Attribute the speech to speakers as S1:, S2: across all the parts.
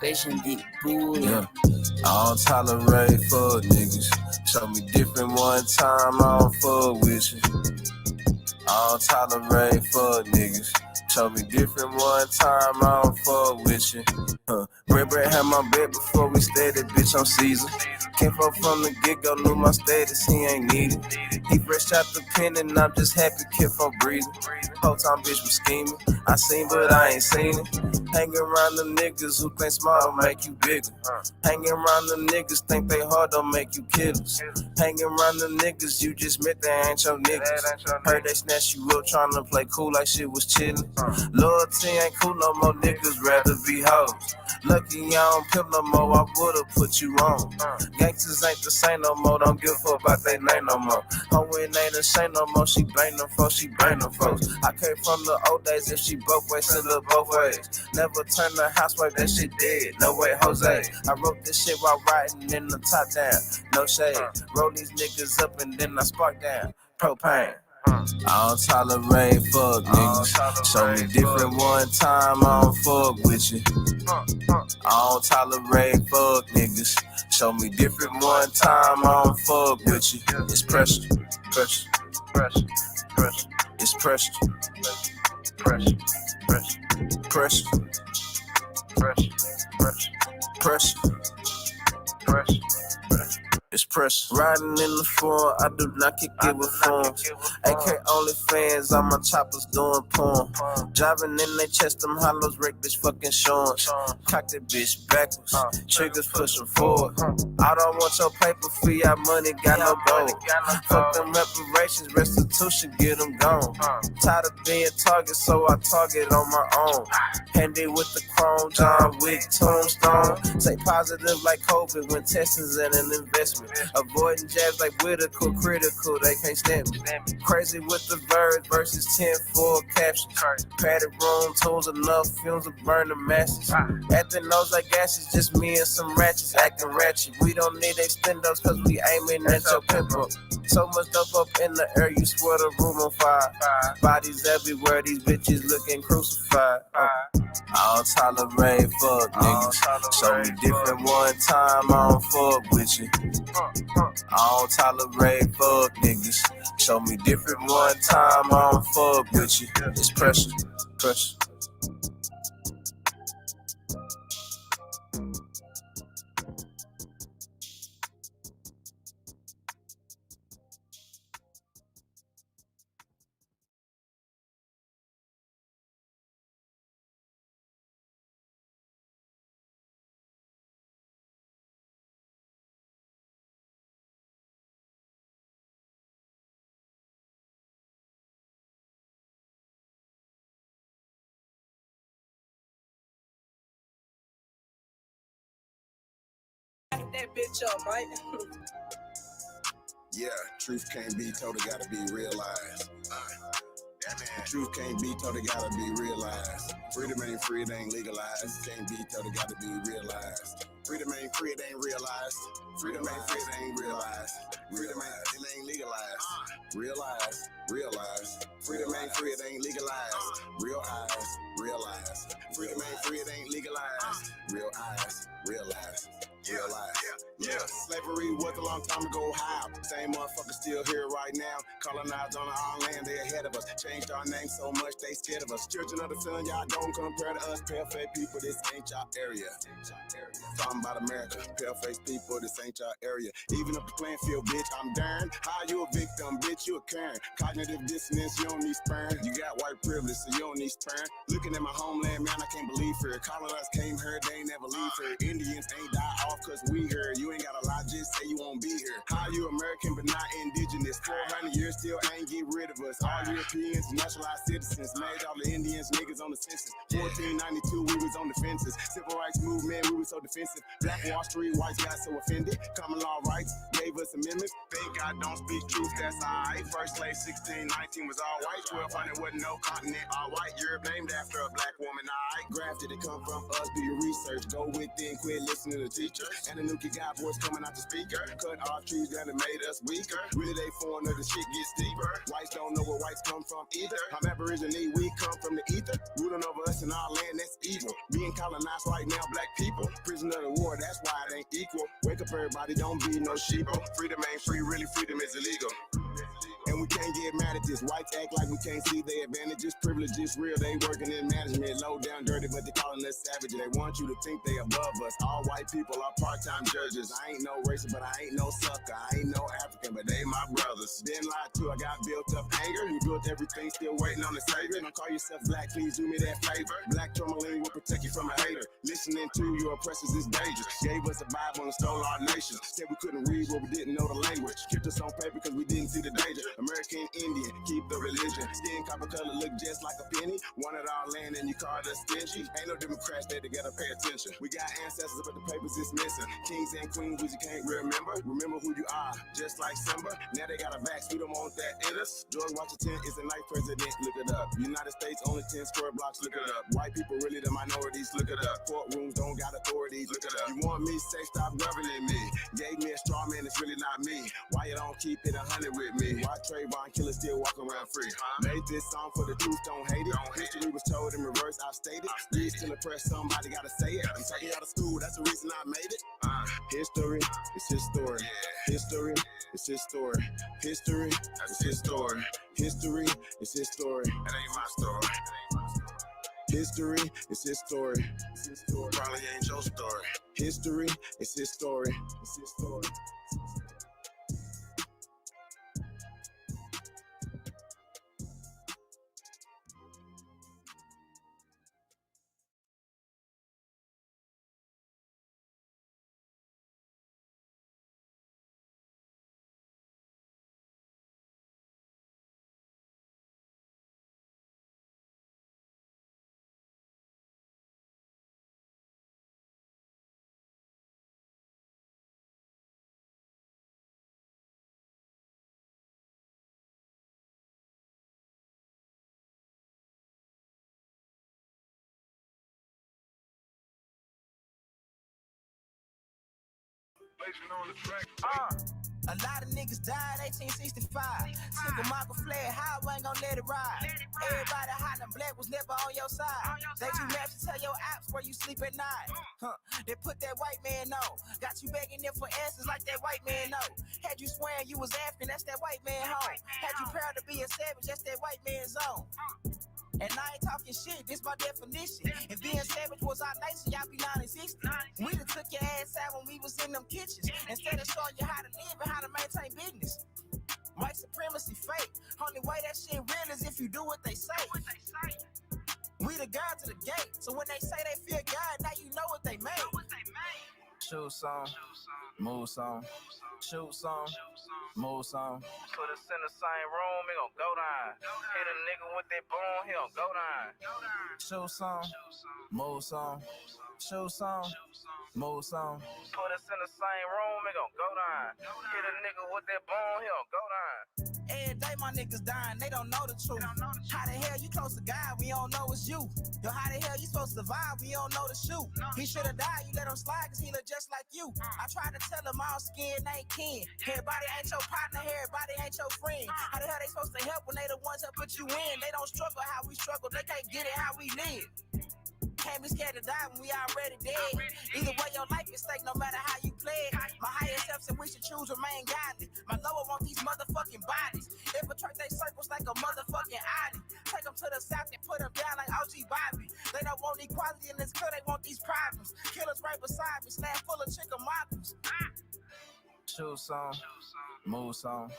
S1: Patient deep pool.
S2: Yeah. I don't tolerate fuck niggas. Show me different one time, I don't fuck with you. I don't tolerate fuck niggas. Show me different one time, I don't fuck with you. Brett had my bed before we stayed that bitch on Caesar. Came from the get-go, knew my status, he ain't needed. He fresh out the pen and I'm just happy kid for breathing. Whole time bitch was scheming. I seen but I ain't seen it. Hanging around the niggas who think smart don't make you bigger. Hanging around the niggas think they hard don't make you killers. Hanging around the niggas you just met, they ain't your niggas. Heard they snatch you up trying to play cool like shit was chillin'. Loyalty ain't cool no more, niggas rather be hoes. Lucky I don't pimp no more, I would've put you on. Gangsters ain't the same no more, don't give a fuck about they name no more. Homie ain't a shame no more, she bang them folks, she bang them folks. I came from the old days, if she both ways, still look both ways. Never turn the housewife, that shit dead, no way Jose. I wrote this shit while riding in the top down, no shade. Roll these niggas up and then I spark down, propane. I don't tolerate fuck niggas. Show me different one time, I don't fuck with you. I don't tolerate fuck niggas. Show me different one time, I don't fuck with you. It's pressure, pressure, pressure, pressure. It's pressure, pressure, pressure, pressure, pressure, pressure, pressure, pressure. It's pressure. Riding in the form, I do not kick it with forms. AK only fans, all my choppers doing porn. Driving in their chest, them hollows, wreck bitch fucking shorts. Cock that bitch backwards, triggers pushing forward. I don't want your paper fee, our money got no gold. Fuck them reparations, restitution, get them gone. Tired of being target, so I target on my own. Handy with the chrome, John Wick, tombstone. Say positive like COVID when testing's in an investment. Avoiding jabs like Whitaker, critical, they can't stand me. Crazy with the verbs versus 10 for caption. Padded room, tools enough, fumes will burn the masses. At the nose like gases, just me and some ratchets acting ratchet. We don't need extendos cause we aiming at your pimple. So much dope up in the air, you swear the room on fire. Bodies everywhere, these bitches looking crucified. I don't tolerate fuck niggas. Show me different one time, I don't fuck with you. I don't tolerate fuck niggas. Show me different one time, I don't fuck with you. It's pressure, pressure.
S1: That bitch up, Mike.
S3: Yeah, truth can't be told, it gotta be realized. The truth can't be told, it gotta be realized. Freedom ain't free, it ain't legalized. Can't be told, it gotta be realized. Freedom ain't free, it ain't realized. Freedom ain't free, it ain't realized. Freedom ain't legalized. Realize, realize. Freedom ain't free, it ain't legalized. Real eyes, realize. Freedom ain't free, it ain't legalized. Real eyes, realize. Real life. Yeah, slavery was a long time ago. How? Same motherfuckers still here right now. Colonized on our land, they ahead of us. Changed our name so much they scared of us. Children of the sun, y'all don't compare to us. Pale-faced people, this ain't y'all area. Talking about America, pale-faced people, this ain't y'all area. Even up the playing field, bitch, I'm darn. How you a victim, bitch, you a Karen. Cognitive dissonance, you don't need sperm. You got white privilege, so you don't need sperm. Looking at my homeland, man, I can't believe her. Colonized came here, they ain't never leave her. Indians ain't die off cause we here. You ain't gotta lie, just say you won't be here. How you American but not indigenous? 400 years still ain't get rid of us. All Europeans, naturalized citizens. Made all the Indians niggas on the census. 1492, we was on the fences. Civil rights movement, we was so defensive. Black Wall Street, whites got so offended. Common law rights, gave us amendments. Thank God don't speak truth, that's alright. First slave 1619 was all white. 1200 wasn't no continent, all white. Europe named after a black woman, alright. Grafted, it come from us, do your research. Go within, quit listening to the teacher. feature. And the Nuki got boys coming out the speaker. Cut off trees down and made us weaker. Really they foreign or the shit gets deeper. Whites don't know where whites come from either. I'm Aborigine, we come from the ether. Ruling over us in our land, that's evil. Being colonized right now, black people. Prisoner of the war, that's why it ain't equal. Wake up everybody, don't be no sheeple. Freedom ain't free, really freedom is illegal. And we can't get mad at this. Whites act like we can't see their advantages. Privilege is real, they working in management. Low down dirty, but they calling us savage. They want you to think they above us. All white people are part-time judges. I ain't no racist, but I ain't no sucker. I ain't no African, but they my brothers. Been lied to, I got built up anger. You built everything, still waiting on the savior. Don't call yourself black, please do me that favor. Black tourmaline will protect you from a hater. Listening to your oppressors is dangerous. Gave us a Bible and stole our nation. Said we couldn't read, but we didn't know the language. Kept us on paper because we didn't see the danger. American Indian, keep the religion. Skin copper color look just like a penny. Wanted our land and you called us stingy. Ain't no Democrats, they together, pay attention. We got ancestors, but the papers is missing. Kings and queens, but you can't remember. Remember who you are, just like Simba. Now they got a vax, we don't want that in us. George Washington is the ninth president, look it up. United States, only 10 square blocks, look it up. White people really the minorities, look it up. Courtrooms don't got authorities, look it up. You want me, say stop governing me. Gave me a straw man, it's really not me. Why you don't keep it 100 with me? Why Trayvon killers still walk around free? Made this song for the truth, don't hate it. History was told in reverse, I've stated. Read still oppressed, somebody gotta say it. I'm taking you out of school, that's the reason I made it. History, it's his story. History, it's his story. History, it's his story. History, it's his story. That ain't my story. History, it's his story. It's his story. Probably ain't your story. History, it's his story. It's his story.
S1: A lot of niggas died 1865. Single Michael fled, how I ain't gon' let it ride. Everybody hot and black was never on your side. They you maps to tell your apps where you sleep at night. They put that white man on. Got you begging them for answers like that white man know. Had you swearing you was African, that's that white man home. Had you proud to be a savage, that's that white man zone. And I ain't talking shit, this my definition. If being savage was our nation, y'all be non-existent. We done took your ass out when we was in them kitchens. Instead of showing you how to live and how to maintain business. White supremacy fake. Only way that shit real is if you do what they say. We the God to the gate. So when they say they fear God, now you know what they made. Shoot some, move some, shoot some, move some. Put us in the same room, it gon' go down. Hit a nigga with that boom, he gon' go down. Shoot some, move some, shoot some, move some. Put us in the same room, it gon' go down. Hit a nigga with that boom, he gon' go down. Every day my niggas dying, they don't know the truth. How the hell you close to God, we don't know it's you. Yo, how the hell you supposed to survive, we don't know the shoot. He should've died, you let him slide cause he look just like you. I tried to tell him all skin ain't kin. Everybody ain't your partner, everybody ain't your friend. How the hell they supposed to help when they the ones that put you in? They don't struggle how we struggle, they can't get it how we live. Can't be scared to die when we already dead. Either way, your life is stake no matter how you play it. My higher self said we should choose remain godly. My lower want these motherfucking bodies. Infiltrate they circles like a motherfucking Audi. Take them to the south and put them down like OG Bobby. They don't want equality in this club, they want these problems. Killers right beside me, slab full of chicken moppers. Shoot some, move some,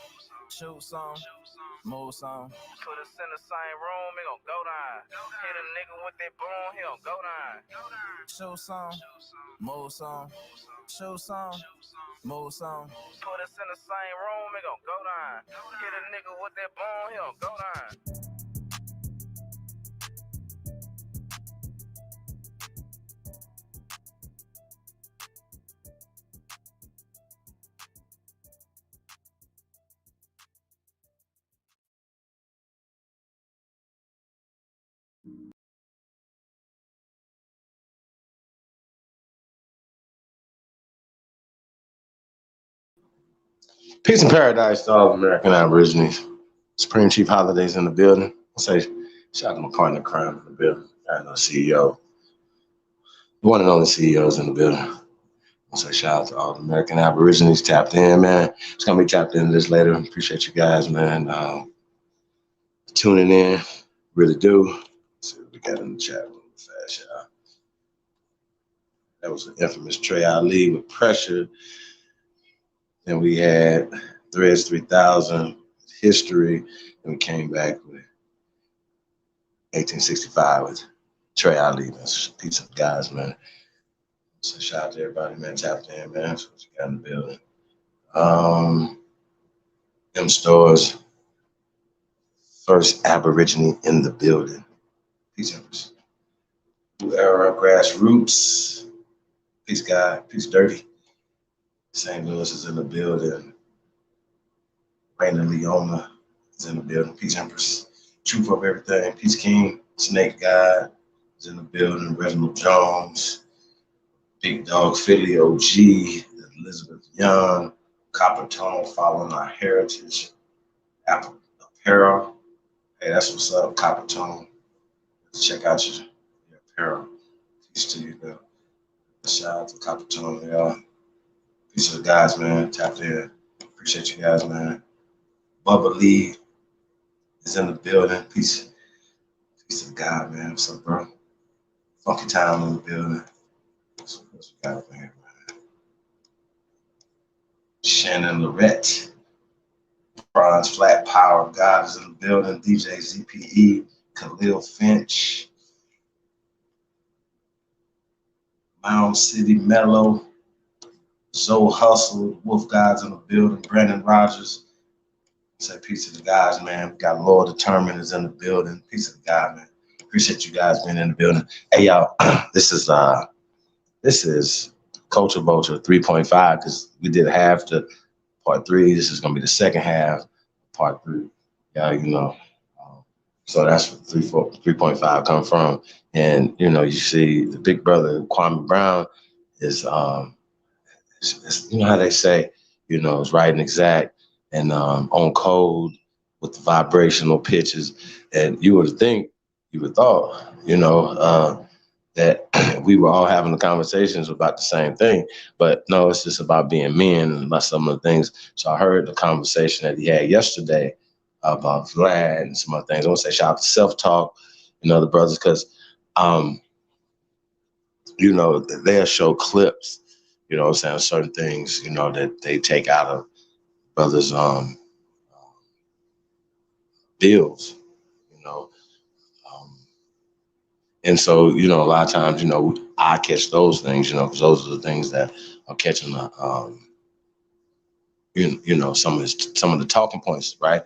S1: shoot some, move some. Put us in the same room, it gon' go down. Hit a nigga with that boom, he gon' go down. Shoot some, move some, shoot some, move some. Put us in the same room, it gon' go down. Hit a nigga with that boom, he gon' go down.
S4: Peace and paradise to all American Aborigines. Supreme Chief Holidays in the building. I'll say shout out to my partner crime in the building. And our CEO. One and only CEOs in the building. I'll say shout out to all the American Aborigines tapped in, man. It's gonna be tapped into this later. Appreciate you guys, man. Tuning in. Really do. Let's see what we got in the chat room fast, y'all. That was the infamous Trey Ali with Pressure. Then we had Threads 3000, History, and we came back with 1865 with Trey Ali. That's a piece of guys, man. So shout out to everybody, man. Tapped in, man. That's what you got in the building. M Stores, first Aborigine in the building. Peace, Empress. Blue Era, Grassroots. Peace, Guy. Peace, Dirty. St. Louis is in the building. Raina Leona is in the building. Peace, Empress. Truth of Everything. Peace, King. Snake Guy is in the building. Reginald Jones. Big Dog Philly OG. Elizabeth Young. Copper Tone, Following Our Heritage. Apple Apparel. Hey, that's what's up, Copper Tone. Check out your apparel. Peace to you, though. Shout out to Copper Tone, y'all. Peace to the guys, man. Tapped in. Appreciate you guys, man. Bubba Lee is in the building. Peace to the guy, man. What's up, bro? Funky Town in the building. What's we got over here, man? Shannon Lorette. Bronze Flat Power God is in the building. DJ ZPE. Khalil Finch. Mound City Mellow. Zoe Hustle. Wolf Guys in the building. Brandon Rogers. Say peace to the guys, man. We got Lord Determined is in the building. Peace to the guy, man. Appreciate you guys being in the building. Hey, y'all, this is Culture Vulture 3.5 because we did half the part 3. This is gonna be the second half, part 3. Yeah, you know. So that's where 3.5 come from. And you know, you see the big brother Kwame Brown is you know how they say, you know, it's right and exact and on code with the vibrational pitches. And you would thought, you know, that we were all having the conversations about the same thing, but no, it's just about being men and about some of the things. So I heard the conversation that he had yesterday about Vlad and some other things. I want to say shout out to Self-Talk and other brothers because, you know, they'll show clips, you know what I'm saying, certain things, you know, that they take out of brothers' bills, you know. And so, you know, a lot of times, you know, I catch those things, you know, because those are the things that are catching the, you know, some of the talking points, right?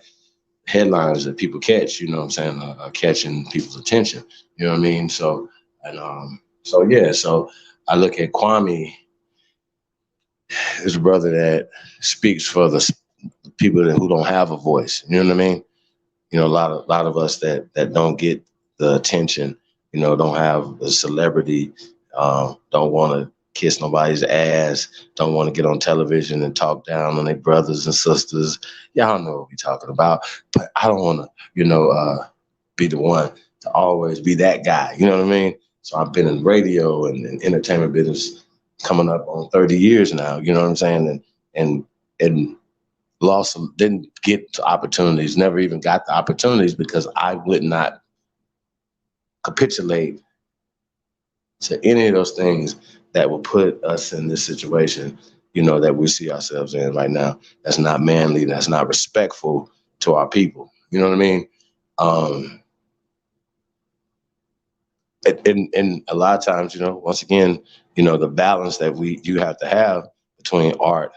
S4: Headlines that people catch, you know what I'm saying, are catching people's attention. You know what I mean? So, and so I look at Kwame as a brother that speaks for the people who don't have a voice. You know what I mean? You know, a lot of us that don't get the attention, you know, don't have a celebrity, don't want to kiss nobody's ass, don't want to get on television and talk down on their brothers and sisters. Y'all know what we're talking about. But I don't want to, you know, be the one to always be that guy. You know what I mean? So I've been in radio and entertainment business coming up on 30 years now. You know what I'm saying? And didn't get to opportunities, never even got the opportunities because I would not capitulate to any of those things that will put us in this situation, you know, that we see ourselves in right now. That's not manly, that's not respectful to our people. You know what I mean? And a lot of times, you know, once again, you know, the balance that you have to have between art,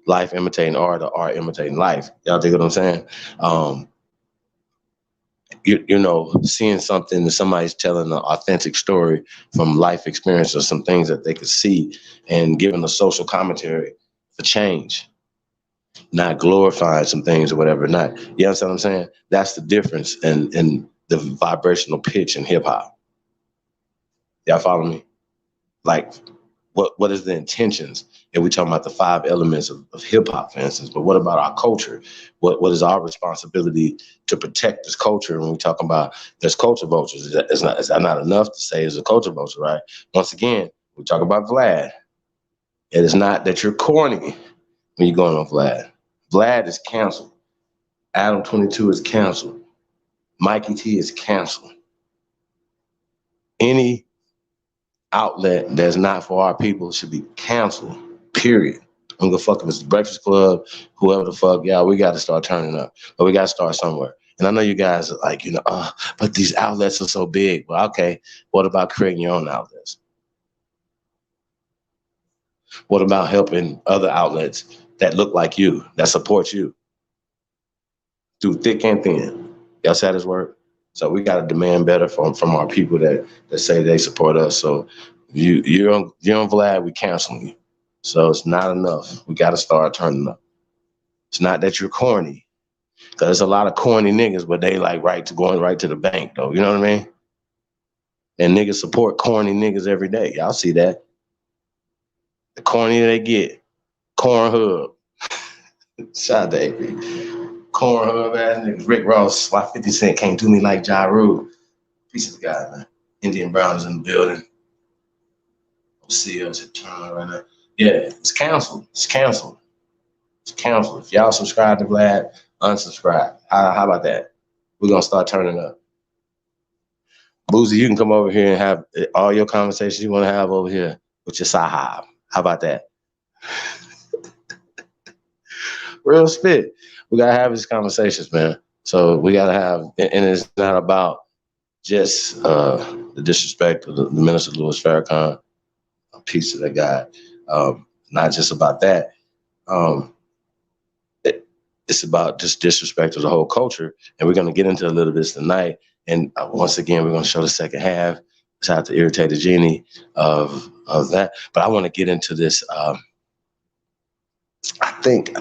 S4: life imitating art, or art imitating life. Y'all dig what I'm saying? You know, seeing something that somebody's telling an authentic story from life experience or some things that they could see and giving a social commentary for change, not glorifying some things or whatever. Not, you understand what I'm saying? That's the difference in the vibrational pitch in hip hop. Y'all follow me? Like, what is the intentions? And we talking about the 5 elements of hip hop, for instance. But what about our culture? What is our responsibility to protect this culture? When we talk about there's culture vultures, it's not enough to say it's a culture vulture, right? Once again, we talk about Vlad. It is not that you're corny when you're going on Vlad. Vlad is canceled. Adam 22 is canceled. Mikey T is canceled. Any outlet that's not for our people should be canceled. Period. I'm gonna fuck if it's the Breakfast Club, whoever the fuck, yeah, we got to start turning up, but we got to start somewhere. And I know you guys are like, but these outlets are so big. Well, okay, what about creating your own outlets? What about helping other outlets that look like you, that support you through thick and thin? Y'all see how this work? So we got to demand better from our people that say they support us. So you're on Vlad, we canceling you. So it's not enough. We got to start turning up. It's not that you're corny, because there's a lot of corny niggas, but they like going right to the bank though. You know what I mean? And niggas support corny niggas every day. Y'all see that? The cornier they get, corn hub. Shout out to AP. Corn hub ass niggas. Rick Ross, why 50 Cent came to me like Ja Rule. Piece of the guy, man. Indian Brown is in the building. See us at turn right now. Yeah, it's canceled. It's canceled. It's canceled. If y'all subscribe to Vlad, unsubscribe. How about that? We're gonna start turning up. Boozy, you can come over here and have all your conversations you want to have over here with your sahab. How about that? Real spit. We gotta have these conversations, man. So we gotta have, and it's not about just the disrespect of the Minister Louis Farrakhan, a piece of that guy. Not just about that. It's about just disrespect of the whole culture, and we're gonna get into a little bit tonight. And once again, we're gonna show the second half. Shout out to Irritated Genie of that. But I want to get into this. I think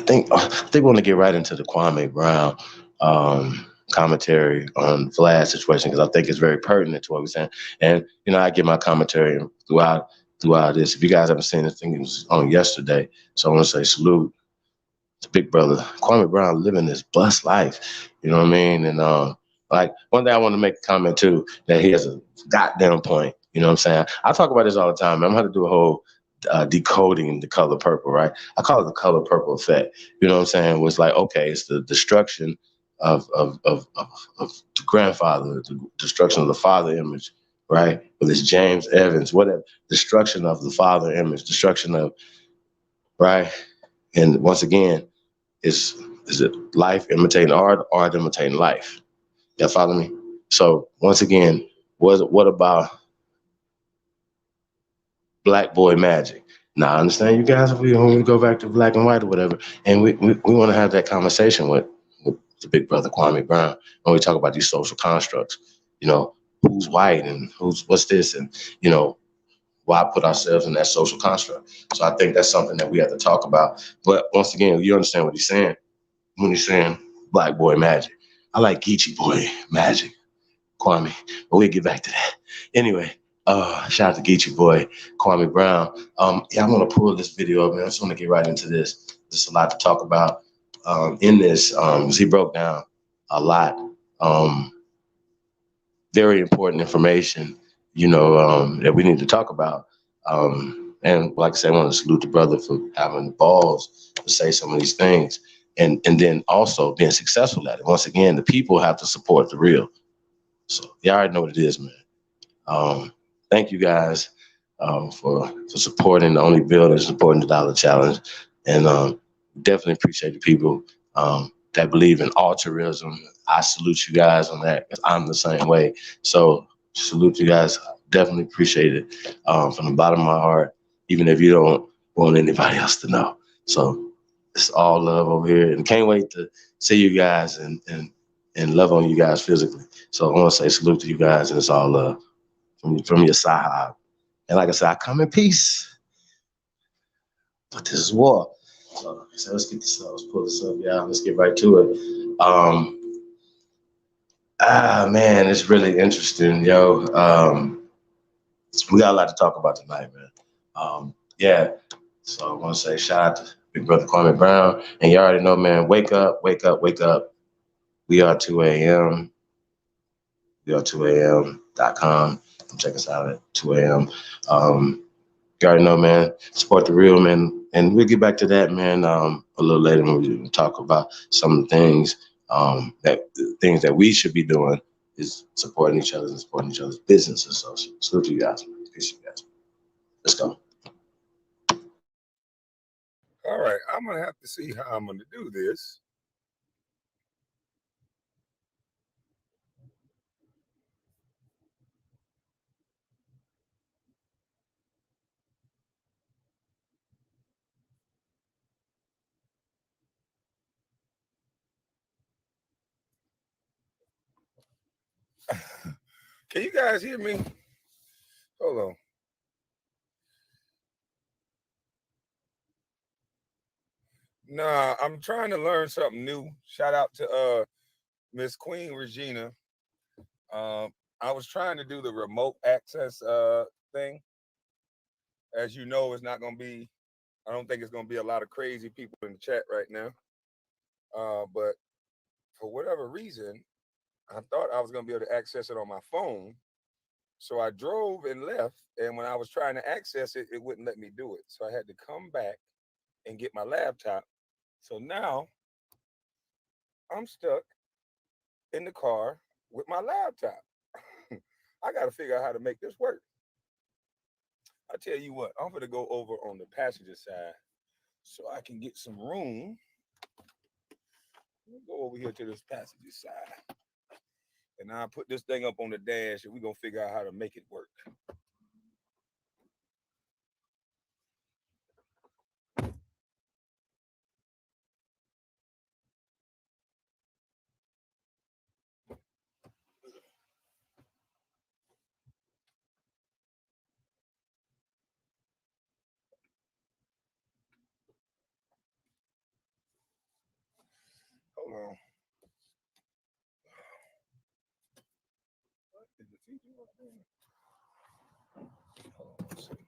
S4: we want to get right into the Kwame Brown commentary on Vlad's situation, because I think it's very pertinent to what we're saying. And I give my commentary throughout this. If you guys haven't seen it, I think it was on yesterday. So I want to say salute to Big Brother Kwame Brown living this blessed life. You know what I mean? And like one day I want to make a comment too, that he has a goddamn point. You know what I'm saying? I talk about this all the time. I'm going to do a whole decoding the color purple, right? I call it the color purple effect. You know what I'm saying? It was like, okay, it's the destruction of the grandfather, the destruction of the father image, right? With this James Evans, whatever, destruction of the father image, destruction of, right? And once again, is it life imitating art imitating life? Y'all follow me? So once again, what about Black Boy Magic? Now I understand you guys, if we want to go back to black and white or whatever, and we want to have that conversation with the big brother Kwame Brown when we talk about these social constructs. Who's white and what's this, and why put ourselves in that social construct? So I think that's something that we have to talk about. But once again, you understand what he's saying when he's saying Black Boy Magic. I like Geechee Boy Magic, Kwame, but we'll get back to that. Anyway, shout out to Geechee Boy, Kwame Brown. Yeah, I'm gonna pull this video up, man. I just want to get right into this. There's a lot to talk about in this. He broke down a lot, very important information, that we need to talk about. And like I said, I want to salute the brother for having the balls to say some of these things, and then also being successful at it. Once again, the people have to support the real. So you already know what it is, man. Thank you guys for supporting the only building supporting the Dollar Challenge, and definitely appreciate the people that believe in altruism. I salute you guys on that, because I'm the same way. So salute you guys. Definitely appreciate it from the bottom of my heart, even if you don't want anybody else to know. So it's all love over here, and can't wait to see you guys and love on you guys physically. So I want to say salute to you guys, and it's all love from your sahab. And like I said, I come in peace, but this is war. So let's get this up. Let's pull this up, y'all. Let's get right to it. Man, it's really interesting, yo. We got a lot to talk about tonight, man. Yeah, So I want to say shout out to Big Brother Kwame Brown. And you already know, man, wake up, wake up, wake up. We are 2 a.m. We are 2am.com. Come check us out at 2 a.m. You already know, man. Support the real, man. And we'll get back to that, man, a little later when we talk about some of the things that we should be doing is supporting each other and supporting each other's businesses. So salute to you guys. Peace, you guys. Let's go.
S5: All right, I'm gonna have to see how I'm gonna do this. Can you guys hear me? Hold on. Nah, I'm trying to learn something new. Shout out to Miss Queen Regina. I was trying to do the remote access thing. As you know, it's not gonna be. I don't think it's gonna be a lot of crazy people in the chat right now. But for whatever reason, I thought I was gonna be able to access it on my phone. So I drove and left, and when I was trying to access it, it wouldn't let me do it. So I had to come back and get my laptop. So now I'm stuck in the car with my laptop. I got to figure out how to make this work. I tell you what, I'm going to go over on the passenger side so I can get some room. We'll go over here to this passenger side. And I'll put this thing up on the dash and we're going to figure out how to make it work. Hold on. What is the feature up there? Hold on, let's see.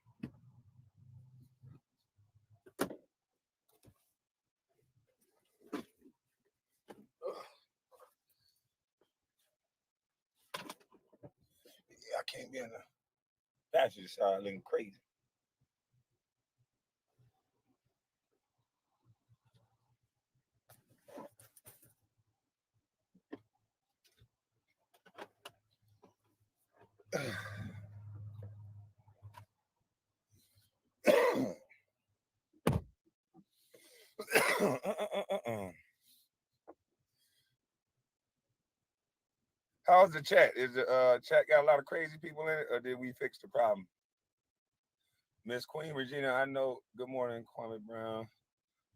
S5: Yeah, I can't be in the passenger side looking crazy. How's the chat? Is the chat got a lot of crazy people in it, or did we fix the problem? Miss Queen Regina, I know. Good morning, Kwame Brown,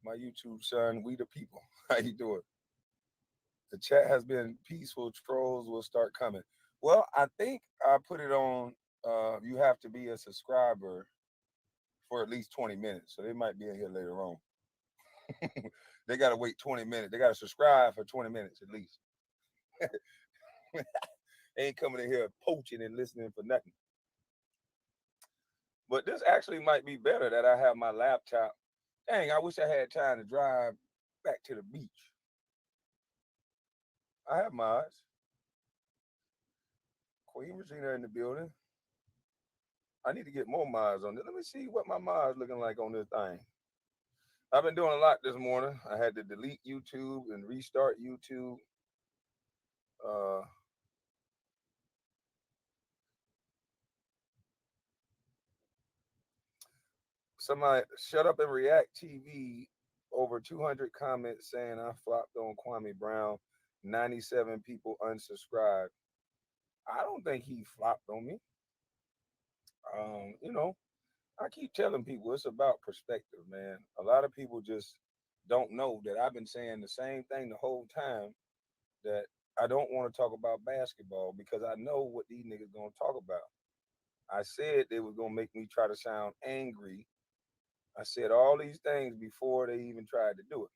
S5: my YouTube son. We the people. How you doing? The chat has been peaceful. Trolls will start coming. Well, I think I put it on. You have to be a subscriber for at least 20 minutes, so they might be in here later on. They got to wait 20 minutes. They got to subscribe for 20 minutes at least. They ain't coming in here poaching and listening for nothing. But this actually might be better that I have my laptop. Dang, I wish I had time to drive back to the beach. I have mods. Queen Regina in the building. I need to get more mods on this. Let me see what my mods looking like on this thing. I've been doing a lot this morning. I had to delete YouTube and restart YouTube. Uh, Somebody shut up and react TV. Over 200 comments saying I flopped on Kwame Brown. 97 people unsubscribed. I don't think he flopped on me. You know, I keep telling people it's about perspective, man. A lot of people just don't know that I've been saying the same thing the whole time, that I don't want to talk about basketball because I know what these niggas gonna talk about. I said they was gonna make me try to sound angry. I said all these things before they even tried to do it.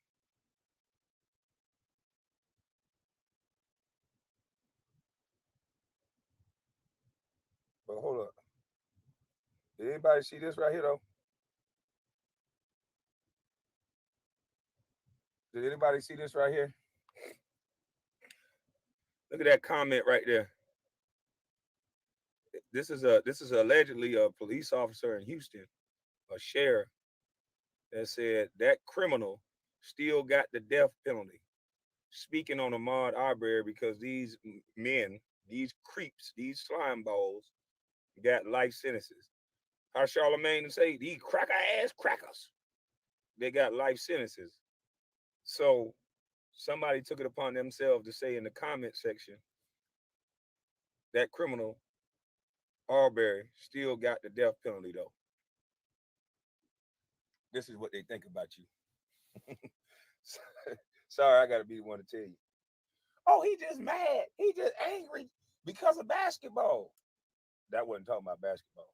S5: But hold up. Did anybody see this right here though? Did anybody see this right here? Look at that comment right there. This is allegedly a police officer in Houston, a sheriff, that said that criminal still got the death penalty. Speaking on Ahmaud Arbery because these men, these creeps, these slime balls got life sentences. How Charlemagne say these cracker ass crackers, they got life sentences. So somebody took it upon themselves to say in the comment section that criminal Arbery still got the death penalty though. This is what they think about you. Sorry, I gotta be the one to tell you. Oh, he just mad. He just angry because of basketball. That wasn't talking about basketball.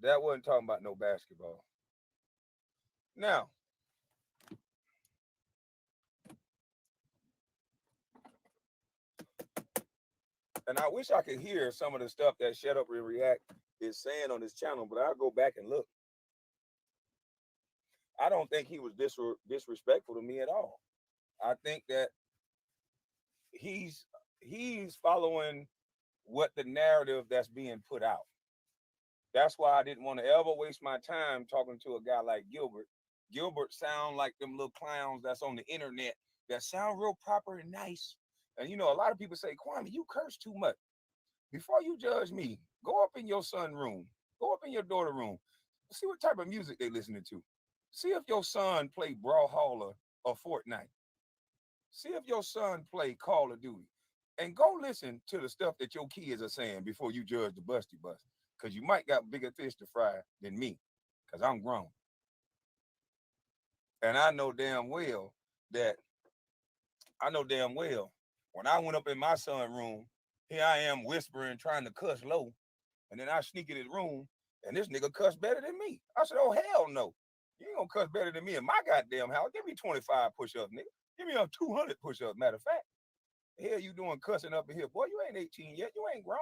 S5: That wasn't talking about no basketball. Now, and I wish I could hear some of the stuff that Shut Up and React is saying on this channel, but I'll go back and look. I don't think he was disrespectful to me at all. I think that he's following what the narrative that's being put out. That's why I didn't want to ever waste my time talking to a guy like Gilbert. Gilbert sound like them little clowns that's on the internet that sound real proper and nice. And you know, a lot of people say, Kwame, you curse too much. Before you judge me, go up in your son room, go up in your daughter room, see what type of music they listening to. See if your son play Brawlhalla or Fortnite. See if your son play Call of Duty. And go listen to the stuff that your kids are saying before you judge the busty bust. Because you might got bigger fish to fry than me, because I'm grown. And I know damn well when I went up in my son's room, here I am whispering, trying to cuss low. And then I sneak in his room, and this nigga cuss better than me. I said, oh, hell no. You ain't gonna cuss better than me in my goddamn house. Give me 25 push-ups, nigga. Give me 200 push-ups, matter of fact. The hell you doing cussing up in here? Boy, you ain't 18 yet. You ain't grown.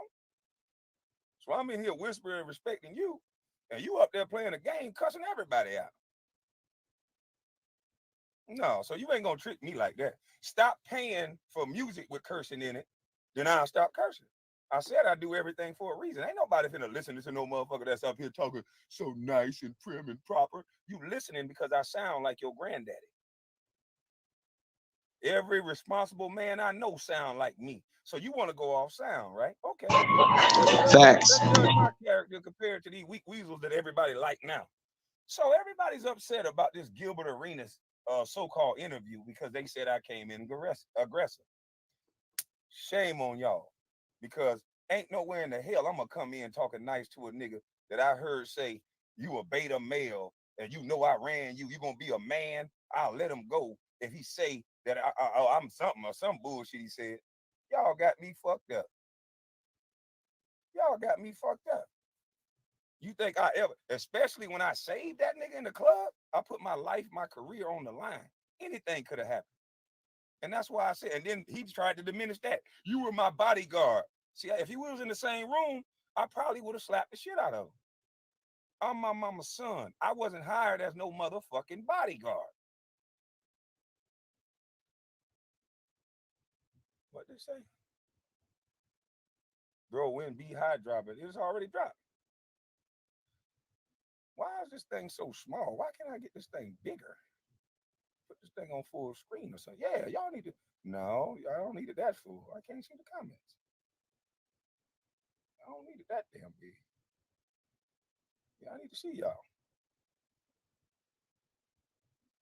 S5: So I'm in here whispering, respecting you, and you up there playing a game, cussing everybody out. No, so you ain't gonna trick me like that. Stop paying for music with cursing in it, then I'll stop cursing. I said I do everything for a reason. Ain't nobody finna listen to no motherfucker that's up here talking so nice and prim and proper. You listening because I sound like your granddaddy. Every responsible man I know sound like me. So you want to go off sound, right? Okay.
S4: Facts.
S5: Let's judge my character compared to these weak weasels that everybody like now. So everybody's upset about this Gilbert Arenas so-called interview because they said I came in aggressive. Shame on y'all, because ain't nowhere in the hell I'm gonna come in talking nice to a nigga that I heard say you a beta male and you know I ran you. You gonna be a man? I'll let him go if he say that I'm something or some bullshit he said. Y'all got me fucked up. Y'all got me fucked up. You think I ever, especially when I saved that nigga in the club, I put my life, my career on the line. Anything could have happened. And that's why I said, and then he tried to diminish that. You were my bodyguard. See, if he was in the same room, I probably would have slapped the shit out of him. I'm my mama's son. I wasn't hired as no motherfucking bodyguard. What they say? Bro, when Beehive dropping, it's already dropped. Why is this thing so small? Why can't I get this thing bigger? Put this thing on full screen or something. Yeah, y'all need to. No, I don't need it that full. I can't see the comments. I don't need it that damn big. Yeah, I need to see y'all.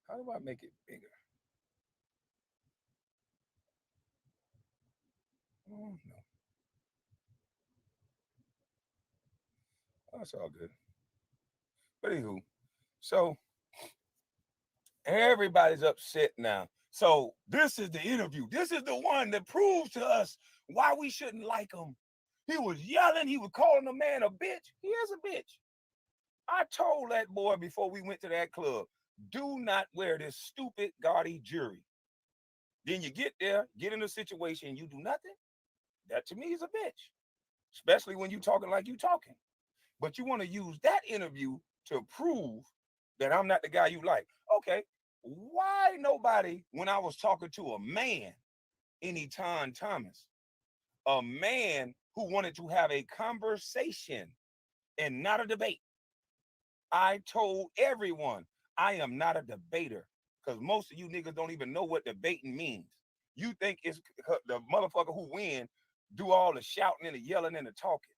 S5: How do I make it bigger? Oh, no. Oh, that's all good. But anywho, so everybody's upset now. So this is the interview. This is the one that proves to us why we shouldn't like him. He was yelling. He was calling the man a bitch. He is a bitch. I told that boy before we went to that club, do not wear this stupid gaudy jewelry. Then you get there, get in a situation, you do nothing. That to me is a bitch, especially when you talking like you talking. But you want to use that interview to prove that I'm not the guy you like. Okay, why nobody, when I was talking to a man, Anytime Thomas, a man who wanted to have a conversation and not a debate, I told everyone I am not a debater, because most of you niggas don't even know what debating means. You think it's the motherfucker who win do all the shouting and the yelling and the talking.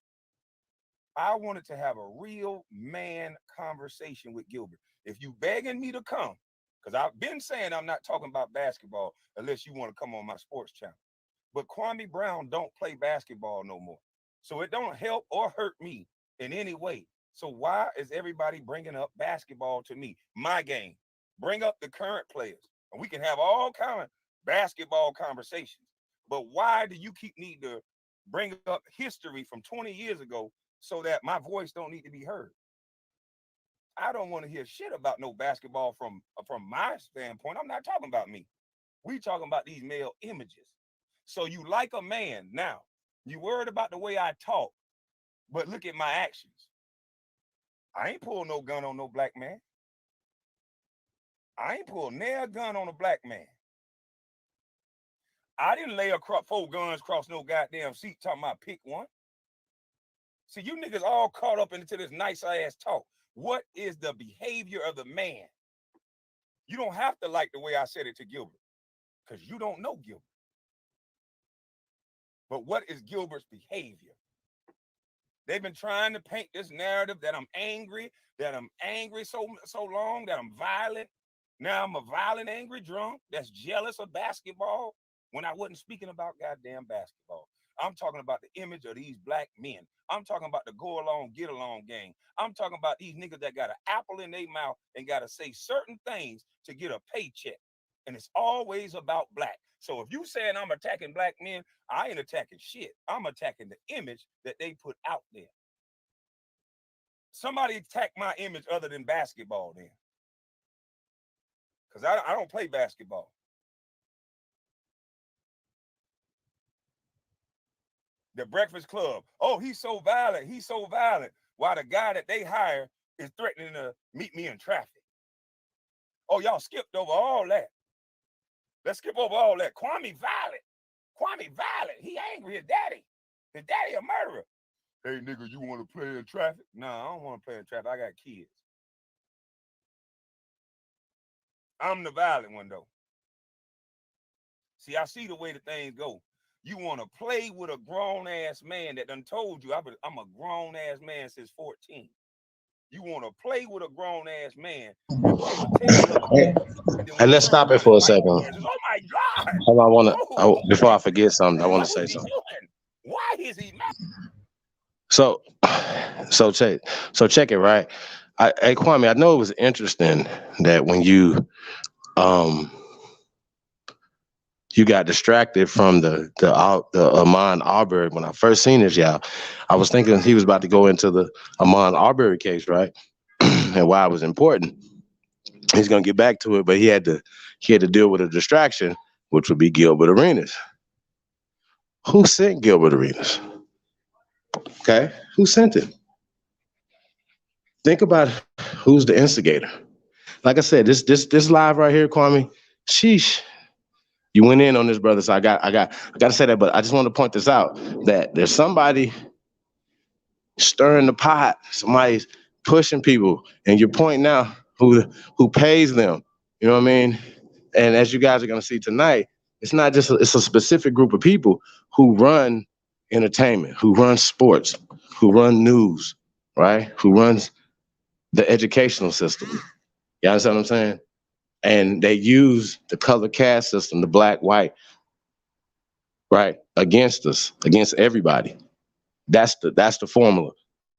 S5: I wanted to have a real man conversation with Gilbert. If you begging me to come, because I've been saying I'm not talking about basketball unless you want to come on my sports channel. But Kwame Brown don't play basketball no more. So it don't help or hurt me in any way. So why is everybody bringing up basketball to me? My game. Bring up the current players. And we can have all kind of basketball conversations. But why do you keep need to bring up history from 20 years ago so that my voice don't need to be heard? I don't want to hear shit about no basketball from my standpoint. I'm not talking about me. We talking about these male images. So you like a man now. You worried about the way I talk, but look at my actions. I ain't pulled no gun on no black man. I ain't pulled nail gun on a black man. I didn't lay 4 guns across no goddamn seat talking about pick one. See, you niggas all caught up into this nice ass talk. What is the behavior of the man? You don't have to like the way I said it to Gilbert, because you don't know Gilbert. But what is Gilbert's behavior? They've been trying to paint this narrative that I'm angry so long, that I'm violent. Now I'm a violent, angry drunk that's jealous of basketball when I wasn't speaking about goddamn basketball. I'm talking about the image of these black men. I'm talking about the go along, get along gang. I'm talking about these niggas that got an apple in their mouth and got to say certain things to get a paycheck. And it's always about black. So if you saying I'm attacking black men, I ain't attacking shit. I'm attacking the image that they put out there. Somebody attack my image other than basketball then. Because I don't play basketball. The Breakfast Club. Oh, he's so violent. He's so violent. While the guy that they hire is threatening to meet me in traffic. Oh, y'all skipped over all that. Let's skip over all that. Kwame violent. Kwame violent. He angry at daddy. His daddy a murderer. Hey, nigga, you want to play in traffic? No, I don't want to play in traffic. I got kids. I'm the violent one, though. See, I see the way the things go. You want to play with a grown-ass man that done told you I'm a grown-ass man since 14. You want to play with a grown-ass man and pull a tail of a cat.
S4: Hey, let's stop it for a second.
S5: Oh, my God.
S4: Hold on, before I forget something, I want to say something.
S5: Why is he mad?
S4: So check it, right? Hey, Kwame, I know it was interesting that when you got distracted from the Ahmaud Arbery. When I first seen this, I was thinking he was about to go into the Ahmaud Arbery case, right? And why it was important. He's gonna get back to it, but he had to deal with a distraction, which would be Gilbert Arenas. Who sent Gilbert Arenas? Okay, who sent him? Think about who's the instigator. Like I said, this live right here, Kwame. Sheesh. You went in on this, brother. So I got to say that, but I just want to point this out that there's somebody stirring the pot. Somebody's pushing people, and you're pointing out who pays them. You know what I mean? And as you guys are going to see tonight, it's not just it's a specific group of people who run entertainment, who run sports, who run news, right? Who runs the educational system. You understand what I'm saying? And they use the color caste system, the black, white, right, against us, against everybody. That's the formula.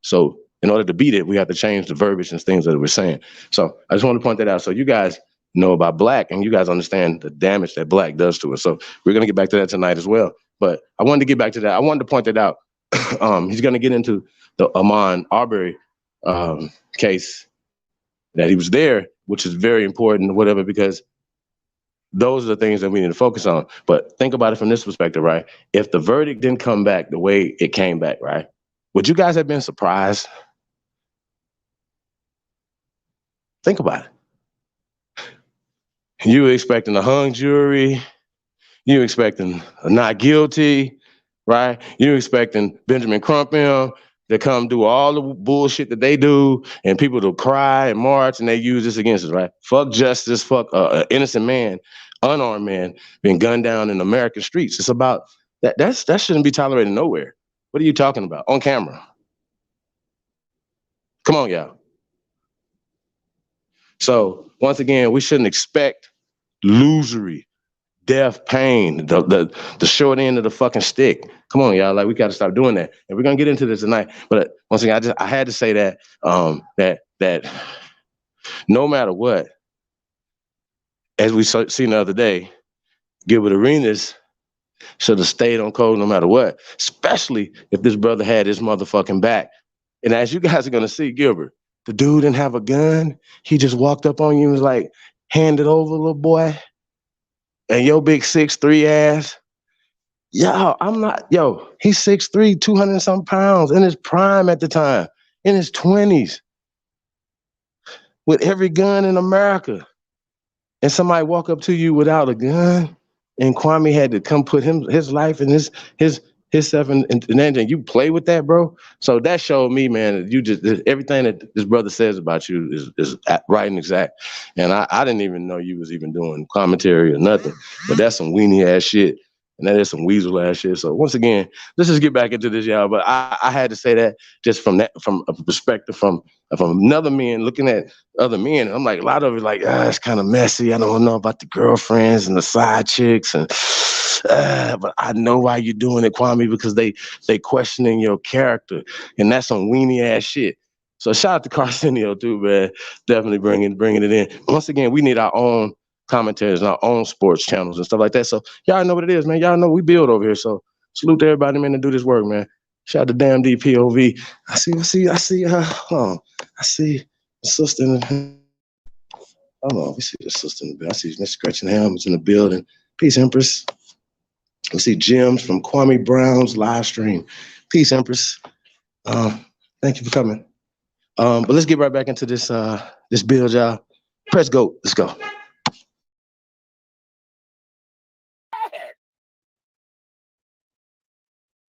S4: So in order to beat it, we have to change the verbiage and things that we're saying. So I just want to point that out so you guys know about black and you guys understand the damage that black does to us. So we're going to get back to that tonight as well. But I wanted to get back to that. I wanted to point that out. He's going to get into the Ahmaud Arbery case that he was there, which is very important, whatever, because those are the things that we need to focus on. But think about it from this perspective, right? If the verdict didn't come back the way it came back, right? Would you guys have been surprised? Think about it. You expecting a hung jury, you expecting a not guilty, right? You expecting Benjamin Crump to come do all the bullshit that they do, and people to cry and march, and they use this against us, right? Fuck justice, fuck an innocent man, unarmed man being gunned down in American streets. It's about that. That shouldn't be tolerated nowhere. What are you talking about on camera? Come on, y'all. So once again, we shouldn't expect illusory death, pain, the short end of the fucking stick. Come on, y'all. Like, we got to stop doing that. And we're gonna get into this tonight. But once again, I had to say that that no matter what, as we seen the other day, Gilbert Arenas should have stayed on code no matter what, especially if this brother had his motherfucking back. And as you guys are gonna see, Gilbert, the dude didn't have a gun. He just walked up on you and was like, hand it over, little boy. And your big 6'3" ass. He's 6'3", 200 and some pounds in his prime at the time, in his 20s, with every gun in America. And somebody walk up to you without a gun, and Kwame had to come put his life and his stuff in and you play with that, bro. So that showed me, man, you just everything that this brother says about you is right and exact. And I didn't even know you was even doing commentary or nothing. But that's some weenie ass shit. And that is some weasel ass shit. So once again, let's just get back into this, y'all. But I had to say that just from a perspective from another man looking at other men. I'm like, a lot of it, like, it's kind of messy. I don't know about the girlfriends and the side chicks, and but I know why you're doing it, Kwame, because they questioning your character, and that's some weenie ass shit. So shout out to Carcinio too, man. Definitely bringing it in. Once again, we need our own commentators and our own sports channels and stuff like that. So y'all know what it is, man. Y'all know we build over here. So salute to everybody, man, to do this work, man. Shout out to Damn DPOV. I see. I see the sister in the. Hold on, we see the sister in the building. I see Miss Gretchen Helms in the building. Peace, Empress. We see Gems from Kwame Brown's live stream. Peace, Empress. Thank you for coming. But let's get right back into this this build, y'all. Press go. Let's go.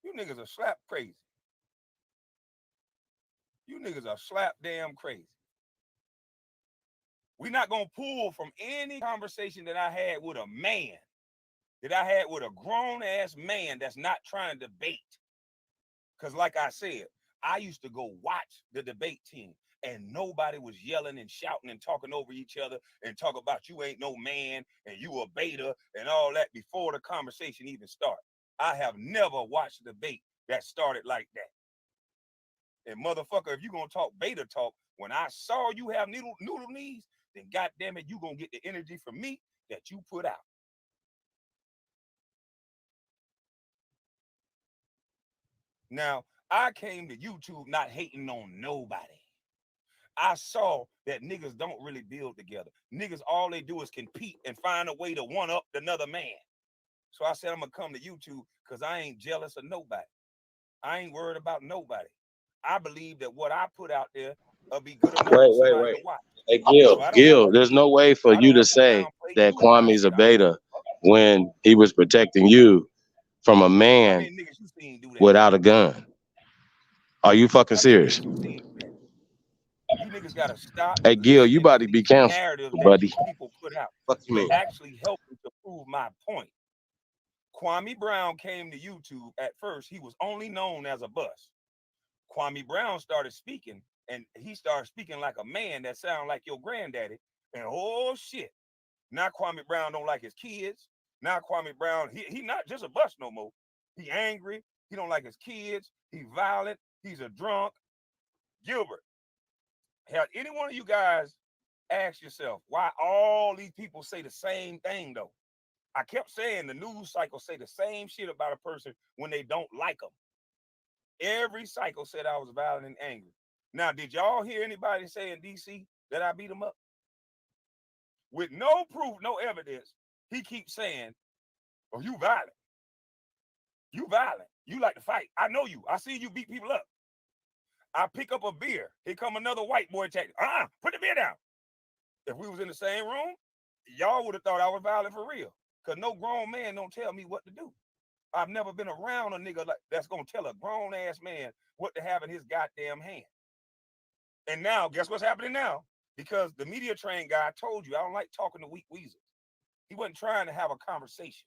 S5: You niggas are slap crazy. You niggas are slap damn crazy. We're not gonna pull from any conversation that I had with a man, that I had with a grown-ass man that's not trying to debate. Because like I said, I used to go watch the debate team, and nobody was yelling and shouting and talking over each other and talk about you ain't no man and you a beta and all that before the conversation even started. I have never watched a debate that started like that. And motherfucker, if you gonna talk beta talk, when I saw you have noodle knees, then goddamn it, you gonna get the energy from me that you put out. Now, I came to YouTube not hating on nobody. I saw that niggas don't really build together. Niggas, all they do is compete and find a way to one up another man. So I said, I'm gonna come to YouTube because I ain't jealous of nobody. I ain't worried about nobody. I believe that what I put out there will be good enough for somebody to watch.
S4: Hey,
S5: So
S4: Gil, there's no way for you to say that Kwame's a beta when he was protecting you from a man without a gun. Are you fucking serious?
S5: You niggas gotta stop.
S4: Hey, Gil, you about to be canceled,
S5: narratives
S4: buddy.
S5: that people put out.
S4: Fuck you mean?
S5: Actually helping to prove my point. Kwame Brown came to YouTube at first. He was only known as a bust. Kwame Brown started speaking, and he started speaking like a man that sounded like your granddaddy. And oh shit, now Kwame Brown don't like his kids. Now Kwame Brown, he not just a bust no more. He angry. He don't like his kids. He violent. He's a drunk. Gilbert, have any one of you guys asked yourself why all these people say the same thing though? I kept saying the news cycle say the same shit about a person when they don't like them. Every cycle said I was violent and angry. Now, did y'all hear anybody say in DC that I beat him up? With no proof, no evidence, he keeps saying, oh, you violent. You violent. You like to fight. I know you. I see you beat people up. I pick up a beer. Here come another white boy attack. Put the beer down. If we was in the same room, y'all would have thought I was violent for real. Cause no grown man don't tell me what to do. I've never been around a nigga like that's gonna tell a grown ass man what to have in his goddamn hand. And now, guess what's happening now? Because the media trained guy told you I don't like talking to weak weasels. He wasn't trying to have a conversation.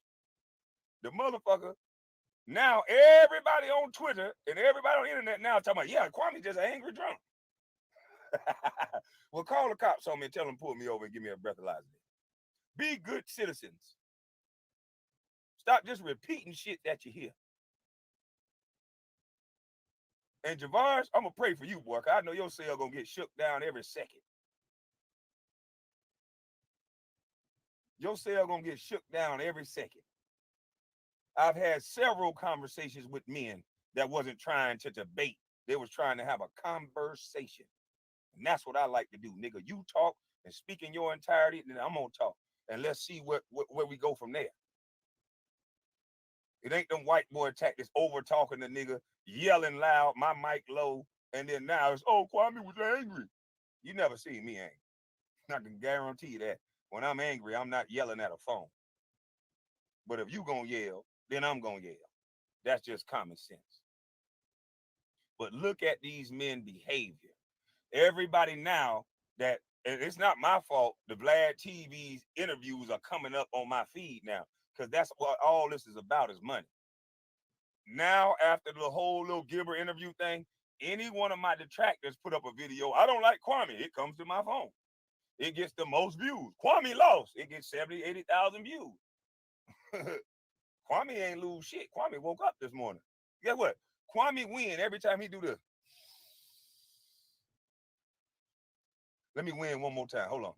S5: The motherfucker, now everybody on Twitter and everybody on the internet now talking about, yeah, Kwame just an angry drunk. Well, call the cops on me and tell them to pull me over and give me a breathalyzer. Be good citizens. Stop just repeating shit that you hear. And Javars, I'm gonna pray for you, boy, cause I know your cell gonna get shook down every second. Your cell gonna get shook down every second. I've had several conversations with men that wasn't trying to debate. They was trying to have a conversation. And that's what I like to do, nigga. You talk and speak in your entirety, and then I'm gonna talk. And let's see where we go from there. It ain't them white boy tactics over talking to nigga, yelling loud, my mic low, and then now it's, oh, Kwame was angry. You never seen me angry. I can guarantee you that. When I'm angry, I'm not yelling at a phone. But if you gonna yell, then I'm gonna yell. That's just common sense. But look at these men' behavior. Everybody now that, and it's not my fault, the Vlad TV's interviews are coming up on my feed now, because that's what all this is about, is money. Now, after the whole little Gilbert interview thing, any one of my detractors put up a video, I don't like Kwame, it comes to my phone. It gets the most views. Kwame lost, it gets 70, 80,000 views. Kwame ain't lose shit. Kwame woke up this morning. Guess what? Kwame win every time he do this. Let me win one more time. Hold on.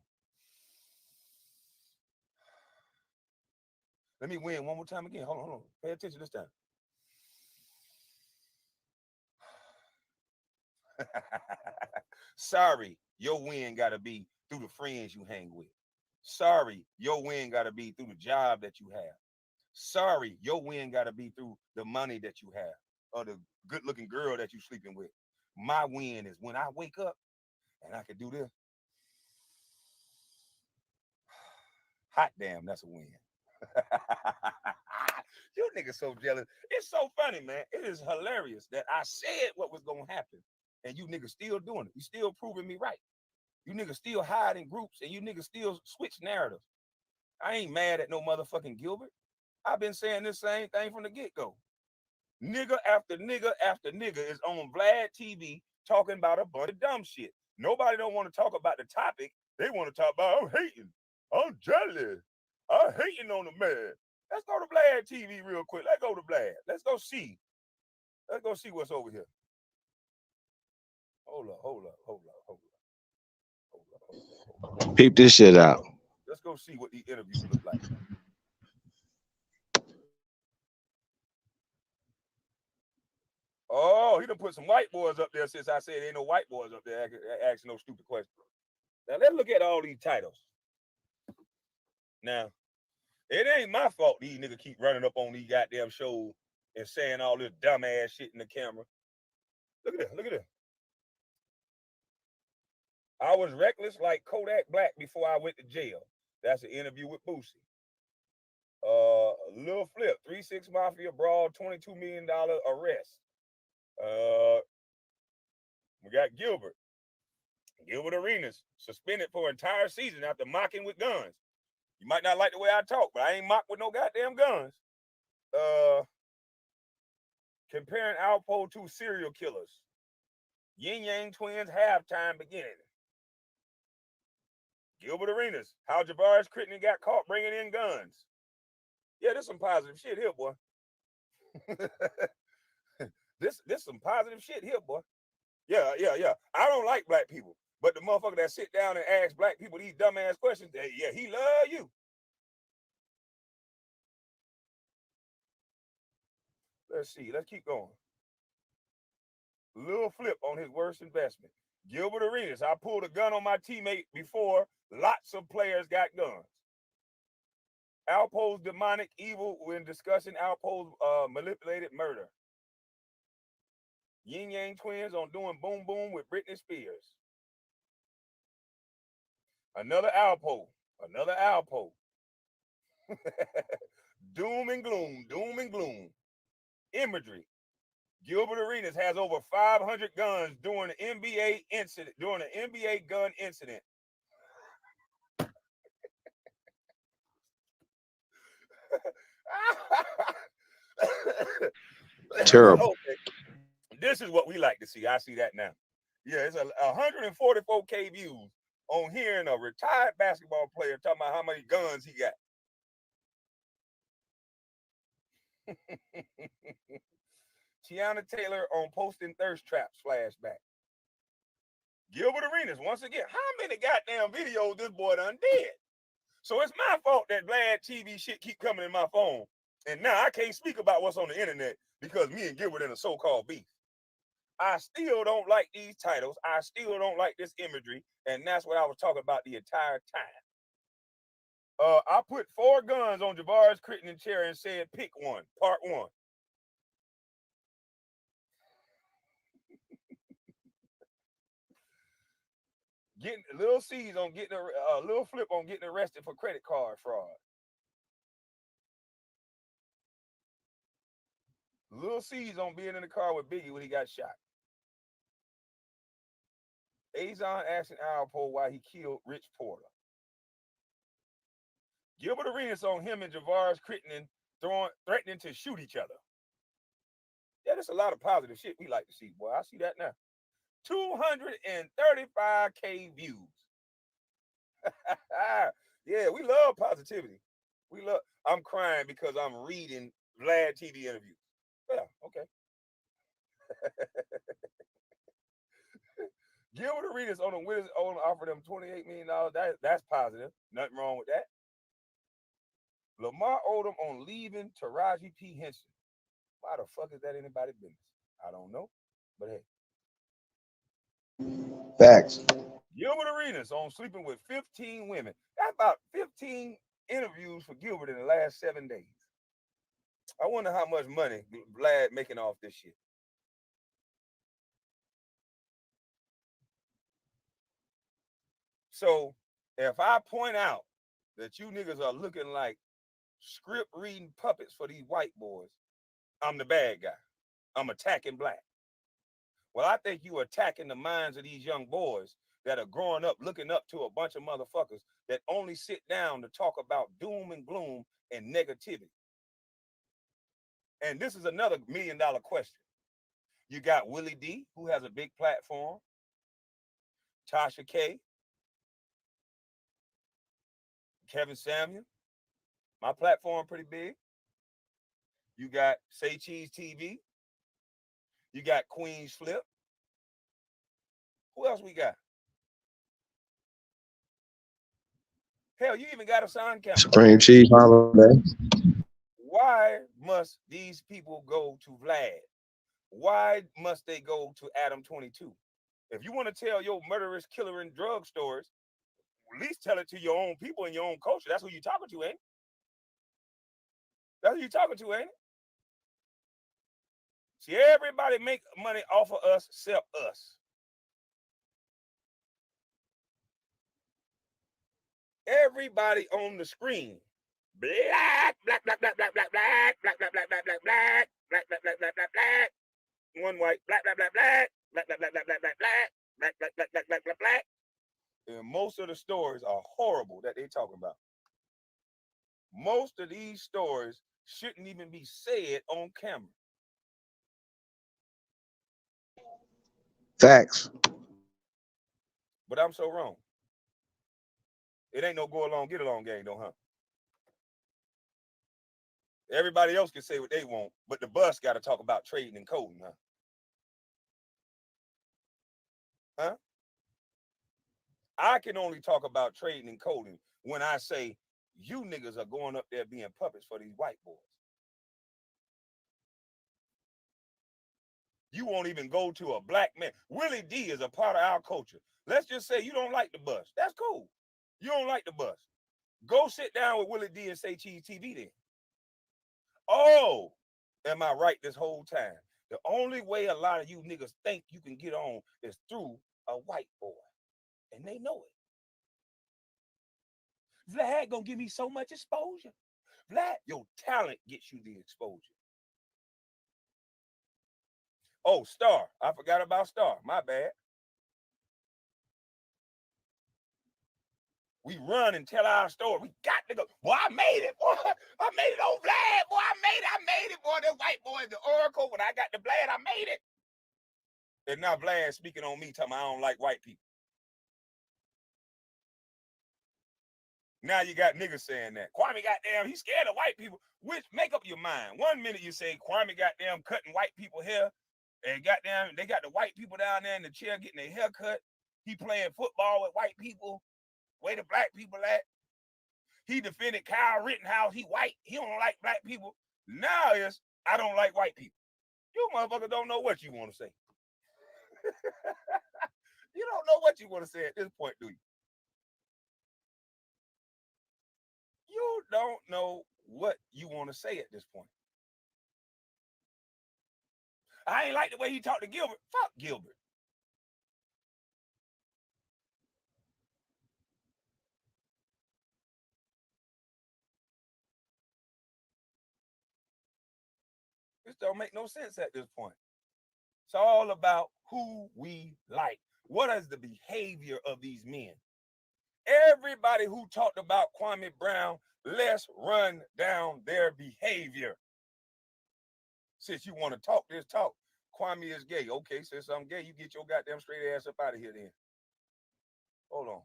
S5: Let me win one more time again. Hold on. Pay attention this time. Sorry, your win gotta be through the friends you hang with. Sorry, your win gotta be through the job that you have. Sorry, your win gotta be through the money that you have or the good-looking girl that you sleeping with. My win is when I wake up and I can do this. Hot damn, that's a win. You niggas so jealous. It's so funny, man. It is hilarious that I said what was gonna happen, and you niggas still doing it. You still proving me right. You niggas still hide in groups, and you niggas still switch narratives. I ain't mad at no motherfucking Gilbert. I've been saying this same thing from the get-go. Nigga after nigga after nigga is on Vlad TV talking about a bunch of dumb shit. Nobody don't want to talk about the topic. They want to talk about, I'm hating. I'm jealous. I'm hating on the man. Let's go to Vlad TV real quick. Let's go to Vlad. Let's go see. Let's go see what's over here. Hold up.
S4: Peep this shit out.
S5: Let's go see what these interviews look like. Oh, he done put some white boys up there since I said ain't no white boys up there asking no stupid questions. Now, let's look at all these titles. Now, it ain't my fault these niggas keep running up on these goddamn shows and saying all this dumbass shit in the camera. Look at this. I was reckless like Kodak Black before I went to jail. That's an interview with Boosie. Lil Flip, 3-6 Mafia Brawl, $22 million arrest. We got Gilbert Arenas, suspended for an entire season after mocking with guns. You might not like the way I talk, but I ain't mock with no goddamn guns. Comparing Alpo to serial killers. Yin Yang Twins halftime beginning. Gilbert Arenas, how Javaris Critteney got caught bringing in guns. Yeah, there's some positive shit here, boy. This some positive shit here, boy. Yeah. I don't like black people, but the motherfucker that sit down and ask black people these dumbass questions, yeah, he love you. Let's see. Let's keep going. Lil Flip on his worst investment. Gilbert Arenas, I pulled a gun on my teammate before lots of players got guns. Alpo's demonic evil when discussing Alpo's manipulated murder. Yin Yang Twins on doing Boom Boom with Britney Spears. Another Alpo. Another Alpo. Doom and gloom. Doom and gloom. Imagery. Gilbert Arenas has over 500 guns during the NBA incident. During the NBA gun incident.
S4: Terrible.
S5: Okay, this is what we like to see. I see that now. Yeah, it's 144K views on hearing a retired basketball player talking about how many guns he got. Tiana Taylor on posting thirst traps flashback. Gilbert Arenas, once again, how many goddamn videos this boy done did? So it's my fault that Vlad TV shit keep coming in my phone. And now I can't speak about what's on the internet because me and Gilbert in a so-called beef. I still don't like these titles. I still don't like this imagery. And that's what I was talking about the entire time. I put 4 guns on Javaris Crittenden's chair and said, pick one, part 1. Getting Lil C's on getting a Lil Flip on getting arrested for credit card fraud. Lil C's on being in the car with Biggie when he got shot. Azon asking Alpo why he killed Rich Porter. Gilbert Arenas on him and Javaris Crittenden threatening to shoot each other. Yeah, there's a lot of positive shit we like to see, boy. I see that now. 235K views. Yeah, we love positivity. We love. I'm crying because I'm reading Vlad TV interviews. Yeah, okay. Gilbert Arenas on the Wizards offered them $28 million. That's positive. Nothing wrong with that. Lamar Odom on leaving Taraji P. Henson. Why the fuck is that anybody's business? I don't know. But hey.
S4: Facts.
S5: Gilbert Arenas on sleeping with 15 women. That's about 15 interviews for Gilbert in the last 7 days. I wonder how much money Vlad making off this shit. So if I point out that you niggas are looking like script reading puppets for these white boys, I'm the bad guy. I'm attacking black. Well, I think you attacking the minds of these young boys that are growing up looking up to a bunch of motherfuckers that only sit down to talk about doom and gloom and negativity. And this is another $1 million question. You got Willie D, who has a big platform, Tasha K, Kevin Samuel. My platform pretty big. You got Say Cheese TV. You got Queen's Flip. Who else we got? Hell, you even got a sign camera.
S4: Supreme Cheese Holiday.
S5: Why must these people go to Vlad? Why must they go to Adam 22? If you want to tell your murderous, killer, and drug stories, at least tell it to your own people and your own culture. That's who you're talking to, ain't it? That's who you're talking to, ain't it? See, everybody make money off of us except us. Everybody on the screen. Black, black, black, black, black, black, black, black, black, black, black, black, black, black, black, black, black, black, black. One white, black, black, black, black, black, black, black, black, black, black, black, black, black, black, black, black, black, black. And most of the stories are horrible that they talking about. Most of these stories shouldn't even be said on camera.
S4: Facts.
S5: But I'm so wrong. It ain't no go along, get along game, though, huh? Everybody else can say what they want, but the bus got to talk about trading and coding, huh? Huh? I can only talk about trading and coding when I say you niggas are going up there being puppets for these white boys. You won't even go to a black man. Willie D is a part of our culture. Let's just say you don't like the bus. That's cool. You don't like the bus. Go sit down with Willie D and Say Cheese TV then. Oh, am I right this whole time? The only way a lot of you niggas think you can get on is through a white boy. And they know it. Vlad gonna give me so much exposure. Vlad, your talent gets you the exposure. Oh, Star. I forgot about Star. My bad. We run and tell our story. We got to go. Boy, I made it, boy. I made it on Vlad, boy. I made it, boy. The white boy, the oracle. When I got the Vlad, I made it. And now Vlad speaking on me, telling me I don't like white people. Now you got niggas saying that. Kwame goddamn, he's scared of white people. Which, make up your mind. 1 minute you say Kwame goddamn cutting white people hair, and goddamn, they got the white people down there in the chair getting their hair cut. He playing football with white people. Where the black people at? He defended Kyle Rittenhouse. He white. He don't like black people. Now is I don't like white people. You motherfucker don't know what you want to say. You don't know what you want to say at this point, do you? You don't know what you want to say at this point. I ain't like the way he talked to Gilbert. Fuck Gilbert. This don't make no sense at this point. It's all about who we like. What is the behavior of these men? Everybody who talked about Kwame Brown, let's run down their behavior. Since you want to talk this talk, Kwame is gay. Okay, since I'm gay, you get your goddamn straight ass up out of here then. Hold on.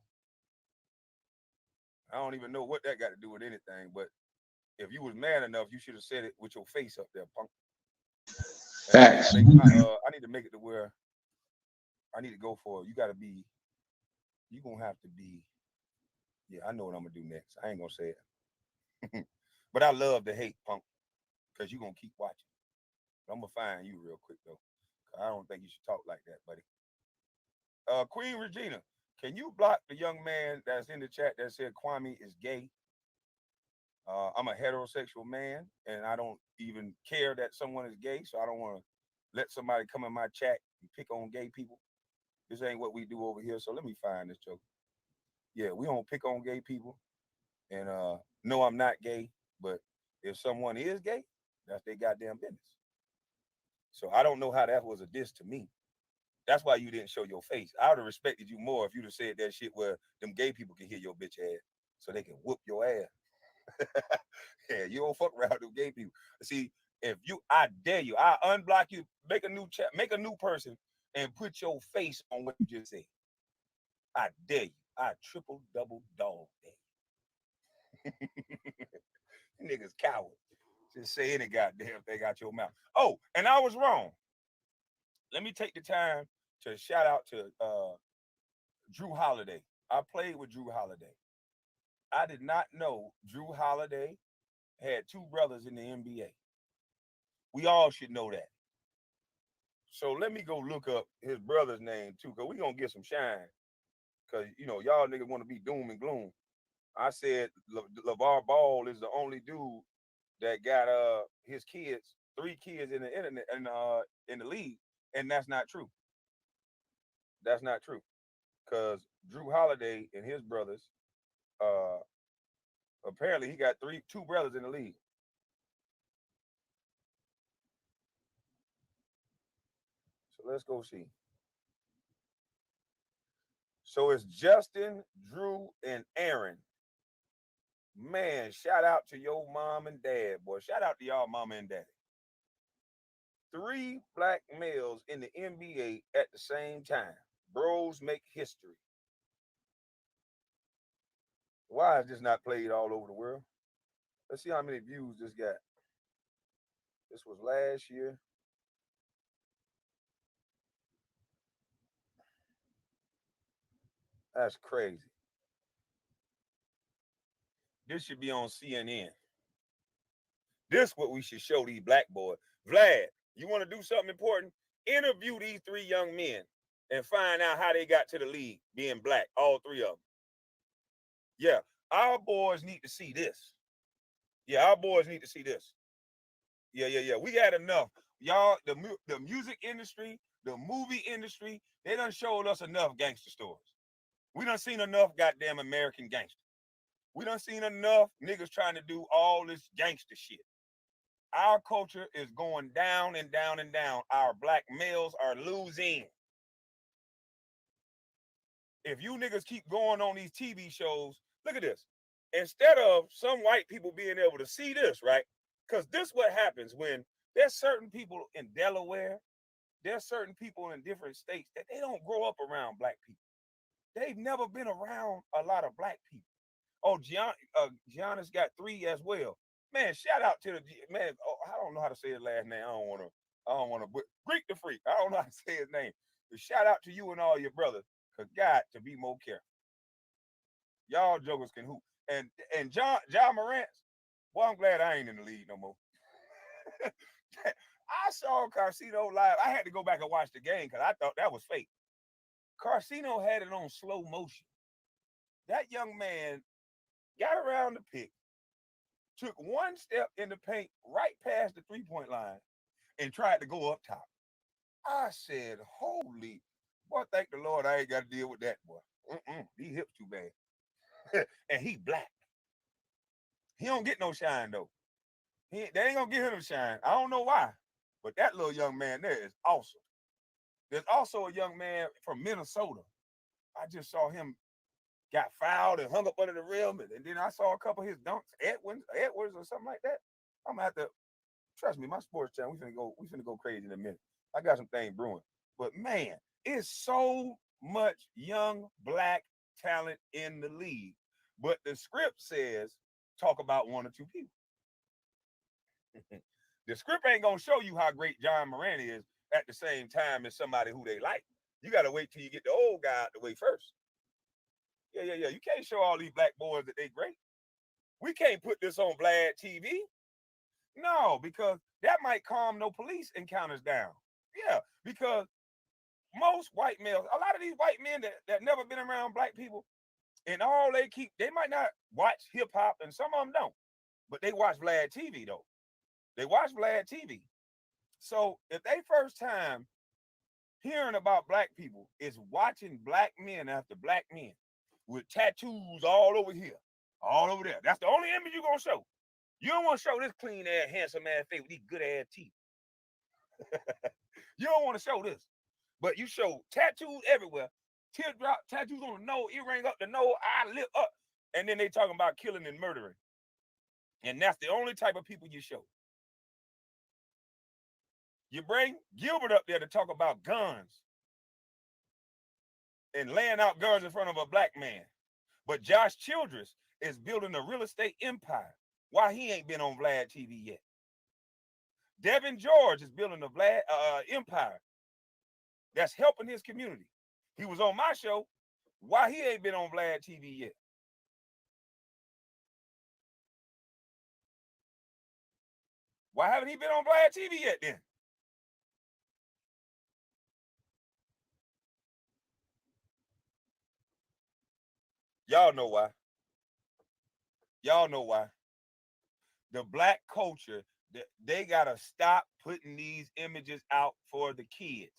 S5: I don't even know what that got to do with anything, but if you was mad enough, you should have said it with your face up there, punk.
S4: Facts.
S5: I need to make it to where I need to go for it. You got to be, you going to have to be, yeah, I know what I'm going to do next. I ain't going to say it. But I love the hate, punk, because you're going to keep watching. But I'm going to find you real quick, though. I don't think you should talk like that, buddy. Queen Regina, can you block the young man that's in the chat that said Kwame is gay? I'm a heterosexual man, and I don't even care that someone is gay, so I don't want to let somebody come in my chat and pick on gay people. This ain't what we do over here, so let me find this joke. Yeah, we don't pick on gay people, and no, I'm not gay, but if someone is gay, that's their goddamn business. So I don't know how that was a diss to me. That's why you didn't show your face. I would have respected you more if you'd have said that shit where them gay people can hear your bitch ass so they can whoop your ass. Yeah, you don't fuck around with them gay people. See, if you, I dare you, I unblock you, make a new chat, make a new person, and put your face on what you just said. I dare you. I triple double dog dare you. Niggas coward. Just say any goddamn thing out your mouth. Oh, and I was wrong. Let me take the time to shout out to Drew Holiday. I played with Drew Holiday. I did not know Drew Holiday had two brothers in the NBA. We all should know that. So let me go look up his brother's name too, because we're going to get some shine. Because, you know, y'all niggas want to be doom and gloom. I said LeVar Ball is the only dude that got his kids, 3 kids in the internet and in the league, and that's not true. That's not true. Because Drew Holiday and his brothers, uh, apparently he got 2 brothers in the league. So let's go see. So it's Justin, Drew, and Aaron. Man, shout out to your mom and dad, boy. Shout out to y'all mama and daddy. 3 black males in the NBA at the same time. Bros make history. Why is this not played all over the world? Let's see how many views this got. This was last year. That's crazy. This should be on CNN. This what we should show these black boys. Vlad, you want to do something important? Interview these 3 young men and find out how they got to the league being black, all 3 of them. Yeah, our boys need to see this. Yeah, our boys need to see this. Yeah. We got enough. Y'all, the music industry, the movie industry, they done showed us enough gangster stories. We done seen enough goddamn American gangster. We done seen enough niggas trying to do all this gangster shit. Our culture is going down and down and down. Our black males are losing. If you niggas keep going on these TV shows, look at this. Instead of some white people being able to see this, right? Because this what happens when there's certain people in Delaware, there's certain people in different states that they don't grow up around black people. They've never been around a lot of black people. Oh, Giannis got 3 as well. Man, shout out to the man. Oh, I don't know how to say his last name. I don't want to. Greek the Freak. I don't know how to say his name. But shout out to you and all your brothers. Cause God to be more careful. Y'all jokers can hoop. And John Morant. Boy, I'm glad I ain't in the league no more. I saw Carcino live. I had to go back and watch the game because I thought that was fake. Carcino had it on slow motion. That young man got around the pick, took one step in the paint right past the three-point line, and tried to go up top. I said, holy, boy, thank the Lord I ain't got to deal with that, boy. These hips too bad. And he black. He don't get no shine, though. They ain't going to give him no shine. I don't know why, but that little young man there is awesome. There's also a young man from Minnesota. I just saw him got fouled and hung up under the rim, and then I saw a couple of his dunks, Edwards or something like that. I'm gonna have to trust me. My sports channel, we finna go crazy in a minute. I got some things brewing, but man, it's so much young black talent in the league. But the script says talk about 1 or 2 people. The script ain't gonna show you how great John Morant is at the same time as somebody who they like. You gotta wait till you get the old guy out the way first. Yeah. You can't show all these black boys that they great. We can't put this on Vlad TV. No, because that might calm no police encounters down. Yeah, because most white males, a lot of these white men that never been around black people, and all they might not watch hip hop, and some of them don't, but they watch Vlad TV though. They watch Vlad TV. So if they first time hearing about black people is watching black men after black men with tattoos all over here, all over there. That's the only image you're gonna show. You don't want to show this clean ass, handsome ass face with these good ass teeth. You don't want to show this. But you show tattoos everywhere, teardrop tattoos on the nose, earring up the nose, eye, lip up, and then they talking about killing and murdering. And that's the only type of people you show. You bring Gilbert up there to talk about guns and laying out guns in front of a black man. But Josh Childress is building a real estate empire. Why he ain't been on Vlad TV yet? Devin George is building a Vlad empire that's helping his community. He was on my show. Why he ain't been on Vlad TV yet? Why haven't he been on Vlad TV yet then? Y'all know why. Y'all know why. The black culture, they gotta stop putting these images out for the kids.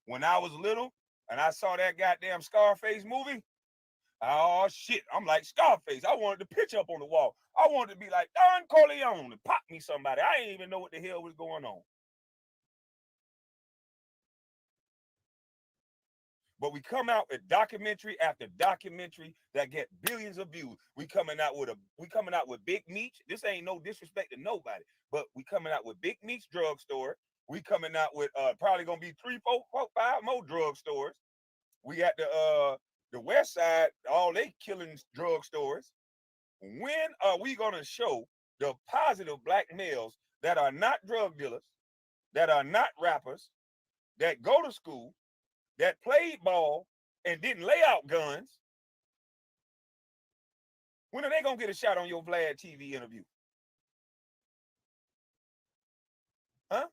S5: When I was little and I saw that goddamn Scarface movie, oh shit, I'm like Scarface. I wanted the picture up on the wall. I wanted to be like Don Corleone and pop me somebody. I didn't even know what the hell was going on. But we come out with documentary after documentary that get billions of views. We coming out with Big Meats. This ain't no disrespect to nobody, but we coming out with Big Meats drugstore. We coming out with probably gonna be 3, 4, 5 more drugstores. We got the West Side, all they killing drugstores. When are we gonna show the positive black males that are not drug dealers, that are not rappers, that go to school, that played ball and didn't lay out guns? When are they gonna get a shot on your Vlad TV interview? Huh?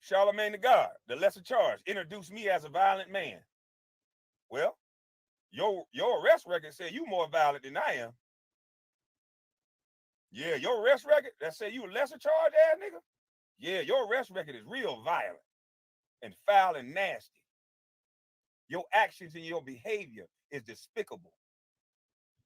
S5: Charlemagne the God, the lesser charge, introduced me as a violent man. Well, your arrest record said you more violent than I am. Yeah, your arrest record that said you a lesser charge ass nigga. Yeah, your arrest record is real violent and foul and nasty. Your actions and your behavior is despicable.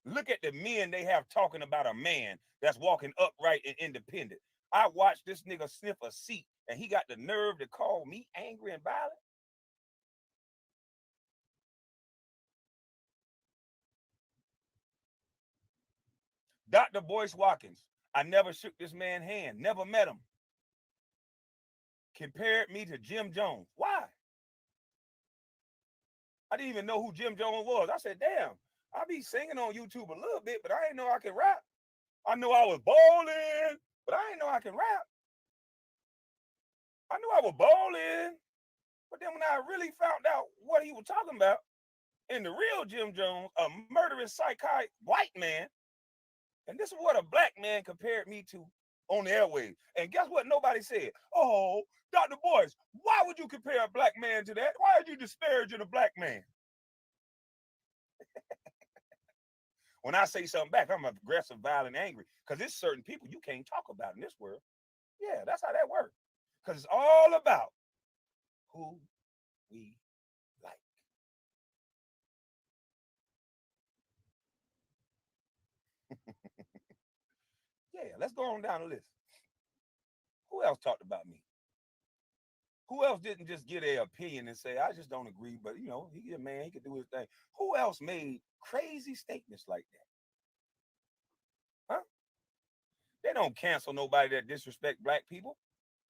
S5: Look at the men they have talking about a man that's walking upright and independent. I watched this nigga sniff a seat and he got the nerve to call me angry and violent. Dr. Boyce Watkins, I never shook this man's hand, never met him. Compared me to Jim Jones. Why? I didn't even know who Jim Jones was. I said, damn, I be singing on YouTube a little bit, but I didn't know I could rap. I knew I was bowling, but I didn't know I could rap. I knew I was bowling, but then when I really found out what he was talking about, in the real Jim Jones, a murderous psychotic white man, and this is what a black man compared me to on the airwaves. And guess what? Nobody said, oh, Dr. Boyce, why would you compare a black man to that? Why are you disparaging a black man? When I say something back, I'm aggressive, violent, angry, because there's certain people you can't talk about in this world. Yeah, that's how that works. Because it's all about who we like. Yeah, let's go on down the list. Who else talked about me? Who else didn't just get their opinion and say, I just don't agree, but you know, he's a man, he could do his thing. Who else made crazy statements like that? Huh? They don't cancel nobody that disrespect black people.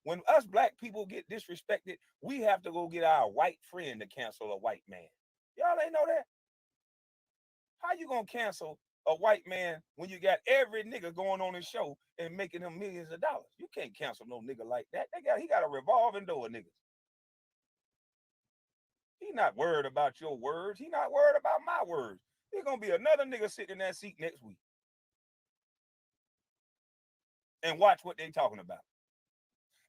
S5: When us black people get disrespected, we have to go get our white friend to cancel a white man. Y'all ain't know that? How you gonna cancel a white man when you got every nigga going on his show and making him millions of dollars? You can't cancel no nigga like that. He got a revolving door of niggas. He not worried about your words. He not worried about my words. There's gonna be another nigga sitting in that seat next week. And watch what they talking about.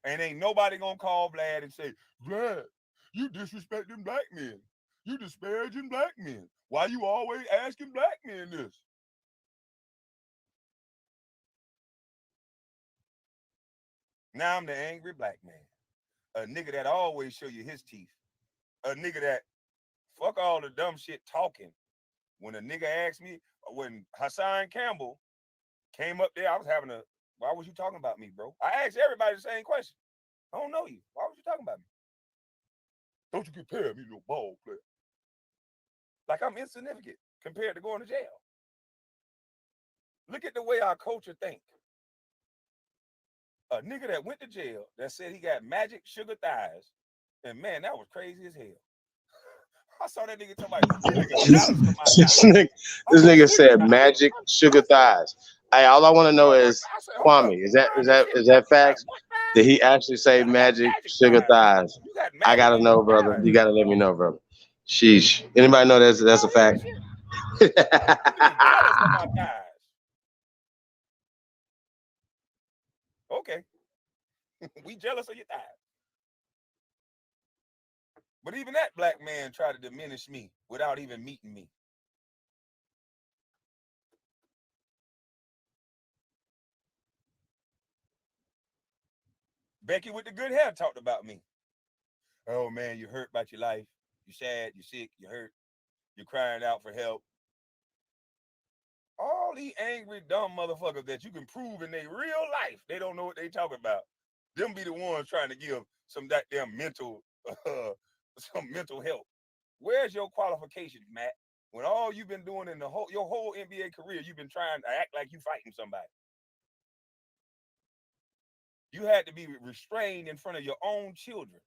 S5: And ain't nobody gonna call Vlad and say, Vlad, you disrespecting black men. You disparaging black men. Why you always asking black men this? Now I'm the angry black man. A nigga that always show you his teeth. A nigga that fuck all the dumb shit talking. When a nigga asked me, when Hassan Campbell came up there, I was having a, why was you talking about me, bro? I asked everybody the same question. I don't know you. Why was you talking about me? Don't you compare me to a ball player. Like I'm insignificant compared to going to jail. Look at the way our culture think. A nigga that went to jail that said he got magic sugar thighs, and man, that was crazy as hell. I saw that nigga talking about this nigga jealous of my thighs.
S4: This nigga said magic sugar thighs. Hey, all I want to know is Kwame. Is that facts? Did he actually say magic sugar thighs? I gotta know, brother. You gotta let me know, brother. Sheesh. Anybody know that's a fact?
S5: Jealous of my thighs. Okay. We jealous of your thighs. But even that black man tried to diminish me without even meeting me. Becky with the good hair talked about me. Oh man, you hurt about your life. You're sad, you're sick, you're hurt. You're crying out for help. All these angry, dumb motherfuckers that you can prove in their real life, they don't know what they talking about. Them be the ones trying to give some goddamn mental, some mental help. Where's your qualifications, Matt? When all you've been doing in your whole NBA career, you've been trying to act like you fighting somebody. You had to be restrained in front of your own children.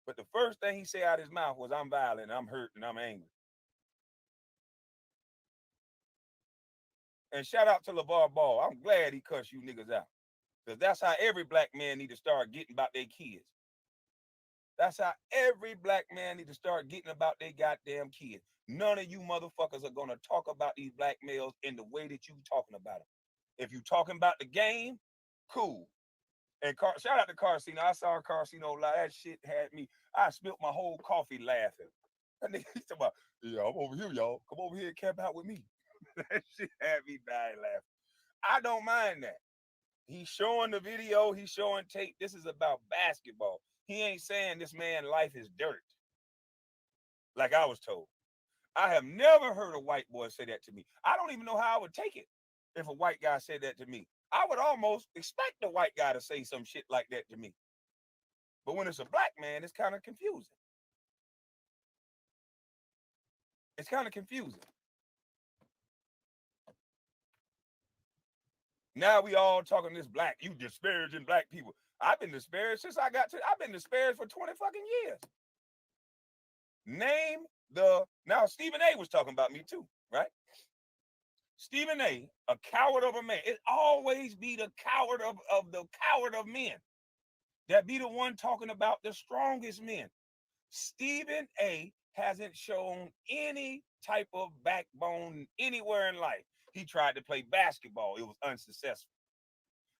S5: But the first thing he said out of his mouth was, I'm violent, I'm hurt, and I'm angry. And shout out to LeVar Ball. I'm glad he cussed you niggas out. Because that's how every black man need to start getting about their kids. That's how every black man need to start getting about their goddamn kids. None of you motherfuckers are going to talk about these black males in the way that you talking about them. If you talking about the game, cool. And shout out to Carcino. I saw Carcino live. That shit had me. I spilled my whole coffee laughing. That nigga talking about, yeah, I'm over here, y'all. Come over here and camp out with me. That shit had me dying laughing. I don't mind that. He's showing the video. He's showing tape. This is about basketball. He ain't saying this man's life is dirt. like I was told. I have never heard a white boy say that to me. I don't even know how I would take it if a white guy said that to me. I would almost expect the white guy to say some shit like that to me. But when it's a black man, it's kind of confusing. It's kind of confusing. Now we all talking this black, you disparaging black people. I've been disparaged since I've been disparaged for 20 fucking years. Name now Stephen A was talking about me too, right? Stephen A, a coward of a man. It always be the coward of the coward of men. That be the one talking about the strongest men. Stephen A hasn't shown any type of backbone anywhere in life. He tried to play basketball. It was unsuccessful.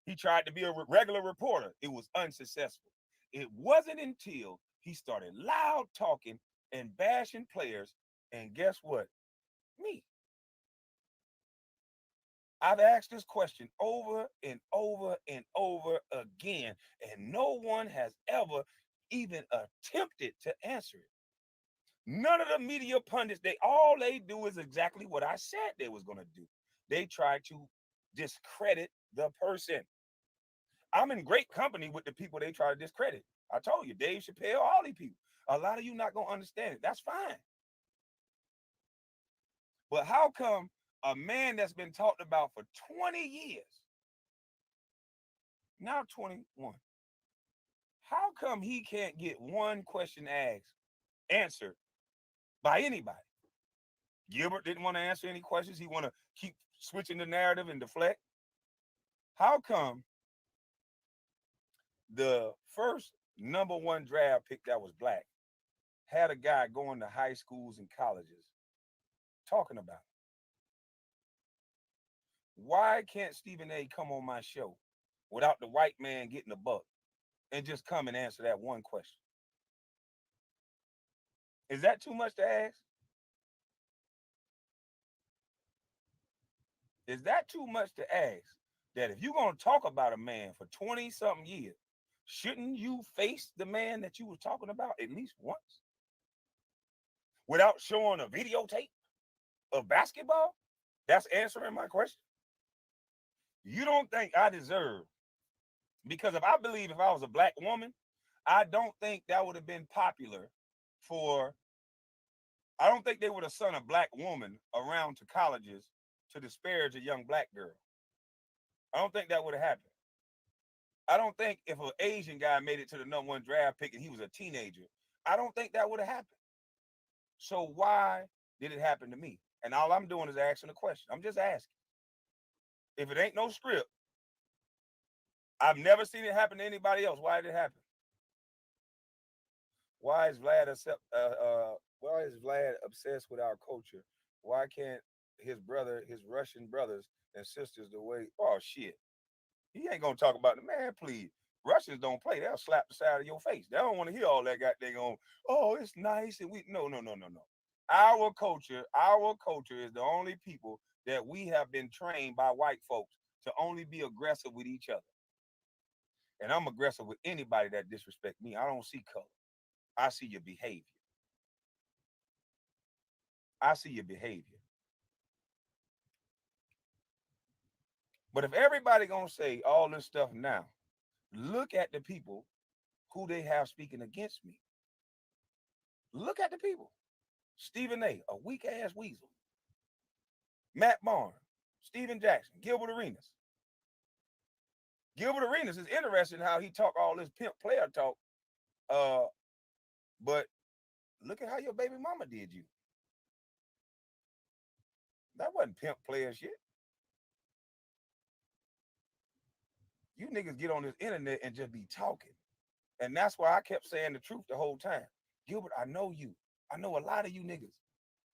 S5: He tried to be a regular reporter. It was unsuccessful. It wasn't until he started loud talking and bashing players. And guess what? Me. I've asked this question over and over and over again, and no one has ever even attempted to answer it. None of the media pundits, all they do is exactly what I said they was gonna do. They try to discredit the person. I'm in great company with the people they try to discredit. I told you, Dave Chappelle, all these people. A lot of you not gonna understand it. That's fine. But how come a man that's been talked about for 20 years, now 21, how come he can't get one question asked, answered by anybody? Gilbert didn't want to answer any questions. He want to keep switching the narrative and deflect. How come the first #1 draft pick that was black had a guy going to high schools and colleges talking about it? Why can't Stephen A come on my show without the white man getting a buck and just come and answer that one question? Is that too much to ask? Is that too much to ask that if you're going to talk about a man for 20 something years, shouldn't you face the man that you were talking about at least once without showing a videotape of basketball? That's answering my question. You don't think I deserve, because if I believe if I was a black woman, I don't think that would have been popular for, I don't think they would have sent a black woman around to colleges to disparage a young black girl. I don't think that would have happened. I don't think if an Asian guy made it to the #1 draft pick and he was a teenager, I don't think that would have happened. So why did it happen to me? And all I'm doing is asking a question. I'm just asking. If it ain't no script, I've never seen it happen to anybody else. Why did it happen? Why is Vlad obsessed with our culture? Why can't his Russian brothers and sisters, the way? Oh shit, he ain't gonna talk about the man. Please, Russians don't play. They'll slap the side of your face. They don't want to hear all that goddamn on. Oh, it's nice and we no. Our culture is the only people that we have been trained by white folks to only be aggressive with each other. And I'm aggressive with anybody that disrespect me. I don't see color. I see your behavior. I see your behavior. But if everybody gonna say all this stuff now, look at the people who they have speaking against me. Look at the people. Stephen A, a weak ass weasel. Matt Barnes, Steven Jackson, Gilbert Arenas. Gilbert Arenas is interesting how he talk all this pimp player talk. But look at how your baby mama did you. That wasn't pimp player shit. You niggas get on this internet and just be talking. And that's why I kept saying the truth the whole time. Gilbert, I know you. I know a lot of you niggas.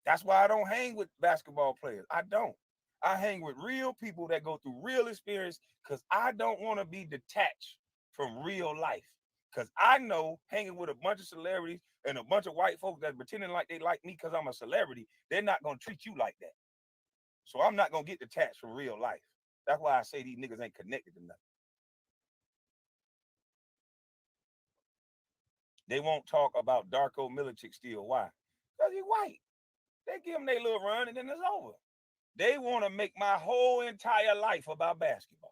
S5: That's why I don't hang with basketball players. I don't. I hang with real people that go through real experience because I don't want to be detached from real life. Because I know hanging with a bunch of celebrities and a bunch of white folks that's pretending like they like me because I'm a celebrity, they're not going to treat you like that. So I'm not going to get detached from real life. That's why I say these niggas ain't connected to nothing. They won't talk about Darko Milicic still. Why? Because he's white. They give him their little run and then it's over. They want to make my whole entire life about basketball.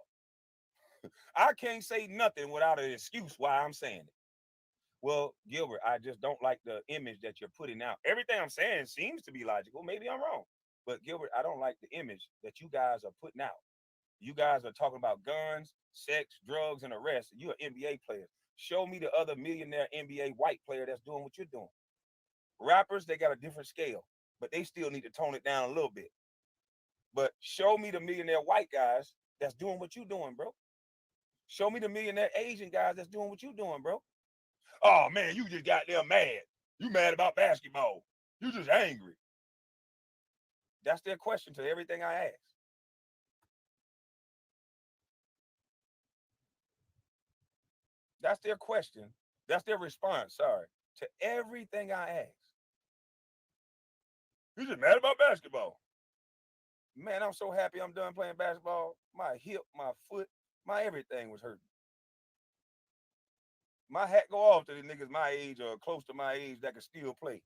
S5: I can't say nothing without an excuse why I'm saying it. Well, Gilbert, I just don't like the image that you're putting out. Everything I'm saying seems to be logical. Maybe I'm wrong. But Gilbert, I don't like the image that you guys are putting out. You guys are talking about guns, sex, drugs, and arrests. You're an NBA player. Show me the other millionaire NBA white player that's doing what you're doing. Rappers, they got a different scale, but they still need to tone it down a little bit. But show me the millionaire white guys that's doing what you're doing, bro. Show me the millionaire Asian guys that's doing what you're doing, bro. Oh man, you just got them mad. You mad about basketball. You just angry. That's their question to everything I ask. That's their question. That's their response, sorry, to everything I ask. You just mad about basketball. Man, I'm so happy I'm done playing basketball. My hip, my foot, my everything was hurting. My hat go off to the niggas my age or close to my age that can still play.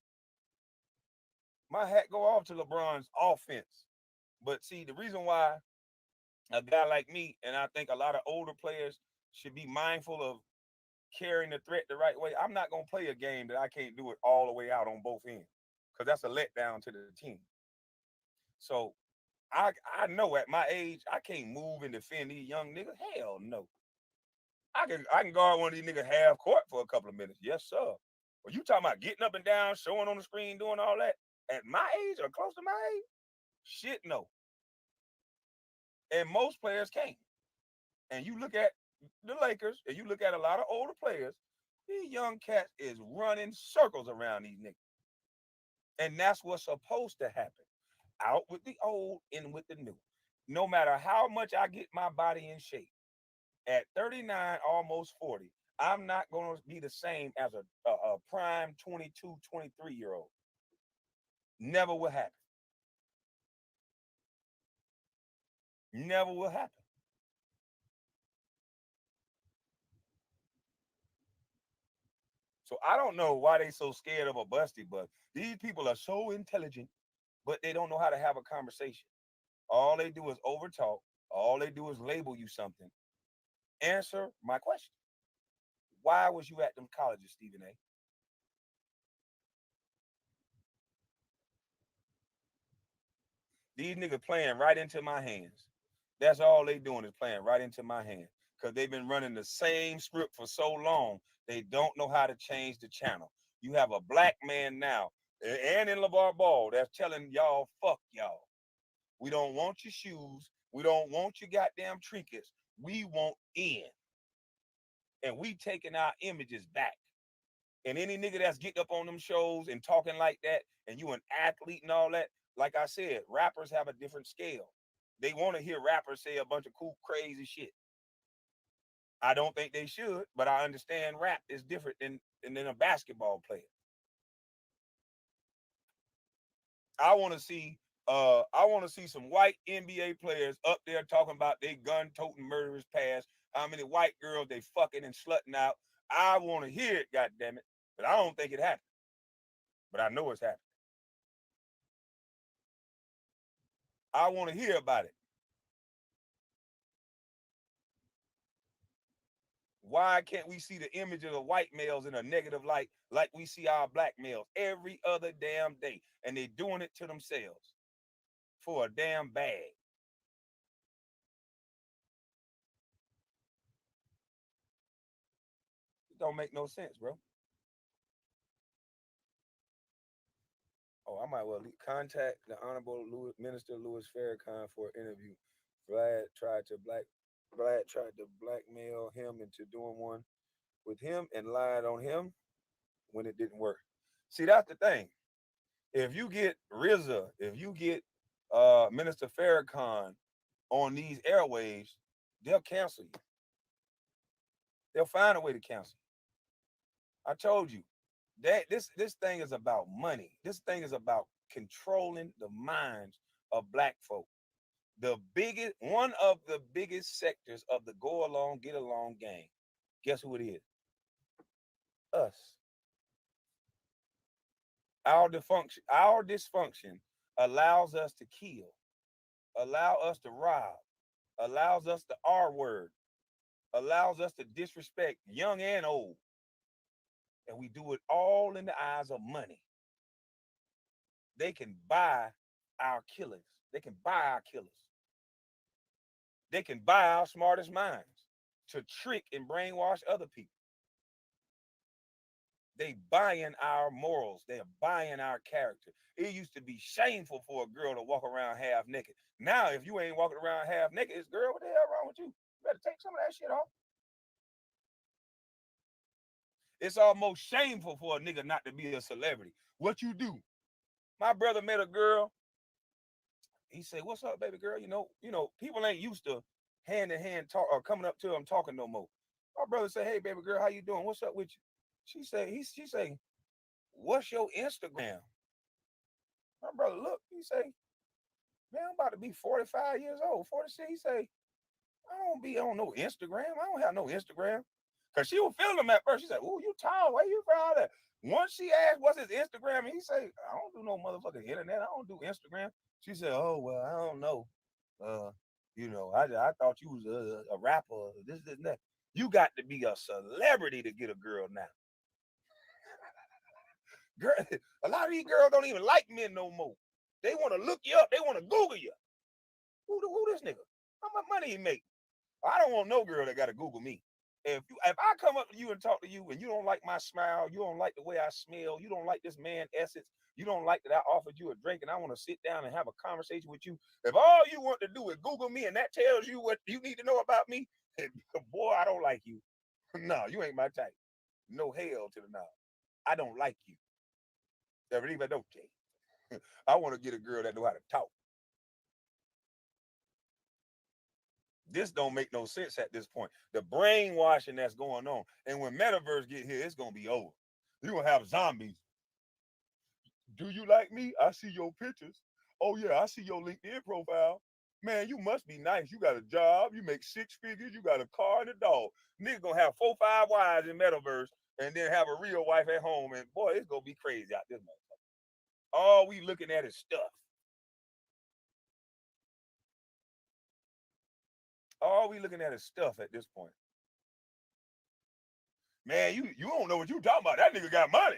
S5: My hat go off to LeBron's offense. But see, the reason why a guy like me, and I think a lot of older players should be mindful of carrying the threat the right way. I'm not gonna play a game that I can't do it all the way out on both ends, because that's a letdown to the team. So I know at my age I can't move and defend these young niggas. Hell no. I can guard one of these niggas half court for a couple of minutes. Yes, sir. But you talking about getting up and down, showing on the screen, doing all that at my age or close to my age? Shit, no. And most players can't. And you look at the Lakers, and you look at a lot of older players, these young cats is running circles around these niggas. And that's what's supposed to happen. Out with the old, in with the new. No matter how much I get my body in shape, at 39, almost 40, I'm not going to be the same as a prime 22, 23-year-old. Never will happen. Never will happen. So I don't know why they so scared of a busty, but these people are so intelligent, but they don't know how to have a conversation. All they do is overtalk. All they do is label you something. Answer my question. Why was you at them colleges, Stephen A? These niggas playing right into my hands. That's all they doing is playing right into my hands. Because they've been running the same script for so long, they don't know how to change the channel. You have a black man now, and in LeVar Ball, that's telling y'all, fuck y'all. We don't want your shoes. We don't want your goddamn trinkets. We want in. And we taking our images back. And any nigga that's getting up on them shows and talking like that, and you an athlete and all that, like I said, rappers have a different scale. They want to hear rappers say a bunch of cool, crazy shit. I don't think they should, but I understand rap is different than a basketball player. I want to see some white NBA players up there talking about they gun toting murderers past, how many white girls they fucking and slutting out. I want to hear it, goddammit. But I don't think it happened. But I know it's happened. I want to hear about it. Why can't we see the image of the white males in a negative light like we see our black males every other damn day? And they doing it to themselves for a damn bag. It don't make no sense, bro. Oh, I might well contact the Honorable Minister Louis Farrakhan for an interview. Vlad tried to blackmail him into doing one with him and lied on him when it didn't work. See, that's the thing. If you get RZA, if you get Minister Farrakhan on these airwaves, they'll cancel you. They'll find a way to cancel you. I told you that this thing is about money. This thing is about controlling the minds of black folk. One of the biggest sectors of the go along, get along game. Guess who it is? Us. Our dysfunction allows us to kill, allow us to rob, allows us to R word, allows us to disrespect young and old. And we do it all in the eyes of money. They can buy our killers. They can buy our killers. They can buy our smartest minds to trick and brainwash other people. They buying our morals. They're buying our character. It used to be shameful for a girl to walk around half naked. Now, if you ain't walking around half naked, it's girl, what the hell wrong with you? You better take some of that shit off. It's almost shameful for a nigga not to be a celebrity. What you do? My brother met a girl. He said, "What's up, baby girl? People ain't used to hand to hand talk or coming up to him talking no more." My brother said, "Hey, baby girl, how you doing? What's up with you?" She say, "What's your Instagram?" My brother look, he say, "Man, I'm about to be 45 years old, 46." He say, "I don't be on no Instagram. I don't have no Instagram." Cause she was feeling him at first. She said, "Ooh, you tall. Where you from all that?" Once she asked what's his Instagram, and he say, "I don't do no motherfucking internet. I don't do Instagram." She said, "Oh, well, I don't know. Uh, I thought you was a rapper, this, and that." You got to be a celebrity to get a girl now. Girl, a lot of these girls don't even like men no more. They want to look you up. They want to Google you. Who this nigga? How much money he make? I don't want no girl that got to Google me. If I come up to you and talk to you and you don't like my smile, you don't like the way I smell, you don't like this man essence, you don't like that I offered you a drink and I want to sit down and have a conversation with you. If all you want to do is Google me and that tells you what you need to know about me, boy, I don't like you. No, you ain't my type. No hell to the no. I don't like you. I want to get a girl that know how to talk. This don't make no sense at this point. The brainwashing that's going on. And when metaverse get here, it's going to be over. You're going to have zombies. Do you like me? I see your pictures. Oh, yeah, I see your LinkedIn profile. Man, you must be nice. You got a job. You make 6 figures. You got a car and a dog. Nigga going to have 4, 5 wives in metaverse and then have a real wife at home. And boy, it's going to be crazy out this motherfucker. All we looking at is stuff. All we looking at is stuff at this point. Man, you don't know what you talking about. That nigga got money.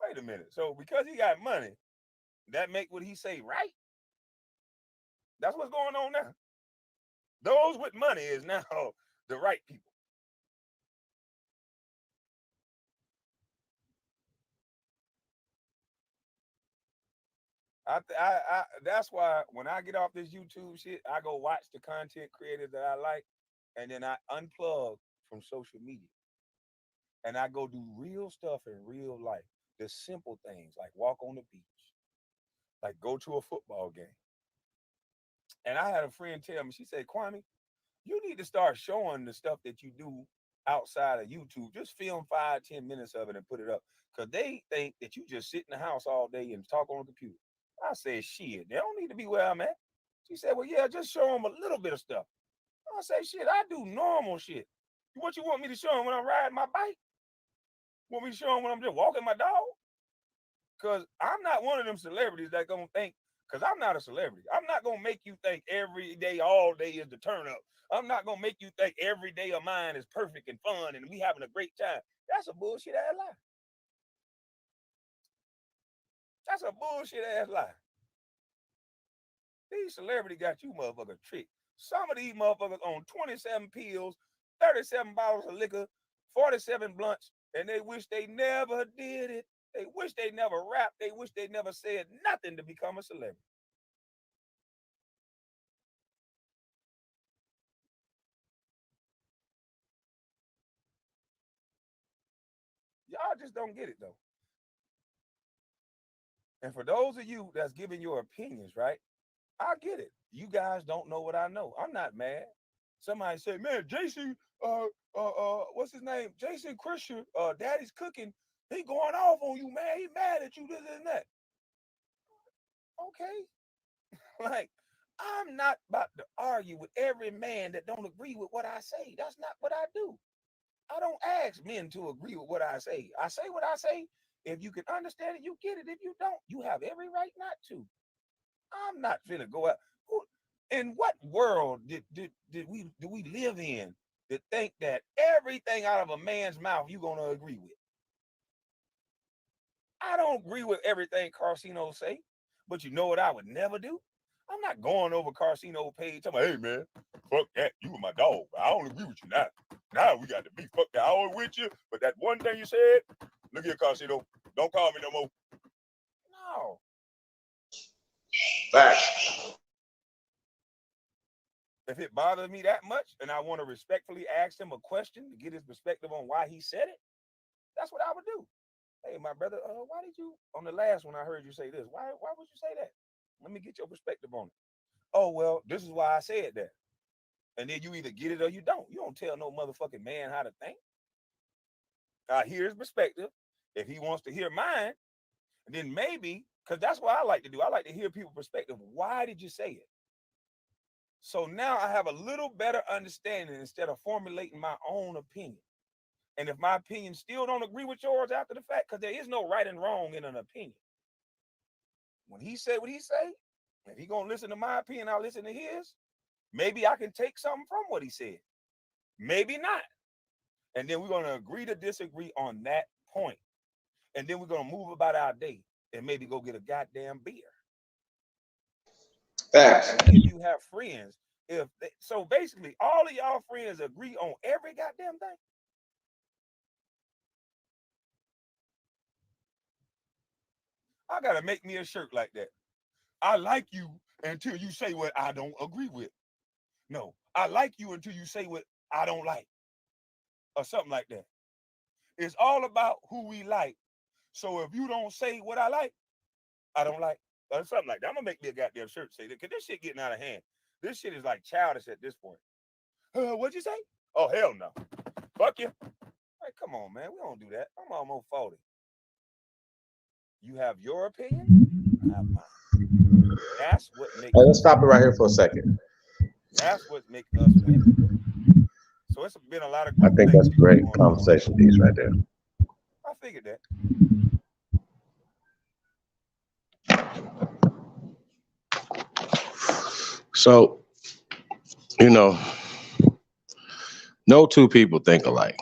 S5: Wait a minute. So because he got money, that make what he say right? That's what's going on now. Those with money is now the right people. That's why when I get off this YouTube shit, I go watch the content creators that I like, and then I unplug from social media, and I go do real stuff in real life. The simple things like walk on the beach, like go to a football game. And I had a friend tell me, she said, "Kwame, you need to start showing the stuff that you do outside of YouTube. Just film 5, 10 minutes of it and put it up. Cause they think that you just sit in the house all day and talk on the computer." I said, "Shit, they don't need to be where I'm at." She said, "Well, yeah, just show them a little bit of stuff." I say, "Shit, I do normal shit. What you want me to show them when I'm riding my bike? Want me to show them when I'm just walking my dog?" Cause I'm not one of them celebrities that gonna think, cause I'm not a celebrity. I'm not gonna make you think every day, all day is the turn up. I'm not gonna make you think every day of mine is perfect and fun and we having a great time. That's a bullshit ass lie. That's a bullshit ass lie. These celebrities got you motherfuckers tricked. Some of these motherfuckers on 27 pills, 37 bottles of liquor, 47 blunts, and they wish they never did it. They wish they never rapped. They wish they never said nothing to become a celebrity. Y'all just don't get it though. And for those of you that's giving your opinions, right? I get it. You guys don't know what I know. I'm not mad. Somebody say, "Man, Jason, what's his name? Jason Christian, Daddy's cooking. He going off on you, man. He mad at you, this and that." Okay. Like, I'm not about to argue with every man that don't agree with what I say. That's not what I do. I don't ask men to agree with what I say. I say what I say, If you can understand it, you get it. If you don't, you have every right not to. I'm not finna go out. In what world do we live in to think that everything out of a man's mouth you gonna agree with? I don't agree with everything Carcino say, but you know what I would never do? I'm not going over Carcino page. I'm like, hey man, fuck that. You were my dog. I don't agree with you now. Now we got to be fuck that. I always with you, but that one thing you said, look here, Carcino. Don't call me no more. No.
S4: Facts.
S5: If it bothers me that much and I want to respectfully ask him a question to get his perspective on why he said it, that's what I would do. Hey, my brother, why did you, on the last one I heard you say this, why would you say that? Let me get your perspective on it. Oh, well, this is why I said that. And then you either get it or you don't. You don't tell no motherfucking man how to think. I hear his perspective. If he wants to hear mine, then maybe, because that's what I like to do. I like to hear people's perspective. Why did you say it? So now I have a little better understanding instead of formulating my own opinion. And if my opinion still don't agree with yours after the fact, because there is no right and wrong in an opinion. When he said what he say, if he gonna listen to my opinion, I'll listen to his. Maybe I can take something from what he said. Maybe not. And then we're gonna agree to disagree on that point. And then we're gonna move about our day and maybe go get a goddamn beer.
S4: Facts.
S5: If you have friends, so basically all of y'all friends agree on every goddamn thing. I gotta make me a shirt like that. I like you until you say what I don't agree with. No, I like you until you say what I don't like, or something like that. It's all about who we like. So if you don't say what I don't like, or something like that. I'm gonna make me a goddamn shirt say that, because this shit getting out of hand. This shit is like childish at this point. What'd you say? Oh hell no. Fuck you. Hey, come on, man. We don't do that. I'm almost 40. You have your opinion, I have mine. That's what makes
S4: Hey, let's stop it right here for a second.
S5: That's what makes us women. So it's been a lot of
S4: I
S5: group
S4: think
S5: things
S4: that's a great
S5: going on.
S4: conversation piece right there.
S5: I figured that.
S4: So, you know, no two people think alike.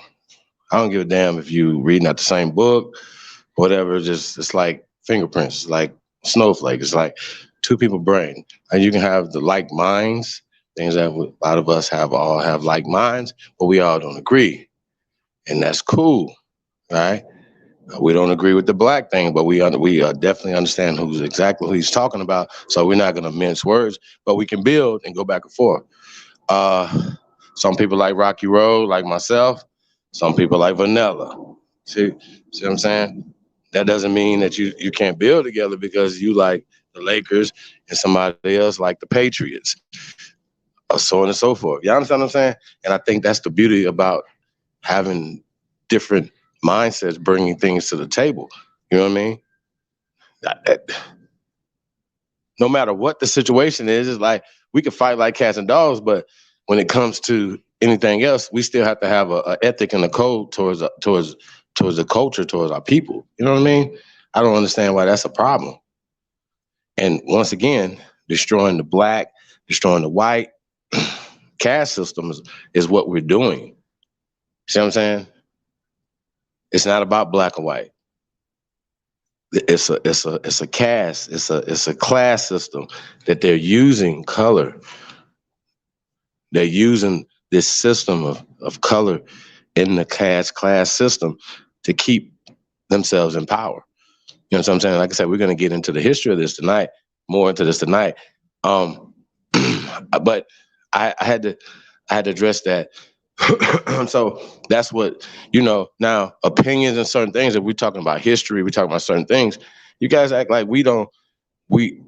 S4: I don't give a damn if you reading out the same book, whatever. Just it's like fingerprints, it's like snowflake. It's like two people brain, and you can have the like minds. Things that a lot of us all have like minds, but we all don't agree, and that's cool, right? We don't agree with the black thing, but we definitely understand exactly who he's talking about. So we're not going to mince words, but we can build and go back and forth. Uh, some people like Rocky Road, like myself. Some people like Vanilla. See what I'm saying? That doesn't mean that you can't build together because you like the Lakers and somebody else like the Patriots, so on and so forth. You understand what I'm saying? And I think that's the beauty about having different mindsets, bringing things to the table. You know what I mean? No matter what the situation is, it's like we can fight like cats and dogs, but when it comes to anything else, we still have to have a ethic and a code towards the culture, towards our people. You know what I mean? I don't understand why that's a problem. And once again, destroying the black, destroying the white caste system is what we're doing. See what I'm saying? It's not about black and white. It's a caste. It's a class system that they're using color. They're using this system of color in the class system to keep themselves in power. You know what I'm saying? Like I said, we're going to get into the history of this tonight, more into this tonight. But I had to address that. So that's what, now opinions and certain things, if we're talking about history, we're talking about certain things, you guys act like we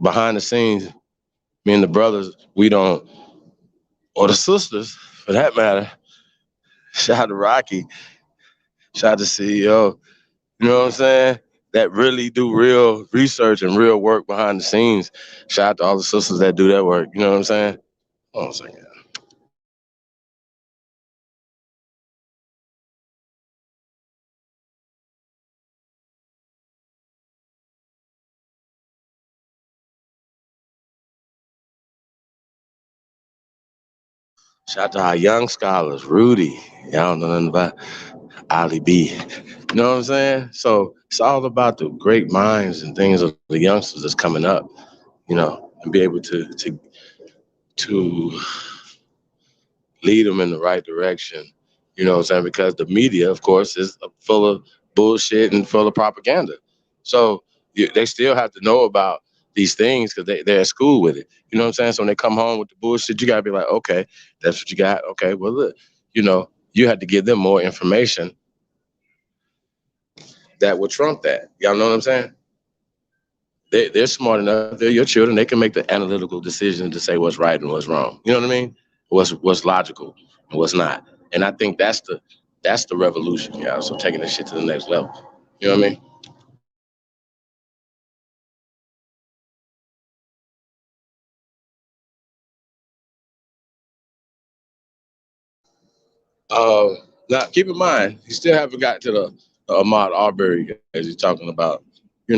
S4: behind the scenes, me and the brothers, we don't, or the sisters for that matter. Shout out to Rocky, shout out to CEO, you know what I'm saying? That really do real research and real work behind the scenes. Shout out to all the sisters that do that work, you know what I'm saying? Hold on a second. Shout out to our young scholars, Rudy. Y'all don't know nothing about Ali B. You know what I'm saying? So it's all about the great minds and things of the youngsters that's coming up, and be able to lead them in the right direction. You know what I'm saying? Because the media, of course, is full of bullshit and full of propaganda. So they still have to know about these things because they're at school with it. You know what I'm saying? So when they come home with the bullshit, you got to be like, okay, that's what you got. Okay, well, look, you had to give them more information that would trump that. Y'all know what I'm saying? They're smart enough. They're your children. They can make the analytical decision to say what's right and what's wrong. You know what I mean? What's logical and what's not. And I think that's the revolution, y'all. So taking this shit to the next level. You know what I mean? Now keep in mind, you still haven't got to the Ahmaud Arbery as you're talking about. A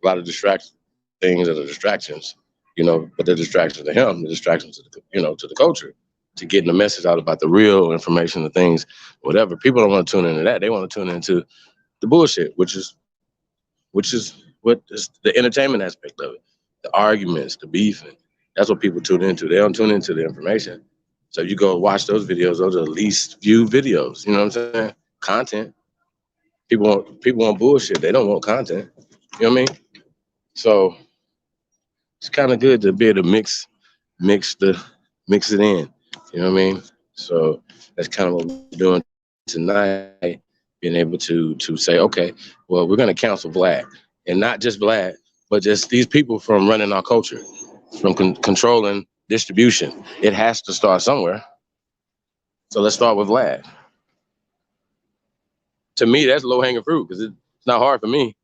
S4: lot of distraction things that are distractions. But they're distractions to him. They're distractions to the culture, to getting the message out about the real information, the things, whatever. People don't want to tune into that. They want to tune into the bullshit, which is what is the entertainment aspect of it, the arguments, the beefing. That's what people tune into. They don't tune into the information. So you go watch those videos; those are the least viewed videos. You know what I'm saying? Content. People want bullshit. They don't want content. You know what I mean? So it's kind of good to be able to mix the mix it in. You know what I mean? So that's kind of what we're doing tonight, being able to say, okay, well, we're gonna cancel Vlad, and not just Vlad, but just these people from running our culture, from controlling distribution. It has to start somewhere. So let's start with Vlad. To me, that's low hanging fruit because it's not hard for me.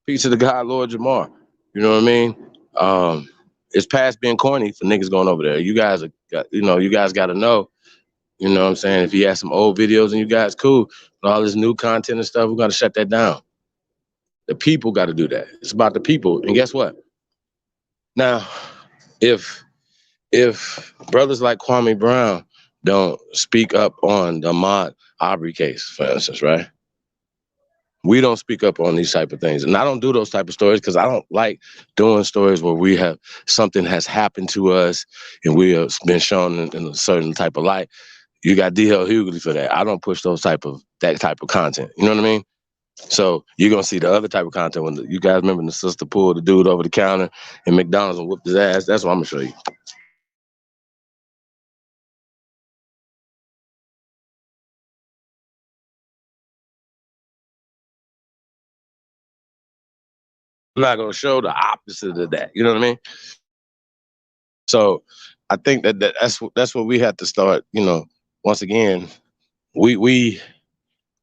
S4: Peace to the God, Lord Jamar. You know what I mean? Um, it's past being corny for niggas going over there. You guys you guys got to know. You know what I'm saying? If he has some old videos and you guys cool, but all this new content and stuff, we got to shut that down. The people got to do that. It's about the people. And guess what? Now, if brothers like Kwame Brown don't speak up on the Ahmaud Arbery case, for instance, right? We don't speak up on these type of things, and I don't do those type of stories because I don't like doing stories where we have something has happened to us and we have been shown in a certain type of light. You got D.L. Hughley for that. I don't push that type of content. You know what I mean? So you're gonna see the other type of content when you guys remember the sister pulled the dude over the counter in McDonald's and whooped his ass. That's what I'm gonna show you. I'm not gonna show the opposite of that. You know what I mean? So I think that's what we have to start. Once again, we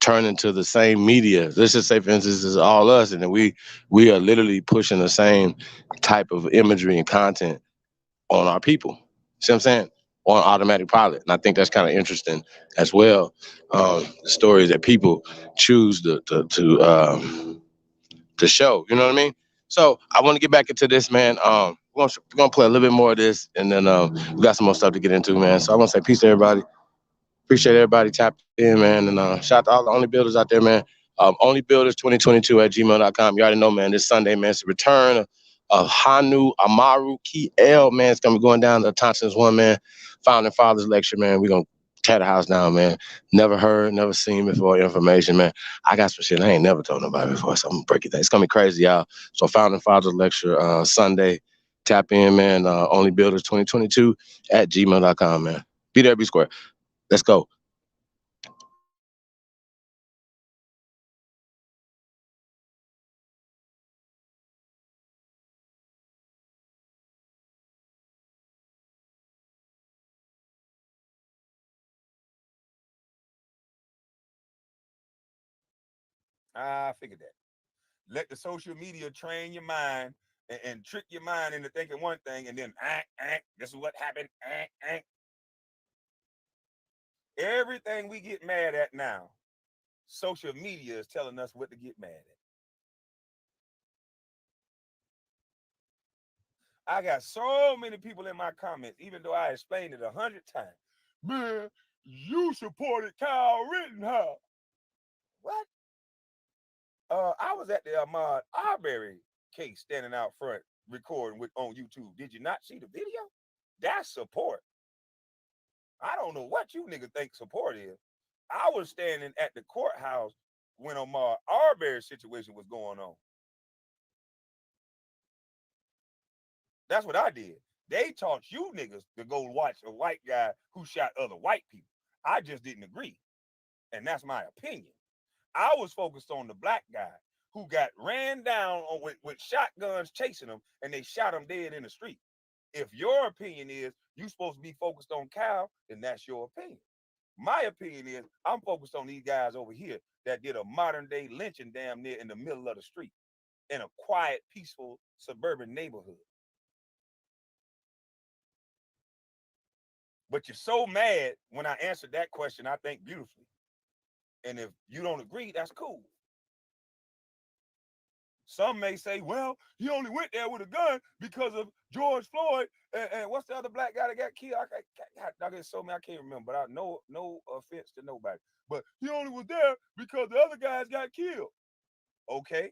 S4: turn into the same media. Let's just say, for instance, it's all us, and then we are literally pushing the same type of imagery and content on our people. See what I'm saying? On automatic pilot, and I think that's kind of interesting as well. The stories that people choose to show. You know what I mean? So I want to get back into this, man. We're gonna play a little bit more of this, and then we got some more stuff to get into, man. So I want to say peace to everybody. Appreciate everybody tapped in, man. And shout out to all the Only Builders out there, man. Onlybuilders2022 at gmail.com. You already know, man. This Sunday, man, it's the return of Hanu Amaru Kiel, man. It's going to be going down to Thompson's One, man. Founding Fathers Lecture, man. We're going to tear the house down, man. Never heard, never seen before information, man. I got some shit I ain't never told nobody before, so I'm going to break it down. It's going to be crazy, y'all. So Founding Fathers Lecture Sunday. Tap in, man. Onlybuilders2022 at gmail.com, man. Be there, be square. Let's go.
S5: I figured that. Let the social media train your mind and trick your mind into thinking one thing, and then this is what happened. Everything we get mad at now, social media is telling us what to get mad at. I got so many people in my comments, even though I explained it 100 times. man, you supported Kyle Rittenhouse. What? I was at the Ahmaud Arbery case standing out front recording with on YouTube. Did you not see the video? That's support. I don't know what you niggas think support is. I was standing at the courthouse when Ahmaud Arbery's situation was going on. That's what I did. They taught you niggas to go watch a white guy who shot other white people. I just didn't agree. And that's my opinion. I was focused on the black guy who got ran down with shotguns chasing him and they shot him dead in the street. If your opinion is you're supposed to be focused on Cal, then that's your opinion. My opinion is I'm focused on these guys over here that did a modern day lynching damn near in the middle of the street in a quiet, peaceful suburban neighborhood. But you're so mad when I answered that question, I think beautifully. And if you don't agree, that's cool. Some may say, well, he only went there with a gun because of George Floyd. And what's the other black guy that got killed? I get so many, I can't remember. But no offense to nobody. But he only was there because the other guys got killed. Okay,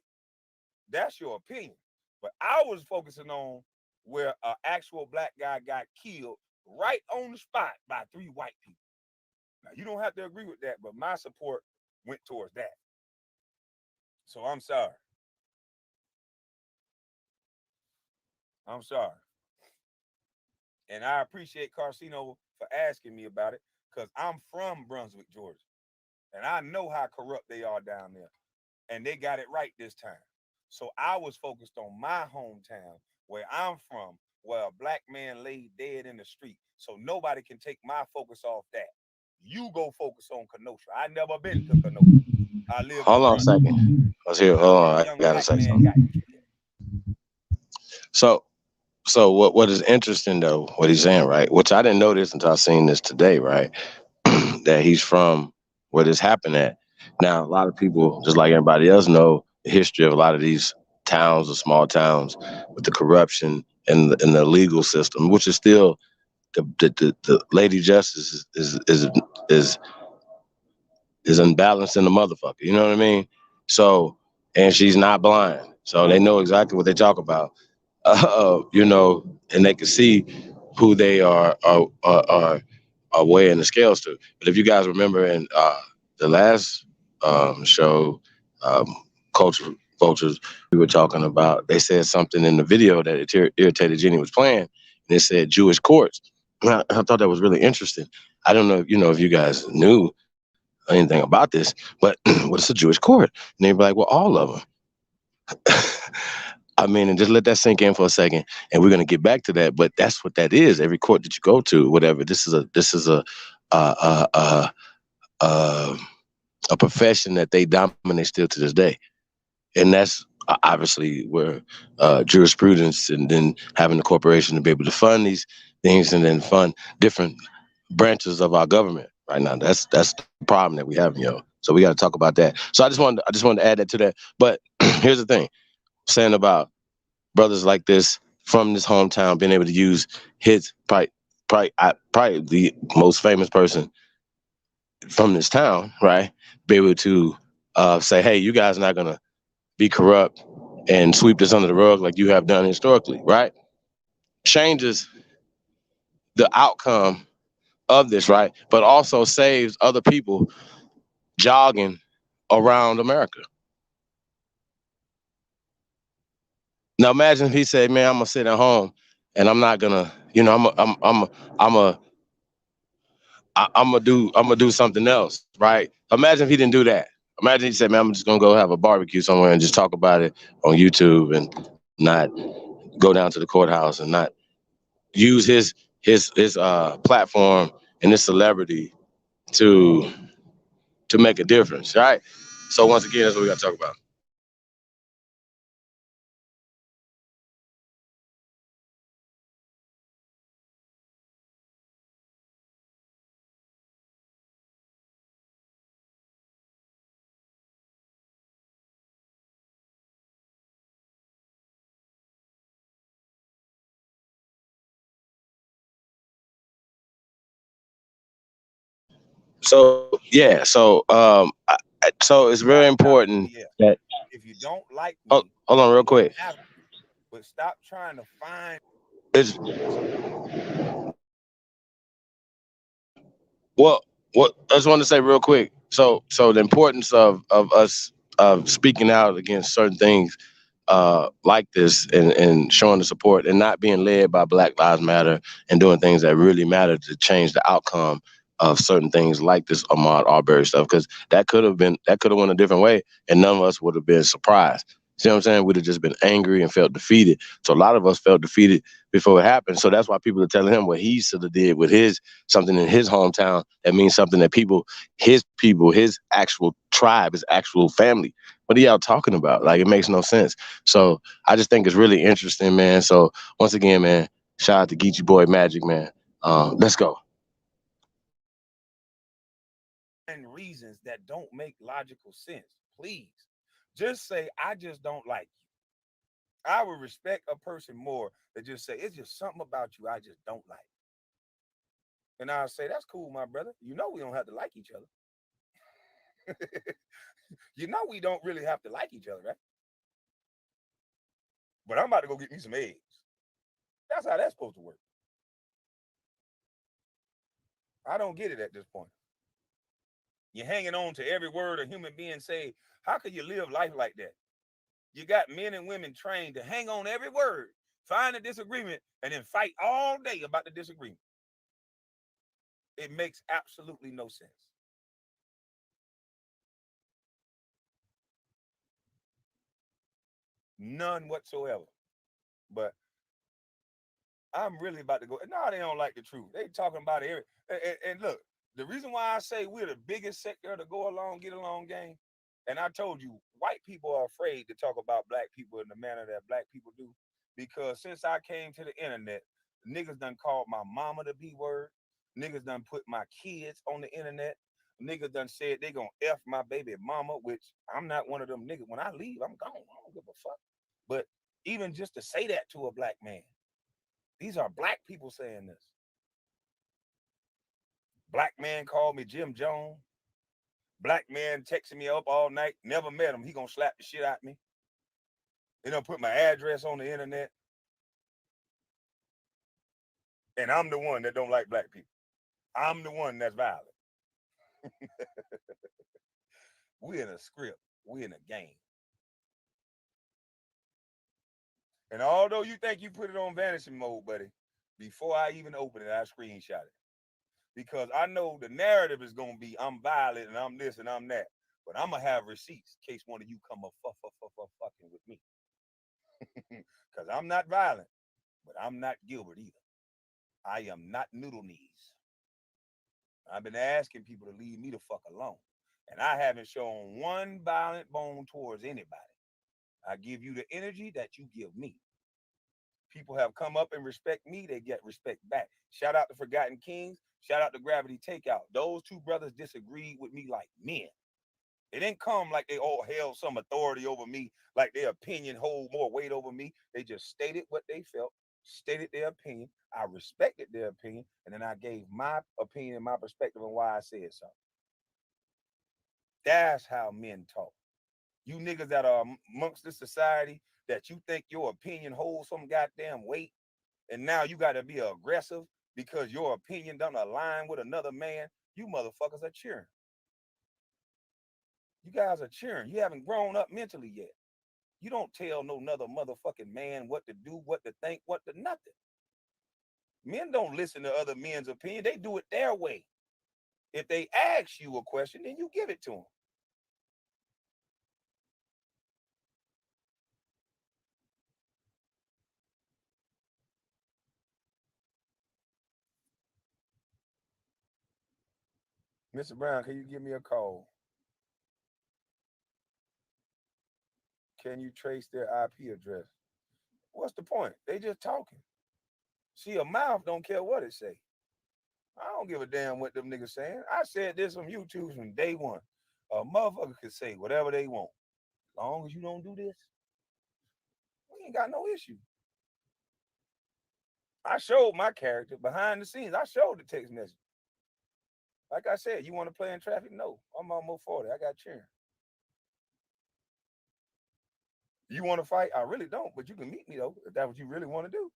S5: that's your opinion. But I was focusing on where an actual black guy got killed right on the spot by 3 white people. Now, you don't have to agree with that, but my support went towards that. So I'm sorry. I'm sorry. And I appreciate Carcino for asking me about it because I'm from Brunswick, Georgia. And I know how corrupt they are down there. And they got it right this time. So I was focused on my hometown, where I'm from, where a black man laid dead in the street. So nobody can take my focus off that. You go focus on Kenosha. I never been to Kenosha. I live in
S4: Hold on a
S5: Brunswick.
S4: second. Let's hear. Hold
S5: Where a
S4: on, I
S5: young
S4: gotta
S5: black
S4: say
S5: man got
S4: something.
S5: killed.
S4: So, what is interesting though, what he's saying, right? Which I didn't know this until I seen this today, right? That he's from where this happened at. Now, a lot of people, just like everybody else, know the history of a lot of these towns or small towns with the corruption and the legal system, which is still the Lady Justice is is unbalanced in the motherfucker. You know what I mean? So, and she's not blind, so they know exactly what they talk about. And they can see who they are weighing the scales to. But if you guys remember in the last show, um, Culture Vultures, we were talking about, they said something in the video that irritated Jenny was playing, and it said Jewish courts. And I thought that was really interesting. I don't know, if you guys knew anything about this, but what's a Jewish court? And they'd be like, well, all of them. I mean, and just let that sink in for a second, and we're gonna get back to that. But that's what that is. Every court that you go to, whatever. This is uh, uh, uh, uh, a profession that they dominate still to this day, and that's obviously where jurisprudence and then having the corporation to be able to fund these things and then fund different branches of our government. Right now, that's the problem that we have, So we got to talk about that. So I just wanted to add that to that. But here's the thing, saying about brothers like this from this hometown being able to use his probably the most famous person from this town, right? Be able to say, hey, you guys are not gonna be corrupt and sweep this under the rug like you have done historically, right? Changes the outcome of this, right? But also saves other people jogging around America. Now imagine if he said, man, I'm gonna sit at home and I'm not gonna, I'm gonna do something else, right? Imagine if he didn't do that. Imagine he said, man, I'm just gonna go have a barbecue somewhere and just talk about it on YouTube and not go down to the courthouse and not use his platform and his celebrity to make a difference, right? So once again, that's what we gotta talk about. So yeah, so it's
S5: You
S4: very
S5: got to tell
S4: important
S5: me, yeah.
S4: that
S5: If you don't like
S4: hold,
S5: me,
S4: hold on
S5: you
S4: real
S5: don't
S4: quick.
S5: have to. But stop trying to find.
S4: It's well, what I just want to say real quick. So the importance of us of speaking out against certain things like this and showing the support and not being led by Black Lives Matter and doing things that really matter to change the outcome of certain things like this Ahmaud Arbery stuff, because that could have went a different way and none of us would have been surprised. See what I'm saying? We'd have just been angry and felt defeated. So a lot of us felt defeated before it happened. So that's why people are telling him what he should have did with his something in his hometown that means something that people, his actual tribe, his actual family. What are y'all talking about? Like, it makes no sense. So I just think it's really interesting, man. So once again, man, shout out to Geechee Boy Magic, man. Let's go.
S5: And reasons that don't make logical sense. Please, just say I just don't like you. I would respect a person more that just say it's just something about you I just don't like. And I'll say that's cool, my brother. You know we don't have to like each other. You know we don't really have to like each other, right? But I'm about to go get me some eggs. That's how that's supposed to work. I don't get it at this point. You're hanging on to every word a human being say. How can you live life like that? You got men and women trained to hang on every word, find a disagreement, and then fight all day about the disagreement. It makes absolutely no sense. None whatsoever. But I'm really about to go. No, they don't like the truth. They talking about it. And look, the reason why I say we're the biggest sector to go along, get along game, and I told you, white people are afraid to talk about black people in the manner that black people do, because since I came to the internet, niggas done called my mama the B word. Niggas done put my kids on the internet. Niggas done said they gonna F my baby mama, which I'm not one of them niggas. When I leave, I'm gone. I don't give a fuck. But even just to say that to a black man, these are black people saying this. Black man called me Jim Jones. Black man texting me up all night. Never met him. He gonna slap the shit out of me. They don't put my address on the internet. And I'm the one that don't like black people. I'm the one that's violent. We in a script. We in a game. And although you think you put it on vanishing mode, buddy, before I even open it, I screenshot it. Because I know the narrative is gonna be I'm violent and I'm this and I'm that. But I'm gonna have receipts in case one of you come up fucking with me. Because I'm not violent, but I'm not Gilbert either. I am not Noodle Knees. I've been asking people to leave me the fuck alone. And I haven't shown one violent bone towards anybody. I give you the energy that you give me. People have come up and respect me, they get respect back. Shout out to Forgotten Kings. Shout out to Gravity Takeout. Those two brothers disagreed with me like men. They didn't come like they all held some authority over me, like their opinion hold more weight over me. They just stated what they felt, stated their opinion. I respected their opinion, and then I gave my opinion and my perspective on why I said something. That's how men talk. You niggas that are amongst this society that you think your opinion holds some goddamn weight, and now you got to be aggressive because your opinion doesn't align with another man. You motherfuckers are cheering. You guys are cheering. You haven't grown up mentally yet. You don't tell no another motherfucking man what to do, what to think, what to nothing. Men don't listen to other men's opinion. They do it their way. If they ask you a question, then you give it to them. Mr. Brown, can you give me a call? Can you trace their IP address? What's the point? They just talking. See, a mouth don't care what it say. I don't give a damn what them niggas saying. I said this on YouTube from day one. A motherfucker can say whatever they want. As long as you don't do this, we ain't got no issue. I showed my character behind the scenes. I showed the text message. Like I said, you want to play in traffic? No, I'm almost 40. I got cheering. You want to fight? I really don't, but you can meet me though if that's what you really want to do.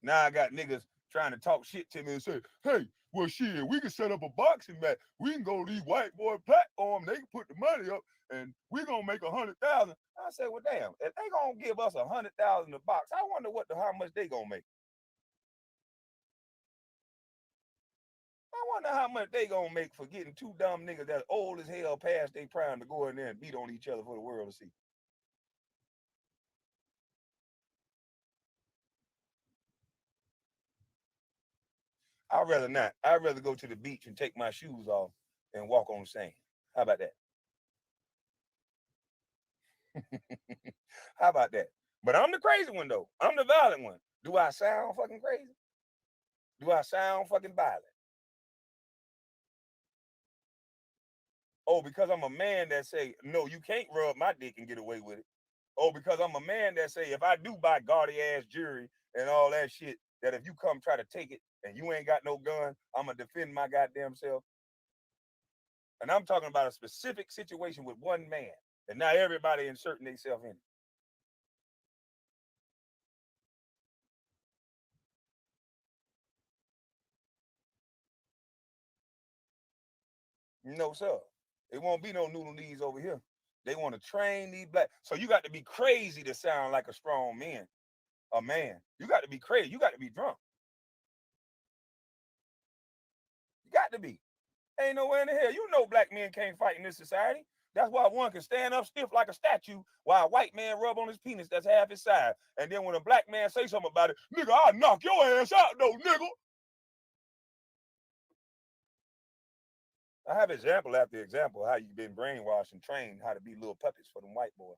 S5: Now I got niggas trying to talk shit to me and say, hey, well, shit, we can set up a boxing match. We can go to these white boy platform. They can put the money up, and we're gonna make 100,000. I said, well, damn, if they gonna give us 100,000 a box, I wonder how much they gonna make. I wonder how much they gonna make for getting two dumb niggas that's old as hell past they prime to go in there and beat on each other for the world to see. I'd rather not. I'd rather go to the beach and take my shoes off and walk on the sand. How about that? How about that? But I'm the crazy one though. I'm the violent one. Do I sound fucking crazy? Do I sound fucking violent? Oh, because I'm a man that say, no, you can't rub my dick and get away with it. Oh, because I'm a man that say, if I do buy gaudy ass jewelry and all that shit, that if you come try to take it and you ain't got no gun, I'm gonna defend my goddamn self. And I'm talking about a specific situation with one man. And now everybody inserting themselves in it. No, sir. It won't be no noodle knees over here. They want to train these black. So you got to be crazy to sound like a strong man. A man. You got to be crazy. You got to be drunk. You got to be. Ain't nowhere in the hell. You know black men can't fight in this society. That's why one can stand up stiff like a statue while a white man rub on his penis that's half his size. And then when a black man say something about it, nigga, I'll knock your ass out though, nigga. I have example after example how you've been brainwashed and trained how to be little puppets for them white boys.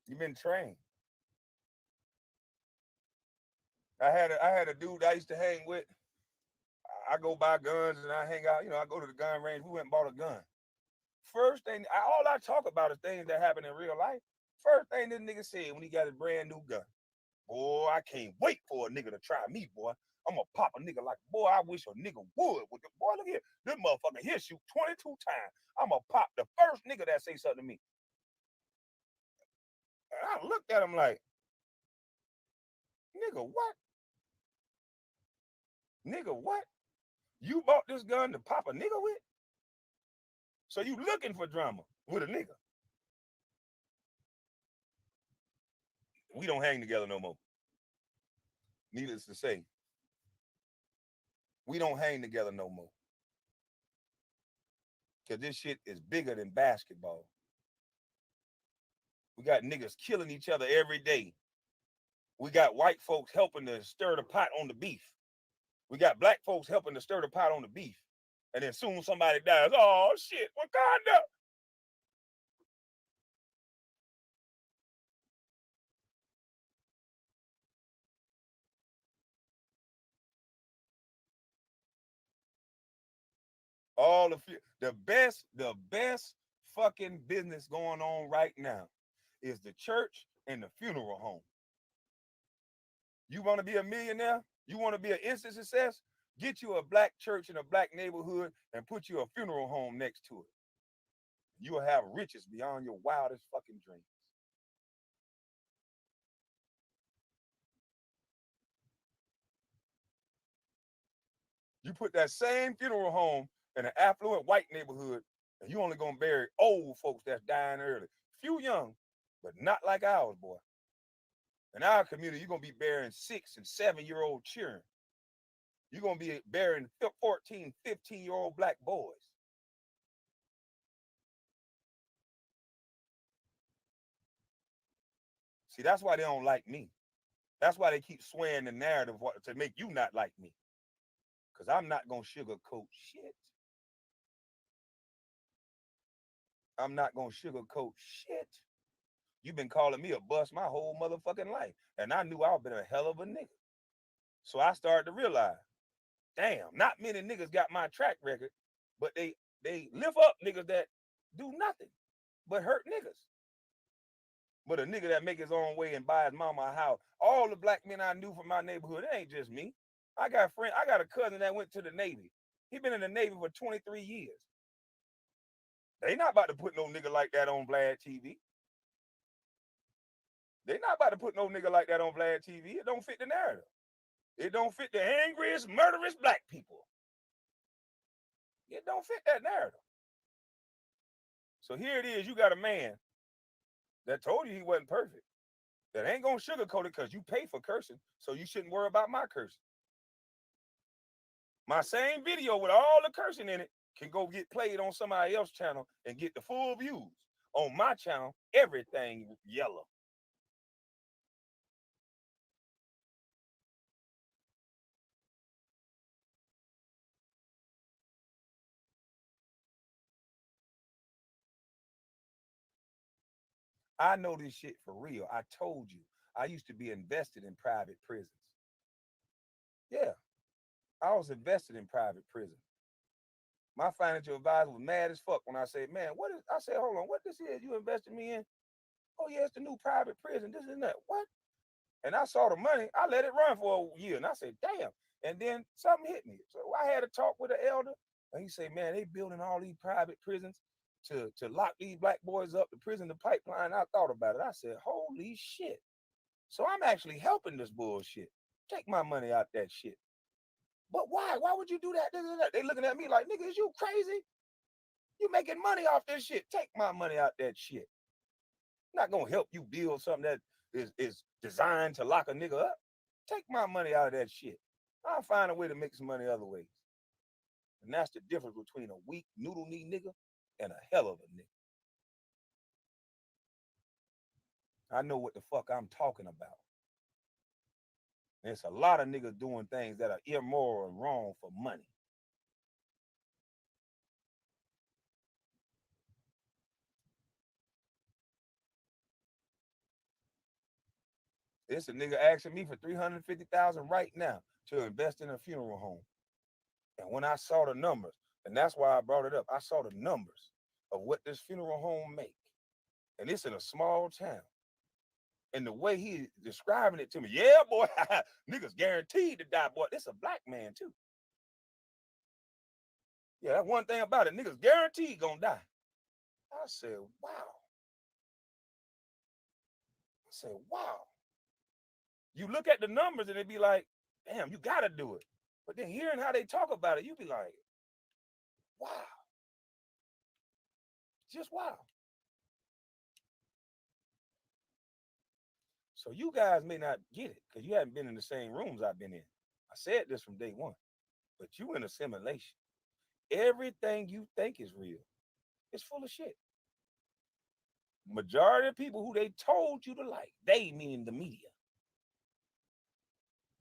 S5: You've been trained. I had a dude I used to hang with. I go buy guns and I hang out. I go to the gun range. We went and bought a gun. First thing, all I talk about is things that happen in real life. First thing this nigga said when he got his brand new gun. Boy, I can't wait for a nigga to try me, boy. I'm gonna pop a nigga like, boy, I wish a nigga would. Boy, look here. This motherfucker here shoot 22 times. I'm gonna pop the first nigga that say something to me. And I looked at him like, nigga, what? Nigga, what? You bought this gun to pop a nigga with? So you looking for drama with a nigga. We don't hang together no more. Needless to say, we don't hang together no more. Because this shit is bigger than basketball. We got niggas killing each other every day. We got white folks helping to stir the pot on the beef. We got black folks helping to stir the pot on the beef. And then soon somebody dies. Oh, shit, Wakanda. All the best fucking business going on right now is the church and the funeral home. You want to be a millionaire? You want to be an instant success? Get you a black church in a black neighborhood and put you a funeral home next to it. You will have riches beyond your wildest fucking dreams. You put that same funeral home in an affluent white neighborhood, and you only gonna bury old folks that's dying early. Few young, but not like ours, boy. In our community, you're gonna be burying 6 and 7-year-old children. You're gonna be burying 14, 15-year-old black boys. See, that's why they don't like me. That's why they keep swaying the narrative to make you not like me. Because I'm not gonna sugarcoat shit. I'm not gonna sugarcoat shit. You've been calling me a bust my whole motherfucking life. And I knew I've been a hell of a nigga. So I started to realize, damn, not many niggas got my track record. But they lift up niggas that do nothing but hurt niggas. But a nigga that make his own way and buy his mama a house. All the black men I knew from my neighborhood, it ain't just me. I got a cousin that went to the Navy. He been in the Navy for 23 years. They not about to put no nigga like that on Vlad TV. They not about to put no nigga like that on Vlad TV. It don't fit the narrative. It don't fit the angriest, murderous black people. It don't fit that narrative. So here it is. You got a man that told you he wasn't perfect. That ain't gonna sugarcoat it because you pay for cursing, so you shouldn't worry about my cursing. My same video with all the cursing in it can go get played on somebody else's channel and get the full views. On my channel, everything yellow. I know this shit for real. I told you, I used to be invested in private prisons. Yeah, I was invested in private prisons. My financial advisor was mad as fuck when I said, man, I said, hold on, what this is you invested me in? Oh yeah, it's the new private prison, this and that. What? And I saw the money, I let it run for a year, and I said, damn. And then something hit me. So I had a talk with the elder, and he said, man, they building all these private prisons to lock these black boys up, the prison, the pipeline. I thought about it. I said, holy shit. So I'm actually helping this bullshit. Take my money out that shit. But why? Why would you do that? They looking at me like, nigga, is you crazy? You making money off this shit. Take my money out that shit. I'm not gonna help you build something that is designed to lock a nigga up. Take my money out of that shit. I'll find a way to make some money other ways. And that's the difference between a weak noodle knee nigga and a hell of a nigga. I know what the fuck I'm talking about. There's a lot of niggas doing things that are immoral and wrong for money. It's a nigga asking me for $350,000 right now to invest in a funeral home. And when I saw the numbers, and that's why I brought it up, I saw the numbers of what this funeral home make. And it's in a small town. And the way he describing it to me, yeah, boy, niggas guaranteed to die, boy. This a black man too. Yeah, that's one thing about it. Niggas guaranteed gonna die. I said, wow. I said, wow. You look at the numbers and it be like, damn, you gotta do it. But then hearing how they talk about it, you be like, wow. Just wow. So you guys may not get it because you haven't been in the same rooms I've been in. I said this from day one, but you in a simulation. Everything you think is real is full of shit. Majority of people who they told you to like, they mean the media.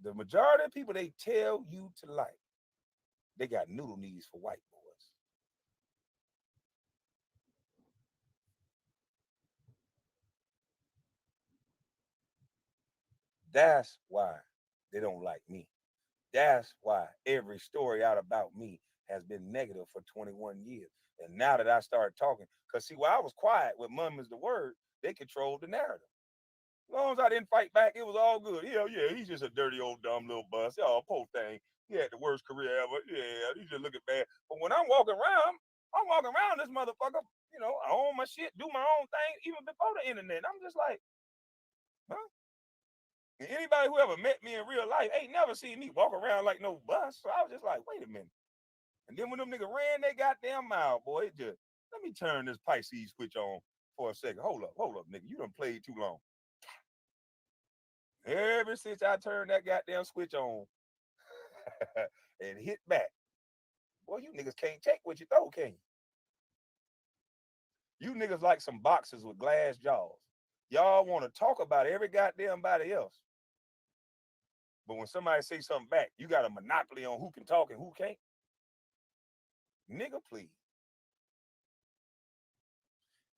S5: The majority of people they tell you to like, they got noodle knees for white boys. That's why they don't like me. That's why every story out about me has been negative for 21 years. And now that I started talking, because see, while I was quiet with Mum is the word, they controlled the narrative. As long as I didn't fight back, it was all good. Yeah, he's just a dirty old dumb little bus. Oh, poor thing. He had the worst career ever. Yeah, he just looking bad. But when I'm walking around this motherfucker, you know, I own my shit, do my own thing, even before the internet. I'm just like, huh? And anybody who ever met me in real life ain't never seen me walk around like no bus. So I was just like, wait a minute. And then when them niggas ran they goddamn mile, boy, it just, let me turn this Pisces switch on for a second. Hold up, nigga. You done played too long. Ever since I turned that goddamn switch on and hit back, boy, you niggas can't take what you throw, can you? You niggas like some boxers with glass jaws. Y'all want to talk about every goddamn body else. But when somebody say something back, you got a monopoly on who can talk and who can't. Nigga, please.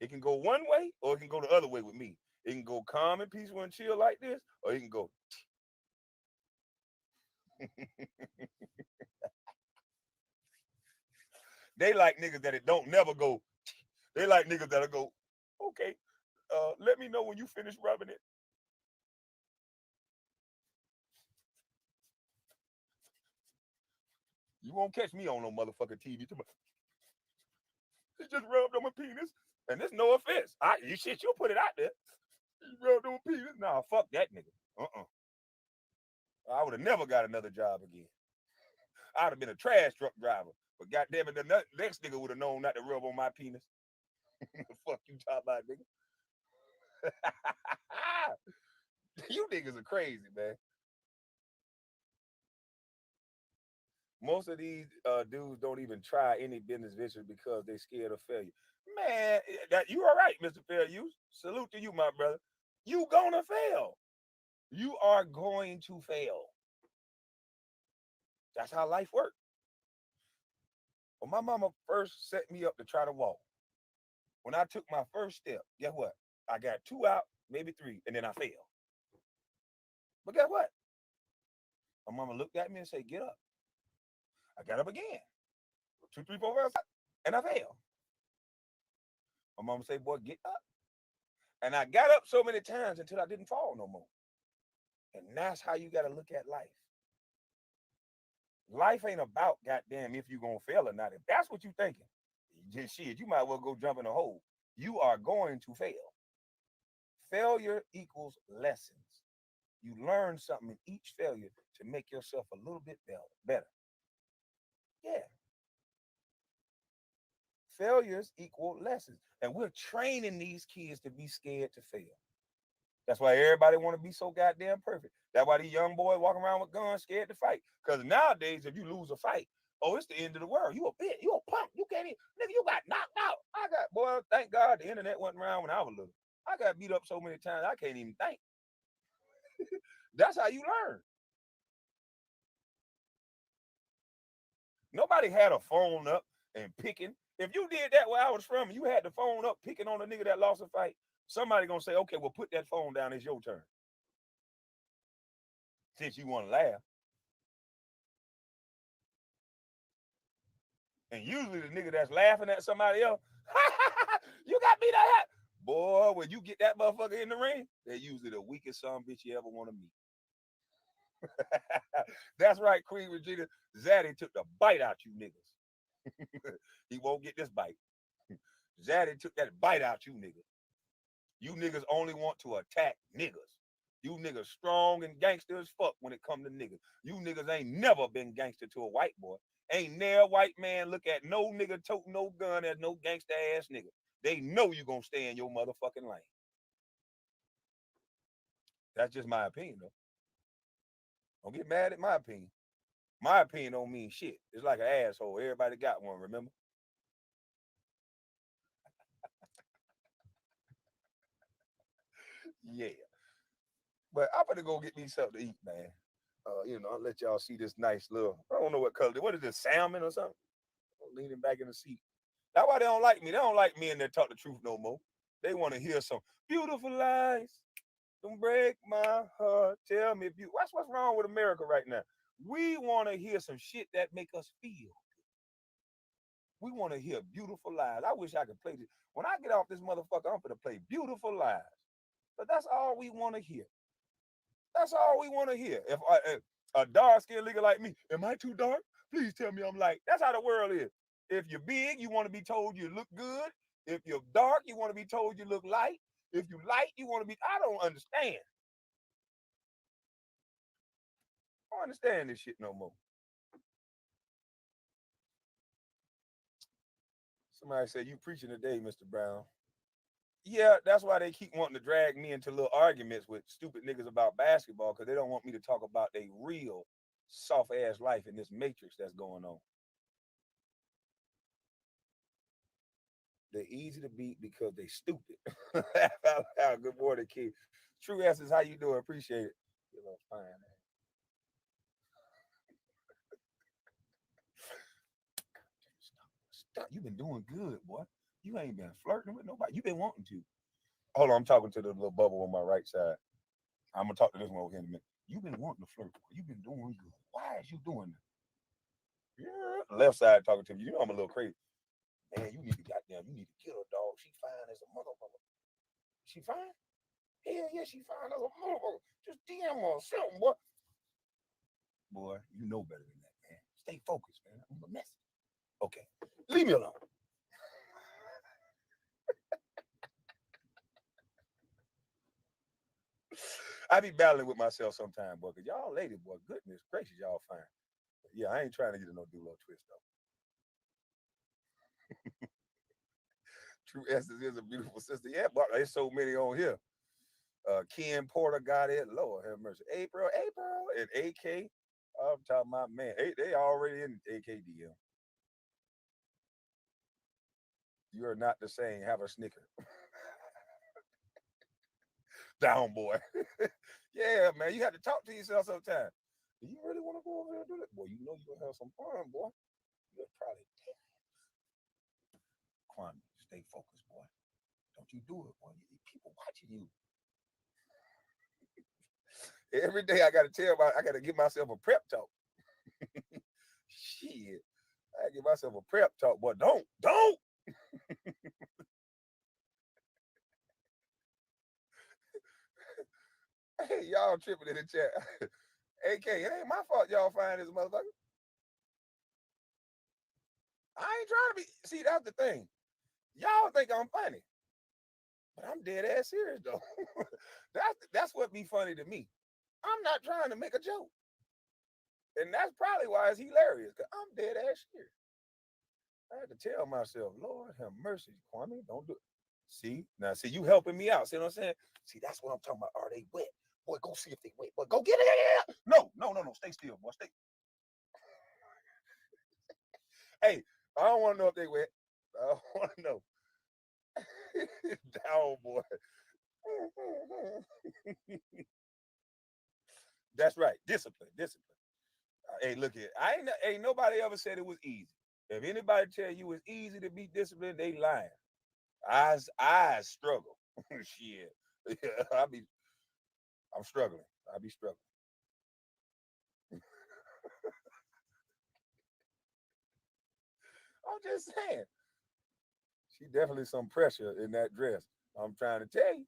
S5: It can go one way or it can go the other way with me. It can go calm and peaceful and chill like this, or it can go. They like niggas that it don't never go. They like niggas that'll go, okay, let me know when you finish rubbing it. You won't catch me on no motherfucking TV. It just rubbed on my penis. And there's no offense. You shit, you'll put it out there. You rubbed on my penis. Nah, fuck that nigga. I would have never got another job again. I'd have been a trash truck driver. But goddamn it, the next nigga would have known not to rub on my penis. Fuck you talking about, nigga. You niggas are crazy, man. Most of these dudes don't even try any business ventures because they scared of failure. Man, that you all right, Mr. Fair Use. Salute to you, my brother. You gonna fail. You are going to fail. That's how life works. When my mama first set me up to try to walk, when I took my first step, guess what? I got 2 out, maybe 3, and then I failed. But guess what? My mama looked at me and said, get up. I got up again. 2, 3, 4 rounds, and I failed. My mama said, boy, get up. And I got up so many times until I didn't fall no more. And that's how you got to look at life. Life ain't about goddamn if you gonna fail or not. If that's what you thinking, just shit, you might well go jump in a hole. You are going to fail. Failure equals lessons. You learn something in each failure to make yourself a little bit better. Yeah. Failures equal lessons. And we're training these kids to be scared to fail. That's why everybody want to be so goddamn perfect. That's why these young boys walking around with guns scared to fight. Because nowadays, if you lose a fight, oh, it's the end of the world. You a bitch. You a punk. You can't even, nigga, you got knocked out. Boy, thank God the internet wasn't around when I was little. I got beat up so many times, I can't even think. That's how you learn. Nobody had a phone up and picking. If you did that where I was from, you had the phone up picking on a nigga that lost a fight, somebody gonna say, okay, well, put that phone down. It's your turn. Since you want to laugh. And usually the nigga that's laughing at somebody else, you got beat up. Boy, when you get that motherfucker in the ring, they're usually the weakest son bitch you ever want to meet. That's right, Queen Regina. Zaddy took the bite out you niggas. He won't get this bite. Zaddy took that bite out you niggas. You niggas only want to attack niggas. You niggas strong and gangster as fuck when it come to niggas. You niggas ain't never been gangster to a white boy. Ain't never white man look at no nigga toting no gun as no gangster ass nigga. They know you gonna stay in your motherfucking lane. That's just my opinion, though. Don't get mad at my opinion. My opinion don't mean shit. It's like an asshole. Everybody got one, remember? Yeah. But I'm gonna go get me something to eat, man. I'll let y'all see this nice little, I don't know what color. What is this, salmon or something? I'm leaning back in the seat. That's why they don't like me. They don't like me and they talk the truth no more. They want to hear some beautiful lies. Don't break my heart. Tell me if you, what's wrong with America right now? We want to hear some shit that make us feel. We want to hear beautiful lies. I wish I could play this. When I get off this motherfucker, I'm gonna play beautiful lies. But that's all we want to hear. That's all we want to hear. If a dark-skinned nigga like me, am I too dark? Please tell me I'm light. That's how the world is. If you're big, you want to be told you look good. If you're dark, you want to be told you look light. If you light, you want to be, I don't understand. I don't understand this shit no more. Somebody said, you preaching today, Mr. Brown. Yeah, that's why they keep wanting to drag me into little arguments with stupid niggas about basketball, because they don't want me to talk about their real soft-ass life in this matrix that's going on. They're easy to beat because they stupid. Good morning, kid. True Essence, how you doing? Appreciate it. You're fine, man. Stop. You've been doing good, boy. You ain't been flirting with nobody. You've been wanting to. Hold on, I'm talking to the little bubble on my right side. I'm gonna talk to this one over here in a minute. You've been wanting to flirt. You've been doing good. Why is you doing that? Yeah. left side talking to me. You know I'm a little crazy. Man, you need to kill her, dog. She fine as a motherfucker. She fine? Hell yeah, she fine as a motherfucker. Just DM her or something, boy. Boy, you know better than that, man. Stay focused, man. I'm a mess. Okay, leave me alone. I be battling with myself sometimes, boy, because y'all lady, boy, goodness gracious, y'all fine. Yeah, I ain't trying to get a no do little twist, though. True Essence is a beautiful sister. Yeah, but there's so many on here. Ken Porter got it. Lord have mercy. April, and AK. I'm talking about, man. They already in AKDM. You are not the same. Have a snicker. Down, boy. Yeah, man. You have to talk to yourself sometimes. Do you really want to go over there and do that? Boy, you know you're going to have some fun, boy. You're probably dead. Kwame, stay focused, boy. Don't you do it, boy. People watching you. Every day I got to give myself a prep talk. Shit. I give myself a prep talk, boy. Don't. Hey, y'all tripping in the chat. AK, it ain't my fault y'all find this motherfucker. I ain't trying to be. See, that's the thing. Y'all think I'm funny, but I'm dead ass serious though. That's what be funny to me. I'm not trying to make a joke, and that's probably why it's hilarious. Cause I'm dead ass serious. I had to tell myself, Lord have mercy, Kwame, don't do it. See, you helping me out. See what I'm saying? See, that's what I'm talking about. Are they wet? Boy, go see if they wet. Boy, go get it. No. Stay still, boy. Stay. Hey, I don't want to know if they wet. I don't want to know. Down, boy. That's right. Discipline. Hey, look here. Ain't nobody ever said it was easy. If anybody tell you it's easy to be disciplined, they lying. I struggle. Shit. Yeah, I'm struggling. I be struggling. I'm just saying. She definitely some pressure in that dress. I'm trying to tell you.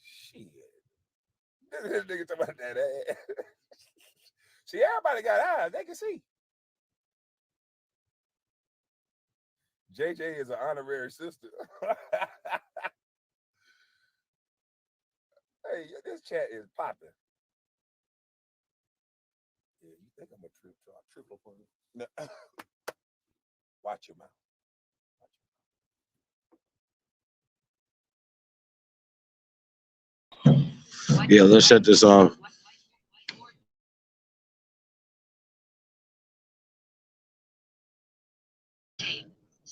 S5: Shit. This nigga talking about that ass. See, everybody got eyes. They can see. JJ is an honorary sister. Hey, this chat is popping. Yeah, you think I'm a triple for you? No. Watch your mouth.
S4: Yeah, let's shut this off.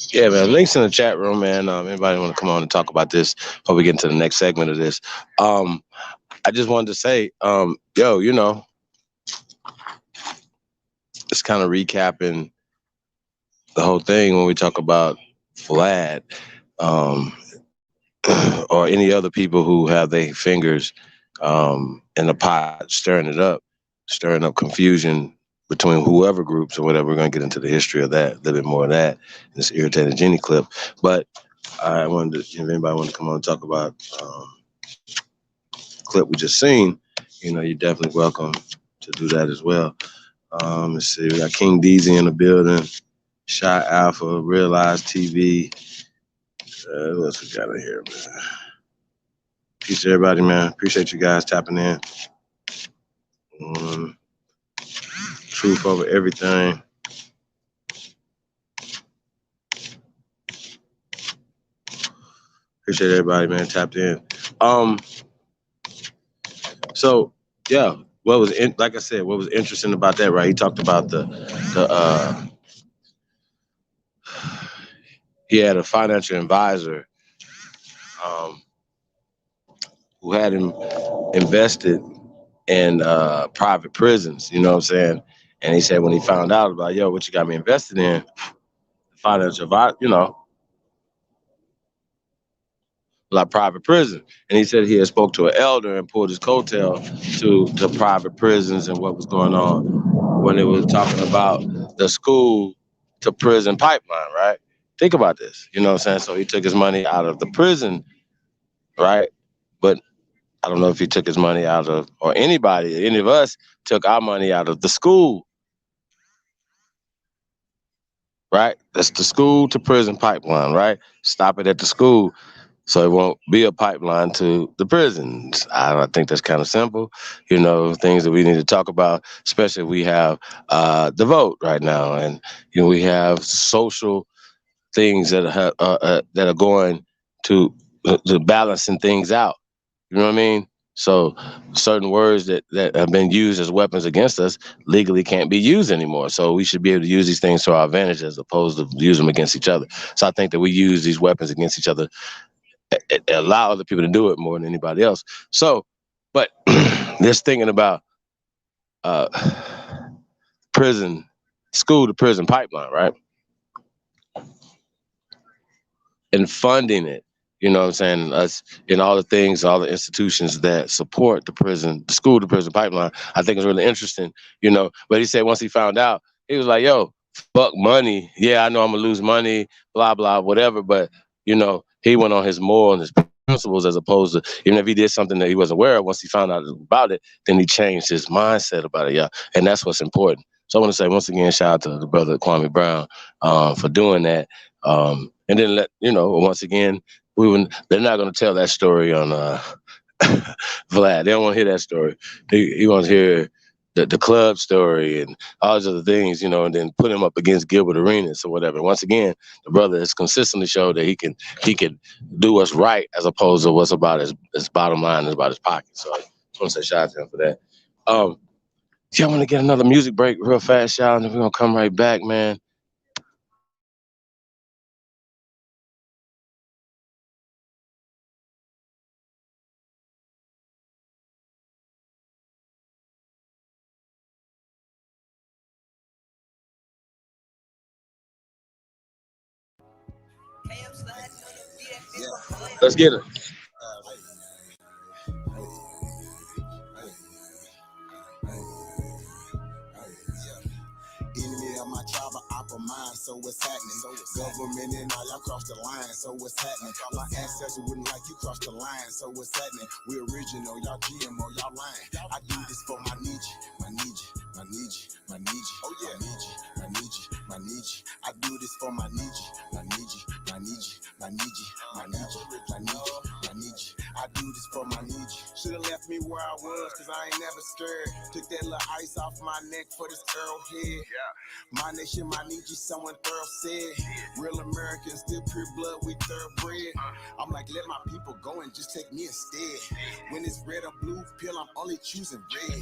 S4: Yeah, man. Links in the chat room, man. Anybody want to come on and talk about this before we get into the next segment of this? I just wanted to say, it's kind of recapping the whole thing when we talk about Vlad, or any other people who have their fingers in the pot, stirring up confusion between whoever groups or whatever. We're going to get into the history of that, a little bit more of that in this irritating Jenny clip. But I wanted to, if anybody wanted to come on and talk about the clip we just seen, you're definitely welcome to do that as well. Let's see, we got King Deezy in the building, Shy Alpha, Realize TV. What else we got in here, man? Peace to everybody, man. Appreciate you guys tapping in. Truth over everything. Appreciate everybody, man, tapped in. So yeah, what was interesting about that, right? He talked about he had a financial advisor who had him invested in private prisons, you know what I'm saying? And he said when he found out about, what you got me invested in, financial advisor, like private prison. And he said he had spoke to an elder and pulled his coattail to private prisons and what was going on. when it was talking about the school to prison pipeline, right? Think about this. You know what I'm saying? So he took his money out of the prison, right? But I don't know if he took his money out of, or anybody, any of us took our money out of the school, right? That's the school to prison pipeline, right? Stop it at the school so it won't be a pipeline to the prisons. I think that's kind of simple. You know, things that we need to talk about, especially if we have the vote right now, and we have social things that are going to balancing things out. You know what I mean? So certain words that have been used as weapons against us legally can't be used anymore. So we should be able to use these things to our advantage as opposed to use them against each other. So I think that we use these weapons against each other, allow other people to do it more than anybody else. So, but just thinking about uh, prison, school to prison pipeline, right? And funding it. You know what I'm saying? Us in all the things, all the institutions that support the prison, the school to prison pipeline, I think is really interesting, But he said once he found out, he was like, yo, fuck money. Yeah, I know I'm gonna lose money, blah, blah, whatever. But, he went on his moral and his principles as opposed to, even if he did something that he wasn't aware of, once he found out about it, then he changed his mindset about it, yeah. And that's what's important. So I want to say once again, shout out to the brother Kwame Brown for doing that. And then once again, they're not going to tell that story on Vlad. They don't want to hear that story. He wants to hear the club story and all those other things, and then put him up against Gilbert Arenas or whatever. Once again, the brother has consistently showed that he can do what's right as opposed to what's about his bottom line and about his pocket. So I just want to say shout out to him for that. Yeah, I want to get another music break real fast, y'all, and then we're going to come right back, man. Let's get it.
S3: Enemy of my tribe, of mine, so what's happening? Government and all y'all cross the line, so what's happening? My ancestors wouldn't like you cross the line, so what's happening? We original, y'all GMO, y'all lying. I do this for my Nietzsche, my Nietzsche, my Nietzsche, my Nietzsche. Oh yeah, Nietzsche, my Nietzsche, my Nietzsche. I do this for my Nietzsche, my Nietzsche, my Nietzsche, my Nietzsche, my Nietzsche, my Nietzsche, my Nietzsche. I do this for my Nietzsche. Should've left me where I was, cause I ain't never scared. Took that little ice off my neck for this Earl head. My nation, my Nietzsche, someone thorough said. Real Americans, still pure blood, we thoroughbred. I'm like, let my people go and just take me instead. When it's red or blue pill, I'm only choosing red.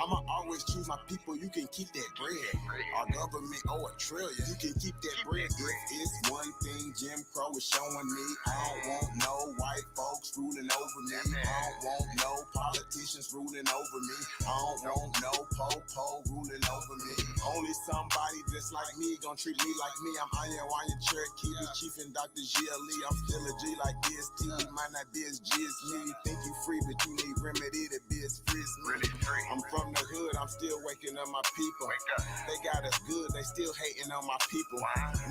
S3: I'ma always choose my people, you can keep that bread. Our government owe $1 trillion, you can keep that bread. If it's one thing Jim Crow is showing me, I don't want no white folks ruling over me. I don't want no politicians ruling over me. I don't want no po-po ruling over me. Only somebody just like me gon' treat me like me. I'm Iron Wire Cherokee, Chief and Dr. G.L.E. I'm still a G like this. T might not be as G as me. You think you free, but you need remedy to be as free as me. I'm from the hood, I'm still waking up my people. They got us good, they still hating on my people.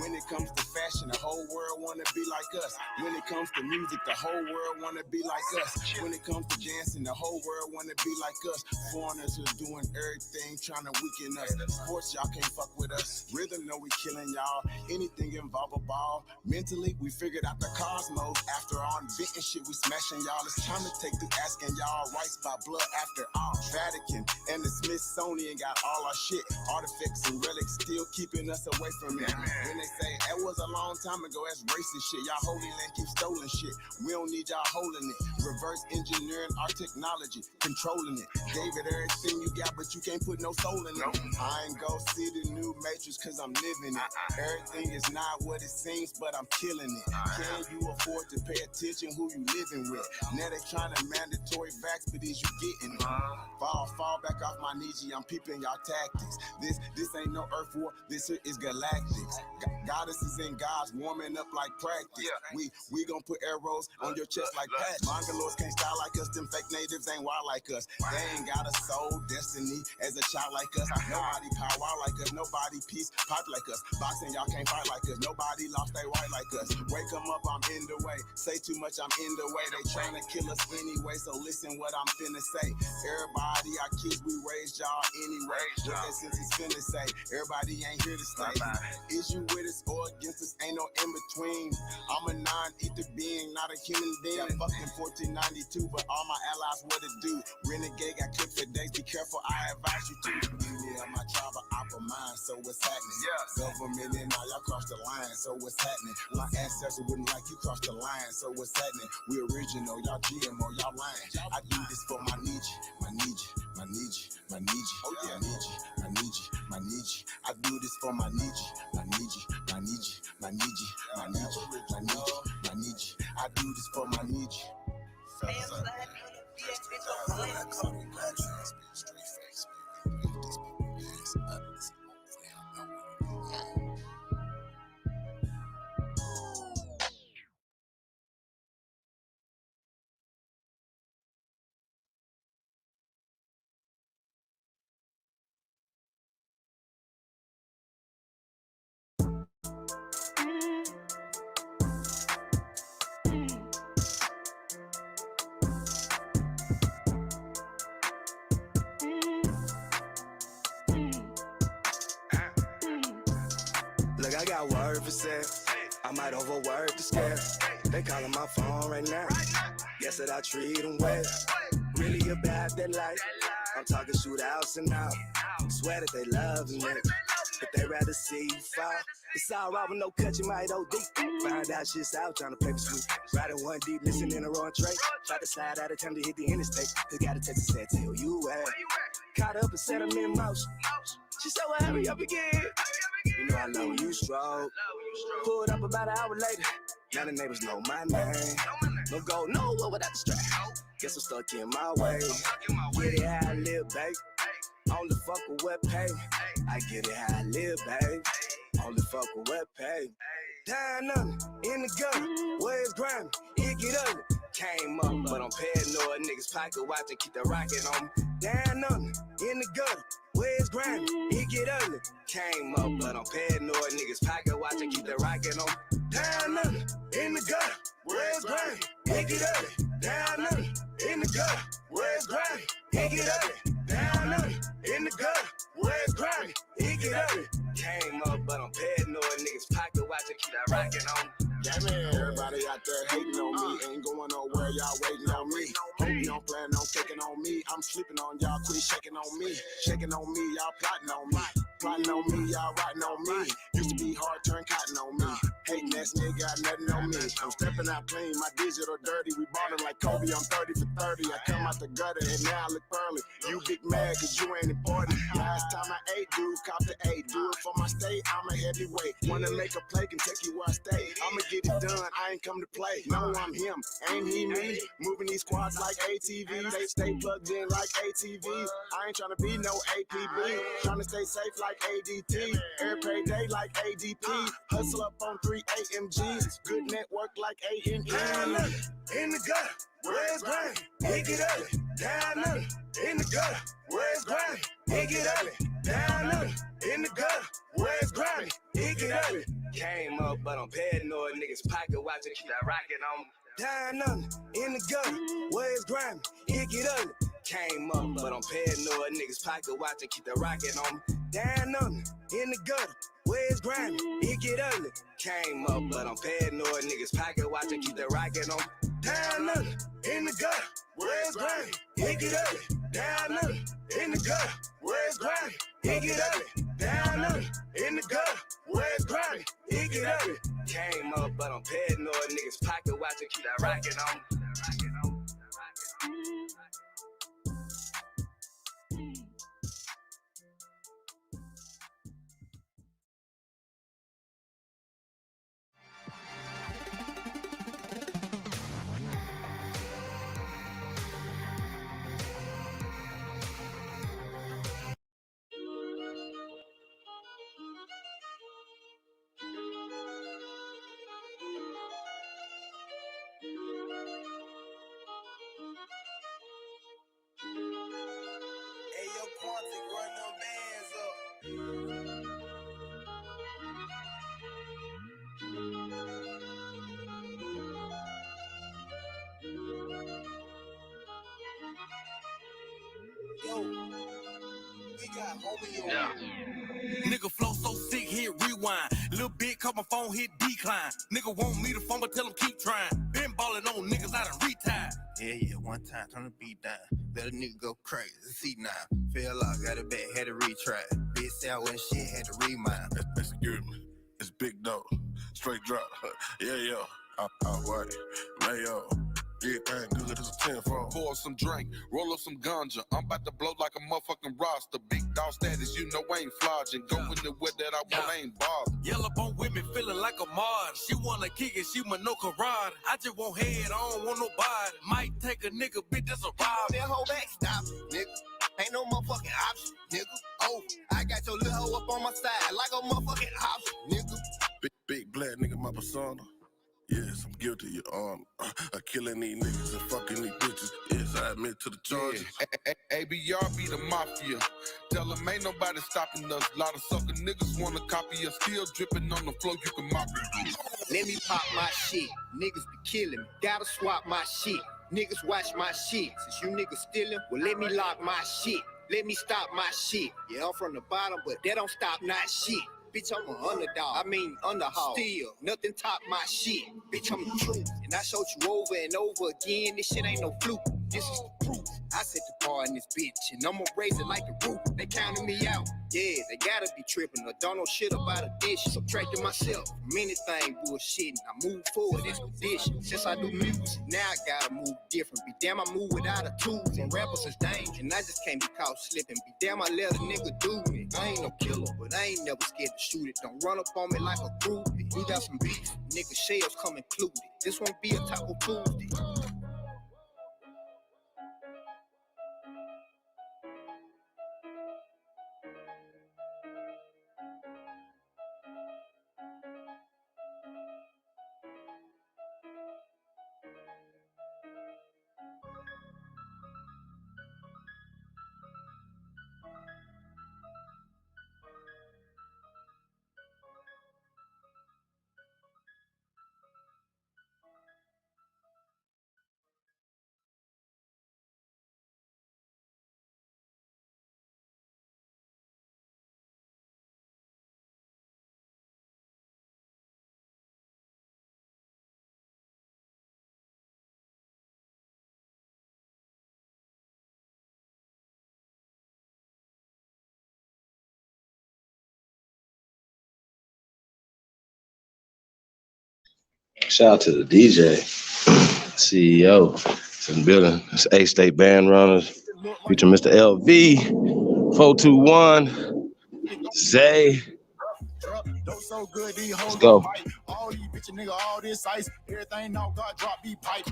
S3: When it comes to fashion, the whole world wanna be like us. When it comes to music, the whole world wanna be like us. When it comes to dancing, the whole world wanna be like us. Foreigners who doing everything, trying to weaken us. Sports, y'all can't fuck with us. Rhythm, know we killing y'all. Anything involve a ball. Mentally, we figured out the cosmos. After all inventing shit, we smashing y'all. It's time to take through asking y'all rights by blood after all. Vatican and the Smithsonian got all our shit. Artifacts and relics still keeping us away from it. When they say that was a long time ago, that's racist shit. Y'all holy land keep stolen shit. We don't need y'all holding it. Reverse engineering our technology, controlling it. Gave it everything you got, but you can't put no soul in it. I ain't go see the new Matrix cause I'm living it. Everything is not what it seems, but I'm killing it. Can you afford to pay attention who you living with? Now they trying to mandatory vax, but is you getting it? Fall back off my Nietzsche, I'm peeping y'all tactics. This ain't no Earth war, this is galactics. Goddesses and gods warming up like practice. We gon' put arrows on your chest like patch. Mongoloids can't style like us, them fake natives ain't wild like us. They ain't got a soul, destiny as a child like us. Nobody power like us, nobody peace pop like us. Boxing, y'all can't fight like us, nobody lost they right like us. Wake them up, I'm in the way. Say too much, I'm in the way. They tryna kill us anyway, so listen what I'm finna say. Everybody, our kids, we raised y'all anyway. What that sense is finna say, everybody ain't here to stay. Is you with us or against us, ain't no in between. I'm a non-ether being, not a human being. Fucking 1492, but all my allies what it do. Renegade got clipped for days, be careful, I advise you to. Yeah, my tribe of opera mind, so what's happening? Government and all y'all cross the line, so what's happening? My ancestors wouldn't like you cross the line, so what's happening? We original, y'all GMO, y'all lying. I do this for my Nietzsche, my Nietzsche, my Nietzsche, my Nietzsche, oh yeah, my Nietzsche, my Nietzsche, my Nietzsche. I do this for my Nietzsche, my Nietzsche, my Nietzsche, my Nietzsche, my Nietzsche, my Nietzsche, my Nietzsche. I do this for my Nietzsche.
S1: Look, I got word for sex. I might overwork the scale. They calling my phone right now. Guess that I treat them well. Really about that life. I'm talking shootouts and out. Swear that they loving it, but they rather see you fall. It's all right with no cut, you might OD. Find out shit's out, trying to play sweet. Riding one deep, listening in a wrong tray. Try to slide out of time to hit the interstate. Who got a text and said, tell you where. Caught up and set them in motion. She said, well, hurry up again. You know I love when you stroke. Pulled up about an hour later. Now the neighbors know my name. No go nowhere without the strap. Guess I'm stuck in my way. Get it how I live, babe. Only fuck with what pay. I get it how I live, babe. Only fuck with what pay. Down under, in the gutter, where's grimy? It get ugly. Came up, but I'm paranoid. Niggas pocket watch and keep the rocket on me. Down under, in the gutter, where's grimy? It get ugly. Came up, but I'm paranoid. Niggas pocket watch and keep the rocket on me. Down under, in the gutter, where's grimy? It get ugly. Down under, in the gutter, where's grimy? It get ugly. Down under, in the gutter, where's grimy? It get ugly. Came up, but I'm paranoid. Niggas pocket watch and keep that rocket on me.
S3: Damn it, everybody out there hating on me. Ain't going nowhere, y'all waiting on me. Hope you don't plan on taking on me. I'm sleeping on y'all, quit shaking on me. Shaking on me, y'all plotting on me. Plotting on me, y'all writing on me. Used to be hard, turn cotton on me. Hating ass nigga got nothing on me. I'm stepping out clean, my digital dirty. We ballin' like Kobe, I'm 30 for 30. I come out the gutter and now I look pearly. You big mad cause you ain't important. Last time I ate, dude, cop the 8. Do it for my state, I'm a heavyweight. Wanna make a play, can take you where I stay. I'ma get it done, I ain't come to play. No, I'm him, ain't he me? Moving these squads like ATVs. They stay plugged in like ATVs. I ain't tryna be no APB. Tryna stay safe like ADT. Every payday like ADP. Hustle up on 3 AMGs. Good network like ANE.
S1: Down under, in the gutter, where's grimy? It get ugly. Down under, in the gutter, where's grimy? It get ugly. Down under, in the gutter, where's grimy? It get ugly. Came up, but I'm paranoid. Niggas pocket watch and keep that rocket on me. Down under, in the gutter, where's grimy? It get ugly. Came up, but I'm paranoid. Niggas pocket watch and keep that rocket on me. Down under, in the gutter, where's grimy? It get ugly. Came up, but I'm paranoid. Niggas pocket watch and keep that rocket on me. Down under, in the gutter, where's grimy? It get ugly. Down under, in the gutter, where's grimy? It get ugly. Down under, in the gutter, where's grimy? It get ugly. Came up, but I'm paranoid. Niggas pocket watch and keep that rocket on me. Nigga flow so sick, hit rewind. Little bit, call my phone, hit decline. Nigga want me to phone, but tell him keep trying. Been ballin' on niggas, I done retired.
S6: Yeah, one time, turn the beat down. Let a nigga go crazy, see now. Fell off, got it back, had to retry. Bitch sound when shit, had to remind.
S3: Excuse me, it's big dog, straight drop. Yeah, I'm white, mayo. Everything good as a 10-4.
S7: Pour some drink, roll up some ganja. I'm about to blow like a motherfucking roster. Big dog status, you know I ain't flogging. Go in the way that I want, I ain't bothered.
S1: Yellow bone women feeling like a mod. She wanna kick it, she want no karate. I just want head, I don't want nobody. Might take a nigga, bitch, that's a rob.
S6: That whole back stop, nigga. Ain't no motherfucking option, nigga. Oh, I got your little hoe up on my side like a motherfucking option, nigga.
S3: Big black nigga, my persona. Yes, I'm guilty, your arm. Of killing these niggas and fucking these bitches. Yes, I admit to the charges.
S7: ABR be the mafia. Tell them ain't nobody stopping us. Lot of sucker niggas wanna copy us. Still dripping on the floor, you can mop it.
S6: Let me pop my shit. Niggas be killing me. Gotta swap my shit. Niggas watch my shit. Since you niggas stealing, well, let me lock my shit. Let me stop my shit. Yeah, I'm from the bottom, but that don't stop not shit. Bitch, I'm an underdog. I mean, underhog. Still, nothing top my shit. Bitch, I'm the truth. And I showed you over and over again. This shit ain't no fluke. This is the proof. I set the bar in this bitch, and I'ma raise it like the roof. They counting me out. Yeah, they gotta be tripping. I don't know shit about a dish. Subtracting myself from anything bullshitting. I move forward, expedition. Since I do music, now I gotta move different. Be damn, I move without a tool. And rappers is danger, and I just can't be caught slipping. Be damn, I let a nigga do me. I ain't no killer, but I ain't never scared to shoot it. Don't run up on me like a groupie. We got some beef, nigga shells come included. This won't be a Taco Tuesday.
S4: Shout out to the DJ, CEO, in the building. It's A-State Band Runners, featuring Mr. LV, 421, Zay.
S3: So good, these hoes
S4: Let's go.
S3: All these bitches, nigga, all this ice. Everything now God drop, be pipe.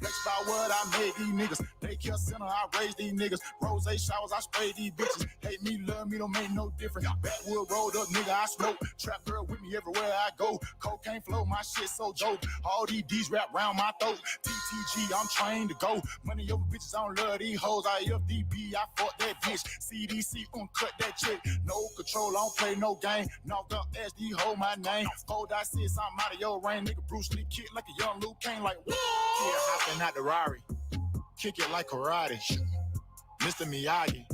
S3: Flex by what I made these niggas. They kill center, I raise these niggas. Rose showers, I spray these bitches. Hate me, love me, don't make no difference. Backwood rolled up, nigga, I smoke. Trap girl with me everywhere I go. Cocaine flow, my shit so dope. All these D's wrap round my throat. TTG, I'm trained to go. Money over bitches, I don't love these hoes. I FDB, I fuck that bitch. CDC, cut that chick. No control, I don't play no game. Knocked up SD, hold my name. Hold I said something out of your rain. Nigga Bruce Lee kick like a young Luke Kane. Like, yeah, hopping out the Rari. Kick it like karate. Mr. Miyagi.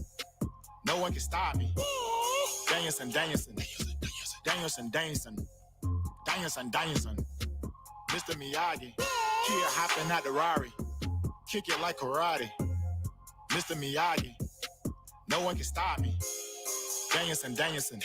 S3: No one can stop me. Dancing. Mr. Miyagi. Kid hopping out the Rari. Kick it like karate. Mr. Miyagi. No one can stop me. Dancing.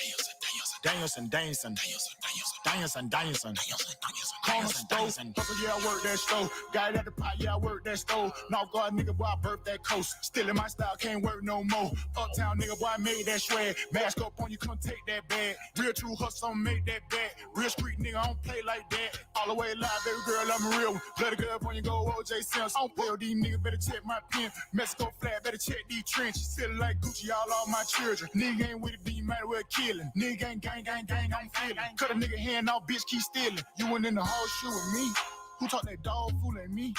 S3: Corner stove, yeah, I work that stove. Got it at the pot, yeah, I work that stove. North Guard nigga, boy, I burp that coast. Still in my style, can't work no more. Uptown nigga, boy, I made that shred. Mask up on you, come take that bag. Real true hustle, I'ma make that bag. Real street nigga, I don't play like that. All the way live, baby girl, I'm a real one. Let a girl up on you, go OJ Sims. I don't play with these niggas, better check my pen. Mexico flag, better check these trenches. Feeling like Gucci, all my children. Nigga ain't with it, then you might as well killing. Nigga ain't gang, I'm feeling. Cut a nigga hand off, bitch, keep stealing. You went in the horseshoe with me. Who taught that dog fooling me?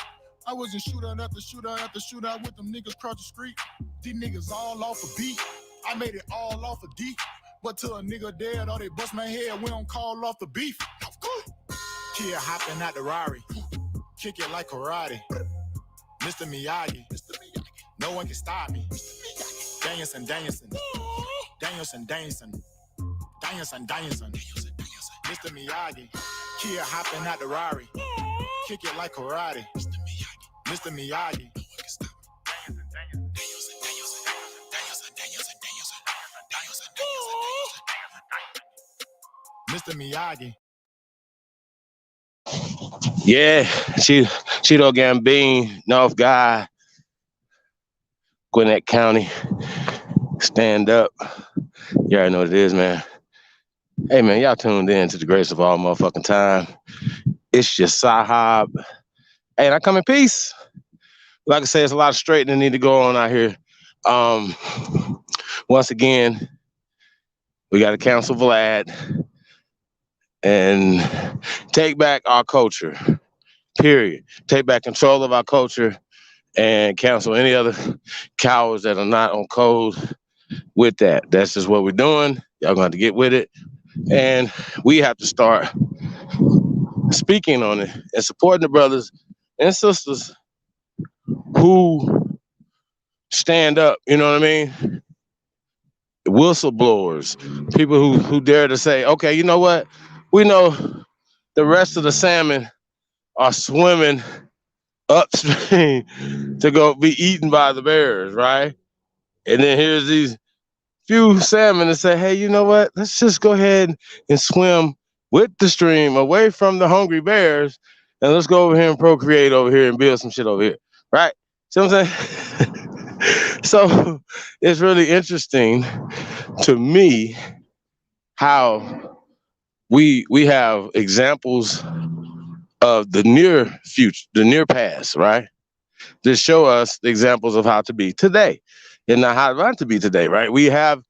S3: I wasn't shootout after shootout with them niggas across the street. These niggas all off a beat. I made it all off a D. But till a nigga dead or they bust my head, we don't call off the beef. Kid hopping out the Rari. Kick it like karate. Mr. Miyagi. No one can stop me. Danielson, Danielson, Danielson, Danielson, Danielson, Danielson, Mr. Miyagi, Kia hopping out the Rari, kick it like karate, Mr. Miyagi. Mr. Miyagi.
S4: Yeah, Cheeto Gambine, North Guy, Gwinnett County. Stand up. You already know what it is, man. Hey, man, y'all tuned in to the greatest of all motherfucking time. It's your Sahab. Hey, and I come in peace. Like I say, there's a lot of straightening that need to go on out here. Once again, we got to cancel Vlad and take back our culture, period. Take back control of our culture and cancel any other cowards that are not on code with that. That's just what we're doing. Y'all gonna have to get with it. And we have to start speaking on it and supporting the brothers and sisters who stand up, you know what I mean? Whistleblowers, people who dare to say, okay, you know what? We know the rest of the salmon are swimming upstream to go be eaten by the bears, right? And then here's these few salmon that say, hey, you know what? Let's just go ahead and swim with the stream away from the hungry bears, and let's go over here and procreate over here and build some shit over here, right? See what I'm saying? So it's really interesting to me how we have examples of the near future, the near past, right? To show us the examples of how to be today and not how not to be today, right? We have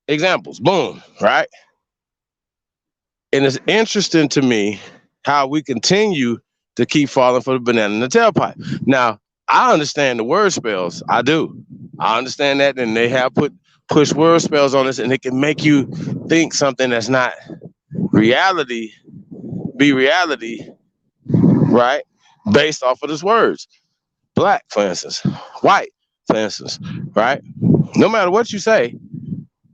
S4: examples, boom, right? And it's interesting to me how we continue to keep falling for the banana in the tailpipe. Now, I understand the word spells. I do. I understand that, and they have push word spells on us, and it can make you think something that's not reality be reality, right? Based off of those words. Black, for instance, white, for instance, right? No matter what you say,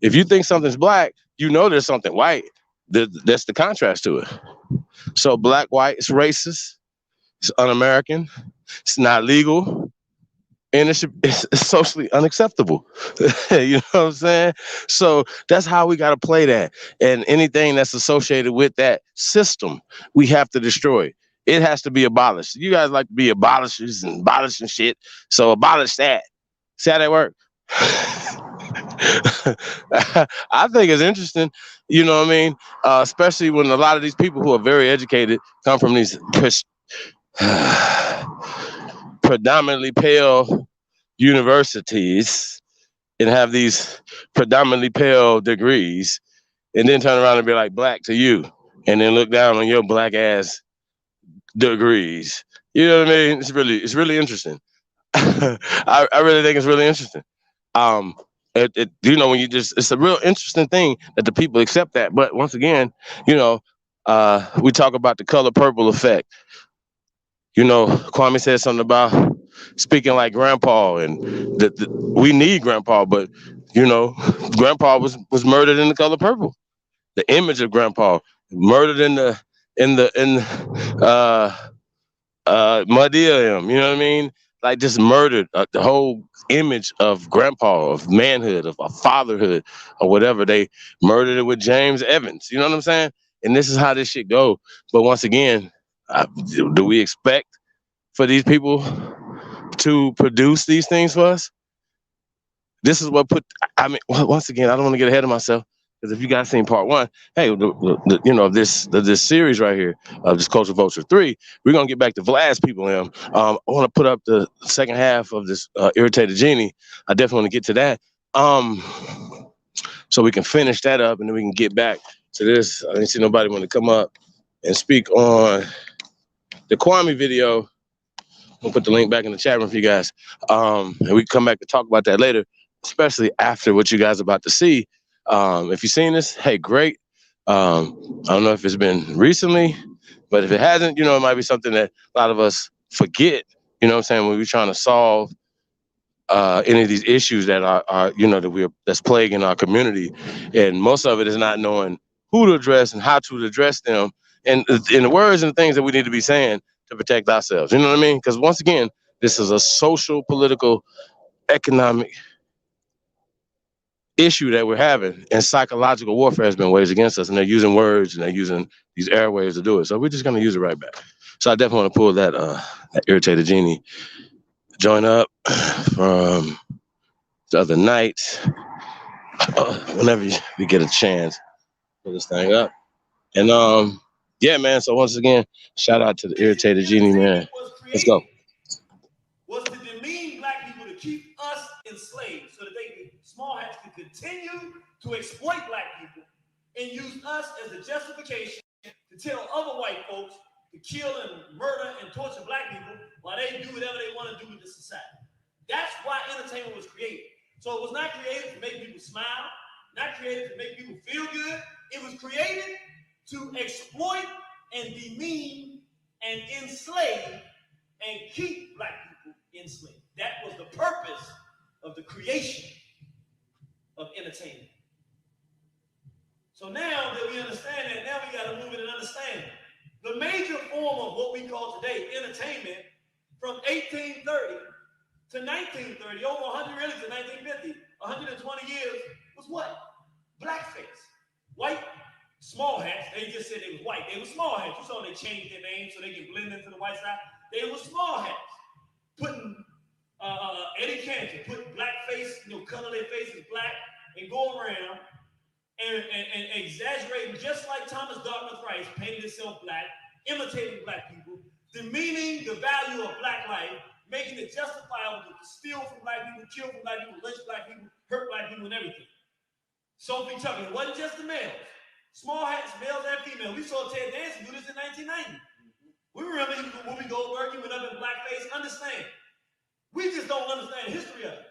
S4: if you think something's black, you know there's something white. That's the contrast to it. So black, white, it's racist, it's un-American, it's not legal, and it's socially unacceptable. You know what I'm saying? So that's how we got to play that. And anything that's associated with that system, we have to destroy. It has to be abolished. You guys like to be abolishers and abolishing shit. So abolish that. See how that work? I think it's interesting, you know what I mean? Especially when a lot of these people who are very educated come from these predominantly pale universities and have these predominantly pale degrees, and then turn around and be like black to you, and then look down on your black ass degrees. You know what I mean? It's really interesting. I really think it's really interesting. You know, when it's a real interesting thing that the people accept that. But once again, you know, we talk about the color purple effect. You know, Kwame said something about speaking like grandpa, and we need grandpa, but you know, grandpa was murdered in the color purple. The image of grandpa murdered in Madiam, you know what I mean? Like just murdered the whole image of grandpa, of manhood, of fatherhood, or whatever. They murdered it with James Evans. You know what I'm saying? And this is how this shit go. But once again, do we expect for these people to produce these things for us? This is what once again, I don't want to get ahead of myself. Because if you guys seen part one, hey, you know, this series right here of this Culture Vulture 3, we're gonna get back to Vlad's people. I want to put up the second half of this Irritated Genie. I definitely want to get to that. So we can finish that up, and then we can get back to this. I didn't see nobody want to come up and speak on the Kwame video. I'll put the link back in the chat room for you guys. And we can come back and talk about that later, especially after what you guys are about to see. If you've seen this, hey, great. I don't know if it's been recently, but if it hasn't, you know, it might be something that a lot of us forget, you know what I'm saying, when we're trying to solve any of these issues that are that's plaguing our community, and most of it is not knowing who to address and how to address them, and in the words and things that we need to be saying to protect ourselves. You know what I mean? Because once again, this is a social, political, economic issue that we're having, and psychological warfare has been waged against us, and they're using words and they're using these airwaves to do it. So we're just gonna use it right back. So I definitely want to pull that irritated genie join up from the other night. Whenever you get a chance, pull this thing up. And yeah, man. So once again, shout out to the irritated genie, man. Let's go.
S8: Was to demean black people to keep us enslaved so that small hats could continue to exploit black people and use us as a justification to tell other white folks to kill and murder and torture black people while they do whatever they want to do with the society. That's why entertainment was created. So it was not created to make people smile, not created to make people feel good. It was created to exploit and demean and enslave and keep black people enslaved. That was the purpose of the creation of entertainment. So now that we understand that, now we got to move it and understand it. The major form of what we call today entertainment from 1830 to 1930, over 100 really to 1950, 120 years, was what? Blackface. White small hats, they just said they was white. They were small hats. You saw they changed their name so they can blend into the white side. They were small hats. Putting Eddie Cantor, put blackface, color their faces black and go around and exaggerating, just like Thomas Dartmouth Rice painted himself black, imitating black people, demeaning the value of black life, making it justifiable to steal from black people, kill from black people, lynch black people, hurt black people, and everything. Sophie Tucker, it wasn't just the males. Small hats, males and females. We saw Ted Danson do this in 1990. We remember Whoopi Goldberg, he went up in blackface. Understand, we just don't understand the history of it.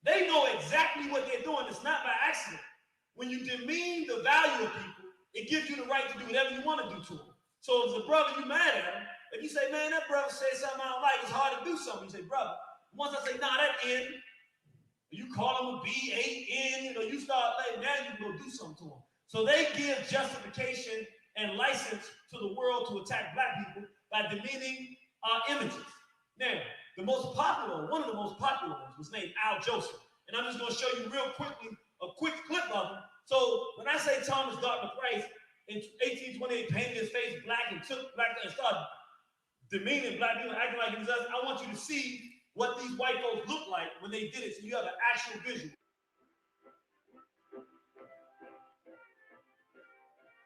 S8: They know exactly what they're doing. It's not by accident. When you demean the value of people, it gives you the right to do whatever you want to do to them. So as a brother, you mad at him. If you say, man, that brother said something I don't like, it's hard to do something. You say, brother, once I say, nah, that N, you call him a B-A-N, you start letting, now you can go do something to him. So they give justification and license to the world to attack black people by demeaning our images. Now, one of the most popular ones was named Al Joseph. And I'm just going to show you real quickly a quick clip of him. So when I say Thomas Dartmouth Rice in 1828 painted his face black and took black and started demeaning black people, acting like it was us, I want you to see what these white folks look like when they did it, so you have an actual visual.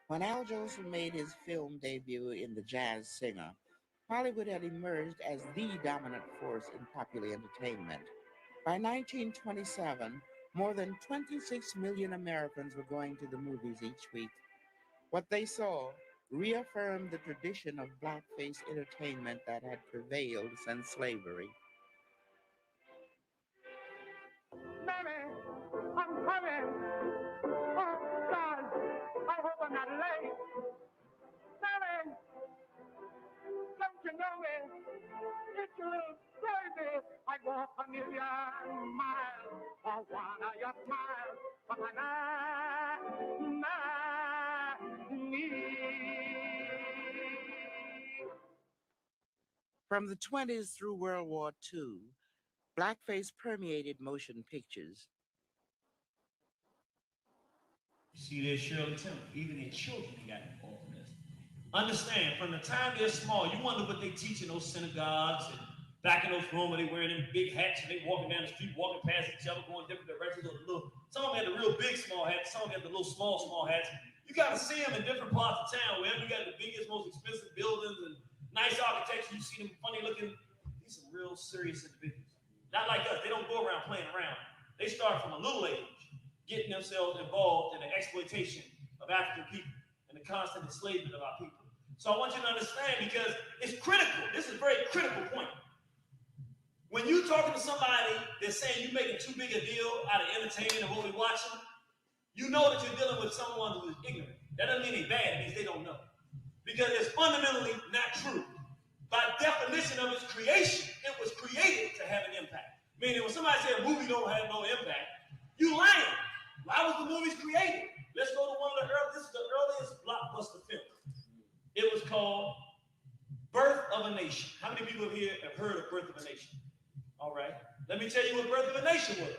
S9: When Al Jolson made his film debut in The Jazz Singer, Hollywood had emerged as the dominant force in popular entertainment. By 1927, more than 26 million Americans were going to the movies each week. What they saw reaffirmed the tradition of blackface entertainment that had prevailed since slavery.
S10: Baby, I'm coming. Oh, God, I hope I'm not late. Baby, don't you know it? It's a little crazy. I walk a million miles for one of your smiles. But my need.
S9: From the 20s through World War II, blackface permeated motion pictures.
S8: You see there's Shirley Temple. Even their children got involved in this. Understand, from the time they're small, you wonder what they teach in those synagogues and back in those rooms where they wearing them big hats and they walking down the street, walking past each other, going different directions. Some of them had the real big small hats, some of them had the little small hats. You got to see them in different parts of town. Wherever you got the biggest, most expensive buildings and nice architecture, you see them funny looking. These are real serious individuals. Not like us. They don't go around playing around. They start from a little age, getting themselves involved in the exploitation of African people and the constant enslavement of our people. So I want you to understand, because it's critical. This is a very critical point. When you're talking to somebody that's saying you're making too big a deal out of entertainment and what we're watching, you know that you're dealing with someone who is ignorant. That doesn't mean they're bad. It means they don't know. Because it's fundamentally not true. By definition of its creation, it was created to have an impact. Meaning when somebody said a movie don't have no impact, you lying. Why was the movies created? Let's go to one of the earliest. This is the earliest blockbuster film. It was called Birth of a Nation. How many people here have heard of Birth of a Nation? All right. Let me tell you what Birth of a Nation was.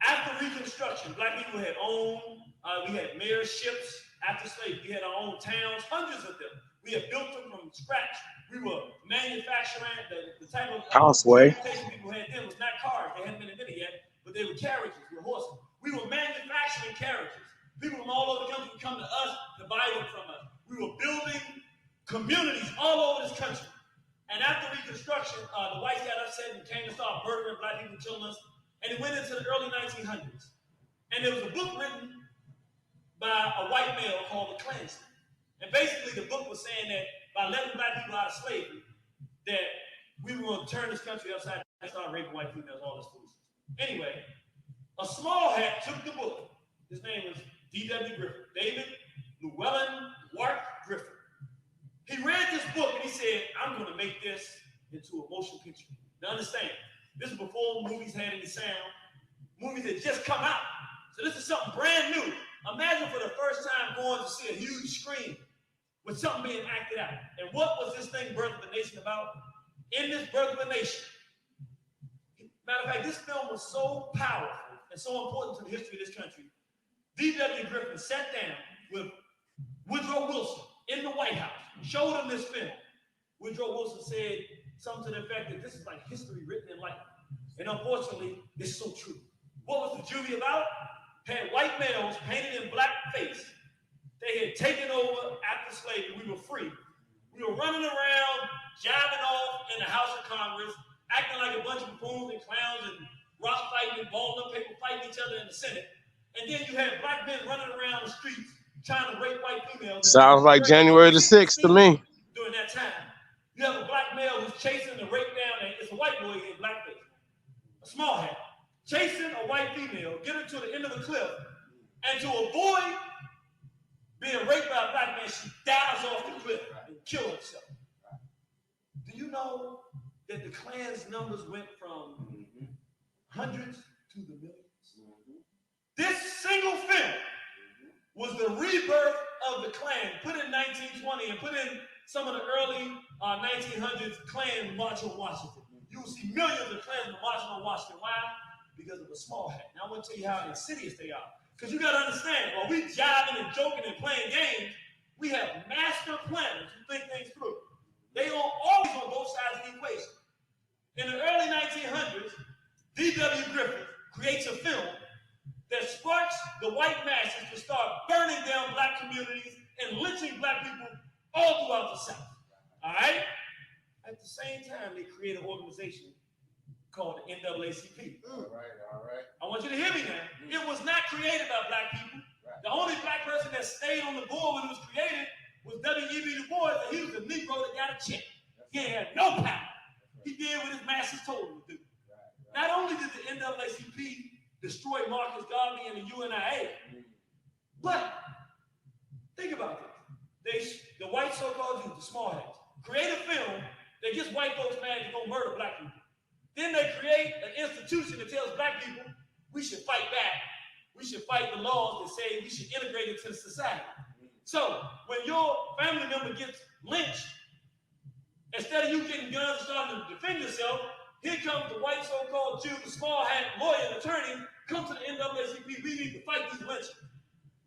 S8: After Reconstruction, black people had owned, we had mayorships. After slavery, we had our own towns, hundreds of them. We had built them from scratch. We were manufacturing the type of transportation people had then was not cars. They hadn't been invented yet, but they were carriages, with horses. We were manufacturing carriages. People from all over the country would come to us to buy them from us. We were building communities all over this country. And after Reconstruction, the whites got upset and came to start murdering black people, killing us. And it went into the early 1900s. And there was a book written by a white male called the Klansman. And basically the book was saying that by letting black people out of slavery, that we were going to turn this country upside down and start raping white females, all this foolishness. Anyway, a small hat took the book. His name was D.W. Griffith, David Llewellyn Wart Griffith. He read this book and he said, I'm going to make this into a motion picture. Now understand, this is before movies had any sound. Movies had just come out. So this is something brand new. Imagine for the first time going to see a huge screen with something being acted out. And what was this thing, Birth of a Nation, about? In this Birth of a Nation, matter of fact, this film was so powerful and so important to the history of this country. D.W. Griffith sat down with Woodrow Wilson in the White House, showed him this film. Woodrow Wilson said something to the effect that this is like history written in life. And unfortunately, it's so true. What was the Jury about? Had white males painted in black face. They had taken over after slavery. We were free. We were running around, jiving off in the House of Congress, acting like a bunch of buffoons and clowns and rock fighting and balled up people fighting each other in the Senate. And then you had black men running around the streets trying to rape white females.
S4: Sounds like January the 6th to me.
S8: During that time, you have a black male who's chasing the rape down, and it's a white boy in blackface, a small hat, chasing a white female, get her to the end of the cliff, and to avoid being raped by a black man, she dives off the cliff and kills herself. Do you know that the Klan's numbers went from hundreds to the millions? This single film was the rebirth of the Klan, put in 1920 and put in some of the early 1900s Klan march on Washington. You will see millions of Klansmen marching on Washington. Why? Because of a small hat. Now I want to tell you how insidious they are. Because you got to understand, while we jiving and joking and playing games, we have master planners who think things through. They are always on both sides of the equation. In the early 1900s, D.W. Griffith creates a film that sparks the white masses to start burning down black communities and lynching black people all throughout the South. All right? At the same time, they create an organization called the NAACP.
S11: All right.
S8: I want you to hear me now. It was not created by black people. The only black person that stayed on the board when it was created was W.E.B. Du Bois, and he was a Negro that got a check. He had no power. He did what his masters told him to do. Not only did the NAACP destroy Marcus Garvey and the UNIA, but think about this. The white so-called Jews, the small hats, create a film that gets white folks mad to go murder black people. Then they create an institution that tells black people we should fight back. We should fight the laws that say we should integrate into society. So when your family member gets lynched, instead of you getting guns and starting to defend yourself, here comes the white so-called Jew, the small hat lawyer and attorney, come to the NAACP, we need to fight these lynchings.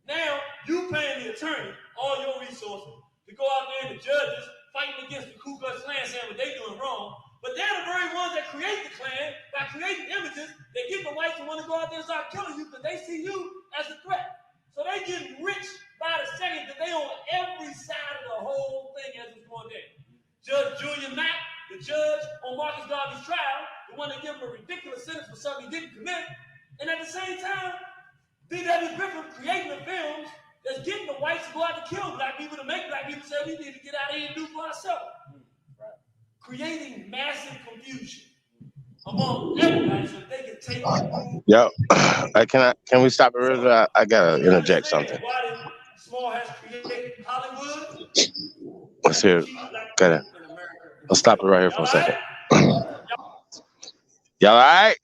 S8: Now, you paying the attorney all your resources to go out there and the judges fighting against the Ku Klux Klan saying what they doing wrong, but they're the very ones that create the Klan by creating images that get the whites to want to go out there and start killing you because they see you as a threat. So they getting rich by the second that they on every side of the whole thing as it's going down. Judge Julian Mack, the judge on Marcus Garvey's trial, the one that gave him a ridiculous sentence for something he didn't commit. And at the same time, D.W. Griffith creating the films that's getting the whites to go out to kill black people, to make black people say we need to get out of here and do for ourselves. Creating massive confusion among everybody so they can take
S4: Yo, can we stop it real quick? I gotta interject something.
S8: Why did small hats create Hollywood?
S4: Let's hear it. Let's stop it right here for a second. Y'all all right?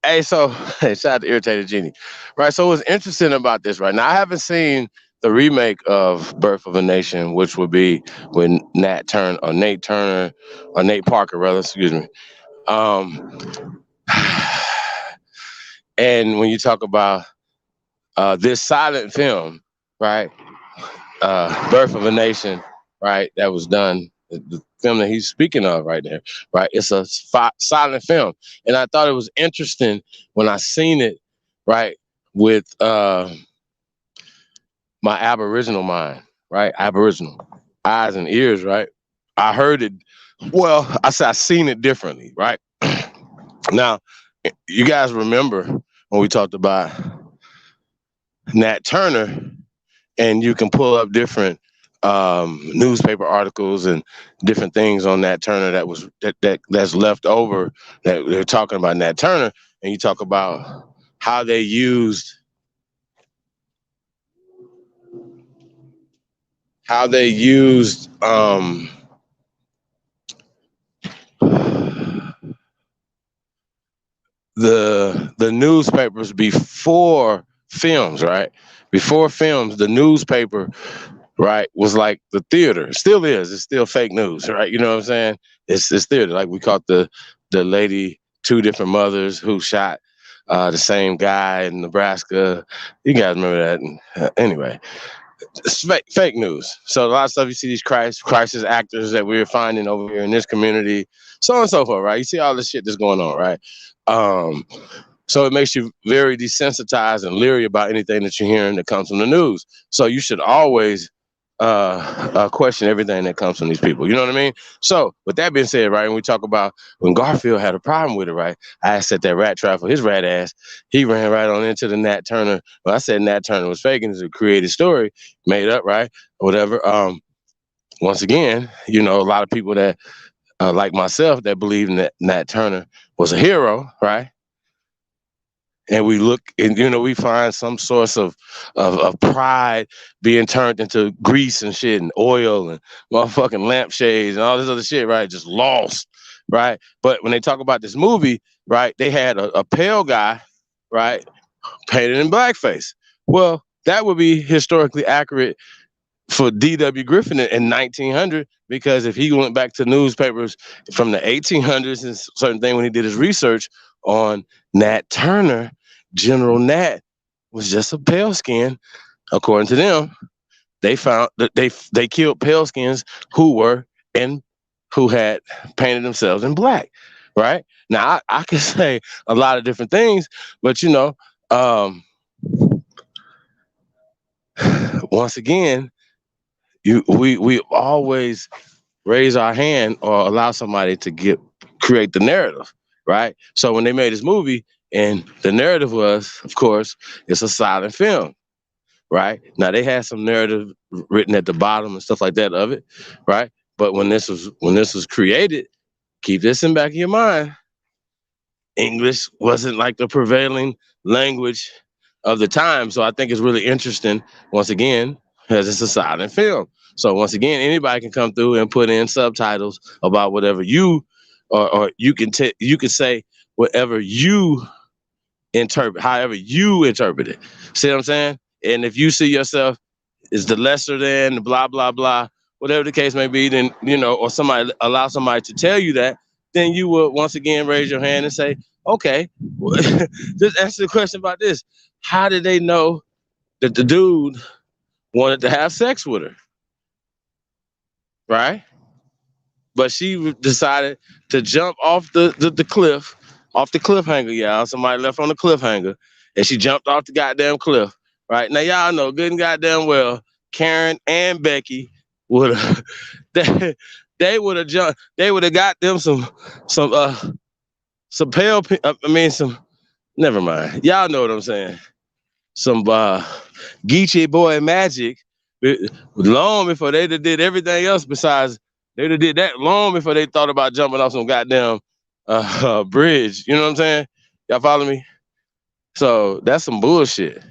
S4: Hey, so hey, shout out to Irritated Genie. Right. So what's interesting about this right now, I haven't seen the remake of Birth of a Nation, which would be when Nate Turner or Nate Parker, rather, excuse me. Um and when you talk about this silent film, right? Birth of a Nation, right? That was done. The film that he's speaking of right there, right? It's a silent film, and I thought it was interesting when I seen it, right, with my Aboriginal mind, right? Aboriginal eyes and ears, right? I heard it. Well, I said I seen it differently, right? Now, you guys remember when we talked about Nat Turner, and you can pull up different newspaper articles and different things on Nat Turner that's left over that they're talking about Nat Turner, and you talk about how they used how they used the newspapers before films, right? Before films, the newspaper, right, was like the theater. It still is. It's still fake news, right? You know what I'm saying? It's theater. Like we caught the lady, two different mothers who shot the same guy in Nebraska. You guys remember that? Anyway, it's fake news. So a lot of stuff you see these crisis actors that we're finding over here in this community, so on and so forth, right? You see all this shit that's going on, right? Um, so it makes you very desensitized and leery about anything that you're hearing that comes from the news. So you should always question everything that comes from these people. You know what I mean? So with that being said, right, when we talk about when Garfield had a problem with it, right, I said that rat trap for his rat ass. He ran right on into the Nat Turner. When I said Nat Turner was faking, it's a created story, made up, right, or whatever. Once again, you know, a lot of people that like myself that believe that Nat Turner was a hero, right? And we look and we find some source of pride being turned into grease and shit and oil and motherfucking lampshades and all this other shit, right? Just lost, right? But when they talk about this movie, right, they had a pale guy, right, painted in blackface. Well, that would be historically accurate for D.W. Griffin in 1900, because if he went back to newspapers from the 1800s and certain thing when he did his research on Nat Turner, General Nat was just a pale skin. According to them, they found that they killed pale skins who had painted themselves in black. Right now, I can say a lot of different things, but once again, we always raise our hand or allow somebody to create the narrative, right? So when they made this movie, and the narrative was, of course, it's a silent film, right? Now they had some narrative written at the bottom and stuff like that of it, right? But when this was created, keep this in back of your mind. English wasn't like the prevailing language of the time. So I think it's really interesting, once again, as it's a silent film. So once again, anybody can come through and put in subtitles about whatever or you can say whatever you interpret, however you interpret it. See what I'm saying? And if you see yourself as the lesser than, blah, blah, blah, whatever the case may be, then, or allow somebody to tell you that, then you will once again raise your hand and say, okay, just answer the question about this. How did they know that the dude wanted to have sex with her? Right? But she decided to jump off the cliff, off the cliffhanger, y'all. Somebody left on the cliffhanger, and she jumped off the goddamn cliff. Right? Now, y'all know good and goddamn well, Karen and Becky would have, they would have jumped, they would have got them some pale, never mind. Y'all know what I'm saying. Some Geechee boy magic long before they did everything else besides they did that long before they thought about jumping off some goddamn bridge. You know what I'm saying? Y'all follow me? So that's some bullshit.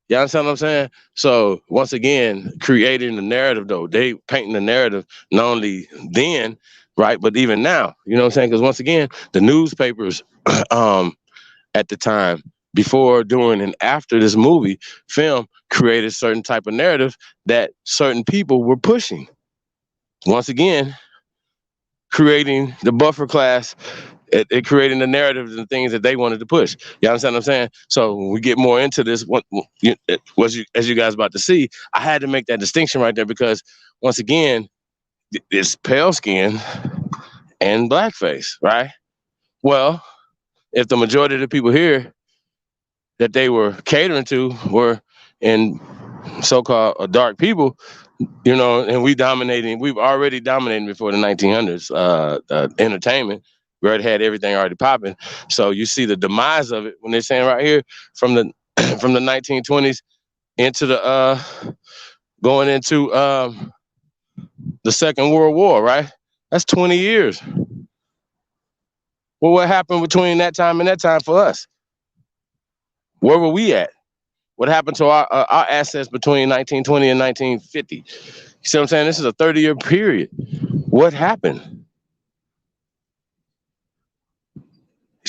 S4: You understand what I'm saying? So once again, creating the narrative though, they painting the narrative not only then, right? But even now, you know what I'm saying? Because once again, the newspapers at the time, before, during, and after this movie film, created certain type of narrative that certain people were pushing. Once again, creating the buffer class, it creating the narratives and things that they wanted to push. You understand what I'm saying? So when we get more into this, as you guys about to see, I had to make that distinction right there because once again, it's pale skin and blackface, right? Well, if the majority of the people here that they were catering to were in so-called dark people, you know, and we've already dominated before the 1900s, entertainment. We already had everything already popping. So you see the demise of it when they're saying right here from the from the 1920s into the going into the Second World War, right? That's 20 years. Well, what happened between that time and that time for us? Where were we at? What happened to our assets between 1920 and 1950? You see what I'm saying? This is a 30-year period. What happened? You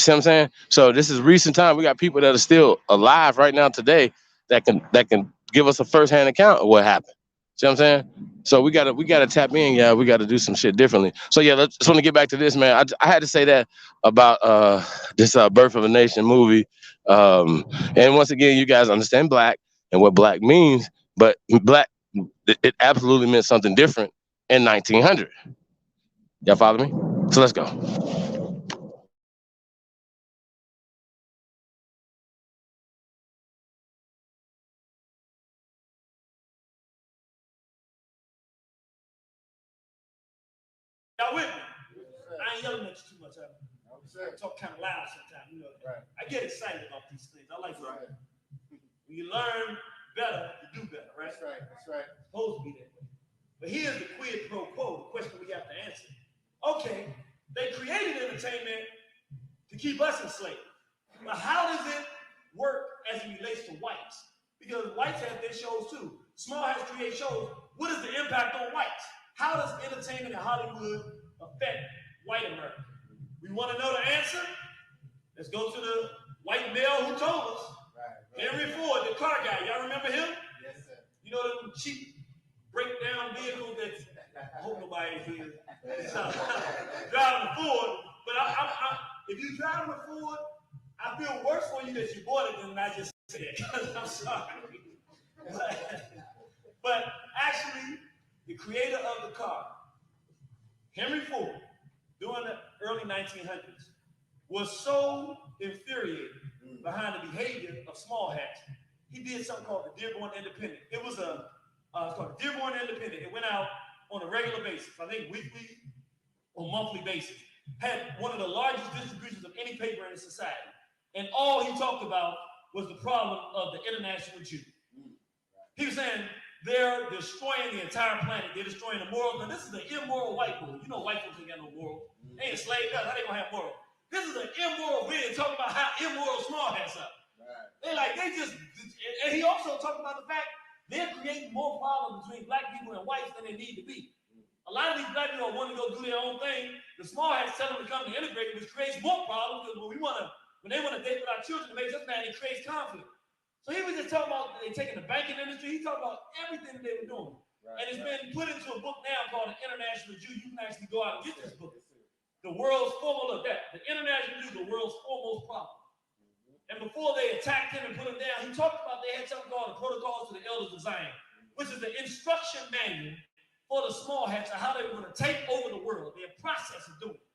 S4: see what I'm saying? So this is recent time. We got people that are still alive right now today that can give us a firsthand account of what happened. See what I'm saying? So we gotta tap in. Yeah, we gotta do some shit differently. So yeah, just want to get back to this, man. I had to say that about this Birth of a Nation movie. And once again, you guys understand black and what black means, but black it absolutely meant something different in 1900. Y'all follow me? So let's go.
S8: Y'all with me? I ain't yelling at you too much. I talk kind of loud sometimes. You know, I get excited about these things. I like it. When you learn better, you do better, right? That's right. It's supposed to be that way. But here's the quid pro quo, the question we have to answer. Okay, they created entertainment to keep us enslaved. But how does it work as it relates to whites? Because whites have their shows too. Small hats create shows. What is the impact on whites? How does entertainment in Hollywood affect white America? We want to know the answer? Let's go to the white male who told us. Henry Ford, the car guy. Y'all remember him? Yes, sir. You know them cheap breakdown vehicles that I hope nobody here is driving a Ford. But if you driving a Ford, I feel worse for you that you bought it than I just said. I'm sorry. But actually, the creator of the car, Henry Ford, during the early 1900s, was so infuriated behind the behavior of small hats, he did something called the Dearborn Independent. It was it's called the Dearborn Independent. It went out on a regular basis, I think weekly or monthly basis. Had one of the largest distributions of any paper in society. And all he talked about was the problem of the international Jew. He was saying they're destroying the entire planet. They're destroying the morals. And this is the immoral white boy. You know white folks ain't got no morals. They ain't enslaved us. How they gonna have morals? This is an immoral video talking about how immoral small hats are. And he also talked about the fact they're creating more problems between black people and whites than they need to be. A lot of these black people want to go do their own thing. The small hats tell them to come to integrate, which creates more problems because when they want to date with our children, it makes us mad, it creates conflict. So he was just talking about they taking the banking industry. He talked about everything that they were doing. And it's been put into a book now called The International Jew. You can actually go out and get this book. The world's foremost, the International Jew, the world's foremost problem. And before they attacked him and put him down, he talked about they had something called the Protocols to the Elders of Zion, which is the instruction manual for the small hats of how they were going to take over the world, their process of doing it.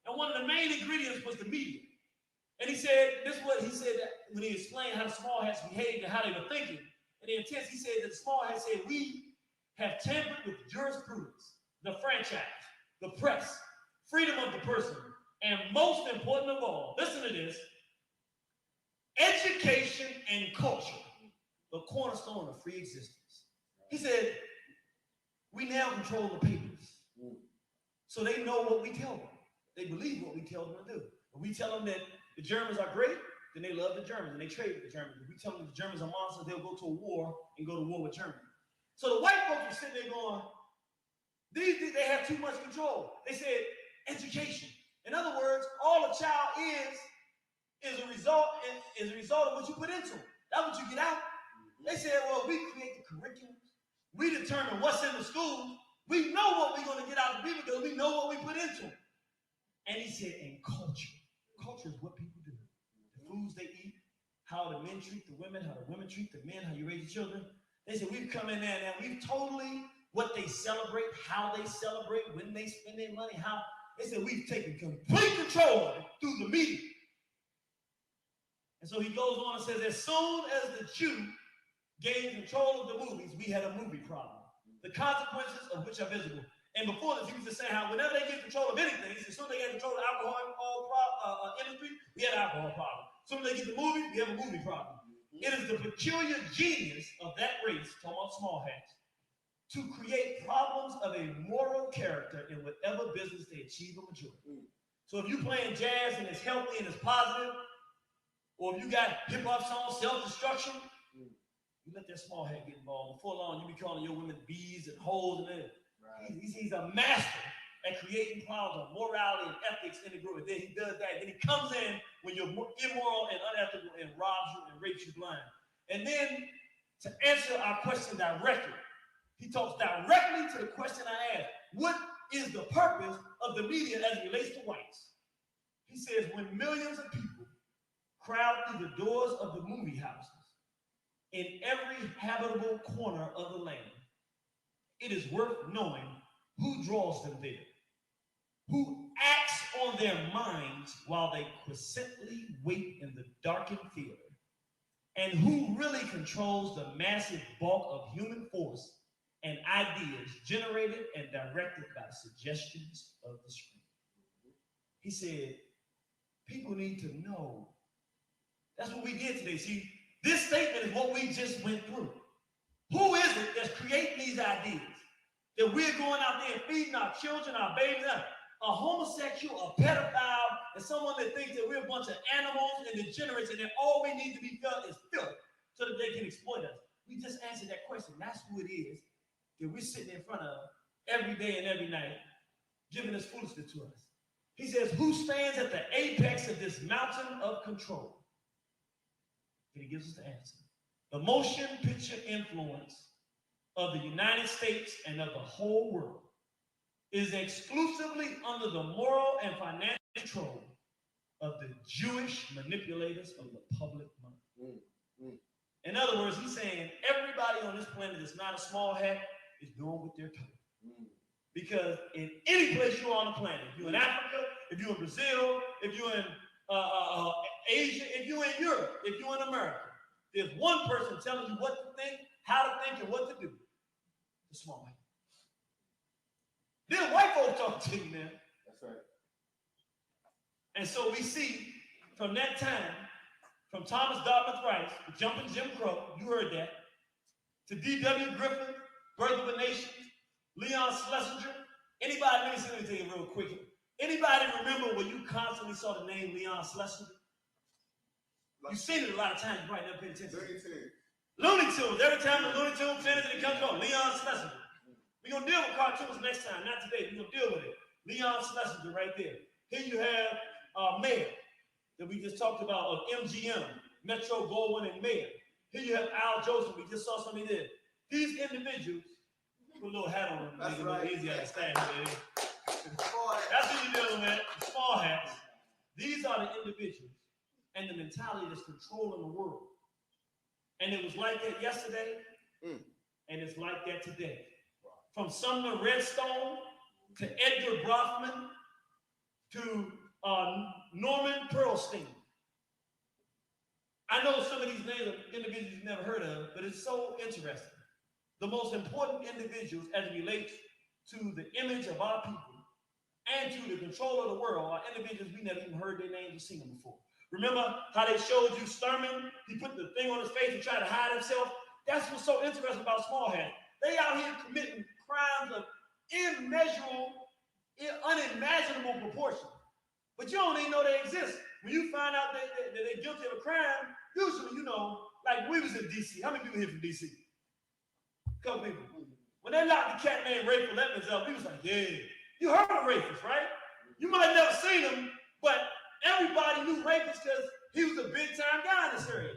S8: And one of the main ingredients was the media. And he said, this is what he said that when he explained how the small hats behaved and how they were thinking. And the intent, he said that the small hats said, we have tampered with jurisprudence, the franchise, the press, freedom of the person, and most important of all, listen to this, education and culture, the cornerstone of free existence. He said, we now control the papers. So they know what we tell them. They believe what we tell them to do. If we tell them that the Germans are great, then they love the Germans and they trade with the Germans. If we tell them the Germans are monsters, they'll go to a war and go to war with Germany. So the white folks were sitting there going, they have too much control. They said, education. In other words, all a child is a result of what you put into them. That's what you get out. They said, well, we create the curriculums. We determine what's in the schools. We know what we're going to get out of people because we know what we put into them. And he said, and culture. Culture is what people do. The foods they eat, how the men treat the women, how the women treat the men, how you raise the children. They said, we've come in there and we've totally what they celebrate, how they celebrate, when they spend their money, how. They said, we've taken complete control of it through the media. And so he goes on and says, as soon as the Jew gained control of the movies, we had a movie problem. The consequences of which are visible. And before this, he was just saying how whenever they get control of anything, as soon as they get control of the alcohol industry, we had an alcohol problem. As soon as they get the movies, we have a movie problem. It is the peculiar genius of that race, talking about small hats, to create problems of a moral character in whatever business they achieve a majority. So if you're playing jazz and it's healthy and it's positive, or if you got hip-hop songs, self-destruction, you let that small hat get involved. Before long, you be calling your women bees and hoes and everything. Right. He's a master at creating problems of morality and ethics in the group. And then he does that. Then he comes in when you're immoral and unethical and robs you and rapes you blind. And then to answer our question directly, he talks directly to the question I asked. What is the purpose of the media as it relates to whites? He says, when millions of people crowd through the doors of the movie houses in every habitable corner of the land, it is worth knowing who draws them there, who acts on their minds while they quiescently wait in the darkened theater, and who really controls the massive bulk of human force and ideas generated and directed by the suggestions of the screen. He said, people need to know. That's what we did today. See, this statement is what we just went through. Who is it that's creating these ideas? That we're going out there and feeding our children, our babies, a homosexual, a pedophile, and someone that thinks that we're a bunch of animals and degenerates and that all we need to be felt is filth so that they can exploit us. We just answered that question. That's who it is that we're sitting in front of every day and every night, giving this foolishness to us. He says, who stands at the apex of this mountain of control? And he gives us the answer. The motion picture influence of the United States and of the whole world is exclusively under the moral and financial control of the Jewish manipulators of the public mind. In other words, he's saying everybody on this planet that's not a small hat is doing what they're told. Because in any place you're on the planet, if you're in Africa, if you're in Brazil, if you're in Asia, if you're in Europe, if you're in America, there's one person telling you what to think, how to think, and what to do. The small man. Then white folks talking to you, man. That's right. And so we see from that time, from Thomas Dartmouth Rice, the Jumping Jim Crow, you heard that, to D.W. Griffin, Birth of a Nation, Leon Schlesinger. Anybody, let me take it real quick. Anybody remember when you constantly saw the name Leon Schlesinger? You've seen it a lot of times, you probably never paid attention. Looney Tunes. Every time the Looney Tunes finishes, it comes on. Leon Schlesinger. We're going to deal with cartoons next time, not today. We're going to deal with it. Leon Schlesinger right there. Here you have Mayor that we just talked about of MGM, Metro Goldwyn and Mayor. Here you have Al Joseph. We just saw something there. These individuals, put a little hat on them, make it a little easier to understand. That's what you're dealing with, the small hats. These are the individuals and the mentality that's controlling the world. And it was like that yesterday, and it's like that today. From Sumner Redstone to Edgar Brofman to Norman Pearlstein. I know some of these names are individuals you've never heard of, but it's so interesting. The most important individuals as it relates to the image of our people and to the control of the world are individuals we never even heard their names or seen them before. Remember how they showed you Sturman? He put the thing on his face and tried to hide himself. That's what's so interesting about small hats. They out here committing crimes of immeasurable, unimaginable proportion. But you don't even know they exist. When you find out that they're guilty of a crime, usually, you know, like we was in D.C. How many people here from D.C.? A couple people. When they locked the cat named Rayful Evans up, we was like, yeah. You heard of Rayful, right? You might have never seen him, but everybody knew Rayford because he was a big-time guy in this area.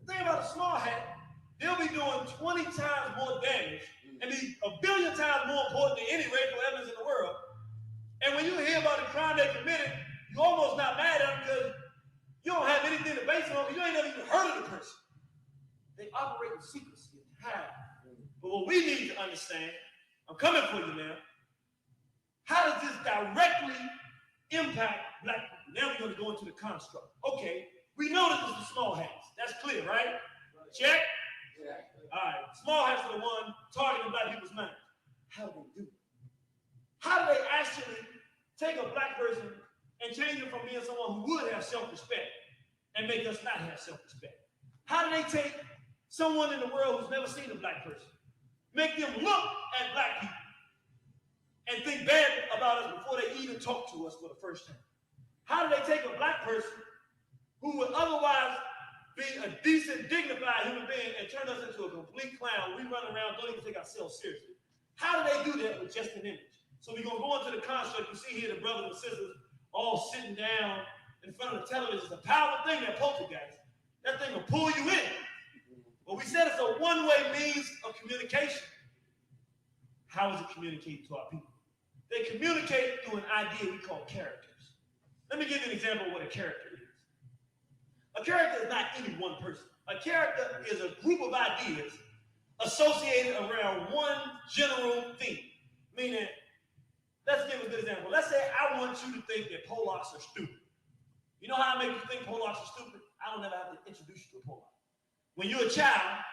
S8: The thing about a small hat, they'll be doing 20 times more damage and be a billion times more important than any Rayford Evans in the world. And when you hear about the crime they committed, you're almost not mad at them because you don't have anything to base it on because you ain't never even heard of the person. They operate in secrecy and hide. But what we need to understand, I'm coming for you now, how does this directly impact black people? Now we're going to go into the construct. Okay, we know that this is the small hats. That's clear, right? Check? Yeah. All right, small hats are the one targeting black people's minds. How do they do it? How do they actually take a black person and change them from being someone who would have self-respect and make us not have self-respect? How do they take someone in the world who's never seen a black person, make them look at black people and think bad about us before they even talk to us for the first time? How do they take a black person who would otherwise be a decent, dignified human being and turn us into a complete clown? We run around, don't even take ourselves seriously. How do they do that with just an image? So we're going to go into the construct. You see here the brothers and sisters all sitting down in front of the television. It's a powerful thing, that poltergeist. That thing will pull you in. But we said it's a one-way means of communication. How is it communicated to our people? They communicate through an idea we call characters. Let me give you an example of what a character is. A character is not any one person. A character is a group of ideas associated around one general theme. Meaning, let's give a good example. Let's say I want you to think that Polacks are stupid. You know how I make you think Polacks are stupid? I don't ever have to introduce you to a Polak. When you're a child,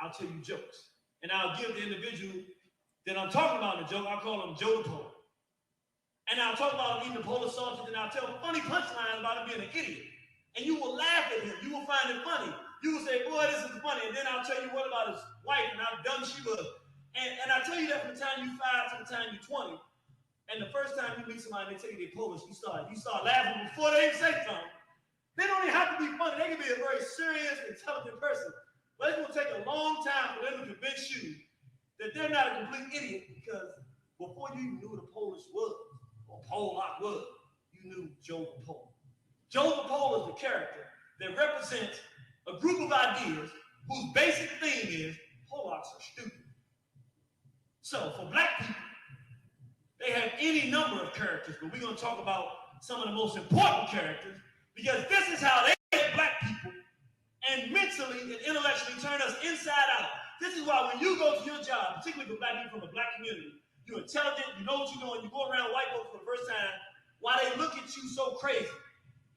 S8: I'll tell you jokes. And I'll give the individual that I'm talking about in the joke, I'll call him Joe the Polar. And I'll talk about him eating the polar sausage, and I'll tell funny punchlines about him being an idiot. And you will laugh at him. You will find it funny. You will say, boy, this is funny. And then I'll tell you what about his wife and how dumb she was. And I tell you that from the time you're 5 to the time you're 20. And the first time you meet somebody and they tell you they're Polish, you start laughing before they even say something. They don't even have to be funny. They can be a very serious, intelligent person. But it's going to take a long time for them to convince you that they're not a complete idiot, because before you even knew what a Polish was, or Polak was, you knew Joe the Pole. Joe the Pole is the character that represents a group of ideas whose basic theme is Polacks are stupid. So for black people, they have any number of characters, but we're going to talk about some of the most important characters, because this is how they get black people and mentally and intellectually turn us inside out. This is why when you go to your job, particularly for black people from the black community, you're intelligent, you know what you're doing, you go around white folks for the first time, why they look at you so crazy.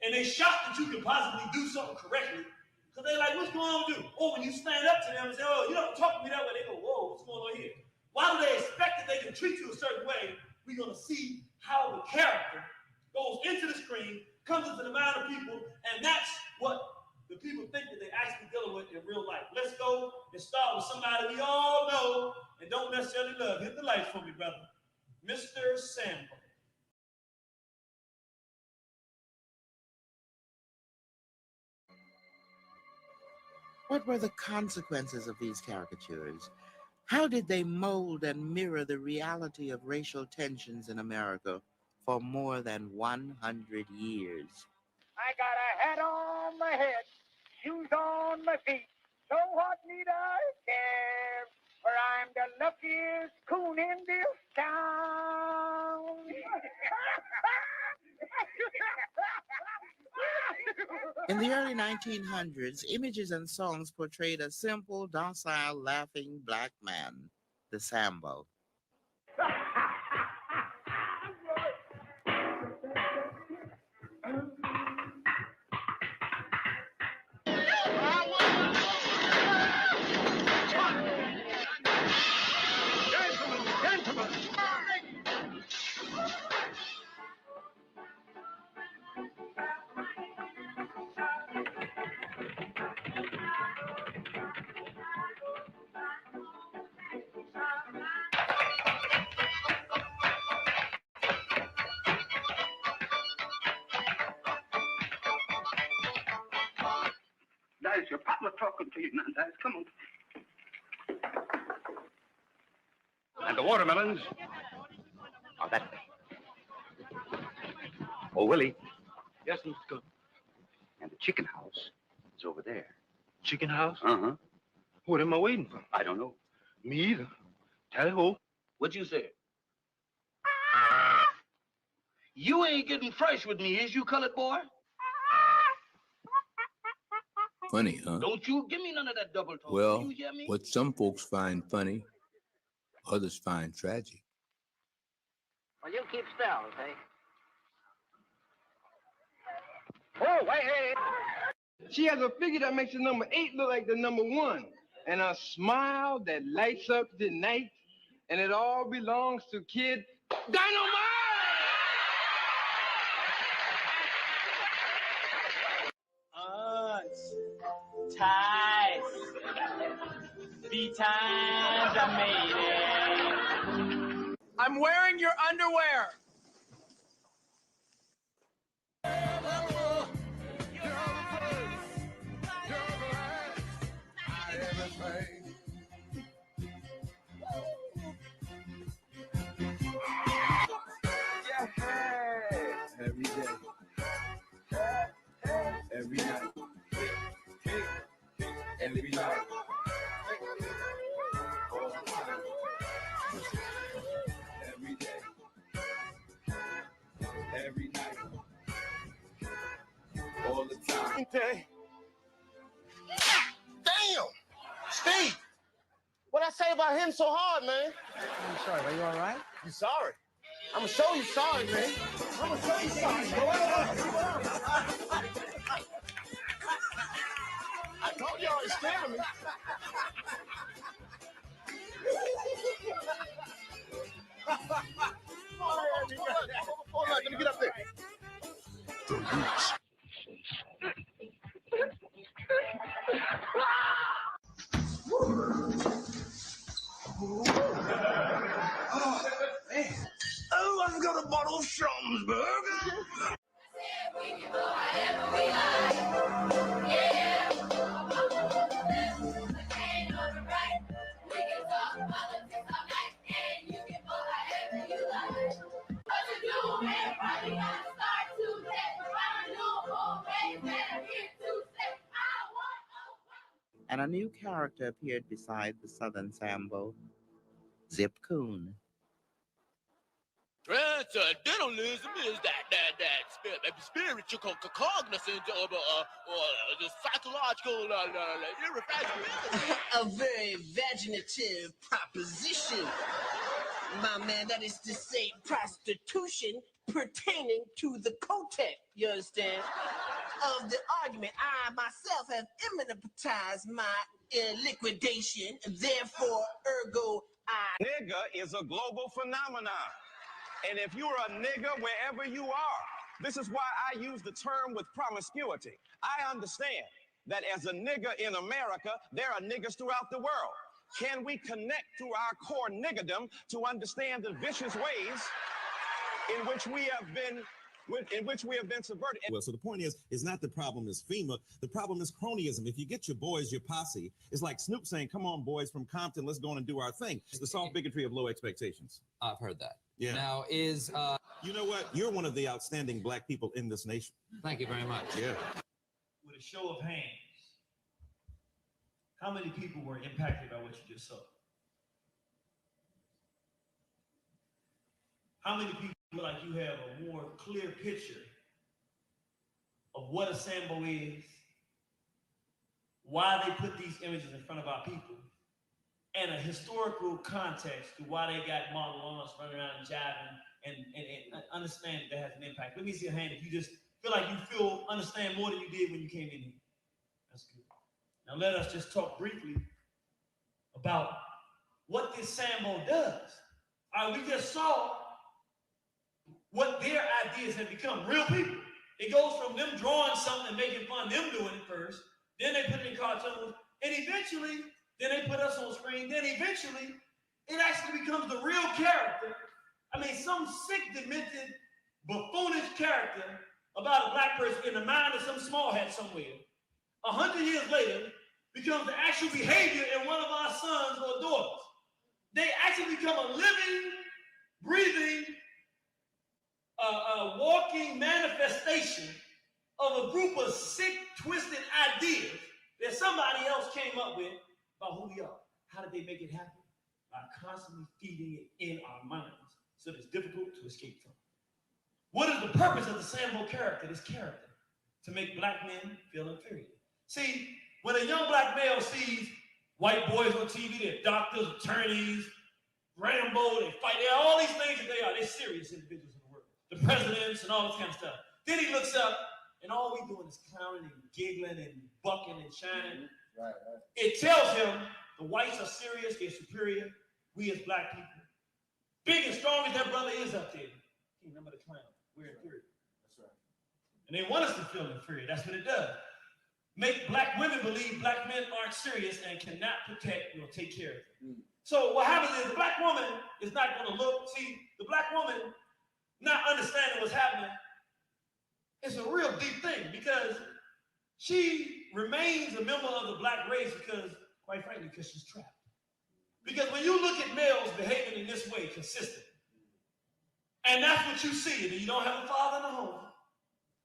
S8: And they shocked that you can possibly do something correctly, because they're like, what's going on with you? Or when you stand up to them and say, oh, you don't talk to me that way, they go, whoa, what's going on here? Why do they expect that they can treat you a certain way? We're going to see how the character goes into the screen, comes into the mind of people, and that's what the people think that they're actually dealing with in real life. Let's go and start with somebody we all know and don't necessarily love. Hit the lights for me, brother. Mr. Sambo.
S9: What were the consequences of these caricatures? How did they mold and mirror the reality of racial tensions in America for more than 100 years?
S10: I got a hat on my head, shoes on my feet. So what need I care? For I'm the luckiest coon in this town.
S9: In the early 1900s, images and songs portrayed a simple, docile, laughing black man, the Sambo.
S11: That's your papa talking to you now, guys. Come on. And the watermelons are that way. Oh, Willie. Yes, Mr. Cook. And the chicken house is over there.
S12: Chicken house?
S11: Uh-huh.
S12: What am I waiting for?
S11: I don't know.
S12: Me either. Tally ho.
S11: What'd you say?
S12: You ain't getting fresh with me, is you, colored boy?
S13: Funny, huh?
S12: Don't you give me none of that double talk.
S13: Well,
S12: You hear me?
S13: what some folks find funny, others find tragic.
S11: Well, you keep still, see? Oh, wait.
S14: She has a figure that makes the number 8 look like the number 1, and a smile that lights up the night, and it all belongs to Kid Dynamite!
S15: Ties. The times I made it.
S14: I'm wearing your underwear.
S2: Every day. Every night. Every night. All the time. Every day. Every night. All the time.
S14: Okay.
S12: Damn! Steve! What'd I say about him so hard, man?
S14: I'm sorry, are you all right?
S12: You sorry? I'm gonna show you sorry, man. I'm gonna show you sorry. I told y'all to scared me. Let me get up there.
S7: The Roots.
S12: Oh, I've got a bottle of Schomburg.
S9: And a new character appeared beside the Southern Sambo, Zip Coon.
S15: Transcendentalism is that spiritual cognizance of the psychological irrefragability.
S16: A very vaginative proposition, my man. That is to say, prostitution pertaining to the cotex, you understand, of the argument. I myself have imminentized my liquidation, therefore, ergo, I...
S17: Nigger is a global phenomenon. And if you're a nigger wherever you are, this is why I use the term with promiscuity. I understand that as a nigger in America, there are niggers throughout the world. Can we connect through our core niggerdom to understand the vicious ways in which we have been subverted?
S18: Well, so the point is not the problem is FEMA. The problem is cronyism. If you get your boys, your posse, it's like Snoop saying, come on, boys from Compton, let's go on and do our thing. It's the soft bigotry of low expectations.
S19: I've heard that.
S18: Yeah.
S19: Now is...
S18: You know what? You're one of the outstanding black people in this nation.
S19: Thank you very much.
S18: Yeah.
S8: With a show of hands, how many people were impacted by what you just saw? How many people feel like you have a more clear picture of what a Sambo is, why they put these images in front of our people, and a historical context to why they got Martin Lawrence running around and jiving and understand that has an impact? Let me see a hand if you just feel like you understand more than you did when you came in here. That's good. Now let us just talk briefly about what this Sambo does. All right, we just saw what their ideas have become, real people. It goes from them drawing something and making fun, them doing it first, then they put it in cartoons, and eventually, then they put us on screen, then eventually, it actually becomes the real character. I mean, some sick, demented, buffoonish character about a black person in the mind of some small hat somewhere, 100 years later, becomes the actual behavior in one of our sons or daughters. They actually become a living, breathing a walking manifestation of a group of sick, twisted ideas that somebody else came up with about who we are. How did they make it happen? By constantly feeding it in our minds so that it's difficult to escape from. What is the purpose of the Sambo character, this character? To make black men feel inferior. See, when a young black male sees white boys on TV, they're doctors, attorneys, Rambo, they fight, they're all these things that they are. They're serious individuals in the world. The presidents and all this kind of stuff. Then he looks up, and all we doing is clowning and giggling and bucking and shining.
S19: Right.
S8: It tells him the whites are serious, they're superior. We as black people, big and strong as that brother is up there, can't remember the clown. We're inferior.
S19: That's right.
S8: And they want us to feel inferior. That's what it does. Make black women believe black men aren't serious and cannot protect or take care of them. So what happens is the black woman is not going to look. See, the black woman not understanding what's happening. It's a real deep thing because she remains a member of the black race because, quite frankly, because she's trapped. Because when you look at males behaving in this way consistently, and that's what you see, and you don't have a father in the home,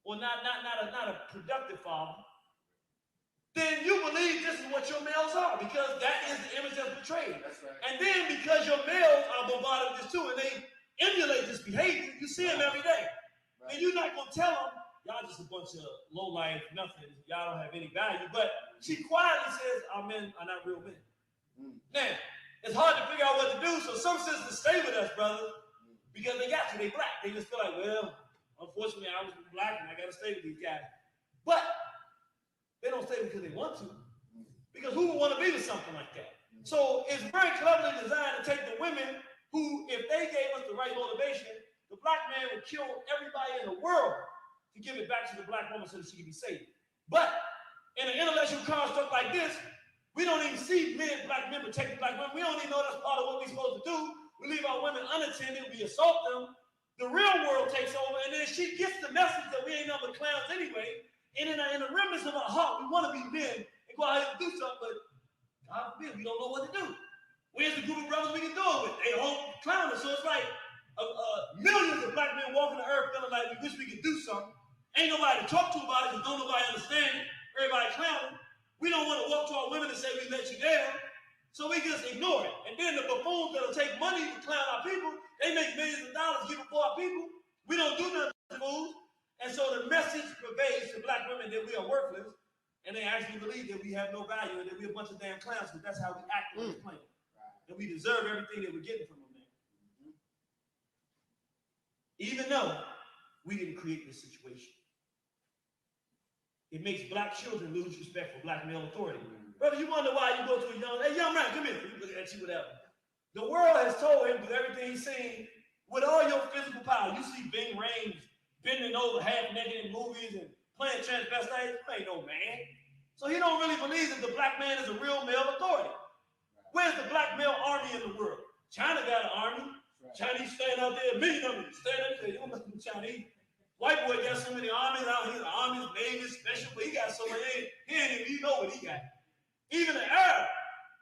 S8: or not a productive father, then you believe this is what your males are because that is the image that's portrayed.
S19: That's right.
S8: And then because your males are bombarded with this too, and they emulate this behavior, you see them every day. Right. And you're not going to tell them, y'all just a bunch of low-life nothing, y'all don't have any value. But she quietly says, our men are not real men. Now, it's hard to figure out what to do, so some sisters stay with us, brother, because they got to, they black. They just feel like, well, unfortunately, I was black and I got to stay with these guys. But they don't stay because they want to, because who would want to be with something like that? So it's very cleverly designed to take the women who, if they gave us the right motivation, the black man would kill everybody in the world to give it back to the black woman so that she can be saved. But in an intellectual construct like this, we don't even see black men protecting black women. We don't even know that's part of what we're supposed to do. We leave our women unattended, we assault them. The real world takes over, and then she gets the message that we ain't nothing but clowns anyway. And in the remnants of our heart, we want to be men and go out here and do something, but God forbid, we don't know what to do. Where's the group of brothers we can do it with? They all clowning. So it's like millions of black men walking the earth feeling like we wish we could do something. Ain't nobody to talk to about it because don't nobody understand it. Everybody clowning. We don't want to walk to our women and say we let you down. So we just ignore it. And then the buffoons that'll take money to clown our people, they make millions of dollars giving for our people. We don't do nothing to fools. And so the message pervades to black women that we are worthless, and they actually believe that we have no value and that we're a bunch of damn clowns because that's how we act on this planet. That we deserve everything that we're getting from them. Even though we didn't create this situation. It makes black children lose respect for black male authority. Brother, you wonder why you go to a young man, come here, you look at you, whatever. The world has told him with everything he's seen, with all your physical power, you see Bing Rames bending over half naked in movies and playing transvestites, you ain't no man. So he don't really believe that the black man is a real male authority. Where's the black male army in the world? China got an army. Chinese stand out there, a million of them stand out there, you don't listen to Chinese. White boy got so many armies out here, armies, navies, special, but he got so many, he ain't even, you know what he got. Even the Arab,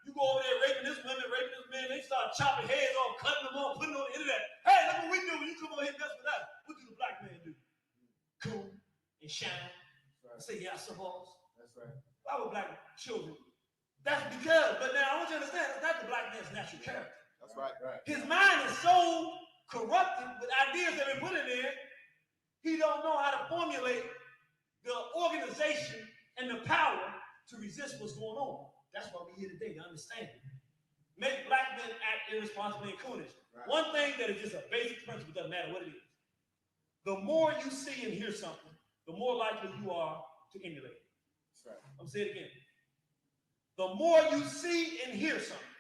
S8: you go over there raping this woman, raping this man, they start chopping heads off, cutting them off, putting them on the internet. Hey, look what we do when you come over here and mess with us. What do the black man do? Cool and shine. Right. Say, yeah, suppose. That's right. Why would black children? That's because, but now I want you to understand, it's not the black man's natural character.
S19: That's right.
S8: His mind is so corrupted with ideas that have been put in there, he don't know how to formulate the organization and the power to resist what's going on. That's why we're here today, to understand it. Make black men act irresponsibly and coonish. Right. One thing that is just a basic principle, doesn't matter what it is. The more you see and hear something, the more likely you are to emulate it. That's right. I'm going to say it again. The more you see and hear something,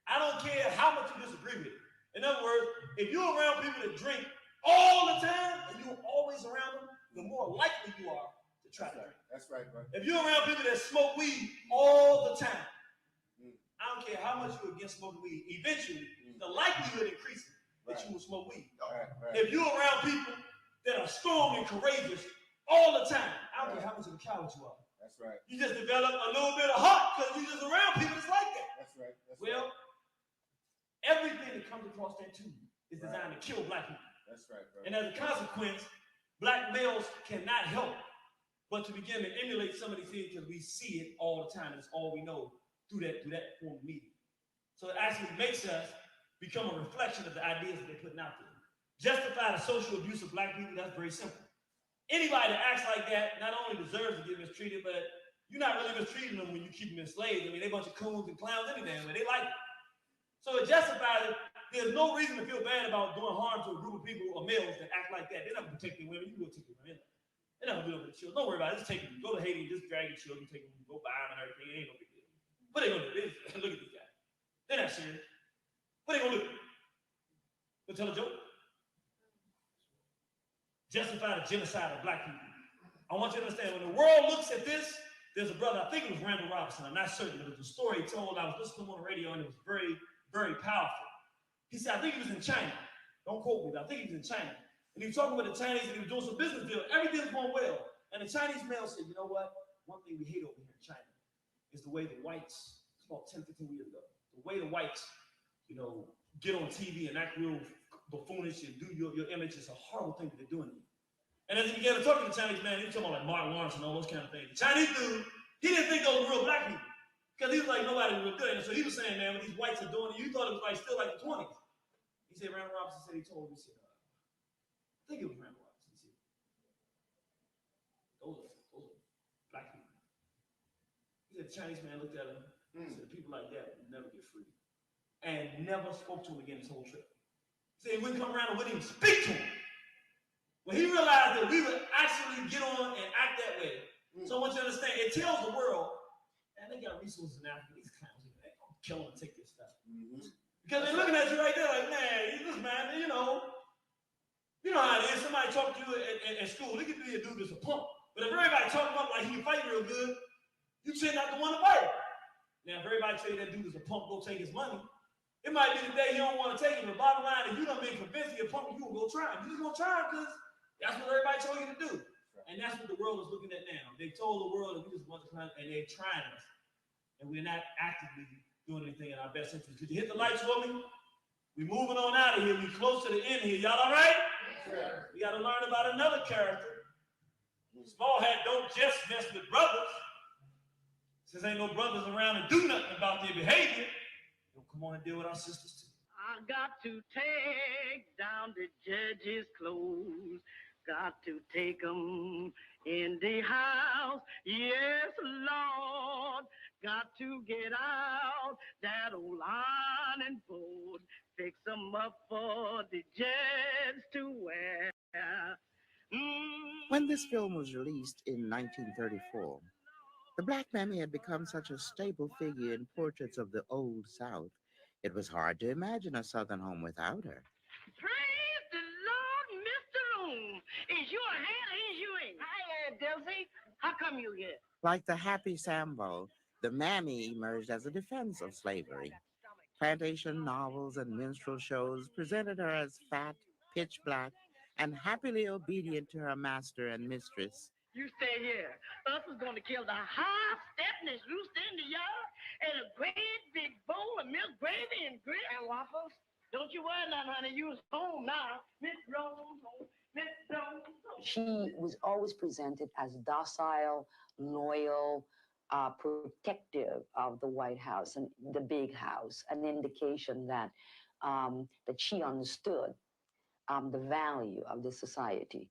S8: I don't care how much you disagree with it. In other words, if you're around people that drink all the time and you're always around them, the more likely you are to try to drink.
S19: That's right, bro.
S8: If you're around people that smoke weed all the time, I don't care how much you're against smoking weed, eventually the likelihood increases that you will smoke weed. Right. If you're around people that are strong and courageous all the time, I don't care how much of a coward you are.
S19: That's right.
S8: You just develop a little bit of heart because you're just around people that's like that.
S19: That's right.
S8: Everything that comes across that tube is designed to kill black people. That's right, bro. And as a consequence, black males cannot help but to begin to emulate some of these things because we see it all the time. It's all we know through that form of media. So it actually makes us become a reflection of the ideas that they're putting out there. Justify the social abuse of black people, that's very simple. Anybody that acts like that not only deserves to get mistreated, but you're not really mistreating them when you keep them enslaved. I mean, they're a bunch of coons and clowns any damn way. They like it. So it justifies it. There's no reason to feel bad about doing harm to a group of people or males that act like that. They're not protecting women. You will take your women. They're not gonna do it with the children. Don't worry about it. Just take them. Go to Haiti and just drag your children, take them, go buy them and everything. It ain't no big deal. What they gonna do? Look at these guys. They're not serious. What they gonna do? Go tell a joke? Justify the genocide of black people. I want you to understand, when the world looks at this, there's a brother, I think it was Randall Robinson, I'm not certain, but it was a story he told. I was listening to him on the radio, and it was very, very powerful. He said, I think he was in China. Don't quote me, but I think he was in China. And he was talking with the Chinese, and he was doing some business deal. Everything was going well. And the Chinese male said, you know what? One thing we hate over here in China is the way the whites, it's about 10, 15 years ago, the way the whites, get on TV and act real buffoonish and do your image is a horrible thing that they're doing. And as he began to talk to the Chinese man, he was talking about like Martin Lawrence and all those kind of things. The Chinese dude, he didn't think those were real black people because he was like, nobody was real good. And so he was saying, man, when these whites are doing it, you thought it was like still like the 20s. He said, Randall Robinson said, he told me, he said, I think it was Randall Robinson. He said, those are black people. He said, the Chinese man looked at him and said, people like that will never get free. And never spoke to him again this whole trip. He said, he wouldn't come around and wouldn't even speak to him. When he realized that we would actually get on and act that way. So I want you to understand, it tells the world, and they got resources in Africa, these clowns, they gonna kill them and take this stuff. Because they're looking at you right there like, man, this man, you know how it is. Somebody talk to you at school, they can be a dude that's a punk. But if everybody talk about like he can fight real good, you tend not to want to fight. Now, if everybody tell you that dude is a punk, go take his money, it might be the day you don't want to take it, but bottom line, if you don't been convinced you're a punk, you gonna go try him. You just gonna try him because that's what everybody told you to do. And that's what the world is looking at now. They told the world that we just want to climb, and they're trying us. And we're not actively doing anything in our best interest. Could you hit the lights for me? We're moving on out of here. We're close to the end here. Y'all all right? Yes. We got to learn about another character. Small hat don't just mess with brothers. Since ain't no brothers around to do nothing about their behavior, they'll come on and deal with our sisters too.
S19: I got to take down the judge's clothes. Got to take them in the house. Yes, Lord. Got to get out that old ironing board. Fix them up for the judge to wear.
S9: When this film was released in 1934, the Black Mammy had become such a staple figure in portraits of the Old South. It was hard to imagine a Southern home without her.
S19: Praise the Lord, Mr. Loom. Is you ahead or is you ain't? Hi, Delcy. How come you here?
S9: Like the Happy Sambo, the Mammy emerged as a defense of slavery. Plantation novels and minstrel shows presented her as fat, pitch black, and happily obedient to her master and mistress.
S19: You stay here. Us is going to kill the half stepness roost in the yard and a great big bowl of milk gravy and grits and waffles. Don't you worry now, honey. You's home now. Miss Rose home. Miss Rose home.
S20: She was always presented as docile, loyal, protective of the White House and the big house, an indication that that she understood the value of the society.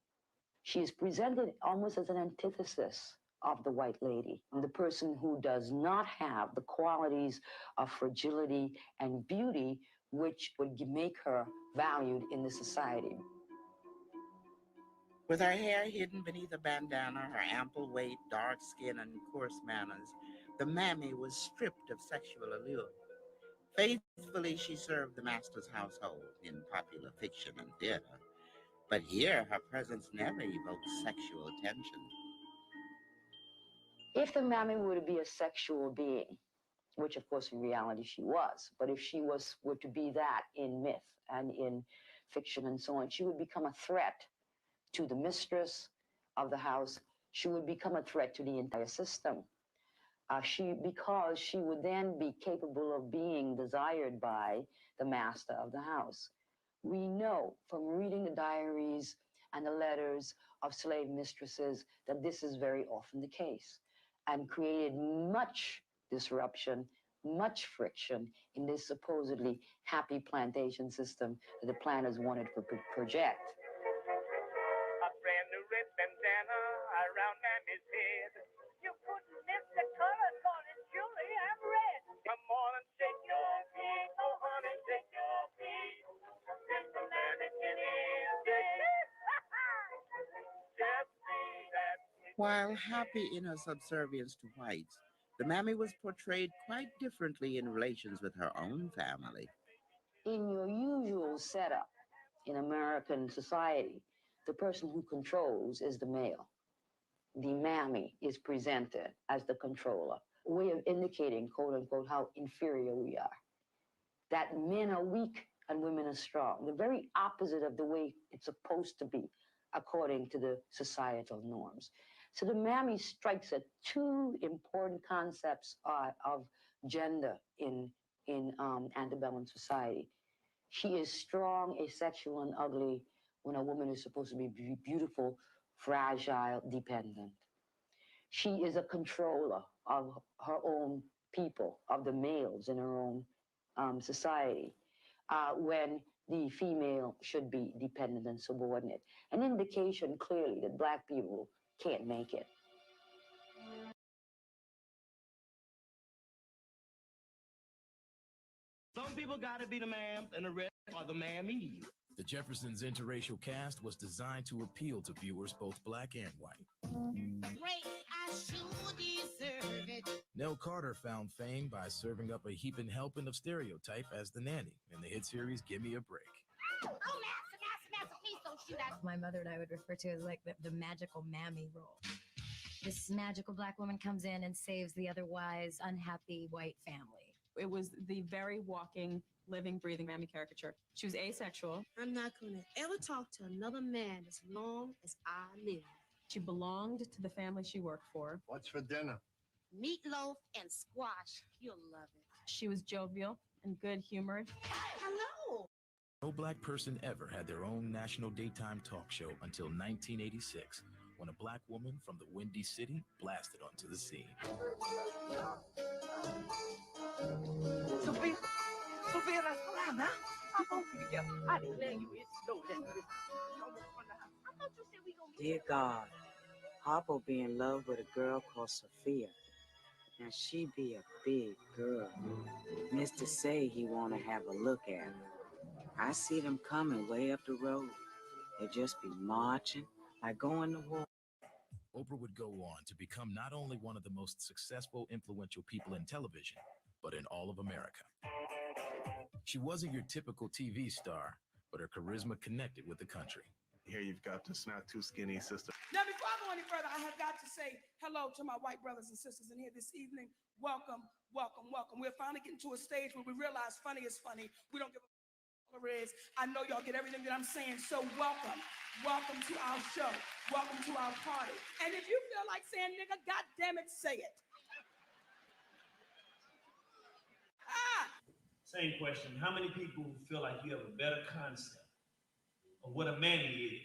S20: She is presented almost as an antithesis of the white lady, the person who does not have the qualities of fragility and beauty which would make her valued in the society.
S9: With her hair hidden beneath a bandana, her ample weight, dark skin, and coarse manners, the Mammy was stripped of sexual allure. Faithfully, she served the master's household in popular fiction and theater. But here, her presence never evoked sexual tension.
S20: If the Mammy were to be a sexual being, which of course in reality she was, but if she were to be that in myth and in fiction and so on, she would become a threat to the mistress of the house. She would become a threat to the entire system. Because she would then be capable of being desired by the master of the house. We know from reading the diaries and the letters of slave mistresses that this is very often the case and created much disruption, much friction in this supposedly happy plantation system that the planners wanted to project.
S10: A brand new red bandana around Mammy's head. You couldn't miss the color, cause it's Julie and red. Come on and shake your feet, oh honey, shake your feet. Mr. Mammy is dead. Just see that.
S9: While happy in her subservience to whites, the Mammy was portrayed quite differently in relations with her own family.
S20: In your usual setup in American society, the person who controls is the male. The mammy is presented as the controller, a way of indicating, quote unquote, how inferior we are. That men are weak and women are strong. The very opposite of the way it's supposed to be, according to the societal norms. So the mammy strikes at two important concepts of gender in antebellum society. She is strong, asexual, and ugly when a woman is supposed to be beautiful, fragile, dependent. She is a controller of her own people, of the males in her own society, when the female should be dependent and subordinate. An indication clearly that Black people can't make it.
S12: Some people gotta be the man, and the rest are the mammies.
S21: The Jeffersons' interracial cast was designed to appeal to viewers both black and white.
S10: Great, I sure deserve it.
S21: Nell Carter found fame by serving up a heaping helping of stereotype as the nanny in the hit series Give Me a Break.
S10: Oh, Master, please don't shoot at
S22: My mother and I would refer to as like the magical mammy role. This magical Black woman comes in and saves the otherwise unhappy white family.
S23: It was the very walking, living, breathing mammy caricature. She was asexual.
S24: I'm not going to ever talk to another man as long as I live.
S23: She belonged to the family she worked for.
S25: What's for dinner?
S24: Meatloaf and squash. You'll love it.
S23: She was jovial and good-humored.
S24: Hello.
S21: No Black person ever had their own national daytime talk show until 1986, when a Black woman from the Windy City blasted onto the scene.
S10: Sophia, that's around now. I'm home for you. I declare you it's slow down.
S26: Dear God, Harpo be in love with a girl called Sophia. Now she be a big girl. Mister say he want to have a look at her. I see them coming way up the road. They just be marching like going to war.
S21: Oprah would go on to become not only one of the most successful, influential people in television, but in all of America. She wasn't your typical TV star, but her charisma connected with the country.
S27: Here you've got this not too skinny sister.
S28: Now, before I go any further, I have got to say hello to my white brothers and sisters in here this evening. Welcome, welcome, welcome. We're finally getting to a stage where we realize funny is funny. We don't give a fuck what it is. I know y'all get everything that I'm saying, so welcome. Welcome to our show. Welcome to our party. And if you feel like saying nigga, goddamn it, say it.
S8: Same question. How many people feel like you have a better concept of what a mammy is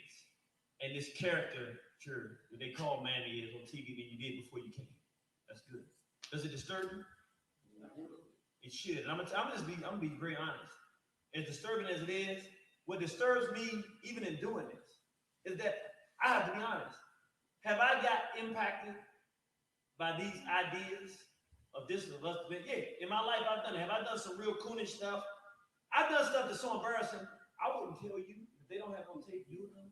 S8: and this caricature that they call mammy is on TV than you did before you came? That's good. Does it disturb you? It should. And I'm gonna be very honest. As disturbing as it is, what disturbs me, even in doing this, is that I have to be honest. Have I got impacted by these ideas of this of us? Yeah, in my life I've done it. Have I done some real coonish stuff? I've done stuff that's so embarrassing, I wouldn't tell you if they don't have on tape. You would know.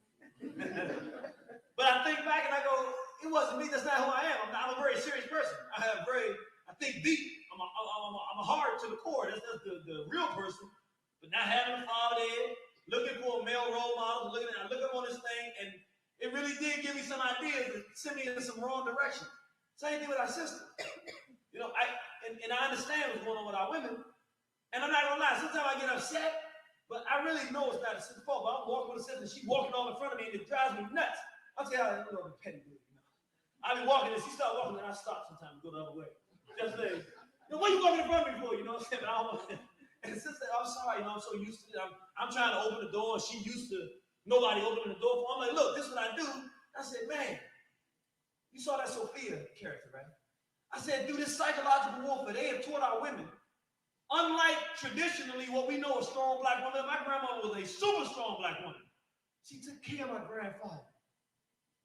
S8: But I think back and I go, it wasn't me. That's not who I am. I'm a very serious person. I think deep. I'm a hard to the core. That's the real person. But not having a father there, looking for a male role model, I look up on this thing, and it really did give me some ideas that sent me in some wrong direction. Same thing with our sister. You know, I understand what's going on with our women, and I'm not gonna lie. Sometimes I get upset, but I really know it's not a sister's fault. But I'm walking with a sister, and she's walking all in front of me, and it drives me nuts. I'll tell you how the petty dude, you know. I be walking, and she start walking, and I stop sometimes, go the other way. Just say, why you walking in front of me for? You know what I'm saying? But I don't. And the sister said, I'm sorry, you know, I'm so used to it. I'm trying to open the door, and she used to nobody opening the door for her. I'm like, look, this is what I do. I said, man, you saw that Sophia character, right? I said, through this psychological warfare, they have taught our women. Unlike traditionally what we know a strong black woman, my grandmother was a super strong black woman. She took care of my grandfather.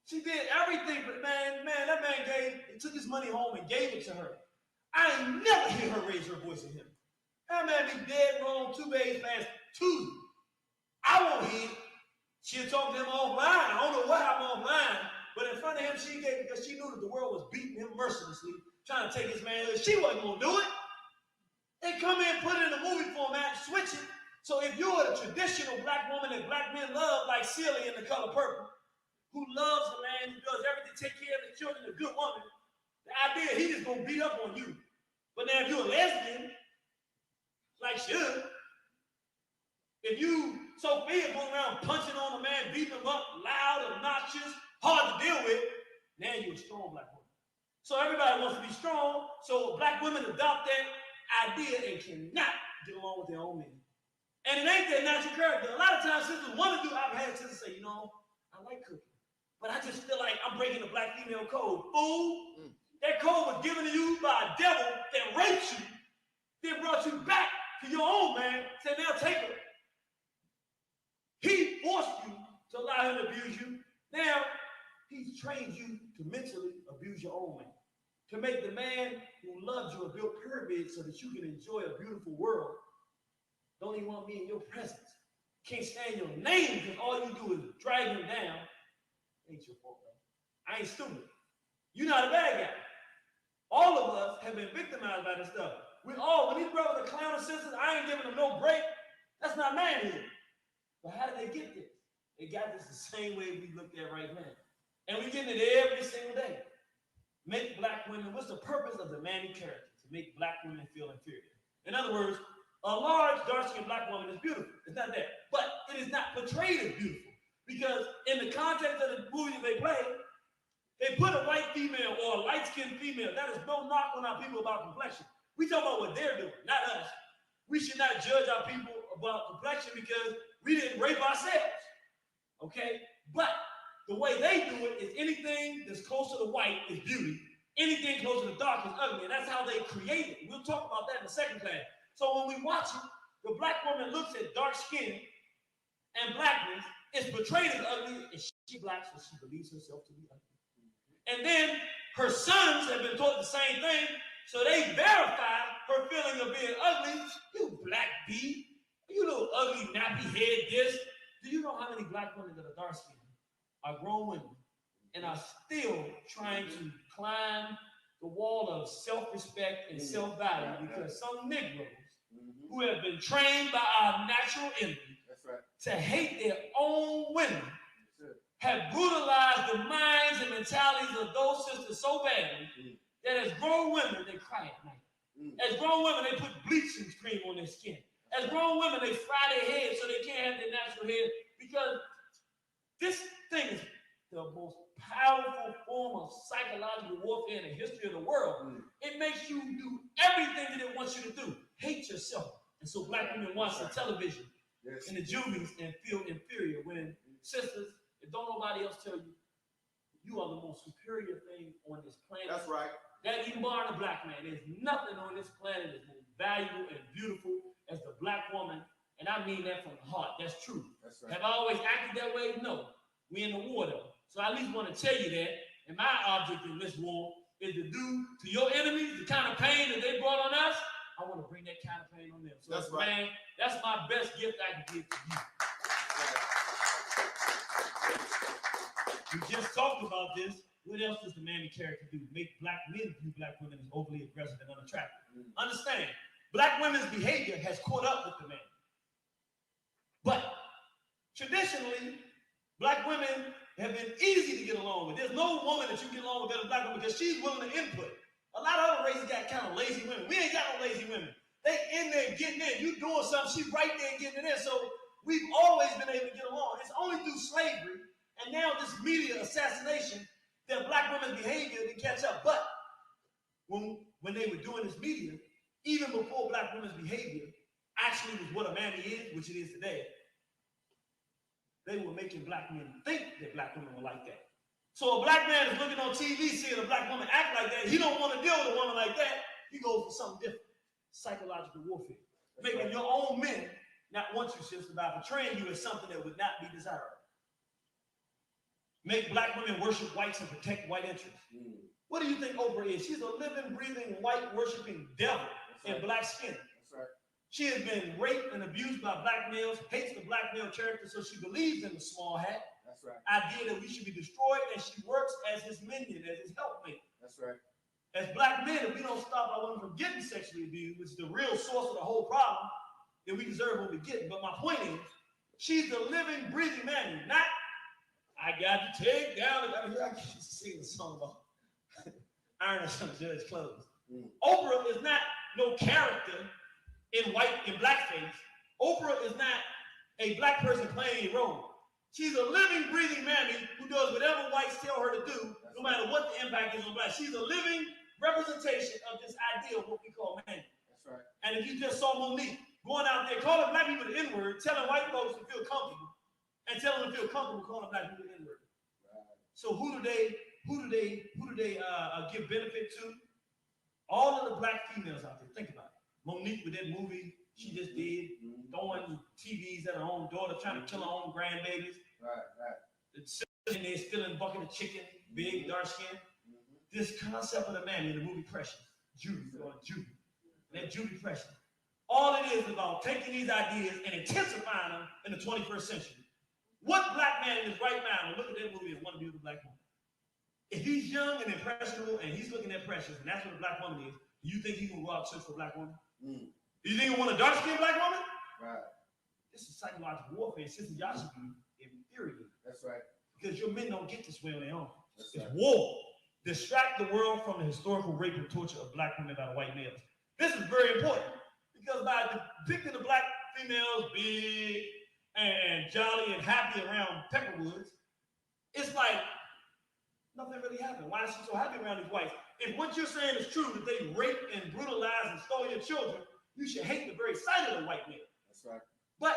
S8: She did everything, but that man took his money home and gave it to her. I ain't never hear her raise her voice at him. That man be dead wrong 2 days past Tuesday. I won't hear it. She'll talk to him offline. I don't know what happened offline, but in front of him, she gave because she knew that the world was beating him mercilessly, trying to take his man. She wasn't gonna do it. They come in, put it in the movie format, switch it. So if you're a traditional black woman that black men love, like Celia in The Color Purple, who loves the man, who does everything to take care of his children, a good woman, the idea he just gonna beat up on you. But now if you're a lesbian, like should, if you Sophia going around punching on a man, beating him up, loud, obnoxious, hard to deal with, now you're a strong black woman. So everybody wants to be strong, so black women adopt that idea and cannot get along with their own men. And it ain't their natural character. A lot of times sisters want to do, I've had sisters say, you know, I like cooking, but I just feel like I'm breaking the black female code. Fool, that code was given to you by a devil that raped you, then brought you back to your own man, said now take her. He forced you to allow him to abuse you. Now, he's trained you to mentally abuse your own man. To make the man who loves you a built pyramid so that you can enjoy a beautiful world. Don't even want me in your presence. Can't stand your name because all you do is drag him down. Ain't your fault, man. I ain't stupid. You're not a bad guy. All of us have been victimized by this stuff. When these brothers are clowning sisters, I ain't giving them no break. That's not manhood. But how did they get this? They got this the same way we looked at right now. And we're getting it every single day. Make black women, what's the purpose of the manly character? To make black women feel inferior. In other words, a large, dark-skinned black woman is beautiful. It's not that. But it is not portrayed as beautiful. Because in the context of the movies they play, they put a white female or a light-skinned female. That is no knock on our people about complexion. We talk about what they're doing, not us. We should not judge our people about complexion because we didn't rape ourselves. Okay? But the way they do it is anything that's closer to white is beauty. Anything closer to dark is ugly. And that's how they create it. We'll talk about that in the second class. So when we watch it, the black woman looks at dark skin and blackness, it's portrayed as ugly, and she black, so she believes herself to be ugly. And then her sons have been taught the same thing, so they verify her feeling of being ugly. You black bee, you little ugly nappy head this. Do you know how many black women that are dark skinned are grown women and are still trying to climb the wall of self-respect and self-value because some Negroes who have been trained by our natural enemy to hate their own women have brutalized the minds and mentalities of those sisters so badly that as grown women, they cry at night. As grown women, they put bleaching cream on their skin. As grown women, they fry their hair so they can't have their natural hair because this thing is the most powerful form of psychological warfare in the history of the world. It makes you do everything that it wants you to do. Hate yourself. And so black women watch the television in the juvies and feel inferior when sisters, if don't nobody else tell you, you are the most superior thing on this planet. That's right. That even barring a black man, there's nothing on this planet that's more valuable and beautiful as the black woman. And I mean that from the heart. That's true. That's right. Have I always acted that way? No. We in the war though. So I at least want to tell you that. And my object in this war is to do to your enemies the kind of pain that they brought on us. I want to bring that kind of pain on them. So that's right. Man, that's my best gift I can give to you. We just talked about this. What else does the manly character do? Make black men view black women as overly aggressive and unattractive. Understand, black women's behavior has caught up with the man. But traditionally, black women have been easy to get along with. There's no woman that you get along with better than black woman because she's willing to input. A lot of other races got kind of lazy women. We ain't got no lazy women. They in there getting in. You doing something, she's right there getting it in. So we've always been able to get along. It's only through slavery and now this media assassination that black women's behavior didn't catch up. But when they were doing this media, even before black women's behavior, actually was what a mammy is, which it is today, they were making black men think that black women were like that. So a black man is looking on TV, seeing a black woman act like that. He don't want to deal with a woman like that. He goes for something different. Psychological warfare. Making your own men not want you, sister, by portraying you as something that would not be desirable. Make black women worship whites and protect white interests. What do you think Oprah is? She's a living, breathing, white worshiping devil in black skin.
S12: That's right.
S8: She has been raped and abused by black males, hates the black male character, so she believes in the small hat.
S12: That's right.
S8: Idea that we should be destroyed, and she works as his minion, as his helpmate.
S12: That's right.
S8: As black men, if we don't stop our women from getting sexually abused, which is the real source of the whole problem, then we deserve what we get. But my point is, she's the living, breathing man, not I got to take down. I can't sing the song about ironing some judge's clothes. Oprah is not no character in blackface. Oprah is not a black person playing a role. She's a living, breathing mammy who does whatever whites tell her to do, no matter what the impact is on black. She's a living representation of this idea of what we call mammy.
S12: That's right.
S8: And if you just saw Monique going out there calling black people the N-word, telling white folks to feel comfortable, and telling them to feel comfortable calling black people the N-word. Right. So who do they give benefit to? All of the black females out there. Think about it. Monique with that movie she just did, throwing TVs at her own daughter, trying to kill her own grandbabies. And they're stealing a bucket of chicken, big, dark skin. This concept of the man in the movie Precious, Judy. That Judy Precious. All it is about taking these ideas and intensifying them in the 21st century. What black man in his right mind will look at that movie and want to be with a black woman? If he's young and impressionable and he's looking at Precious, and that's what a black woman is, do you think he's going to go out and search for a black woman? Do you think he want a dark-skinned black woman?
S12: Right.
S8: This is psychological warfare. Sister, y'all should be infuriated.
S12: That's right.
S8: Because your men don't get this way on their own.
S12: That's
S8: it's
S12: right.
S8: war. Distract the world from the historical rape and torture of black women by the white males. This is very important because by depicting the black females big and jolly and happy around Pepperwoods, it's like nothing really happened. Why is she so happy around these whites? If what you're saying is true, that they raped and brutalized and stole your children, you should hate the very sight of the white men.
S12: That's right.
S8: But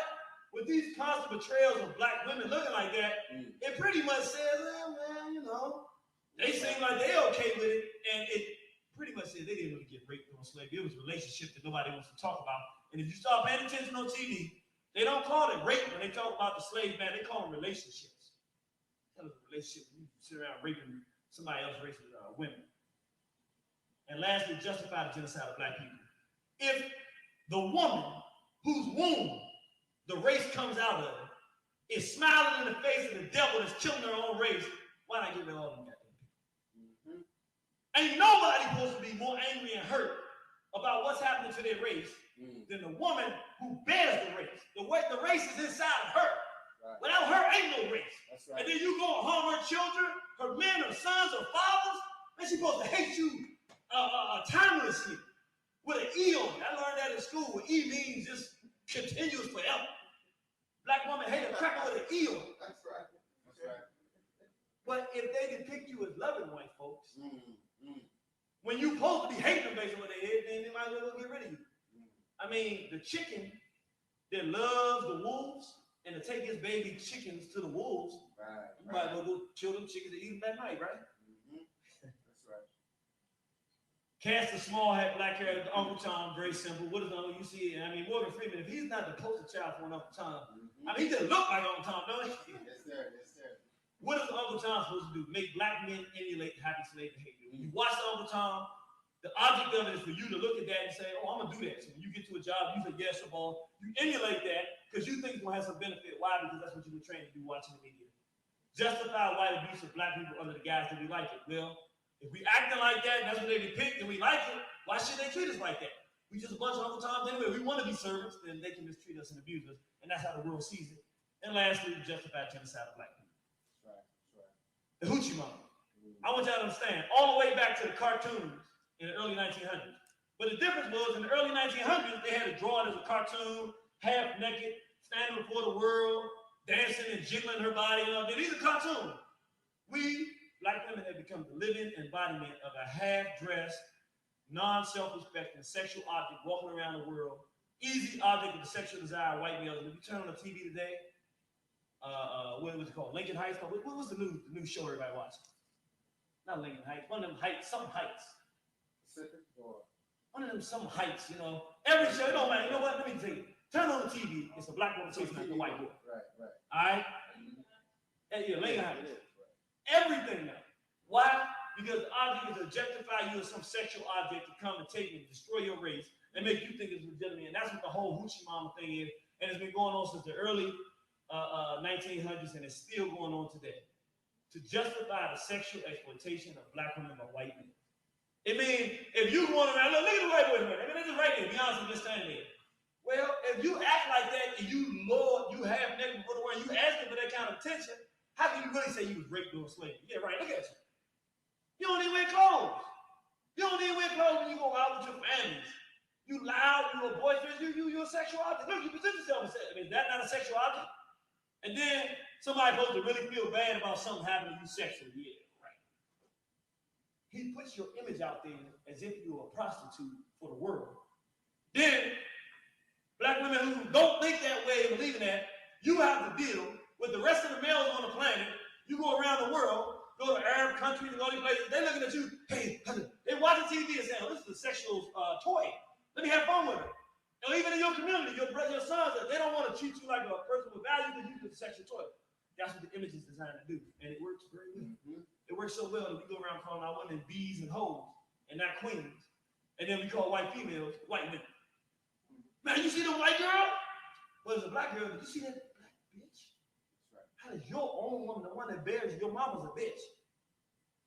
S8: with these constant betrayals of black women looking like that, it pretty much says, well, man, you know, they seem like they okay with it, and it pretty much says they didn't really get raped on slavery. It was a relationship that nobody wants to talk about. And if you start paying attention on TV, they don't call it rape when they talk about the slave man. They call them relationships. That was a relationship. You sit around raping somebody else's race with women. And lastly, justify the genocide of black people. If the woman whose womb the race comes out of is smiling in the face of the devil that's killing her own race, why not get rid of all of them goddamn people? Ain't nobody supposed to be more angry and hurt about what's happening to their race than the woman who bears the race. The race is inside of her. Right. Without her, ain't no race. That's right. And then you go and harm her children, her men, her sons, her fathers, and she's supposed to hate you timelessly with an E on it. I learned that in school, where E means just continuous forever. Black woman hate a cracker with an E on it.
S12: That's right. That's right.
S8: But if they depict you as loving white folks, when you supposed to be hating them based on what they did, then they might as well get rid of you. I mean, the chicken that loves the wolves and to take his baby chickens to the wolves, you might as well go kill them chickens and eat them that night, right?
S12: That's right.
S8: Cast a small hat, black hair, Uncle Tom, very simple. What is Uncle? You see, I mean, Morgan Freeman, if he's not the poster child for an Uncle Tom, I mean, he just look like Uncle Tom, don't he?
S12: Yes, sir. Yes, sir.
S8: What is Uncle Tom supposed to do? Make black men emulate happy slave behavior. When you watch Uncle Tom, the object of it is for you to look at that and say, oh, I'm going to do that. So when you get to a job, you say, yes, ball. You emulate that because you think it's going to have some benefit. Why? Because that's what you were trained to do watching the media. Justify white abuse of black people under the guise that we like it. Well, if we acting like that, and that's what they depict, and we like it, why should they treat us like that? We just a bunch of Uncle Toms anyway. We want to be servants, then they can mistreat us and abuse us. And that's how the world sees it. And lastly, justify genocide of black people.
S12: Right. Right.
S8: The hoochie mama. I want y'all to understand, all the way back to the cartoons in the early 1900s. But the difference was, in the early 1900s, they had to draw it as a cartoon, half naked, standing before the world, dancing and jiggling her body. You know, these are cartoons. We, black women, have become the living embodiment of a half-dressed, non-self-respecting sexual object walking around the world, easy object of the sexual desire of white males. If you turn on the TV today, what was it called? Lincoln Heights? What was the new show everybody watching? Not Lincoln Heights. One of them heights. Some heights.
S1: Pacific or
S8: one of them some heights, you know. Every show, it don't matter. You know what? Let me tell you. Turn on the TV. It's a black woman chasing after a white boy.
S1: Right.
S8: All right? Yeah, Lincoln Heights. Everything now. Why? Because the object is to objectify you as some sexual object to come and take and destroy your race and make you think it's legitimate. And that's what the whole hoochie mama thing is. And it's been going on since the early 1900s, and it's still going on today. To justify the sexual exploitation of black women by white men. It means if you going around, look at the white boy, man. I mean, this is right there. Be honest with this thing there. Well, if you act like that and you have negative for the word, you asking for that kind of attention, how can you really say you was raped during slavery? Yeah, right. Look at you. You don't even wear clothes. You don't even wear clothes when you go out with your families. You loud, you a boisterous, you're a sexual object. Look, you present yourself as I mean, is that not a sexual object? And then somebody supposed to really feel bad about something happening to you sexually. Yeah, right. He puts your image out there as if you were a prostitute for the world. Then, black women who don't think that way and believe in that, you have to deal with the rest of the males on the planet. You go around the world, go to Arab countries and all these places, they're looking at you, hey, they're watching TV and saying, oh, this is a sexual toy. Let me have fun with it. And even in your community, your sons, they don't want to treat you like a person with value because you're a sexual toy. That's what the image is designed to do. And it works very well. Mm-hmm. It works so well that we go around calling our women bees and hoes and not queens. And then we call white females white men. Man, you see the white girl? Well, it's a black girl, but you see that black bitch? Right. How does your own woman, the one that bears your mama's a bitch?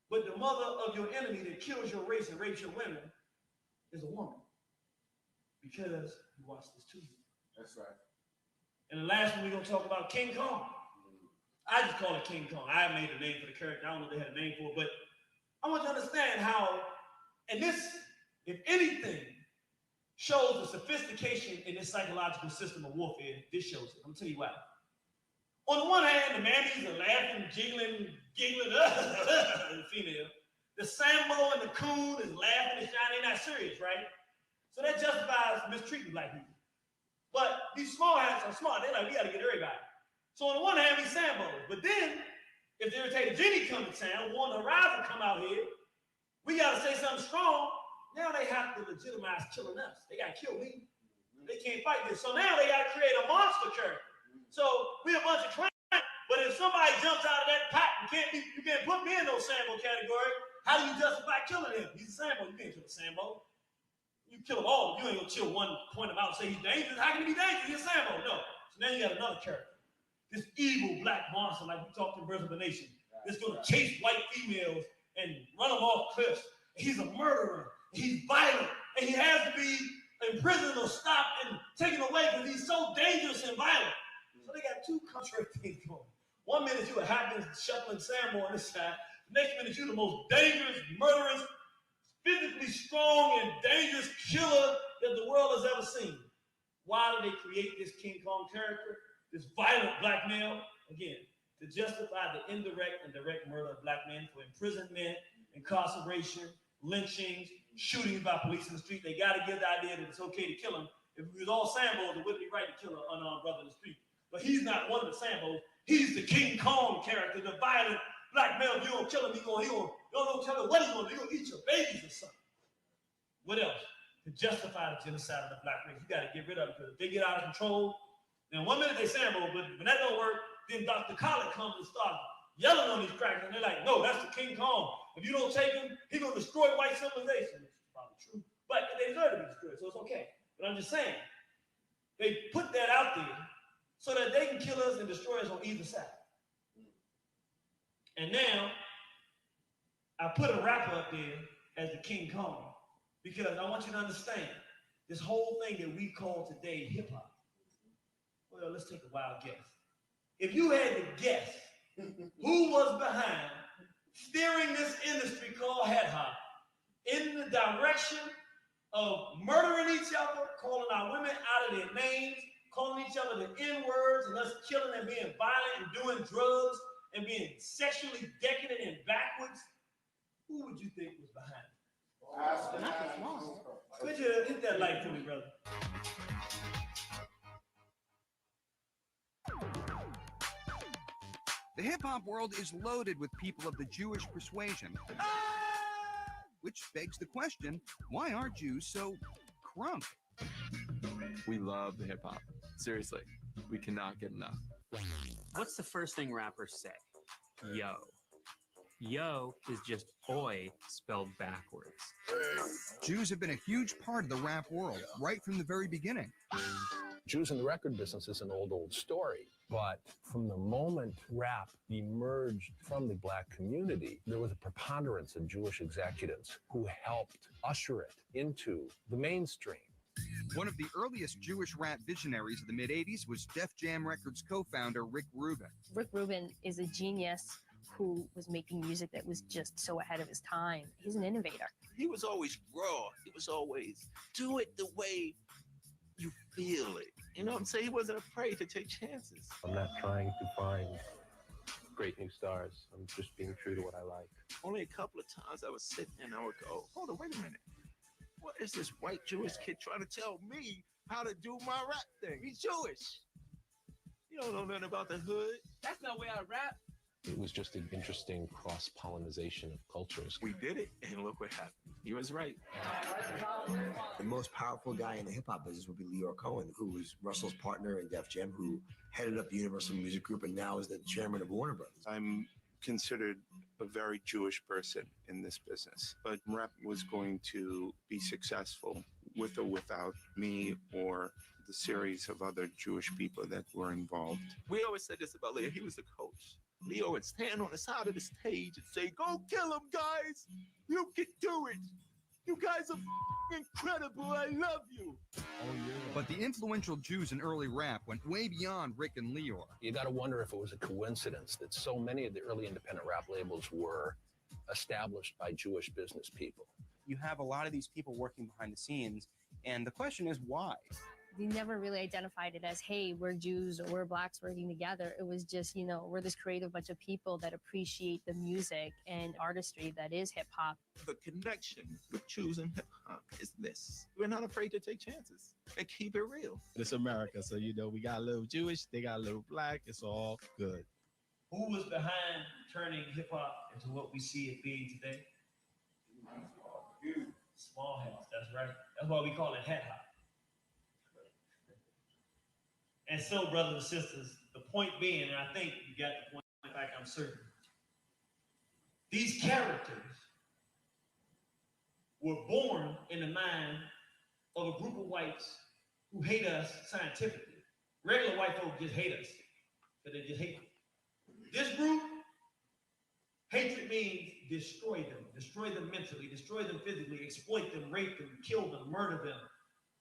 S8: But the mother of your enemy that kills your race and rapes your women is a woman. Because you watch this too.
S1: That's right. And
S8: the last one we're going to talk about, King Kong. I just call it King Kong. I made a name for the character. I don't know if they had a name for it, but I want you to understand how, and this, if anything, shows the sophistication in this psychological system of warfare. This shows it. I'm going to tell you why. On the one hand, the mammies are laughing, giggling, the female. The Sambo and the coon is laughing and shining. They're not serious, right? So that justifies mistreating black people. But these small hats are smart. They're like, we got to get everybody. So on the one hand, we Sambos. But then, if the irritated Jenny come to town, Warren Horizon come out here, we got to say something strong. Now they have to legitimize killing us. They got to kill me. They can't fight this. So now they got to create a monster character. So we're a bunch of clowns. But if somebody jumps out of that pot, you can't put me in no Sambo category. How do you justify killing him? He's a Sambo. You can't kill a Sambo. You kill them all. You ain't gonna kill one, point him out, and say he's dangerous. How can he be dangerous? He's a Sambo. No. So now you got another character. This evil black monster, like we talked in Birth of a Nation, that's gonna chase white females and run them off cliffs. He's a murderer. He's violent, and he has to be imprisoned or stopped and taken away because he's so dangerous and violent. So they got two contrary things going. 1 minute you a happy shuffling Sambo on this side. The next minute you're the most dangerous, murderous, physically strong and dangerous killer that the world has ever seen. Why did they create this King Kong character, this violent black male? Again, to justify the indirect and direct murder of black men for imprisonment, incarceration, lynchings, shootings by police in the street. They got to give the idea that it's okay to kill him. If we was all Sambos, it wouldn't be right to kill an unarmed brother in the street. But he's not one of the Sambos. He's the King Kong character, the violent black male. If you don't kill him, you don't tell him what he's going to do. He's going to eat your babies or something. What else? To justify the genocide of the black race, you got to get rid of it, because if they get out of control, then 1 minute they Sambo, but when that don't work, then Dr. Khaled comes and starts yelling on these crackers, and they're like, no, that's the King Kong. If you don't take him, he's going to destroy white civilization. Which is probably true, but they deserve to be destroyed, so it's okay. But I'm just saying, they put that out there so that they can kill us and destroy us on either side. And now, I put a rapper up there as the King Kong, because I want you to understand this whole thing that we call today hip-hop. Well, let's take a wild guess. If you had to guess who was behind steering this industry called hip-hop in the direction of murdering each other, calling our women out of their names, calling each other the N-words, and us killing and being violent and doing drugs and being sexually decadent and backwards, who would you think was behind it? Could you hit that light for me, brother?
S2: The hip-hop world is loaded with people of the Jewish persuasion, which begs the question, why are Jews so crunk?
S3: We love the hip-hop. Seriously, we cannot get enough.
S4: What's the first thing rappers say? Yo. Yo is just oi spelled backwards.
S2: Jews have been a huge part of the rap world, right from the very beginning.
S5: Jews in the record business is an old story. But from the moment rap emerged from the black community, there was a preponderance of Jewish executives who helped usher it into the mainstream.
S2: One of the earliest Jewish rap visionaries of the mid-'80s was Def Jam Records co-founder Rick Rubin.
S6: Rick Rubin is a genius who was making music that was just so ahead of his time. He's an innovator.
S11: He was always raw. He was always do it the way you feel it. You know what I'm saying? He wasn't afraid to take chances.
S5: I'm not trying to find great new stars. I'm just being true to what I like.
S11: Only a couple of times I would sit and I would go, hold on, wait a minute. What is this white Jewish kid trying to tell me how to do my rap thing? He's Jewish. You don't know nothing about the hood. That's not where I rap.
S5: It was just an interesting cross-pollination of cultures.
S11: We did it, and look what happened. He was right.
S13: The most powerful guy in the hip-hop business would be Leor Cohen, who was Russell's partner in Def Jam, who headed up the Universal Music Group and now is the chairman of Warner Brothers.
S27: I'm considered a very Jewish person in this business, but rap was going to be successful with or without me or the series of other Jewish people that were involved.
S11: We always said this about Leo. He was the coach. Leo would stand on the side of the stage and say, go kill him, guys. You can do it. You guys are incredible. I love you.
S2: But the influential Jews in early rap went way beyond Rick and Leor.
S5: You got to wonder if it was a coincidence that so many of the early independent rap labels were established by Jewish business people.
S25: You have a lot of these people working behind the scenes, and the question is why?
S6: They never really identified it as, hey, we're Jews or we're blacks working together. It was just, you know, we're this creative bunch of people that appreciate the music and artistry that is hip hop.
S11: The connection with Jews and hip hop is this. We're not afraid to take chances and keep it real.
S29: It's America, so, you know, we got a little Jewish, they got a little black, it's all good.
S8: Who was behind turning hip hop into what we see it being today? Small hats, that's right. That's why we call it hat hop. And so, brothers and sisters, the point being, and I think you got the point back, I'm certain, these characters were born in the mind of a group of whites who hate us scientifically. Regular white folk just hate us, but they just hate them. This group, hatred means destroy them mentally, destroy them physically, exploit them, rape them, kill them, murder them.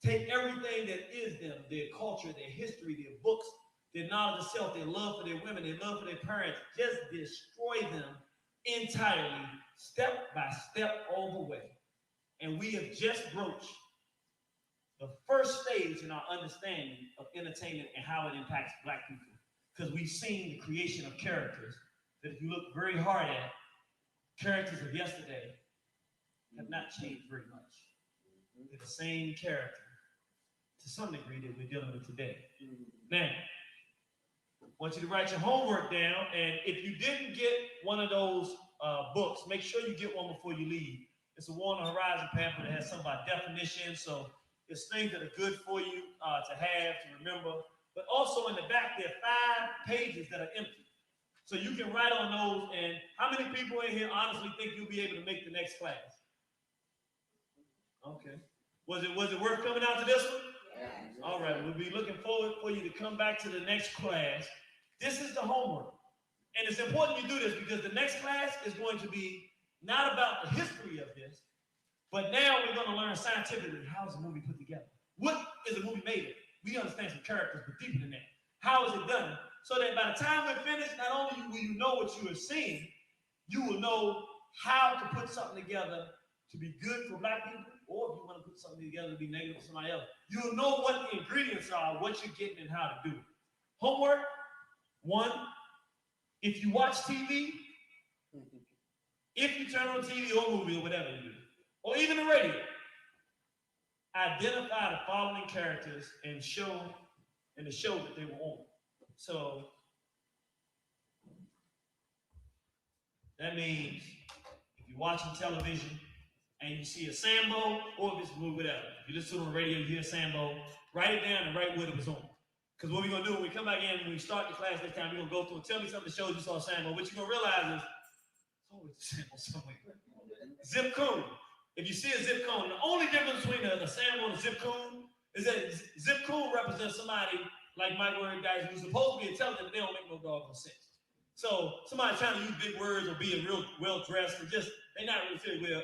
S8: Take everything that is them, their culture, their history, their books, their knowledge of self, their love for their women, their love for their parents, just destroy them entirely, step by step all the way. And we have just broached the first stage in our understanding of entertainment and how it impacts Black people. Because we've seen the creation of characters that if you look very hard at, characters of yesterday have not changed very much. They're the same character to some degree that we're dealing with today. Now, I want you to write your homework down, and if you didn't get one of those books, make sure you get one before you leave. It's a War on the Horizon pamphlet that has some about definitions, so it's things that are good for you to have, to remember. But also in the back, there are 5 pages that are empty. So you can write on those, and how many people in here honestly think you'll be able to make the next class? Okay. Was it worth coming out to this one? All right, we'll be looking forward for you to come back to the next class. This is the homework. And it's important you do this because the next class is going to be not about the history of this, but now we're going to learn scientifically how is a movie put together. What is a movie made of? We understand some characters, but deeper than that. How is it done? So that by the time we're finished, not only will you know what you are seeing, you will know how to put something together to be good for Black people, or if you want to put something together to be negative for somebody else. You'll know what the ingredients are, what you're getting, and how to do it. Homework, 1, if you watch TV, if you turn on TV or movie or whatever you do, or even the radio, identify the following characters and show in the show that they were on. So that means if you're watching television and you see a Sambo, or if it's whatever, if you listen to the radio, you hear Sambo, write it down and write what it was on. Because what we're gonna do when we come back in, when we start the class next time, we're gonna go through and tell me some of the shows you saw Sambo. What you're gonna realize is it's always a Sambo somewhere. Zip Coon. If you see a Zip Coon, the only difference between a Sambo and a Zip Coon is that Zip Coon represents somebody like Mike Word guys who's supposed to be intelligent, but they don't make no doggone sense. So somebody trying to use big words or being real well dressed and just they're not really fitting with a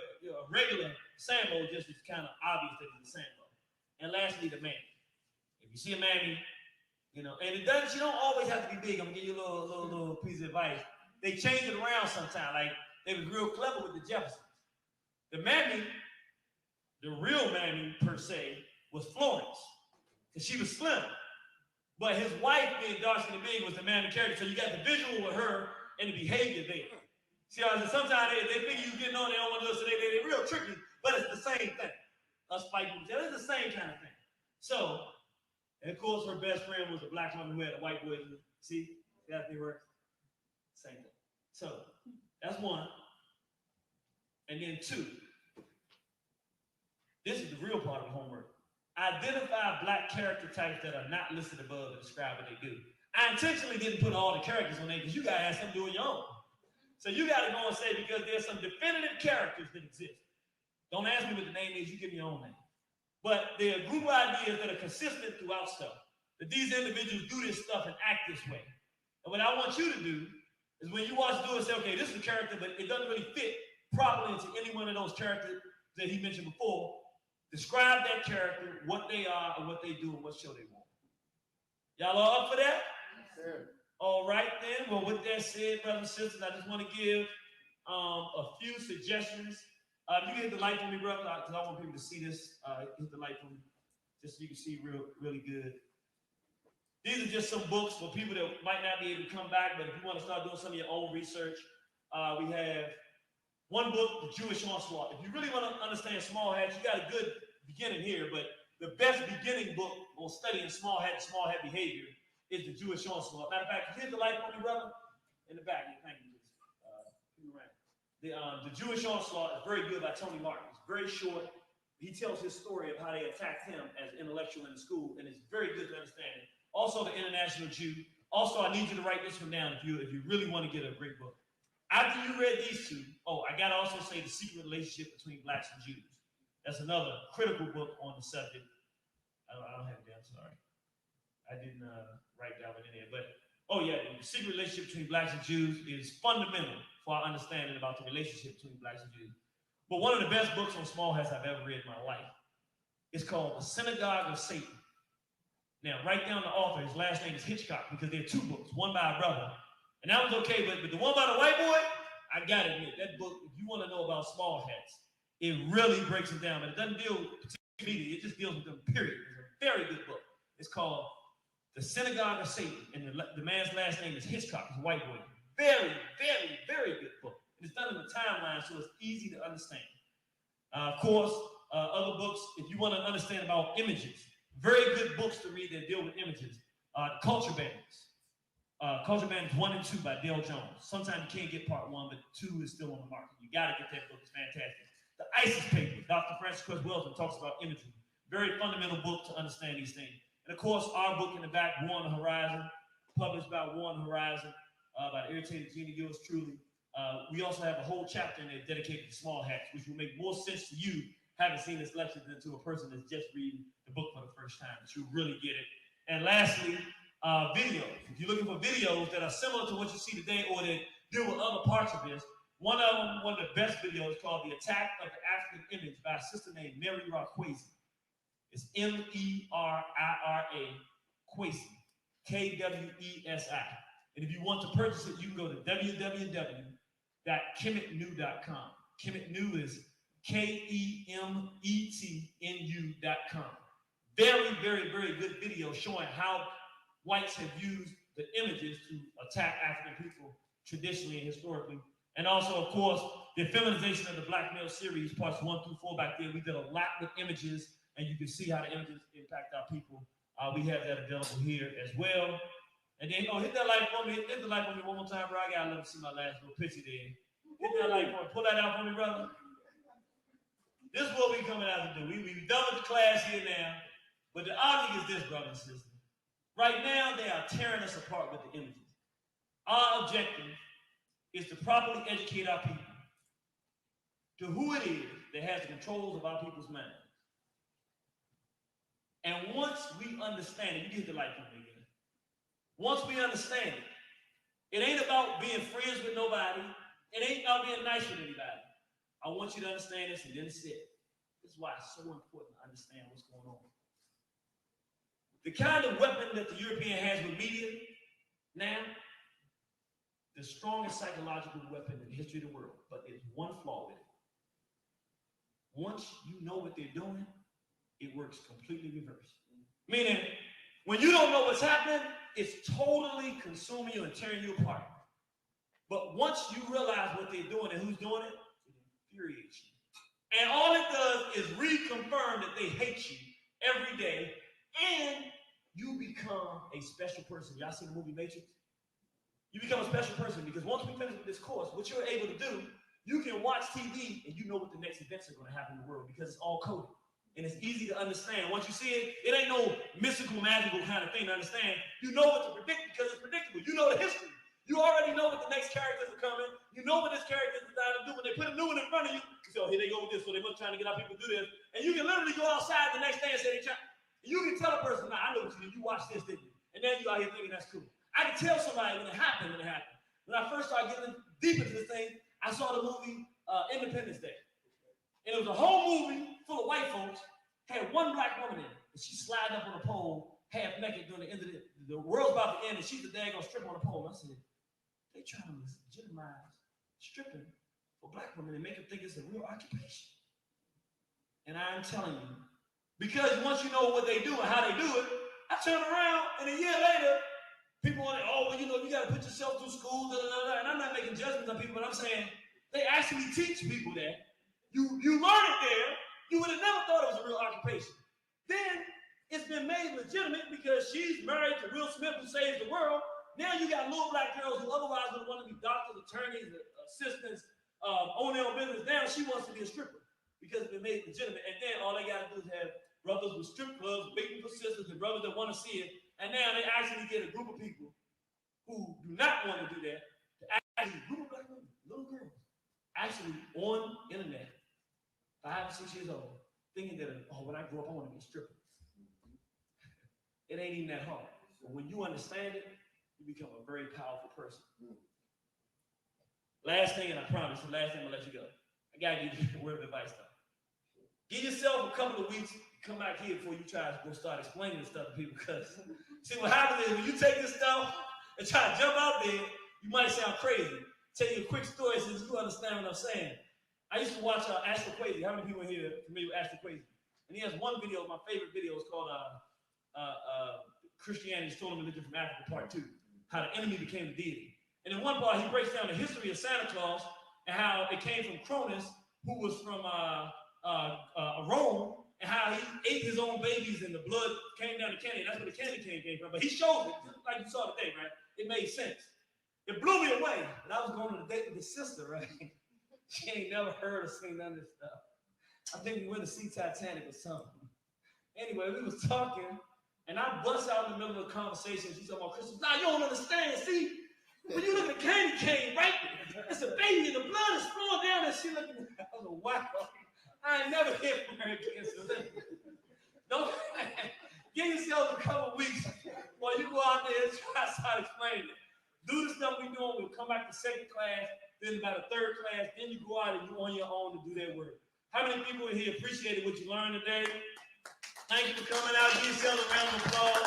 S8: regular Sambo. Just is kind of obvious that it's a Sambo. And lastly, the mammy. If you see a mammy, you know, and it doesn't. You don't always have to be big. I'm gonna give you a little piece of advice. They change it around sometimes. Like they was real clever with the Jeffersons. The mammy, the real mammy per se, was Florence, because she was slim. But his wife, being dark skinned and big, was the mammy character. So you got the visual with her and the behavior there. See how sometimes they think you getting on, they don't want to listen. They're real tricky, but it's the same thing. Us fighting each other, it's the same kind of thing. So, and of course, her best friend was a black woman who had a white boy. See how they work? Same thing. So that's one. And then two. This is the real part of the homework. Identify black character types that are not listed above and describe what they do. I intentionally didn't put all the characters on there because you gotta have something to do on your own. So you gotta go and say, because there's some definitive characters that exist. Don't ask me what the name is, you give me your own name. But there are group ideas that are consistent throughout stuff. That these individuals do this stuff and act this way. And what I want you to do is when you watch do it, say, okay, this is a character, but it doesn't really fit properly into any one of those characters that he mentioned before. Describe that character, what they are, and what they do, and what show they want. Y'all all up for that?
S1: Yes, sir.
S8: All right, then. Well, with that said, brothers and sisters, I just want to give a few suggestions. You can hit the light for me, brother, because I want people to see this. Hit the light for me, just so you can see really good. These are just some books for people that might not be able to come back, but if you want to start doing some of your own research, we have one book, The Jewish Onslaught. If you really want to understand small hats, you got a good beginning here, but the best beginning book on studying small hat behavior is The Jewish Onslaught. Matter of fact, here's the light for me, brother, in the back. Thank you. The Jewish Onslaught is very good by Tony Martin. It's very short. He tells his story of how they attacked him as an intellectual in the school, and it's very good to understand. Also, The International Jew. Also, I need you to write this one down if you really want to get a great book. After you read these two, I got to also say The Secret Relationship Between Blacks and Jews. That's another critical book on the subject. I don't have it down, sorry. I didn't write that one in there. But, The Secret Relationship Between Blacks and Jews is fundamental for our understanding about the relationship between Blacks and Jews. But one of the best books on small hats I've ever read in my life is called The Synagogue of Satan. Now, write down the author. His last name is Hitchcock, because there are two books, one by a brother. And that was okay, but the one by the white boy, I gotta admit, that book, if you want to know about small hats, it really breaks it down, but it doesn't deal with particular, it just deals with them, period. It's a very good book. It's called The Synagogue of Satan, and the man's last name is Hitchcock. He's a white boy. Very, very, very good book. And it's done in the timeline, so it's easy to understand. Of course, other books, if you want to understand about images, very good books to read that deal with images. Culture Bandits. Culture Bandits 1 and 2 by Dale Jones. Sometimes you can't get part 1, but 2 is still on the market. You got to get that book. It's fantastic. The ISIS Papers. Dr. Francis Cress Welsing talks about imagery. Very fundamental book to understand these things. And of course, our book in the back, War on the Horizon, published by War on the Horizon, by the irritated Gina yours truly. We also have a whole chapter in there dedicated to small hats, which will make more sense to you having seen this lecture than to a person that's just reading the book for the first time, but you really get it. And lastly, videos. If you're looking for videos that are similar to what you see today or that deal with other parts of this, one of the best videos called The Attack of the African Image by a sister named Mary Rakwesi. It's M-E-R-I-R-A Kwesi, K-W-E-S-I. And if you want to purchase it, you can go to www.kemetnu.com. Kemetnu is Kemetnu.com. Very, very, very good video showing how whites have used the images to attack African people traditionally and historically. And also, of course, the feminization of the Black Male series, parts 1 through 4 back there. We did a lot with images, and you can see how the images impact our people. We have that available here as well. And then, hit that like for me. Hit the like for me one more time, bro. I gotta love to see my last little picture there. Hit that like for me. Pull that out for me, brother. This is what we coming out to do. We done with the class here now. But the object is this, brothers and sisters. Right now, they are tearing us apart with the images. Our objective is to properly educate our people to who it is that has the controls of our people's minds. And once we understand it, you get the light from me again. Once we understand it, it ain't about being friends with nobody. It ain't about being nice with anybody. I want you to understand this and then sit. This is why it's so important to understand what's going on. The kind of weapon that the European has with media now, the strongest psychological weapon in the history of the world, but there's one flaw with it. Once you know what they're doing, it works completely reverse. Meaning, when you don't know what's happening, it's totally consuming you and tearing you apart. But once you realize what they're doing and who's doing it, it infuriates you. And all it does is reconfirm that they hate you every day, and you become a special person. Y'all seen the movie Matrix? You become a special person because once we finish with this course, what you're able to do, you can watch TV and you know what the next events are going to happen in the world because it's all coded. And it's easy to understand. Once you see it, it ain't no mystical, magical kind of thing to understand. You know what to predict because it's predictable. You know the history. You already know what the next characters are coming. You know what this character is designed to do. When they put a new one in front of you, you say, oh, here they go with this, so they must trying to get our people to do this. And you can literally go outside the next day and say they try. And you can tell a person, nah, I know what you did. You watched this, didn't you? And then you out here thinking that's cool. I can tell somebody when it happened. When I first started getting deep into this thing, I saw the movie Independence Day. And it was a whole movie full of white folks, had one black woman in it. And she's sliding up on a pole, half naked during the end of the world's about to end, and she's the daggone strip on the pole. And I said, they trying to legitimize stripping for black women and make them think it's a real occupation. And I'm telling you, because once you know what they do and how they do it, I turn around and a year later, people want to, oh, well, you know, you got to put yourself through school, and I'm not making judgments on people, but I'm saying they actually teach people that. You learn it there, you would have never thought it was a real occupation. Then it's been made legitimate because she's married to Will Smith, who saves the world. Now you got little black girls who otherwise would want to be doctors, attorneys, assistants, own their own business. Now she wants to be a stripper because it's been made legitimate. And then all they got to do is have brothers with strip clubs, waiting for sisters, and brothers that want to see it. And now they actually get a group of people who do not want to do that, to actually group of black women, little girls, actually on the internet, 5 or 6 years old, thinking that, oh, when I grow up, I want to be a stripper. It ain't even that hard. But when you understand it, you become a very powerful person. Last thing, and I promise, the last thing I'm gonna let you go. I gotta give you a word of advice though. Give yourself a couple of weeks, come back here before you try to go start explaining this stuff to people, because see what happens is when you take this stuff and try to jump out there, you might sound crazy. Tell you a quick story so you understand what I'm saying. I used to watch Ashley Kwesi. How many people in here are familiar with Ashley Kwesi? And he has one video, my favorite video is called Christianity Stolen Religion from Africa, Part 2. How the enemy became the deity. And in one part, he breaks down the history of Santa Claus and how it came from Cronus, who was from Rome, and how he ate his own babies and the blood came down the candy. That's where the candy cane came from. But he showed it, just like you saw today, right? It made sense. It blew me away. And I was going on a date with his sister, right? She ain't never heard or seen none of this stuff. I think we went to see Titanic or something. Anyway, we was talking, and I bust out in the middle of the conversation. She's talking about Christmas. Nah, you don't understand. See, when you look at the candy cane, right? It's a baby, and the blood is flowing down, and she looking at me. I was like, wow. I ain't never hit her again. So don't give yourself a couple weeks while you go out there and try to start explaining it. Do the stuff we're doing. We'll come back to second class, then about a third class, then you go out and you're on your own to do that work. How many people in here appreciated what you learned today? Thank you for coming out. Give yourselves a round of applause.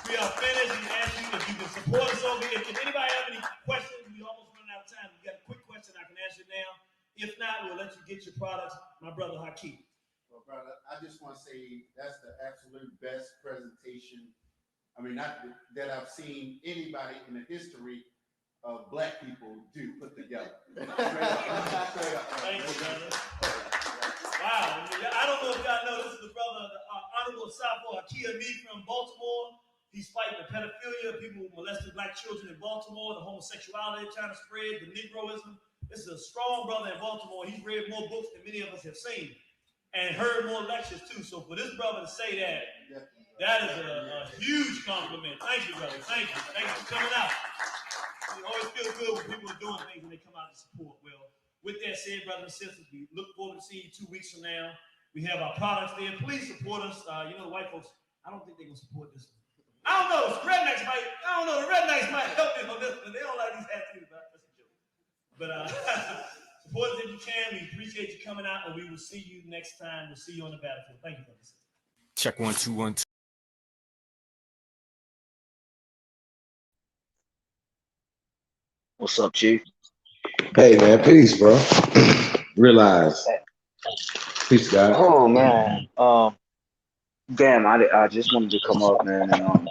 S8: We are finished. We ask you if you can support us over here. If anybody have any questions, we almost running out of time. If you got a quick question, I can answer now. If not, we'll let you get your products. My brother Hakeem.
S1: Well, brother, I just want to say that's the absolute best presentation. I mean, not that I've seen anybody in the history Black people do put together. Straight up.
S8: Thank you, brother. Wow. I don't know if y'all know, this is the brother, Honorable Sapo Akia Me from Baltimore. He's fighting the pedophilia, people who molested black children in Baltimore, the homosexuality trying to spread, the Negroism. This is a strong brother in Baltimore. He's read more books than many of us have seen and heard more lectures too. So for this brother to say that, that is a huge compliment. Thank you, brother. Thank you. Thank you for coming out. You always feel good when people are doing things when they come out to support. Well, with that said, brothers and sisters, we look forward to seeing you 2 weeks from now. We have our products there. Please support us. You know, the white folks, I don't think they're going to support this one. I don't know. The rednecks might help them on this one. They don't like these hats either, but that's a joke. But support us if you can. We appreciate you coming out, and we will see you next time. We'll see you on the battlefield. Thank you, brothers.
S7: Check 1 2 1 2.
S9: What's up, Chief?
S14: Hey man, peace, bro. Realize. Peace, guys.
S9: Oh man. Damn, I just wanted to come up, man, and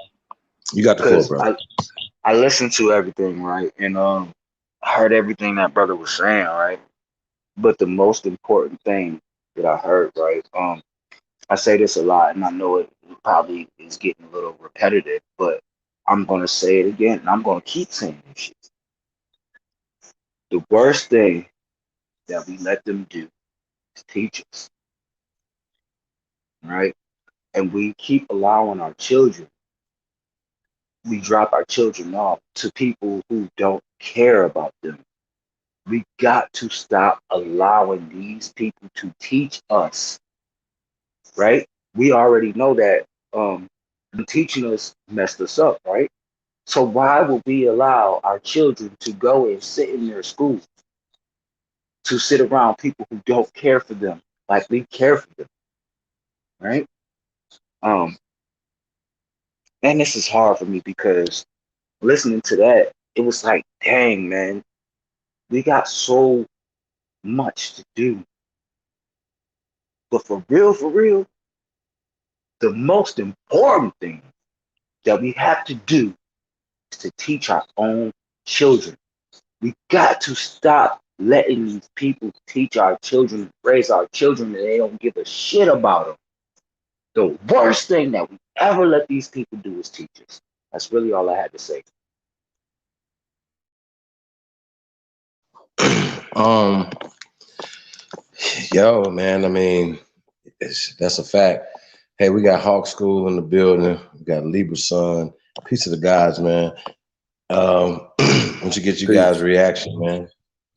S14: You got the floor, bro.
S9: I listened to everything, right? And I heard everything that brother was saying, right? But the most important thing that I heard, right? I say this a lot, and I know it probably is getting a little repetitive, but I'm gonna say it again, and I'm gonna keep saying this shit. The worst thing that we let them do is teach us, right? And we keep allowing our children, we drop our children off to people who don't care about them. We got to stop allowing these people to teach us, right? We already know that them teaching us messed us up, right? So why would we allow our children to go and sit in their schools, to sit around people who don't care for them like we care for them, right? And this is hard for me because listening to that, it was like, dang, man, we got so much to do. But for real, the most important thing that we have to do is to teach our own children. We got to stop letting these people teach our children, raise our children, and they don't give a shit about them. The worst thing that we ever let these people do is teach us. That's really all I had to say.
S14: Yo, man, I mean, that's a fact. Hey, we got Hawk School in the building. We got Libra Son. Peace to the guys, man. Once you get you guys' reaction, man.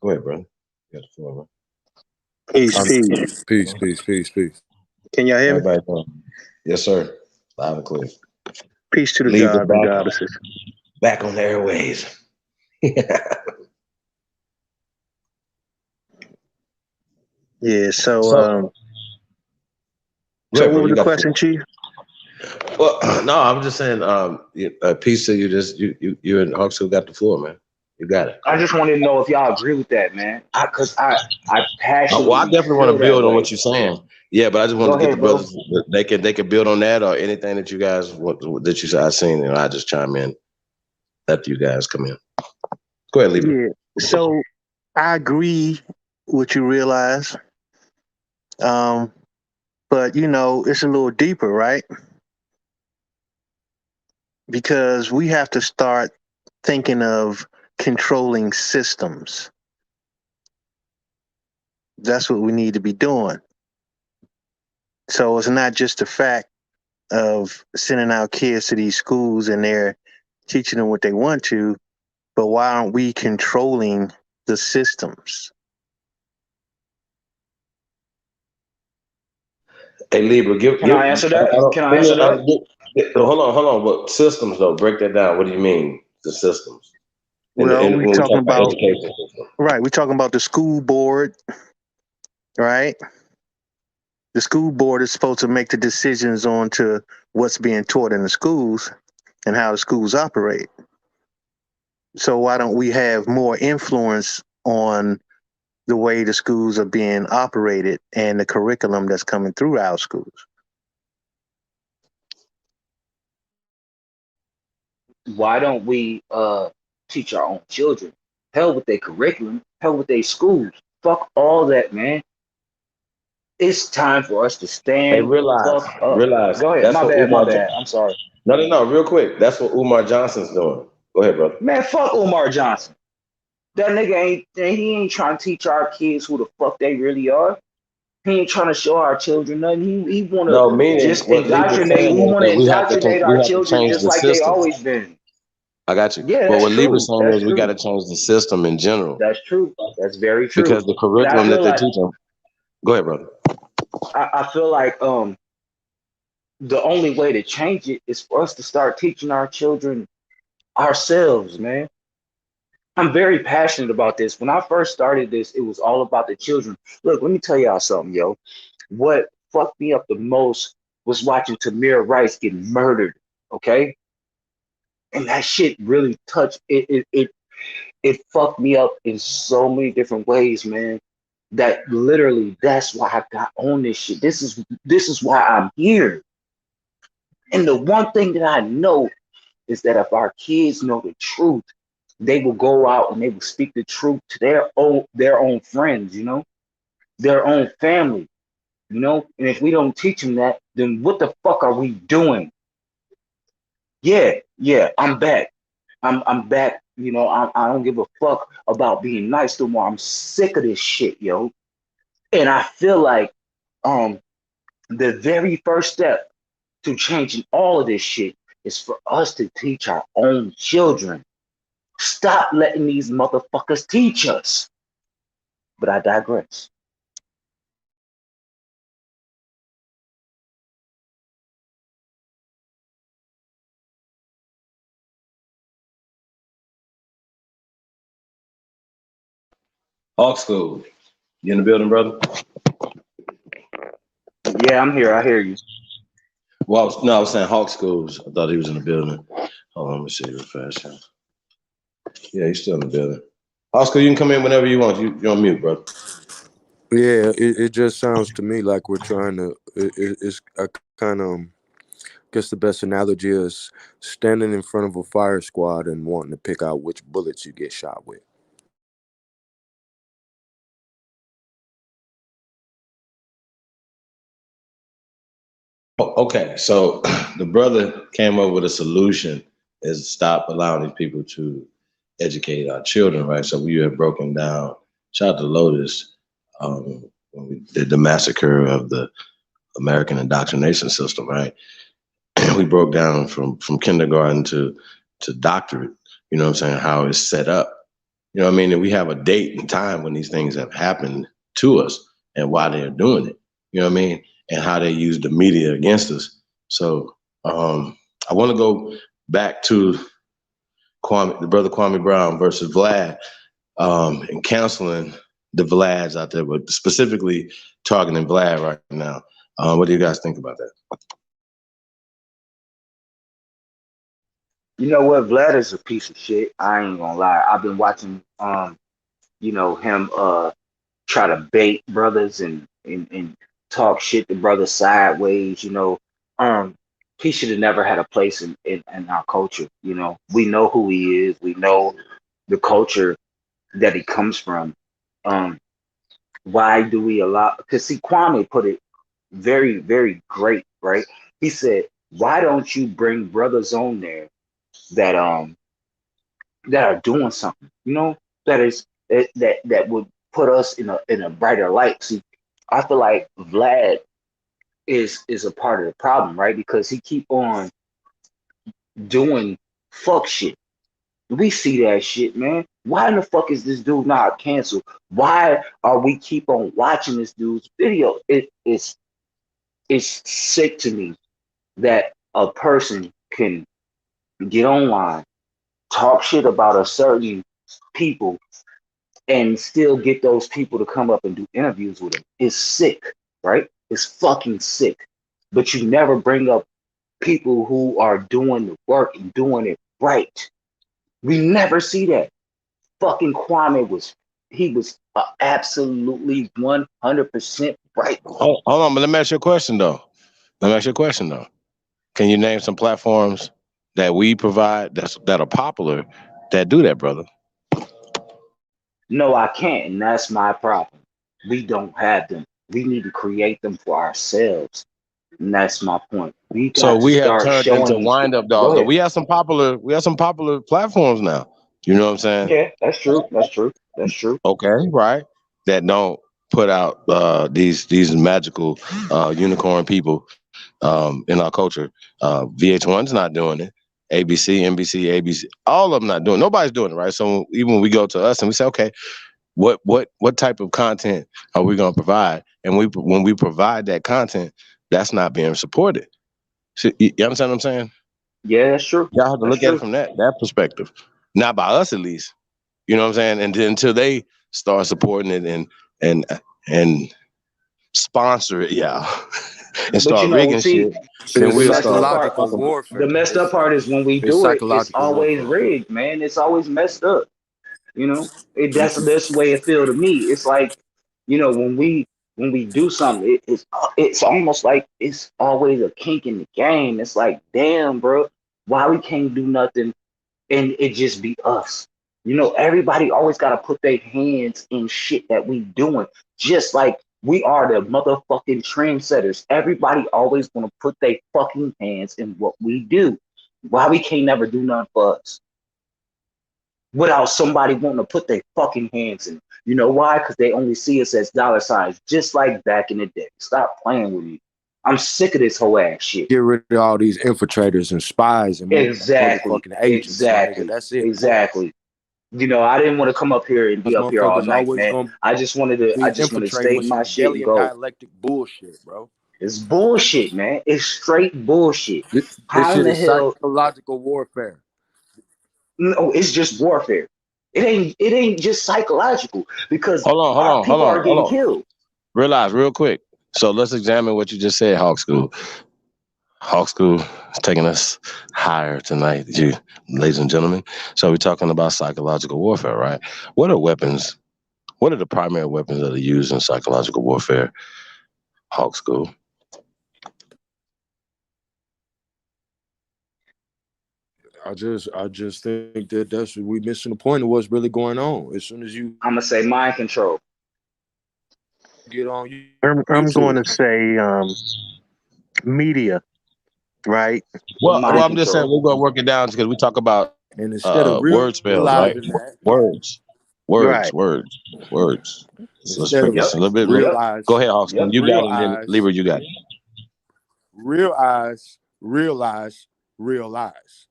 S14: Go ahead, brother. You got the floor, bro.
S15: Peace. Can y'all hear me?
S14: Everybody doing? Yes, sir. Loud and clear.
S15: Peace to the
S14: Leave
S15: gods and goddesses.
S14: Back on the airways.
S15: Yeah, so
S14: Right,
S15: what
S14: bro,
S15: was
S14: you
S15: the
S14: got
S15: question, Chief?
S14: Well, no, I'm just saying, peace to you. You and Hawk School got the floor, man. You got it.
S9: I just wanted to know if y'all agree with that, man. Because I passionately
S14: Well, I definitely want to
S9: feel
S14: build
S9: that
S14: on
S9: way.
S14: what you're saying. Yeah, but I just want
S9: Go
S14: to get
S9: ahead,
S14: the
S9: bro.
S14: brothers they can build on that or anything that you guys that you guys seen, and I just chime in after you guys come in. Go ahead, Libra.
S15: Yeah. So I agree what you realize. But you know, it's a little deeper, right? Because we have to start thinking of controlling systems. That's what we need to be doing. So it's not just the fact of sending our kids to these schools and they're teaching them what they want to, but why aren't we controlling the systems?
S14: Hey, Libra,
S9: Can I answer that?
S14: Hold on. What systems though? Break that down. What do you mean the systems?
S15: Well,
S14: When we talk about education system.
S15: Right. We're talking about the school board, right? The school board is supposed to make the decisions on to what's being taught in the schools and how the schools operate. So why don't we have more influence on the way the schools are being operated and the curriculum that's coming through our schools?
S9: Why don't we teach our own children. Hell with their curriculum, hell with their schools. Fuck all that, man. It's time for us to
S14: Hey,
S9: stand the
S14: realize,
S9: fuck up.
S14: realize
S9: Go ahead.
S14: that's
S9: My
S14: what
S9: bad, my
S14: Umar.
S9: bad. I'm sorry.
S14: No, no, no. Real quick, that's what Umar Johnson's doing. Go ahead, brother.
S9: Man, fuck Umar Johnson. That nigga he ain't trying to teach our kids who the fuck they really are. He ain't trying to show our children nothing. He wanna
S14: No, meaning
S9: just
S14: what Libra's
S9: indoctrinate.
S14: saying
S9: We
S14: is
S9: wanna
S14: that
S9: indoctrinate
S14: we
S9: our
S14: have to
S9: children
S14: change
S9: just
S14: the
S9: like they
S14: system.
S9: always been.
S14: I got you.
S9: Yeah,
S14: But
S9: that's
S14: what Libra's
S9: true.
S14: saying
S9: That's
S14: is we got
S9: true.
S14: to change the system in general
S9: That's true. That's very true.
S14: because the
S9: But I
S14: curriculum that
S9: feel
S14: they're
S9: like
S14: teaching. Go ahead, brother.
S9: I feel like the only way to change it is for us to start teaching our children ourselves, man. I'm very passionate about this. When I first started this, it was all about the children. Look, let me tell y'all something, yo. What fucked me up the most was watching Tamir Rice get murdered, okay? And that shit really touched it fucked me up in so many different ways, man. That literally that's why I got on this shit. This is why I'm here. And the one thing that I know is that if our kids know the truth, they will go out and they will speak the truth to their own friends, their own family, And if we don't teach them that, then what the fuck are we doing? Yeah, yeah, I'm back. I'm back. I don't give a fuck about being nice no more. I'm sick of this shit, yo. And I feel like um the very first step to changing all of this shit is for us to teach our own children. Stop letting these motherfuckers teach us. But I digress.
S14: Hawk School, you in the building, brother?
S9: Yeah, I'm here. I hear you.
S14: Well, I was saying Hawk Schools. I thought he was in the building. Hold on, let me see real fast. Yeah, he's still in the building. Hawk School, you can come in whenever you want. You're on mute, brother.
S10: Yeah, it just sounds to me like we're trying to. It's a kind of. Guess the best analogy is standing in front of a fire squad and wanting to pick out which bullets you get shot with.
S14: Okay, so the brother came up with a solution: is stop allowing these people to educate our children, right? So we have broken down. Shout out to Lotus when we did the massacre of the American indoctrination system, right? We broke down from kindergarten to doctorate. You know what I'm saying? How it's set up. You know what I mean? And we have a date and time when these things have happened to us and why they're doing it. You know what I mean? And how they use the media against us. So I want to go back to the brother Kwame Brown versus Vlad, and canceling the Vlads out there, but specifically targeting Vlad right now. What do you guys think about that?
S9: You know what? Vlad is a piece of shit. I ain't gonna lie. I've been watching him try to bait brothers and talk shit to brothers sideways, he should have never had a place in our culture. We know who he is, we know the culture that he comes from. Um, why do we allow? Because see, Kwame put it very, very great, right? He said, "Why don't you bring brothers on there that that are doing something? That is that would put us in a brighter light." See, I feel like Vlad is a part of the problem, right? Because he keep on doing fuck shit. We see that shit, man. Why in the fuck is this dude not canceled? Why are we keep on watching this dude's video? It's sick to me that a person can get online, talk shit about a certain people, and still get those people to come up and do interviews with him. It's sick, right? It's fucking sick. But you never bring up people who are doing the work and doing it right. We never see that. Fucking Kwame was absolutely 100% right.
S14: Hold on, but let me ask you a question though. Can you name some platforms that we provide that are popular that do that, brother.
S9: No, I can't, and that's my problem. We don't have them. We need to create them for ourselves, and that's my point. We
S14: So
S9: got to
S14: we have
S9: start
S14: turned into
S9: showing these
S14: wind
S9: people.
S14: up
S9: Go
S14: dogs.
S9: ahead.
S14: We have some popular platforms now. You know what I'm saying?
S9: Yeah, that's true. That's true. That's true.
S14: Okay, right. That don't put out these magical unicorn people in our culture. VH1's not doing it. ABC, NBC, ABC, all of them not doing. Nobody's doing it, right? So even when we go to us and we say, okay, what type of content are we going to provide? And when we provide that content, that's not being supported. So, you understand what I'm saying?
S9: Yeah, that's true.
S14: Y'all have to
S9: That's
S14: look at it
S9: true.
S14: from that perspective, not by us at least. You know what I'm saying? And then until they start supporting it and and sponsor it, yeah, and
S9: But
S14: start rigging
S9: see,
S14: shit,
S10: See,
S14: then
S10: it's
S9: the
S14: we'll
S9: messed up
S14: start
S9: part,
S10: psychological
S14: talking.
S9: the
S10: warfare.
S9: messed up part is when we
S10: It's
S9: do it, it's
S10: psychological
S9: always
S10: warfare.
S9: rigged, man. It's always messed up. That's the best way it feel to me. It's like, when we do something, it's almost like it's always a kink in the game. It's like, damn, bro, why we can't do nothing and it just be us? Everybody always got to put their hands in shit that we doing, just like we are the motherfucking trendsetters. Everybody always want to put their fucking hands in what we do. Why we can't never do nothing for us without somebody wanting to put their fucking hands in? You know why? Because they only see us as dollar signs, just like back in the day. Stop playing with me. I'm sick of this whole ass shit.
S10: Get rid of all these infiltrators and spies and
S9: Exactly.
S10: motherfucking agents, my nigga.
S9: Exactly.
S10: That's it.
S9: Exactly. I didn't want to come up here and be
S10: Those
S9: up here all
S10: motherfuckers
S9: night,
S10: always
S9: man.
S10: gonna
S9: I just wanted to
S10: infiltrating
S9: state
S10: with some
S9: my shit and
S10: Hegelian
S9: go.
S10: dialectic bullshit, bro.
S9: It's bullshit, man. It's straight bullshit.
S10: This
S9: How in
S10: shit
S9: the
S10: is
S9: hell?
S10: psychological warfare.
S9: No, it's just warfare. It ain't just psychological because our
S14: Hold
S9: people
S14: on,
S9: are
S14: hold
S9: getting
S14: on.
S9: killed.
S14: Realize real quick. So let's examine what you just said, Hawk School. Hawk School is taking us higher tonight, ladies and gentlemen. So we're talking about psychological warfare, right? What are weapons? What are the primary weapons that are used in psychological warfare, Hawk School?
S10: I just think that that's we missing the point of what's really going on. As soon as you
S9: I'm gonna say mind control.
S10: get on
S15: I'm going
S10: YouTube,
S15: to say media, right?
S14: Well,
S9: Mind
S14: I'm just saying
S9: control.
S14: we're going to work it down because we talk about
S10: and instead of
S14: word spells, right?
S10: realizing that,
S14: Words,
S15: Right.
S14: words. So let's
S10: instead
S14: break
S10: of
S9: Yep.
S14: this a little bit.
S9: Yep.
S14: Go
S10: realize,
S14: ahead, Hawk School.
S9: Yep.
S14: You got it, and then
S10: realize,
S14: Libra, you got it.
S10: realize, realize, realize.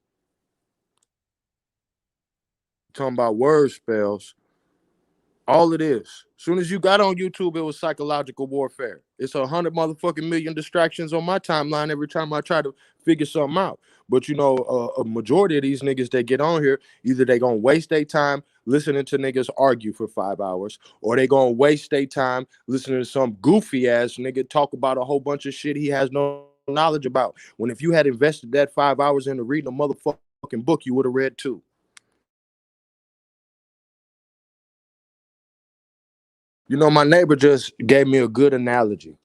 S10: Talking about word spells. All it is. As soon as you got on YouTube, it was psychological warfare. It's 100 motherfucking million distractions on my timeline every time I try to figure something out. But a majority of these niggas that get on here, either they gonna waste their time listening to niggas argue for 5 hours, or they gonna waste their time listening to some goofy ass nigga talk about a whole bunch of shit he has no knowledge about. When if you had invested that 5 hours into reading a motherfucking book, you would have read too. My neighbor just gave me a good analogy.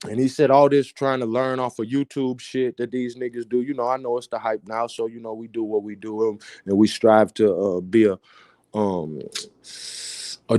S10: And he said all this trying to learn off of YouTube shit that these niggas do. I know it's the hype now. So, we do what we do and we strive to be a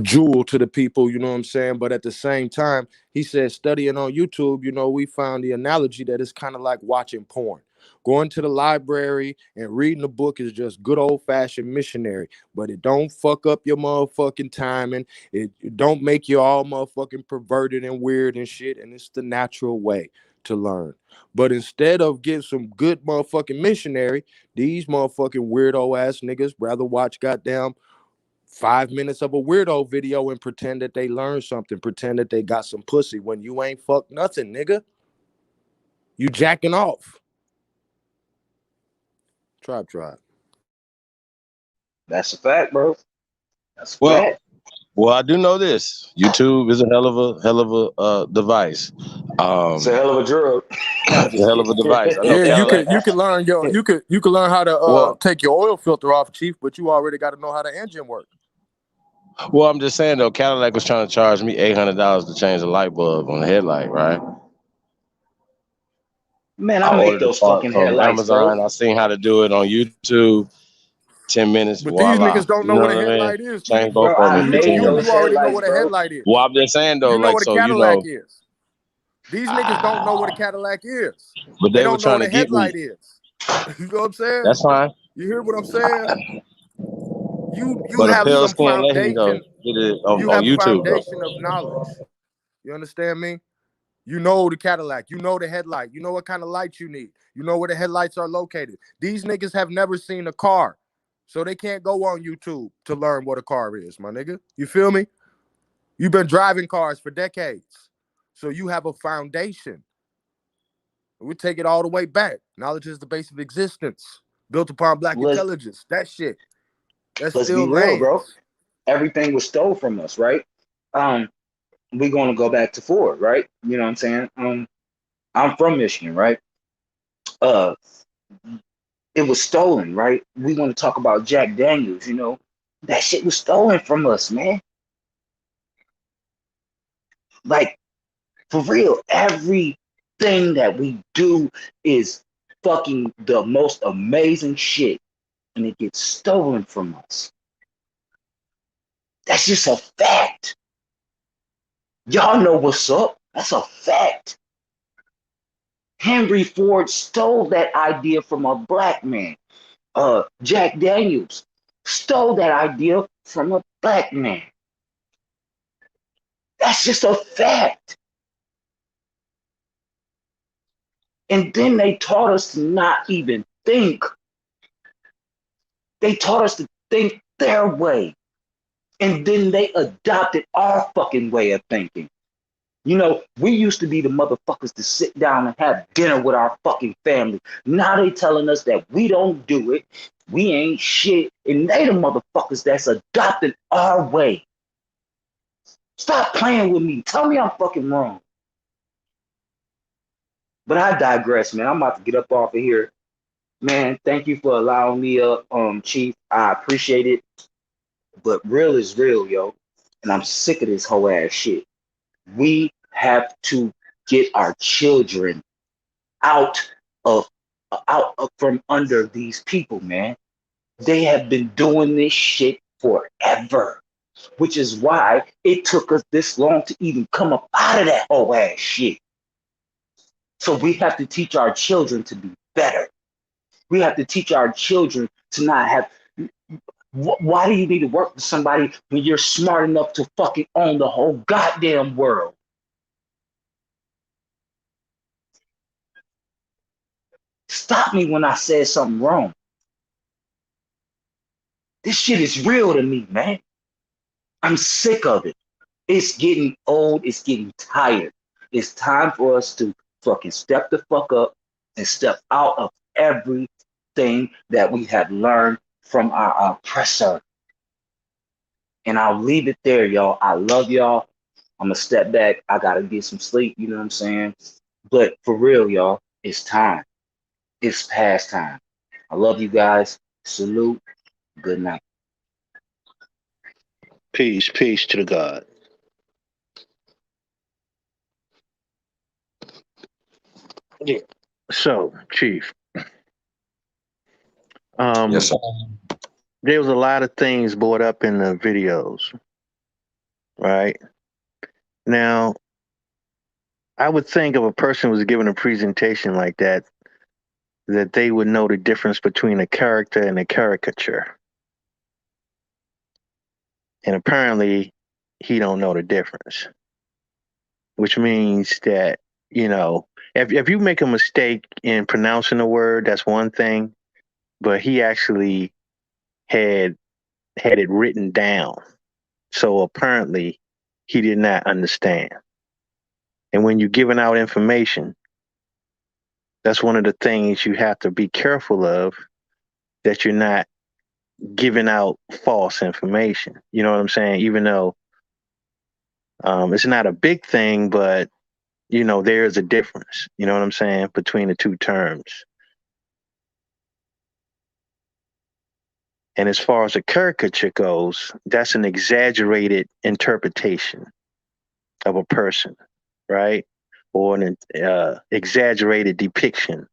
S10: jewel to the people, you know what I'm saying? But at the same time, he said studying on YouTube, we found the analogy that it's kind of like watching porn. Going to the library and reading a book is just good old-fashioned missionary, but it don't fuck up your motherfucking timing. It don't make you all motherfucking perverted and weird and shit, and it's the natural way to learn. But instead of getting some good motherfucking missionary, these motherfucking weirdo ass niggas rather watch goddamn 5 minutes of a weirdo video and pretend that they learned something, pretend that they got some pussy when you ain't fucked nothing, nigga. You jacking off. Tribe.
S9: That's a fact, bro. That's a
S14: Well,
S9: fact.
S14: I do know this. YouTube is a hell of a device.
S9: It's a hell of a drug. I'm
S14: It's a
S9: just
S14: hell of a device. I know
S10: Yeah, you
S14: Cadillac.
S10: can learn you can learn how to
S14: Well,
S10: take your oil filter off, Chief, but you already got to know how the engine works.
S14: I'm just saying though, Cadillac was trying to charge me $800 to change the light bulb on the headlight, right?
S9: Man,
S14: I
S9: I make
S14: ordered the
S9: those
S14: part
S9: fucking
S14: from
S9: headlights, bro.
S14: Amazon. I seen how to do it on YouTube. 10 minutes,
S10: But these
S14: voila.
S10: niggas don't
S14: You
S10: know
S14: know
S10: what a
S14: what I mean?
S10: headlight is,
S14: Change
S10: nigga.
S14: both
S9: Bro,
S14: of them
S9: I
S14: and
S9: made
S14: continue.
S9: those
S10: You already know
S9: headlights,
S10: what a
S9: bro.
S10: headlight is.
S14: Well, I'm just saying though,
S10: You know
S14: like,
S10: what a
S14: so you
S10: Cadillac
S14: know,
S10: is. These niggas don't know what a Cadillac is.
S14: but
S10: They
S14: they were
S10: don't know
S14: trying
S10: what
S14: to
S10: a
S14: get me.
S10: headlight is. You know what I'm saying?
S14: That's fine.
S10: You hear what I'm saying? You
S14: But
S10: have
S14: Appeals
S10: some
S14: can't let him go.
S10: foundation.
S14: Get it
S10: You
S14: on
S10: have a
S14: YouTube though.
S10: foundation of knowledge. You understand me? You know the Cadillac. You know the headlight. You know what kind of lights you need. You know where the headlights are located. These niggas have never seen a car, so they can't go on YouTube to learn what a car is, my nigga. You feel me? You've been driving cars for decades, so you have a foundation. We take it all the way back. Knowledge is the base of existence, built upon black
S9: Let's
S10: intelligence. That shit. That
S9: let's be
S10: still
S9: real, bro.
S10: lands.
S9: Everything was stole from us, right? We're gonna go back to Ford, right? You know what I'm saying? I'm from Michigan, right? Uh, it was stolen, right? We want to talk about Jack Daniels, you know? That shit was stolen from us, man. Like, for real, everything that we do is fucking the most amazing shit, and it gets stolen from us. That's just a fact. Y'all know what's up. That's a fact. Henry Ford stole that idea from a black man. Jack Daniels stole that idea from a black man. That's just a fact. And then they taught us to not even think. They taught us to think their way. And then they adopted our fucking way of thinking. You know, we used to be the motherfuckers to sit down and have dinner with our fucking family. Now they telling us that we don't do it. We ain't shit. And they the motherfuckers that's adopted our way. Stop playing with me. Tell me I'm fucking wrong. But I digress, man. I'm about to get up off of here. Man, thank you for allowing me up, Chief. I appreciate it. But real is real, yo. And I'm sick of this whole ass shit. We have to get our children out of from under these people, man. They have been doing this shit forever, which is why it took us this long to even come up out of that whole ass shit. So we have to teach our children to be better. We have to teach our children to not have. Why do you need to work with somebody when you're smart enough to fucking own the whole goddamn world? Stop me when I said something wrong. This shit is real to me, man. I'm sick of it. It's getting old. It's getting tired. It's time for us to fucking step the fuck up and step out of everything that we have learned from our oppressor. And I'll leave it there, y'all. I love y'all. I'm gonna step back. I gotta get some sleep. You know what I'm saying? But for real, y'all, it's time. It's past time. I love you guys. Salute. Good night.
S15: Peace, peace to the God. Yeah. So, Chief,
S14: Yes, sir.
S15: there was a lot of things brought up in the videos, right? Now, I would think if a person was given a presentation like that, that they would know the difference between a character and a caricature. And apparently, he don't know the difference, which means that, you know, if you make a mistake in pronouncing a word, that's one thing, but he actually had it written down. So apparently, he did not understand. And when you're giving out information, that's one of the things you have to be careful of, that you're not giving out false information. You know what I'm saying? Even though it's not a big thing, but you know, there's a difference. You know what I'm saying, between the two terms. And as far as a caricature goes, that's an exaggerated interpretation of a person, right? Or an exaggerated depiction.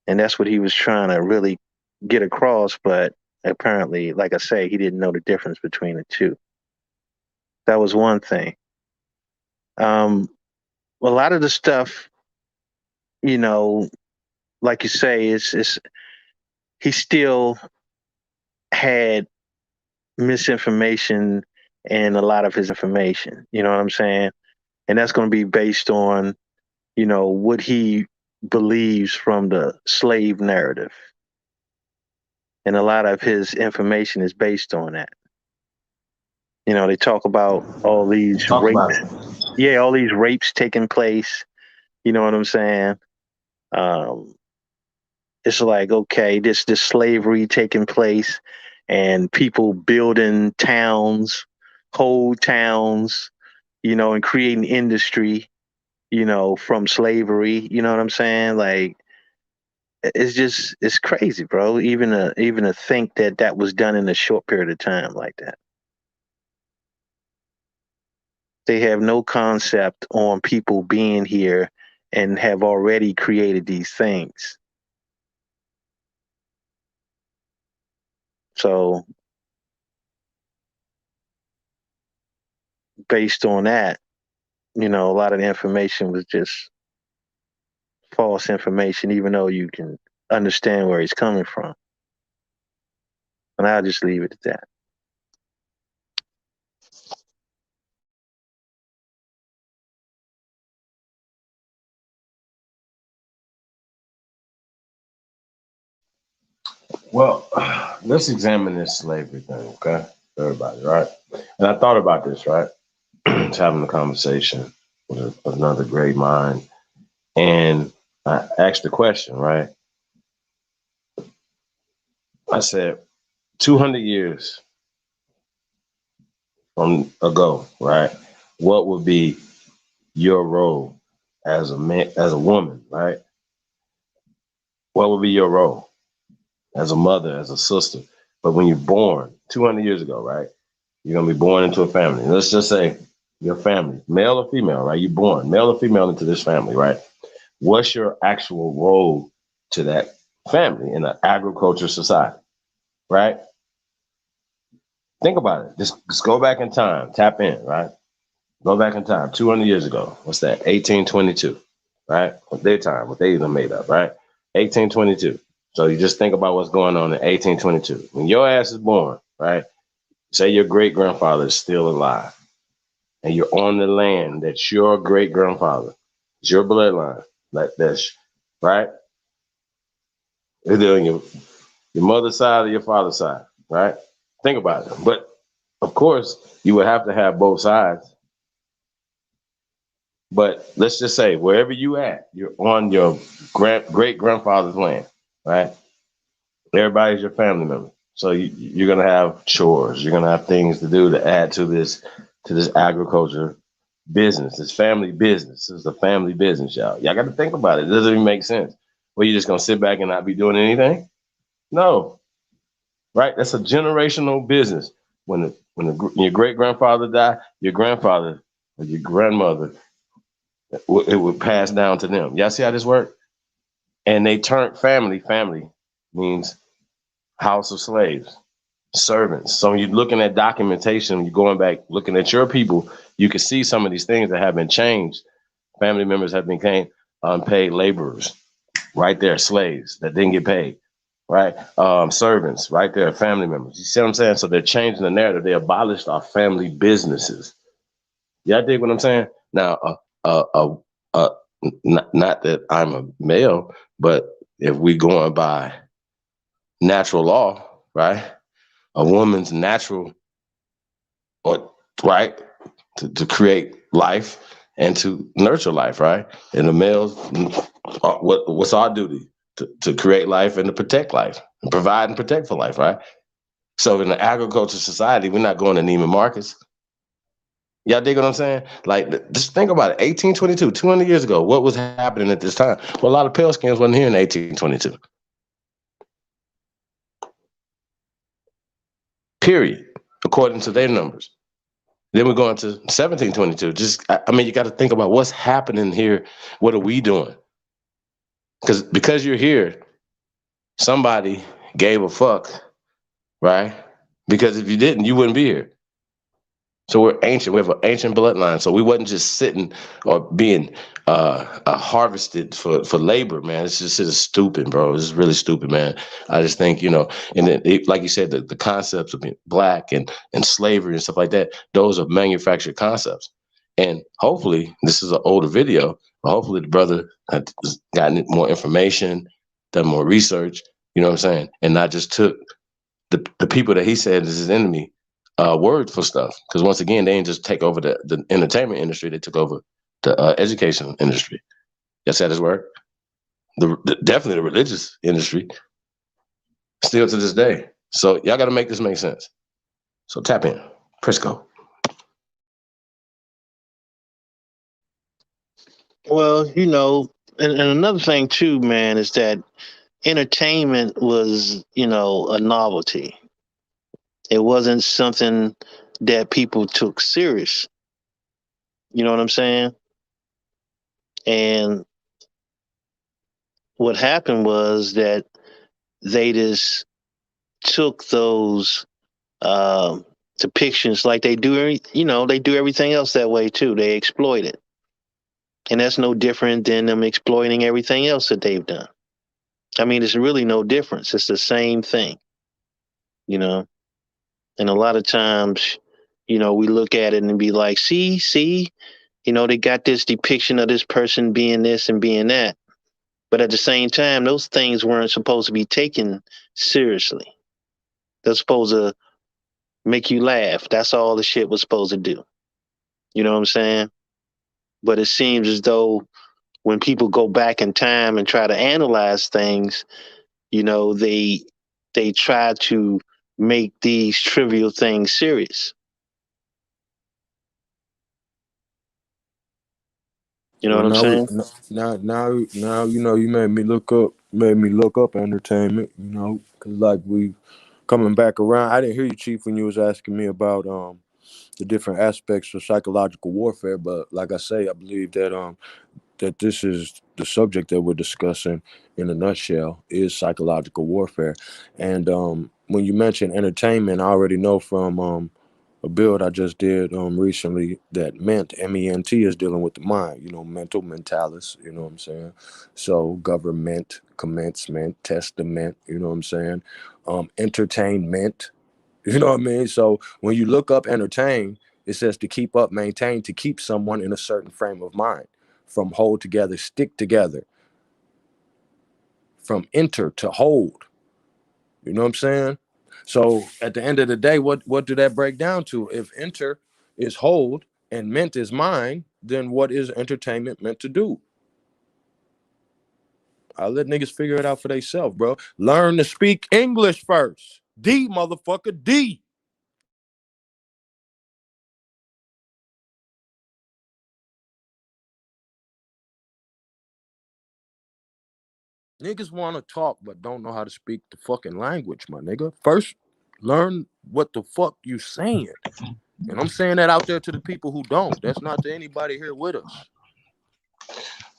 S15: And that's what he was trying to really get across, but apparently, like I say, he didn't know the difference between the two. That was one thing. A lot of the stuff, you know, like you say, is he still had misinformation in a lot of his information. You know what I'm saying? And that's going to be based on, what he believes from the slave narrative. And a lot of his information is based on that. They talk about all these
S14: Talk about
S15: rapes.
S14: it.
S15: Yeah, all these rapes taking place. You know what I'm saying? It's like, okay, this slavery taking place and people building towns, whole towns, and creating industry, from slavery. You know what I'm saying? Like, it's crazy, bro. Even to think that was done in a short period of time like that. They have no concept on people being here and have already created these things. So based on that, a lot of the information was just false information, even though you can understand where he's coming from. And I'll just leave it at that.
S14: Well, let's examine this slavery thing, okay? Everybody, right? And I thought about this, right? Just having a conversation with another great mind. And I asked the question, right? I said, 200 years from ago, right? What would be your role as a man, as a woman, right? What would be your role as a mother, as a sister? But when you're born 200 years ago, right? You're going to be born into a family. Let's just say your family, male or female, right? You're born male or female into this family, right? What's your actual role to that family in an agriculture society, right? Think about it. Just go back in time, tap in, right? Go back in time, 200 years ago. What's that? 1822, right? What their time, what they even made up, right? 1822. So you just think about what's going on in 1822. When your ass is born, right? Say your great grandfather is still alive, and you're on the land that's your great grandfather, it's your bloodline, like that's right. Either on your mother's side or your father's side, right? Think about it. But of course, you would have to have both sides. But let's just say wherever you at, you're on your great grandfather's land, right? Everybody's your family member, so you're gonna have chores. You're gonna have things to do to add to this agriculture business. This family business. This is a family business, y'all. Y'all got to think about it. It doesn't even make sense. Well, you just gonna sit back and not be doing anything? No, right? That's a generational business. When your great grandfather died, your grandfather or your grandmother, it would pass down to them. Y'all see how this works? And they turned family. Family means house of slaves, servants. So when you're looking at documentation, you're going back, looking at your people, you can see some of these things that have been changed. Family members have become unpaid laborers, right there, slaves that didn't get paid, right? Servants, right there, family members. You see what I'm saying? So they're changing the narrative. They abolished our family businesses. Y'all dig what I'm saying? Now, not that I'm a male, but if we going by natural law, right? A woman's natural, right, to create life and to nurture life, right? And the males, what's our duty? To create life and to protect life and provide and protect for life, right? So in the agriculture society, we're not going to Neiman Marcus. Y'all dig what I'm saying? Like, just think about it. 1822, 200 years ago, what was happening at this time? Well, a lot of pale skins wasn't here in 1822. Period, according to their numbers. Then we're going to 1722. You got to think about what's happening here. What are we doing? Because you're here, somebody gave a fuck, right? Because if you didn't, you wouldn't be here. So we're ancient. We have an ancient bloodline. So we wasn't just sitting or being harvested for labor, man. It's just stupid, bro. It's really stupid, man. I just think, you know, and then, like you said, the concepts of being black and slavery and stuff like that, those are manufactured concepts. And hopefully, this is an older video, but hopefully the brother has gotten more information, done more research, you know what I'm saying? And not just took the people that he said is his enemy word for stuff. Because once again, they didn't just take over the entertainment industry; they took over the education industry. Yes, that is word. Definitely the religious industry, still to this day. So y'all got to make this make sense. So tap in, press go.
S15: Well, you know, and another thing too, man, is that entertainment was, you know, a novelty. It wasn't something that people took serious. You know what I'm saying? And what happened was that they just took those depictions like they do, you know, they do everything else that way too. They exploit it. And that's no different than them exploiting everything else that they've done. I mean, it's really no difference. It's the same thing, you know? And a lot of times, you know, we look at it and be like, see, you know, they got this depiction of this person being this and being that. But at the same time, those things weren't supposed to be taken seriously. They're supposed to make you laugh. That's all the shit was supposed to do. You know what I'm saying? But it seems as though when people go back in time and try to analyze things, you know, they try to make these trivial things serious. You know
S10: Well,
S15: what I'm saying?
S10: now, you know, you made me look up entertainment, you know, because like we coming back around. I didn't hear you, Chief, when you was asking me about the different aspects of psychological warfare, but like I say, I believe that this is the subject that we're discussing in a nutshell is psychological warfare. And when you mention entertainment, I already know from a build I just did recently that MENT is dealing with the mind, you know, mental, mentalis, you know what I'm saying? So government, commencement, testament, you know what I'm saying? Entertainment, you know what I mean? So when you look up entertain, it says to keep up, maintain, to keep someone in a certain frame of mind, from hold together, stick together, from enter to hold. You know what I'm saying? So at the end of the day, what do that break down to? If enter is hold and meant is mind, then what is entertainment meant to do? I'll let niggas figure it out for themselves, bro. Learn to speak English first. D, motherfucker, D. Niggas want to talk but don't know how to speak the fucking language, my nigga. First, learn what the fuck you saying. And I'm saying that out there to the people who don't. That's not to anybody here with us.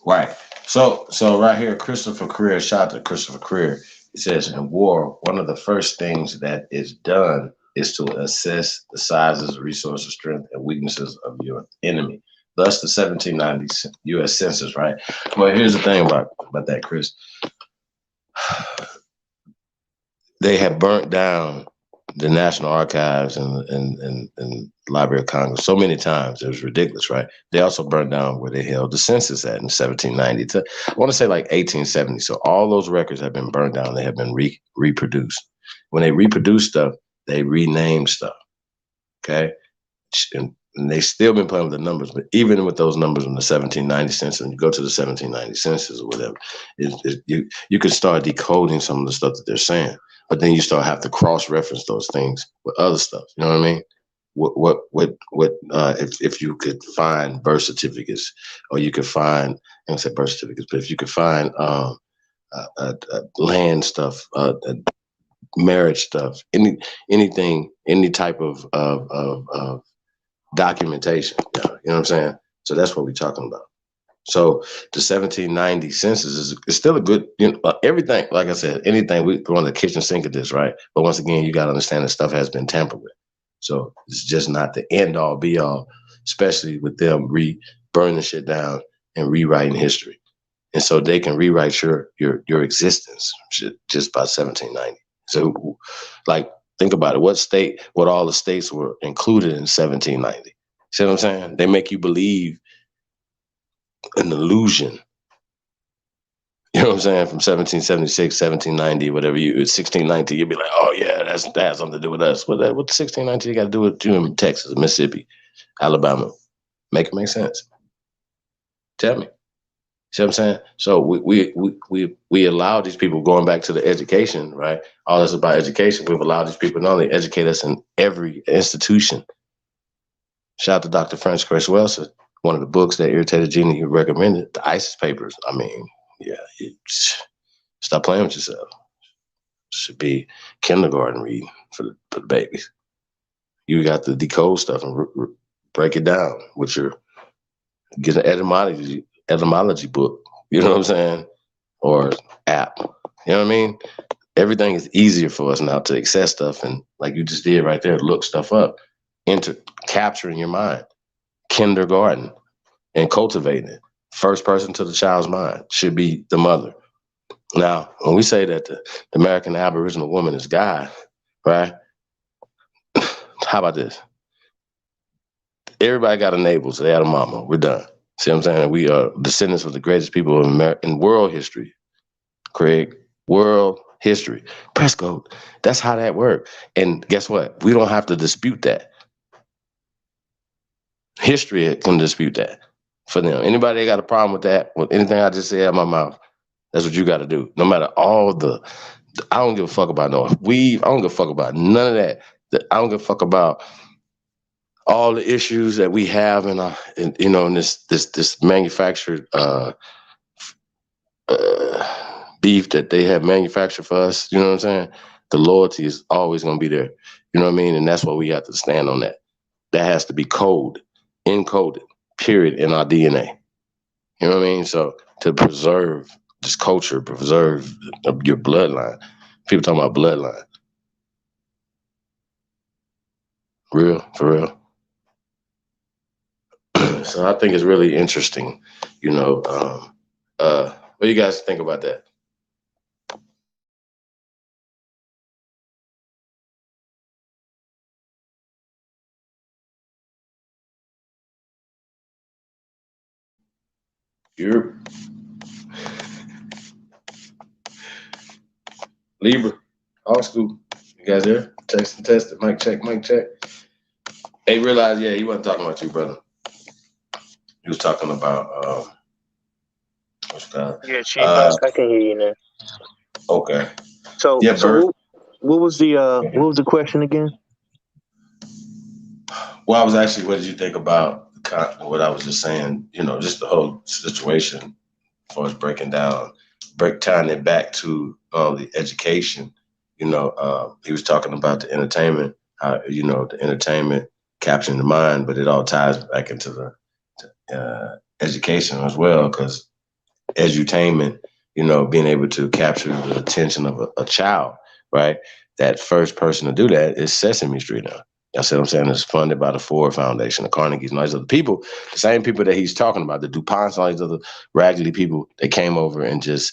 S14: Right. So right here, Christopher Career, shout out to Christopher Career. It says in war, one of the first things that is done is to assess the sizes, resources, strength, and weaknesses of your enemy. Thus, the 1790 U.S. Census, right? Well, here's the thing about that, Chris. They have burnt down the National Archives and Library of Congress so many times. It was ridiculous, right? They also burned down where they held the census at in 1790 to, I want to say like 1870. So all those records have been burned down. They have been reproduced. When they reproduce stuff, they rename stuff, okay? And they still been playing with the numbers, but even with those numbers in the 1790 census, and you go to the 1790 census or whatever, you can start decoding some of the stuff that they're saying. But then you start have to cross-reference those things with other stuff. You know what I mean? If you could find birth certificates, or you could find, I don't say birth certificates, but if you could find land stuff, marriage stuff, anything, any type of documentation. You know what I'm saying? So that's what we're talking about. So the 1790 census is still a good, everything, like I said, anything, we go in the kitchen sink of this, right? But once again, you got to understand that stuff has been tampered with. So it's just not the end all be all, especially with them burning shit down and rewriting history. And so they can rewrite your existence just by 1790. So like, think about it. What all the states were included in 1790. See what I'm saying? They make you believe an illusion. You know what I'm saying? From 1776, 1790, whatever 1690, you'd be like, oh yeah, that has something to do with us. What 1690 you got to do with you in Texas, Mississippi, Alabama? Make it make sense. Tell me. See what I'm saying? So we allow these people, going back to the education, right? All this about education. We've allowed these people not only educate us in every institution. Shout out to Dr. French Chris Wilson. One of the books that Irritated Genie recommended, the ISIS Papers. I mean, yeah, stop playing with yourself. Should be kindergarten reading for the babies. You got to decode stuff and break it down with get an etymology book. You know what I'm saying? Or app. You know what I mean? Everything is easier for us now to access stuff, and like you just did right there, look stuff up, capturing your mind. Kindergarten and cultivating it. First person to the child's mind should be the mother. Now, when we say that the American Aboriginal woman is God, right? How about this? Everybody got a navel, so they had a mama. We're done. See what I'm saying? We are descendants of the greatest people in world history. Craig, world history. Press code. That's how that worked. And guess what? We don't have to dispute that. History can dispute that for them. Anybody that got a problem with that, with anything I just said out of my mouth, that's what you got to do. No matter I don't give a fuck about no weave. I don't give a fuck about none of that. I don't give a fuck about all the issues that we have in this manufactured beef that they have manufactured for us. You know what I'm saying? The loyalty is always going to be there. You know what I mean? And that's why we have to stand on that. That has to be encoded, period, in our DNA. You know what I mean? So to preserve this culture, preserve your bloodline. People talking about bloodline. Real, for real. So I think it's really interesting, what do you guys think about that? You're Libra, all school. You guys there? Test, mic check. Hey, realize, yeah, he wasn't talking about you, brother. He was talking about what's it called?
S15: Yeah, Chief, I can hear you now.
S14: Okay.
S15: So,
S14: yeah,
S15: what was the question again?
S14: Well, I was actually, what did you think about what I was just saying? Just the whole situation as far as tying it back to the education. He was talking about the entertainment, how the entertainment capturing the mind, but it all ties back into the education as well, because edutainment, being able to capture the attention of a child, right? That first person to do that is Sesame Street now. That's what I'm saying. It's funded by the Ford Foundation, the Carnegies, and all these other people, the same people that he's talking about, the DuPonts, all these other raggedy people that came over and just,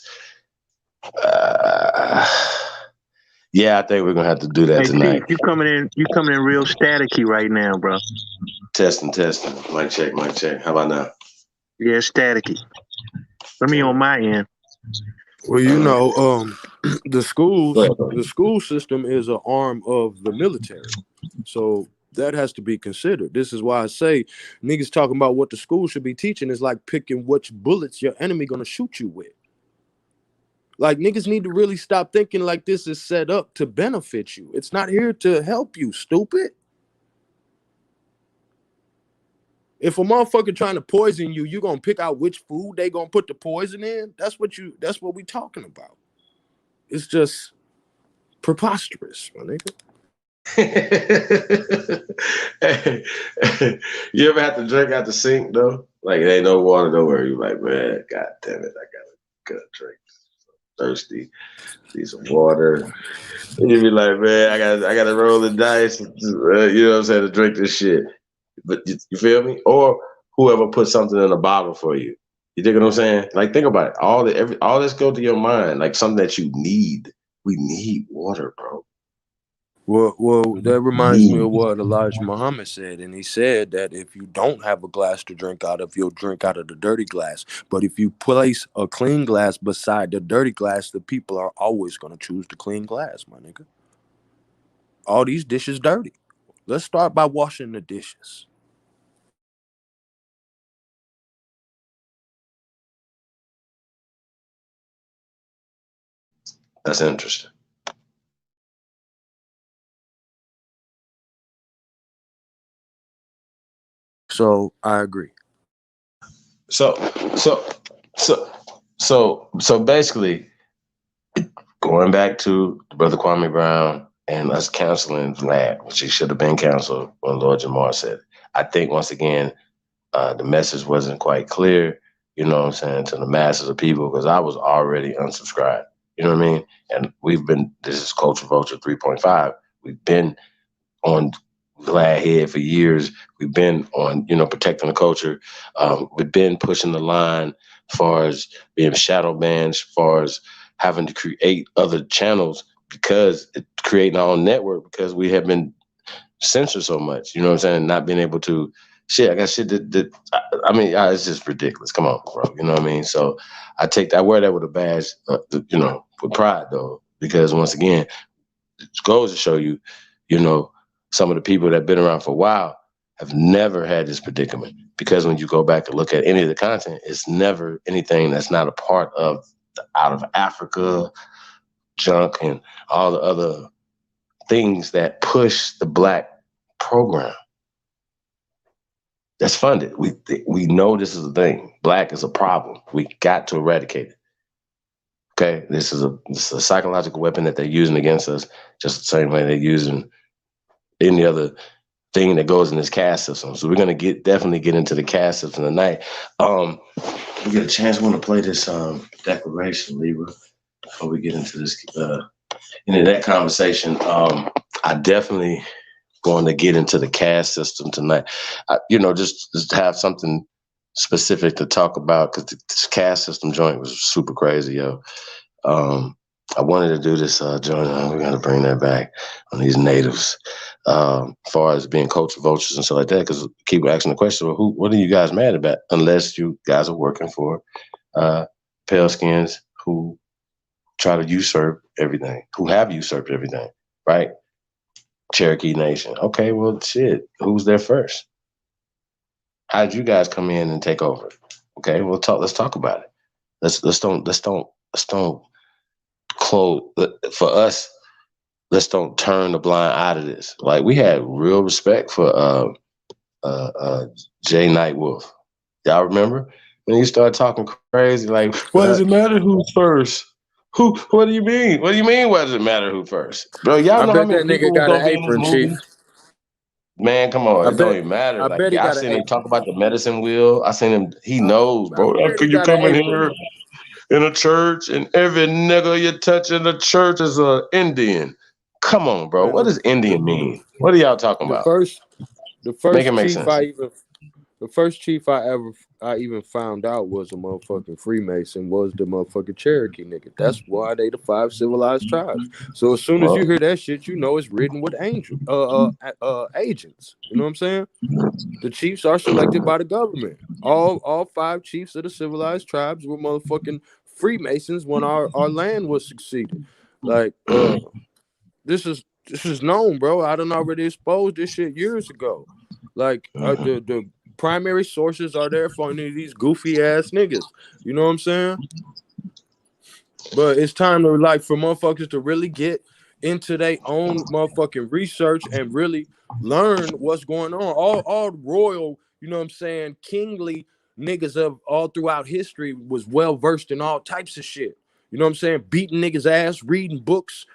S14: yeah, I think we're gonna have to do that tonight.
S15: Chief, you coming in real staticky right now, bro.
S14: Testing. Mic check. How about now?
S15: Yeah, staticky. Let me on my end.
S10: Well, the school system is an arm of the military. So that has to be considered. This is why I say niggas talking about what the school should be teaching is like picking which bullets your enemy gonna shoot you with. Like, niggas need to really stop thinking like this is set up to benefit you. It's not here to help you, stupid. If a motherfucker trying to poison you, you gonna pick out which food they gonna put the poison in? That's what we talking about. It's just preposterous, my nigga.
S14: Hey, you ever have to drink out the sink though? Like it ain't no water nowhere. You like, man, god damn it, I gotta drink. Thirsty, need some water. You be like, man, I gotta roll the dice. You know what I'm saying, to drink this shit. But you feel me? Or whoever put something in a bottle for you. You dig what I'm saying? Like think about it. All this go to your mind, like something that you need. We need water, bro.
S10: Well, that reminds me of what Elijah Muhammad said, and he said that if you don't have a glass to drink out of, you'll drink out of the dirty glass. But if you place a clean glass beside the dirty glass, the people are always going to choose the clean glass, my nigga. All these dishes dirty. Let's start by washing the dishes.
S14: That's interesting.
S10: So I agree.
S14: So basically, going back to Brother Kwame Brown and us canceling Vlad, which he should have been canceled when Lord Jamar said it. I think once again, the message wasn't quite clear, you know what I'm saying, to the masses of people because I was already unsubscribed. You know what I mean? And this is Culture Vulture 3.5. We've been on Glad Head for years. We've been on, protecting the culture. We've been pushing the line as far as being shadow banned, as far as having to create other channels because creating our own network because we have been censored so much. You know what I'm saying? Not being able to I got shit that it's just ridiculous. Come on, bro. You know what I mean? So I wear that with a badge, with pride though, because once again, it goes to show you, some of the people that have been around for a while have never had this predicament. Because when you go back and look at any of the content, it's never anything that's not a part of the out of Africa junk and all the other things that push the Black program. That's funded. We know this is a thing. Black is a problem. We got to eradicate it. Okay, this is a psychological weapon that they're using against us, just the same way they're using any other thing that goes in this caste system. So we're gonna definitely get into the caste system tonight. We get a chance. We want to play this declaration, Libra, before we get into this into that conversation. I definitely going to get into the caste system tonight. Just have something specific to talk about because this caste system joint was super crazy, yo. I wanted to do this joint. We got to bring that back on these natives, as far as being culture vultures and stuff like that. Because keep asking the question, well, what are you guys mad about? Unless you guys are working for pale skins who try to usurp everything, who have usurped everything, right? Cherokee Nation. Okay, well, shit. Who's there first? How did you guys come in and take over? Okay, let's talk about it. Let's don't close for us. Let's don't turn the blind eye to this. Like we had real respect for Jay Nightwolf. Y'all remember when you started talking crazy? Like, what does it matter who's first? What do you mean? What do you mean? What does it matter who first, bro? Y'all know how many people was gonna be in this movie? Man, come on. It don't even matter. Like, I seen him talk about the medicine wheel. I seen him. He knows, bro. Could you come in here in a church and every nigga you touch in the church is a Indian? Come on, bro. What does Indian mean? What are y'all talking about?
S10: The
S14: Make
S10: first
S14: it make
S10: chief
S14: sense.
S10: the first chief I even found out was a motherfucking Freemason was the motherfucking Cherokee nigga. That's why they the 5 civilized tribes. So as soon as you hear that shit, you know it's written with agents. You know what I'm saying? The chiefs are selected by the government. All 5 chiefs of the civilized tribes were motherfucking Freemasons when our land was succeeded. Like this is known, bro. I done already exposed this shit years ago. Like the primary sources are there for any of these goofy ass niggas. You know what I'm saying? But it's time to for motherfuckers to really get into their own motherfucking research and really learn what's going on. All royal, you know what I'm saying, kingly niggas of all throughout history was well versed in all types of shit. You know what I'm saying? Beating niggas ass, reading books.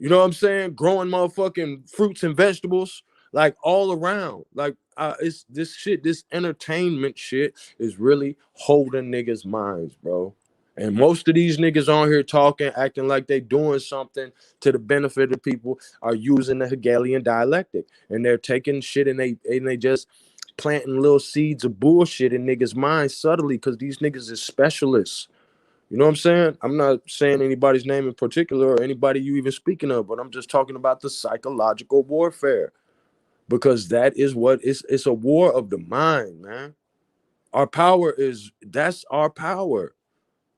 S10: You know what I'm saying? Growing motherfucking fruits and vegetables, like all around. Like it's this shit, this entertainment shit is really holding niggas' minds, bro. And most of these niggas on here talking, acting like they doing something to the benefit of people, are using the Hegelian dialectic, and they're taking shit and they just planting little seeds of bullshit in niggas' minds subtly, because these niggas is specialists. You know what I'm saying? I'm not saying anybody's name in particular or anybody you even speaking of, but I'm just talking about the psychological warfare, because that is what it's a war of the mind, man. Our power that's our power.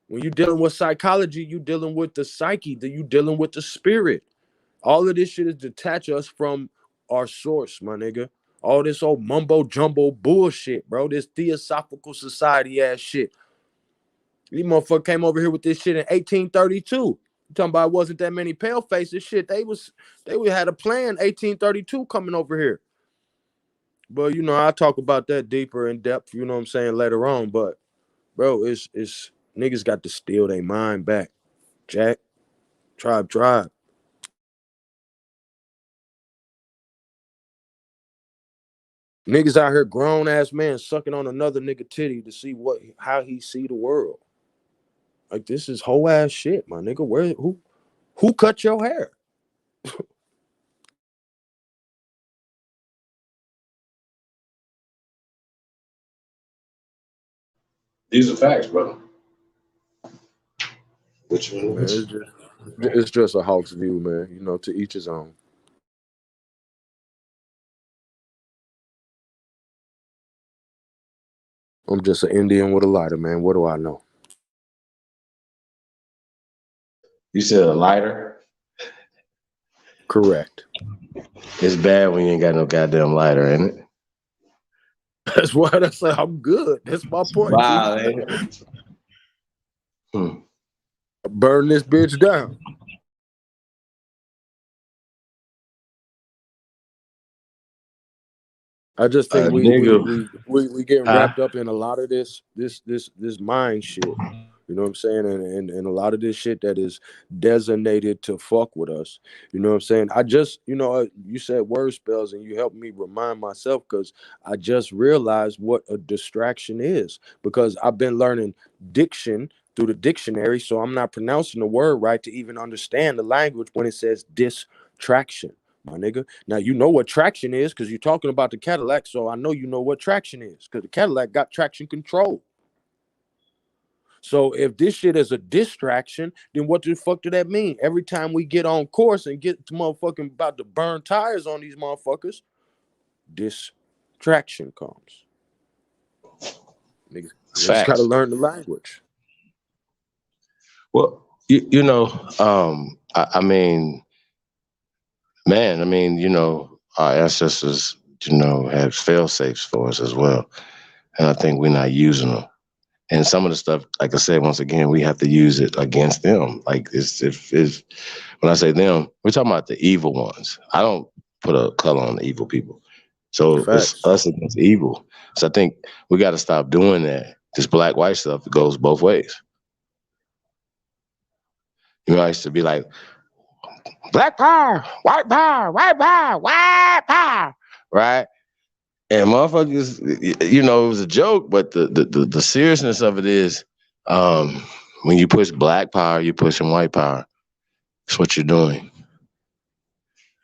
S10: When you're dealing with psychology, you're dealing with the psyche, you dealing with the spirit. All of this shit is detach us from our source, my nigga. All this old mumbo jumbo bullshit, bro. This theosophical society ass shit. These motherfuckers came over here with this shit in 1832. You talking about wasn't that many pale faces? Shit, they had a plan 1832 coming over here. But you know, I'll talk about that deeper in depth, you know what I'm saying, later on. But bro, it's niggas got to steal their mind back. Jack, tribe. Niggas out here, grown ass man sucking on another nigga titty to see how he see the world. Like, this is whole ass shit, my nigga. Who cut your hair?
S14: These are facts, brother. Which one?
S10: Man, it's just a Hawks view, man. You know, to each his own. I'm just an Indian with a lighter, man. What do I know?
S14: You said a lighter?
S10: Correct.
S14: It's bad when you ain't got no goddamn lighter, ain't it?
S10: That's why I'm good. That's my point.
S14: Wow, ain't it?
S10: Burn this bitch down. I just think we getting wrapped up in a lot of this mind shit. You know what I'm saying? And a lot of this shit that is designated to fuck with us. You know what I'm saying? I just, you said word spells and you helped me remind myself, because I just realized what a distraction is, because I've been learning diction through the dictionary, so I'm not pronouncing the word right to even understand the language when it says distraction. My nigga. Now, you know what traction is because you're talking about the Cadillac, so I know you know what traction is, because the Cadillac got traction control. So if this shit is a distraction, then what the fuck do that mean? Every time we get on course and get to motherfucking about to burn tires on these motherfuckers, distraction comes. Niggas got to learn the language.
S14: Well, I mean, man, our ancestors, had fail safes for us as well. And I think we're not using them. And some of the stuff, like I said, once again, we have to use it against them. Like, when I say them, we're talking about the evil ones. I don't put a color on the evil people. So it's us against evil. So I think we got to stop doing that. This black-white stuff goes both ways. I used to be like, black power, white power, white power, white power, right? And motherfuckers, it was a joke, but the seriousness of it is, when you push black power, you're pushing white power. That's what you're doing.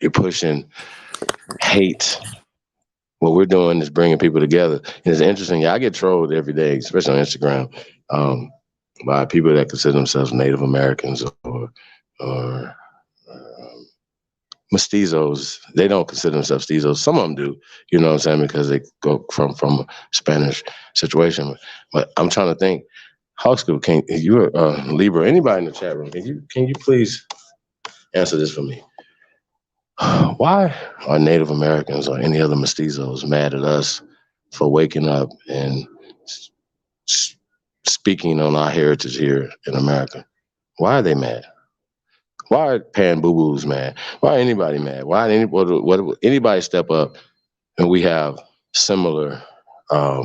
S14: You're pushing hate. What we're doing is bringing people together. And it's interesting. I get trolled every day, especially on Instagram, by people that consider themselves Native Americans or mestizos. They don't consider themselves mestizos. Some of them do, you know what I'm saying, because they go from a Spanish situation. But I'm trying to think. Hawk School, you're Libra, anybody in the chat room, can you please answer this for me? Why are Native Americans or any other mestizos mad at us for waking up and speaking on our heritage here in America? Why are they mad? Why are Pan Boo Boos mad? Why anybody mad? Why anybody step up and we have similar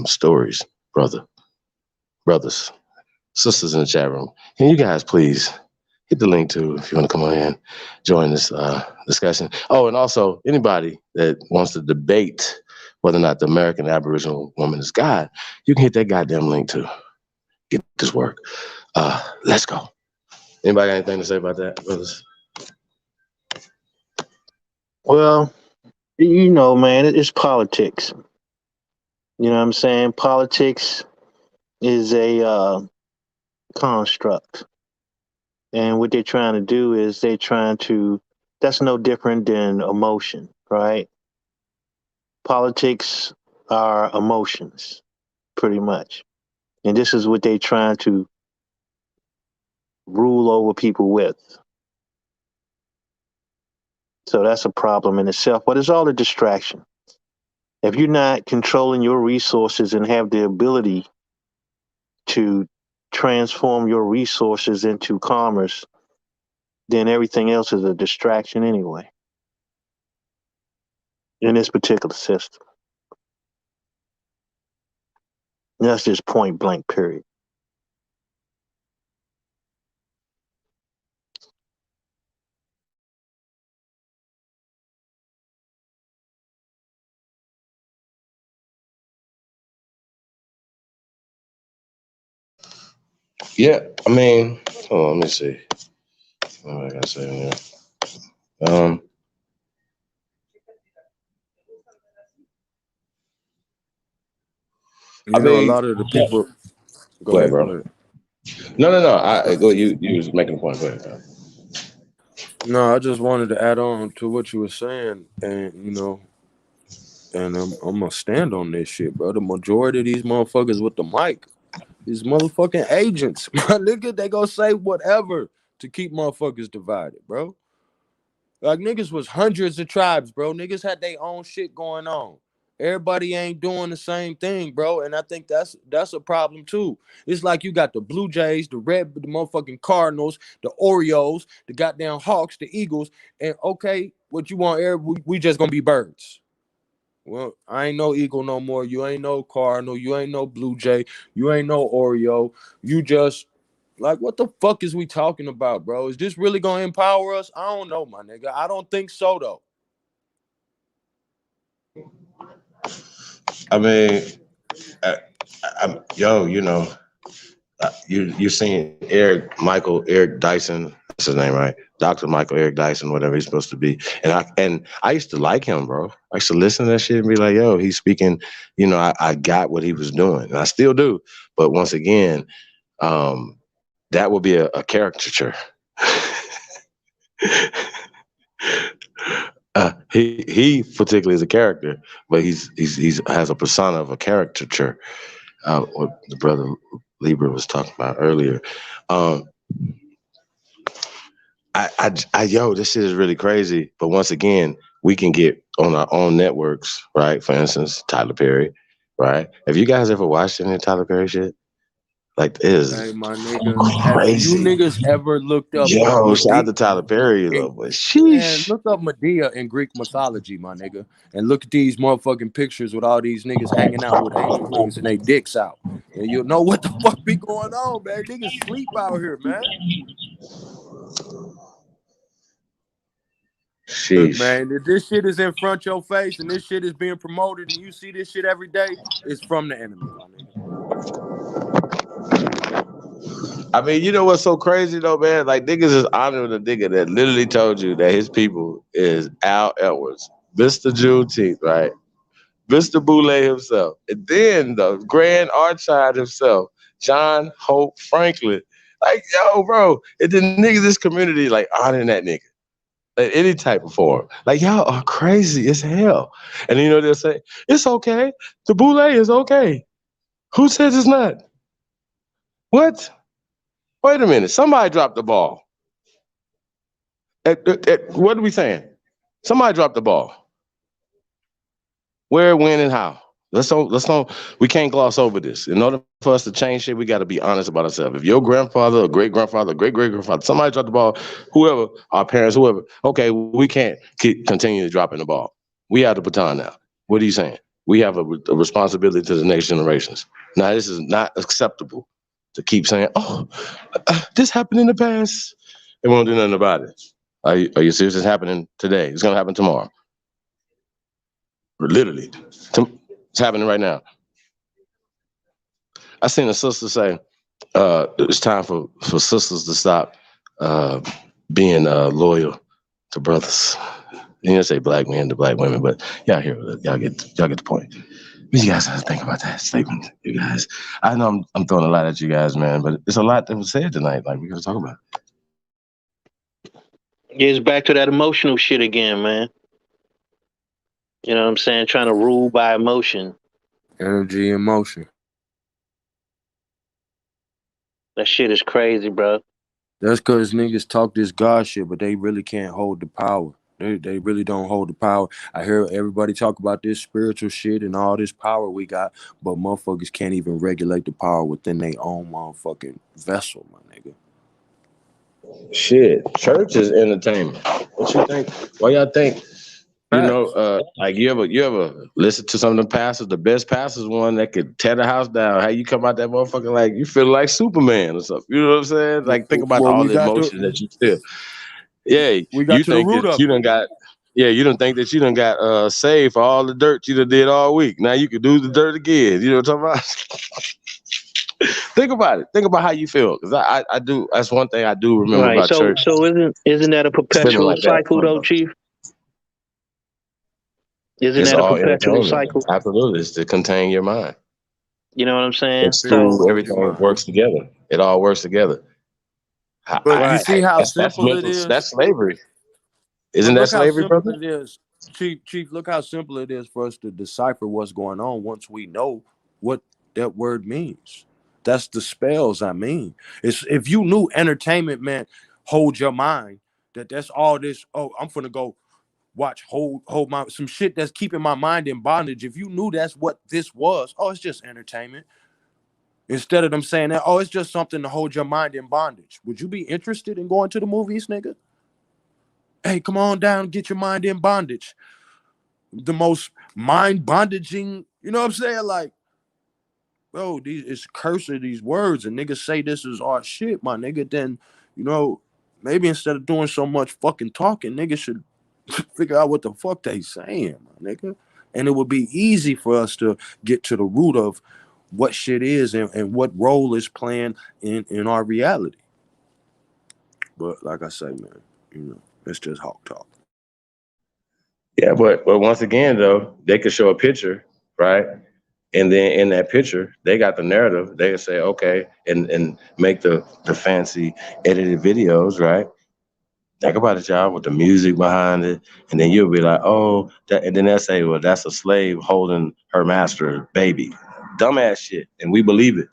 S14: stories, brothers, sisters in the chat room? Can you guys please hit the link too if you want to come on in, join this discussion. Oh, and also anybody that wants to debate whether or not the American Aboriginal woman is God, you can hit that goddamn link too. Get this work. Let's go. Anybody got anything to say about that, brothers?
S15: Well, you know, man, it's politics. You know what I'm saying? Politics is a construct. And what they're trying to do is that's no different than emotion, right? Politics are emotions, pretty much. And this is what they're trying to rule over people with. So that's a problem in itself, but it's all a distraction. If you're not controlling your resources and have the ability to transform your resources into commerce, then everything else is a distraction anyway in this particular system. And that's just point blank, period.
S14: Yeah, I mean, hold on, let me see. What I gotta say in there? I
S10: You know, a
S14: mean,
S10: lot of the people.
S14: go
S10: Go
S14: ahead,
S10: ahead. Go
S14: bro.
S10: ahead.
S14: No. I go. You was making a point. Go ahead.
S10: No, I just wanted to add on to what you were saying, and you know, and I'm gonna stand on this shit, bro. The majority of these motherfuckers with the mic is motherfucking agents, my nigga. They gonna say whatever to keep motherfuckers divided, bro. Like niggas was hundreds of tribes, bro. Niggas had their own shit going on. Everybody ain't doing the same thing, bro. And I think that's a problem too. It's like you got the Blue Jays, the motherfucking Cardinals, the Orioles, the goddamn Hawks, the Eagles, and okay, what you want? We just gonna be birds. Well, I ain't no Eagle no more. You ain't no Cardinal. You ain't no Blue Jay. You ain't no Oreo. You just like, what the fuck is we talking about, bro? Is this really gonna empower us? I don't know, my nigga. I don't think so, though.
S14: I mean, you know, you're seeing Eric Dyson. That's his name, right? Dr. Michael Eric Dyson, whatever he's supposed to be. And I used to like him, bro. I used to listen to that shit and be like, yo, he's speaking. You know, I got what he was doing, and I still do. But once again, that would be a caricature. He particularly is a character, but he's has a persona of a caricature. What the brother Libra was talking about earlier. Yo, this shit is really crazy. But once again, we can get on our own networks, right? For instance, Tyler Perry, right? Have you guys ever watched any Tyler Perry shit? Like, it
S10: Hey,
S14: is
S10: my nigga, have you
S14: crazy.
S10: niggas ever looked up
S14: Yo, shout out
S10: Medea?
S14: to Tyler Perry, though, but
S10: And
S14: sheesh.
S10: look up Medea in Greek mythology, my nigga, and look at these motherfucking pictures with all these niggas hanging out with angel wings and they dicks out, and you'll know what the fuck be going on, man. Niggas sleep out here, man. Look,
S14: Sheesh.
S10: man, if this shit is in front of your face and this shit is being promoted and you see this shit every day, it's from the enemy, my nigga.
S14: I mean, you know what's so crazy though, man? Like, niggas is honoring the nigga that literally told you that his people is Al Edwards, Mr. Juneteenth, right? Mr. Boulay himself. And then the Grand Archide himself, John Hope Franklin. Like, yo, bro. And then niggas, this community, like, honoring that nigga. In any type of form. Like, y'all are crazy as hell. And you know they'll say, it's okay. The Boulay is okay. Who says it's not? What? Wait a minute. Somebody dropped the ball. What are we saying? Somebody dropped the ball. Where, when, and how? Let's don't. We can't gloss over this. In order for us to change shit, we got to be honest about ourselves. If your grandfather, or great grandfather, great great grandfather, somebody dropped the ball, whoever, our parents, whoever. Okay, we can't continue dropping the ball. We have the baton now. What are you saying? We have a responsibility to the next generations. Now, this is not acceptable to keep saying, "Oh, this happened in the past." They won't do nothing about it. Are you serious? It's happening today. It's gonna happen tomorrow. Literally, it's happening right now. I seen a sister say, "It's time for sisters to stop being loyal to brothers." You didn't say black men to black women, but y'all get the point. What you guys think about that statement, you guys? I know I'm throwing a lot at you guys, man, but it's a lot that was said tonight. Like we gotta talk about it.
S15: Yeah, it's back to that emotional shit again, man. You know what I'm saying? Trying to rule by emotion.
S10: Energy and motion.
S15: That shit is crazy, bro.
S10: That's because niggas talk this God shit, but they really can't hold the power. They really don't hold the power. I hear everybody talk about this spiritual shit and all this power we got, but motherfuckers can't even regulate the power within their own motherfucking vessel, my nigga.
S14: Shit, church is entertainment. What you think? Why y'all think? Like you ever listen to some of the pastors? The best pastors one that could tear the house down. How you come out that motherfucker like you feel like Superman or something? You know what I'm saying? Like think about
S10: Well,
S14: all
S10: we
S14: the
S10: got
S14: emotion that you feel. Yeah,
S10: we got
S14: you
S10: to the
S14: think
S10: root
S14: that
S10: of
S14: you
S10: it.
S14: done got. Yeah, you don't think that you done got saved for all the dirt you done did all week. Now you can do the dirt again. You know what I'm talking about? Think about it. Think about how you feel. Because I do. That's one thing I do remember
S15: Right.
S14: about
S15: So
S14: church.
S15: isn't that a
S14: It's feeling
S15: perpetual
S14: like that.
S15: cycle though, Chief? Isn't
S14: It's
S15: that a
S14: all
S15: perpetual
S14: entertainment.
S15: cycle?
S14: Absolutely. It's to contain your mind.
S15: You know what I'm saying?
S14: It's
S15: So
S14: food. Everything works together. It all works together.
S10: But you see how
S14: That's
S10: simple it
S14: mental.
S10: is?
S14: That's slavery.
S10: But
S14: Isn't that
S10: look how
S14: slavery,
S10: simple
S14: brother?
S10: it is. Chief, look how simple it is for us to decipher what's going on once we know what that word means. That's the spells I mean. It's if you knew entertainment meant hold your mind, that's all this. Oh, I'm gonna go watch hold my some shit that's keeping my mind in bondage. If you knew that's what this was, oh, it's just entertainment. Instead of them saying that, oh, it's just something to hold your mind in bondage. Would you be interested in going to the movies, nigga? Hey, come on down, get your mind in bondage. The most mind bondaging, you know what I'm saying? Like, bro, it's cursing these words, and niggas say this is our shit, my nigga. Then, maybe instead of doing so much fucking talking, niggas should figure out what the fuck they saying, my nigga. And it would be easy for us to get to the root of what shit is and what role is playing in our reality. But like I say, man, it's just hawk talk.
S14: Yeah, but once again though, they could show a picture, right? And then in that picture, they got the narrative. They can say, okay, and make the fancy edited videos, right? Think about it, y'all, with the music behind it, and then you'll be like, oh, and then they'll say, well, that's a slave holding her master baby. Dumbass shit, and we believe it.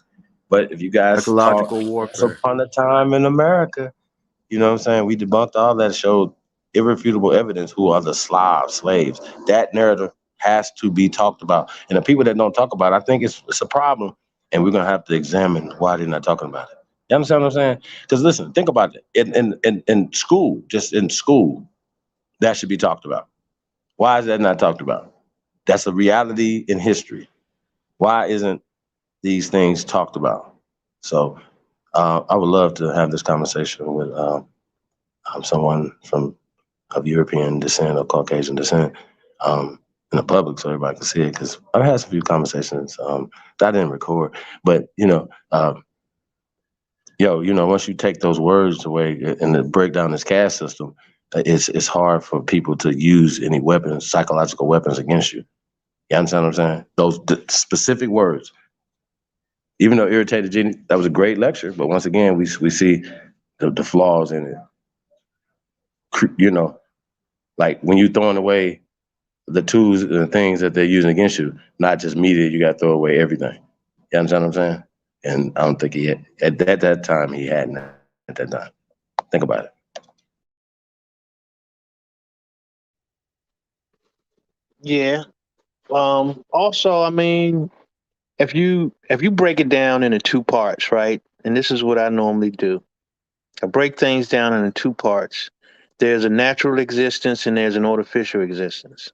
S14: But if you guys talk
S10: Psychological
S14: once
S10: warfare.
S14: upon a time in America, you know what I'm saying? We debunked all that, showed irrefutable evidence who are the Slav slaves. That narrative has to be talked about. And the people that don't talk about it, I think it's a problem. And we're going to have to examine why they're not talking about it. You understand what I'm saying? Because listen, think about it. In school, just in school, that should be talked about. Why is that not talked about? That's a reality in history. Why isn't these things talked about? So I would love to have this conversation with someone of European descent or Caucasian descent in the public so everybody can see it. Because I've had a few conversations that I didn't record, but once you take those words away and to break down this caste system, it's hard for people to use any weapons, psychological weapons against you. You understand what I'm saying? Those specific words. Even though irritated Genie, that was a great lecture, but once again, we see the flaws in it. Like when you throwing away the tools and the things that they're using against you, not just media, you got to throw away everything. You understand what I'm saying? And I don't think he had, at that time, he hadn't at that time. Think about it.
S15: yeah. Also, I mean, if you break it down into two parts, right? And this is what I normally do. I break things down into two parts. There's a natural existence and there's an artificial existence.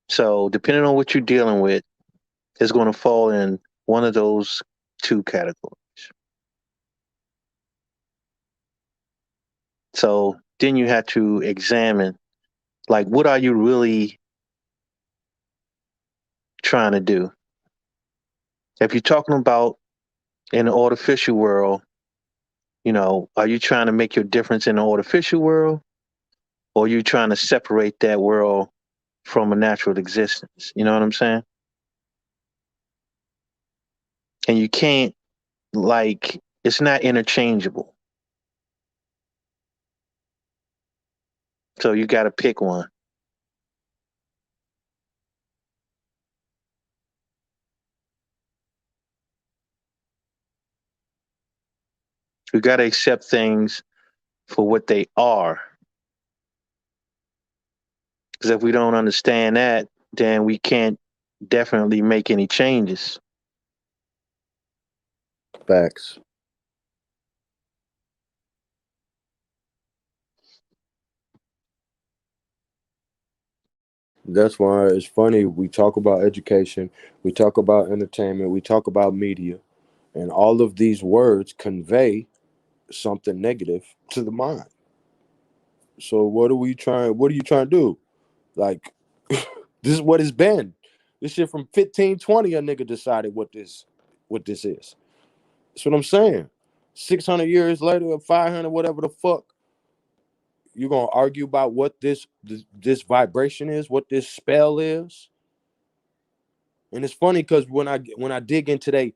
S15: So depending on what you're dealing with, it's going to fall in one of those two categories. So then you have to examine, like, what are you really trying to do? If you're talking about in the artificial world, are you trying to make your difference in the artificial world, or are you trying to separate that world from a natural existence? You know what I'm saying? And you can't, like, it's not interchangeable. So you got to pick one. You got to accept things for what they are. Because if we don't understand that, then we can't definitely make any changes.
S10: Facts. That's why it's funny. We talk about education, we talk about entertainment, we talk about media, and all of these words convey something negative to the mind. So what are we trying? What are you trying to do? Like, this is what it's been. This shit from 1520, a nigga decided what this is. That's what I'm saying. 600 years later, or 500, whatever the fuck, you're gonna argue about what this vibration is, what this spell is. And it's funny because when I dig into they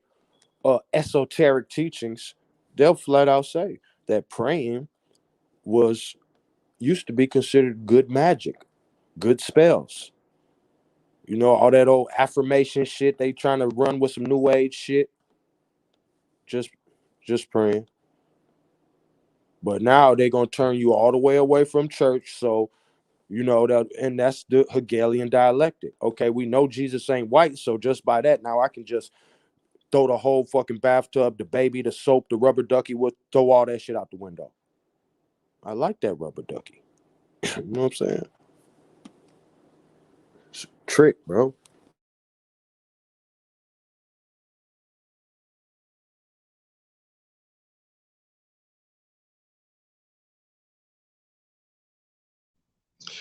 S10: esoteric teachings, they'll flat out say that praying was used to be considered good magic, good spells. All that old affirmation shit they trying to run with some new age shit. Just just praying. But now they're gonna turn you all the way away from church. So that, and that's the Hegelian dialectic. Okay, we know Jesus ain't white, so just by that, now I can just throw the whole fucking bathtub, the baby, the soap, the rubber ducky, throw all that shit out the window. I like that rubber ducky. You know what I'm saying? It's a trick, bro.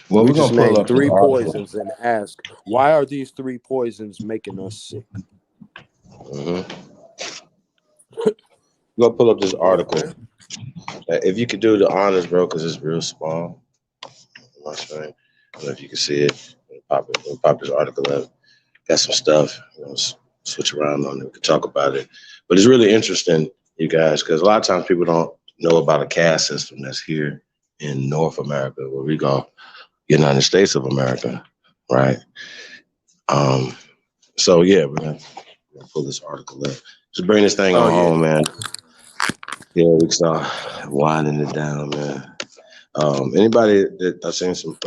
S14: Well,
S10: We
S14: we're
S10: just
S14: gonna pull
S10: named
S14: up this
S10: three
S14: article.
S10: poisons and ask, why are these three poisons making us sick?
S14: Mm-hmm. We're gonna pull up this article. If you could do the honors, bro, because it's real small. On my screen. I don't know if you can see it. We'll pop this article up. Got some stuff. Switch around on it. We can talk about it. But it's really interesting, you guys, because a lot of times people don't know about a caste system that's here in North America, where we go United States of America, right? So yeah, we're gonna pull this article up. Just bring this thing
S10: Oh
S14: on
S10: yeah.
S14: home, man. Yeah, we can start winding it down, man. Anybody that I've seen some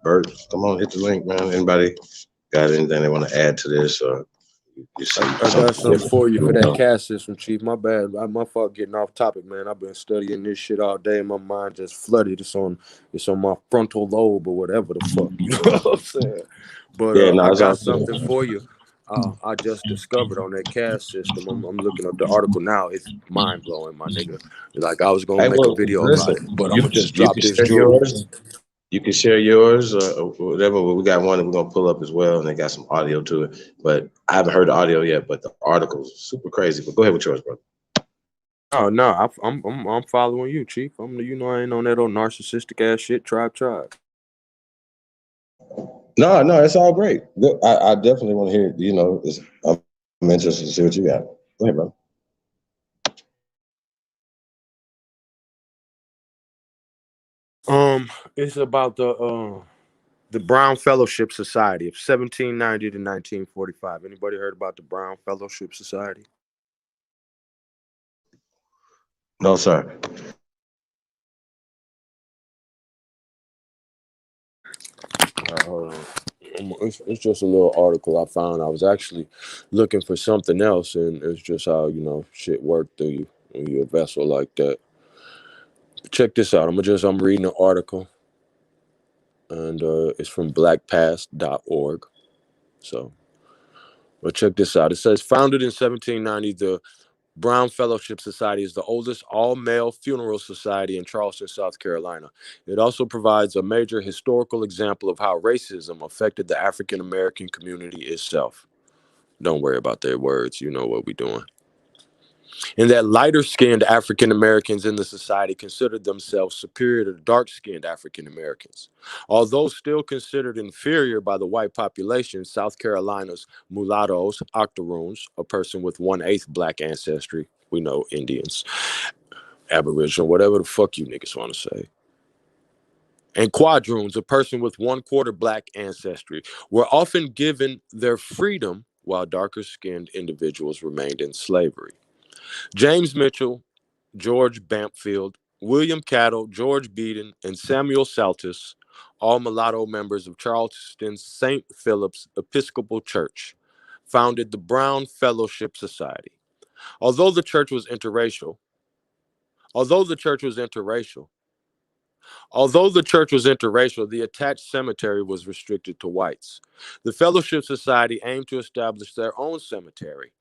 S14: Bert, come on, hit the link, man. Anybody got anything they want to add to this, or you see
S10: I got
S14: something
S10: something for you for that
S14: different?
S10: caste system, Chief. My bad. My fault getting off topic, man. I've been studying this shit all day. My mind just flooded. It's on my frontal lobe or whatever the fuck. You know what I'm saying? But
S14: Yeah, no,
S10: I
S14: it's all
S10: got
S14: good.
S10: something for you. I just discovered on that caste system. I'm looking up the article now. It's mind blowing, my nigga. Like I was gonna
S14: Hey,
S10: make a
S14: well,
S10: video about it,
S14: listen,
S10: but I'm gonna just
S14: you
S10: drop
S14: can
S10: this
S14: share
S10: jewel.
S14: yours. You can share yours or whatever. We got one that we're gonna pull up as well, and they got some audio to it. But I haven't heard the audio yet. But the article's super crazy. But go ahead with yours, bro.
S10: Oh no, I'm following you, Chief. I ain't on that old narcissistic ass shit. Tribe.
S14: No, no, it's all great. Look, I definitely want to hear. I'm interested to see what you got. Go ahead, bro.
S10: It's about the Brown Fellowship Society of 1790 to 1945. Anybody heard about the Brown Fellowship Society?
S14: No, sir.
S10: Uh, it's just a little article I found. I was actually looking for something else, and it's just how shit worked through you when you're a vessel like that. Check this out. I'm reading an article, and it's from blackpast.org. So, but check this out. It says, founded in 1790, the Brown Fellowship Society is the oldest all-male funeral society in Charleston, South Carolina. It also provides a major historical example of how racism affected the African American community itself. Don't worry about their words. You know what we're doing. And that lighter-skinned African Americans in the society considered themselves superior to dark-skinned African Americans. Although still considered inferior by the white population, South Carolina's mulattoes, octoroons, a person with 1/8 black ancestry, we know Indians, Aboriginal, whatever the fuck you niggas want to say, and quadroons, a person with 1/4 black ancestry, were often given their freedom while darker-skinned individuals remained in slavery. James Mitchell, George Bampfield, William Cattle, George Beaton, and Samuel Saltus, all mulatto members of Charleston's St. Philip's Episcopal Church, founded the Brown Fellowship Society. Although the church was interracial, although the church was interracial, the attached cemetery was restricted to whites. The Fellowship Society aimed to establish their own cemetery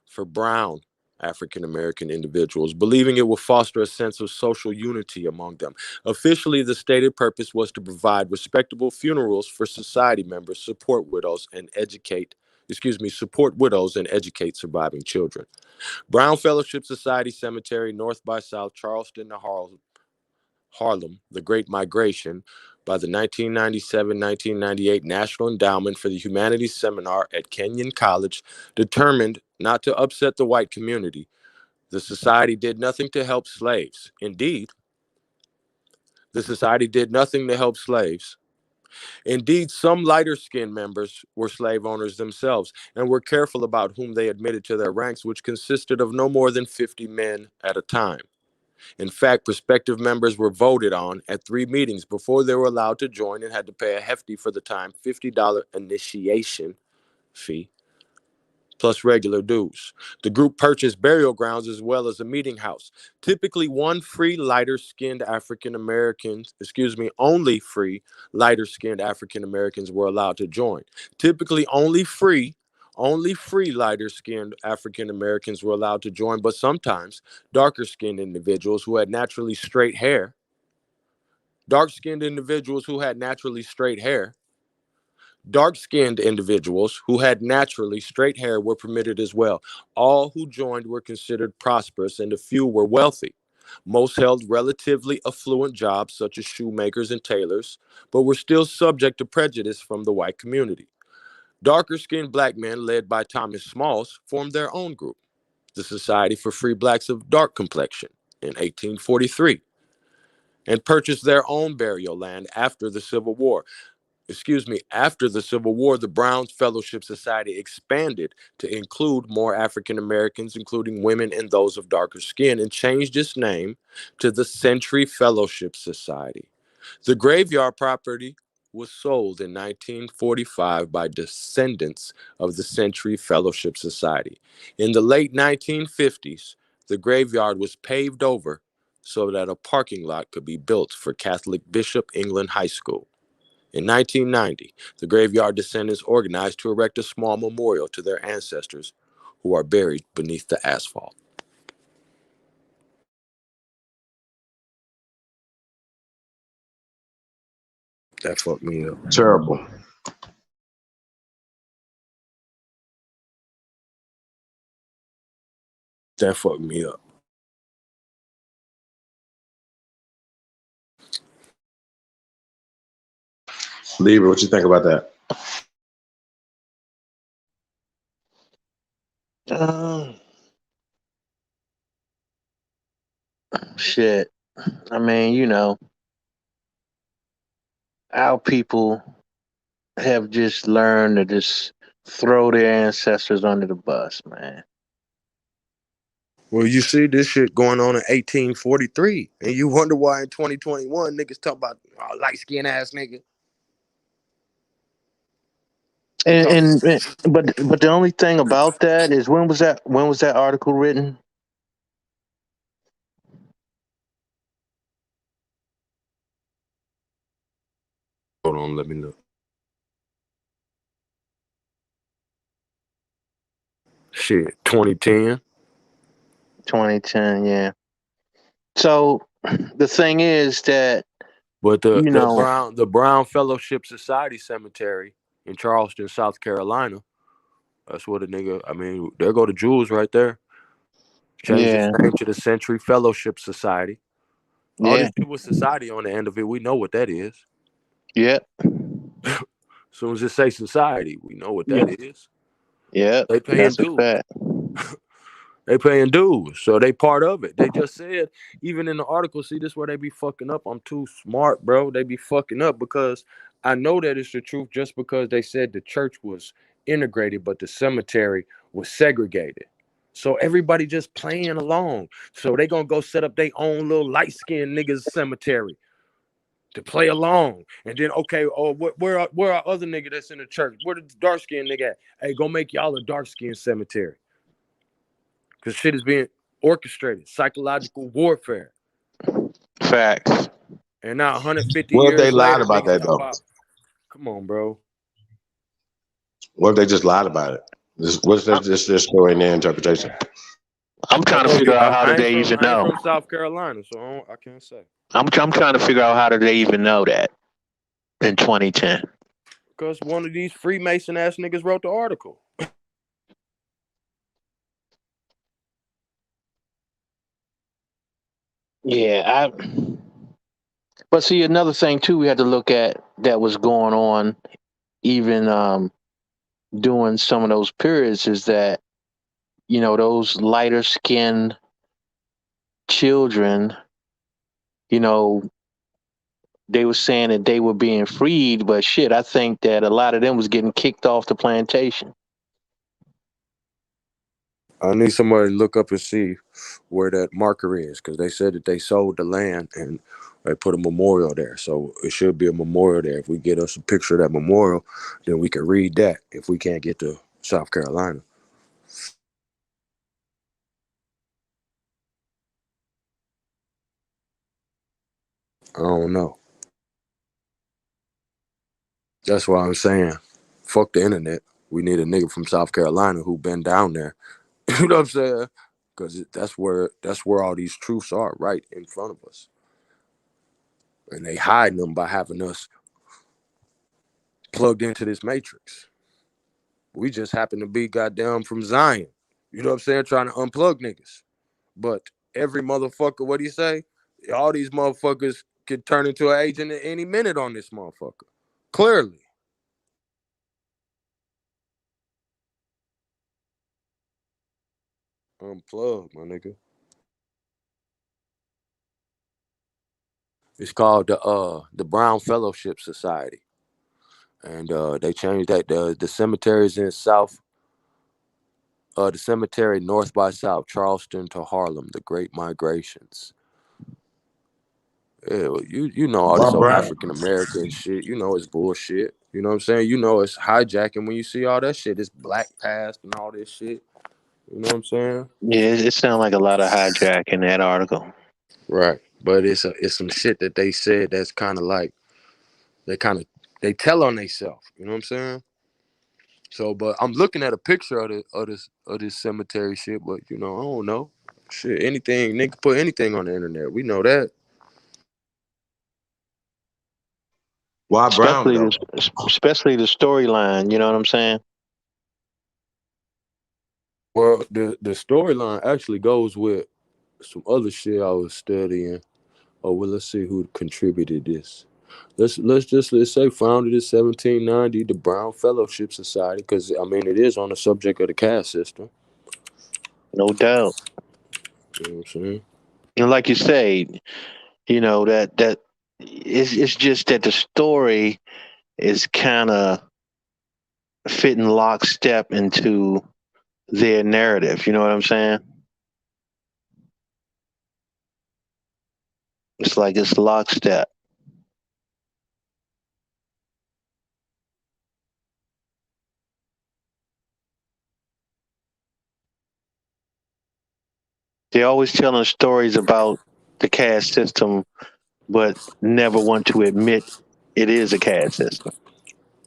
S10: for brown African American individuals, believing it would foster a sense of social unity among them. Officially, the stated purpose was to provide respectable funerals for society members, support widows, and educate surviving children. Brown Fellowship Society Cemetery, North by South, Charleston to Harlem, the Great Migration, by the 1997-1998 National Endowment for the Humanities Seminar at Kenyon College, determined not to upset the white community. The society did nothing to help slaves. Indeed, the society did nothing to help slaves. Indeed, some lighter-skinned members were slave owners themselves and were careful about whom they admitted to their ranks, which consisted of no more than 50 men at a time. In fact, prospective members were voted on at 3 meetings before they were allowed to join and had to pay a hefty, for the time, $50 initiation fee plus regular dues. The group purchased burial grounds as well as a meeting house. Typically, only free lighter-skinned African Americans were allowed to join. Typically, only free lighter-skinned African Americans were allowed to join, but sometimes darker-skinned individuals who had naturally straight hair, dark-skinned individuals who had naturally straight hair were permitted as well. All who joined were considered prosperous, and a few were wealthy. Most held relatively affluent jobs, such as shoemakers and tailors, but were still subject to prejudice from the white community. Darker-skinned black men, led by Thomas Smalls, formed their own group, the Society for Free Blacks of Dark Complexion, in 1843, and purchased their own burial land after the Civil War. After the Civil War, the Brown Fellowship Society expanded to include more African Americans, including women and those of darker skin, and changed its name to the Century Fellowship Society. The graveyard property was sold in 1945 by descendants of the Century Fellowship Society. In the late 1950s, the graveyard was paved over so that a parking lot could be built for Catholic Bishop England High School. In 1990, the graveyard descendants organized to erect a small memorial to their ancestors who are buried beneath the asphalt. That fucked me up.
S14: Terrible.
S10: That fucked me up.
S14: Libra, what you think about that?
S15: Shit. I mean, you know, our people have just learned to just throw their ancestors under the bus, man.
S10: Well, you see this shit going on in 1843, and you wonder why in 2021 niggas talk about light skin ass nigga.
S15: But the only thing about that is when was that article written?
S10: Hold on, let me look. Shit, 2010.
S15: 2010, yeah. So the thing is that
S10: But
S15: you know,
S10: the Brown Fellowship Society Cemetery in Charleston, South Carolina. That's what a nigga. I mean, there go the jewels right there. Changed its
S15: yeah,
S10: name to the Century Fellowship Society. All
S15: yeah,
S10: this shit with society on the end of it, we know what that is.
S15: yeah,
S10: As soon as it say society, we know what
S15: yeah,
S10: that is.
S15: yeah.
S10: They paying
S15: That's a
S10: dues.
S15: fact.
S10: They paying dues, so they part of it. They just said, even in the article, see this where they be fucking up. I'm too smart, bro. They be fucking up because I know that it's the truth just because they said the church was integrated, but the cemetery was segregated. So everybody just playing along. So they gonna go set up their own little light-skinned niggas cemetery to play along. And then, okay, oh, where are other nigga that's in the church? Where the dark-skinned nigga at? Hey, go make y'all a dark-skinned cemetery. Because shit is being orchestrated, psychological warfare.
S15: Facts.
S10: And now 150
S14: What if they
S10: years
S14: lied
S10: later,
S14: about
S10: niggas
S14: that
S10: talk
S14: though?
S10: about, come on, bro.
S14: What if they just lied about it? What's just their story and their interpretation?
S15: I'm
S10: I
S15: trying to
S10: told
S15: figure
S10: you,
S15: out how
S10: I
S15: did
S10: ain't
S15: they
S10: from
S15: even
S10: I ain't
S15: know.
S10: from South Carolina, so I can't say.
S15: I'm trying to figure out how did they even know that in 2010.
S10: Because one of these Freemason ass niggas wrote the article.
S15: Yeah, but see another thing too we had to look at that was going on even during some of those periods is that those lighter skinned children, you know, they were saying that they were being freed, but shit, I think that a lot of them was getting kicked off the plantation.
S10: I need somebody to look up and see where that marker is, because they said that they sold the land and they put a memorial there. So it should be a memorial there. If we get us a picture of that memorial, then we can read that if we can't get to South Carolina. I don't know. That's why I'm saying, fuck the internet. We need a nigga from South Carolina who been down there. You know what I'm saying? Because that's where all these truths are, right in front of us, and they hiding them by having us plugged into this matrix. We just happen to be goddamn from Zion. You know what I'm saying? Trying to unplug niggas. But every motherfucker, what do you say? All these motherfuckers could turn into an agent at any minute on this motherfucker. Clearly. Unplug, my nigga. It's called the Brown Fellowship Society. And they changed that. The cemeteries in South, the cemetery north by south, Charleston to Harlem, the Great Migrations. Yeah, well, you know all
S14: Why
S10: this old
S14: Brown?
S10: African American shit. You know it's bullshit. You know what I'm saying? You know it's hijacking when you see all that shit. It's black past and all this shit. You know what I'm saying?
S15: Yeah, it sounded like a lot of hijack in that article.
S10: Right. But it's some shit that they said that's kind of like they tell on themselves. You know what I'm saying? So, but I'm looking at a picture of this cemetery shit. But I don't know. Shit, anything nigga put anything on the internet. We know that.
S14: Why Brown
S15: Especially
S14: though?
S15: especially the storyline. You know what I'm saying?
S10: Well, the storyline actually goes with some other shit I was studying. Oh well, let's see who contributed this. Let's say founded in 1790, the Brown Fellowship Society, because I mean it is on the subject of the caste system.
S15: No doubt.
S10: You know what I'm saying?
S15: And like you say, that it's just that the story is kind of fitting lockstep into their narrative. You know what I'm saying? It's like it's lockstep. They're always telling stories about the caste system, but never want to admit it is a caste system.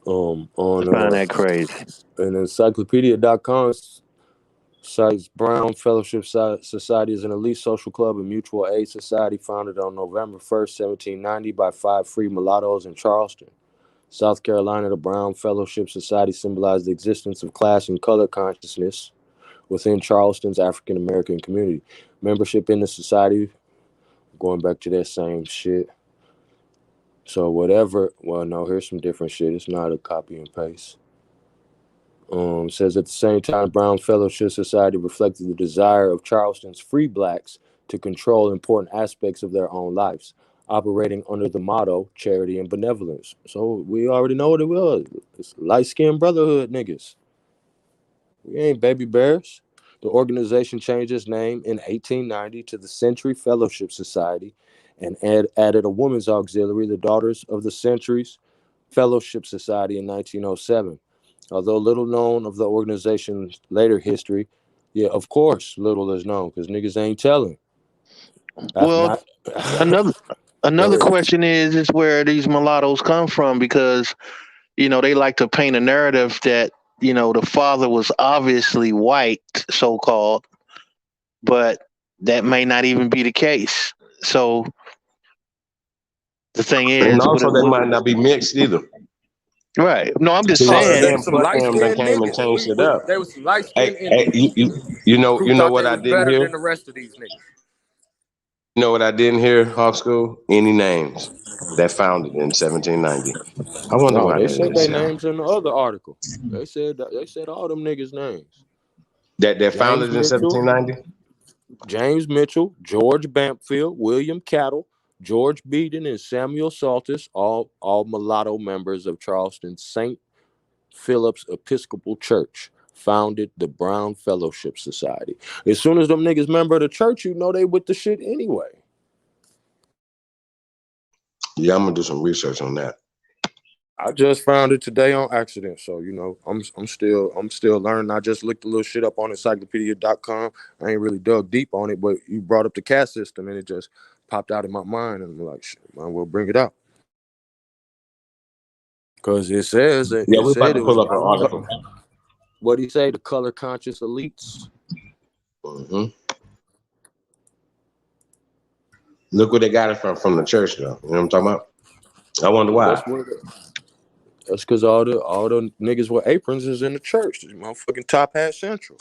S15: I
S10: On
S15: find that crazy.
S10: and encyclopedia.com Cites Brown Fellowship Society is an elite social club and mutual aid society founded on November 1st, 1790 by 5 free mulattoes in Charleston, South Carolina. The Brown Fellowship Society symbolized the existence of class and color consciousness within Charleston's African American community. Membership in the society, going back to that same shit. So whatever, well, no, here's some different shit. It's not a copy and paste. Says at the same time, Brown Fellowship Society reflected the desire of Charleston's free blacks to control important aspects of their own lives, operating under the motto charity and benevolence. So we already know what it was. It's light-skinned brotherhood niggas. We ain't baby bears. The organization changed its name in 1890 to the Century Fellowship Society and added a women's auxiliary, the Daughters of the Century's Fellowship Society, in 1907. Although little known of the organization's later history, yeah, of course, little is known because niggas ain't telling.
S15: Well, another
S10: Go
S15: another
S10: ahead.
S15: question is where these mulattoes come from, because they like to paint a narrative that the father was obviously white, so called, but that may not even be the case. So the thing
S14: And
S15: is,
S14: also, they might not be mixed either.
S15: right? No, I'm just
S14: See,
S15: saying.
S10: They
S14: Sam
S10: was some light
S14: Platinum done
S10: skinned
S14: came and
S10: niggas.
S14: changed it up.
S10: They was some light
S14: Hey,
S10: skinned
S14: hey,
S10: Indians
S14: you
S10: who
S14: know
S10: thought
S14: what
S10: they
S14: I
S10: was
S14: didn't
S10: better
S14: hear?
S10: than the rest of these niggas.
S14: You know what I didn't hear, Hawk School? Any names that founded in 1790. I wonder
S10: No,
S14: why
S10: they
S14: that
S10: said
S14: is.
S10: their names in the other article. They said all them niggas' names.
S14: That
S10: James
S14: founded in
S10: Mitchell,
S14: 1790?
S10: George Bampfield, William Cattle, George Beaton, and Samuel Saltus, all mulatto members of Charleston's St. Philip's Episcopal Church, founded the Brown Fellowship Society. As soon as them niggas member of the church, you know they with the shit anyway.
S14: Yeah, I'm gonna do some research on that.
S10: I just found it today on accident, so I'm still learning. I just looked a little shit up on encyclopedia.com. I ain't really dug deep on it, but you brought up the caste system and it just popped out in my mind, and I'm like, shit, might as well bring it out. Because it says
S14: Yeah, we're about
S10: said
S14: to
S10: it was
S14: pull up an
S10: about
S14: article.
S10: what do you say? The color conscious elites.
S14: Mm-hmm. Look where they got it from the church, though. You know what I'm talking about? I wonder why.
S10: That's because all the niggas with aprons is in the church. This motherfucking Top Hat Central.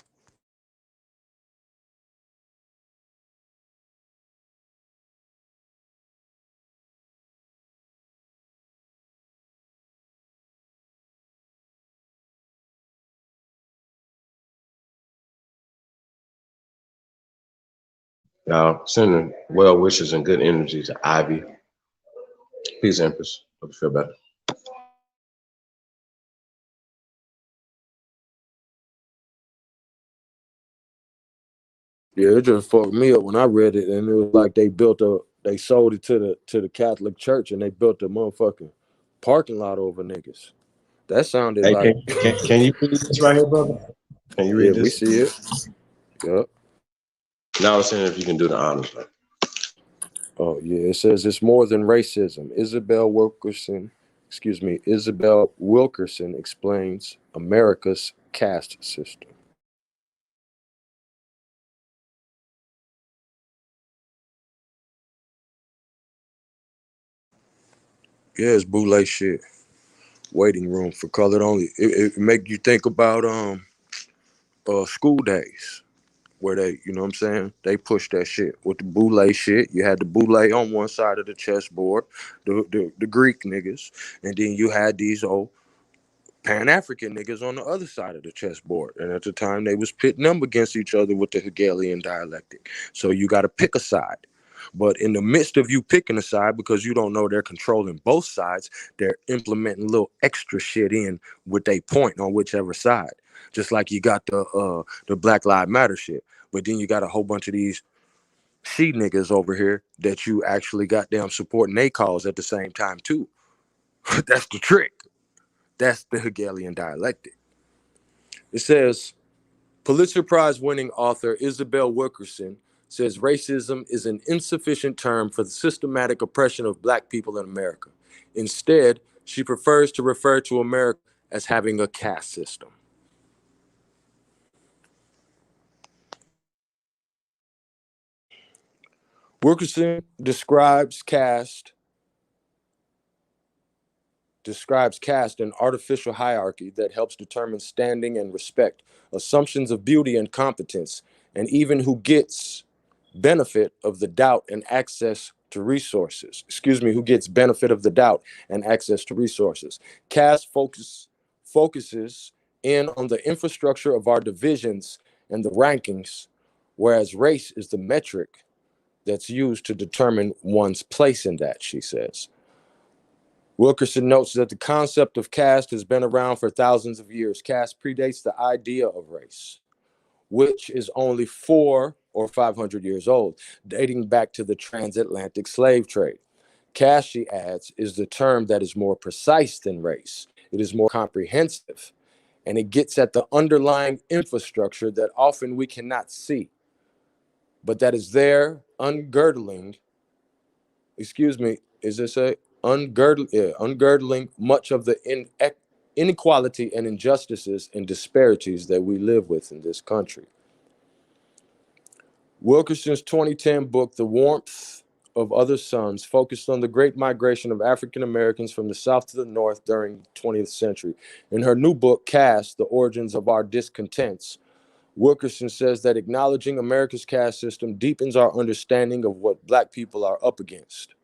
S14: Y'all sending well wishes and good energy to Ivy. Peace, Empress. Hope you feel better.
S10: Yeah, it just fucked me up when I read it, and it was like they sold it to the Catholic Church, and they built a motherfucking parking lot over niggas. That sounded
S14: Hey,
S10: like
S14: can you read this right here, brother? Can you read
S10: yeah,
S14: this?
S10: we see it. Yep.
S14: Now I was saying if you can do the honors.
S10: Oh yeah, it says it's more than racism. Isabel Wilkerson explains America's caste system. Yeah, it's boule shit. Waiting room for colored only. It make you think about school days where they, you know what I'm saying? They push that shit with the boule shit. You had the boule on one side of the chessboard, the Greek niggas, and then you had these old Pan-African niggas on the other side of the chessboard. And at the time they was pitting them against each other with the Hegelian dialectic. So you got to pick a side. But in the midst of you picking a side, because you don't know they're controlling both sides, they're implementing a little extra shit in with a point on whichever side. Just like you got the Black Lives Matter shit. But then you got a whole bunch of these she niggas over here that you actually goddamn supporting they cause at the same time too. That's the trick. That's the Hegelian dialectic. It says Pulitzer Prize winning author Isabel Wilkerson says racism is an insufficient term for the systematic oppression of black people in America. Instead, she prefers to refer to America as having a caste system. Wilkerson describes caste an artificial hierarchy that helps determine standing and respect, assumptions of beauty and competence, and even who gets benefit of the doubt and access to resources. Who gets benefit of the doubt and access to resources. Caste focuses in on the infrastructure of our divisions and the rankings, whereas race is the metric that's used to determine one's place in that, she says. Wilkerson notes that the concept of caste has been around for thousands of years. Caste predates the idea of race, which is only 400 or 500 years old, dating back to the transatlantic slave trade. Caste, she adds, is the term that is more precise than race. It is more comprehensive, and it gets at the underlying infrastructure that often we cannot see, but that is there ungirdling, ungirdling much of the inequality and injustices and disparities that we live with in this country. Wilkerson's 2010 book, The Warmth of Other Suns, focused on the great migration of African Americans from the South to the North during the 20th century. In her new book, Caste, The Origins of Our Discontents, Wilkerson says that acknowledging America's caste system deepens our understanding of what Black people are up against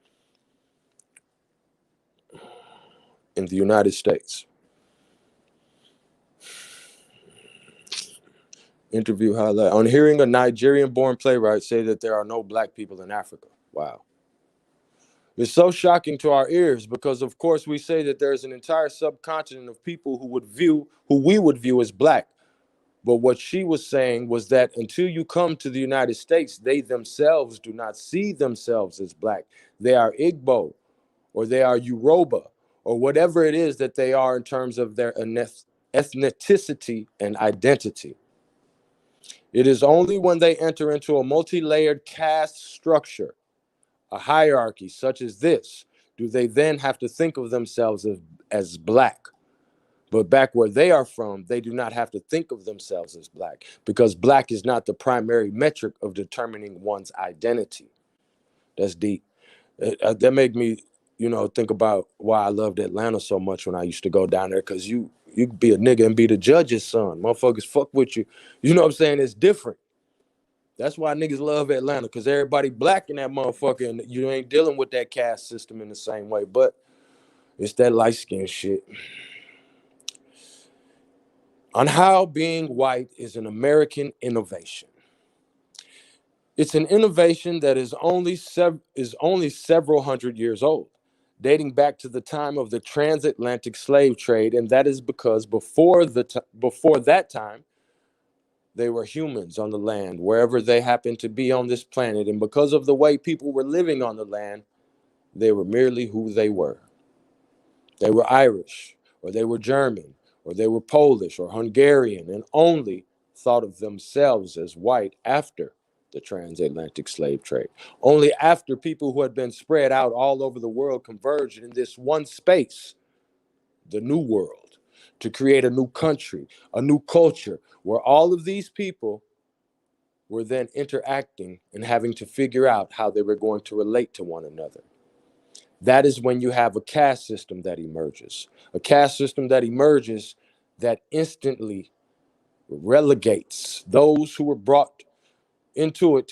S10: in the United States. Interview highlight. On hearing a Nigerian-born playwright say that there are no Black people in Africa. Wow. It's so shocking to our ears because, of course, we say that there's an entire subcontinent of people who we would view as Black. But what she was saying was that until you come to the United States, they themselves do not see themselves as Black. They are Igbo, or they are Yoruba, or whatever it is that they are in terms of their ethnicity and identity. It is only when they enter into a multi-layered caste structure, a hierarchy such as this, do they then have to think of themselves as Black. But back where they are from, they do not have to think of themselves as Black because Black is not the primary metric of determining one's identity. That's deep. That made me, think about why I loved Atlanta so much when I used to go down there, because you could be a nigga and be the judge's son. Motherfuckers fuck with you. You know what I'm saying? It's different. That's why niggas love Atlanta, because everybody Black in that motherfucker, and you ain't dealing with that caste system in the same way. But it's that light skin shit. On how being white is an American innovation. It's an innovation that is only several hundred years old, dating back to the time of the transatlantic slave trade, and that is because before that time, they were humans on the land, wherever they happened to be on this planet, and because of the way people were living on the land, they were merely who they were. They were Irish, or they were German, or they were Polish or Hungarian, and only thought of themselves as white after the transatlantic slave trade. Only after people who had been spread out all over the world converged in this one space, the New World, to create a new country, a new culture, where all of these people were then interacting and having to figure out how they were going to relate to one another. That is when you have a caste system that emerges. A caste system that emerges that instantly relegates those who were brought in to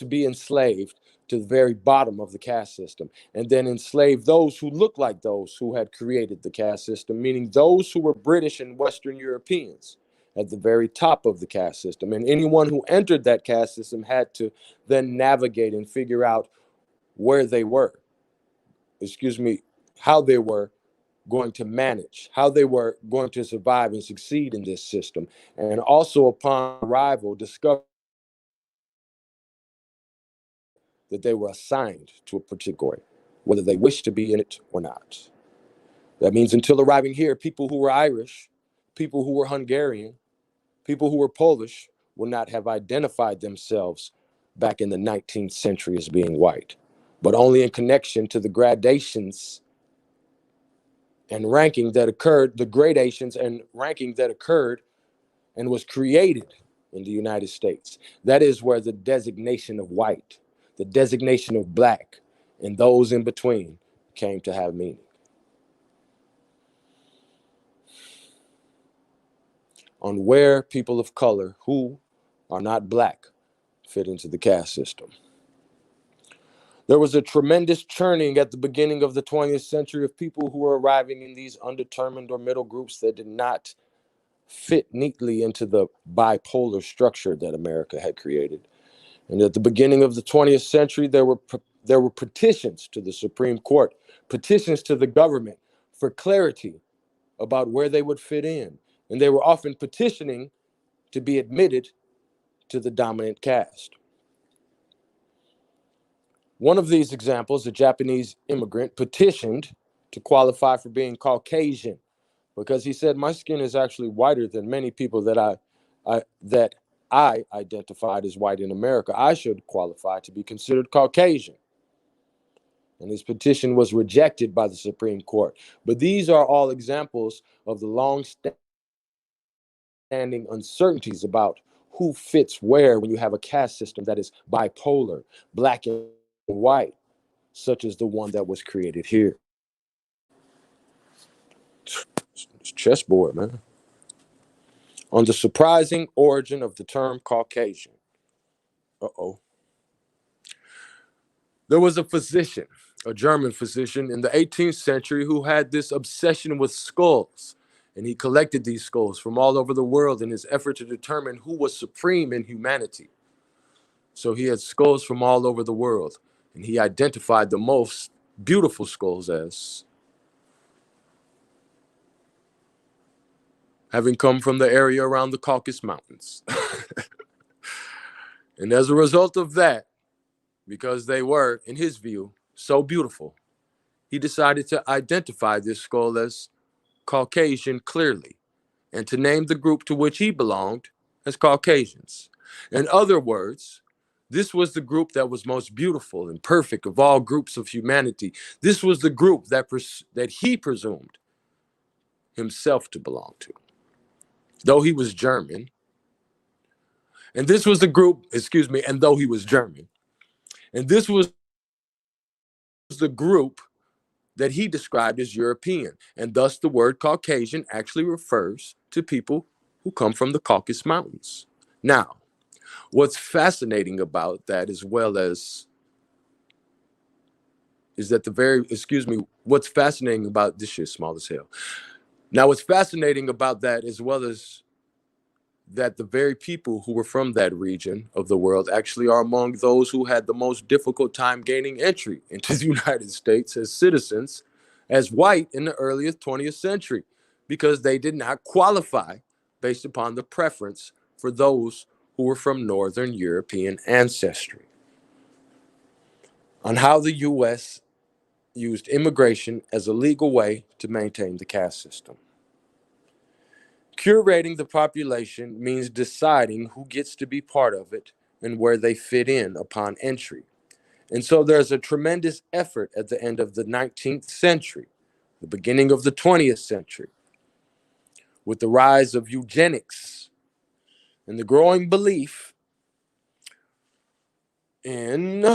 S10: be enslaved to the very bottom of the caste system, and then enslave those who look like those who had created the caste system, meaning those who were British and Western Europeans at the very top of the caste system. And anyone who entered that caste system had to then navigate and figure out where they were. How they were going to manage, how they were going to survive and succeed in this system. And also upon arrival, discover that they were assigned to a particular, whether they wished to be in it or not. That means until arriving here, people who were Irish, people who were Hungarian, people who were Polish would not have identified themselves back in the 19th century as being white, but only in connection to the gradations and ranking that occurred, the gradations and ranking that occurred and was created in the United States. That is where the designation of white, the designation of black and those in between came to have meaning. On where people of color who are not black fit into the caste system. There was a tremendous churning at the beginning of the 20th century of people who were arriving in these undetermined or middle groups that did not fit neatly into the bipolar structure that America had created. And at the beginning of the 20th century, there were petitions to the Supreme Court, petitions to the government for clarity about where they would fit in. And they were often petitioning to be admitted to the dominant caste. One of these examples, a Japanese immigrant, petitioned to qualify for being Caucasian because he said, my skin is actually whiter than many people that I identified as white in America. I should qualify to be considered Caucasian. And his petition was rejected by the Supreme Court. But these are all examples of the long-standing uncertainties about who fits where when you have a caste system that is bipolar, black and white, such as the one that was created here. It's chessboard, man. On the surprising origin of the term Caucasian. There was a physician, a German physician in the 18th century who had this obsession with skulls. And he collected these skulls from all over the world in his effort to determine who was supreme in humanity. So he had skulls from all over the world. And he identified the most beautiful skulls as having come from the area around the Caucasus Mountains. And as a result of that, because they were, in his view, so beautiful, he decided to identify this skull as Caucasian clearly, and to name the group to which he belonged as Caucasians. In other words, this was the group that was most beautiful and perfect of all groups of humanity. This was the group that he presumed himself to belong to, though he was German. And this was the group, and though he was German. And this was the group that he described as European. And thus the word Caucasian actually refers to people who come from the Caucasus Mountains. Now, what's fascinating about that as well as is that what's fascinating about this shit's small as hell. Now, what's fascinating about that as well as that the very people who were from that region of the world actually are among those who had the most difficult time gaining entry into the United States as citizens, as white in the earliest 20th century, because they did not qualify based upon the preference for those who were from Northern European ancestry. On how the U.S. used immigration as a legal way to maintain the caste system. Curating the population means deciding who gets to be part of it and where they fit in upon entry. And so there's a tremendous effort at the end of the 19th century, the beginning of the 20th century, with the rise of eugenics and the growing belief in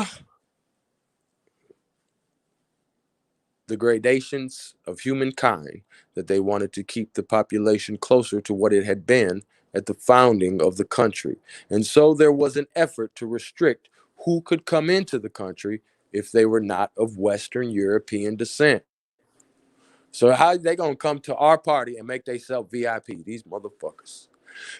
S10: the gradations of humankind, that they wanted to keep the population closer to what it had been at the founding of the country. And so there was an effort to restrict who could come into the country if they were not of Western European descent. So how they gonna come to our party and make themselves VIP? These motherfuckers.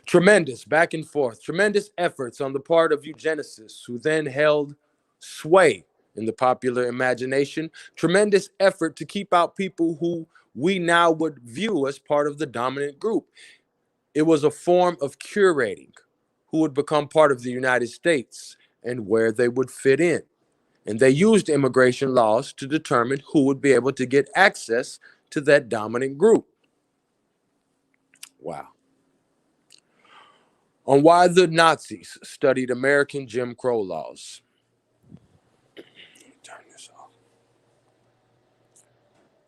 S10: Tremendous back and forth, tremendous efforts on the part of eugenicists who then held sway in the popular imagination, tremendous effort to keep out people who we now would view as part of the dominant group. It was a form of curating who would become part of the United States and where they would fit in. And they used immigration laws to determine who would be able to get access to that dominant group. Wow. On why the Nazis studied American Jim Crow laws. Turn this off.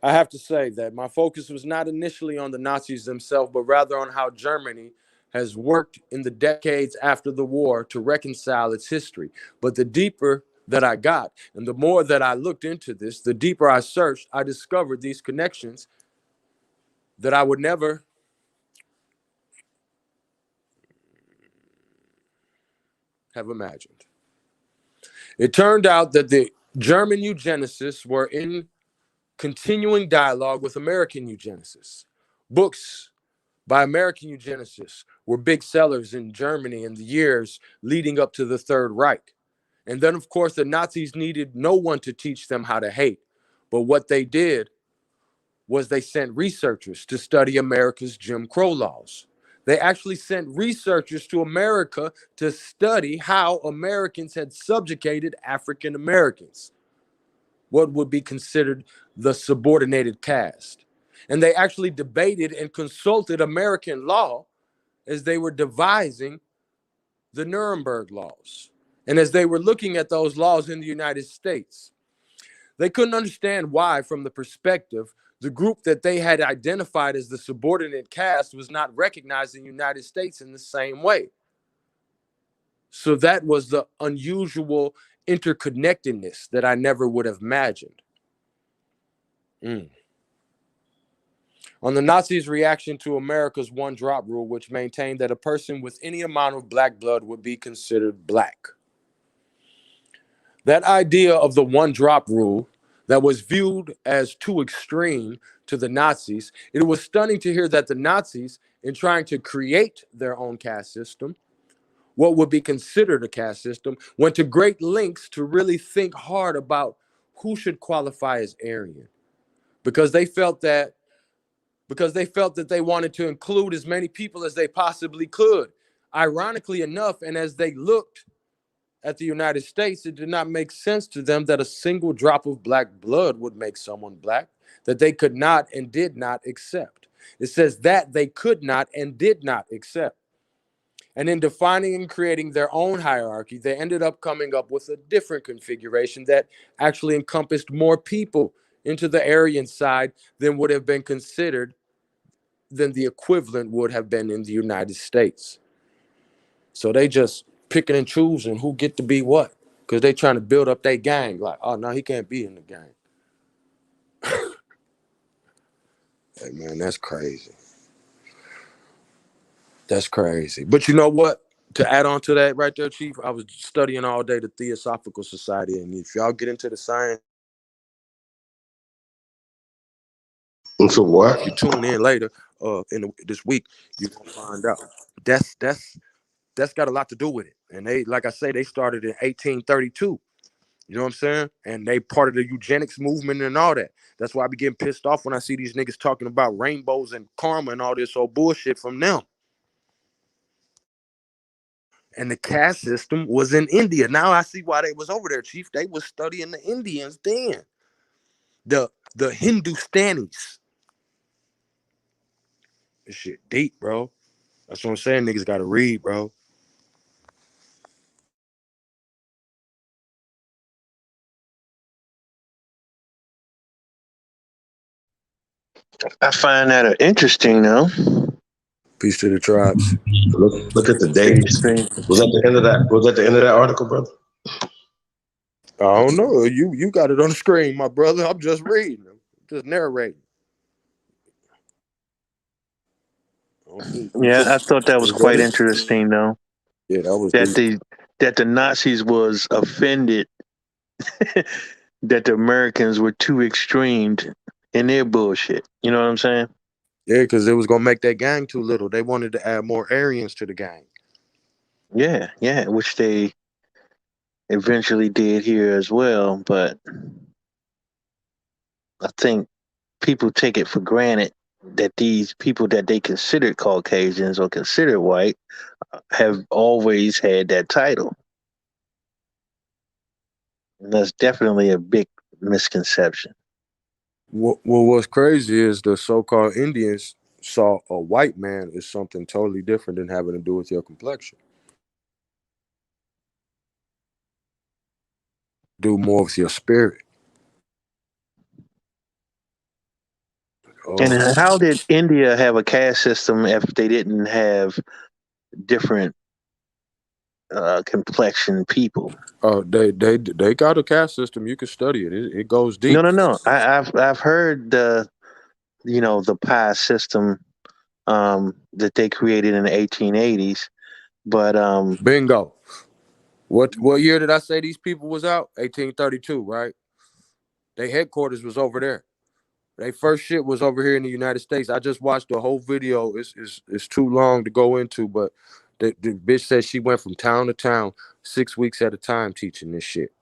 S10: I have to say that my focus was not initially on the Nazis themselves, but rather on how Germany has worked in the decades after the war to reconcile its history. But the deeper that I got. And the more that I looked into this, the deeper I searched, I discovered these connections that I would never have imagined. It turned out that the German eugenicists were in continuing dialogue with American eugenicists. Books by American eugenicists were big sellers in Germany in the years leading up to the Third Reich. And then, of course, the Nazis needed no one to teach them how to hate. But what they did was they sent researchers to study America's Jim Crow laws. They actually sent researchers to America to study how Americans had subjugated African Americans, what would be considered the subordinated caste. And they actually debated and consulted American law as they were devising the Nuremberg laws. And as they were looking at those laws in the United States, they couldn't understand why, from the perspective, the group that they had identified as the subordinate caste was not recognized in the United States in the same way. So that was the unusual interconnectedness that I never would have imagined. On the Nazis' reaction to America's one-drop rule, which maintained that a person with any amount of black blood would be considered black. That idea of the one-drop rule that was viewed as too extreme to the Nazis, it was stunning to hear that the Nazis, in trying to create their own caste system, what would be considered a caste system, went to great lengths to really think hard about who should qualify as Aryan, because they felt that they wanted to include as many people as they possibly could. Ironically enough, and as they looked at the United States, it did not make sense to them that a single drop of black blood would make someone black, that they could not and did not accept. It says that they could not and did not accept. And in defining and creating their own hierarchy, they ended up coming up with a different configuration that actually encompassed more people into the Aryan side than would have been considered, than the equivalent would have been in the United States. So they just picking and choosing who get to be what, because they trying to build up their gang. Like, oh, no, he can't be in the gang. Hey, man, that's crazy. That's crazy. But you know what? To add on to that right there, Chief, I was studying all day the Theosophical Society, and if y'all get into the science,
S14: So what?
S10: if you tune in later, this week, you're gonna find out. That's got a lot to do with it. And they, like I say, they started in 1832. You know what I'm saying? And they part of the eugenics movement and all that. That's why I be getting pissed off when I see these niggas talking about rainbows and karma and all this old bullshit from them. And the caste system was in India. Now I see why they was over there, Chief. They was studying the Indians then. The Hindustanis. This shit deep, bro. That's what I'm saying. Niggas gotta read, bro.
S15: I find that interesting, though.
S10: Peace to the tribes.
S14: Look at the dates. Was that the end of that? Was that the end of that article, brother?
S10: I don't know. You got it on the screen, my brother. I'm just reading them, just narrating.
S15: Yeah, I thought that was quite interesting, though.
S10: Yeah, that was
S15: that the Nazis was offended that the Americans were too extreme in their bullshit. You know what I'm saying?
S10: Yeah, because it was gonna make that gang too little. They wanted to add more Aryans to the gang.
S15: Yeah, which they eventually did here as well. But I think people take it for granted that these people that they considered Caucasians or considered white have always had that title. And that's definitely a big misconception.
S10: What's crazy is the so-called Indians saw a white man as something totally different than having to do with your complexion. Do more with your spirit.
S15: And how did India have a caste system if they didn't have different complexion people.
S10: Oh, they got a caste system. You can study it. It goes deep.
S15: No. I've heard the pie system that they created in the 1880s, but
S10: Bingo. What year did I say these people was out? 1832, right? Their headquarters was over there. They first shit was over here in the United States. I just watched the whole video. It's too long to go into, but the bitch said she went from town to town 6 weeks at a time teaching this shit.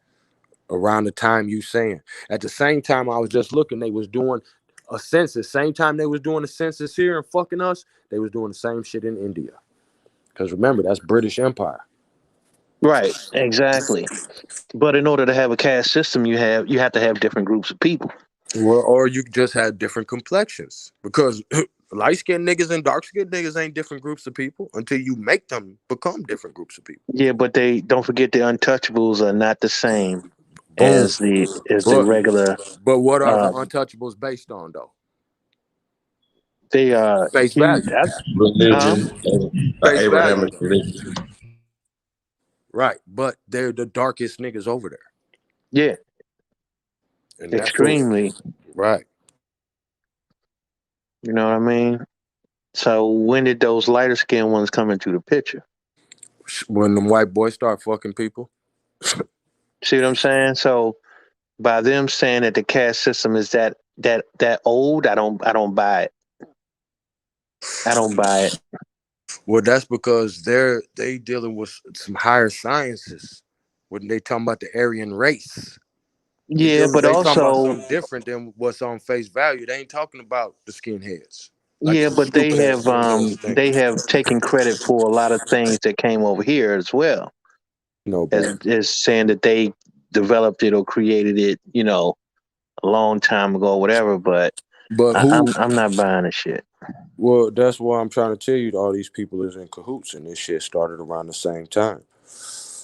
S10: Around the time you saying. At the same time, I was just looking, they was doing a census. Same time they was doing a census here and fucking us, they was doing the same shit in India. Because remember, that's British Empire.
S15: right, exactly. But in order to have a caste system, you have to have different groups of people.
S10: Well, or you just had different complexions. Because light-skinned niggas and dark-skinned niggas ain't different groups of people until you make them become different groups of people.
S15: Yeah, but they don't forget the untouchables are not the same
S10: Boom.
S15: as the regular.
S10: But what are the untouchables based on, though?
S15: They
S10: face value.
S14: Religion,
S10: Face
S14: Abrahamic
S10: value.
S14: religion.
S10: Right, but they're the darkest niggas over there.
S15: Yeah,
S10: and
S15: extremely.
S10: Right.
S15: You know what I mean? So when did those lighter skinned ones come into the picture?
S10: When them white boys start fucking people.
S15: See what I'm saying? So by them saying that the caste system is that old, I don't buy it. I don't buy it.
S10: Well, that's because they dealing with some higher sciences when they talking about the Aryan race.
S15: Yeah, but
S10: They talking about
S15: also,
S10: something different than what's on face value. They ain't talking about the skinheads. Like
S15: yeah, but they
S10: stupid ass
S15: have
S10: skinheads think.
S15: they have taken credit for a lot of things that came over here as well.
S10: No,
S15: as saying that they developed it or created it, a long time ago, or whatever. But I'm not buying the shit.
S10: Well, that's why I'm trying to tell you all these people is in cahoots and this shit started around the same time.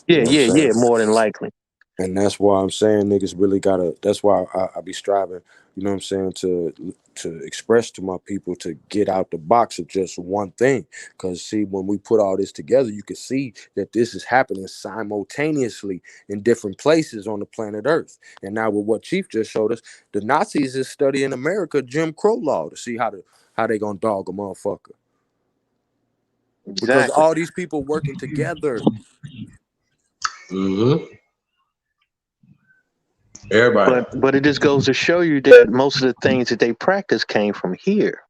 S15: Yeah, more than likely.
S10: And that's why I'm saying niggas really gotta. That's why I be striving. You know what I'm saying, to express to my people to get out the box of just one thing. Because see, when we put all this together, you can see that this is happening simultaneously in different places on the planet Earth. And now with what Chief just showed us, the Nazis is studying America Jim Crow law to see how they gonna dog a motherfucker.
S15: Exactly.
S10: Because all these people working together.
S14: Mm-hmm. Everybody.
S15: But it just goes to show you that most of the things that they practice came from here.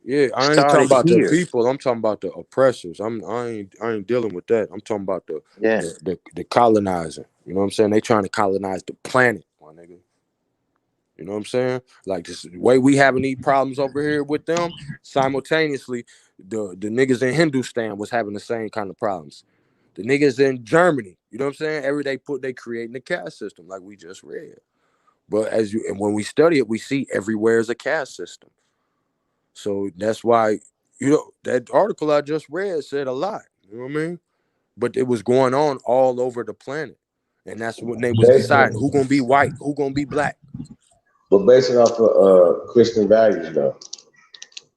S10: Yeah, I ain't talking about the people. I'm talking about the oppressors. I ain't dealing with that. I'm talking about the colonizing. You know what I'm saying? They trying to colonize the planet, my nigga. You know what I'm saying? Like this way we having these problems over here with them. Simultaneously, the niggas in Hindustan was having the same kind of problems. The niggas in Germany, you know what I'm saying? Every day they creating a caste system, like we just read. But and when we study it, we see everywhere is a caste system. So that's why, that article I just read said a lot. You know what I mean? But it was going on all over the planet. And that's when they was deciding who gonna be white, who gonna be black.
S14: But based it off of Christian values, though.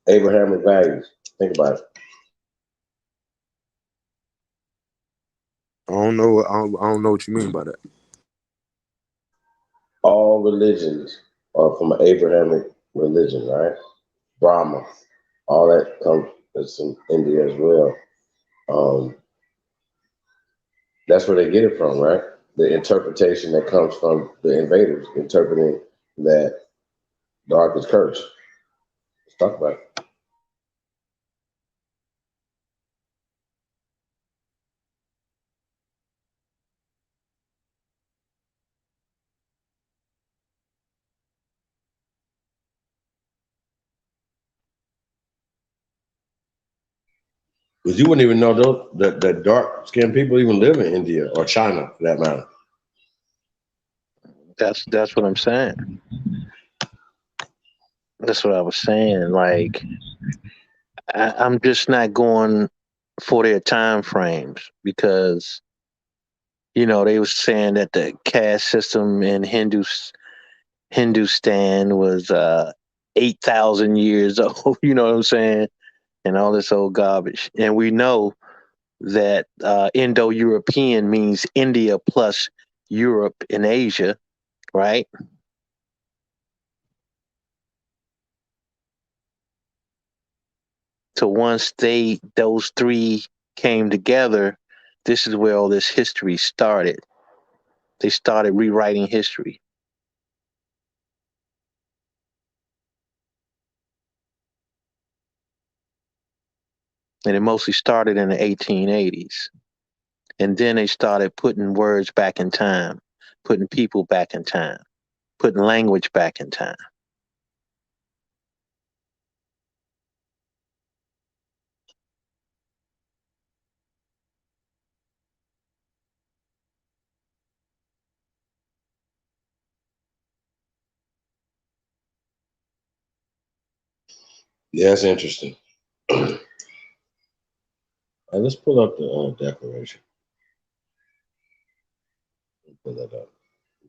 S14: Abrahamic values. Think about it.
S10: I don't know what you mean by that.
S14: All religions are from an Abrahamic religion, right? Brahma. All that comes from India as well. That's where they get it from, right? The interpretation that comes from the invaders interpreting that dark is cursed. Let's talk about it. Because you wouldn't even know that dark skinned people even live in India or China for that matter.
S15: That's what I'm saying. That's what I was saying. Like, I'm just not going for their time frames because, they was saying that the caste system in Hindustan was 8,000 years old. You know what I'm saying? And all this old garbage. And we know that Indo-European means India plus Europe and Asia, right? So once those three came together, this is where all this history started. They started rewriting history. And it mostly started in the 1880s. And then they started putting words back in time, putting people back in time, putting language back in time.
S14: Yeah, that's interesting. And let's pull up the Declaration. Pull that up.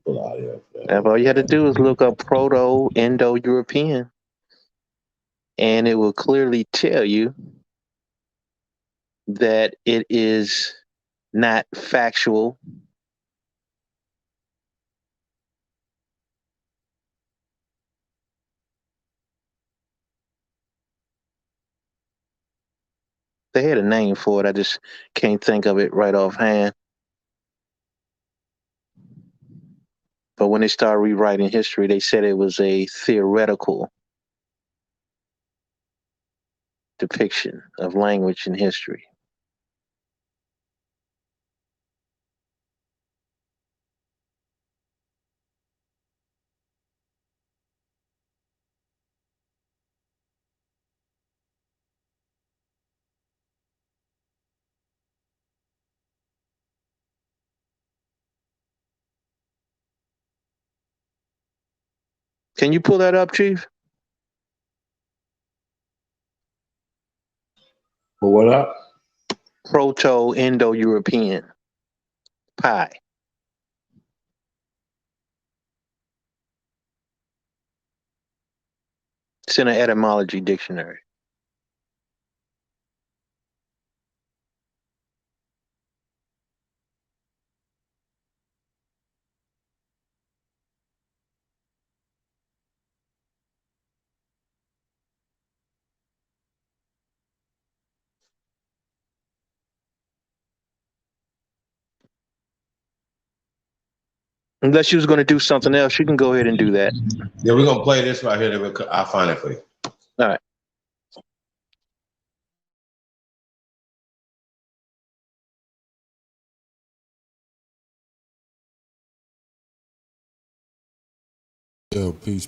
S14: Pull the audio.
S15: All you had to do is look up Proto-Indo-European, and it will clearly tell you that it is not factual. They had a name for it. I just can't think of it right offhand. But when they started rewriting history, they said it was a theoretical depiction of language and history. Can you pull that up, Chief?
S14: Pull what up?
S15: Proto-Indo-European. Pi. It's in an etymology dictionary. Unless you was going to do something else, you can go ahead and do that.
S14: Yeah, we're gonna play this right here. I'll find it for you.
S15: All right.
S10: Yo, peace.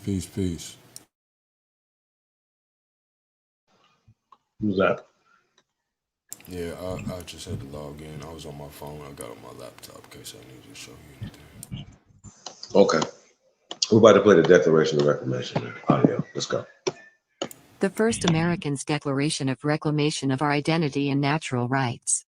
S14: Who's that?
S10: Yeah, I just had to log in. I was on my phone. I got on my laptop in case I needed to show you anything.
S14: Okay. We're about to play the Declaration of Reclamation audio. Let's go.
S16: The first Americans' Declaration of Reclamation of Our Identity and Natural Rights.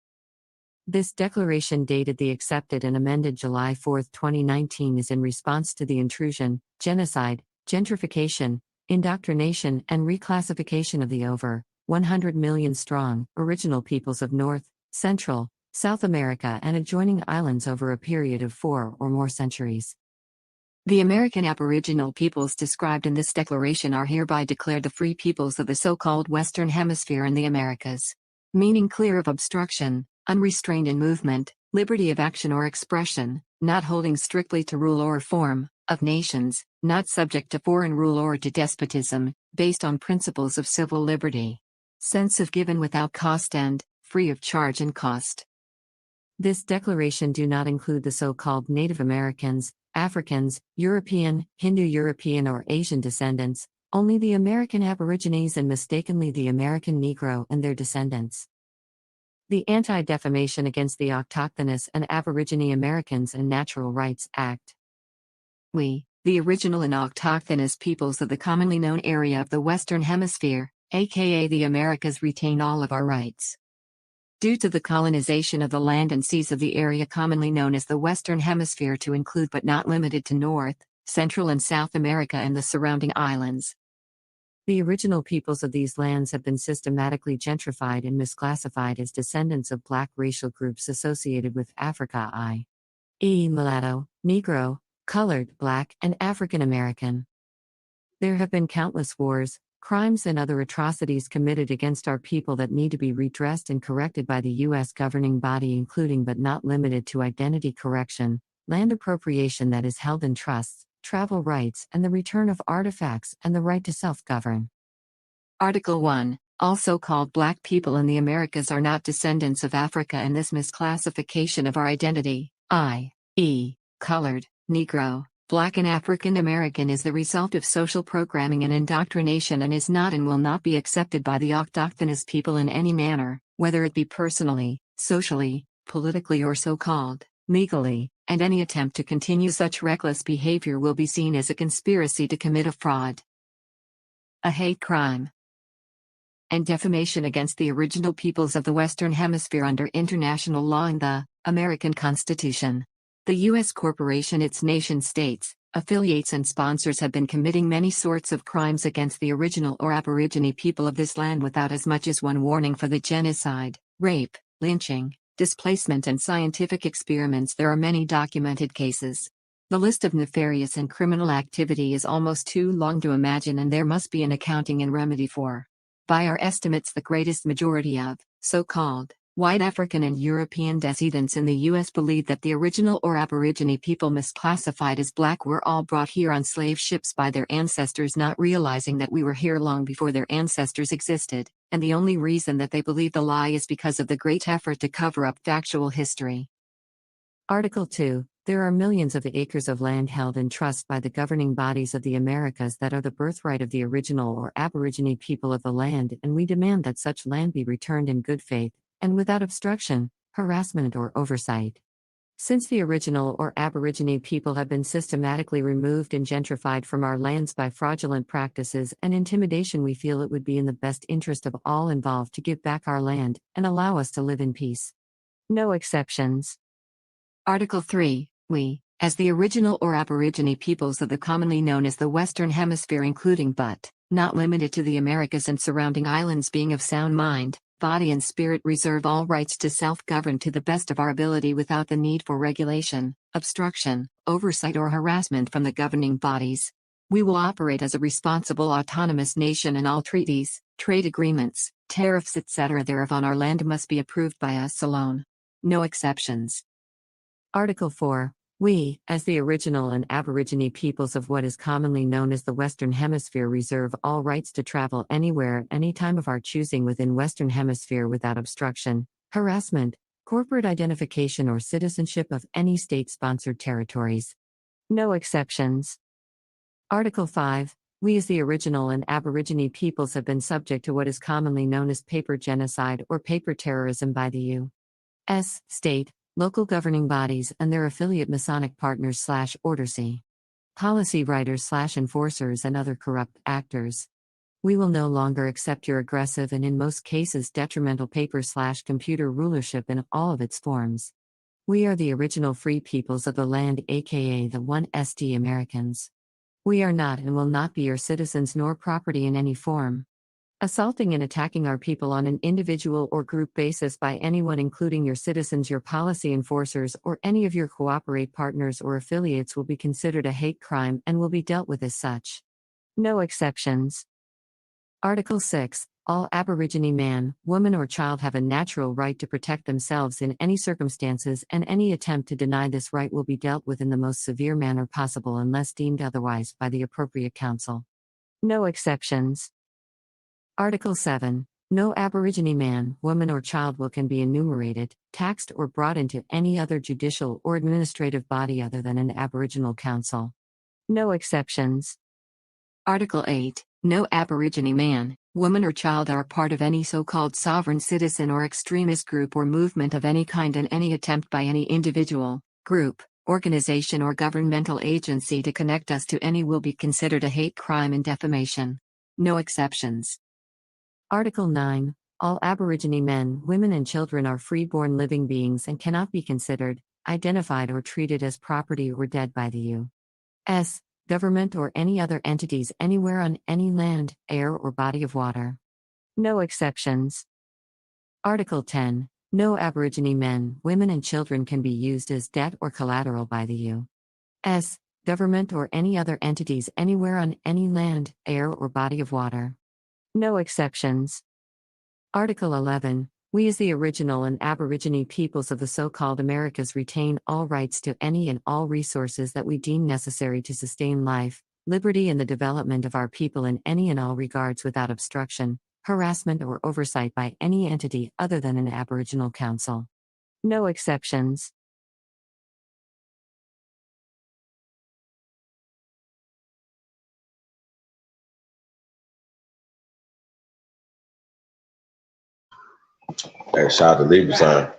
S16: This declaration, dated the accepted and amended July 4, 2019, is in response to the intrusion, genocide, gentrification, indoctrination, and reclassification of the over 100 million strong original peoples of North, Central, South America and adjoining islands over a period of 4 or more centuries. The American Aboriginal peoples described in this declaration are hereby declared the free peoples of the so-called Western Hemisphere and the Americas, meaning clear of obstruction, unrestrained in movement, liberty of action or expression, not holding strictly to rule or form of nations, not subject to foreign rule or to despotism, based on principles of civil liberty, sense of given without cost and free of charge and cost. This declaration do not include the so-called Native Americans, Africans, European, Hindu-European or Asian descendants, only the American Aborigines and mistakenly the American Negro and their descendants. The Anti-Defamation Against the Autochthonous and Aborigine Americans and Natural Rights Act. We, the original and autochthonous peoples of the commonly known area of the Western Hemisphere, aka the Americas, retain all of our rights. Due to the colonization of the land and seas of the area commonly known as the Western Hemisphere to include but not limited to North, Central and South America and the surrounding islands. The original peoples of these lands have been systematically gentrified and misclassified as descendants of black racial groups associated with Africa, i.e., mulatto, Negro, colored, black, and African American. There have been countless wars, crimes, and other atrocities committed against our people that need to be redressed and corrected by the U.S. governing body, including but not limited to identity correction, land appropriation that is held in trusts, travel rights, and the return of artifacts, and the right to self-govern. Article 1. All so-called black people in the Americas are not descendants of Africa, and this misclassification of our identity, i.e., colored, Negro, black, and African American, is the result of social programming and indoctrination, and is not and will not be accepted by the autochthonous people in any manner, whether it be personally, socially, politically, or so-called legally, and any attempt to continue such reckless behavior will be seen as a conspiracy to commit a fraud, a hate crime, and defamation against the original peoples of the Western Hemisphere under international law and the American Constitution. The U.S. corporation, its nation-states, affiliates, and sponsors have been committing many sorts of crimes against the original or Aborigine people of this land without as much as one warning for the genocide, rape, lynching, displacement, and scientific experiments. There are many documented cases. The list of nefarious and criminal activity is almost too long to imagine, and there must be an accounting and remedy for. By our estimates, the greatest majority of so-called white African and European descendants in the U.S. believe that the original or Aborigine people misclassified as black were all brought here on slave ships by their ancestors, not realizing that we were here long before their ancestors existed, and the only reason that they believe the lie is because of the great effort to cover up factual history. Article 2. There are millions of acres of land held in trust by the governing bodies of the Americas that are the birthright of the original or Aborigine people of the land, and we demand that such land be returned in good faith, and without obstruction, harassment, or oversight. Since the original or Aborigine people have been systematically removed and gentrified from our lands by fraudulent practices and intimidation, we feel it would be in the best interest of all involved to give back our land and allow us to live in peace. No exceptions. Article 3. We, as the original or Aborigine peoples of the commonly known as the Western Hemisphere, including but not limited to the Americas and surrounding islands, being of sound mind, body, and spirit, reserve all rights to self-govern to the best of our ability without the need for regulation, obstruction, oversight, or harassment from the governing bodies. We will operate as a responsible autonomous nation, and all treaties, trade agreements, tariffs, etc. thereof on our land must be approved by us alone. No exceptions. Article 4. We, as the original and Aborigine peoples of what is commonly known as the Western Hemisphere, reserve all rights to travel anywhere, any time of our choosing within Western Hemisphere without obstruction, harassment, corporate identification, or citizenship of any state-sponsored territories. No exceptions. Article 5. We as the original and Aborigine peoples have been subject to what is commonly known as paper genocide or paper terrorism by the U.S. state, local governing bodies, and their affiliate Masonic partners / Order C. policy writers / enforcers, and other corrupt actors. We will no longer accept your aggressive and in most cases detrimental paper / computer rulership in all of its forms. We are the original free peoples of the land, aka the 1SD Americans. We are not and will not be your citizens nor property in any form. Assaulting and attacking our people on an individual or group basis by anyone, including your citizens, your policy enforcers, or any of your cooperate partners or affiliates, will be considered a hate crime and will be dealt with as such. No exceptions. Article 6. All Aborigine man, woman, or child have a natural right to protect themselves in any circumstances, and any attempt to deny this right will be dealt with in the most severe manner possible unless deemed otherwise by the appropriate counsel. No exceptions. Article 7. No Aborigine man, woman, or child can be enumerated, taxed, or brought into any other judicial or administrative body other than an Aboriginal council. No exceptions. Article 8. No Aborigine man, woman, or child are part of any so-called sovereign citizen or extremist group or movement of any kind, and any attempt by any individual, group, organization, or governmental agency to connect us to any will be considered a hate crime and defamation. No exceptions. Article 9. All Aborigine men, women, and children are free-born living beings and cannot be considered, identified, or treated as property or dead by the U.S. government or any other entities anywhere on any land, air, or body of water. No exceptions. Article 10. No Aborigine men, women, and children can be used as debt or collateral by the U.S. government or any other entities anywhere on any land, air, or body of water. No exceptions. Article 11. We as the original and Aborigine peoples of the so-called Americas retain all rights to any and all resources that we deem necessary to sustain life, liberty and the development of our people in any and all regards without obstruction, harassment or oversight by any entity other than an Aboriginal council. No exceptions.
S14: Hey, shout out to Libra sign.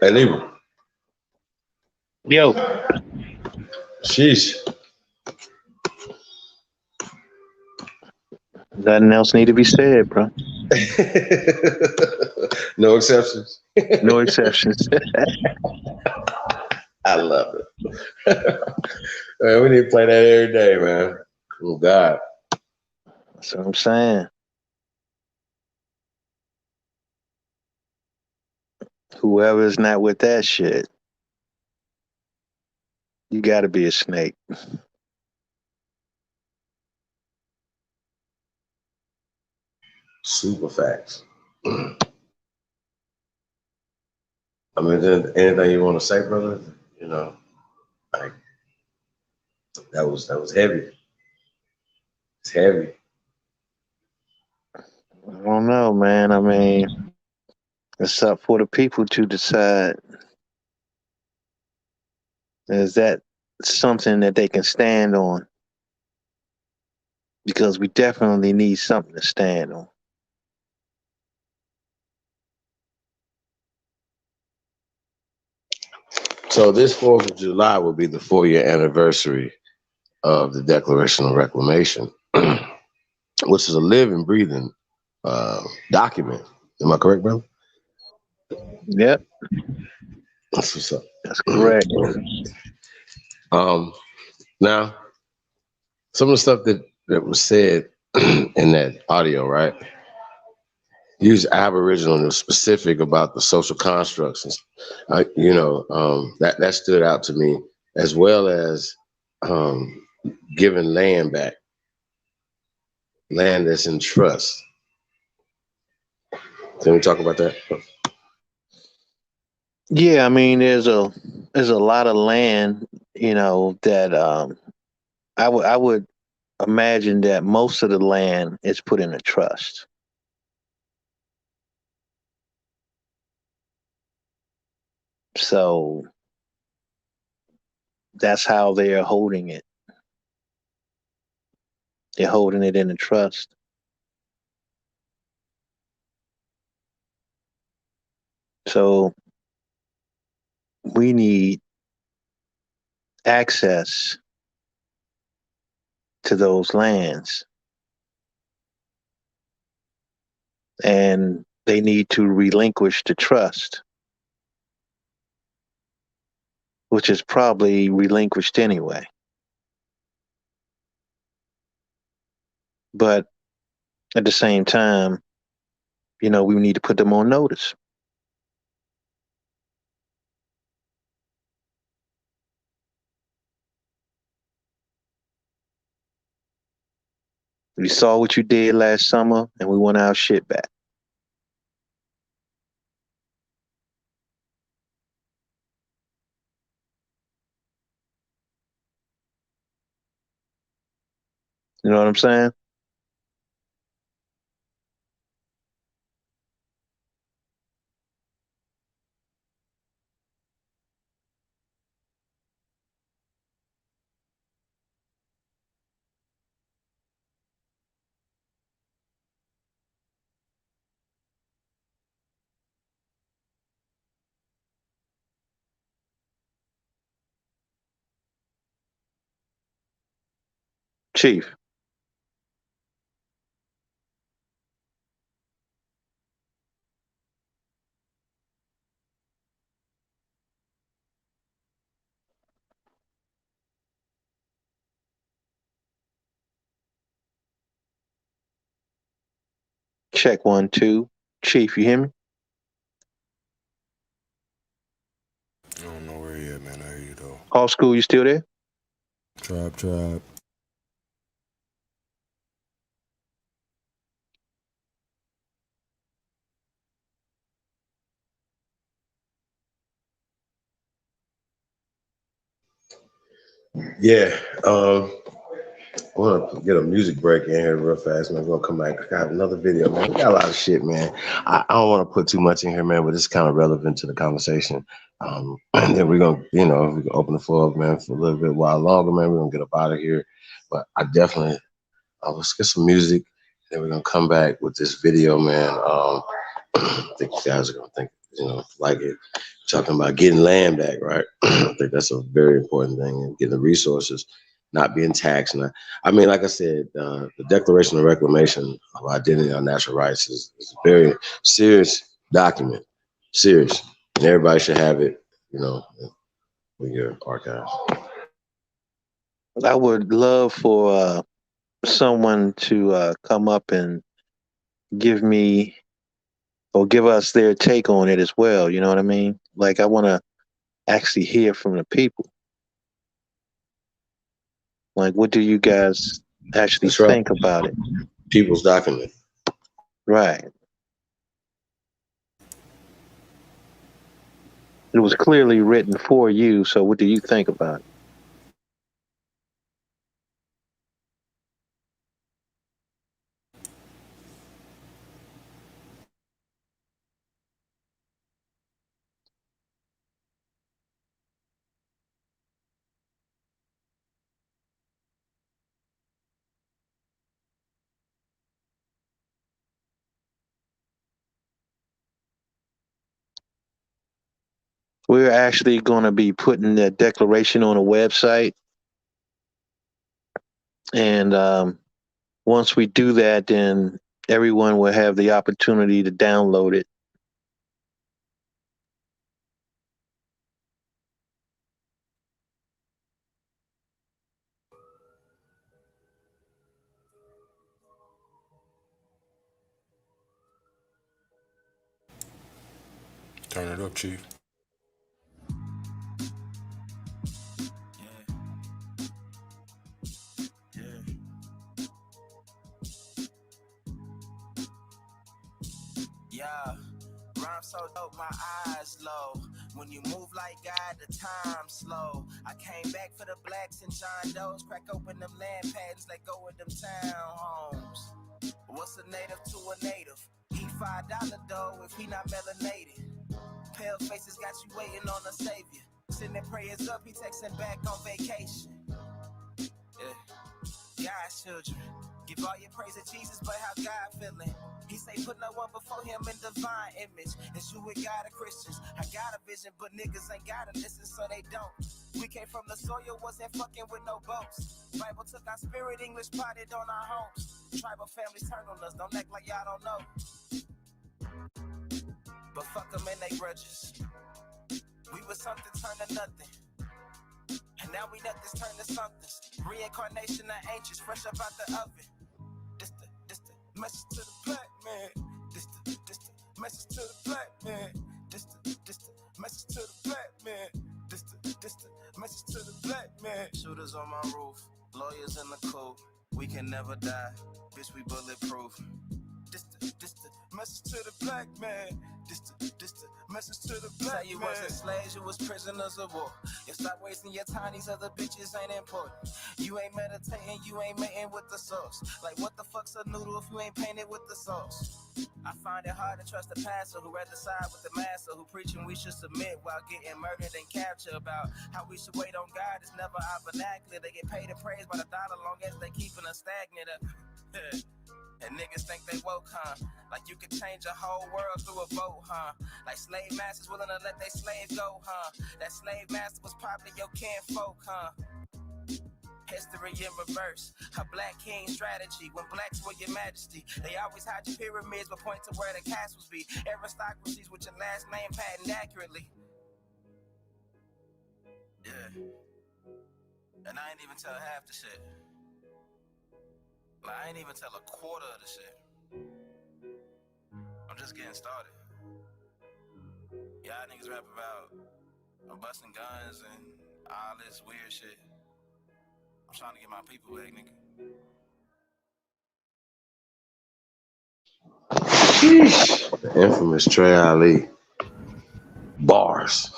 S14: Hey, Libra.
S15: Yo.
S14: Sheesh.
S15: Nothing else need to be said, bro.
S14: No exceptions.
S15: No exceptions.
S14: I love it. Man, we need to play that every day, man. Oh God.
S15: That's what I'm saying. Whoever's not with that shit, you got to be a snake.
S14: Super facts. I mean, then anything you want to say, brother? You know, like that was heavy. It's heavy.
S15: I don't know, man. I mean, it's up for the people to decide. Is that something that they can stand on? Because we definitely need something to stand on.
S14: So this 4th of July will be the 4-year anniversary of the Declaration of Reclamation, which is a living, breathing document. Am I correct, brother?
S15: Yep.
S14: That's what's up.
S15: That's correct.
S14: Now, some of the stuff that was said in that audio, right? Use Aboriginal and was specific about the social constructs, and that stood out to me, as well as giving land back, land that's in trust. Can we talk about that?
S15: Yeah, I mean, there's a lot of land, that I would imagine that most of the land is put in a trust. So that's how they are holding it. They're holding it in a trust. So we need access to those lands. And they need to relinquish the trust, which is probably relinquished anyway. But at the same time, we need to put them on notice. We saw what you did last summer, and we want our shit back. You know what I'm saying? Chief. Check 1, 2. Chief, you hear me?
S10: I don't know where you at, man. I hear you though.
S15: Hawk School, you still there?
S10: Trap.
S14: Yeah. I want to get a music break in here real fast, man. We're gonna come back. I got another video, man. We got a lot of shit, man. I don't want to put too much in here, man, but it's kind of relevant to the conversation. And then we're gonna, we can open the floor up, man, for a little bit while longer, man. We're gonna get up out of here. But I definitely let's get some music. Then we're gonna come back with this video, man. I think you guys are gonna think, like it. Talking about getting land back, right? I think that's a very important thing, and getting the resources, not being taxed. And I mean, like I said, the Declaration of Reclamation of Identity and Natural Rights is a very serious document, serious, and everybody should have it, with your archives.
S15: I would love for someone to come up and give me or give us their take on it as well. You know what I mean? Like, I want to actually hear from the people. Like, what do you guys actually
S14: That's right.
S15: think about it?
S14: People's document.
S15: Right. It was clearly written for you, so what do you think about it? We're actually going to be putting the declaration on a website. And once we do that, then everyone will have the opportunity to download it.
S10: Turn it up, Chief.
S17: Yeah, rhyme so dope, my eyes low. When you move like God, the time slow. I came back for the blacks and John Doe's. Crack open them land patents, let go of them townhomes. What's a native to a native? He $5 dough if he not melanated. Pale faces got you waiting on a savior. Sending prayers up, he texting back on vacation. Yeah, God's children. Give all your praise to Jesus, but how God feeling? He say put no one before him in divine image. It's you with God of Christians. I got a vision, but niggas ain't gotta listen, so they don't. We came from the soil, wasn't fucking with no boats. Bible took our spirit, English potted on our homes. Tribal families turn on us, don't act like y'all don't know. But fuck them and they grudges. We was something turned to nothing. And now we nothing's turned to something. Reincarnation of ancients, fresh up out the oven. This the message to the black man. This the message to the black man. This the message to the black man. This the message to the black man. Shooters on my roof, lawyers in the coop. We can never die, bitch, we bulletproof. This the message to the black man. This the message to the black man. Say you wasn't slaves, you was prisoners of war. You stop wasting your time, these other bitches ain't important. You ain't meditating, you ain't mating with the sauce. Like what the fuck's a noodle if you ain't painted with the sauce? I find it hard to trust the pastor who rather side with the master who preaching we should submit while getting murdered and captured. About how we should wait on God is never our vernacular. They get paid and praised by the dollar long as they keeping us stagnant. And niggas think they woke, huh? Like you could change a whole world through a vote, huh? Like slave masters willing to let their slaves go, huh? That slave master was probably your kinfolk, huh? History in reverse, a black king strategy. When blacks were your majesty, they always hide your pyramids but point to where the castles be. Aristocracies with your last name patent accurately. Yeah. And I ain't even tell half the shit. Like, I ain't even tell a quarter of the shit. just getting started. Y'all niggas rap about busting guns and all this weird shit. I'm trying to get my people back, nigga.
S14: Sheesh. The infamous Trey Ali. Bars.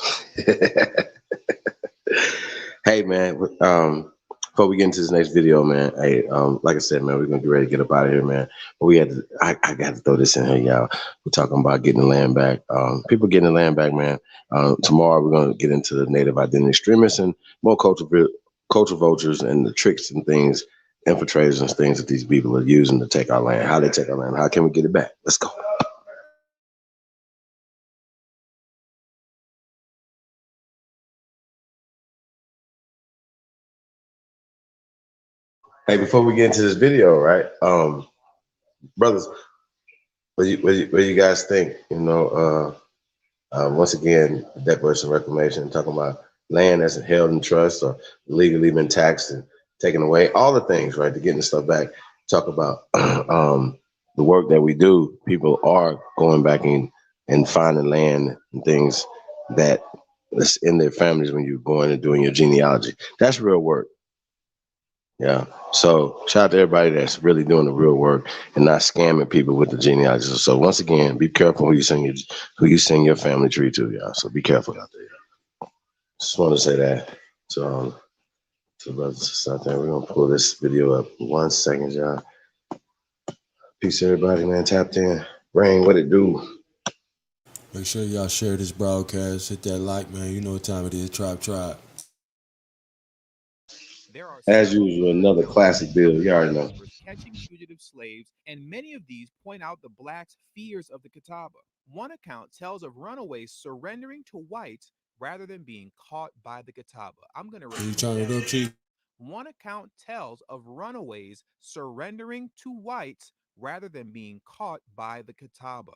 S14: Hey man, before we get into this next video, man, hey, like I said, man, we're gonna get ready to get up out of here, man. But we had to, I got to throw this in here, y'all. We're talking about getting the land back. People getting the land back, man. Tomorrow we're gonna get into the native identity extremists and more culture vultures and the tricks and things, infiltrators and things that these people are using to take our land. How they take our land? How can we get it back? Let's go. Hey, before we get into this video, right, brothers, what you guys think? You know, once again, the Declaration of Reclamation talking about land that's held in trust or legally been taxed and taken away, all the things, right, to getting the stuff back. Talk about the work that we do. People are going back and finding land and things that is in their families when you're going and doing your genealogy. That's real work. Yeah. So shout out to everybody that's really doing the real work and not scamming people with the genealogy. So once again, be careful who you send your family tree to, y'all. So be careful out there. Just want to say that to the brothers and sisters out there. We're gonna pull this video up 1 second, y'all. Peace everybody, man. Tapped in. Rain, what it do?
S7: Make sure y'all share this broadcast. Hit that like, man. You know what time it is. Tribe.
S2: There are
S14: As usual, another classic bill. You already know.
S2: catching fugitive slaves, and many of these point out the blacks' fears of the Catawba. One account tells of runaways surrendering to whites rather than being caught by the Catawba. I'm going to
S7: Can you
S2: repeat
S7: turn it
S2: that.
S7: up, Chief?
S2: One account tells of runaways surrendering to whites rather than being caught by the Catawba.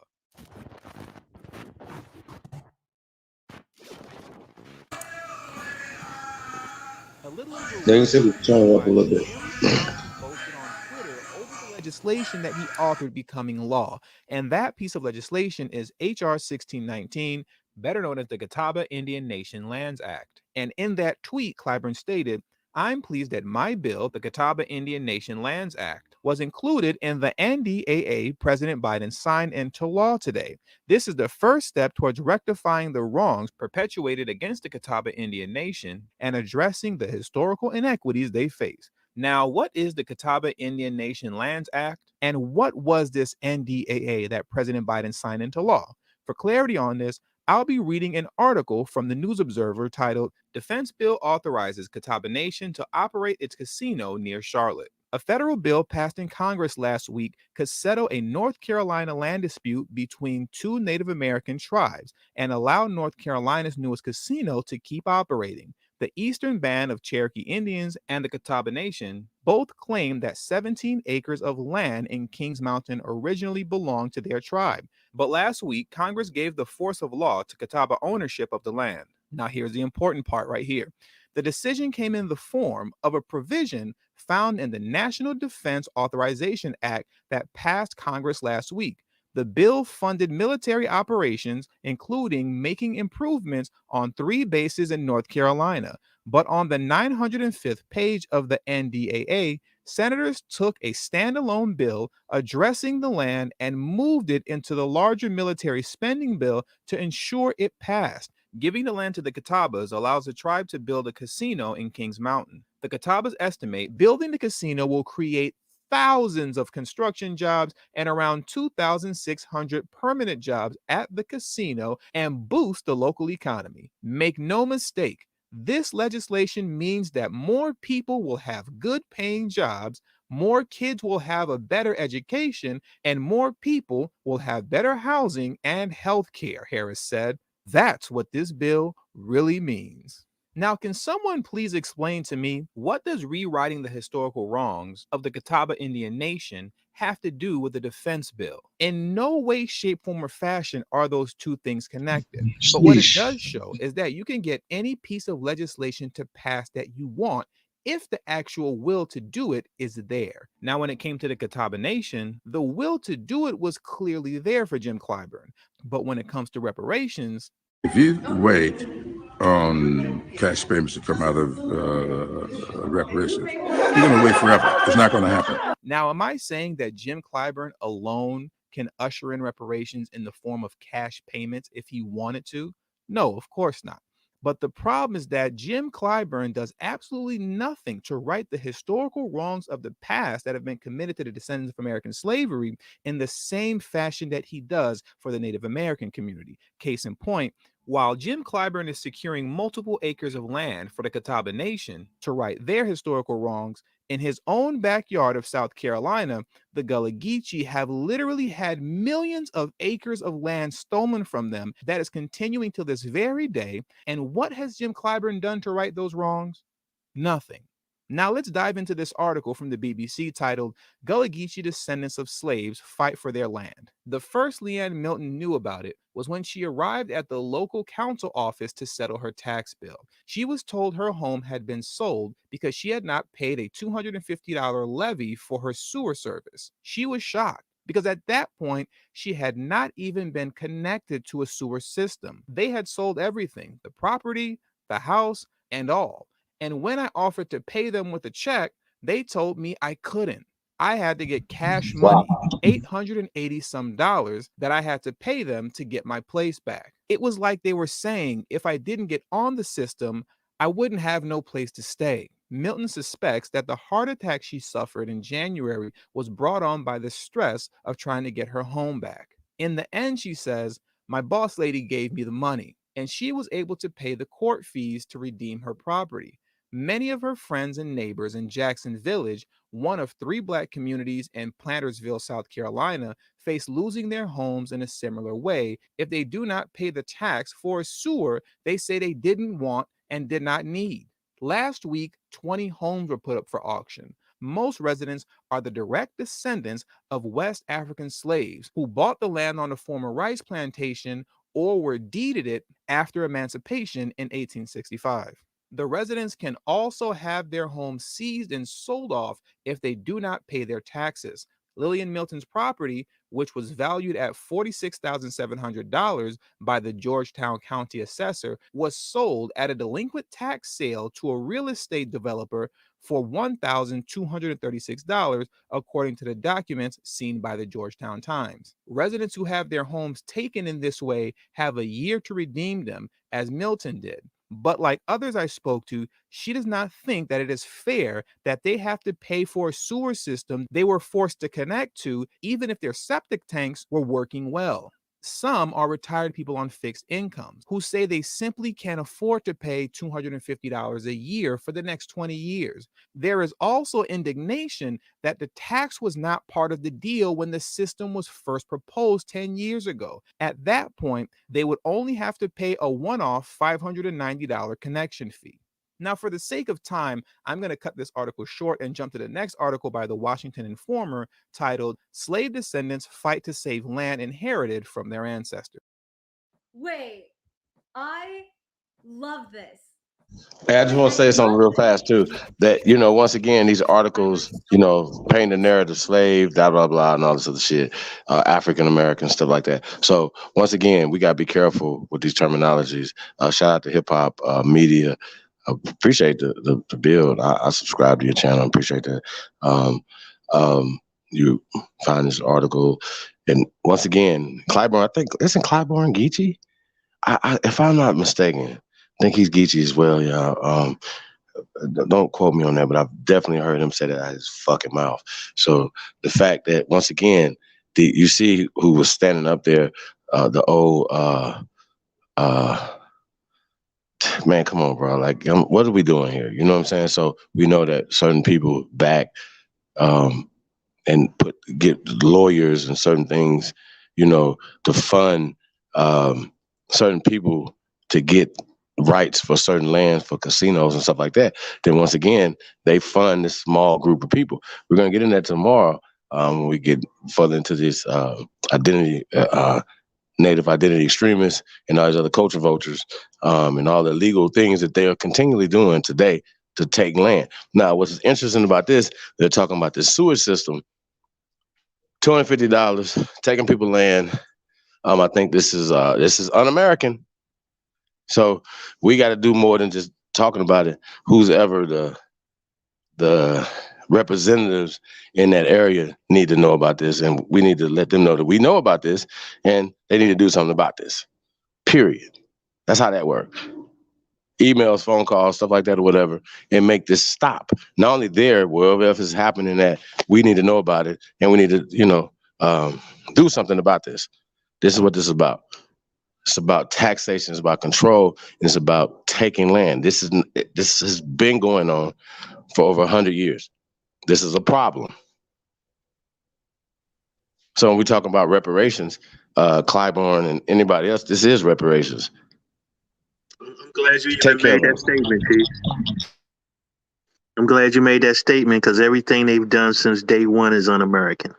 S2: A little over a
S14: They
S2: week
S14: said
S2: ago,
S14: turn it up a little bit.
S2: Jerry Brown posted on Twitter over the legislation that he authored becoming law. And that piece of legislation is H.R. 1619, better known as the Catawba Indian Nation Lands Act. And in that tweet, Clyburn stated, "I'm pleased that my bill, the Catawba Indian Nation Lands Act, was included in the NDAA President Biden signed into law today. This is the first step towards rectifying the wrongs perpetuated against the Catawba Indian Nation and addressing the historical inequities they face." Now, what is the Catawba Indian Nation Lands Act? And what was this NDAA that President Biden signed into law? For clarity on this, I'll be reading an article from the News Observer titled, "Defense Bill Authorizes Catawba Nation to Operate Its Casino Near Charlotte." A federal bill passed in Congress last week could settle a North Carolina land dispute between two Native American tribes and allow North Carolina's newest casino to keep operating. The Eastern Band of Cherokee Indians and the Catawba Nation both claim that 17 acres of land in Kings Mountain originally belonged to their tribe. But last week, Congress gave the force of law to Catawba ownership of the land. Now, here's the important part right here. The decision came in the form of a provision found in the National Defense Authorization Act that passed Congress last week. The bill funded military operations, including making improvements on 3 bases in North Carolina. But on the 905th page of the NDAA, senators took a standalone bill addressing the land and moved it into the larger military spending bill to ensure it passed. Giving the land to the Catawbas allows the tribe to build a casino in Kings Mountain. The Catawbas estimate building the casino will create thousands of construction jobs and around 2,600 permanent jobs at the casino and boost the local economy. Make no mistake, this legislation means that more people will have good paying jobs, more kids will have a better education, and more people will have better housing and health care, Harris said. That's what this bill really means. Now, can someone please explain to me, what does rewriting the historical wrongs of the Catawba Indian Nation have to do with the defense bill? In no way, shape, form, or fashion are those two things connected. But what it does show is that you can get any piece of legislation to pass that you want if the actual will to do it is there. Now, when it came to the Catawba Nation, the will to do it was clearly there for Jim Clyburn. But when it comes to reparations,
S18: if you wait on cash payments to come out of reparations, you're going to wait forever. It's not going to happen.
S2: Now, am I saying that Jim Clyburn alone can usher in reparations in the form of cash payments if he wanted to? No, of course not. But the problem is that Jim Clyburn does absolutely nothing to right the historical wrongs of the past that have been committed to the descendants of American slavery in the same fashion that he does for the Native American community. Case in point, while Jim Clyburn is securing multiple acres of land for the Catawba Nation to right their historical wrongs, in his own backyard of South Carolina, the Gullah Geechee have literally had millions of acres of land stolen from them that is continuing to this very day. And what has Jim Clyburn done to right those wrongs? Nothing. Now let's dive into this article from the BBC titled, Gullah Geechee Descendants of Slaves Fight for Their Land. The first Leanne Milton knew about it was when she arrived at the local council office to settle her tax bill. She was told her home had been sold because she had not paid a $250 levy for her sewer service. She was shocked because at that point, she had not even been connected to a sewer system. They had sold everything, the property, the house, and all. And when I offered to pay them with a check, they told me I couldn't. I had to get cash money, $880 some that I had to pay them to get my place back. It was like they were saying if I didn't get on the system, I wouldn't have no place to stay. Milton suspects that the heart attack she suffered in January was brought on by the stress of trying to get her home back. In the end, she says, my boss lady gave me the money, and she was able to pay the court fees to redeem her property. Many of her friends and neighbors in Jackson Village, one of 3 Black communities in Plantersville, South Carolina, face losing their homes in a similar way if they do not pay the tax for a sewer they say they didn't want and did not need. Last week, 20 homes were put up for auction. Most residents are the direct descendants of West African slaves who bought the land on a former rice plantation or were deeded it after emancipation in 1865. The residents can also have their homes seized and sold off if they do not pay their taxes. Lillian Milton's property, which was valued at $46,700 by the Georgetown County Assessor, was sold at a delinquent tax sale to a real estate developer for $1,236, according to the documents seen by the Georgetown Times. Residents who have their homes taken in this way have a year to redeem them, as Milton did. But like others I spoke to, she does not think that it is fair that they have to pay for a sewer system they were forced to connect to, even if their septic tanks were working well. Some are retired people on fixed incomes who say they simply can't afford to pay $250 a year for the next 20 years. There is also indignation that the tax was not part of the deal when the system was first proposed 10 years ago. At that point, they would only have to pay a one-off $590 connection fee. Now, for the sake of time, I'm going to cut this article short and jump to the next article by the Washington Informer titled, Slave Descendants Fight to Save Land Inherited from Their Ancestors.
S19: Wait, I love this.
S14: Hey, I just want to say something real fast too. That once again, these articles, paint the narrative slave, blah blah blah, and all this other shit, African American stuff like that. So once again, we gotta be careful with these terminologies. Shout out to Hip Hop Media. I appreciate the build. I subscribe to your channel. Appreciate that. You find this article, and once again, Clyburn. I think isn't Clyburn Geechee? If I'm not mistaken, I think he's Geechee as well. Yeah. Don't quote me on that, but I've definitely heard him say that out of his fucking mouth. So the fact that once again, you see who was standing up there, the old. Man, come on, bro. Like, what are we doing here? You know what I'm saying? So we know that certain people back and get lawyers and certain things, to fund certain people to get rights for certain lands for casinos and stuff like that. Then once again, they fund this small group of people. We're gonna get into that tomorrow when we get further into this identity. Native identity extremists and all these other culture vultures and all the illegal things that they are continually doing today to take land. Now, what's interesting about this, they're talking about the sewage system, $250, taking people land. I think this is un-American. So we got to do more than just talking about it. Who's ever the representatives in that area need to know about this, and we need to let them know that we know about this, and they need to do something about this. Period. That's how that works. Emails, phone calls, stuff like that, or whatever, and make this stop. Not only there, wherever else is happening, that we need to know about it, and we need to, do something about this. This is what this is about. It's about taxation. It's about control. And it's about taking land. This has been going on for over 100 years. This is a problem. So when we talk about reparations, Clyburn and anybody else, this is reparations.
S15: I'm glad you even made that statement, T. I'm glad you made that statement because everything they've done since day one is un-American.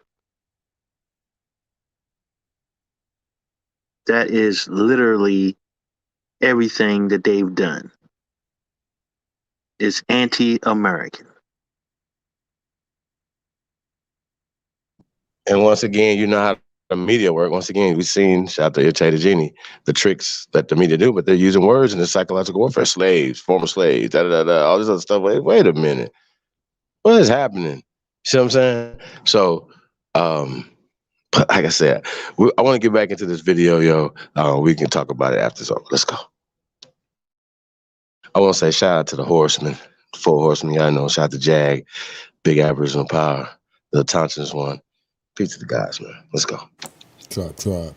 S15: That is literally everything that they've done is anti-American.
S14: And once again, you know how the media work. Once again, we've seen, shout out to Irritated Genie, the tricks that the media do, but they're using words in the psychological warfare. Slaves, former slaves, all this other stuff. Wait a minute. What is happening? See what I'm saying? So, but like I said, I want to get back into this video, yo. We can talk about it after. So let's go. I want to say shout out to the horsemen, 4 horsemen. Y'all know, shout out to Jag, Big Aboriginal Power, the Thompsons one. Peace to the guys, man. Let's go.
S7: Trap.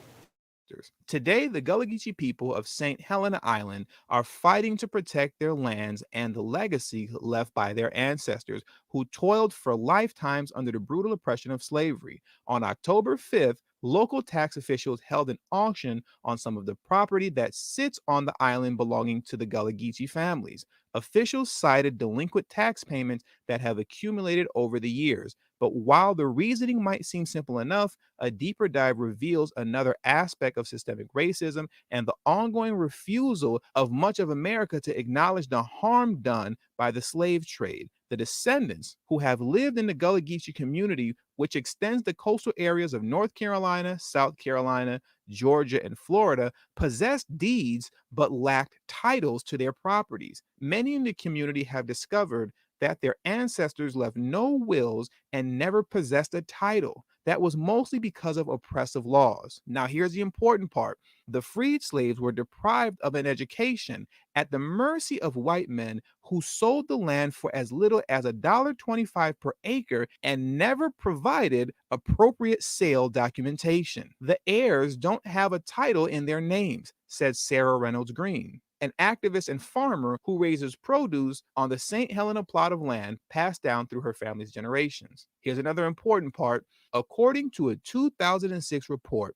S2: Today, the Gullah Geechee people of St. Helena Island are fighting to protect their lands and the legacy left by their ancestors who toiled for lifetimes under the brutal oppression of slavery. On October 5th, local tax officials held an auction on some of the property that sits on the island belonging to the Gullah Geechee families. Officials cited delinquent tax payments that have accumulated over the years. But while the reasoning might seem simple enough, a deeper dive reveals another aspect of systemic racism and the ongoing refusal of much of America to acknowledge the harm done by the slave trade. The descendants who have lived in the Gullah Geechee community, which extends the coastal areas of North Carolina, South Carolina, Georgia, and Florida, possessed deeds but lacked titles to their properties. Many in the community have discovered that their ancestors left no wills and never possessed a title. That was mostly because of oppressive laws. Now, here's the important part. The freed slaves were deprived of an education at the mercy of white men who sold the land for as little as $1.25 per acre and never provided appropriate sale documentation. The heirs don't have a title in their names, said Sarah Reynolds Green, an activist and farmer who raises produce on the St. Helena plot of land passed down through her family's generations. Here's another important part. According to a 2006 report,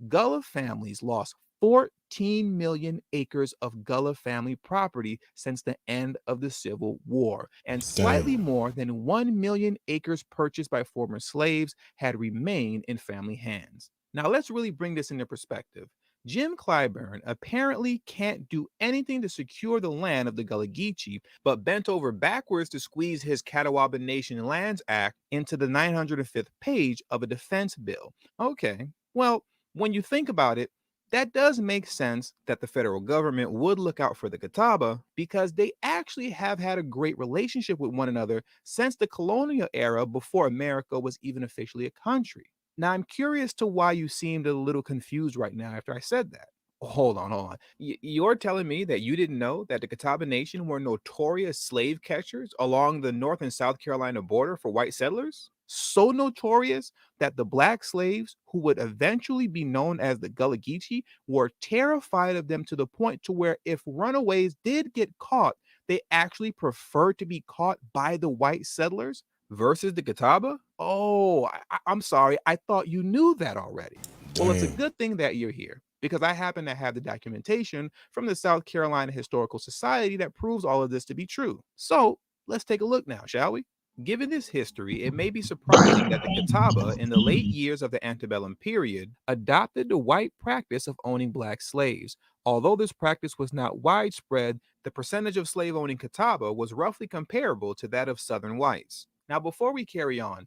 S2: Gullah families lost 14 million acres of Gullah family property since the end of the Civil War, and slightly more than 1 million acres purchased by former slaves had remained in family hands. Now let's really bring this into perspective. Jim Clyburn apparently can't do anything to secure the land of the Gullah Geechee, but bent over backwards to squeeze his Catawba Nation Lands Act into the 905th page of a defense bill. Okay, well, when you think about it, that does make sense that the federal government would look out for the Catawba because they actually have had a great relationship with one another since the colonial era before America was even officially a country. Now, I'm curious to why you seemed a little confused right now after I said that. Hold on. You're telling me that you didn't know that the Catawba Nation were notorious slave catchers along the North and South Carolina border for white settlers? So notorious that the black slaves, who would eventually be known as the Gullah Geechee, were terrified of them to the point to where if runaways did get caught, they actually preferred to be caught by the white settlers versus the Catawba? Oh, I'm sorry. I thought you knew that already. Well, it's a good thing that you're here because I happen to have the documentation from the South Carolina Historical Society that proves all of this to be true. So let's take a look now, shall we? Given this history, it may be surprising that the Catawba, in the late years of the antebellum period, adopted the white practice of owning black slaves. Although this practice was not widespread, the percentage of slave owning Catawba was roughly comparable to that of Southern whites. Now, before we carry on,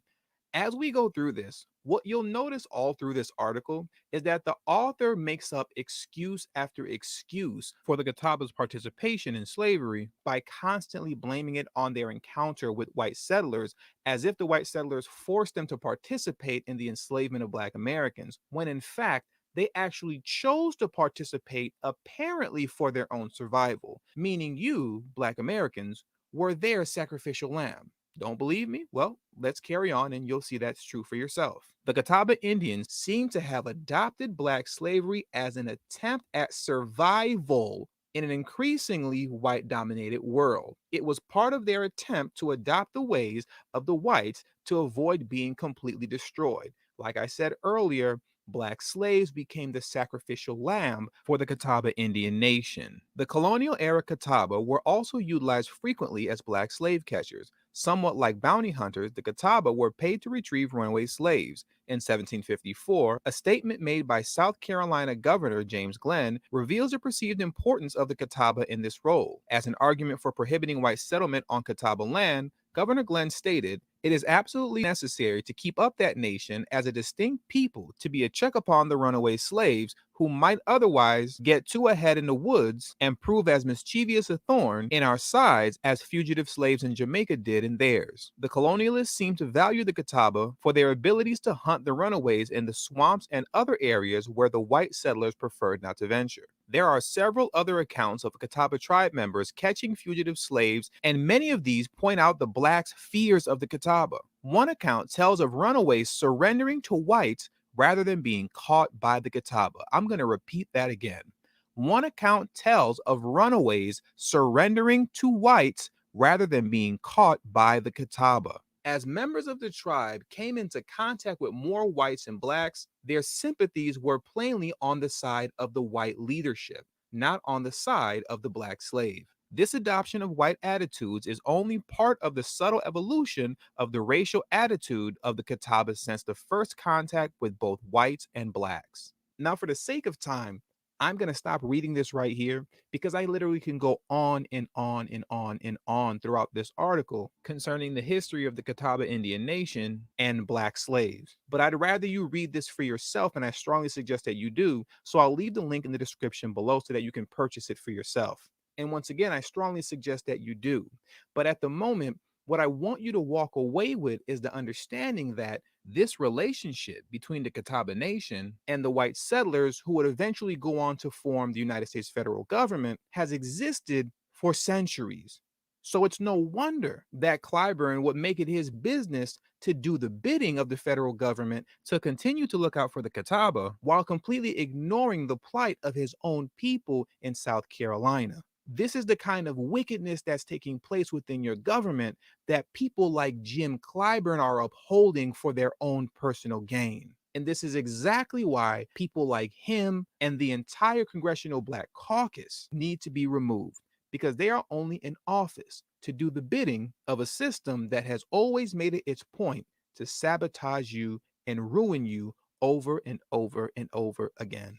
S2: as we go through this, what you'll notice all through this article is that the author makes up excuse after excuse for the Catawba's participation in slavery by constantly blaming it on their encounter with white settlers, as if the white settlers forced them to participate in the enslavement of Black Americans, when in fact, they actually chose to participate apparently for their own survival, meaning you, Black Americans, were their sacrificial lamb. Don't believe me? Well, let's carry on and you'll see that's true for yourself. The Catawba Indians seem to have adopted Black slavery as an attempt at survival in an increasingly white-dominated world. It was part of their attempt to adopt the ways of the whites to avoid being completely destroyed. Like I said earlier, Black slaves became the sacrificial lamb for the Catawba Indian Nation. The colonial era Catawba were also utilized frequently as Black slave catchers. Somewhat like bounty hunters, the Catawba were paid to retrieve runaway slaves. In 1754, a statement made by South Carolina Governor James Glenn reveals the perceived importance of the Catawba in this role. As an argument for prohibiting white settlement on Catawba land, Governor Glenn stated, "It is absolutely necessary to keep up that nation as a distinct people to be a check upon the runaway slaves who might otherwise get too ahead in the woods and prove as mischievous a thorn in our sides as fugitive slaves in Jamaica did in theirs." The colonialists seem to value the Catawba for their abilities to hunt the runaways in the swamps and other areas where the white settlers preferred not to venture. There are several other accounts of Catawba tribe members catching fugitive slaves, and many of these point out the blacks' fears of the Catawba. One account tells of runaways surrendering to whites rather than being caught by the Catawba. I'm going to repeat that again. One account tells of runaways surrendering to whites rather than being caught by the Catawba. As members of the tribe came into contact with more whites and blacks, their sympathies were plainly on the side of the white leadership, not on the side of the black slave. This adoption of white attitudes is only part of the subtle evolution of the racial attitude of the Catawba since the first contact with both whites and blacks. Now, for the sake of time, I'm going to stop reading this right here because I literally can go on and on and on and on throughout this article concerning the history of the Catawba Indian Nation and black slaves. But I'd rather you read this for yourself, and I strongly suggest that you do. So I'll leave the link in the description below so that you can purchase it for yourself. And once again, I strongly suggest that you do. But at the moment, what I want you to walk away with is the understanding that this relationship between the Catawba Nation and the white settlers who would eventually go on to form the United States federal government has existed for centuries. So it's no wonder that Clyburn would make it his business to do the bidding of the federal government to continue to look out for the Catawba while completely ignoring the plight of his own people in South Carolina. This is the kind of wickedness that's taking place within your government that people like Jim Clyburn are upholding for their own personal gain. And this is exactly why people like him and the entire Congressional Black Caucus need to be removed, because they are only in office to do the bidding of a system that has always made it its point to sabotage you and ruin you over and over and over again.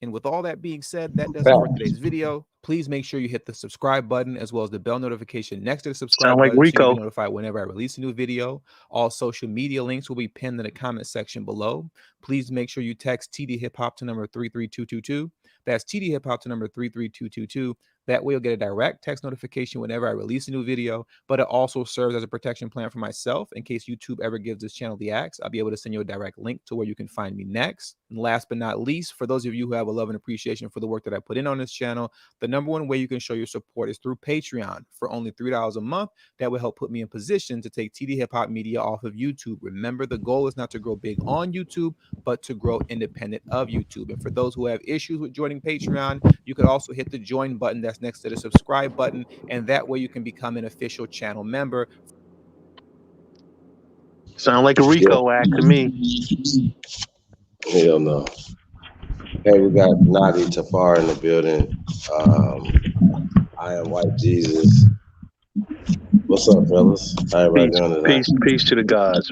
S2: And with all that being said, that does it for today's video. Please make sure you hit the subscribe button as well as the bell notification next to the subscribe
S15: Sound like
S2: button so
S15: Rico.
S2: you'll be notified whenever I release a new video. All social media links will be pinned in the comment section below. Please make sure you text TD Hip Hop to number 33222. That's TD Hip Hop to number 33222. That way you'll get a direct text notification whenever I release a new video, but it also serves as a protection plan for myself in case YouTube ever gives this channel the axe. I'll be able to send you a direct link to where you can find me next. And last but not least, for those of you who have a love and appreciation for the work that I put in on this channel, the number one way you can show your support is through Patreon. For only $3 a month, that will help put me in position to take TD Hip Hop Media off of YouTube. Remember, the goal is not to grow big on YouTube, but to grow independent of YouTube. And for those who have issues with joining Patreon, you could also hit the join button that's next to the subscribe button, and that way you can become an official channel member.
S15: Sound like a Rico act to me.
S14: Hell no. Hey, we got Nadi Tafar in the building. I am White Jesus. What's up, fellas? How everybody
S15: Peace,
S14: doing tonight?
S15: peace to the gods.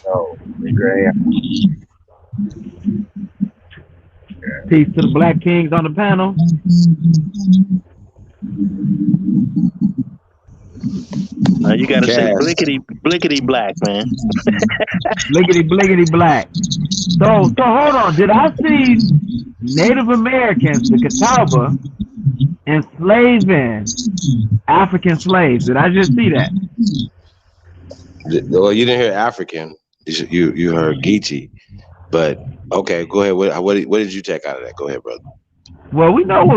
S14: Oh, great.
S3: Peace to the Black Kings on the panel.
S15: You got to say
S14: Cass.
S15: blickety black, man.
S3: Bliggity black. So hold on. Did I see Native Americans, the Catawba, enslaving African slaves? Did I just see that?
S14: Well, you didn't hear African. You heard Geechee. But okay, go ahead. What did you take out of that? Go ahead, brother.
S3: Well, we know we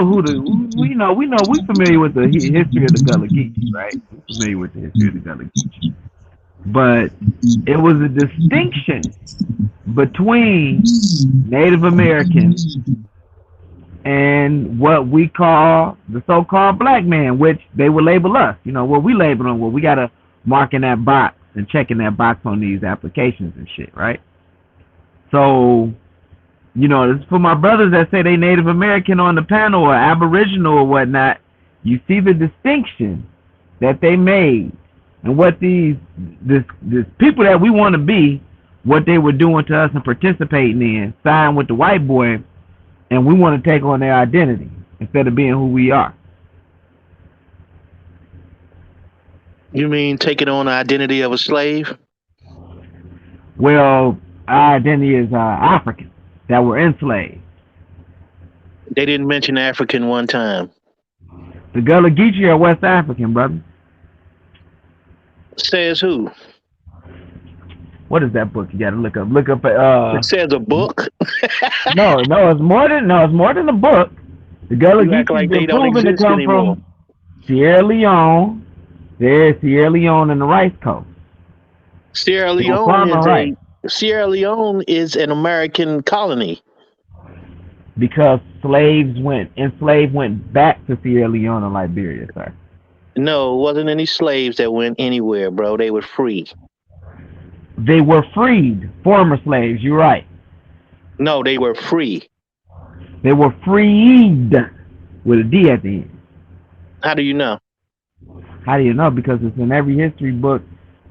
S3: familiar with the history of the Gullah Geechee, right? We're familiar with the history of the Gullah Geechee. But it was a distinction between Native Americans and what we call the so-called black man, which they would label us. You know, what we label them, well, we got to mark in that box and check in that box on these applications and shit, right? So, you know, it's for my brothers that say they Native American on the panel or Aboriginal or whatnot, you see the distinction that they made and what this people that we want to be, what they were doing to us and participating in, signed with the white boy, and we want to take on their identity instead of being who we are.
S15: You mean taking on the identity of a slave?
S3: Well, our identity is African, that were enslaved.
S15: They didn't mention African one time.
S3: The Gullah Geechee are West African, brother.
S15: Says who?
S3: What is that book? You got to look up.
S15: It says a book.
S3: no, it's more than a book. The Gullah Geechee
S15: like they
S3: been
S15: don't
S3: proven to
S15: exist
S3: come
S15: anymore.
S3: from Sierra Leone. There's Sierra Leone and the Rice Coast.
S15: Sierra Leone is an American colony.
S3: Because enslaved went back to Sierra Leone and Liberia, sir.
S15: No, it wasn't any slaves that went anywhere, bro. They were free.
S3: They were freed, former slaves, you're right.
S15: No, they were free.
S3: They were freed with a D at the end.
S15: How do you know?
S3: How do you know? Because it's in every history book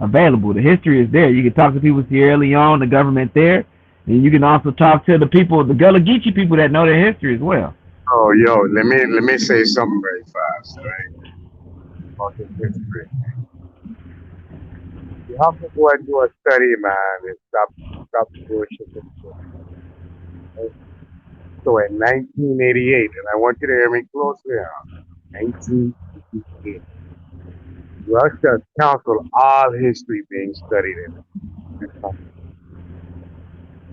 S3: available. The history is there. You can talk to people in Sierra Leone, the government there, and you can also talk to the people, the Gullah Geechee people that know their history as well.
S12: Oh, yo, let me say something very fast, all right? About this history. You have to go and do a study, man, and stop bullshitting. Okay? So in 1988, and I want you to hear me closely now, 1988, Russia canceled all history being studied in it.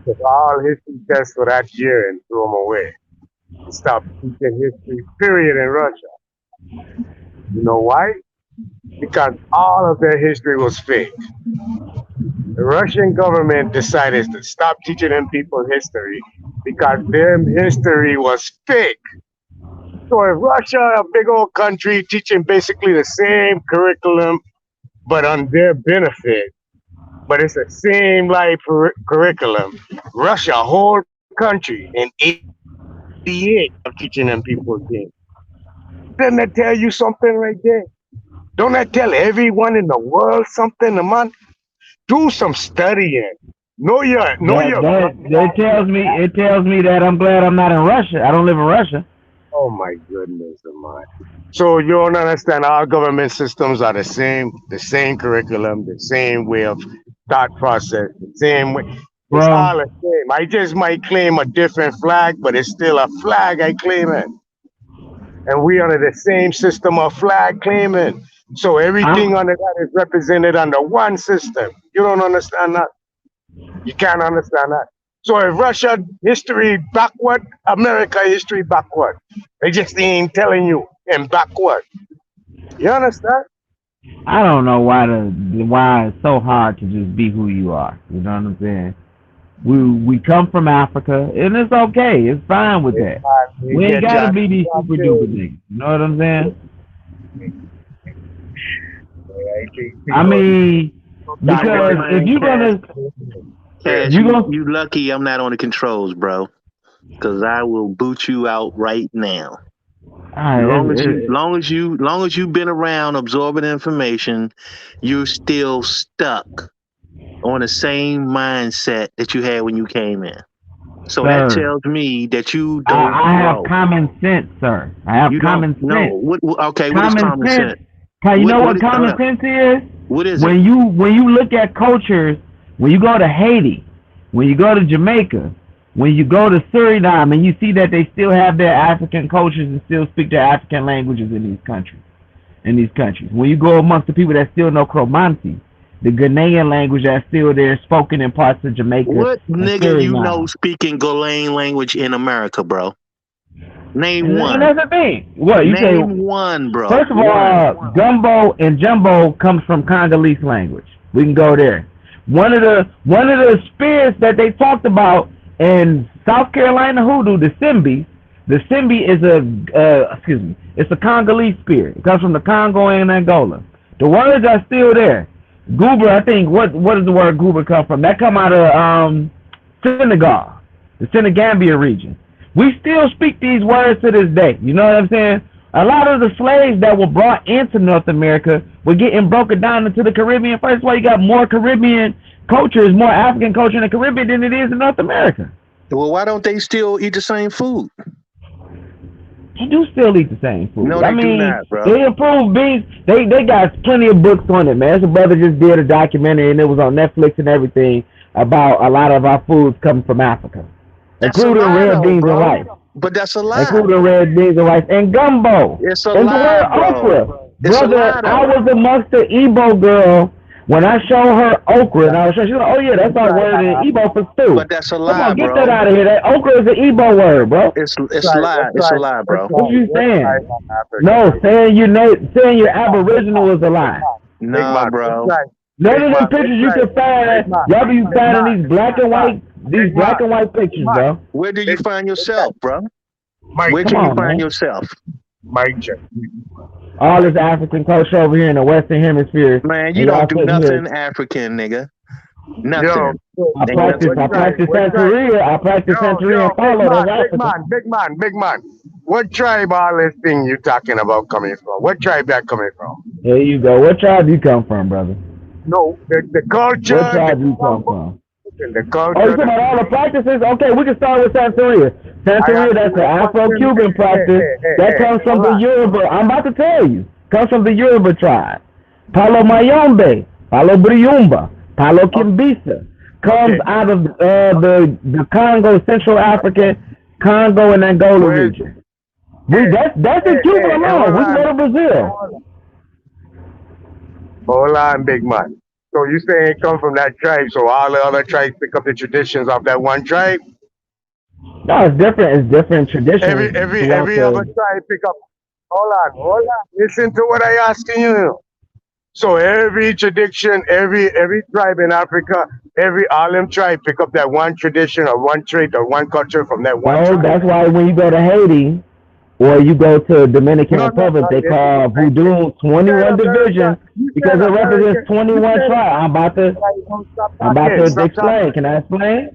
S12: Took all history tests for that year and threw them away. Stopped teaching history, period, in Russia. You know why? Because all of their history was fake. The Russian government decided to stop teaching them people history because their history was fake. So if Russia, a big old country, teaching basically the same curriculum, but on their benefit, but it's the same life curriculum, Russia, whole country, in 88 of teaching them people things. Doesn't that tell you something right there? Don't that tell everyone in the world something, man? Do some studying.
S3: It tells me that I'm glad I'm not in Russia. I don't live in Russia.
S12: Oh my goodness, man. So you don't understand, our government systems are the same curriculum, the same way of thought process, the same way. It's all the same. I just might claim a different flag, but it's still a flag I claim it. And we under the same system of flag claiming. So everything under that is represented under one system. You don't understand that? You can't understand that. So if Russia history backward, America history backward. They just ain't telling you and backward. You understand?
S3: I don't know why it's so hard to just be who you are. You know what I'm saying? We come from Africa, and it's okay. It's fine with that. We ain't gotta be these super duper niggas. You know what I'm saying? I mean, because if you're gonna,
S15: you lucky I'm not on the controls, bro. Because I will boot you out right now. Long as you've been around absorbing information, you're still stuck on the same mindset that you had when you came in. So that
S3: Sir,
S15: tells me that you don't
S3: I have
S15: grow.
S3: common sense, sir. I have
S15: You
S3: common
S15: don't know.
S3: sense.
S15: Okay, what is common sense?
S3: You know what common sense is?
S15: What is
S3: when you look at cultures, when you go to Haiti, when you go to Jamaica, when you go to Suriname, and you see that they still have their African cultures and still speak their African languages in these countries. When you go amongst the people that still know Cromanti, the Ghanaian language that's still there, spoken in parts of Jamaica.
S15: What
S3: and
S15: nigga you
S3: Suriname.
S15: know speaking Ghanaian language in America, bro? Name one.
S3: And that's the thing. What you say?
S15: Name one, bro.
S3: First of all, gumbo and jumbo comes from Congolese language. We can go there. One of the spirits that they talked about in South Carolina hoodoo, the Simbi. The Simbi is it's a Congolese spirit. It comes from the Congo and Angola. The words are still there. Goober, I think. What does the word goober come from? That come out of Senegal, the Senegambia region. We still speak these words to this day. You know what I'm saying? A lot of the slaves that were brought into North America were getting broken down into the Caribbean. First of all, you got more Caribbean cultures, more African culture in the Caribbean than it is in North America.
S15: Well, why don't they still eat the same food?
S3: They do still eat the same food.
S15: No, they do not, bro.
S3: They improve beans. They got plenty of books on it, man. Some brother just did a documentary, and it was on Netflix and everything, about a lot of our foods coming from Africa. Including red beans and rice.
S15: But that's a lie.
S3: Including red beans and rice. And gumbo.
S15: It's a
S3: and
S15: lie,
S3: the word okra.
S15: bro.
S3: Brother, I was amongst the Igbo girl when I showed her okra, and I was showing, she was like, oh yeah, that's our word in Igbo for stew.
S15: But that's a lie,
S3: Come on, get
S15: bro.
S3: that out of here. That okra is an Igbo word, bro.
S15: It's a lie. It's a lie, bro.
S3: What you saying? No, saying you're Aboriginal is a lie.
S15: No, bro.
S3: None of the pictures you can find, y'all be finding these black and white pictures, bro.
S15: Where do you find yourself, bro?
S12: Mike,
S15: Where can you find yourself?
S12: Mike, check.
S3: All this African culture over here in the Western Hemisphere.
S15: Man, you don't do nothing African, nigga. Nothing.
S3: I practice Santeria. I practice Santeria and follow those Africans.
S12: Big man. What tribe all this thing you talking about coming from? What tribe that coming from?
S3: There you go. What tribe you come from, brother?
S12: No, the culture.
S3: What tribe you come from?
S12: The culture.
S3: Oh, you talking about all the practices? Okay, we can start with Santeria. Santeria, that's the Afro-Cuban practice. That comes from the Yoruba. I'm about to tell you. Comes from the Yoruba tribe. Palo Mayombe, Palo Briumba, Palo Kimbisa. Comes out of the Congo, Central Africa, Congo and Angola region. That's in Cuba alone. We go to Brazil.
S12: Hold on, big man. So you saying it come from that tribe, so all the other tribes pick up the traditions of that one tribe?
S3: No, it's different. It's different traditions.
S12: Every other tribe pick up. Hold on. Listen to what I asking you. So every tradition, every tribe in Africa, all them tribe pick up that one tradition or one trait or one culture from that one tribe.
S3: That's why when you go to Haiti or you go to Dominican Republic, they call voodoo 21 divisions because it represents 21 tribes. I'm about to explain. Can I explain?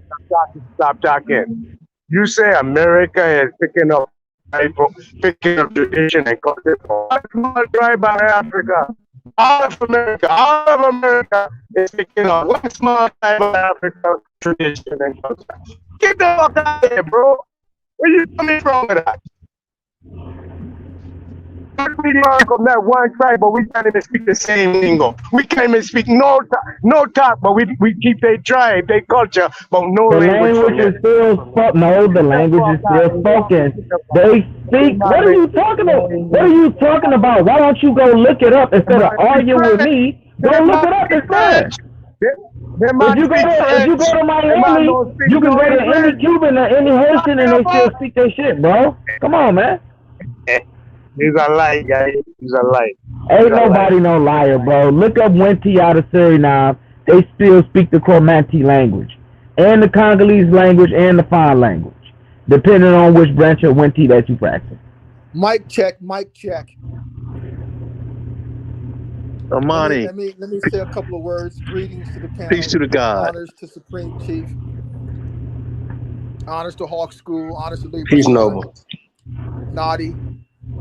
S12: Stop talking. You say America is picking up tradition and culture from one small tribe out of Africa. All of America is picking up one small tribe of Africa tradition and culture. Get the fuck out of here, bro. Where you coming from with that? We learn from that one tribe, but we can't even speak the same lingo. We can't even speak no talk, but we keep their tribe, their culture, but no language.
S3: The language is still spoken. No, the language is still spoken. They speak. What are you talking about? What are you talking about? Why don't you go look it up instead of arguing with me? Go look it up instead. If you go to Miami, you can go to any Cuban or any Haitian and they still speak their shit, bro. Come on, man.
S12: He's a lie, guys. He's a lie.
S3: Ain't nobody no liar, bro. Look up Winti out of Suriname. They still speak the Cromanti language, and the Congolese language, and the Fan language, depending on which branch of Winti that you practice.
S4: Mic check.
S15: Amani.
S4: Let me say a couple of words. Greetings to the panel.
S15: Peace to the God.
S4: Honors to Supreme Chief. Honors to Hawk School. Honors to Libra.
S14: Peace, Noble.
S4: Naughty.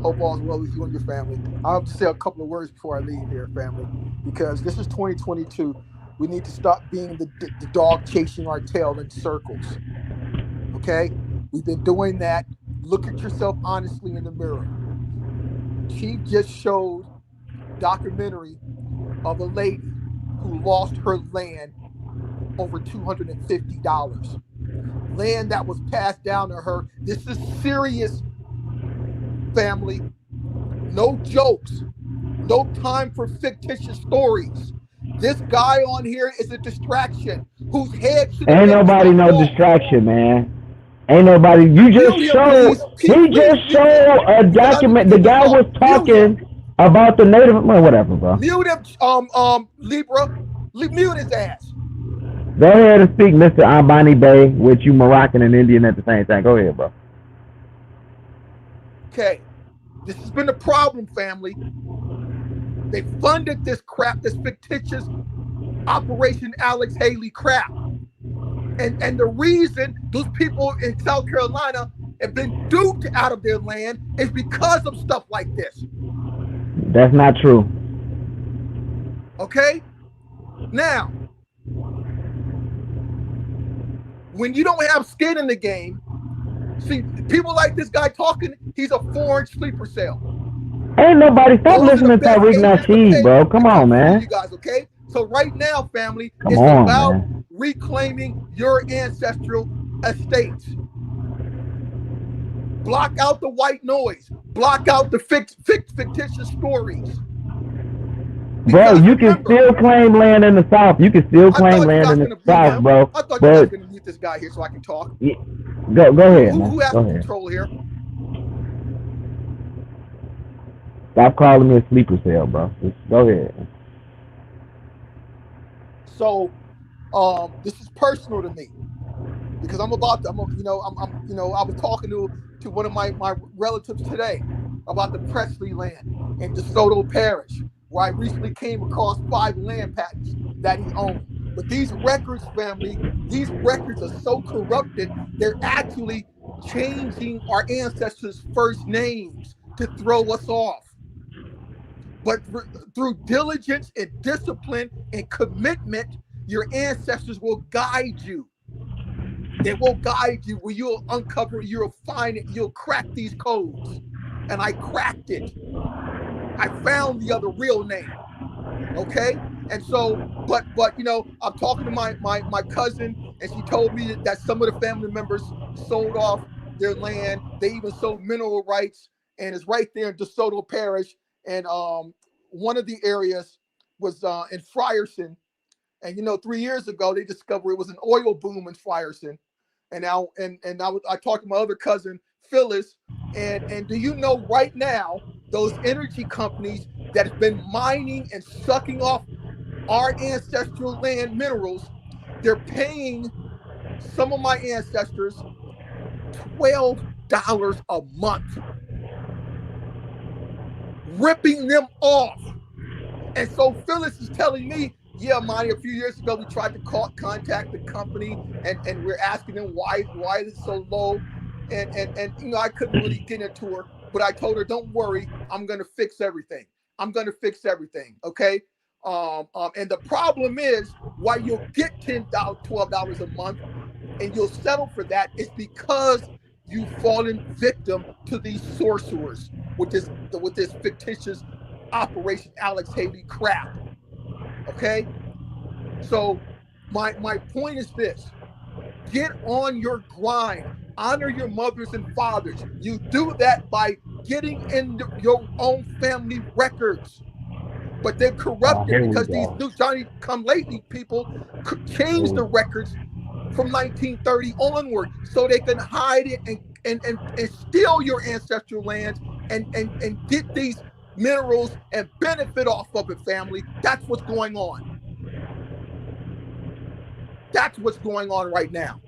S4: Hope all's well with you and your family. I'll have to say a couple of words before I leave here, family, because this is 2022. We need to stop being the dog chasing our tail in circles. Okay? We've been doing that. Look at yourself honestly in the mirror. Chief just showed documentary of a lady who lost her land over $250. Land that was passed down to her. This is serious, family. No jokes. No time for fictitious stories. This guy on here is a distraction whose head should have
S3: Ain't
S4: been
S3: nobody
S4: chopped
S3: no
S4: off.
S3: distraction, man. Ain't nobody. You just
S4: Mute him,
S3: show.
S4: please.
S3: He
S4: Please
S3: just
S4: mute him
S3: showed a
S4: because I need to
S3: document. The
S4: get this
S3: guy
S4: off.
S3: was
S4: Mute him.
S3: talking about the native. Well, whatever, bro.
S4: Mute him, Libra. Mute his ass.
S3: Go ahead and speak, Mr. Ambani Bay, with you Moroccan and Indian at the same time. Go ahead, bro.
S4: Okay. This has been the problem, family. They funded this crap, this fictitious Operation Alex Haley crap. And the reason those people in South Carolina have been duped out of their land is because of stuff like this.
S3: That's not true.
S4: Okay? Now, when you don't have skin in the game, see, people like this guy talking, he's a foreign sleeper cell.
S3: Ain't nobody. Stop
S4: Those are the
S3: listening to
S4: best
S3: Tariq
S4: agents to
S3: Nasheed,
S4: pay
S3: bro.
S4: to
S3: Come
S4: come
S3: on,
S4: for
S3: man.
S4: you guys, okay? So right now, family,
S3: Come
S4: it's
S3: on,
S4: about
S3: man.
S4: reclaiming your ancestral estates. Block out the white noise. Block out the fictitious stories.
S3: Bro,
S4: Because
S3: you can
S4: remember,
S3: still claim land in the South. You can still
S4: I
S3: claim
S4: thought you
S3: land
S4: guys
S3: in
S4: were
S3: the
S4: going to mute
S3: South,
S4: him.
S3: bro.
S4: I thought you guys
S3: But
S4: were going to mute this guy here so I can talk.
S3: go ahead, man.
S4: Who has
S3: Go
S4: the
S3: ahead.
S4: control here?
S3: Stop calling me a sleeper cell, bro. Just go ahead.
S4: So, this is personal to me because I was talking to one of my relatives today about the Presley land in DeSoto Parish, where I recently came across 5 land patents that he owned. But these records, family, these records are so corrupted, they're actually changing our ancestors' first names to throw us off. But through diligence and discipline and commitment, your ancestors will guide you. They will guide you where you'll uncover, you'll find it, you'll crack these codes. And I cracked it. I found the other real name. Okay? And so, but I'm talking to my cousin, and she told me that some of the family members sold off their land. They even sold mineral rights, and it's right there in DeSoto Parish. And one of the areas was in Frierson. And 3 years ago they discovered it was an oil boom in Frierson. And now I talked to my other cousin Phyllis, and do you know right now those energy companies that have been mining and sucking off our ancestral land minerals, they're paying some of my ancestors $12 a month, ripping them off. And so Phyllis is telling me, yeah, Monty, a few years ago we tried to contact the company, and we're asking them why is it so low, and I couldn't really get into her, but I told her, don't worry, I'm gonna fix everything. Okay. And the problem is why you'll get $10, $12 a month, and you'll settle for that is because you've fallen victim to these sorcerers with this fictitious Operation Alex Haley crap. Okay? So my point is this: get on your grind, honor your mothers and fathers. You do that by getting in your own family records. But they're corrupted
S3: Here we
S4: because these
S3: go.
S4: new Johnny come lately people change the records from 1930 onward so they can hide it and steal your ancestral lands and get these minerals and benefit off of it, family. That's what's going on. That's what's going on right now.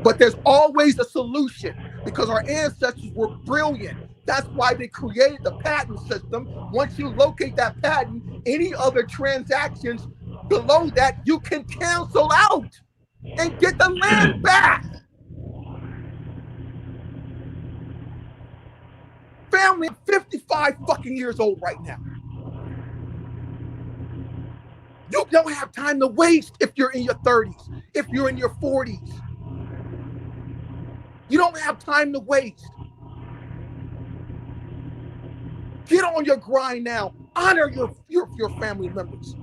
S4: But there's always a solution because our ancestors were brilliant. That's why they created the patent system. Once you locate that patent, any other transactions below that you can cancel out and get the land back. Family, family, I'm 55 fucking years old right now. You don't have time to waste if you're in your 30s, if you're in your 40s. You don't have time to waste. Get on your grind now. Honor your family members.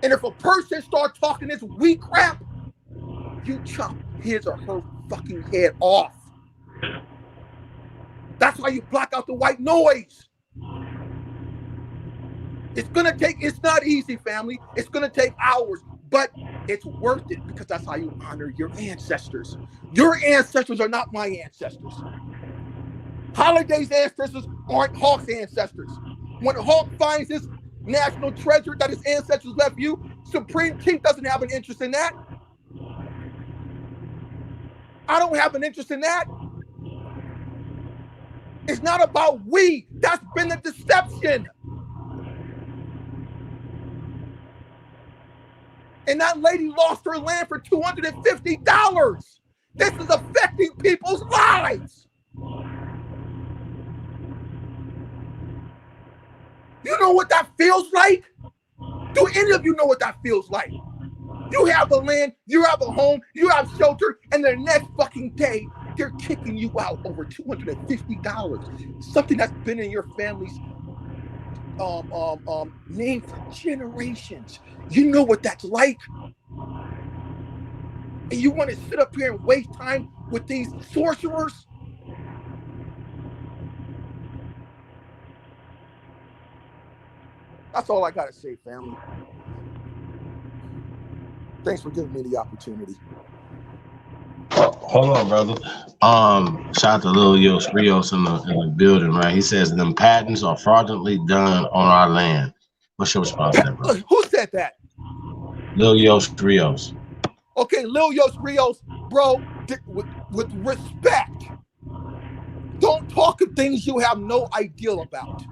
S4: And if a person starts talking this weak crap, you chop his or her fucking head off. That's why you block out the white noise. It's not easy, family. It's gonna take hours, but it's worth it because that's how you honor your ancestors. Your ancestors are not my ancestors. Holiday's ancestors aren't Hawk's ancestors. When Hawk finds his national treasure that his ancestors left you, Supreme King doesn't have an interest in that. I don't have an interest in that. It's not about we. That's been the deception. And that lady lost her land for $250. This is affecting people's lives. You know what that feels like? Do any of you know what that feels like? You have a land, you have a home, you have shelter, and the next fucking day, they're kicking you out over $250. Something that's been in your family's name for generations. You know what that's like. And you want to sit up here and waste time with these sorcerers? That's all I got to say, family. Thanks for giving me the opportunity.
S14: Hold on, brother. Shout out to Lil Rios in the building, right? He says them patents are fraudulently done on our land. What's your response to that, bro?
S4: Who said that?
S14: Lil Rios.
S4: Okay, Lil Rios, bro, with respect, don't talk of things you have no idea about.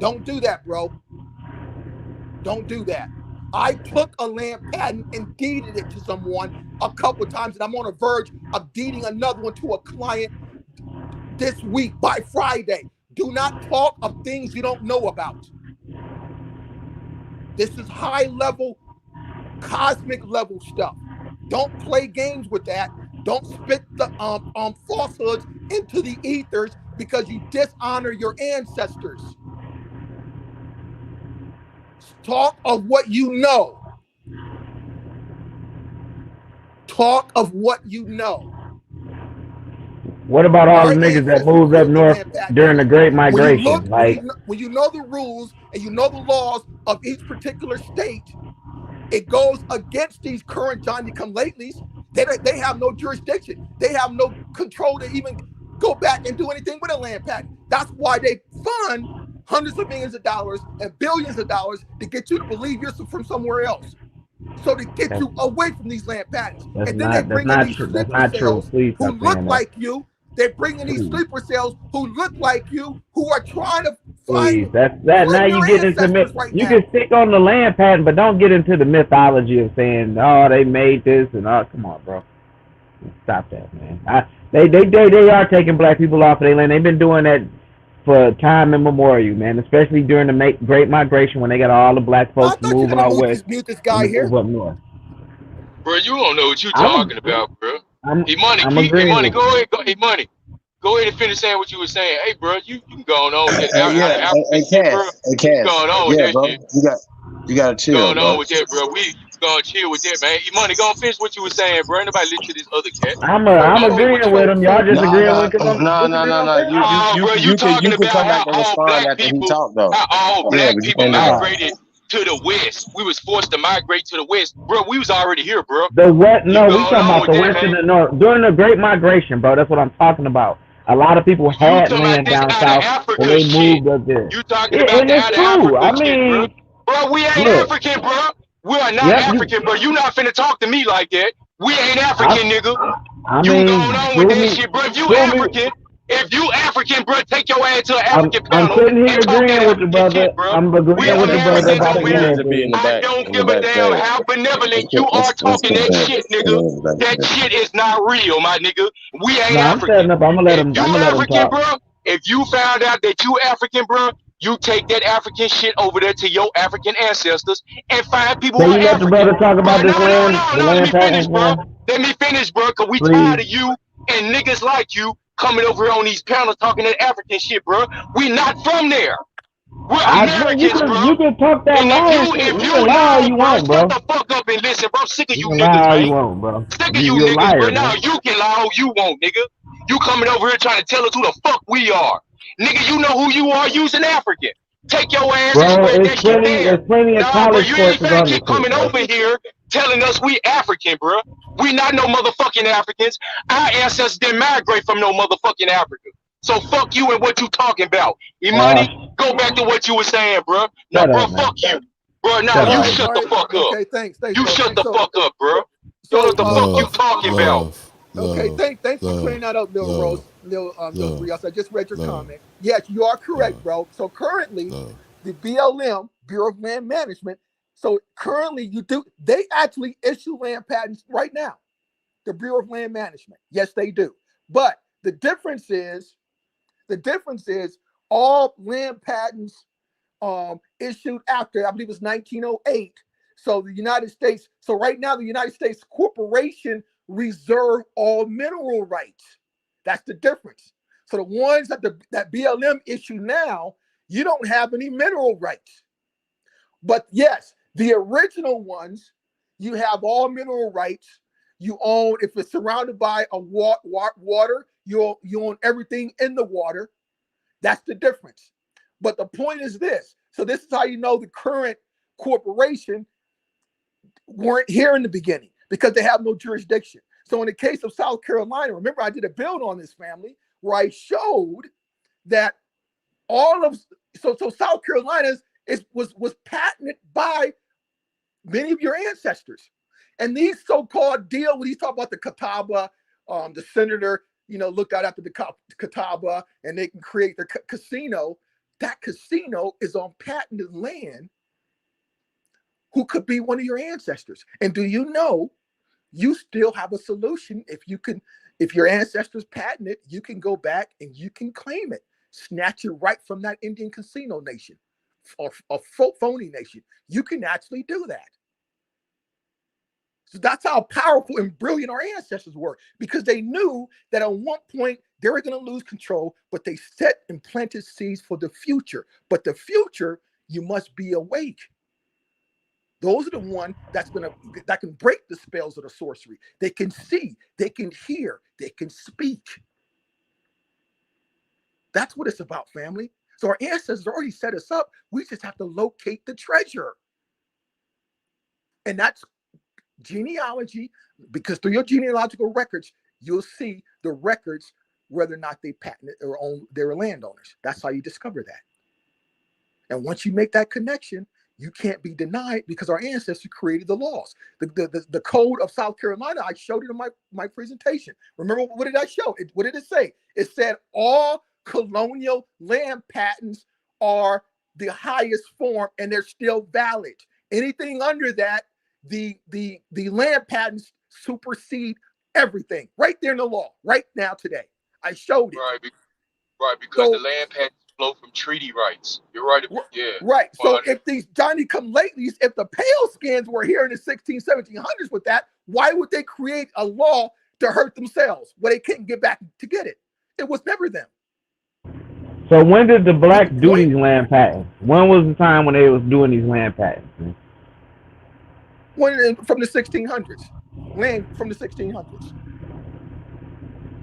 S4: Don't do that, bro. Don't do that. I took a land patent and deeded it to someone a couple of times, and I'm on the verge of deeding another one to a client this week by Friday. Do not talk of things you don't know about. This is high level, cosmic level stuff. Don't play games with that. Don't spit the falsehoods into the ethers because you dishonor your ancestors. Talk of what you know. Talk of what you know.
S3: What about all the
S4: My
S3: niggas that
S4: ancestors
S3: moved up
S4: built the
S3: north
S4: land back
S3: during the
S4: then.
S3: Great Migration?
S4: When you know the rules and you know the laws of each particular state, it goes against these current Johnny-come-latelys. They have no jurisdiction. They have no control to even go back and do anything with a land patent. That's why they fund hundreds of millions of dollars and billions of dollars to get you to believe you're from somewhere else. So to get you away from these land patents. And then they bring in these sleeper cells who look like you. They bring in these sleeper cells who look like you, who are trying to
S3: Please,
S4: find
S3: that's that. Now you get into myth. You can stick on the land patent, but don't get into the mythology of saying, "Oh, they made this," and "Oh, come on, bro, stop that, man." They are taking black people off of their land. They've been doing that for time immemorial, man. Especially during the Great Migration when they got all the black folks move out west
S4: mute this guy here.
S3: move up north.
S13: Bro, you don't know what you're talking about, bro.
S3: I'm
S13: Money,
S3: agreeing.
S13: go ahead, Money. Go ahead and finish saying what you were saying. Hey, bro, you can go on with that. Going on with that
S14: bro.
S13: shit.
S14: You gotta chill,
S13: Going
S14: bro.
S13: on with that, bro. We gonna chill with that, man. Money, go and finish what you were saying, bro. Nobody listen to this other cat.
S3: I'm agreeing with him. Y'all just agreeing with him.
S14: No.
S13: You
S14: can come back and respond after he talked, though.
S13: How all black people migrated to the west. We was forced to migrate to the west, bro. We was already here, bro.
S3: The what? No, we talking about the west and the north during the Great Migration, bro. That's what I'm talking about. A lot of people had land down south when they moved up there.
S13: You talking about
S3: and it's true. I mean,
S13: bro, we ain't African, bro. We are not African, bro. You not finna talk to me like that. We ain't African, nigga.
S3: I
S13: you
S3: mean,
S13: going on with that shit, bro. If you African, If you African, bro, take your ass to an
S3: I'm
S13: African
S3: I'm
S13: panel
S3: sitting here
S13: and talk that
S3: agreeing with the
S13: African
S3: brother.
S13: shit, bro.
S3: I'm
S13: We
S3: agreeing
S13: are
S3: with the
S14: That's
S3: brother
S13: Africans
S3: about
S14: that's
S3: the
S13: over
S14: good
S13: here.
S14: to be in
S3: planting.
S14: the
S13: I
S14: back
S13: don't give a damn
S14: bag.
S13: how benevolent
S14: That's
S13: you
S14: good.
S13: are
S14: That's
S13: talking
S14: good
S13: that
S14: bag.
S13: shit,
S14: In
S13: nigga.
S14: the
S13: That
S14: back.
S13: shit is not real, my nigga. We
S3: No,
S13: ain't
S3: I'm
S13: African.
S3: setting up. I'm
S13: If you
S3: gonna let him
S13: African,
S3: talk.
S13: bro, if you found out that you African, bro, you take that African shit over there to your African ancestors and find people who
S3: Can
S13: are
S3: you let the
S13: African.
S3: brother talk about
S13: But
S3: this
S13: no, no,
S3: land,
S13: no,
S3: the
S13: no. Let
S3: land
S13: me finish,
S3: patents,
S13: bro.
S3: man?
S13: Let me finish, bro, because we
S3: Please.
S13: tired of you and niggas like you coming over here on these panels talking that African shit, bro. We not from there. We're Americans, bro.
S3: You can talk that
S13: And if
S3: land
S13: you
S3: shit.
S13: if
S3: You
S13: you
S3: can lie all
S13: lie,
S3: you
S13: bro,
S3: want,
S13: shut
S3: bro.
S13: the fuck up and listen, bro. I'm sick of
S3: You
S13: you
S3: can lie
S13: niggas,
S3: all
S13: man.
S3: you want, bro.
S13: Sick of you
S3: You a
S13: niggas,
S3: liar,
S13: but now
S3: man.
S13: you can lie all you want, nigga. You coming over here trying to tell us who the fuck we are. Nigga, you know who you are using African. Take your ass and
S3: Bro,
S13: spread that shit there.
S3: it's plenty of
S13: Nah, bro,
S3: college
S13: you ain't
S3: courses
S13: finna
S3: on this
S13: keep
S3: shit,
S13: coming
S3: bro.
S13: over here telling us we African, bro. We not no motherfucking Africans. Our ancestors didn't migrate from no motherfucking Africa. So fuck you and what you talking about. Money, go back to what you were saying, bro. Now,
S3: Shut
S13: bro,
S3: up, man.
S13: fuck you. Bro, now
S3: Shut
S13: you
S3: up,
S4: All
S3: man.
S13: shut the
S4: right.
S13: fuck up.
S4: Okay. Thanks,
S13: You
S4: bro.
S13: shut
S4: Thanks.
S13: the fuck up, bro. You know
S4: So
S13: what the fuck you
S4: uh,
S7: Love,
S13: talking about?
S7: love,
S4: okay.
S7: love,
S4: Thanks for
S7: love,
S4: clearing that up, Lil
S7: love,
S4: Rose, Lil
S7: love,
S4: Brios. I just read your
S7: love,
S4: comment. Yes, you are
S7: love,
S4: correct, bro. So currently,
S7: love.
S4: the BLM, Bureau of Land Management. So currently, they actually issue land patents right now. The Bureau of Land Management. Yes, they do. But the difference is all land patents issued after, I believe it was 1908. So the United States, so right now the United States corporation reserve all mineral rights. That's the difference. So the ones that BLM issue now, you don't have any mineral rights. But yes, the original ones, you have all mineral rights. You own, if it's surrounded by a water, you own everything in the water. That's the difference. But the point is this. So this is how you know the current corporation weren't here in the beginning because they have no jurisdiction. So in the case of South Carolina, remember I did a build on this family where I showed that all of so South Carolina's was patented by many of your ancestors. And these so-called deal when he's talking about the Catawba, the senator, looked out after the Catawba and they can create their casino. That casino is on patented land who could be one of your ancestors. And do you know you still have a solution if your ancestors patent it, you can go back and you can claim it, snatch it right from that Indian casino nation or a phony nation. You can actually do that. So that's how powerful and brilliant our ancestors were because they knew that at one point they were going to lose control, but they set and planted seeds for the future. But the future, you must be awake. Those are the ones that can break the spells of the sorcery. They can see, they can hear, they can speak. That's what it's about, family. So our ancestors already set us up. We just have to locate the treasure. And that's genealogy, because through your genealogical records, you'll see the records, whether or not they patented or own, they were landowners. That's how you discover that. And once you make that connection, you can't be denied because our ancestors created the laws. The code of South Carolina, I showed it in my presentation. Remember, what did I show? What did it say? It said all colonial land patents are the highest form and they're still valid. Anything under that, the land patents supersede everything right there in the law, right now today. I showed it.
S13: Right, because the
S4: So
S13: land patents flow from treaty rights. You're right. Yeah.
S4: right. So if these Johnny come latelys, if the pale skins were here in the 1700s with that, why would they create a law to hurt themselves where they couldn't get back to get it? It was never them.
S3: So when did the blacks do these land patents? When was the time when they was doing these land patents?
S4: From the 1600s. Land from the 1600s.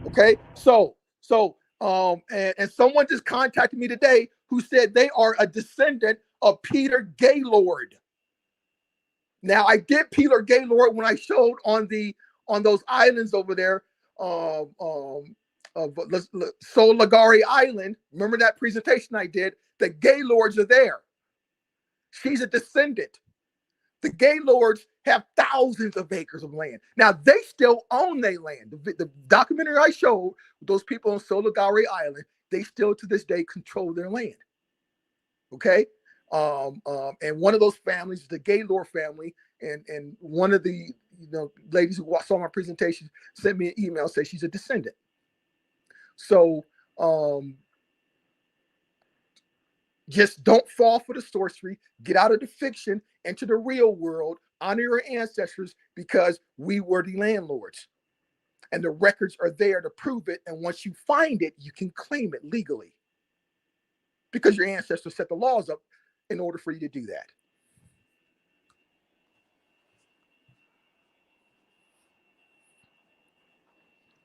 S4: Okay. And someone just contacted me today who said they are a descendant of Peter Gaylord. Now I did Peter Gaylord when I showed on those islands over there, of Solagari Island. Remember that presentation I did? The Gaylords are there. She's a descendant. The Gaylords have thousands of acres of land. Now they still own their land. The documentary I showed, those people on Solagare Island, they still to this day control their land. Okay, and one of those families is the Gaylord family, and one of the ladies who saw my presentation sent me an email, say she's a descendant. So just don't fall for the sorcery. Get out of the fiction, into the real world, honor your ancestors, because we were the landlords. And the records are there to prove it. And once you find it, you can claim it legally. Because your ancestors set the laws up in order for you to do that.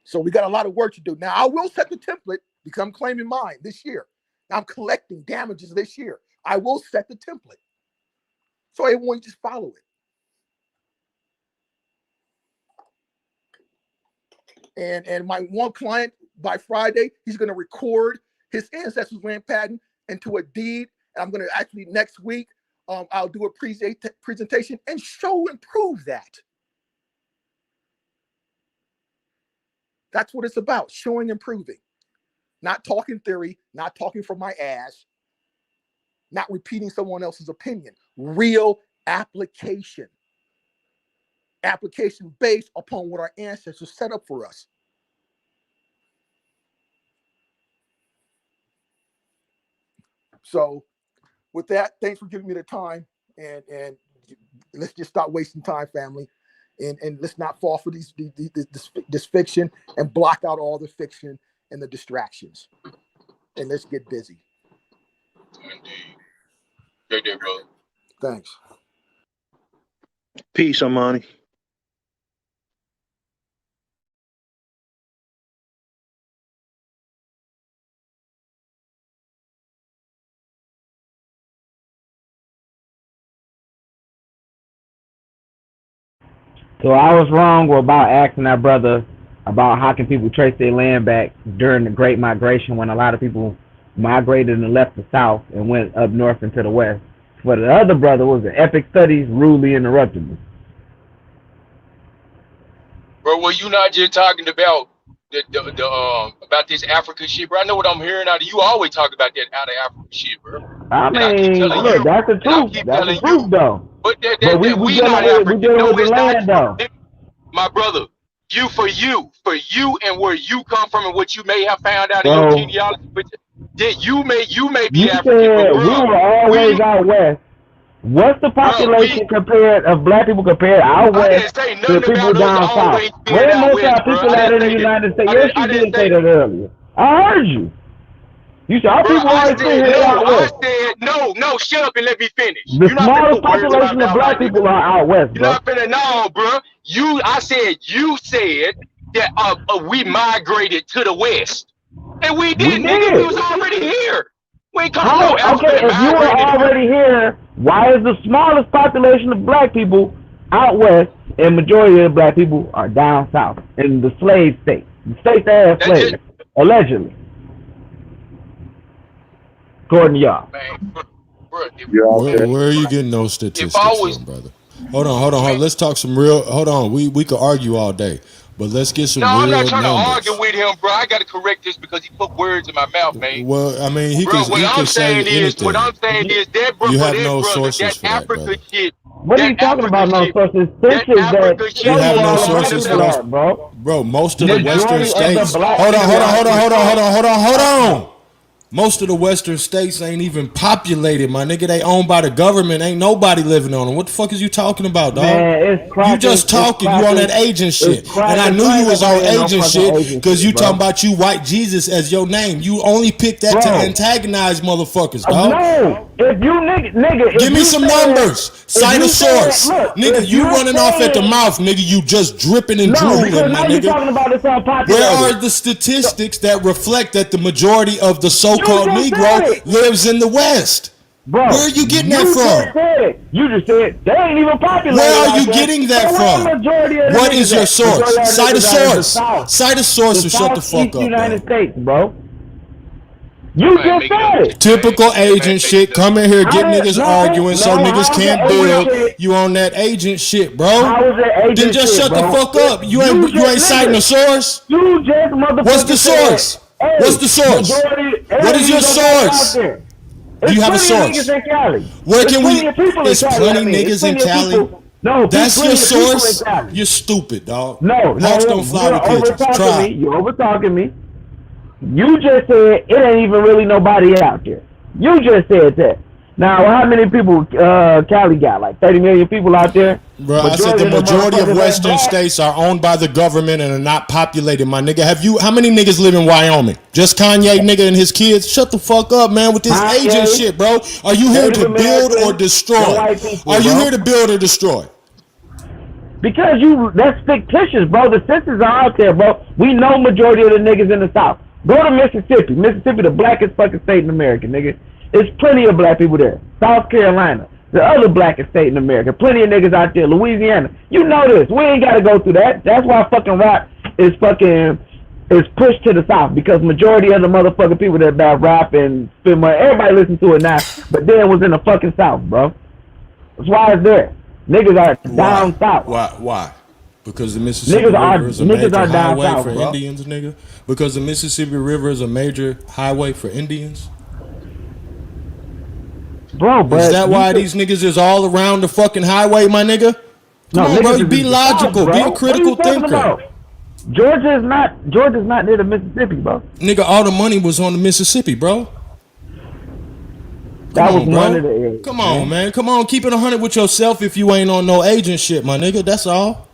S4: So we got a lot of work to do. Now, I will set the template because I'm claiming mine this year. I'm collecting damages this year. I will set the template. So everyone just follow it. And my one client, by Friday, he's going to record his ancestors' land patent into a deed. And I'm going to actually next week, I'll do a presentation and show and prove that. That's what it's about, showing and proving. Not talking theory, not talking from my ass, not repeating someone else's opinion. Real application. Application based upon what our ancestors set up for us. So with that, thanks for giving me the time, and let's just stop wasting time, family. And let's not fall for this fiction and block out all the fiction and the distractions. And let's get busy.
S13: Indeed. Great day, brother.
S4: Thanks.
S15: Peace, Amani.
S3: So I was wrong about asking that brother about how can people trace their land back during the Great Migration, when a lot of people migrated and left the South and went up north into the West. But the other brother was the Epic Studies rudely interrupted me.
S13: Bro, were you not just talking about about this Africa shit, bro? I know what I'm hearing out of you. Always talk about that out of Africa shit, bro.
S3: I mean, look, that's the truth. That's the truth, though.
S13: But
S3: we
S13: not African.
S3: dealing
S13: No,
S3: with the
S13: it's
S3: land,
S13: not.
S3: though.
S13: My brother, for you and where you come from and what you may have found out in
S3: Bro,
S13: your genealogy, but that you may be
S3: you
S13: African,
S3: said
S13: but bro,
S3: we were always out west. What's the population compared of black people compared out west to people down south? Where most of our people at in the United States? Yes, you did say that earlier. I heard you. You said our people always sit here out west.
S13: I said no, shut up and let me finish.
S3: The smallest population of black people are out west, bro.
S13: You're not finna know, bro. You said that we migrated to the west. And we didn't, nigga. We was already here. We ain't come no
S3: okay, if you were already here, why is the smallest population of black people out west and majority of the black people are down south in the slave states? The states that have slaves, allegedly. According to y'all.
S13: Man,
S7: Where are you getting those statistics from, brother? Hold on. Let's talk some real. Hold on. We could argue all day, but let's get some real
S13: I'm not trying
S7: numbers.
S13: to argue with him, bro. I got to correct this because he put words in my mouth, man.
S7: Well, I mean, he
S13: bro,
S7: could say anything.
S13: What I'm saying is that, bro,
S7: you have no sources for that, brother.
S3: What are you talking about? No sources. Census that
S7: you have no sources for those, bro. Most of the Western states. Hold on. Most of the Western states ain't even populated, my nigga. They owned by the government. Ain't nobody living on them. What the fuck is you talking about, dog?
S3: Man,
S7: you just talking. You on that agent shit. And I knew you was on agent shit because you talking about you white Jesus as your name. You only picked that to antagonize motherfuckers, dog.
S3: No, if you nigga,
S7: give me some numbers. Cite a source, nigga. You running off at the mouth, nigga. You just dripping and drooling, my nigga.
S3: Talking about this
S7: where are the statistics that reflect that the majority of the so-called Negro lives in the West?
S3: Bro,
S7: where are you getting that from?
S3: You just said they ain't even populated.
S7: Where are you getting that from? What is your source? Cite a source. Cite a source or shut the fuck up.
S3: United States, bro. You just said it.
S7: Typical agent shit. Come in here, get niggas arguing so niggas can't build.
S3: Shit?
S7: You on that agent shit, bro.
S3: How is it agent
S7: Then just
S3: shit,
S7: shut
S3: bro?
S7: the fuck up. You ain't citing a source.
S3: You just motherfucker.
S7: What's the source?
S3: Hey,
S7: What's the source? What is your source? Do you have a source? Where can we? There's plenty niggas in Cali.
S3: No,
S7: that's your source. You're stupid, dog.
S3: No,
S7: Hawks don't fly with pigeons. Try.
S3: You're over talking me. You just said it ain't even really nobody out there. You just said that. Now, how many people Cali got? Like 30 million people out there?
S7: Bro, I said the majority of Western states are owned by the government and are not populated, my nigga. How many niggas live in Wyoming? Just Kanye nigga and his kids? Shut the fuck up, man, with this agent shit, bro. Are you here to build or destroy? Are you here to build or destroy?
S3: Because that's fictitious, bro. The census are out there, bro. We know majority of the niggas in the South. Go to Mississippi. Mississippi, the blackest fucking state in America, nigga. There's plenty of black people there. South Carolina, the other blackest state in America. Plenty of niggas out there. Louisiana. You know this. We ain't got to go through that. That's why fucking rap is pushed to the South. Because majority of the motherfucking people that rap and spend money, everybody listen to it now. But then it was in the fucking South, bro. That's why it's there. Niggas are down south.
S7: Why? Because the Mississippi River is a major highway for Indians, nigga? Because the Mississippi River is a major highway for Indians?
S3: Bro, but
S7: is that why these niggas is all around the fucking highway, my nigga? Come on, bro. Be logical. Be a critical thinker.
S3: Georgia's not near the Mississippi, bro.
S7: Nigga, all the money was on the Mississippi, bro.
S3: That was one of the areas.
S7: Come on, man. Come on. Keep it 100 with yourself if you ain't on no agent shit, my nigga. That's all.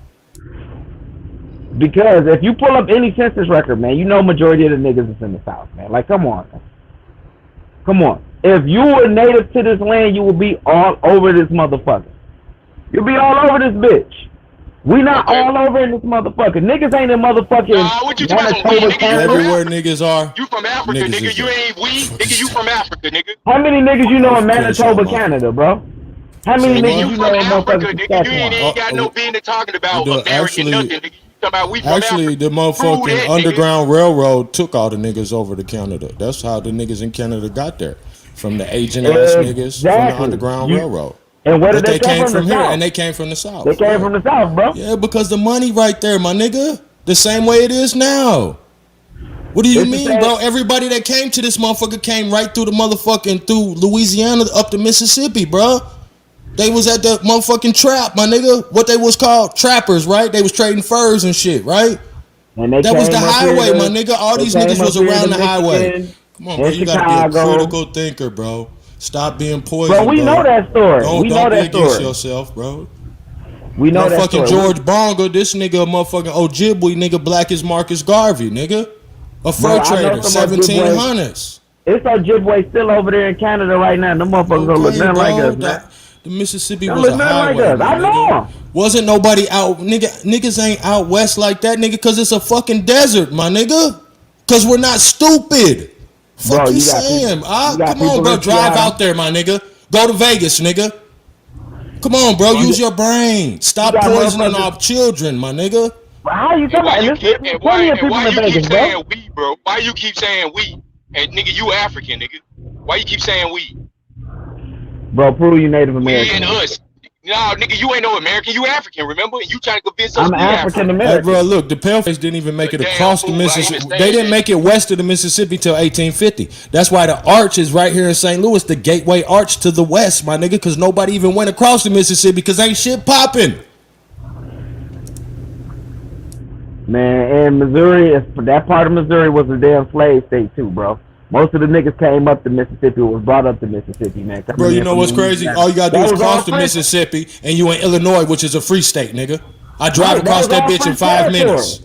S3: Because if you pull up any census record, man, you know majority of the niggas is in the South, man. Like, come on. Come on. If you were native to this land, you would be all over this motherfucker. You'll be all over this bitch. We not all over in this motherfucker. Niggas ain't in motherfucking
S13: what you talking about?
S7: Everywhere niggas are.
S13: You from Africa, nigga. You ain't we. Nigga, you from Africa, nigga.
S3: How many niggas you know in Manitoba, Canada, bro? How many niggas you know in motherfucking
S13: nigga? You ain't got no business talking about American nothing, nigga.
S7: Actually, the motherfucking Underground Railroad took all the niggas over to Canada. That's how the niggas in Canada got there. From the agent ass niggas from the Underground Railroad.
S3: And where did they
S7: came from here?
S3: South?
S7: And they came from the South.
S3: They came from the South, bro.
S7: Yeah, because the money right there, my nigga. The same way it is now. What do you mean, bro? Everybody that came to this motherfucker came right through the motherfucking, through Louisiana up to Mississippi, bro. They was at the motherfucking trap, my nigga. What they was called? Trappers, right? They was trading furs and shit, right?
S3: And
S7: that was the highway, my nigga. All these niggas was around the highway. Come on, bro. You gotta be a critical thinker, bro. Stop being poisoned,
S3: bro. We know that story.
S7: Don't be against yourself, bro.
S3: We know that story.
S7: Motherfucking George Bonga, this nigga, a motherfucking Ojibwe nigga, black as Marcus Garvey, nigga. A fur trader, 1700s.
S3: It's Ojibwe still over there in Canada right now. The motherfuckers don't look nothing like us, man.
S7: The Mississippi was a highway.
S3: I know.
S7: Wasn't nobody out, niggas ain't out west like that, nigga, because it's a fucking desert, my nigga. Because we're not stupid. Fuck you saying? Come on, bro. Drive out there, my nigga. Go to Vegas, nigga. Come on, bro. Use your brain. Stop poisoning our children, my nigga.
S3: How you talking about?
S13: Why you keep saying we, bro? Why you keep saying we? And nigga, you African, nigga. Why you keep saying we?
S3: Bro, prove you Native American.
S13: We and us. Nah, nigga, you ain't no American. You African, remember? And you trying to convince us
S3: I'm African American.
S7: Hey, bro, look, the Paleface didn't even make it across the Mississippi. They didn't make it west of the Mississippi till 1850. That's why the arch is right here in St. Louis, the gateway arch to the west, my nigga, because nobody even went across the Mississippi because ain't shit popping.
S3: Man, and Missouri, that part of Missouri was a damn slave state too, bro. Most of the niggas came up to Mississippi, was brought up to Mississippi, man.
S7: Bro, you know what's crazy? All you gotta do is cross the Mississippi, and you in Illinois, which is a free state, nigga. I drive across that bitch in 5 minutes.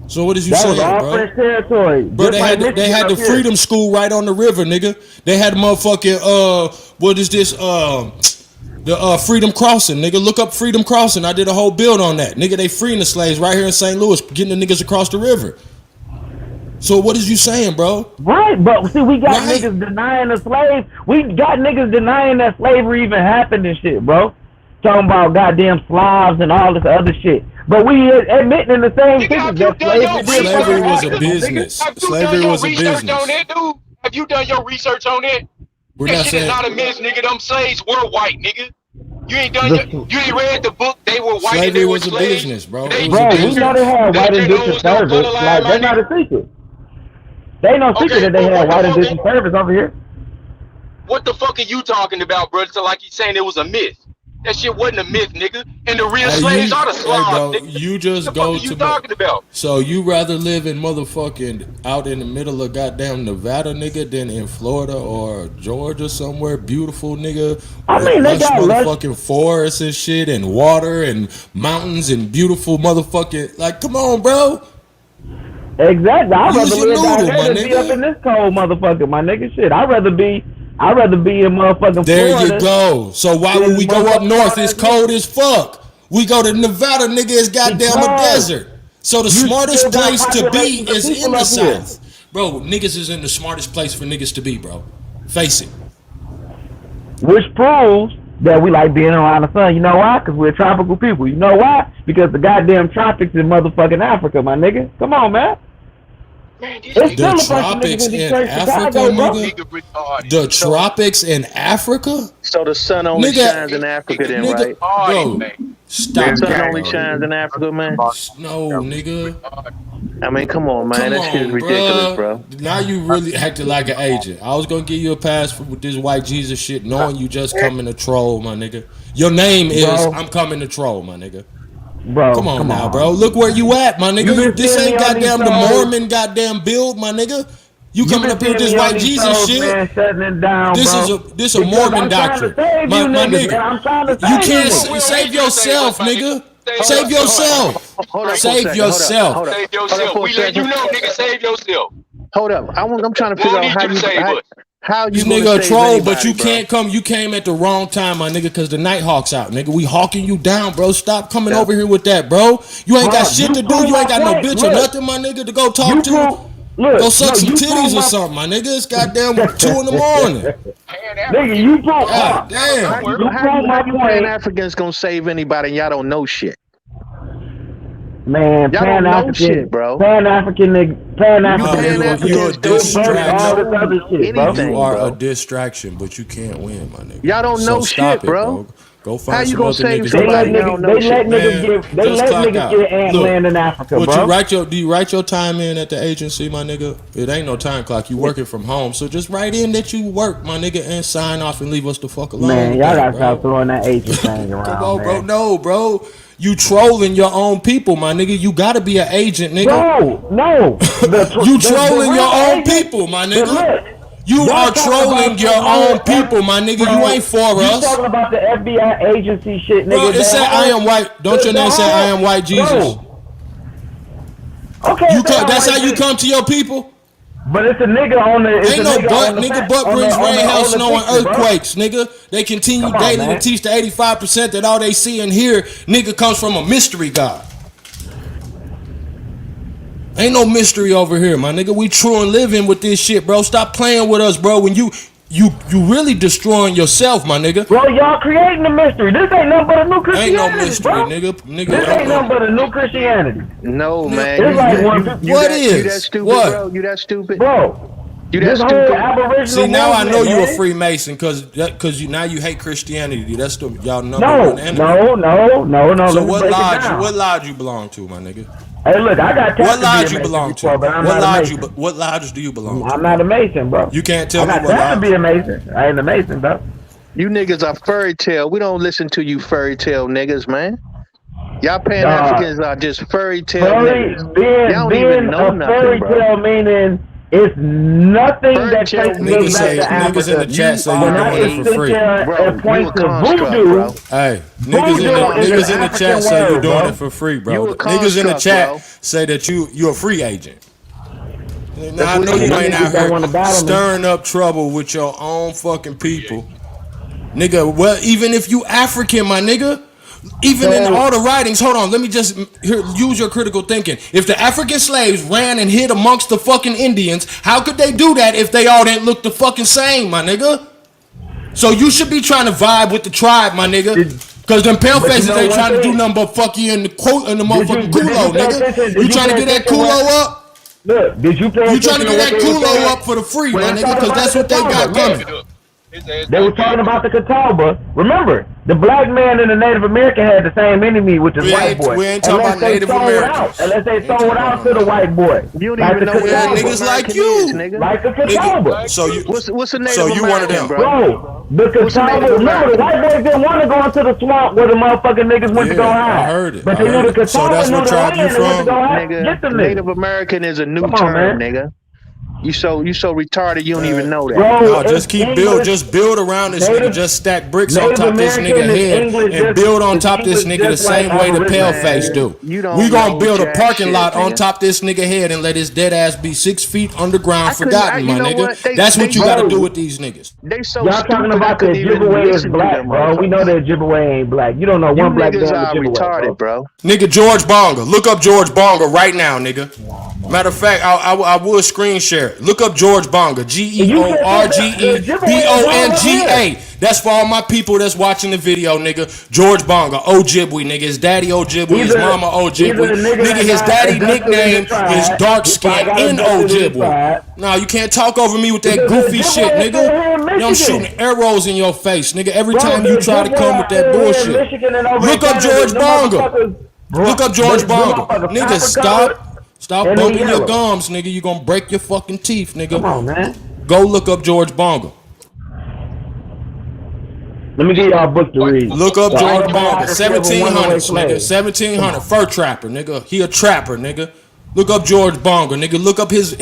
S7: So what is you saying, bro?
S3: French territory.
S7: Bro, they had the Freedom School right on the river, nigga. They had motherfucking what is this? The Freedom Crossing, nigga. Look up Freedom Crossing. I did a whole build on that, nigga. They freeing the slaves right here in St. Louis, getting the niggas across the river. So what is you saying, bro?
S3: Right, but see, we got niggas denying the slave. We got niggas denying that slavery even happened and shit, bro. Talking about goddamn Slavs and all this other shit. But we admitting in the same thing that
S7: slavery was a business. Slavery was a business.
S13: Have you done your research on that?
S7: We're
S13: That
S7: not
S13: shit is
S7: saying
S13: not a myth, nigga. Them slaves were white, nigga. You ain't read the book. They were white and
S7: slavery
S13: they were
S7: was a
S13: slaves.
S7: business, bro.
S13: They
S7: It was a
S3: Bro, we
S7: business.
S3: know they had white
S13: They
S3: indentured
S13: knows no color
S3: service.
S13: line,
S3: Like,
S13: my
S3: that's not
S13: nigga.
S3: a secret. They ain't no secret
S13: Okay,
S3: that they
S13: but
S3: had white indentured service over here.
S13: what the fuck are you talking about, bro? So like you saying it was a myth. That shit wasn't a myth, nigga. And the real slaves are the
S7: Hey,
S13: slavs,
S7: bro,
S13: nigga.
S7: you just
S13: What the fuck
S7: go
S13: are you
S7: to.
S13: talking about?
S7: So you rather live in motherfucking out in the middle of goddamn Nevada, nigga, than in Florida or Georgia somewhere beautiful, nigga,
S3: I
S7: with
S3: mean, they
S7: lush
S3: got lush.
S7: motherfucking forests and shit and water and mountains and beautiful motherfucking like, come on, bro.
S3: Exactly. I'd
S7: Use
S3: rather
S7: your
S3: live down
S7: noodle,
S3: there
S7: my
S3: than be up in
S7: nigga.
S3: this cold motherfucker, my nigga. Shit, I'd rather be in motherfucking
S7: There
S3: Florida.
S7: you go. So why would we go up north? It's cold as fuck. We go to Nevada, nigga, it's goddamn a desert. So the smartest place to be is in the south. Bro, niggas is in the smartest place for niggas to be, bro. Face it.
S3: Which proves that we like being around the sun. You know why? Because we're tropical people. You know why? Because the goddamn tropics in motherfucking Africa, my nigga. Come on, man. It's still a bunch of
S7: tropics
S3: niggas in
S7: in
S3: Detroit,
S7: Africa,
S3: Chicago, bro.
S7: nigga. The tropics in Africa?
S15: So the sun only shines in Africa, then, right?
S7: Bro, stop
S15: The sun
S7: that,
S15: only
S7: bro.
S15: shines in Africa, man.
S7: No, nigga.
S15: I mean, come on, man. That shit is ridiculous, bro.
S7: Now you really acting like an agent. I was gonna give you a pass with this white Jesus shit, knowing you just coming to troll, my nigga. Your name is I'm coming to troll, my nigga.
S3: Bro,
S7: come on now, bro. Look where you at, my
S3: You
S7: nigga.
S3: been
S7: This
S3: seeing
S7: ain't
S3: me on these
S7: goddamn the
S3: shows.
S7: Mormon goddamn build, my nigga. You
S3: You
S7: coming
S3: been
S7: up here with
S3: seeing
S7: this
S3: me on
S7: white
S3: these
S7: Jesus
S3: shows,
S7: shit?
S3: man, shutting it down,
S7: This
S3: bro.
S7: is a
S3: Because
S7: Mormon
S3: I'm trying to
S7: doctrine,
S3: save
S7: my
S3: you niggas,
S7: nigga.
S3: man. I'm trying to
S7: You
S3: save
S7: can't
S3: you niggas.
S7: save yourself, nigga. Save yourself.
S15: Hold up for a
S7: Save
S15: second.
S7: yourself.
S15: Hold up.
S13: Save
S15: Hold up
S13: yourself.
S15: for a
S13: We let you
S15: second.
S13: know, nigga. Save yourself.
S15: Hold up. I'm trying to figure
S13: Won't
S15: out
S13: need
S15: how
S13: you to
S15: you
S13: save us.
S15: how
S7: This
S15: you gonna
S7: nigga a
S15: save
S7: troll,
S15: anybody,
S7: but you
S15: bro.
S7: can't come. You came at the wrong time, my nigga, because the Nighthawks out, nigga. We hawking you down, bro. Stop coming over here with that, bro. You ain't got
S3: Bro,
S7: shit
S3: you
S7: to do.
S3: prove
S7: You ain't
S3: my
S7: got no
S3: point.
S7: bitch or
S3: Look.
S7: nothing, my nigga, to go talk
S3: You
S7: to.
S3: prove, look,
S7: Go suck
S3: no,
S7: some
S3: you
S7: titties
S3: prove
S7: or
S3: my
S7: something, my nigga. It's goddamn 2 in the morning.
S3: nigga, you prove
S7: God damn.
S3: you prove my
S15: How you Pan
S3: point.
S15: Africans gonna save anybody and y'all don't know shit?
S3: Man,
S15: Y'all don't know shit, bro.
S3: Pan-African nigga, Pan-African
S7: You a
S15: Pan-Africans don't
S3: nigga,
S15: even
S3: all this
S15: know
S3: other shit, bro.
S15: anything,
S7: You are
S15: bro.
S7: a distraction, but you can't win, my nigga.
S15: Y'all don't
S7: So
S15: know
S7: stop
S15: shit,
S7: it,
S15: bro.
S7: Go
S15: How
S7: find
S15: you
S7: some
S15: gonna
S7: other
S15: save
S7: niggas.
S3: They let
S15: somebody y'all don't
S3: niggas,
S15: know
S3: they
S15: shit?
S3: let niggas
S7: Man,
S3: get, they
S7: just
S3: let
S7: clock
S3: niggas
S7: out.
S3: get
S7: Look,
S3: land in Africa,
S7: what
S3: bro.
S7: do you write your time in at the agency, my nigga? It ain't no time clock. You working from home, so just write in that you work, my nigga, and sign off and leave us the fuck alone
S3: Man,
S7: with
S3: y'all
S7: that,
S3: gotta
S7: bro.
S3: stop throwing that agent thing around,
S7: Come on, bro.
S3: man.
S7: No, bro. You trolling your own people, my nigga. You gotta be an agent, nigga.
S3: Bro, no.
S7: You
S3: The
S7: trolling your
S3: real
S7: own
S3: agent,
S7: people, my
S3: the
S7: nigga.
S3: look,
S7: You
S3: y'all
S7: are
S3: talking
S7: trolling
S3: about
S7: your
S3: some
S7: own
S3: whole
S7: people, my nigga. You
S3: bro,
S7: ain't for
S3: you
S7: us.
S3: talking about the FBI agency shit,
S7: Bro,
S3: nigga.
S7: it said I am white. Don't your name say I am white Jesus?
S3: Bro. Okay,
S7: You
S3: say I'm
S7: that's
S3: white
S7: how you
S3: Jesus.
S7: come to your people?
S3: But it's a nigga on the,
S7: Ain't no butt, nigga. Butt brings rain, hail,
S3: on the
S7: snow, and
S3: picture, bro.
S7: earthquakes, nigga. They continue
S3: Come on,
S7: daily to
S3: man.
S7: teach the 85% that all they see and hear, nigga, comes from a mystery god. Ain't no mystery over here, my nigga. We true and living with this shit, bro. Stop playing with us, bro. When you really destroying yourself, my nigga.
S3: Bro, y'all creating the mystery. This ain't nothing but a new Christianity,
S7: Ain't no mystery,
S3: bro.
S7: nigga.
S3: This ain't nothing but a new Christianity.
S15: No, man.
S3: It's like one.
S15: You that stupid, bro? You that stupid?
S3: Bro,
S15: You that
S3: this whole
S15: stupid?
S3: aboriginal
S7: See, now I know
S3: movement,
S7: you a
S3: man.
S7: Freemason because you now you hate Christianity. That's the y'all number
S3: No,
S7: one enemy.
S3: no.
S7: So
S3: Let me
S7: what
S3: break it
S7: lodge?
S3: down.
S7: What lodge you belong to, my nigga?
S3: Hey, look, I got
S7: What
S3: tapped to be
S7: lodge
S3: a
S7: you
S3: Mason
S7: belong to?
S3: before, but I'm
S7: What
S3: not a
S7: lodge
S3: Mason.
S7: what lodge do you belong to?
S3: I'm not a Mason, bro.
S7: You can't tell
S3: I
S7: me
S3: got
S7: what
S3: tapped to
S7: lodge.
S3: be a Mason. I ain't a Mason, bro.
S15: You niggas are fairy tale. We don't listen to you fairy tale niggas, man. Y'all Pan Africans are just fairy tale niggas. Y'all don't even know
S3: a
S15: nothing,
S3: fairy
S15: bro.
S3: tale meaning it's nothing
S15: Fairy
S3: that
S15: tale
S3: traces
S15: meaning
S3: us back to
S7: Niggas in the
S3: Africa.
S7: chat say
S3: When
S7: you
S3: I
S7: doing it
S3: can
S7: for
S3: sit
S7: free.
S3: there and
S15: you
S3: point
S15: a
S3: to
S15: construct,
S3: voodoo,
S15: bro.
S7: Hey,
S3: voodoo is an
S7: niggas in the chat
S3: African
S7: say you
S3: word,
S7: doing
S3: bro.
S7: it for free, bro.
S15: You a
S7: Niggas in the
S15: construct,
S7: chat
S15: bro.
S7: say that you a free agent. Now I
S15: what
S7: know
S15: it
S7: you
S15: is.
S7: ain't out
S3: That
S7: here
S3: wanna battle me.
S7: stirring up trouble with your own fucking people. Nigga, well, even if you African, my nigga, even in all the writings, hold on, let me just use your critical thinking. If the African slaves ran and hid amongst the fucking Indians, how could they do that if they all didn't look the fucking same, my nigga? So you should be trying to vibe with the tribe, my nigga. Cause them pale
S3: But you
S7: faces
S3: know
S7: ain't
S3: one
S7: trying to do
S3: thing?
S7: nothing but fuck you in the quote in the
S3: Did you
S7: motherfucking
S3: pay
S7: culo,
S3: attention?
S7: nigga. You trying to get that culo up?
S3: Look, did you pay
S7: You
S3: attention
S7: trying to
S3: to
S7: get
S3: what
S7: that
S3: they were
S7: gulo
S3: saying?
S7: up for the free,
S3: When
S7: my
S3: they
S7: nigga,
S3: talking
S7: because
S3: about
S7: that's
S3: the
S7: what they got
S3: Catawba,
S7: coming.
S3: look, they were talking about the Catawba. Remember, the black man and the Native American had the same enemy, which is white boy.
S7: We ain't talking
S3: Unless
S7: about
S3: they
S7: Native
S3: sold out,
S7: Americans.
S3: unless they
S7: We ain't
S3: sold
S7: talking
S3: out
S7: about
S3: to
S7: no
S3: the white boy.
S15: You don't
S3: Like
S15: even
S3: the
S15: know what a Native
S3: Catawba.
S7: niggas like
S15: American is,
S7: you.
S15: nigga.
S3: Like the Catawba.
S7: So you
S15: What's a Native
S7: so you one of
S15: American,
S7: them.
S15: bro?
S3: Bro, the
S15: What's a
S3: Catawba,
S15: Native
S3: remember the
S15: American?
S3: white boys didn't want to go into the swamp where the motherfucking niggas went to go
S7: Yeah, I
S3: hide.
S7: heard it.
S3: But
S7: I
S3: they knew
S7: heard
S3: the
S7: it. So
S3: Catawba
S7: that's
S3: knew
S7: what
S3: the
S7: tribe you
S3: land and went to
S7: from?
S3: go hide.
S15: Nigga,
S3: Get them
S15: Native
S3: niggas.
S15: American is a new
S3: Come on,
S15: term,
S3: man.
S15: nigga. You so retarded you don't even know that.
S3: Bro,
S7: No, just
S3: it's
S7: keep
S3: English.
S7: just build around this nigga.
S3: Native,
S7: Just stack bricks on
S3: Native
S7: top this nigga
S3: American is
S7: head
S3: English
S7: and
S3: just,
S7: build on
S3: it's
S7: top this
S3: English
S7: nigga the
S3: just like
S7: same way the
S3: Aboriginal.
S7: paleface do.
S15: You don't
S7: We gonna
S15: know
S7: build a
S15: jack
S7: parking
S15: shit,
S7: lot on
S15: nigga.
S7: top this nigga head and let his dead ass be 6 feet underground, forgotten,
S15: you
S7: my
S15: know
S7: nigga.
S15: what?
S7: That's what you gotta do
S3: Bro,
S7: with these niggas.
S15: They so
S3: y'all talking
S15: stupid I
S3: about the
S15: couldn't even
S3: Ojibwe is
S15: listen to
S3: black,
S15: them
S3: bro. We know
S15: motherfuckers.
S3: that Ojibwe ain't black. You don't know
S15: You
S3: one black
S15: niggas
S3: damn
S15: are
S3: Ojibwe,
S15: retarded,
S3: bro.
S15: bro.
S7: Nigga, George Bonga. Look up George Bonga right now, nigga. Matter of fact, I will screen share it. Look up George Bonga. GeorgeBonga. That's for all my people that's watching the video, nigga. George Bonga. Ojibwe, nigga. His daddy Ojibwe. His mama Ojibwe. Nigga, his daddy nickname is Dark Skin in Ojibwe. No, you can't talk over me with that goofy shit, nigga. I'm shooting arrows in your face, nigga, every time you try to come with that bullshit. Look up George Bonga. Look up George Bonga. Nigga, stop bumping your gums, nigga. You gonna break your fucking teeth, nigga.
S3: Come on, man.
S7: Go look up George Bonga.
S3: Let me get y'all a book to read.
S7: Look up
S3: The
S7: George Bonga.
S3: Autobiography of a
S7: 1700s,
S3: Runaway
S7: nigga.
S3: Slave.
S7: 1700. Fur trapper, nigga. He a trapper, nigga. Look up George Bonga, nigga. Look up his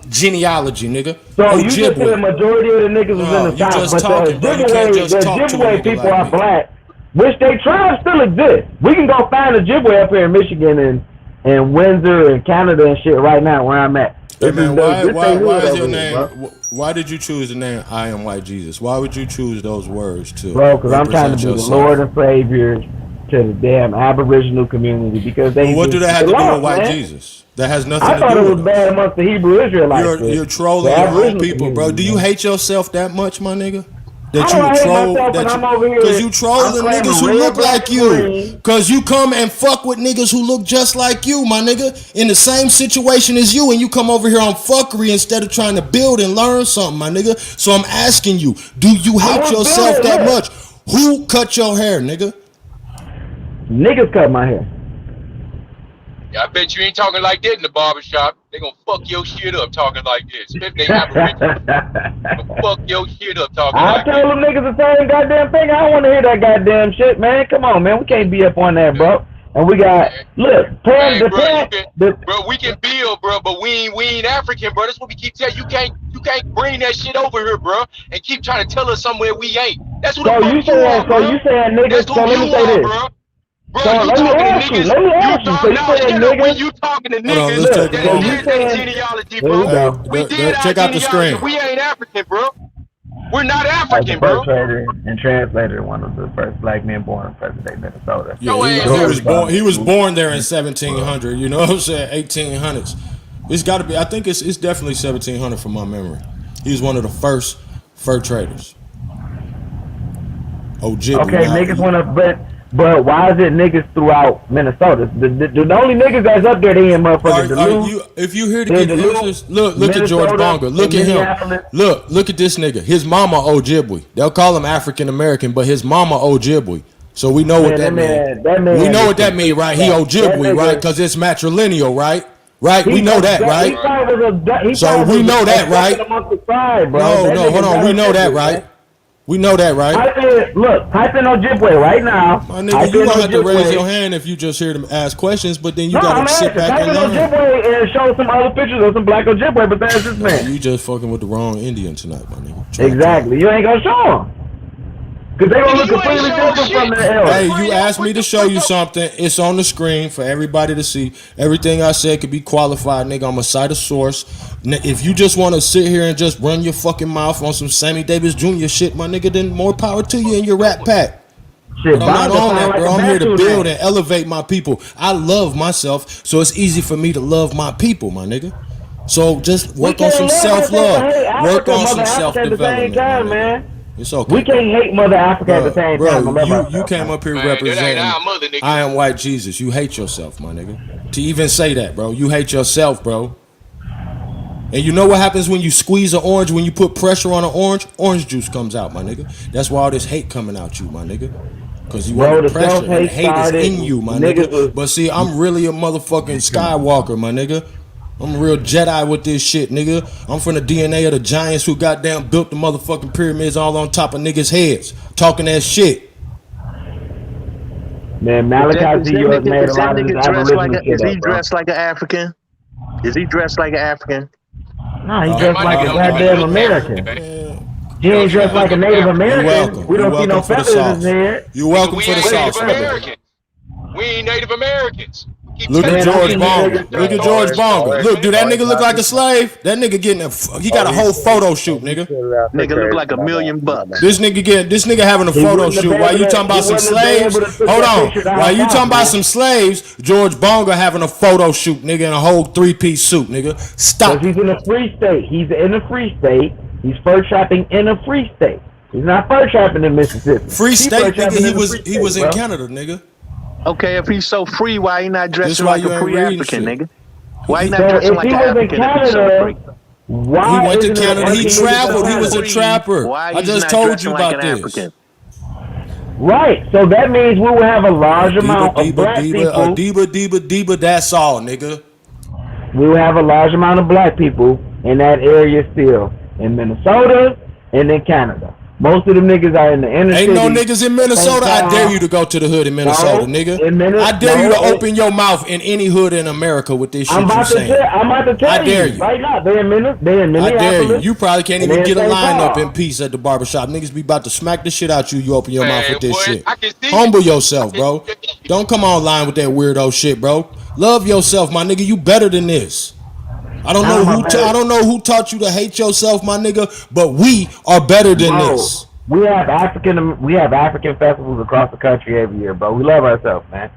S7: genealogy, nigga.
S3: So you just said the majority of the niggas was in the
S7: you
S3: South,
S7: just
S3: but
S7: talking, bro. You can't just talk to a
S3: Ojibwe
S7: nigga
S3: people
S7: like
S3: are
S7: me.
S3: black, which they tribes still exist. We can go find Ojibwe up here in Michigan and Windsor and Canada and shit right now where I'm at.
S7: Hey man, why is your
S3: here,
S7: name?
S3: bro.
S7: Why did you choose the name I Am White Jesus? Why would you choose those words to
S3: Bro, because I'm trying to be
S7: yourself?
S3: the Lord and Savior to the damn Aboriginal community because they.
S7: Well, what do that have to do
S3: lost,
S7: with white
S3: man.
S7: Jesus? That has nothing
S3: I
S7: to
S3: thought
S7: do
S3: it
S7: with
S3: was bad amongst the Hebrew Israelites.
S7: You're trolling your own people, bro. Do you hate yourself that much, my nigga? That
S3: How do
S7: you
S3: I
S7: would
S3: hate
S7: troll
S3: myself when I'm over here?
S7: because you trolling
S3: I'm claiming
S7: niggas who
S3: red,
S7: look
S3: black,
S7: like you.
S3: green.
S7: Cause you come and fuck with niggas who look just like you, my nigga, in the same situation as you, and you come over here on fuckery instead of trying to build and learn something, my nigga. So I'm asking you, do you hate yourself that much? Who cut your hair, nigga?
S3: Niggas cut my hair.
S13: Yeah, I bet you ain't talking like that in the barbershop. They gonna fuck your shit up talking like this. If they Aboriginal, gonna fuck your shit up talking
S3: I
S13: like
S3: tell
S13: this.
S3: them niggas the same goddamn thing. I don't want to hear that goddamn shit, man. Come on, man. We can't be up on that, bro. And we got look,
S13: Hey, bro, we can build, bro, but we ain't African, bro. That's what we keep telling you. You can't bring that shit over here, bro, and keep trying to tell us somewhere we ain't. That's what the fuck you are, bro.
S3: you saying niggas?
S13: That's
S3: So
S13: who
S3: let me
S13: you
S3: say
S13: are,
S3: this.
S13: bro. Bro,
S3: So
S13: you
S3: let me
S13: talking to
S3: ask you.
S13: niggas.
S3: Let me ask you. So you
S13: Nah,
S3: saying
S13: shut up when
S3: niggas?
S13: you talking to
S7: Hold on,
S13: niggas
S7: let's take the
S13: that
S7: phone.
S13: did that genealogy,
S3: Here we
S13: bro.
S3: go.
S13: We did our
S7: check out the
S13: genealogy.
S7: screen.
S13: We ain't African, bro. We're not
S3: As a
S13: African,
S3: fur
S13: bro.
S3: trader and translator, one of the first black men born in present-day Minnesota.
S7: Yeah, he was born there in 1700. You know what I'm saying? 1800s. It's got to be. I think it's definitely 1700 from my memory. He was one of the first fur traders. Ojibwe.
S3: Okay, niggas want to, but why is it niggas throughout Minnesota? The only niggas that's up there, they in motherfucking Duluth.
S7: If you here to get answers, look at George Bonga. Look at him. Look at this nigga. His mama Ojibwe. They'll call him African American, but his mama Ojibwe. So we know what that means. We know what that means, right? He Ojibwe, right? Because it's matrilineal, right? Right? We know that, right? So we know that, right? No, hold on. We know that, right? We know that, right?
S3: Type in Ojibwe right now.
S7: My nigga, you gonna have to raise your hand if you just hear them ask questions, but then you gotta sit back and learn.
S3: Type in Ojibwe and show some other pictures of some black Ojibwe, but that's this man.
S7: You just fucking with the wrong Indian tonight, my nigga.
S3: Exactly. You ain't gonna show them. Because they gonna look completely different from the else.
S7: Hey, you asked me to show you something. It's on the screen for everybody to see. Everything I said could be qualified, nigga. I'm a cite a source. If you just want to sit here and just run your fucking mouth on some Sammy Davis Jr. shit, my nigga, then more power to you and your Rat Pack.
S3: Shit,
S7: but I'm not on that,
S3: like
S7: bro. I'm here to build and elevate my people. I love myself, so it's easy for me to love my people, my nigga. So just work on some self-love. Work on some self-development, man. It's okay.
S3: We can't hate Mother Africa at the same time.
S7: You came up here representing I Am White Jesus. You hate yourself, my nigga. To even say that, bro. You hate yourself, bro. And you know what happens when you squeeze an orange? When you put pressure on an orange juice comes out, my nigga. That's why all this hate coming out you, my nigga. Cause you
S3: Bro,
S7: under
S3: the
S7: pressure and the
S3: self-hate
S7: hate is
S3: started.
S7: in you, my
S3: Niggas
S7: nigga.
S3: was,
S7: But see, I'm really a motherfucking Skywalker, my nigga. I'm a real Jedi with this shit, nigga. I'm from the DNA of the giants who goddamn built the motherfucking pyramids all on top of niggas' heads. Talking that shit.
S3: man, Malachi Z. York made a lot of this aboriginal shit
S15: Is he
S3: up, bro.
S15: dressed like an African? Is he dressed like an African?
S3: Nah, he dressed like a goddamn American. He ain't dressed like a Native American.
S7: You're welcome.
S3: We don't
S7: You're
S3: see no
S7: welcome for the
S3: feathers in
S7: sauce.
S3: his head.
S7: You're welcome
S13: We
S7: for the
S13: ain't
S7: sauce,
S13: Native
S7: nigga.
S13: Americans. We ain't Native Americans. Keep
S7: Look at
S13: telling
S7: George
S13: you.
S7: Bonga. Look at George Bonga. Look, do that nigga look like a slave? That nigga getting he got a whole photo shoot, nigga.
S15: Nigga look like $1,000,000.
S7: This nigga having a photo shoot. While you talking about some slaves? Hold on. While you talking about some slaves, George Bonga having a photo shoot, nigga, in a whole 3-piece suit, nigga. Stop.
S3: Because he's in a free state. He's in a free state. He's fur trapping in a free state. He's not fur trapping in Mississippi.
S7: Free state, nigga. He was in Canada, nigga.
S15: Okay, if he's so free, why he not dressing like a free African, nigga? Why he not
S3: So
S15: dressing
S3: if
S15: like
S3: he
S15: an
S3: was in
S15: African if he's so
S3: Canada,
S15: free?
S3: why
S7: He went to
S3: isn't it
S7: Canada. He
S3: African
S7: traveled. He
S3: niggas
S7: was a
S3: free?
S7: trapper.
S15: Why
S7: I
S15: he's
S7: just
S15: not
S7: told
S15: dressing
S7: you
S15: like
S7: about
S15: an
S7: this.
S15: African?
S3: Right. So that means we will have a large amount of black people.
S7: Diba, that's all, nigga.
S3: We will have a large amount of black people in that area still. In Minnesota and in Canada. Most of them niggas are in the inner city.
S7: Ain't no niggas in Minnesota. I dare you to go to the hood in Minnesota, nigga. I dare you to open your mouth in any hood in America with this shit
S3: I'm about
S7: you saying.
S3: I'm about to tell
S7: I dare
S3: you
S7: you.
S3: right now. They're in Minneapolis.
S7: I dare you. You probably can't
S3: and
S7: even
S3: they're
S7: get a
S3: in St.
S7: line up
S3: Paul.
S7: in peace at the barbershop. Niggas be about to smack the shit out you. You open your mouth with this shit.
S13: I can see
S7: Humble yourself, bro. Don't come online with that weirdo shit, bro. Love yourself, my nigga. You better than this. I don't know who taught you to hate yourself, my nigga. But we are better than this.
S3: We have African festivals across the country every year, bro. We love ourselves, man.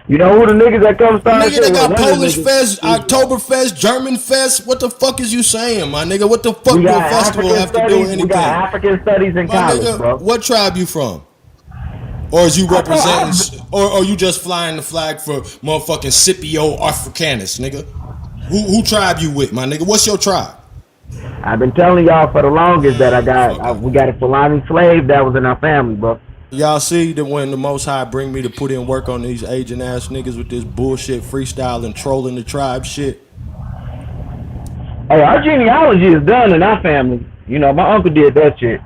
S3: You know who the niggas that come start
S7: Nigga,
S3: shit?
S7: they got
S3: Well, none of
S7: Polish
S3: the niggas-
S7: Fest, Oktoberfest, German Fest. What the fuck is you saying, my nigga? What the fuck
S3: We
S7: do a
S3: got
S7: festival
S3: African
S7: have to do
S3: studies.
S7: with anything?
S3: We got African studies in
S7: My
S3: college,
S7: nigga,
S3: bro.
S7: what tribe you from? Or is you representing, or you just flying the flag for motherfucking Scipio Africanus, nigga? Who tribe you with, my nigga? What's your tribe?
S3: I've been telling y'all for the longest that we got a Fulani slave that was in our family, bro.
S7: Y'all see that when the Most High bring me to put in work on these agent ass niggas with this bullshit freestyle and trolling the tribe shit?
S3: Hey, our genealogy is done in our family. You know, my uncle did that shit.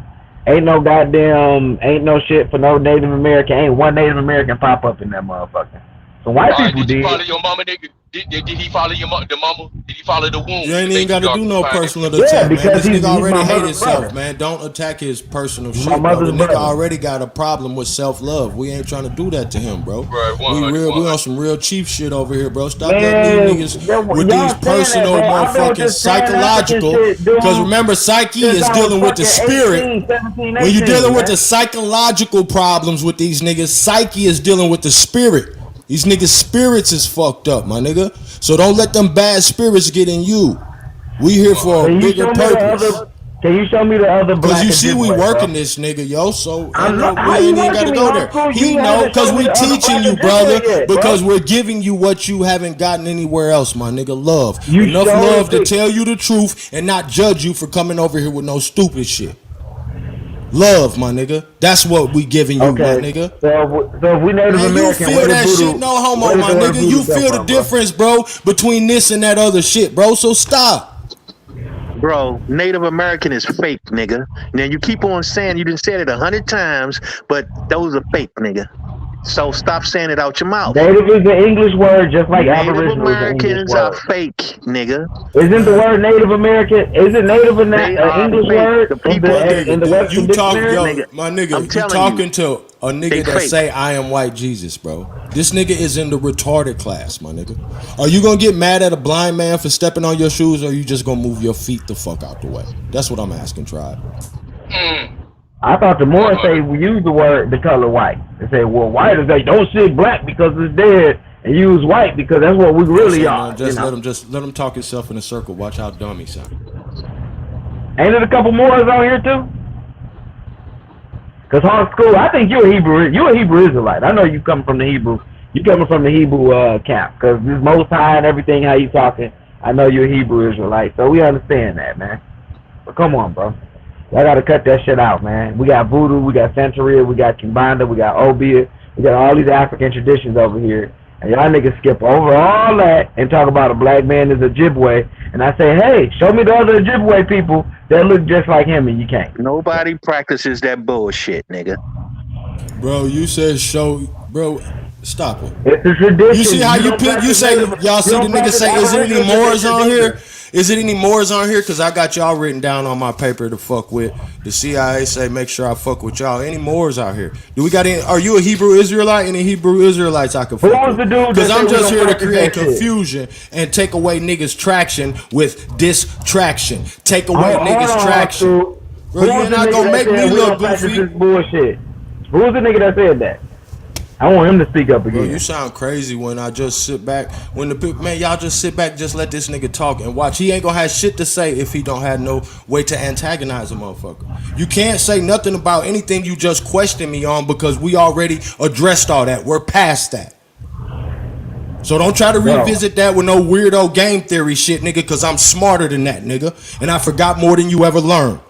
S3: Ain't no shit for no Native American. Ain't one Native American pop up in that motherfucker. Some white people
S13: Did you
S3: did.
S13: follow your mama, nigga? Did he follow the mama? Did he follow the womb?
S7: You ain't even got to do no personal
S3: Yeah,
S7: attack, man.
S3: because
S7: This
S3: he's
S7: nigga already
S3: my
S7: hate
S3: mother's
S7: himself,
S3: brother.
S7: man. Don't attack his personal
S3: My
S7: shit, bro.
S3: mother's
S7: The nigga
S3: brother.
S7: already got a problem with self-love. We ain't trying to do that to him, bro.
S13: Right,
S7: We on some real cheap shit over here, bro. Stop
S3: Man,
S7: letting these niggas with
S3: y'all
S7: these
S3: saying
S7: personal
S3: that, bro. I've been with
S7: motherfucking
S3: this Pan-African
S7: psychological.
S3: shit doing
S7: Because remember, psyche
S3: since
S7: is
S3: I was
S7: dealing with the
S3: fucking
S7: spirit.
S3: 18, 17,
S7: When you're
S3: 18,
S7: dealing with
S3: man.
S7: the psychological problems with these niggas, psyche is dealing with the spirit. These niggas' spirits is fucked up, my nigga. So don't let them bad spirits get in you. We here for a
S3: Can you
S7: bigger
S3: show me the
S7: purpose.
S3: other? Can you show me the other black?
S7: Cause you see we
S3: Ojibwe,
S7: working
S3: bro?
S7: this nigga, yo. So
S3: I'm
S7: ain't
S3: not-
S7: no,
S3: how
S7: we
S3: you
S7: ain't even got to
S3: working
S7: go
S3: me,
S7: there.
S3: Uncle?
S7: He
S3: You
S7: know,
S3: haven't
S7: cause
S3: shown me
S7: we
S3: the other
S7: teaching
S3: black
S7: you,
S3: Ojibwe
S7: brother.
S3: yet, bro.
S7: Because we're giving you what you haven't gotten anywhere else, my nigga. Love.
S3: You
S7: Enough
S3: showed
S7: love to
S3: it.
S7: tell you the truth and not judge you for coming over here with no stupid shit. Love, my nigga. That's what we giving you, my nigga.
S3: So if we Native
S7: Man, you
S3: American,
S7: feel
S3: where
S7: that
S3: does
S7: shit,
S3: voodoo-
S7: no homo,
S3: where does
S7: my
S3: the word
S7: nigga.
S3: voodoo
S7: You
S3: come
S7: feel the
S3: from, bro?
S7: difference, bro, between this and that other shit, bro. So stop.
S15: Bro, Native American is fake, nigga. Now you keep on saying you done said it 100 times, but those are fake, nigga. So stop saying it out your mouth.
S3: Native is an English word, just like
S15: Native
S3: Aboriginal is an English
S15: Americans are
S3: word.
S15: fake, nigga.
S3: Isn't the word Native American? Is it Native an
S15: They are
S3: English
S15: fake.
S3: word
S15: The
S3: in
S15: people,
S3: the Webster
S7: You talk,
S3: Dictionary?
S7: yo, my nigga.
S15: I'm
S7: You
S15: telling
S7: talking to a
S15: They
S7: nigga that
S15: fake.
S7: say I am white Jesus, bro. This nigga is in the retarded class, my nigga. Are you gonna get mad at a blind man for stepping on your shoes, or are you just gonna move your feet the fuck out the way? That's what I'm asking, tribe.
S3: I thought the Moors say we use the word, the color white. They say, well, white is they don't say black because it's dead, and use white because that's what we really are.
S7: Just
S3: you know?
S7: let him talk himself in a circle. Watch how dumb he sound.
S3: Ain't it a couple Moors on here too? Cause Hawk School, I think you're a Hebrew Israelite. I know you come from the Hebrew. You coming from the Hebrew camp, cause this Most High and everything. How you talking? I know you're a Hebrew Israelite, so we understand that, man. But come on, bro. Y'all gotta cut that shit out, man. We got voodoo, we got Santeria, we got Kimbanda, we got Obeah, we got all these African traditions over here. And y'all niggas skip over all that and talk about a black man is a Ojibwe. And I say, hey, show me the other Ojibwe people that look just like him, and you can't.
S15: Nobody practices that bullshit, nigga.
S7: Bro, you said show, bro. Stop it.
S3: It's a tradition.
S7: You see how you pick? You say y'all see the nigga say, is it any Moors on here? Is it any Moors on here? Cause I got y'all written down on my paper to fuck with. The CIA say make sure I fuck with y'all. Any Moors out here? Do we got any? Are you a Hebrew Israelite? Any Hebrew Israelites I can fuck with? Cause I'm just here to create confusion and take away niggas' traction with distraction. Take away niggas' traction. Bro, you're not gonna make me look goofy.
S3: Bullshit. Who's the nigga that said that? I want him to speak up again.
S7: Bro, you sound crazy when I just sit back. When the people, man, y'all just sit back, just let this nigga talk and watch. He ain't gonna have shit to say if he don't have no way to antagonize a motherfucker. You can't say nothing about anything you just questioned me on because we already addressed all that. We're past that. So don't try to revisit that with no weirdo game theory shit, nigga, because I'm smarter than that, nigga. And I forgot more than you ever learned.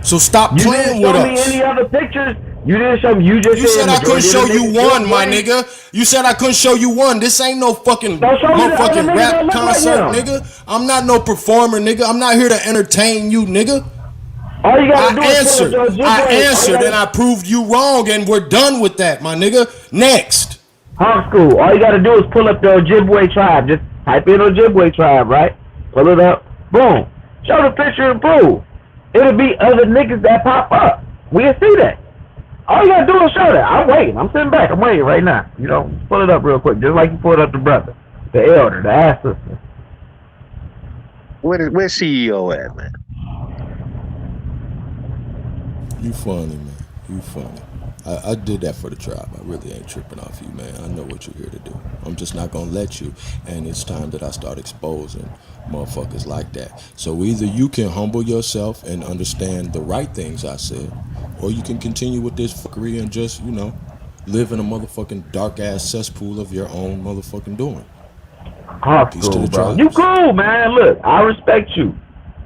S7: So stop playing with us.
S3: You didn't show me any other pictures. You didn't show me. You just
S7: said I couldn't show you one, my nigga. You said I couldn't show you one. This ain't no fucking motherfucking rap concert, nigga. I'm not no performer, nigga. I'm not here to entertain you, nigga.
S3: All you gotta do is
S7: I answered and I proved you wrong, and we're done with that, my nigga. Next.
S3: Hawk School. All you gotta do is pull up the Ojibwe tribe. Just type in Ojibwe tribe, right? Pull it up. Boom. Show the picture and prove. It'll be other niggas that pop up. We'll see that. All you gotta do is show that. I'm waiting. I'm sitting back. I'm waiting right now. You know, pull it up real quick, just like you pulled up the brother, the elder, the ass sister.
S15: Where's CEO at, man?
S7: You funny, man. You funny. I did that for the tribe. I really ain't tripping off you, man. I know what you're here to do. I'm just not gonna let you. And it's time that I start exposing motherfuckers like that. So either you can humble yourself and understand the right things I said, or you can continue with this fuckery and just, you know, live in a motherfucking dark ass cesspool of your own motherfucking doing. Peace to the tribe.
S3: You cool, man. Look, I respect you.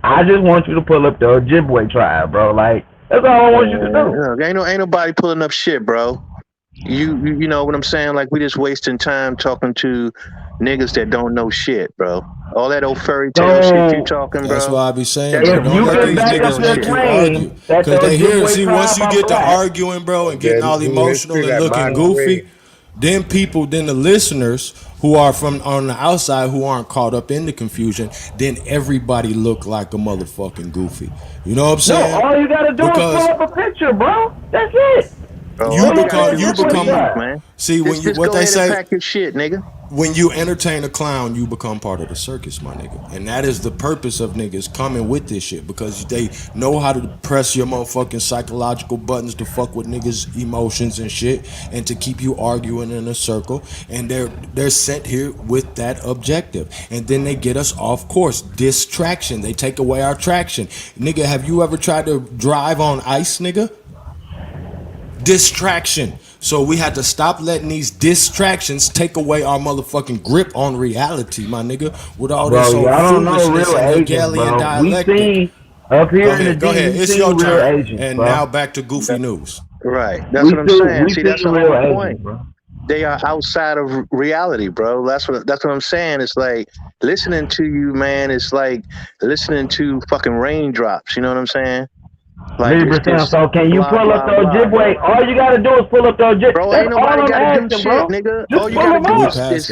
S3: I just want you to pull up the Ojibwe tribe, bro. Like, that's all I want you to do.
S15: Ain't nobody pulling up shit, bro. You know what I'm saying? Like, we just wasting time talking to niggas that don't know shit, bro. All that old fairy tale shit you talking, bro.
S7: That's why I be saying, bro, don't let these niggas make you argue. Because they hear, see, once you get to arguing, bro, and getting all emotional and looking goofy, then the listeners who are from on the outside who aren't caught up in the confusion, then everybody look like a motherfucking goofy. You know what I'm saying?
S3: No, all you gotta do is pull up a picture, bro. That's it.
S7: You become man. See, when you what they say,
S15: pack your shit, nigga.
S7: When you entertain a clown, you become part of the circus, my nigga. And that is the purpose of niggas coming with this shit, because they know how to press your motherfucking psychological buttons to fuck with niggas' emotions and shit, and to keep you arguing in a circle. And they're sent here with that objective. And then they get us off course. Distraction. They take away our traction. Nigga, have you ever tried to drive on ice, nigga? Distraction. So we had to stop letting these distractions take away our motherfucking grip on reality, my nigga. With all this old foolishness and Hegelian dialectic.
S3: Up here
S7: go ahead. It's your turn. And now back to goofy news.
S15: Right. That's what I'm saying. See, that's the whole point. They are outside of reality, bro. That's what I'm saying. It's like listening to you, man. It's like listening to fucking raindrops. You know what I'm saying? Like,
S3: so can you pull up the Ojibwe? All you gotta do is pull up the Ojibwe.
S15: Bro, ain't nobody gotta do shit, nigga. All you gotta do is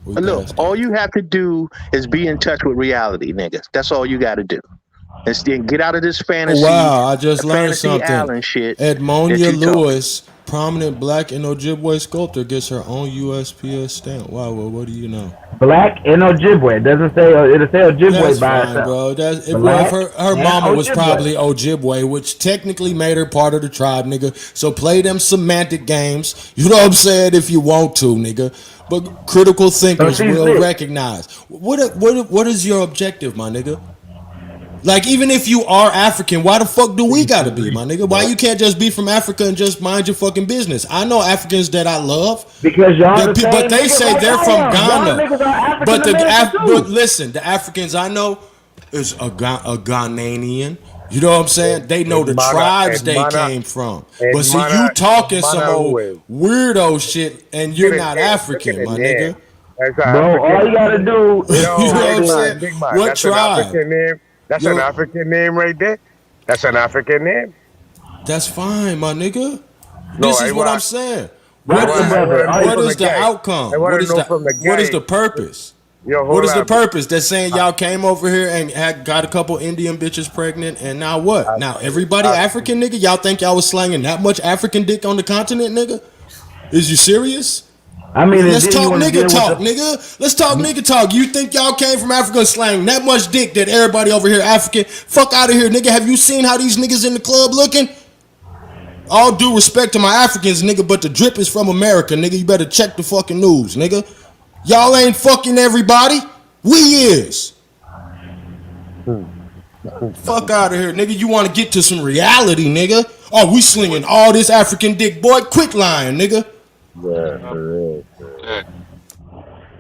S15: look. All you have to do is be in touch with reality, nigga. That's all you gotta do. And get out of this fantasy.
S7: Wow, I just learned something.
S15: Island shit
S7: Edmonia Lewis, prominent black and Ojibwe sculptor, gets her own USPS stamp. Wow, well, what do you know?
S3: Black and Ojibwe. It doesn't say it'll say Ojibwe by itself.
S7: Bro. Her mama was probably Ojibwe, which technically made her part of the tribe, nigga. So play them semantic games. You know what I'm saying? If you want to, nigga. But critical thinkers will recognize. What is your objective, my nigga? Like, even if you are African, why the fuck do we gotta be, my nigga? Why you can't just be from Africa and just mind your fucking business? I know Africans that I love.
S3: Because y'all the same
S7: but they
S3: niggas
S7: say
S3: like
S7: they're
S3: I
S7: from
S3: am.
S7: Ghana.
S3: Y'all niggas are African
S7: But
S3: American
S7: but
S3: too.
S7: listen, the Africans I know is a Ghanaian. You know what I'm saying? They know the tribes they came from. But see, you talking some old weirdo shit, and you're not African, my nigga.
S12: That's an
S3: Bro,
S12: African.
S3: all you gotta do is
S12: Yo,
S7: You know what I'm saying?
S12: big man.
S7: What
S12: That's an
S7: tribe?
S12: African name. That's an African name right there. That's an African name.
S7: That's fine, my nigga.
S12: No,
S7: This
S12: I
S7: is what I'm
S12: want.
S7: saying.
S3: Watch the brother.
S7: What is the
S12: guy.
S7: outcome?
S12: I want to know from the guy.
S7: What is the purpose?
S12: Yo,
S7: What
S12: hold
S7: is the
S12: on.
S7: purpose? They're saying y'all came over here and got a couple Indian bitches pregnant, and now what? Now everybody African, nigga? Y'all think y'all was slanging that much African dick on the continent, nigga? Is you serious?
S3: I mean,
S7: let's talk nigga
S3: deal with
S7: talk,
S3: the-
S7: nigga. Let's talk nigga talk. You think y'all came from Africa and slang that much dick that everybody over here African? Fuck out of here, nigga. Have you seen how these niggas in the club looking? All due respect to my Africans, nigga, but the drip is from America, nigga. You better check the fucking news, nigga. Y'all ain't fucking everybody. We is. Fuck out of here, nigga. You want to get to some reality, nigga? Oh, we slinging all this African dick, boy. Quit lying, nigga.
S12: Yeah, for real.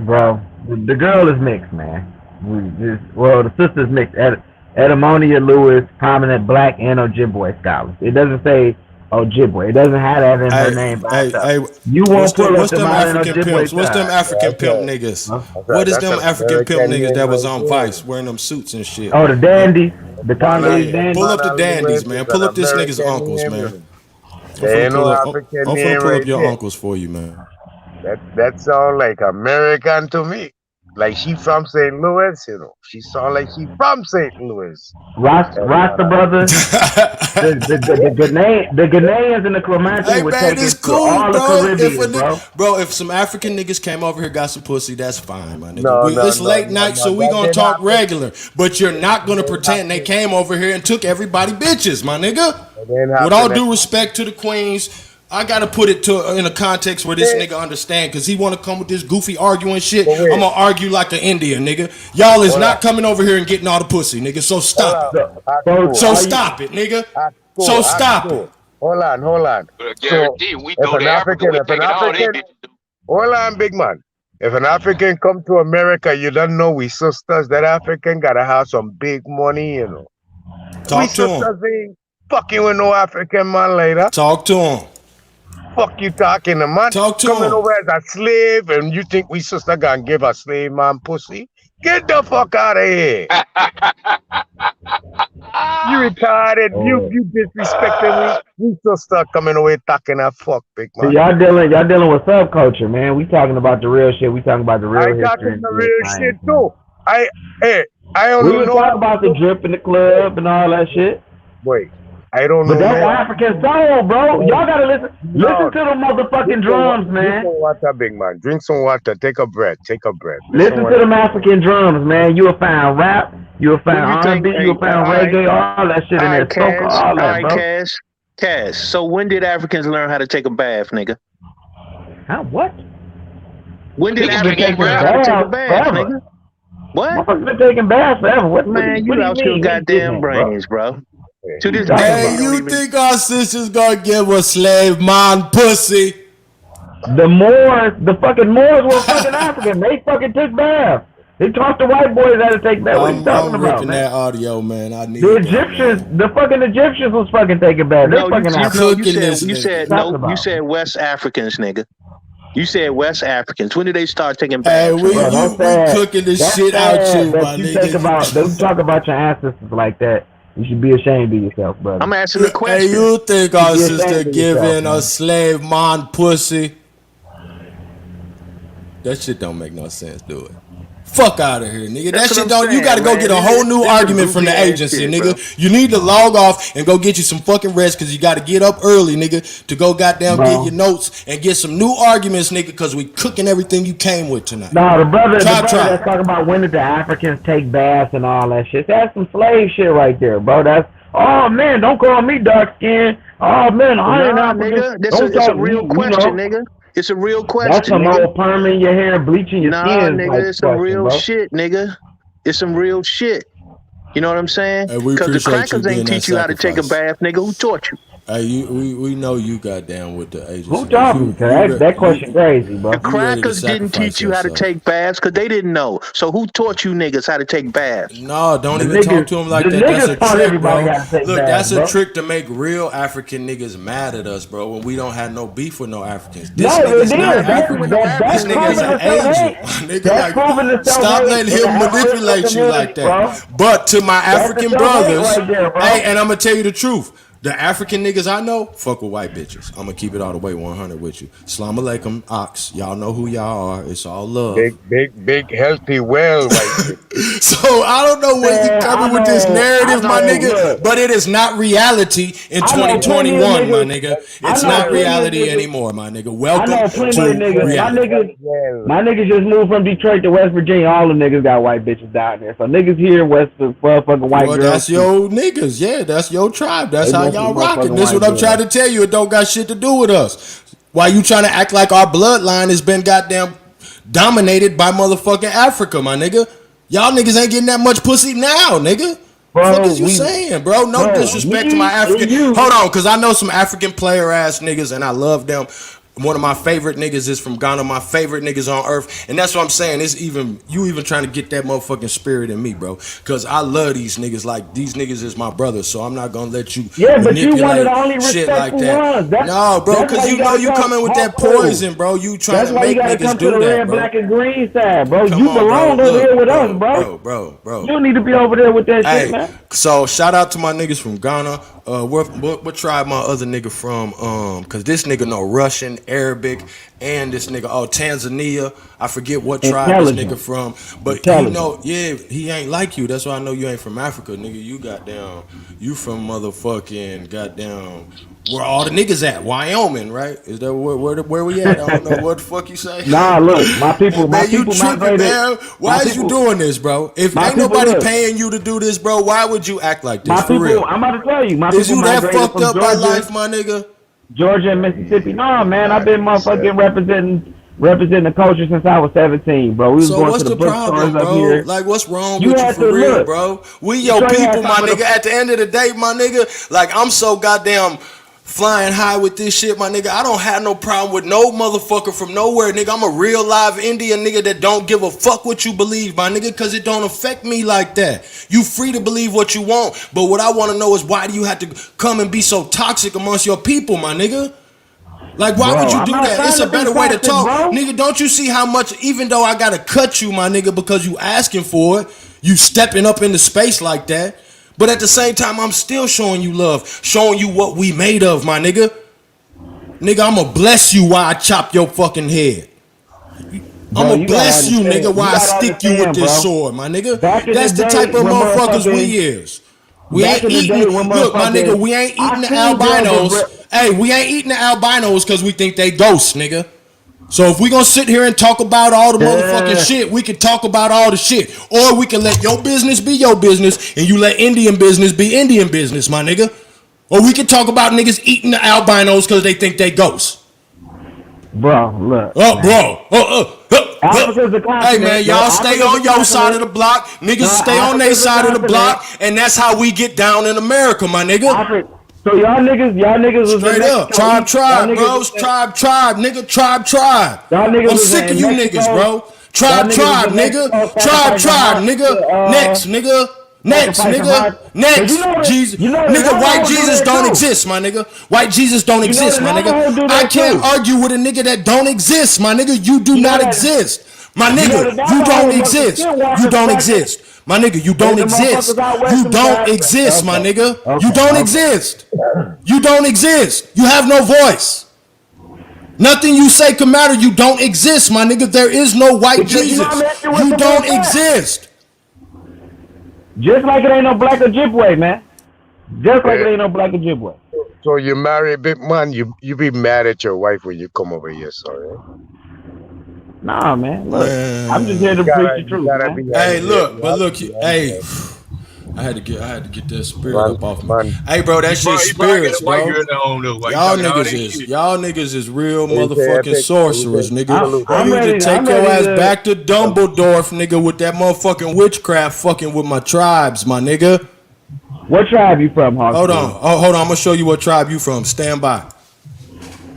S3: Bro, the girl is mixed, man. The sister's mixed. Edamonia Lewis, prominent black and Ojibwe scholar. It doesn't say Ojibwe. It doesn't have that in her name by itself. You won't pull up
S7: them
S3: somebody in
S7: African
S3: Ojibwe
S7: pimps? What's them
S3: tribe.
S7: African pimp niggas? What is them African pimp niggas that was on Vice wearing them suits and shit?
S3: Oh, the dandies. The Congolese dandies.
S7: Pull up the dandies, man. Pull up this nigga's uncles, man.
S12: There ain't no African
S7: I'm
S12: name
S7: finna pull
S12: right
S7: up your
S12: there.
S7: uncles for you, man.
S12: That sound like American to me. Like she from St. Louis, you know. She sound like she from St. Louis.
S3: Rasta brothers. the Ghanaians and the Clemente were taken to all the Caribbean,
S7: bro. If some African niggas came over here, got some pussy, that's fine, my nigga.
S12: No,
S7: It's late night, so we gonna talk regular. But you're not gonna pretend they came over here and took everybody bitches, my nigga. With all due respect to the queens, I gotta put it in a context where this nigga understand, cause he wanna come with this goofy arguing shit. I'm gonna argue like an Indian, nigga. Y'all is not coming over here and getting all the pussy, nigga. So stop it. So stop it, nigga. So stop it.
S12: Hold on.
S13: Guarantee we go to Africa, we take it all they bitches do.
S12: Hold on, big man. If an African come to America, you don't know we sisters. That African gotta have some big money, you know.
S7: Talk to him.
S12: Sisters ain't fucking with no African man later.
S7: Talk to him.
S12: Fuck you talking to man?
S7: Talk to
S12: coming
S7: him.
S12: over as a slave, and you think we sister gonna give a slave man pussy? Get the fuck out of here! You retarded. You disrespecting me. We sister coming away talking a fuck, big man.
S3: So y'all dealing with subculture, man. We talking about the real shit. We talking about the real
S12: I
S3: history.
S12: talking the real shit too. I don't
S3: we
S12: know.
S3: We talk about the drip in the club and all that shit.
S12: Wait. I don't know.
S3: But that's African soul, bro. Y'all gotta listen to the motherfucking drums, man.
S12: Drink some water, big man. Drink some water. Take a breath.
S3: Listen to them African drums, man. You'll find rap. You'll find R&B. You'll find reggae. All that shit in there. Soca, all that, bro.
S15: Cash. So when did Africans learn how to take a bath, nigga?
S3: How? What?
S15: When did Africans learn how to take a bath, nigga? What?
S3: Motherfuckers been taking baths forever. What?
S15: Man, you lost your goddamn brains, bro. To this day,
S7: hey, you think our sisters gonna give a slave man pussy?
S3: The fucking Moors were fucking African. They fucking took baths. They taught the white boys how to take baths. What are you talking about,
S7: ripping that audio, man. I need
S3: the Egyptians. The fucking Egyptians was fucking taking baths. They fucking
S15: you said West Africans, nigga. You said West Africans. When did they start taking baths?
S7: Hey, we cooking this shit out you, my nigga.
S3: Don't talk about your ancestors like that. You should be ashamed of yourself, brother.
S15: I'm asking the question.
S7: Hey, you think our sister giving a slave man pussy? That shit don't make no sense, do it? Fuck out of here, nigga. That shit don't. You gotta go get a whole new argument from the agency, nigga. You need to log off and go get you some fucking rest, cause you gotta get up early, nigga, to go goddamn get your notes and get some new arguments, nigga, cause we cooking everything you came with tonight.
S3: No, the brother that's talking about when did the Africans take baths and all that shit. That's some slave shit right there, bro. That's man, don't call me dark skin. Oh man, I ain't African.
S15: It's a real question, nigga. It's a real question.
S3: That's some old perming your hair, bleaching your skin.
S15: Nigga, it's some real shit, nigga. It's some real shit. You know what I'm saying?
S7: Hey, we
S15: Because the
S7: appreciate you
S15: crackers ain't
S7: being that
S15: teach you how to take a
S7: sacrifice.
S15: bath, nigga. Who taught you?
S7: Hey, we know you goddamn with the agency.
S3: Who taught me? Cause that question crazy, bro.
S15: The
S7: You ready to
S15: crackers didn't
S7: sacrifice
S15: teach you how to
S7: yourself.
S15: take baths because they didn't know. So who taught you niggas how to take baths?
S7: No, don't
S3: The
S7: even talk
S3: niggas-
S7: to him like
S3: the
S7: that. That's a
S3: niggas taught
S7: trick,
S3: everybody
S7: bro.
S3: how to take
S7: Look,
S3: baths,
S7: that's a
S3: bro.
S7: trick to make real African niggas mad at us, bro. When we don't have no beef with no Africans. This
S3: No,
S7: nigga's
S3: it
S7: not
S3: is.
S7: African.
S3: That's
S7: This nigga is
S3: proven
S7: an
S3: to self-hate.
S7: Asian. Nigga,
S3: That's
S7: like,
S3: proven to
S7: stop
S3: self-hate
S7: letting
S3: in the
S7: him
S3: African
S7: manipulate you like
S3: community,
S7: that.
S3: bro.
S7: But to my
S3: That's the
S7: African
S3: self-hate
S7: brothers,
S3: right there, bro.
S7: hey, and I'm gonna tell you the truth. The African niggas I know fuck with white bitches. I'm gonna keep it all the way 100 with you. Salam alaikum, ox. Y'all know who y'all are. It's all love.
S12: Big, healthy, well, white bitch.
S7: So I don't know where you coming with this narrative, my nigga,
S3: look.
S7: but it is not reality in
S3: I know plenty of
S7: 2021, my
S3: niggas-
S7: nigga.
S3: I
S7: It's
S3: know
S7: not
S3: plenty of
S7: reality
S3: niggas-
S7: anymore, my nigga.
S3: I
S7: Welcome
S3: know plenty
S7: to
S3: of niggas.
S7: reality.
S3: My niggas just moved from Detroit to West Virginia. All the niggas got white bitches down there. So niggas here in West motherfucking white
S7: Well,
S3: girls.
S7: that's your niggas. Yeah, that's your tribe. That's
S3: They
S7: how
S3: must be
S7: y'all rocking.
S3: motherfucking
S7: This is what
S3: white
S7: I'm trying to tell you. It don't got shit to do with us. Why you trying to act like our bloodline has been goddamn dominated by motherfucking Africa, my nigga? Y'all niggas ain't getting that much pussy now, nigga.
S3: Bro,
S7: Fuck is you saying, bro? No disrespect to my African. Hold on, cause I know some African player ass niggas, and I love them. One of my favorite niggas is from Ghana. My favorite niggas on earth, and that's what I'm saying. It's even you even trying to get that motherfucking spirit in me, bro. Cause I love these niggas. Like these niggas is my brothers, so I'm not gonna let you
S3: Yeah, but you one of
S7: manipulate
S3: the only
S7: shit like
S3: respectful
S7: that.
S3: ones.
S7: No, bro,
S3: that's
S7: cause
S3: why
S7: you know
S3: gotta
S7: you
S3: come-
S7: coming with that
S3: hold on.
S7: poison, bro. You trying
S3: That's
S7: to
S3: why you
S7: make
S3: gotta
S7: niggas
S3: come to
S7: do
S3: the
S7: that,
S3: red,
S7: bro.
S3: black, and green side, bro.
S7: Come
S3: You
S7: on,
S3: belong
S7: bro.
S3: over here
S7: Look,
S3: with
S7: bro,
S3: us, bro.
S7: bro.
S3: You need to be over there with that shit, man.
S7: So shout out to my niggas from Ghana. What tribe my other nigga from? Cause this nigga know Russian, Arabic, and this nigga Tanzania. I forget what tribe this nigga from, but he know, yeah, he ain't like you. That's why I know you ain't from Africa, nigga. You you from motherfucking goddamn. Where all the niggas at? Wyoming, right? Is that where we at? I don't know what the fuck you say.
S3: Nah, look, my people,
S7: man, you tripping,
S3: migrated.
S7: man. Why is you doing this, bro? If ain't nobody paying you to do this, bro, why would you act like this? For real?
S3: I'm about to tell you, my
S7: Is
S3: people
S7: you that
S3: migrated
S7: fucked
S3: from
S7: up by
S3: Georgia,
S7: life, my nigga?
S3: Georgia and Mississippi. No, man, I've been motherfucking representing the culture since I was 17, bro. We was
S7: So
S3: going
S7: what's
S3: to the
S7: the problem,
S3: bookstores up
S7: bro?
S3: here.
S7: Like, what's wrong
S3: You
S7: with you
S3: had
S7: for
S3: to
S7: real,
S3: look.
S7: bro? We your
S3: Detroit had
S7: people, my
S3: some of
S7: nigga.
S3: the-
S7: At the end of the day, my nigga, like I'm so goddamn flying high with this shit, my nigga. I don't have no problem with no motherfucker from nowhere, nigga. I'm a real live Indian nigga that don't give a fuck what you believe, my nigga, cause it don't affect me like that. You free to believe what you want, but what I want to know is why do you have to come and be so toxic amongst your people, my nigga? Like, why would you
S3: I'm
S7: do
S3: not
S7: that?
S3: trying
S7: It's a
S3: to be
S7: better way to
S3: toxic,
S7: talk.
S3: bro.
S7: Nigga, don't you see how much, even though I gotta cut you, my nigga, because you asking for it, you stepping up into space like that. But at the same time, I'm still showing you love, showing you what we made of, my nigga. Nigga, I'ma bless you while I chop your fucking head. I'ma
S3: you gotta
S7: bless you,
S3: understand.
S7: nigga, while I
S3: gotta
S7: stick you with
S3: understand,
S7: this
S3: bro.
S7: sword, my nigga.
S3: Back in
S7: That's
S3: the
S7: the
S3: day,
S7: type of
S3: when
S7: motherfuckers
S3: motherfucking-
S7: we is. We
S3: Back
S7: ain't
S3: in the
S7: eating.
S3: day when
S7: Look, my nigga,
S3: motherfucking-
S7: we ain't eating the
S3: I seen Georgia
S7: albinos. Hey, we ain't eating the albinos because we think they ghosts, nigga. So if we gonna sit here and talk about all the motherfucking shit, we can talk about all the shit. Or we can let your business be your business and you let Indian business be Indian business, my nigga. Or we can talk about niggas eating the albinos because they think they ghosts.
S3: Bro, look.
S7: Oh, bro.
S3: Africa's a continent.
S7: Hey, man, y'all stay on your side of the block. Niggas stay on their side of the block. And that's how we get down in America, my nigga.
S3: So y'all niggas was
S7: straight
S3: in
S7: up.
S3: Mexico.
S7: Tribe, bros. Tribe, nigga. Tribe.
S3: Y'all niggas
S7: I'm
S3: was
S7: sick of
S3: in
S7: you
S3: Mexico.
S7: niggas, bro.
S3: Y'all
S7: Tribe,
S3: niggas was in
S7: nigga.
S3: Mexico
S7: Tribe,
S3: sacrificing hearts
S7: nigga.
S3: to,
S7: Next, nigga. Next,
S3: sacrificing
S7: nigga.
S3: hearts.
S7: Next.
S3: But you know that-
S7: Jesus.
S3: you know that
S7: Nigga, white
S3: Navajo do
S7: Jesus
S3: that
S7: don't
S3: too.
S7: exist, my nigga. White Jesus don't
S3: You know
S7: exist,
S3: that
S7: my
S3: Navajo do
S7: nigga.
S3: that
S7: I can't
S3: too.
S7: argue with a nigga that don't exist, my nigga. You do
S3: You know
S7: not
S3: that-
S7: exist. My
S3: you know
S7: nigga,
S3: the
S7: you
S3: Navajo
S7: don't
S3: was
S7: exist.
S3: skinwalkers
S7: You don't
S3: back in-
S7: exist. My nigga, you don't
S3: They the
S7: exist.
S3: motherfuckers out west
S7: You
S3: in
S7: don't
S3: Nebraska.
S7: exist, my
S3: Okay.
S7: nigga.
S3: Okay.
S7: You don't
S3: Okay.
S7: exist. You don't exist. You have no voice. Nothing you say can matter. You don't exist, my nigga. There is no white
S3: Because you know
S7: Jesus.
S3: I'm at you with
S7: You
S3: some
S7: don't
S3: real facts.
S7: exist.
S3: Just like it ain't no black Ojibwe, man. Just like it ain't no black Ojibwe.
S12: So you marry a big man, you be mad at your wife when you come over here, sorry.
S3: Nah, man. Look, I'm just here to preach the truth, man.
S7: Hey, look, but look, hey, I had to get that spirit
S12: Run,
S7: up off me.
S12: run.
S7: Hey, bro, that
S14: Bro,
S7: shit
S14: he probably got
S7: spirits,
S14: a white
S7: bro.
S14: girl at home though. Why you
S7: Y'all
S14: talking all that
S7: niggas
S14: shit?
S7: is real
S12: Let me say that
S7: motherfucking
S12: picture.
S7: sorcerers, nigga.
S12: Salute
S7: You
S12: that.
S7: need to take your ass back to Dumbledore, nigga, with that motherfucking witchcraft fucking with my tribes, my nigga.
S3: What tribe you from, Hawk?
S7: Hold on. Oh, hold on. I'm gonna show you what tribe you from. Stand by.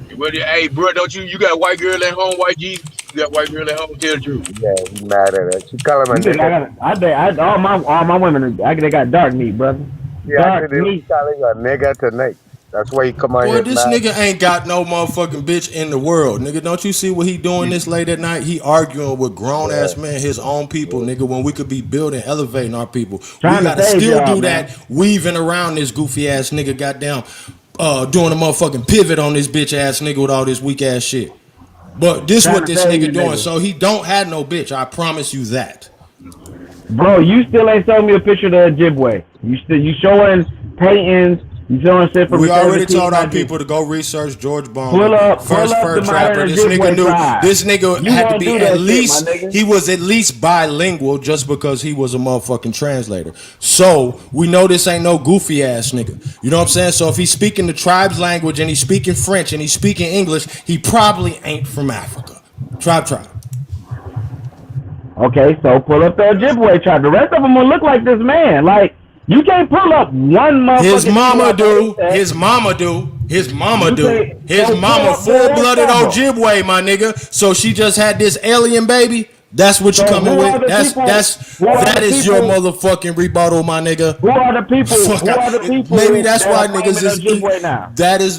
S14: Hey, bro, don't you got a white girl at home? White G, you got a white girl at home? Tell the truth.
S12: Yeah, he mad at her. She call him a
S3: You think
S12: nigga.
S3: all my women they got dark meat, brother.
S12: Yeah, I
S3: Dark
S12: said he was
S3: meat.
S12: calling a nigga tonight. That's why he come on
S7: Boy,
S12: here
S7: this
S12: mad.
S7: nigga ain't got no motherfucking bitch in the world, nigga. Don't you see what he doing this late at night? He arguing with grown ass men, his own people, nigga. When we could be building, elevating our people,
S3: Trying
S7: we
S3: to
S7: gotta
S3: save
S7: still
S3: y'all,
S7: do
S3: man.
S7: that, weaving around this goofy ass nigga, goddamn, doing a motherfucking pivot on this bitch ass nigga with all this weak ass shit. But this
S3: Trying
S7: what
S3: to
S7: this
S3: save
S7: nigga
S3: you
S7: doing.
S3: niggas.
S7: So he don't have no bitch. I promise you that.
S3: Bro, you still ain't showing me a picture of the Ojibwe. You showing paintings, you showing shit from
S7: We
S3: Return of
S7: already
S3: the King
S7: told our
S3: Nigeria.
S7: people to go research George
S3: Pull
S7: Bonga,
S3: up
S7: first fur
S3: the
S7: trapper.
S3: modern
S7: This nigga
S3: Ojibwe
S7: knew.
S3: tribe.
S7: This nigga
S3: You
S7: had to
S3: won't
S7: be
S3: do
S7: at
S3: that shit, my
S7: least.
S3: nigga.
S7: He was at least bilingual, just because he was a motherfucking translator. So we know this ain't no goofy ass nigga. You know what I'm saying? So if he's speaking the tribe's language and he's speaking French and he's speaking English, he probably ain't from Africa. Tribe.
S3: Okay, so pull up the Ojibwe tribe. The rest of them will look like this man. Like, you can't pull up one
S7: His
S3: motherfucking thing
S7: mama
S3: off of
S7: do.
S3: ASAP.
S7: His mama do. His mama
S3: You
S7: do.
S3: can't.
S7: His
S3: So pull
S7: mama
S3: up the
S7: full-blooded
S3: rest of them.
S7: Ojibwe, my nigga. So she just had this alien baby. That's what you
S3: So
S7: coming
S3: who are
S7: with.
S3: the people? Who are
S7: That
S3: the
S7: is your
S3: people?
S7: motherfucking rebuttal, my nigga.
S3: Who are the people?
S7: Fuck
S3: Who
S7: out.
S3: are the
S7: Maybe
S3: people
S7: that's
S3: that
S7: why
S3: are
S7: niggas
S3: claiming
S7: is eat.
S3: Ojibwe now?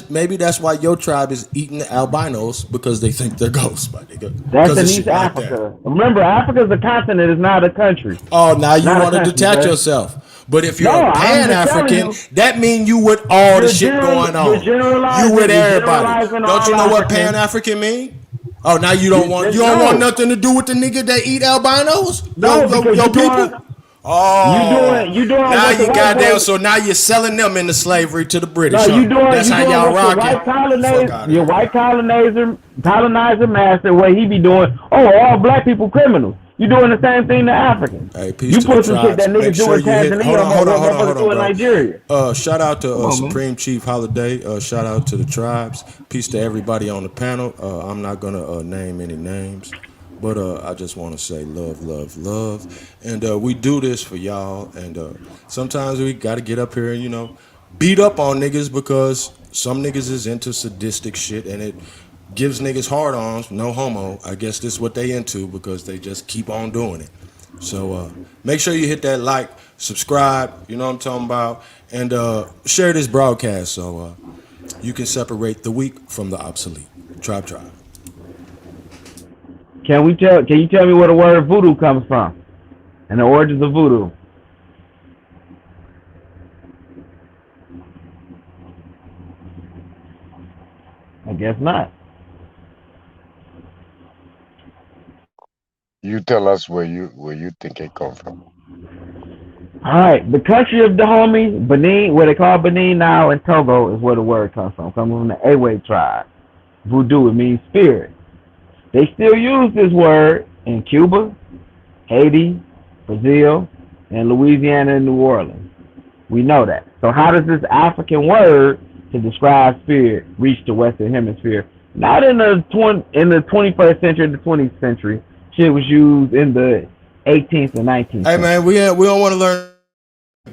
S7: Maybe that's why your tribe is eating albinos, because they think they're ghosts, my nigga.
S3: That's
S7: Because
S3: in
S7: of
S3: East
S7: shit like that.
S3: Africa. Remember, Africa is a continent. It's not a country.
S7: Oh, now you
S3: Not a
S7: want to
S3: country,
S7: detach
S3: sir.
S7: yourself. But if
S3: No,
S7: you're a
S3: I'm just telling
S7: Pan-African,
S3: you.
S7: that mean you with all the shit going
S3: You're
S7: on. You
S3: generalizing.
S7: with
S3: You're
S7: everybody.
S3: generalizing
S7: Don't
S3: all
S7: you know what
S3: Africans.
S7: Pan-African mean? Oh, now you don't want
S3: No,
S7: nothing to do with the nigga that eat albinos?
S3: no, because
S7: Your people? Oh,
S3: you doing
S7: now
S3: what the
S7: you
S3: white
S7: goddamn.
S3: boys.
S7: So now you're selling them into slavery to the
S3: No,
S7: British, huh? That's
S3: you
S7: how
S3: doing
S7: y'all
S3: what
S7: rocking. Fuck out of
S3: your
S7: here.
S3: white colonizer master, what he be doing. Oh, all black people criminals. You doing the same thing to Africans.
S7: Hey, peace
S3: You
S7: to the
S3: pull some shit
S7: tribes.
S3: that
S7: Make
S3: niggas do
S7: sure
S3: in
S7: you hit.
S3: Tanzania on what motherfuckers do in
S7: Bro.
S3: Nigeria.
S7: Shout out
S3: Come
S7: to
S3: on, man.
S7: Supreme Chief Holiday. Shout out to the tribes. Peace to everybody on the panel. I'm not gonna name any names, but I just want to say love, love, love, and we do this for y'all. And sometimes we got to get up here and beat up on niggas, because some niggas is into sadistic shit, and it gives niggas hard ons. No homo. I guess this is what they into, because they just keep on doing it. So make sure you hit that like, subscribe, you know what I'm talking about, and share this broadcast so you can separate the weak from the obsolete. Tribe.
S3: Can you tell me where the word voodoo comes from? And the origins of voodoo? I guess not.
S12: You tell us where you think it come from.
S3: Alright, the country of the homies, Benin, where they call Benin now, and Togo is where the word comes from. Comes from the Awe tribe. Voodoo, it means spirit. They still use this word in Cuba, Haiti, Brazil, and Louisiana and New Orleans. We know that. So how does this African word to describe spirit reach the Western Hemisphere? Not in the 21st century, the 20th century. Shit was used in the 18th and 19th century.
S7: Hey man, we don't want to learn.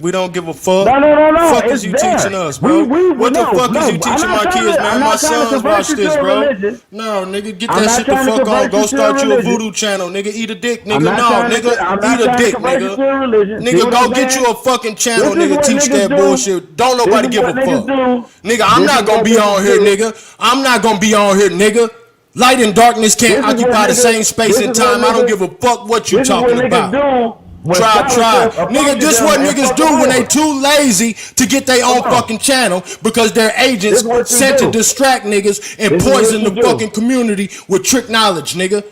S7: We don't give a fuck.
S3: No.
S7: Fuck
S3: It's
S7: is you
S3: there.
S7: teaching us, bro? What the fuck is you teaching my kids, man? My sons watch this, bro. No, nigga, get that shit the fuck on. Go start you a voodoo channel, nigga. Eat a dick, nigga. No, nigga, eat a dick, nigga. Nigga, go get you a fucking channel, nigga. Teach that bullshit. Don't nobody give a fuck, nigga. I'm not gonna be on here, nigga. I'm not gonna be on here, nigga. Light and darkness can't occupy the same space and time. I don't give a fuck what you talking about. Tribe. Nigga, this what niggas do when they too lazy to get their own fucking channel, because their agents sent to distract niggas and poison the fucking community with trick knowledge, nigga.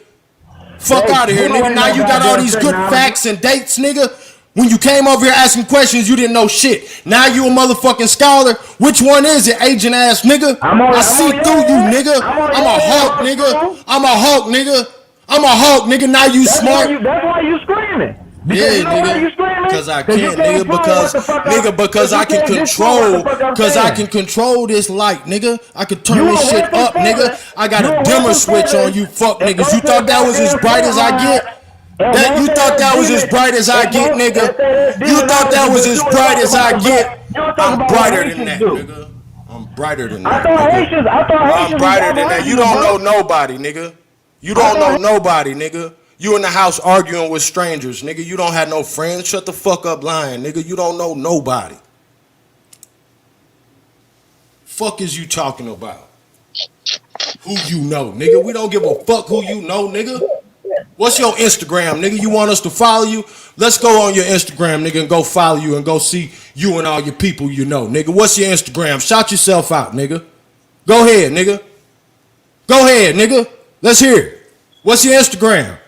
S7: Fuck out of here, nigga. Now you got all these good facts and dates, nigga. When you came over here asking questions, you didn't know shit. Now you a motherfucking scholar. Which one is it, agent ass nigga? I see through you, nigga. I'm a hawk, nigga. I'm a hawk, nigga. Now you smart.
S3: That's why you screaming.
S7: Yeah,
S3: You know why you
S7: nigga.
S3: screaming?
S7: Because I
S3: Cause you
S7: can't,
S3: can't
S7: nigga.
S3: swallow
S7: Because
S3: what the fuck
S7: nigga,
S3: I'm,
S7: because
S3: you
S7: I can
S3: can't just swallow what the
S7: control.
S3: fuck I'm
S7: Because I
S3: saying.
S7: can control this light, nigga. I can
S3: You
S7: turn this
S3: are
S7: shit
S3: welcome
S7: up,
S3: for
S7: nigga.
S3: this.
S7: I got
S3: You
S7: a
S3: are
S7: dimmer
S3: welcome for
S7: switch on
S3: this.
S7: you, fuck
S3: And
S7: niggas.
S3: go
S7: You
S3: to the
S7: thought that was as
S3: goddamn
S7: bright
S3: front
S7: as I
S3: line
S7: get?
S3: and
S7: That
S3: won't
S7: you
S3: say
S7: thought
S3: that
S7: that was as
S3: demon
S7: bright as I
S3: and
S7: get,
S3: won't and
S7: nigga?
S3: say that
S7: You thought that
S3: demonology,
S7: was
S3: but
S7: as
S3: you want to
S7: bright
S3: talk
S7: as
S3: about
S7: I
S3: the black.
S7: get?
S3: You want to talk
S7: I'm
S3: about what
S7: brighter than
S3: Haitians
S7: that,
S3: do.
S7: nigga. I'm brighter than
S3: I
S7: that,
S3: thought
S7: nigga. I'm
S3: Haitians was
S7: brighter than that. You
S3: Aboriginal,
S7: don't
S3: bro.
S7: know nobody, nigga. You
S3: I
S7: don't know
S3: thought
S7: nobody, nigga. You in the house arguing with strangers, nigga. You don't have no friends. Shut the fuck up lying, nigga. You don't know nobody. Fuck is you talking about? Who you know, nigga? We don't give a fuck who you know, nigga. What's your Instagram, nigga? You want us to follow you? Let's go on your Instagram, nigga, and go follow you and go see you and all your people you know, nigga. What's your Instagram? Shout yourself out, nigga. Go ahead, nigga. Go ahead, nigga. Let's hear it. What's your Instagram?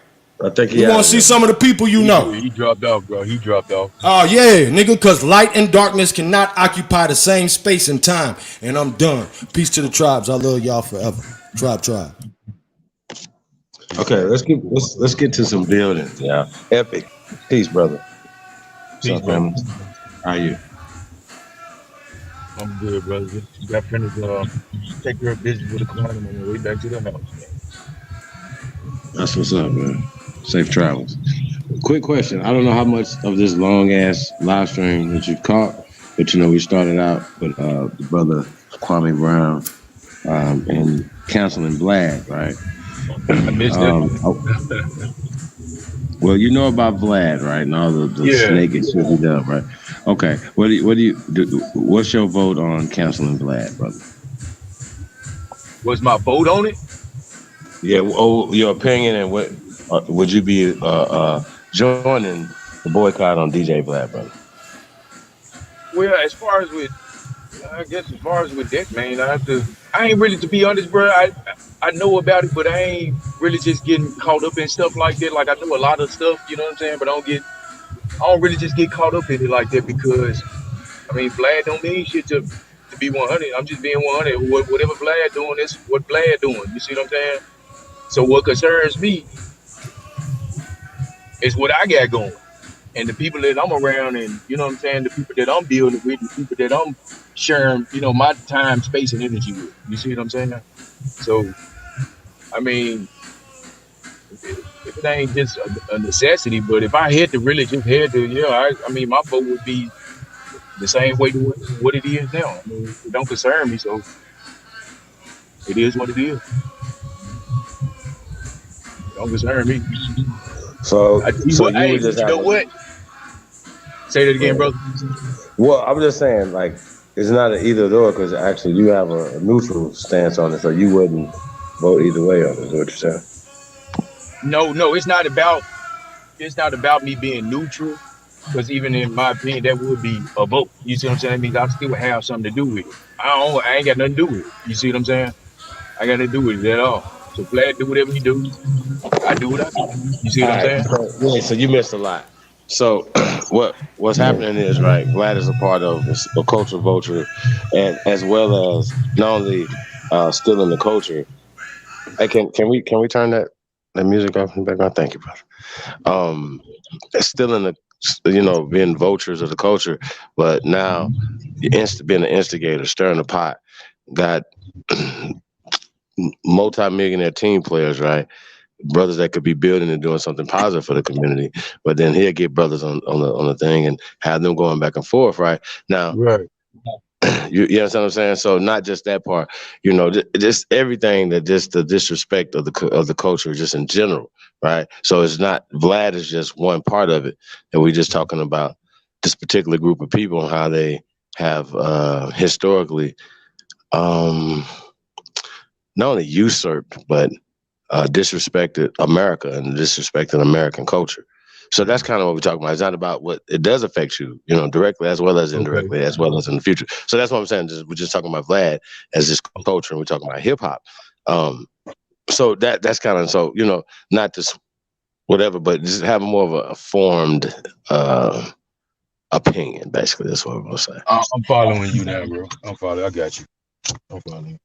S14: I think
S7: We
S14: he out
S7: want to
S14: of
S7: see
S14: there.
S7: some of the people you know.
S5: He dropped off, bro. He dropped off.
S7: Oh, yeah, nigga, because light and darkness cannot occupy the same space and time. And I'm done. Peace to the tribes. I love y'all forever. Tribe.
S14: Okay, let's get to some buildings, yeah. Epic. Peace, brother. What's
S5: Peace,
S14: up,
S5: brother.
S14: family? How are you?
S5: I'm good, brother. Just got finished take care of business with a client on my way back to the house, man.
S14: That's what's up, man. Safe travels. Quick question. I don't know how much of this long ass live stream that you've caught, but you know, we started out with the brother Kwame Brown and counseling Vlad, right?
S5: I missed that.
S14: Well, you know about Vlad, right? And all the
S5: Yeah.
S14: snake and shit he done, right? Okay. What do you do? What's your vote on counseling Vlad, brother?
S5: What's my vote on it?
S14: Yeah. Oh, your opinion and what would you be joining the boycott on DJ Vlad, brother?
S5: Well, as far as with that, man, I ain't really, to be honest, bro. I know about it, but I ain't really just getting caught up in stuff like that. Like I know a lot of stuff, you know what I'm saying, but I don't really just get caught up in it like that because I mean, Vlad don't mean shit to be 100. I'm just being 100. Whatever Vlad doing is what Vlad doing. You see what I'm saying? So what concerns me is what I got going. And the people that I'm around and, you know what I'm saying, the people that I'm building with, the people that I'm sharing, you know, my time, space, and energy with. You see what I'm saying? So, I mean, if it ain't just a necessity, but if I had to really just had to, yeah, I mean, my vote would be the same way to what it is now. I mean, it don't concern me, so it is what it is. It don't concern me.
S14: So you
S5: Hey,
S14: would
S5: but
S14: just
S5: you
S14: have
S5: know what? Say that again, brother.
S14: Well, I'm just saying, like, it's not an either or because actually you have a neutral stance on it, so you wouldn't vote either way on it. Is what you're saying?
S5: No, it's not about me being neutral, because even in my opinion, that would be a vote. You see what I'm saying? That means I still have something to do with it. I ain't got nothing to do with it. You see what I'm saying? I got nothing to do with it at all. So Vlad do whatever he do. I do what I do. You see
S14: All
S5: what I'm
S14: right.
S5: saying?
S14: So you missed a lot. So what's happening is right. Vlad is a part of a culture vulture, and as well as not only still in the culture. Hey, can we turn that music off in the background? Thank you, brother. Still in the being vultures of the culture, but now being an instigator, stirring the pot, got multi-millionaire team players, right? Brothers that could be building and doing something positive for the community, but then he'll get brothers on the thing and have them going back and forth, right? Now,
S5: right.
S14: You know what I'm saying? So not just that part, just everything that just the disrespect of the culture just in general, right? So it's not Vlad is just one part of it, and we're just talking about this particular group of people and how they have historically not only usurped but disrespected America and disrespected American culture. So that's kind of what we're talking about. It's not about what it does affect you, directly as well as indirectly, as well as in the future. So that's what I'm saying. We're just talking about Vlad as this culture, and we're talking about hip hop. So that's kind of not just whatever, but just having more of a formed opinion. Basically, that's what I'm gonna say.
S5: I'm following you now, bro. I got you. I'm following you.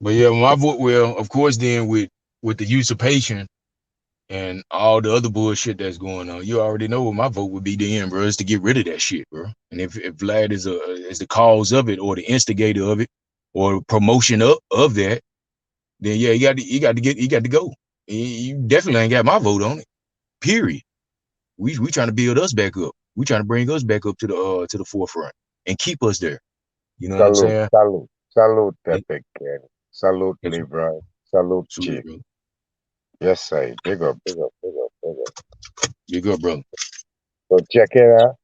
S5: But yeah, my vote, well, of course, then with the usurpation, and all the other bullshit that's going on. You already know what my vote would be then, bro, is to get rid of that shit, bro. And if Vlad is the cause of it or the instigator of it or promotion of that, then yeah, you got to go. You definitely ain't got my vote on it. Period. We trying to build us back up. We trying to bring us back up to the forefront and keep us there. You know what I'm
S12: Salute,
S5: saying?
S12: salute, salute, Epic Kid. Salute,
S5: Yes,
S12: Libra. Salute,
S5: salute,
S12: Chief.
S5: bro.
S12: Yes, sir. Big up, big up, big up, big up.
S5: You good, brother.
S12: So check it out.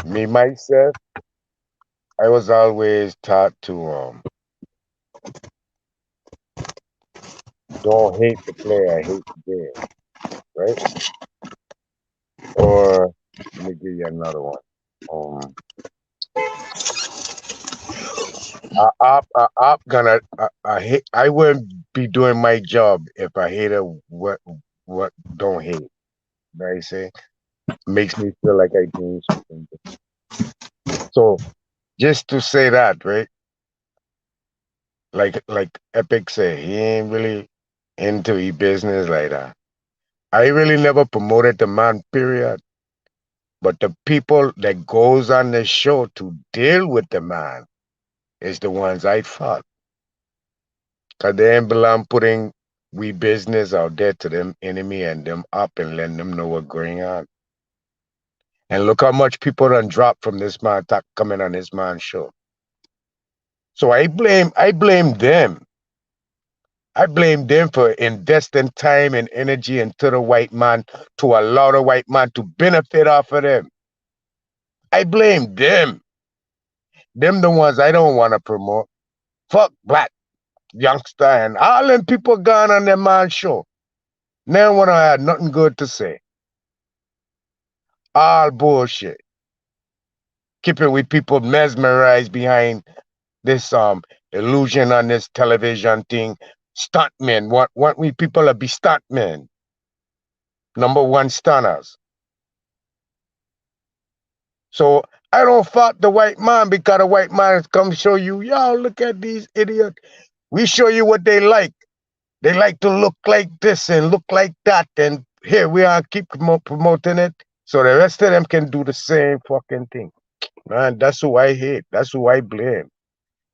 S12: Me myself, I was always taught to don't hate the player, hate the game, right? Or let me give you another one. Um, I wouldn't be doing my job if I hated what don't hate. Right? Say makes me feel like I doing something. So just to say that, right? Like Epic said, he ain't really into his business like that. I really never promoted the man, period. But the people that goes on the show to deal with the man is the ones I fought. Cause they ain't belong putting we business out there to them enemy and them up and letting them know what's going on. And look how much people done drop from this man coming on this man's show. So I blame them. I blame them for investing time and energy into the white man to allow the white man to benefit off of them. I blame them. Them the ones I don't want to promote. Fuck black youngster and all them people gone on their man show. Never want to have nothing good to say. All bullshit. Keeping with people mesmerized behind this illusion on this television thing. Stuntmen. Want we people to be stuntmen. Number one stunners. So I don't fault the white man because the white man come show you, yo, look at these idiots. We show you what they like. They like to look like this and look like that. And here we are, keep promoting it. So the rest of them can do the same fucking thing. Man, that's who I hate. That's who I blame.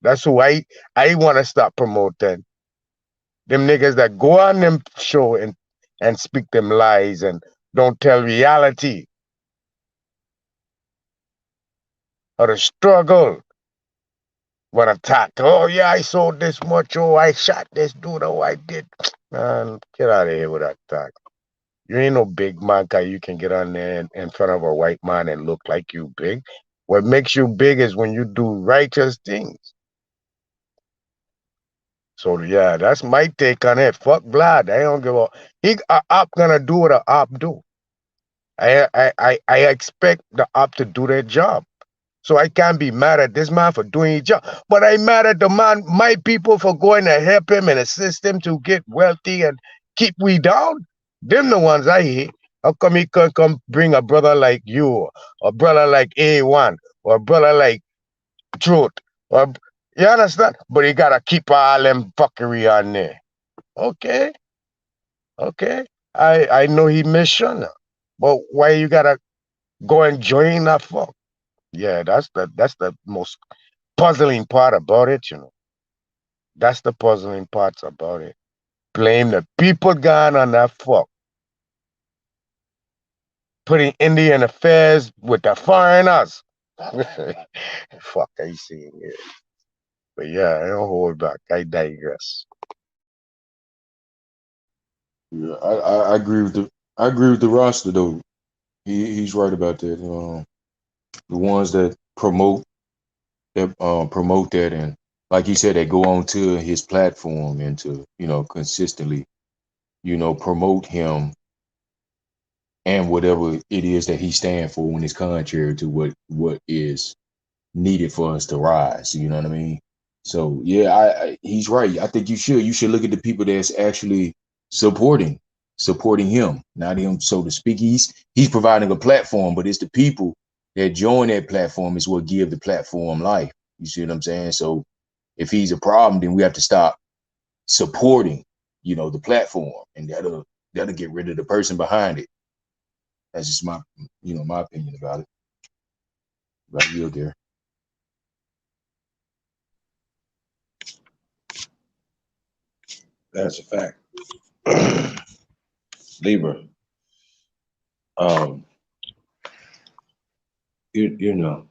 S12: That's who I want to stop promoting. Them niggas that go on them show and speak them lies and don't tell reality or the struggle. When attacked, oh yeah, I sold this much, oh I shot this dude, oh I did. Man, get out of here with that talk. You ain't no big man, cause you can get on there in front of a white man and look like you big. What makes you big is when you do righteous things. So yeah, that's my take on it. Fuck Vlad. I don't give a op gonna do what a op do. I expect the op to do their job. So I can't be mad at this man for doing his job. But I'm mad at the man, my people, for going to help him and assist him to get wealthy and keep we down. Them the ones I hate. How come he can't come bring a brother like you, or a brother like A1, or a brother like Truth? Or, you understand? But he gotta keep all them fuckery on there. Okay, okay. I know he mission, but why you gotta go and join that fuck? Yeah, that's the most puzzling part about it, you know. That's the puzzling parts about it. Blame the people gone on that fuck. Putting Indian affairs with the foreigners. Fuck, I see it. But yeah, I don't hold back. I digress.
S5: Yeah, I agree with the roster though. He's right about that. The ones that promote that and like he said, that go on to his platform and to consistently promote him and whatever it is that he stands for when it's contrary to what is needed for us to rise. You know what I mean? So yeah, he's right. I think you should look at the people that's actually supporting him, not him, so to speak. He's providing a platform, but it's the people that join that platform is what give the platform life. You see what I'm saying? So if he's a problem, then we have to stop supporting. the platform, and that'll get rid of the person behind it. That's just my my opinion about it. Right here, there.
S14: That's a fact. Libra, you know,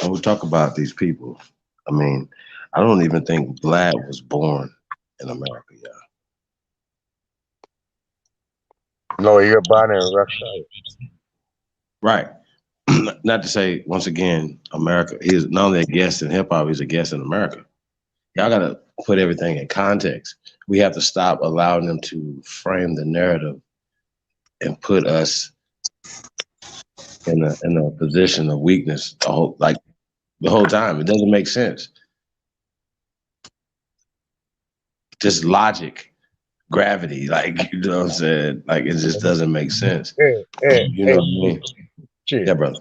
S14: when we talk about these people, I mean, I don't even think Vlad was born in America, yeah.
S12: No, you're born in Russia.
S14: Right. Not to say once again, America. He's not only a guest in hip hop, he's a guest in America. Y'all gotta put everything in context. We have to stop allowing them to frame the narrative and put us in a position of weakness the whole time. It doesn't make sense. Just logic, gravity, like you know what I'm saying? Like it just doesn't make sense. You know what I mean?
S12: Chief.
S14: Yeah, brother.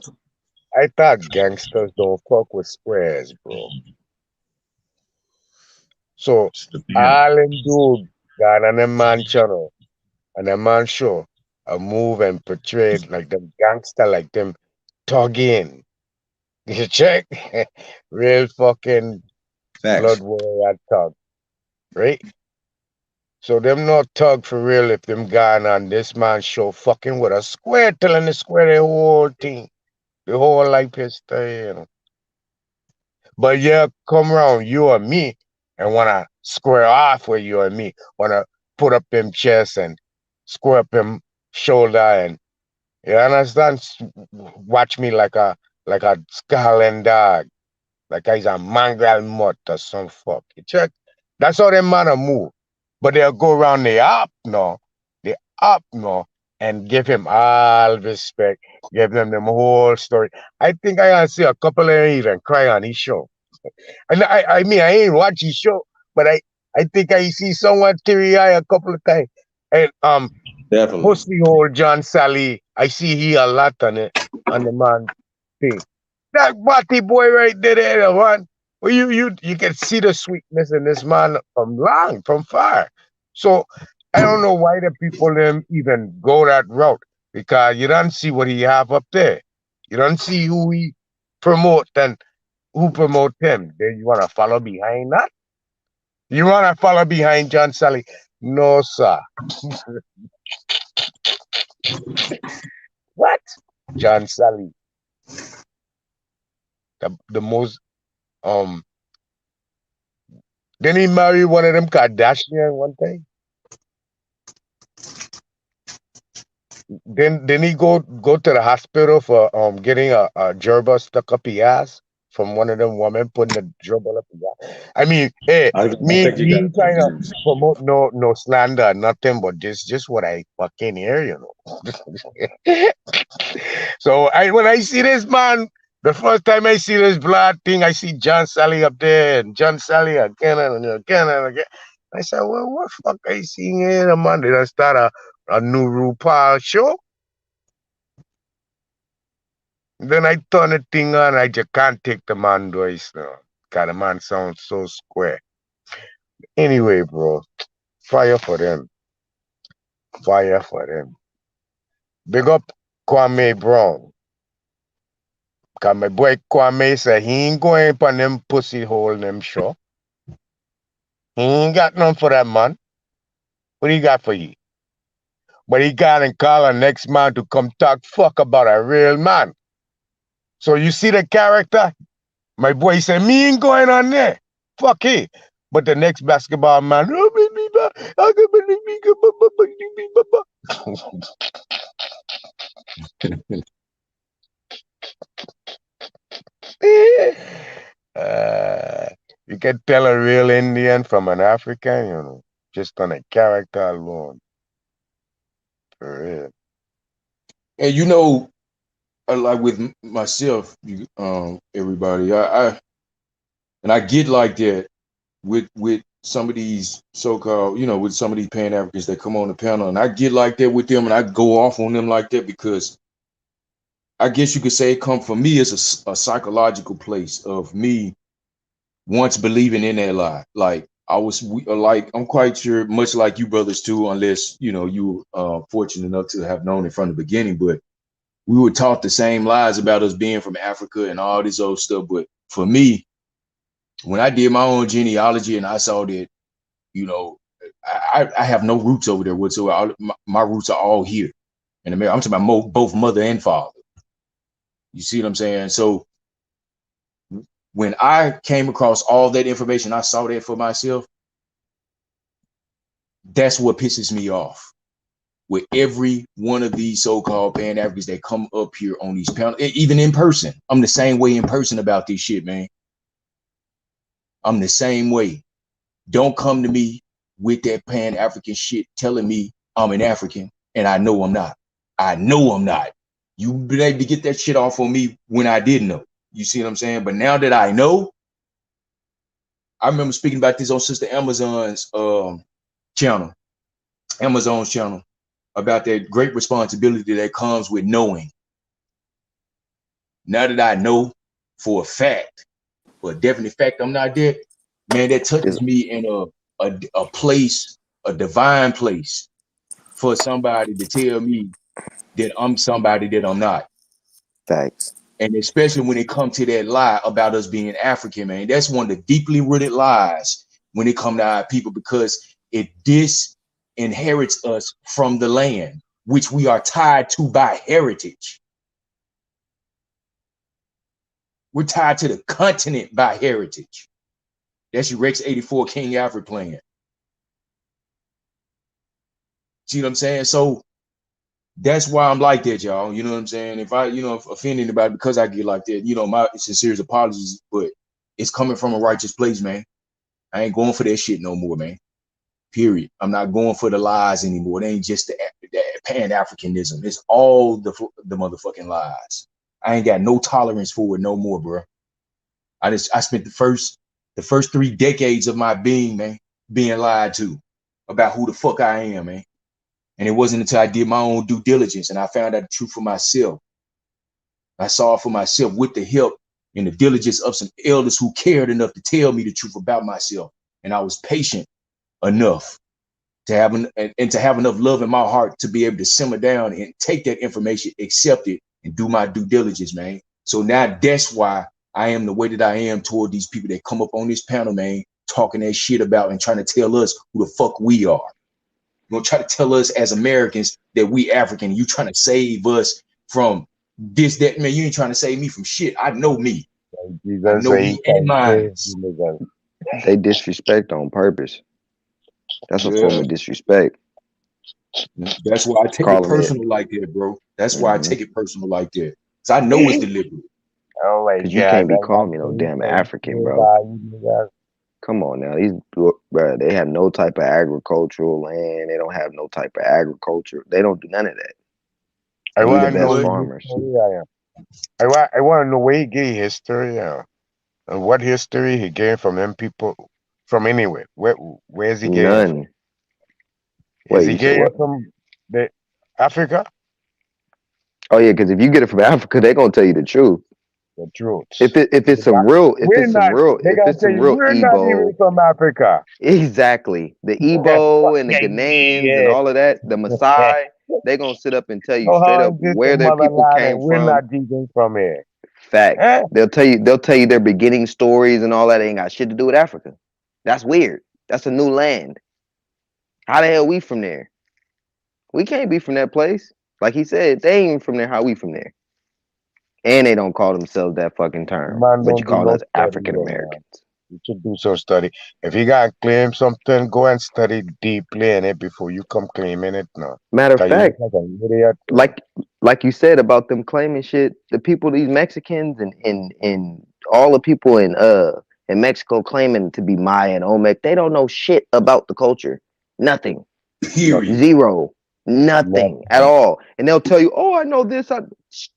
S12: I thought gangsters don't fuck with squares, bro. So all them dude got on a man channel and a man show a move and portrayed like them gangster, like them thugging. You check? Real fucking blood warrior thug. Right? So them not thug for real if them gone on this man show fucking with a square, telling the square the whole thing. The whole life history, you know. But yeah, come around you and me and wanna square off with you and me, wanna put up them chest and square up them shoulder and you understand? Watch me like a Scotland dog, like I's a mongrel mutt or some fuck. You check? That's how them man move. But they'll go around the up no, and give him all respect, give them whole story. I think I see a couple of them even cry on his show. And I mean, I ain't watch his show, but I think I see someone teary eye a couple of times. And
S14: Definitely.
S12: pussy hole John Sally, I see he a lot on the man thing. That body boy right there, man. Well, you can see the sweetness in this man from far. So I don't know why the people them even go that route because you don't see what he have up there. You don't see who he promote and who promote him. Then you wanna follow behind that? You wanna follow behind John Sally? No, sir. What? John Sally. The most didn't he marry one of them Kardashian one time? Then he go to the hospital for getting a gerbil stuck up his ass from one of them women putting the gerbil up his ass. I mean, hey,
S14: I think you
S12: me
S14: got
S12: ain't
S14: it
S12: trying to
S14: confused.
S12: promote no slander, nothing, but just what I fucking hear, you know. So when I see this man, the first time I see this blood thing, I see John Sally up there and John Sally again and again and again. I said, well, what fuck I seeing here, man? Did I start a new RuPaul show? Then I turn the thing on, I just can't take the man voice now. Cause the man sounds so square. Anyway, bro, fire for them. Fire for them. Big up Kwame Brown. Cause my boy Kwame said he ain't going on them pussy hole them show. He ain't got none for that man. What he got for you? But he got and call a next man to come talk fuck about a real man. So you see the character? My boy said, me ain't going on there. Fuck it. But the next basketball man, you can tell a real Indian from an African, you know, just on a character alone. For real.
S5: And like with myself, everybody, I get like that with some of these so-called, with some of these Pan Africans that come on the panel, and I get like that with them, and I go off on them like that because I guess you could say it come from me as a psychological place of me once believing in that lie. Like like, I'm quite sure, much like you brothers too, unless, you know, you fortunate enough to have known it from the beginning, but we were taught the same lies about us being from Africa and all this old stuff. But for me, when I did my own genealogy and I saw that, you know, I have no roots over there whatsoever. My roots are all here in America. I'm talking about both mother and father. You see what I'm saying? So when I came across all that information, I saw that for myself. That's what pisses me off with every one of these so-called Pan-Africans that come up here on these panels, even in person. I'm the same way in person about this shit, man. I'm the same way. Don't come to me with that Pan-African shit telling me I'm an African and I know I'm not. I know I'm not. You've been able to get that shit off on me when I didn't know. You see what I'm saying? But now that I know, I remember speaking about this on Sister Amazon's channel, Amazon's channel, about that great responsibility that comes with knowing. Now that I know for a fact, for a definite fact, I'm not dead, man, that touches me in a place, a divine place, for somebody to tell me that I'm somebody that I'm not.
S20: Facts.
S5: And especially when it comes to that lie about us being African, man, that's one of the deeply rooted lies when it comes to our people, because it disinherits us from the land, which we are tied to by heritage. We're tied to the continent by heritage. That's your Rex 84 King Alfred playing. See what I'm saying? So that's why I'm like that, y'all. You know what I'm saying? If I, offend anybody because I get like that, my sincere apologies, but it's coming from a righteous place, man. I ain't going for that shit no more, man. Period. I'm not going for the lies anymore. It ain't just the Pan-Africanism. It's all the motherfucking lies. I ain't got no tolerance for it no more, bro. I spent the first 3 decades of my being, man, being lied to about who the fuck I am, man. And it wasn't until I did my own due diligence and I found out the truth for myself. I saw it for myself with the help and the diligence of some elders who cared enough to tell me the truth about myself. And I was patient enough to have enough love in my heart to be able to simmer down and take that information, accept it, and do my due diligence, man. So now that's why I am the way that I am toward these people that come up on this panel, man, talking that shit about and trying to tell us who the fuck we are. You're gonna try to tell us as Americans that we African. You trying to save us from this, that, man. You ain't trying to save me from shit. I know me. I know me and mine.
S20: They disrespect on purpose. That's a form of disrespect.
S5: That's why I take it personal like that, bro. That's why I take it personal like that. Cause I know it's deliberate.
S12: Oh my
S20: Cause you can't be calling me no damn African, bro. Come on now, these bro, they have no type of agricultural land. They don't have no type of agriculture. They don't do none of that.
S12: I
S20: We
S12: want
S20: the
S12: to know
S20: best farmers.
S12: I want to know where he get history and what history he gained from them people from anywhere. Where's he getting it from?
S20: None.
S12: Is
S20: Wait,
S12: he
S20: you said
S12: getting
S20: what?
S12: it from the Africa?
S20: Oh yeah, because if you get it from Africa, they're gonna tell you the truth.
S12: The truth.
S20: If it's some real
S12: not even
S20: Igbo,
S12: from Africa.
S20: exactly. The Igbo and the Ghanaians and all of that, the Maasai, they're gonna sit up and tell you
S12: So
S20: straight
S12: how
S20: up
S12: is this the
S20: where their people
S12: motherland
S20: came
S12: and we're
S20: from.
S12: not even from here?
S20: Facts.
S12: Eh?
S20: They'll tell you their beginning stories and all that. Ain't got shit to do with Africa. That's weird. That's a new land. How the hell we from there? We can't be from that place. Like he said, they ain't even from there. How we from there? And they don't call themselves that fucking term,
S12: Man,
S20: but you
S12: don't do
S20: call
S12: no
S20: us
S12: study
S20: African
S12: here, man.
S20: Americans.
S12: You should do some study. If you gotta claim something, go and study deeply in it before you come claiming it now.
S20: Matter of
S12: Cause you look
S20: fact,
S12: like an idiot.
S20: like you said about them claiming shit, the people, these Mexicans and all the people in Mexico claiming to be Maya and Olmec, they don't know shit about the culture. Nothing.
S5: Period.
S20: Zero. Nothing at all. And they'll tell you, oh, I know this.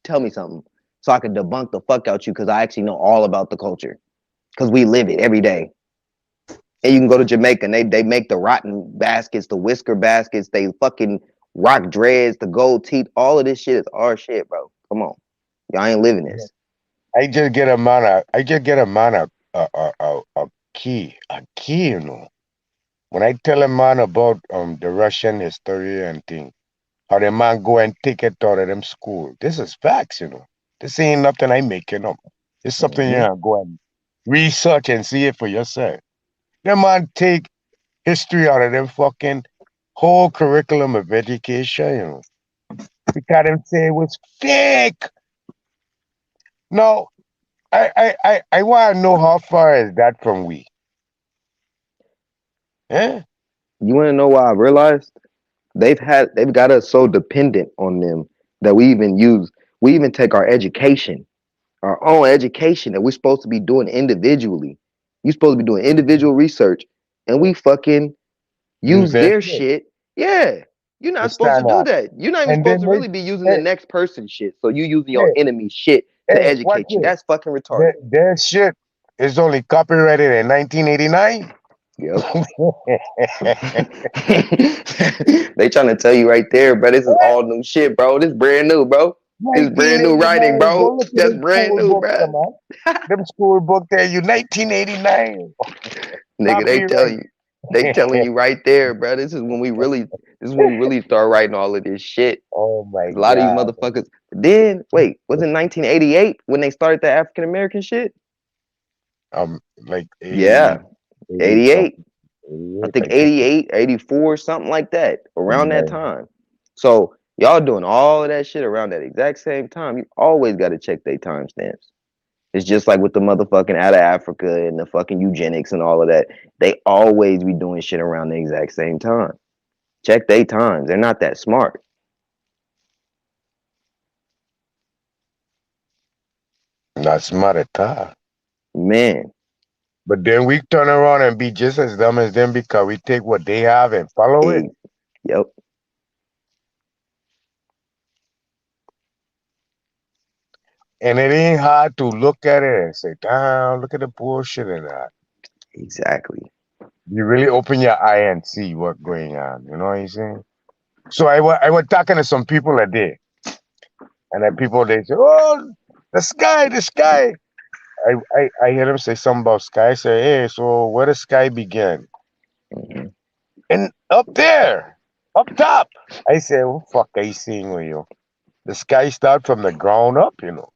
S20: Tell me something so I can debunk the fuck out you because I actually know all about the culture because we live it every day. And you can go to Jamaica and they make the rotten baskets, the whisker baskets, they fucking rock dreads, the gold teeth. All of this shit is our shit, bro. Come on. Y'all ain't living this.
S12: I just get a man a key, you know.
S6: when I tell a man about the Russian history and thing, how the man go and take it out of them school. This is facts, you know. This ain't nothing I making up. It's something you
S20: Mm-hmm.
S6: know, go and research and see it for yourself. The man take history out of them fucking whole curriculum of education, you know. Because them say it was fake. Now, I want to know how far is that from we? Eh?
S20: You want to know why I realized they've got us so dependent on them that we even take our own education that we're supposed to be doing individually. You're supposed to be doing individual research, and we fucking
S6: Use
S20: use
S6: that
S20: their
S6: shit.
S20: shit. Yeah, you're
S6: The
S20: not supposed to do
S6: standard.
S20: that. You're not even
S6: And
S20: supposed
S6: then
S20: to really be using
S6: they,
S20: the next person's shit. So you using your
S6: hey,
S20: enemy's shit to
S6: hey, watch
S20: educate you.
S6: this.
S20: That's fucking retarded.
S6: Their shit is only copyrighted in 1989.
S20: Yep. They trying to tell you right there, bro. This is all new shit, bro. This brand new, bro. This brand new writing,
S6: 1989.
S20: bro.
S6: Go look at
S20: That's
S6: them
S20: brand
S6: school
S20: new,
S6: books,
S20: bro.
S6: come on. Them school book there, you 1989.
S20: Nigga,
S6: Copyright.
S20: they telling you right there, bro. This is when we really start writing all of this shit.
S6: Oh my
S20: A lot of these
S6: God.
S20: motherfuckers. Then wait, was it 1988 when they started the African American shit?
S6: Like 80,
S20: Yeah,
S6: 80
S20: 88.
S6: something.
S20: I
S6: 88,
S20: think
S6: I think.
S20: 88, 84, something like that, around that
S6: Right.
S20: time. So y'all doing all of that shit around that exact same time. You always got to check their timestamps. It's just like with the motherfucking out of Africa and the fucking eugenics and all of that. They always be doing shit around the exact same time. Check their times. They're not that smart.
S6: Not smart at all.
S20: Man.
S6: But then we turn around and be just as dumb as them because we take what they have and follow it.
S20: Yep.
S6: And it ain't hard to look at it and say, damn, look at the bullshit in that.
S20: Exactly.
S6: You really open your eye and see what's going on. You know what I'm saying? So I was talking to some people a day. And then people, they say, oh, the sky, the sky. I hear them say something about sky. I say, hey, so where the sky begin?
S20: Mm-hmm.
S6: And up there, up top. I say, what fuck are you seeing with you? The sky start from the ground up, you know.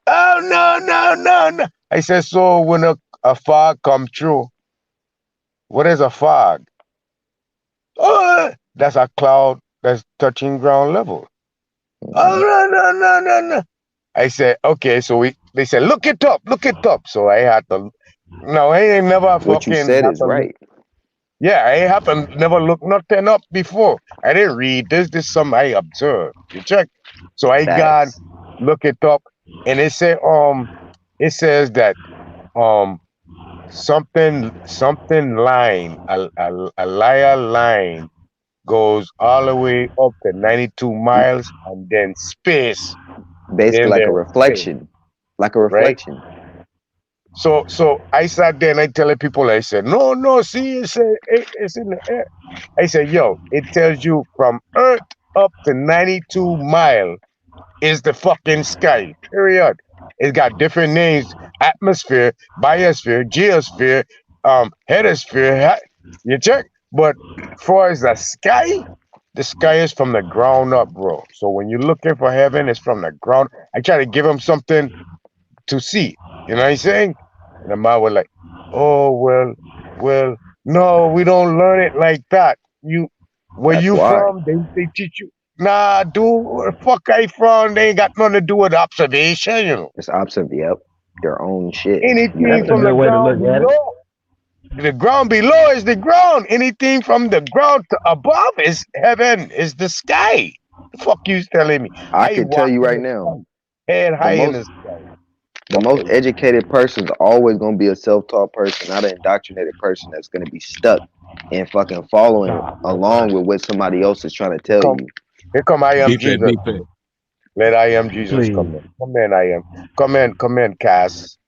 S6: Oh, no. I said, so when a fog come through, what is a fog? Oh, that's a cloud that's touching ground level. Oh, no. I said, okay, so they said, look it up. So I had to, no, I ain't never
S20: What you
S6: fucking
S20: said is
S6: happened.
S20: right.
S6: Yeah, I happened never look nothing up before. I didn't read this something I observed. You check. So I got
S20: Facts.
S6: look it up and it says that um something line a liar line goes all the way up to 92 miles and then space.
S20: Basically
S6: Then
S20: like a
S6: there's space,
S20: reflection. Like a
S6: right?
S20: reflection.
S6: So I sat there and I tell the people, I said, no, see, it's in the air. I said, yo, it tells you from Earth up to 92 mile is the fucking sky. Period. It's got different names: atmosphere, biosphere, geosphere, hedosphere. You check, but far as the sky is from the ground up, bro. So when you're looking for heaven, it's from the ground. I try to give them something to see. You know what I'm saying? And the man was like, oh, well, no, we don't learn it like that. Where
S20: That's
S6: you
S20: why.
S6: from? They teach you. Nah, dude, where the fuck I from? They ain't got nothing to do with observation, you know.
S20: It's opposite, yep. Their own shit. You
S6: Anything
S20: have
S3: That's a
S20: to
S6: from the
S3: good way to
S6: ground
S3: look at it.
S6: below, the ground below is the ground. Anything from the ground to above is heaven, is the sky. The fuck you telling me?
S20: I
S6: I
S20: can tell
S6: walk
S20: you
S6: in
S20: right
S6: the
S20: now,
S6: sky, head
S20: the
S6: high in
S20: most
S6: the sky.
S20: the
S6: Fuck
S20: most
S6: are you?
S20: educated person is always gonna be a self-taught person, not an indoctrinated person that's gonna be stuck and fucking following
S3: Nah, that's
S20: along
S3: right.
S20: with what somebody else is trying to
S6: Here
S20: tell
S6: come,
S20: you.
S6: here come I am
S18: Deep it,
S6: Jesus.
S18: deep it.
S6: Let I am Jesus
S3: Please.
S6: come in. Come in, I am. Come in, Cass.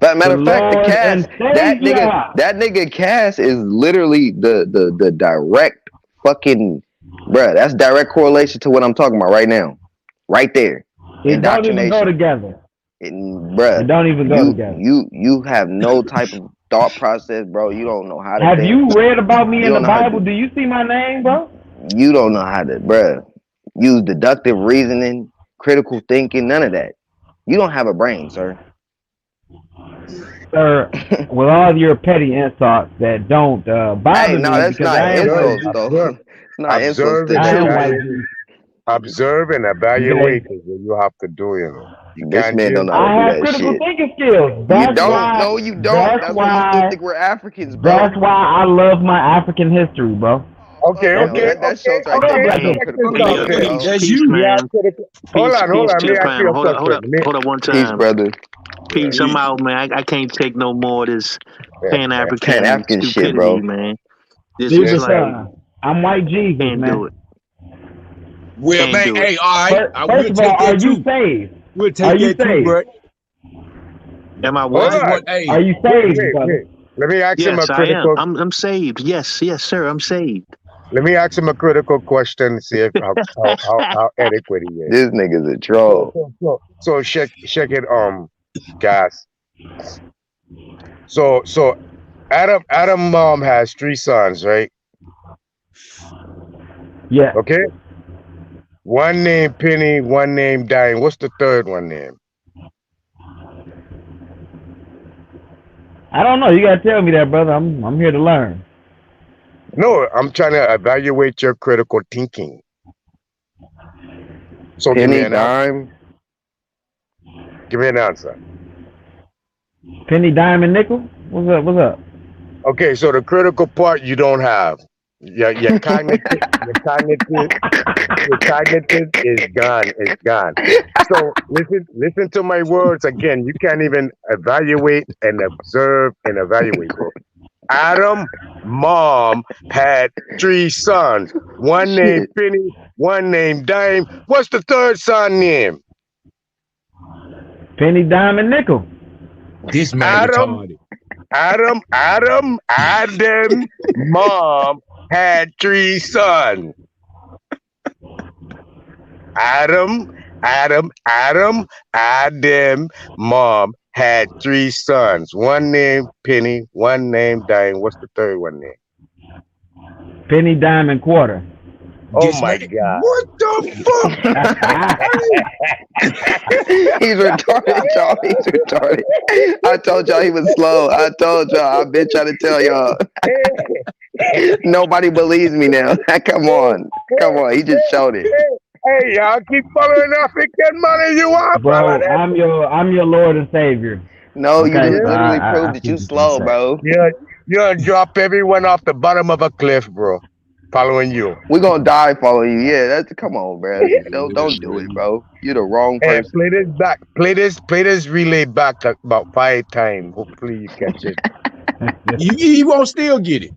S20: But
S3: The
S20: matter of fact, the
S3: Lord and
S20: Cass,
S3: Savior.
S20: that nigga Cass is literally the direct fucking bruh. That's direct correlation to what I'm talking about right now, right there.
S3: It don't even go
S20: Indoctrination,
S3: together.
S20: bruh.
S3: It don't even go together.
S20: You have no type of thought process, bro. You don't know how to
S3: Have
S20: think.
S3: you read about me
S20: You
S3: in the
S20: don't know how
S3: Bible?
S20: to.
S3: Do you see my name, bro?
S20: You don't know how to, bruh. Use deductive reasoning, critical thinking, none of that. You don't have a brain, sir.
S3: Sir, with all your petty insults that don't
S20: Hey,
S3: bother
S20: no,
S3: me
S20: that's
S3: because
S20: not
S3: I am white
S20: insults,
S3: Jew.
S20: though.
S6: Observe,
S20: It's not insults
S6: observe
S20: to
S6: and
S3: I
S20: that.
S3: am white
S6: evaluate.
S3: Jew.
S6: Observe and evaluate
S3: Okay.
S6: is what you have to do. You know, you
S20: This
S6: can't
S20: man don't
S6: just.
S20: know how to
S3: I
S20: do
S3: have
S20: that
S3: critical
S20: shit.
S3: thinking skills.
S20: You
S3: That's
S20: don't.
S3: why.
S20: No, you don't.
S3: That's
S20: That's why you still
S3: why.
S20: think we're Africans,
S3: That's
S20: bro.
S3: why I love my African history, bro.
S6: Okay,
S20: Okay,
S3: Okay.
S6: okay,
S20: that
S6: okay,
S20: shows right
S3: Hold
S20: there.
S3: on,
S6: okay.
S20: That's
S3: Black
S20: some
S3: King.
S6: Check
S20: critical
S6: this
S5: Yeah,
S6: out
S20: thinking,
S6: there.
S5: peace,
S20: bro.
S5: that's
S8: Peace,
S5: you.
S6: Me
S8: man.
S6: ask you the, hold
S8: Peace,
S6: on, hold
S8: peace
S6: on.
S8: to
S6: Me
S8: the
S6: ask you
S8: panel.
S6: a question.
S8: Hold on one
S20: Peace,
S8: time.
S20: brother.
S8: Peace,
S6: Yeah,
S8: I'm out, man. I can't take no more of this Pan
S20: Pan
S8: African
S20: African shit,
S8: stupidity,
S20: bro.
S8: man. This is
S3: Jesus
S6: yes, sir.
S8: like
S3: son. I'm white Jesus,
S8: can't do
S3: man.
S8: it.
S5: Well,
S8: Can't
S5: man,
S8: do it.
S5: hey, all right,
S3: First
S5: we'll
S3: of all,
S5: take
S3: are
S5: that
S3: you
S5: too.
S3: saved?
S5: We'll
S3: Are
S5: take
S3: you
S5: that too,
S3: saved?
S5: bro.
S8: Am I
S6: Hold
S5: I
S8: what?
S5: just
S6: on.
S5: want, hey,
S3: Are you
S6: Wait,
S3: saved,
S6: wait,
S3: brother?
S6: wait. Let me ask him a
S8: Yes, I am.
S6: critical.
S8: I'm saved. Yes, yes, sir. I'm saved.
S6: Let me ask him a critical question. See if how adequate he is.
S20: This nigga's a
S6: So
S20: troll.
S6: so so so check it. Guys. So Adam mom has three sons, right?
S3: Yeah.
S6: Okay. One named Penny, one named Dime. What's the third one name?
S3: I don't know. You gotta tell me that, brother. I'm here to learn.
S6: No, I'm trying to evaluate your critical thinking. So give me
S20: Penny,
S6: an answer.
S20: dime.
S6: Give me an answer.
S3: Penny, dime, and nickel. What's up? What's up?
S6: Okay, so the critical part you don't have. Your cognitive is gone. It's gone. So listen to my words again. You can't even evaluate and observe and evaluate, bro. Adam mom had three sons. One named
S20: Shit.
S6: Penny, one named Dime. What's the third son name?
S3: Penny, dime, and nickel.
S5: this man
S6: Adam
S5: retarded.
S6: Adam mom had three sons. Adam mom had three sons. One named Penny, one named Dime. What's the third one name?
S3: Penny, dime, and quarter.
S6: Oh
S5: This
S6: my
S5: man,
S6: God.
S5: what the fuck?
S20: He's retarded, y'all. He's retarded. I told y'all he was slow. I told y'all. I've been trying to tell y'all. Nobody believes me now. Come on. Come on. He just showed it.
S6: Hey, y'all keep following African money. You are
S3: Bro,
S6: following
S3: I'm your Lord and Savior.
S20: No, you
S3: Okay,
S20: just
S3: so
S20: literally
S3: I
S20: proved that
S3: see
S20: you
S3: what you're
S20: slow,
S3: trying to say.
S20: bro.
S6: You're drop everyone off the bottom of a cliff, bro. Following you.
S20: We're gonna die following you. Yeah, that's come on, bro. Don't do it, bro. You're the wrong
S6: Hey,
S20: person.
S6: play this back. Play this relay back about 5 times. Hopefully you catch it.
S5: He won't still get it.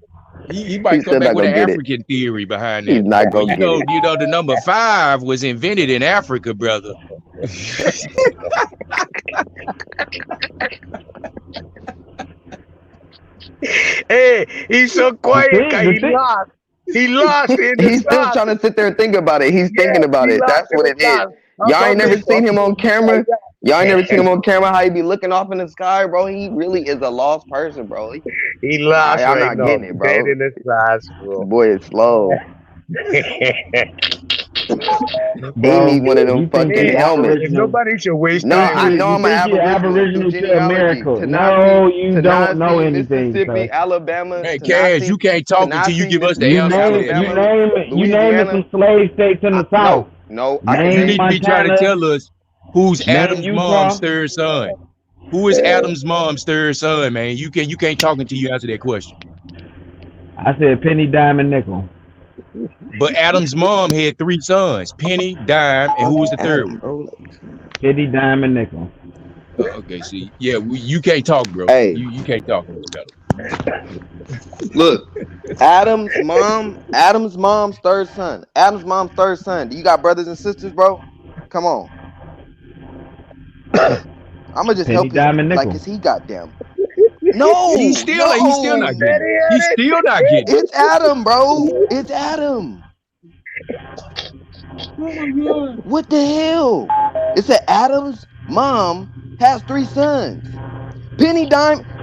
S5: He might
S20: He's
S5: come
S20: still
S5: back
S20: not
S5: with
S20: gonna
S5: an
S20: get it.
S5: African theory behind
S20: He's
S5: that.
S20: not
S5: Well,
S20: gonna get it.
S5: the number 5 was invented in Africa, brother.
S6: Hey, he's so quiet 'cause he lost. He lost in the
S20: He's still
S6: toss.
S20: trying to sit there and think about it. He's
S6: Yeah,
S20: thinking about
S6: he
S20: it.
S6: lost
S20: That's
S6: in
S20: what
S6: the
S20: it is.
S6: toss. How
S20: Y'all ain't
S6: come
S20: never
S6: they
S20: seen him on
S6: talking
S20: camera.
S6: like that?
S20: Y'all ain't never seen him on camera. How he be looking off in the sky, bro. He really is a lost person, bro.
S6: He lost
S20: Y'all
S6: right
S20: not
S6: now.
S20: getting it,
S6: Dead
S20: bro.
S6: in the class, bro.
S20: Boy, it's slow. He
S3: Bro,
S20: need one of them
S3: you think
S20: fucking
S3: you
S20: helmets.
S6: If
S3: aboriginal.
S6: nobody should waste
S20: No,
S6: time
S20: I
S6: with
S20: know
S3: You
S20: I'm an
S3: think you're
S20: aboriginal through
S3: aboriginal to
S20: genealogy.
S3: America. No, you don't know
S20: Tennessee,
S3: anything,
S20: Mississippi,
S3: sir.
S20: Alabama,
S5: Man, Cash, you can't talk until you give us the
S3: You
S5: answer to
S3: name
S5: that,
S3: you
S5: man.
S3: name it. You name it
S20: Louisiana.
S3: some slave states in the South.
S20: No, I can
S5: You
S3: Name
S20: name.
S5: need to be trying to
S3: Montana.
S5: tell us who's
S3: Name
S5: Adam's mom's
S3: Utah.
S5: third son. Who is Adam's mom's third son, man? You can't talk until you answer that question.
S3: I said penny, dime, and nickel.
S5: But Adam's mom had 3 sons: Penny, Dime, and who was the third one?
S20: Bro.
S3: Penny, dime, and nickel.
S5: Okay, see, yeah, you can't talk, bro.
S20: Hey,
S5: You can't talk in this battle.
S20: look, Adam's mom's third son. Adam's mom's third son. Do you got brothers and sisters, bro? Come on. I'ma just
S3: Penny,
S20: help his
S3: dime, and
S20: like
S3: nickel.
S20: cause he got them. No,
S5: He's still not getting it. He's still not getting it.
S20: It's Adam, bro. It's Adam. What the hell? It said Adam's mom has 3 sons. Penny, dime.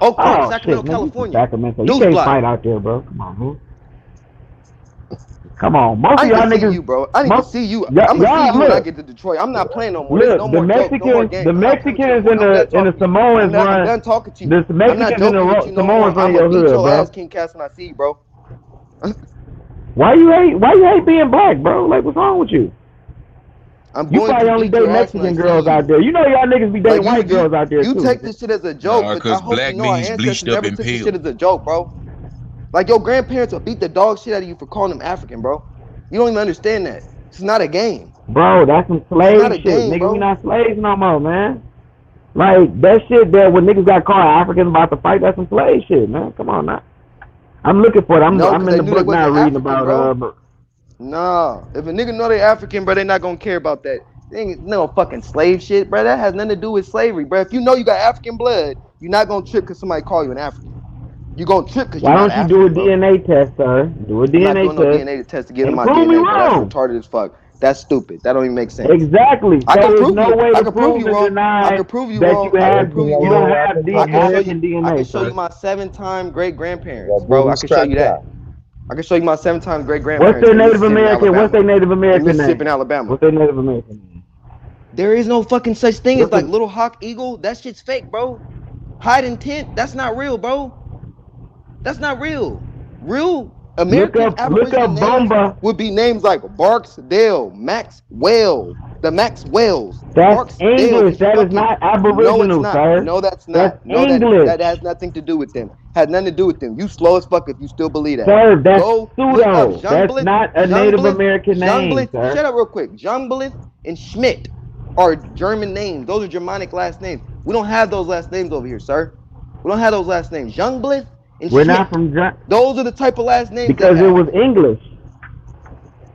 S20: Oak Park,
S3: Oh
S20: Sacramento,
S3: shit, man, you from
S20: California.
S3: Sacramento. You
S20: Deuce
S3: can't
S20: Block.
S3: fight out there, bro. Come on, man. Come on, most
S20: I
S3: of
S20: need
S3: y'all
S20: to see
S3: niggas.
S20: you, bro. I need to see you. I'm gonna see
S3: Y'all
S20: you when I
S3: look.
S20: get to Detroit. I'm not playing no more. There's
S3: Look,
S20: no more jokes, no more games.
S3: the
S20: I'm not coming to your
S3: Mexicans
S20: point.
S3: and
S20: I'm done
S3: the
S20: talking to you.
S3: Samoans
S20: I'm
S3: run.
S20: done talking to you.
S3: The
S20: I'm not
S3: Mexicans and
S20: joking with
S3: the
S20: you no more.
S3: Samoans run
S20: I'ma
S3: your
S20: beat
S3: hood,
S20: your
S3: bro.
S20: ass, King Cass, when I see you, bro.
S3: Why you hate being black, bro? Like, what's wrong with you?
S20: I'm
S3: You
S20: going
S3: probably
S20: to
S3: only
S20: beat
S3: date
S20: your ass when I
S3: Mexican
S20: see
S3: girls out
S20: you.
S3: there. You know y'all niggas be dating
S20: Like
S3: white girls out there
S20: you
S3: too.
S20: take this shit as a joke,
S5: Nah,
S20: but I
S5: cause
S20: hope you
S5: black
S20: know our
S5: means
S20: ancestors
S5: bleached up
S20: never
S5: and
S20: took this
S5: pale.
S20: shit as a joke, bro. Like your grandparents will beat the dog shit out of you for calling them African, bro. You don't even understand that. It's not a game.
S3: Bro, that's some
S20: It's not
S3: slave
S20: a
S3: shit.
S20: game,
S3: Nigga, we
S20: bro.
S3: not slaves no more, man. Like, that shit that when niggas got caught Africans about to fight, that's some slave shit, man. Come on now. I'm looking for it.
S20: No,
S3: I'm
S20: because
S3: in
S20: they
S3: the
S20: knew they
S3: book now
S20: wasn't
S3: reading
S20: African,
S3: about,
S20: bro. Nah. If a nigga know they African, bro, they not gonna care about that. They ain't no fucking slave shit, bro. That has nothing to do with slavery, bro. If you know you got African blood, you're not gonna trip because somebody call you an African. You gonna trip because you're
S3: why
S20: not
S3: don't you do a
S20: African, bro.
S3: DNA test, sir? Do a
S20: I'm not
S3: DNA
S20: doing no
S3: test
S20: DNA test to get in
S3: and
S20: my
S3: prove me
S20: DNA, bro. That's
S3: wrong.
S20: retarded as fuck. That's stupid. That don't even make sense.
S3: Exactly.
S20: I
S3: So
S20: can
S3: there's
S20: prove
S3: no
S20: you.
S3: way
S20: I
S3: to
S20: can prove
S3: prove
S20: you
S3: and
S20: wrong. I
S3: deny
S20: can prove you
S3: that
S20: wrong. I can prove you
S3: you don't
S20: wrong.
S3: have
S20: I can show
S3: African
S20: you. I can
S3: DNA,
S20: show you
S3: sir.
S20: my 7-time great grandparents,
S6: The
S20: bro.
S6: booty
S20: I can show you
S6: scratcher.
S20: that. I can show you my 7 times great
S3: What's
S20: grandparents
S3: their
S20: in
S3: Native
S20: Mississippi and
S3: American? What's
S20: Alabama.
S3: their Native
S20: In
S3: American
S20: Mississippi and
S3: name?
S20: Alabama.
S3: What's their Native American name?
S20: There is no fucking such thing as
S3: What's
S20: like
S3: the,
S20: little hawk eagle. That shit's fake, bro. Hide intent. That's not real, bro. That's not real. Real American
S3: look
S20: Aboriginal
S3: up
S20: names
S3: Bomba.
S20: would be names like Barksdale, Maxwell, the Maxwells,
S3: That's
S20: Barksdale.
S3: English.
S20: It's
S3: That is
S20: fucking.
S3: not
S20: No, it's
S3: Aboriginal,
S20: not.
S3: sir.
S20: No, that's
S3: That's
S20: not. No,
S3: English.
S20: that has nothing to do with them. Has nothing to do with them. You slow as fuck if you still believe that.
S3: Sir, that's
S20: Go look up
S3: pseudo. That's
S20: Jungblyth,
S3: not a Native
S20: Jungblyth,
S3: American name,
S20: Jungblyth.
S3: sir.
S20: Shut up real quick. Jungblyth and Schmidt are German names. Those are Germanic last names. We don't have those last names over here, sir. We don't have those last names. Jungblyth and
S3: We're not
S20: Schmidt.
S3: from
S20: Those are the type of last names they
S3: because it
S20: have.
S3: was English.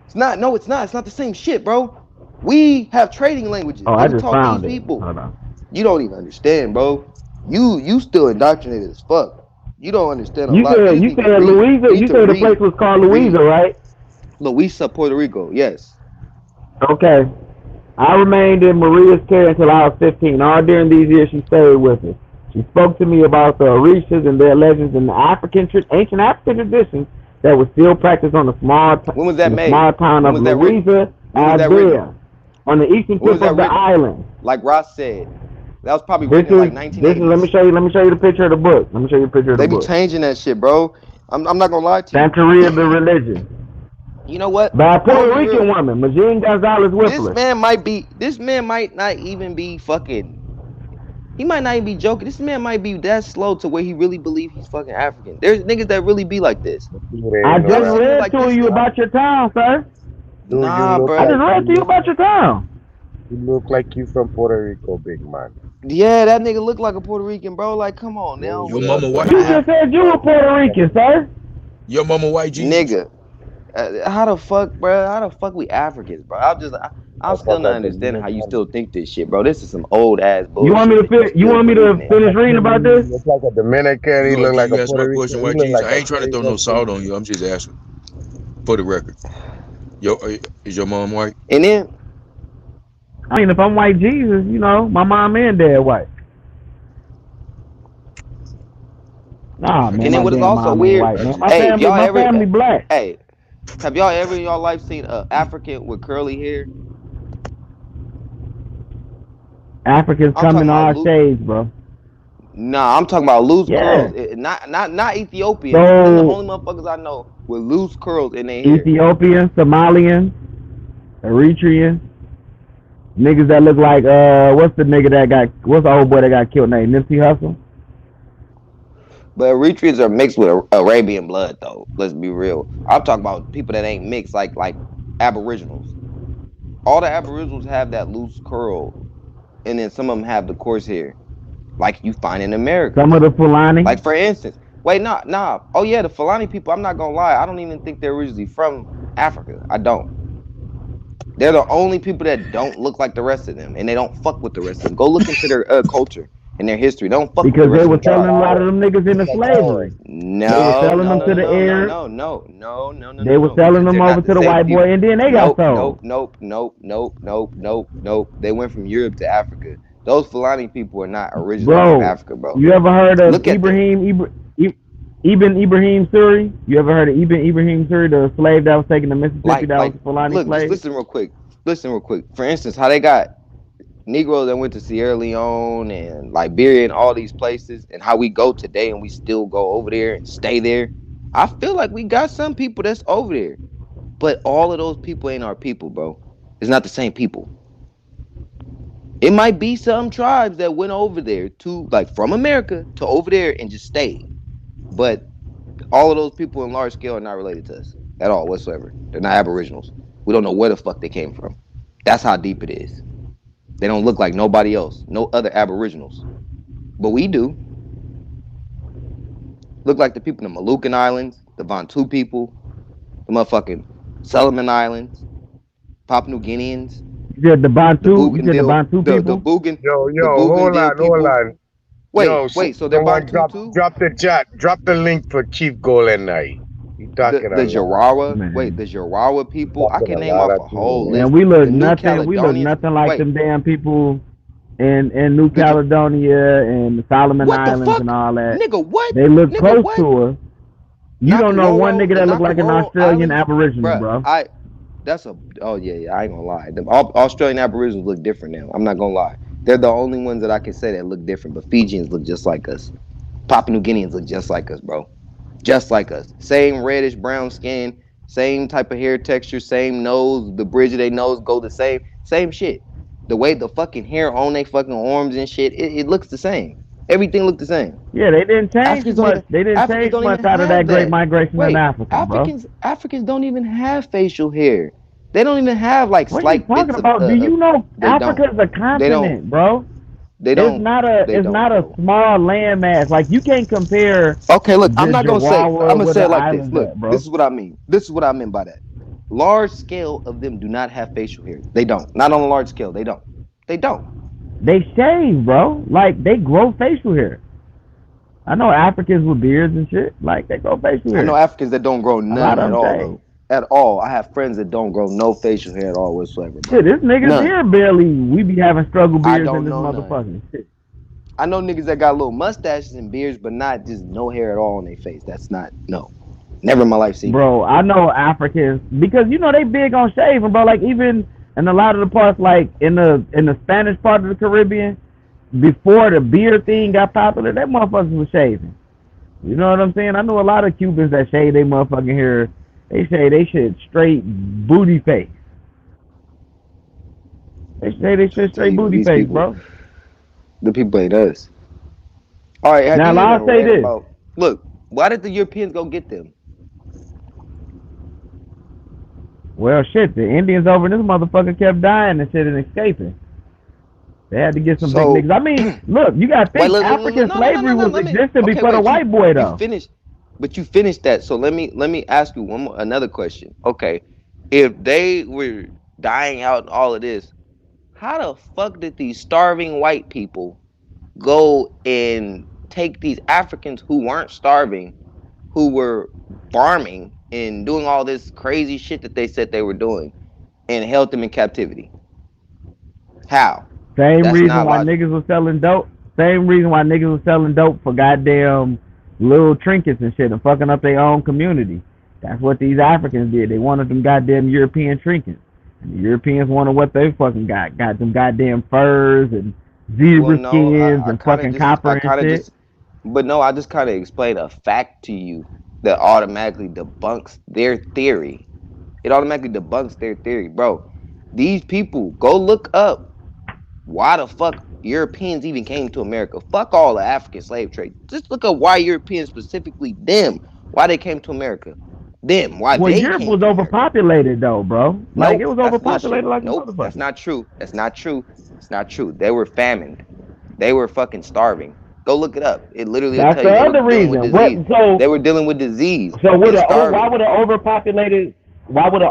S20: It's not. No, it's not. It's not the same shit, bro. We have trading languages
S3: Oh,
S20: that
S3: I
S20: we
S3: just
S20: taught these
S3: found it.
S20: people.
S3: Hold on.
S20: You don't even understand, bro. You still indoctrinated as fuck. You don't understand a
S3: You
S20: lot. You
S3: said
S20: just
S3: you
S20: need to
S3: said
S20: read.
S3: Louisa.
S20: You need
S3: You
S20: to
S3: said the place
S20: read.
S3: was called
S20: Read.
S3: Louisa, right?
S20: Luisa, Puerto Rico. Yes.
S3: Okay. I remained in Maria's care until I was 15. All during these years, she stayed with us. She spoke to me about the Orishas and their legends and the ancient African traditions that were still practiced on the
S20: When was that
S3: in the
S20: made?
S3: small town
S20: When
S3: of
S20: was that written?
S3: Louisa,
S20: When was that written?
S3: Albania, on the eastern
S20: When was
S3: tip
S20: that
S3: of the
S20: written?
S3: island.
S20: Like Ross said, that was probably
S3: This
S20: written in like
S3: is. Let me
S20: 1980s.
S3: show you. Let me show you the picture of the book. Let me show you the picture of the
S20: They be
S3: book.
S20: changing that shit, bro. I'm not gonna lie to you.
S3: Santeria, the religion,
S20: You know what?
S3: by a
S20: I'm gonna
S3: Puerto
S20: be
S3: Rican
S20: real.
S3: woman, Majin Gonzalez
S20: This
S3: Whistler.
S20: man might not even be fucking. He might not even be joking. This man might be that slow to where he really believe he's fucking African. There's niggas that really be like this.
S3: I just
S20: I've seen niggas
S3: read
S20: like
S3: to
S20: this.
S3: you about your town, sir.
S6: Do you
S20: Nah,
S6: look
S3: I
S20: bro.
S3: just read to you about your town.
S6: you look like you from Puerto Rico, big man?
S20: Yeah, that nigga look like a Puerto Rican, bro. Like, come on now.
S5: Your mama white?
S3: You just said you were Puerto Rican, sir.
S5: Your mama white, Jesus?
S20: Nigga, how the fuck, bro? How the fuck we Africans, bro? I'm still not understanding how you still think this shit, bro. This is some old ass
S3: You want me
S20: bullshit
S3: to
S20: that you still believing in.
S3: finish reading about this?
S6: He look like a Dominican. He look like
S5: You
S6: a
S5: asked my
S6: Puerto Rican.
S5: question,
S6: He
S5: white
S6: look
S5: Jesus.
S6: like
S5: I
S6: a
S5: ain't trying to
S6: straight
S5: throw no
S6: up
S5: salt on you. I'm just asking for the record. Is your mom white?
S20: And then,
S3: I mean, if I'm white Jesus, you know, my mom and dad white. Nah, man,
S20: and then
S3: my
S20: what is
S3: damn
S20: also
S3: mom ain't
S20: weird?
S3: white, man.
S20: Hey, if y'all
S3: My
S20: ever,
S3: family black.
S20: hey, have y'all ever in y'all life seen an African with curly hair?
S3: Africans
S20: I'm
S3: come
S20: talking
S3: in
S20: about
S3: all shades, bro.
S20: Nah, I'm talking about loose
S3: Yeah.
S20: curls. Not Ethiopians. Them the
S3: So
S20: only motherfuckers I know with loose curls in their hair.
S3: Ethiopian, Somalian, Eritrean, niggas that look like what's the old boy that got killed named Nipsey Hussle?
S20: But Eritreans are mixed with Arabian blood, though. Let's be real. I'm talking about people that ain't mixed, like Aboriginals. All the Aboriginals have that loose curl, and then some of them have the coarse hair, like you find in America.
S3: Some of the Fulani.
S20: Like for instance, wait, nah. Oh yeah, the Fulani people. I'm not gonna lie. I don't even think they're originally from Africa. I don't. They're the only people that don't look like the rest of them, and they don't fuck with the rest of them. Go look into their culture and their history. They don't fuck with the
S3: Because
S20: rest
S3: they
S20: of
S3: were
S20: them
S3: selling
S20: tribes.
S3: a lot of them niggas into slavery. They were selling them to the Arabs.
S20: No.
S3: They were selling them
S20: They're
S3: over
S20: not
S3: to the
S20: same
S3: white boy,
S20: people.
S3: and then they got sold.
S20: Nope. They went from Europe to Africa. Those Fulani people are not originally from
S3: Bro,
S20: Africa, bro.
S3: you ever heard of
S20: Look at them.
S3: Ibn Ibrahim Suri? You ever heard of Ibn Ibrahim Suri, the slave that was taken to Mississippi that was a Fulani
S20: Look,
S3: slave?
S20: just listen real quick. For instance, how they got Negroes that went to Sierra Leone and Liberia and all these places, and how we go today and we still go over there and stay there. I feel like we got some people that's over there, but all of those people ain't our people, bro. It's not the same people. It might be some tribes that went over there to like from America to over there and just stayed. But all of those people in large scale are not related to us at all whatsoever. They're not aboriginals. We don't know where the fuck they came from. That's how deep it is. They don't look like nobody else, no other aboriginals. But we do. Look like the people in the Moluccan Islands, the Bantu people, the motherfucking Solomon Islands, Papua New Guineans,
S3: You said the
S20: the
S3: Bantu. You said the
S20: Bougainville,
S3: Bantu
S20: the
S3: people.
S20: Bougain,
S6: Yo,
S20: the
S6: hold
S20: Bougainville
S6: on.
S20: people.
S6: Yo,
S20: Wait, so they're
S6: someone
S20: Bantu too?
S6: drop the chat, drop the link for Chief Golden Eye. He talking a
S20: The
S6: lot.
S20: Jarawa, wait,
S3: Man,
S20: the Jarawa people. I
S6: Talking
S20: can
S6: a
S20: name
S6: lot
S20: off
S6: of
S20: a
S6: things,
S20: whole
S6: man.
S20: list.
S3: and we look
S20: The New
S3: nothing. We look
S20: Caledonians.
S3: nothing like
S20: Wait,
S3: them damn people in New
S20: the
S3: Caledonia and the Solomon
S20: what the
S3: Islands and
S20: fuck,
S3: all that.
S20: nigga? What,
S3: They look
S20: nigga?
S3: close
S20: What?
S3: to us. You don't know one
S20: Nakaroro,
S3: nigga
S20: the
S3: that look like an
S20: Nakaroro
S3: Australian
S20: Islands,
S3: Aboriginal,
S20: bruh.
S3: bro.
S20: That's a. Oh yeah. I ain't gonna lie. The Australian Aboriginals look different now. I'm not gonna lie. They're the only ones that I can say that look different. But Fijians look just like us. Papua New Guineans look just like us, bro. Just like us. Same reddish brown skin, same type of hair texture, same nose. The bridge of their nose go the same shit. The way the fucking hair on their fucking arms and shit, it looks the same. Everything looked the same.
S3: Yeah, they didn't change
S20: Africans don't
S3: much.
S20: even
S3: They didn't
S20: Africans
S3: change
S20: don't
S3: much
S20: even
S3: out of that
S20: have
S3: Great
S20: that.
S3: Migration in
S20: Wait,
S3: Africa, bro.
S20: Africans don't even have facial hair. They don't even have like
S3: What are you
S20: slight
S3: talking
S20: bits
S3: about? Do you know
S20: they don't.
S3: Africa is a
S20: They don't.
S3: continent, bro?
S20: They
S3: It's
S20: don't.
S3: not a
S20: They
S3: it's
S20: don't,
S3: not a
S20: bro.
S3: small landmass. Like you can't compare
S20: Okay, look, I'm
S3: the
S20: not gonna say. I'm
S3: Jawawa
S20: gonna
S3: with
S20: say
S3: the
S20: it like this.
S3: islands
S20: Look,
S3: at,
S20: this
S3: bro.
S20: is what I mean. This is what I meant by that. Large scale of them do not have facial hair. They don't. Not on a large scale. They don't. They don't.
S3: They shave, bro. Like they grow facial hair. I know Africans with beards and shit. Like they grow facial
S20: I know
S3: hair.
S20: Africans that don't grow
S3: A lot
S20: none
S3: of
S20: at
S3: them
S20: all
S3: shave.
S20: though. At all. I have friends that don't grow no facial hair at all whatsoever,
S3: Shit,
S20: bro.
S3: this nigga
S20: None.
S3: beard barely. We be having struggle
S20: I
S3: beards in
S20: don't
S3: this
S20: know none.
S3: motherfucking shit.
S20: I know niggas that got little mustaches and beards, but not just no hair at all on their face. That's not no. Never in my life seen that.
S3: Bro, I know Africans because you know they big on shaving, bro. Like even in a lot of the parts, like in the Spanish part of the Caribbean, before the beard thing got popular, that motherfuckers was shaving. You know what I'm saying? I know a lot of Cubans that shave their motherfucking hair. They shave they shit straight booty face. They shave they
S20: I
S3: shit
S20: tell
S3: straight
S20: you,
S3: booty
S20: these
S3: face,
S20: people,
S3: bro.
S20: the people ain't us. All right, have
S3: Now
S20: you even
S3: I'll say
S20: read
S3: this.
S20: about? Look, why did the Europeans go get them?
S3: Well, shit, the Indians over in this motherfucker kept dying and shit and escaping. They had to get some big
S20: So,
S3: niggas. I mean, look, you gotta
S20: wait,
S3: think African
S20: no.
S3: slavery was
S20: Let me.
S3: existing
S20: Okay,
S3: before the
S20: wait.
S3: white boy
S20: You
S3: though.
S20: finished, but you finished that. So let me ask you another question. Okay, if they were dying out and all of this, how the fuck did these starving white people go and take these Africans who weren't starving, who were farming and doing all this crazy shit that they said they were doing, and held them in captivity? How?
S3: Same
S20: That's
S3: reason
S20: not
S3: why
S20: logical.
S3: niggas was selling dope. Same reason why niggas was selling dope for goddamn little trinkets and shit and fucking up their own community. That's what these Africans did. They wanted them goddamn European trinkets. And the Europeans wanted what they fucking got. Got them goddamn furs and
S20: Well,
S3: zebra
S20: no,
S3: skins and fucking
S20: I
S3: copper and
S20: kind of
S3: shit.
S20: just, but no, I just kind of explained a fact to you that automatically debunks their theory. It automatically debunks their theory, bro. These people, go look up why the fuck Europeans even came to America. Fuck all the African slave trade. Just look up why Europeans, specifically them, why they came to America. Them, why
S3: Well,
S20: they
S3: Europe
S20: came
S3: was
S20: to America.
S3: overpopulated though, bro. Like it
S20: Nope,
S3: was
S20: that's
S3: overpopulated
S20: bullshit.
S3: like a
S20: Nope, that's
S3: motherfucker.
S20: not true. That's not true. It's not true. They were famine. They were fucking starving. Go look it up. It literally will
S3: That's
S20: tell
S3: the
S20: you they were
S3: other
S20: dealing with
S3: reason. What
S20: disease.
S3: so
S20: They were dealing with disease
S3: so
S20: and
S3: why
S20: starving.
S3: would an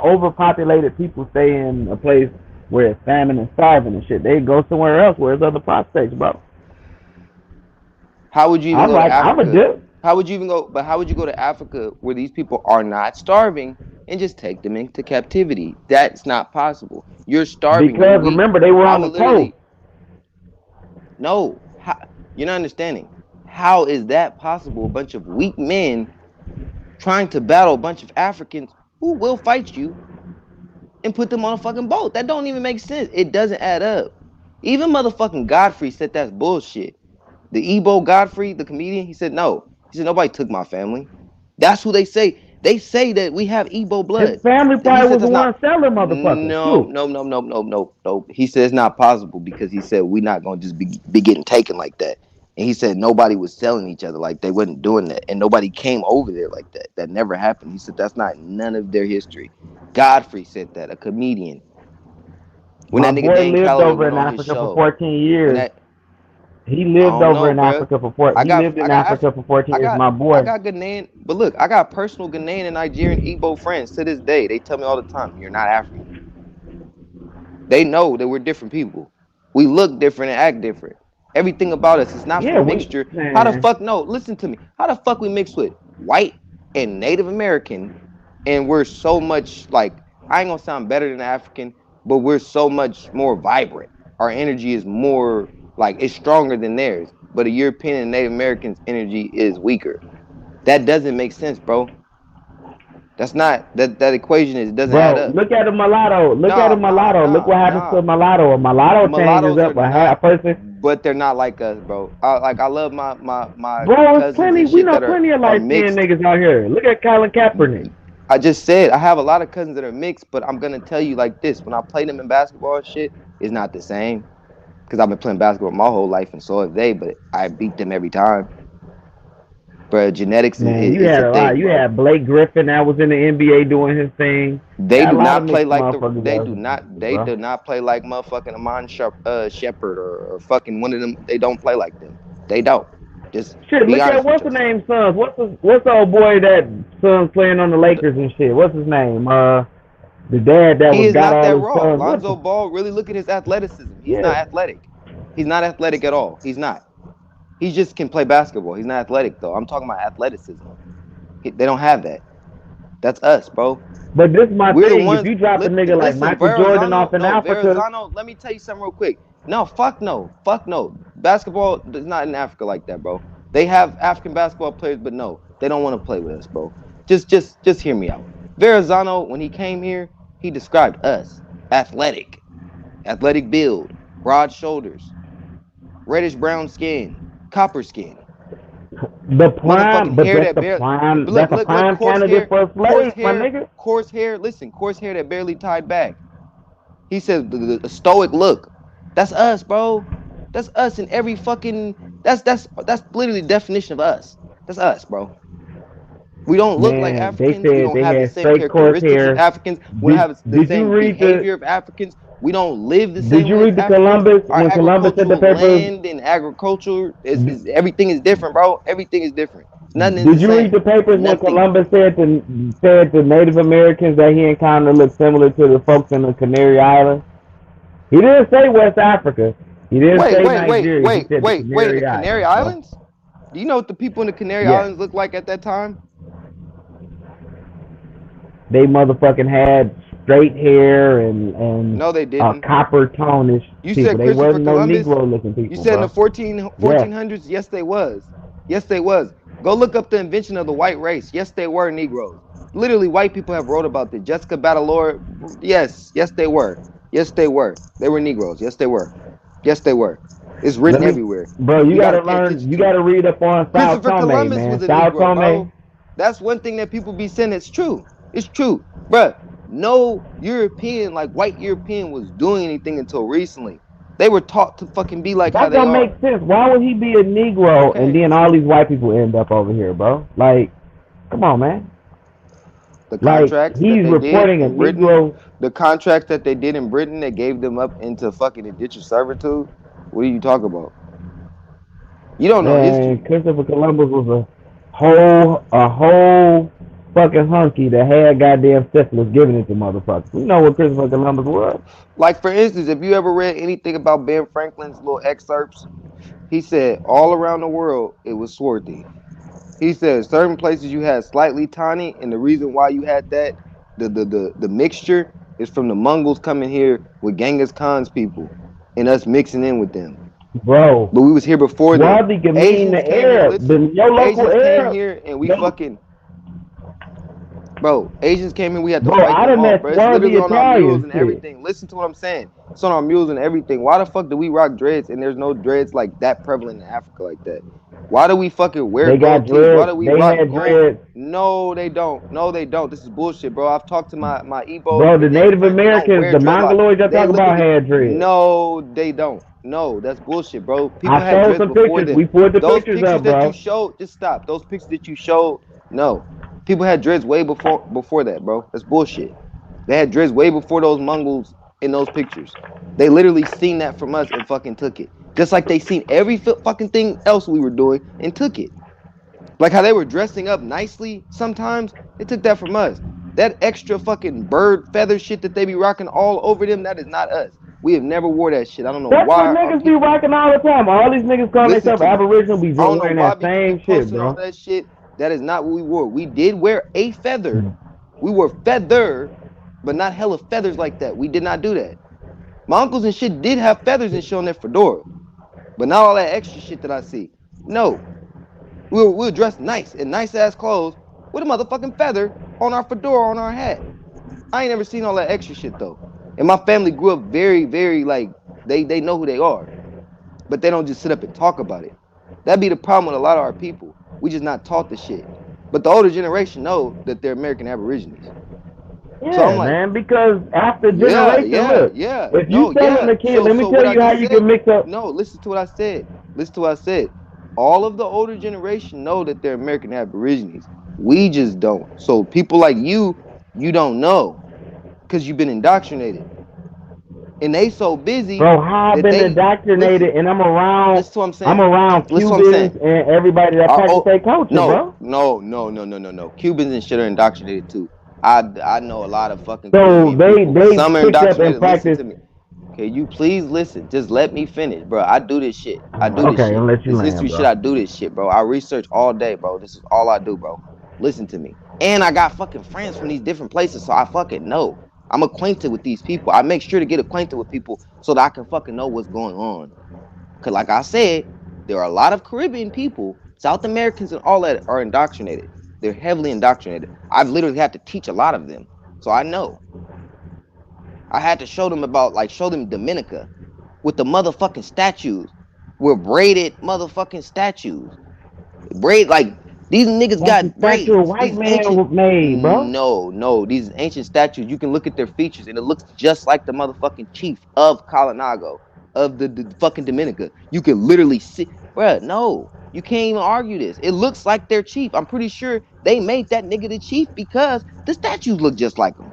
S3: overpopulated people stay in a place where it's famine and starving and shit? They go somewhere else where there's other prospects, bro.
S20: How would you even
S3: I'm
S20: go to
S3: like, I'm a
S20: Africa?
S3: dip.
S20: How would you even go? But how would you go to Africa where these people are not starving and just take them into captivity? That's not possible. You're starving. You're
S3: Because
S20: weak.
S3: remember they were
S20: I
S3: on
S20: would
S3: the coast.
S20: literally no. You're not understanding. How is that possible? A bunch of weak men trying to battle a bunch of Africans who will fight you and put them on a fucking boat. That don't even make sense. It doesn't add up. Even motherfucking Godfrey said that's bullshit. The Ebo Godfrey, the comedian, he said no. He said nobody took my family. That's who they say. They say that we have Igbo blood.
S3: His family
S20: And he
S3: probably
S20: said
S3: was the
S20: that's
S3: one
S20: not.
S3: selling motherfuckers.
S20: No,
S3: Shoot.
S20: no. He said it's not possible because he said we're not gonna just be getting taken like that. And he said nobody was selling each other like they wasn't doing that, and nobody came over there like that. That never happened. He said that's not none of their history. Godfrey said that, a comedian. When
S3: My
S20: that nigga
S3: boy
S20: Dan
S3: lived
S20: Calloway
S3: over
S20: went
S3: in
S20: on his
S3: Africa for
S20: show,
S3: 14
S20: when
S3: years.
S20: that
S3: He
S20: I
S3: lived
S20: don't
S3: over
S20: know,
S3: in
S20: bro.
S3: Africa for
S20: I
S3: he lived in Africa for 14 years. My
S20: I
S3: boy.
S20: got Ghanaian, but look, I got personal Ghanaian and Nigerian Igbo friends to this day. They tell me all the time, "You're not African." They know that we're different people. We look different and act different. Everything about us is not
S3: Yeah,
S20: from
S3: we
S20: mixture. How the
S3: man.
S20: fuck? No, listen to me. How the fuck we mix with white and Native American, and we're so much like, I ain't gonna sound better than African, but we're so much more vibrant. Our energy is more like, it's stronger than theirs. But a European and Native American's energy is weaker. That doesn't make sense, bro. That's not that equation doesn't add
S3: Bro,
S20: up.
S3: look at a mulatto. Look at a mulatto. Look what happens to a mulatto. A mulatto changes
S20: Mulattoes are
S3: up a
S20: not,
S3: half person.
S20: but they're not like us, bro. I love my
S3: Bro, it's
S20: cousins
S3: plenty.
S20: and
S3: We
S20: shit
S3: know
S20: that
S3: plenty of
S20: are
S3: light skinned
S20: mixed.
S3: niggas out here. Look at Colin Kaepernick.
S20: I just said I have a lot of cousins that are mixed, but I'm gonna tell you like this: when I play them in basketball and shit, it's not the same because I've been playing basketball my whole life, and so have they. But I beat them every time. Bro, genetics
S3: Man, you
S20: is
S3: had
S20: a
S3: a lot.
S20: thing,
S3: You
S20: bro.
S3: had Blake Griffin that was in the NBA doing his thing.
S20: They
S3: Got a
S20: do
S3: lot of
S20: not play
S3: mixed
S20: like
S3: motherfuckers
S20: they
S3: out
S20: do not
S3: here,
S20: they
S3: bro.
S20: do not play like motherfucking Amon Shepherd or fucking one of them. They don't play like them. They don't. Just
S3: Shit,
S20: be
S3: look at
S20: honest with
S3: what's the
S20: yourself.
S3: name sons. What's the old boy that son's playing on the Lakers and shit? What's his name? The dad that
S20: He
S3: was
S20: is
S3: got
S20: not
S3: all
S20: that
S3: his
S20: raw.
S3: sons. What
S20: Lonzo
S3: the
S20: Ball, really look at his athleticism. He's
S3: yeah.
S20: not athletic. He's not athletic at all. He's not. He just can play basketball. He's not athletic though. I'm talking about athleticism. They don't have that. That's us, bro.
S3: But this is my
S20: We're the
S3: thing. If
S20: ones.
S3: you drop a nigga like
S20: Listen,
S3: Michael Jordan off
S20: Verrazano.
S3: in
S20: No,
S3: Africa,
S20: Verrazano. Let me tell you something real quick. No, fuck no, fuck no. Basketball is not in Africa like that, bro. They have African basketball players, but no, they don't want to play with us, bro. Just hear me out. Verrazano, when he came here, he described us athletic build, broad shoulders, reddish brown skin, copper skin,
S3: the prime,
S20: motherfucking
S3: but
S20: hair
S3: that's
S20: that
S3: the
S20: barely.
S3: prime.
S20: Look,
S3: That's a
S20: look, look,
S3: prime candidate for a slave, my nigga.
S20: coarse hair. Listen, coarse hair that barely tied back. He said the stoic look. That's us, bro. That's us in every fucking. That's literally the definition of us. That's us, bro. We don't look like
S3: Man, they
S20: Africans. We
S3: said
S20: don't
S3: they
S20: have the
S3: had
S20: same
S3: straight coarse
S20: characteristics of
S3: hair.
S20: Africans. We don't
S3: Did
S20: have the
S3: Did you
S20: same
S3: read the
S20: behavior of Africans. We don't live the
S3: Did
S20: same
S3: you
S20: way as
S3: read the
S20: Africans.
S3: Columbus
S20: Our
S3: when Columbus said the
S20: agricultural
S3: papers?
S20: land and agriculture is everything is different, bro. Everything is different. Nothing is the
S3: Did you read
S20: same.
S3: the papers when
S20: Nothing.
S3: Columbus said to Native Americans that he encountered looked similar to the folks in the Canary Islands? He didn't say West Africa. He didn't say Nigeria. He said the
S20: The
S3: Canary
S20: Canary
S3: Islands, bro.
S20: Islands? Do you know what the people in the Canary
S3: Yes.
S20: Islands looked like at that time?
S3: They motherfucking had straight hair and
S20: No, they didn't.
S3: copper tonish
S20: You
S3: people.
S20: said
S3: They
S20: Christopher
S3: wasn't no
S20: Columbus?
S3: Negro looking people,
S20: You said in
S3: bro.
S20: the 1400s? Yes, they was. Yes, they was. Go look up the invention of the white race. Yes, they were Negroes. Literally, white people have wrote about this. Jessica Batalore, yes, they were. Yes, they were. They were Negroes. Yes, they were. Yes, they were. It's written everywhere.
S3: Bro, you
S20: We got to
S3: gotta
S20: pay attention
S3: learn. You
S20: to it.
S3: gotta read up on Sao
S20: Christopher
S3: Tome,
S20: Columbus
S3: man.
S20: was a
S3: Sao
S20: Negro,
S3: Tome.
S20: bro. That's one thing that people be saying. It's true. It's true, bruh. No European, like white European, was doing anything until recently. They were taught to fucking be like how
S3: That
S20: they
S3: don't make
S20: are.
S3: sense. Why would he be a Negro and
S20: Okay.
S3: then all these white people end up over here, bro? Like, come on, man.
S20: The
S3: Like,
S20: contracts that
S3: he's
S20: they did
S3: reporting a
S20: in Britain,
S3: Negro.
S20: the contracts that they did in Britain that gave them up into fucking indentured servitude. What are you talking about? You don't know
S3: Man,
S20: history.
S3: Christopher Columbus was a whole fucking hunky that had goddamn syphilis giving it to motherfuckers. You know what Christopher Columbus was?
S20: Like for instance, if you ever read anything about Ben Franklin's little excerpts, he said all around the world it was swarthy. He said certain places you had slightly tawny, and the reason why you had that, the mixture is from the Mongols coming here with Genghis Khan's people and us mixing in with them.
S3: Bro,
S20: But we was here before them.
S3: Swarthy can mean
S20: Asians
S3: the
S20: came here.
S3: Arab.
S20: Listen,
S3: Your local
S20: Asians came
S3: Arab.
S20: here and we
S3: Yo,
S20: fucking. Bro, Asians came in, we had to
S3: Bro,
S20: fight
S3: I
S20: them
S3: done
S20: off,
S3: met
S20: bro. It's
S3: swarthy
S20: literally on our mules
S3: Italian
S20: and
S3: shit.
S20: everything. Listen to what I'm saying. It's on our mules and everything. Why the fuck do we rock dreads and there's no dreads like that prevalent in Africa like that? Why do we fucking wear
S3: They got
S20: gold teeth? Why
S3: dreads.
S20: do we
S3: They
S20: rock
S3: had
S20: gold?
S3: dreads.
S20: No, they don't. No, they don't. This is bullshit, bro. I've talked to my Igbos
S3: Bro, the
S20: and
S3: Native
S20: friends. They don't
S3: Americans,
S20: wear
S3: the
S20: dreadlocks.
S3: Mongoloids I
S20: They
S3: talk about
S20: literally
S3: had dreads.
S20: no, they don't. No, that's bullshit, bro. People
S3: I
S20: had
S3: showed
S20: dreads
S3: some
S20: before
S3: pictures.
S20: them.
S3: We pulled the
S20: Those
S3: pictures
S20: pictures
S3: up,
S20: that you
S3: bro.
S20: showed, just stop. Those pictures that you showed, no. People had dreads way before that, bro. That's bullshit. They had dreads way before those Mongols in those pictures. They literally seen that from us and fucking took it. Just like they seen every fucking thing else we were doing and took it. Like how they were dressing up nicely sometimes, they took that from us. That extra fucking bird feather shit that they be rocking all over them, that is not us. We have never wore that shit. I don't know
S3: That's what
S20: why our
S3: niggas be
S20: people
S3: rocking all the time. All these niggas calling
S20: listen
S3: themselves
S20: to me.
S3: Aboriginal be
S20: I don't know
S3: wearing
S20: why
S3: that
S20: people be
S3: same shit,
S20: posting all
S3: bro.
S20: that shit. That is not what we wore. We did wear a feather. We wore feather, but not hella feathers like that. We did not do that. My uncles and shit did have feathers and shit on their fedora, but not all that extra shit that I see. No, we'll dress nice in nice ass clothes with a motherfucking feather on our fedora on our hat. I ain't never seen all that extra shit though. And my family grew up very, very like they know who they are, but they don't just sit up and talk about it. That'd be the problem with a lot of our people. We just not taught the shit. But the older generation know that they're American Aborigines. So I'm
S3: Yeah,
S20: like,
S3: man, because after
S20: yeah,
S3: generation,
S20: yeah,
S3: look,
S20: yeah.
S3: if you
S20: No,
S3: telling
S20: yeah.
S3: a kid, let me
S20: So what
S3: tell
S20: I
S3: you how
S20: just
S3: you
S20: said,
S3: can mix up.
S20: no, listen to what I said. Listen to what I said. All of the older generation know that they're American Aborigines. We just don't. So people like you don't know because you've been indoctrinated. And they so busy
S3: Bro, how I've
S20: that
S3: been
S20: they
S3: indoctrinated
S20: listen,
S3: and
S20: listen to what I'm
S3: I'm
S20: saying.
S3: around
S20: Listen to what I'm
S3: Cubans
S20: saying.
S3: and everybody that practice their culture,
S20: No,
S3: bro.
S20: no, no, no, no, no, no. Cubans and shit are indoctrinated too. I know a lot of fucking
S3: So
S20: Caribbean
S3: they
S20: people.
S3: they
S20: Some are
S3: picked up and
S20: indoctrinated. Listen
S3: practiced.
S20: to me. Can you please listen? Just let me finish, bro. I do this shit. I do this
S3: Okay,
S20: shit.
S3: I'll let you
S20: This
S3: land,
S20: history shit,
S3: bro.
S20: I do this shit, bro. I research all day, bro. This is all I do, bro. Listen to me. And I got fucking friends from these different places, so I fucking know. I'm acquainted with these people. I make sure to get acquainted with people so that I can fucking know what's going on. Cause like I said, there are a lot of Caribbean people, South Americans and all that are indoctrinated. They're heavily indoctrinated. I've literally had to teach a lot of them. So I know. I had to show them show them Dominica with the motherfucking statues. With braided motherfucking statues. Like these niggas
S3: That's the
S20: got
S3: statue a
S20: braids.
S3: white
S20: These
S3: man
S20: ancient
S3: made, bro.
S20: no, these ancient statues, you can look at their features and it looks just like the motherfucking chief of Kalinago, of the fucking Dominica. You can literally see, bruh, no, you can't even argue this. It looks like their chief. I'm pretty sure they made that nigga the chief because the statues look just like him.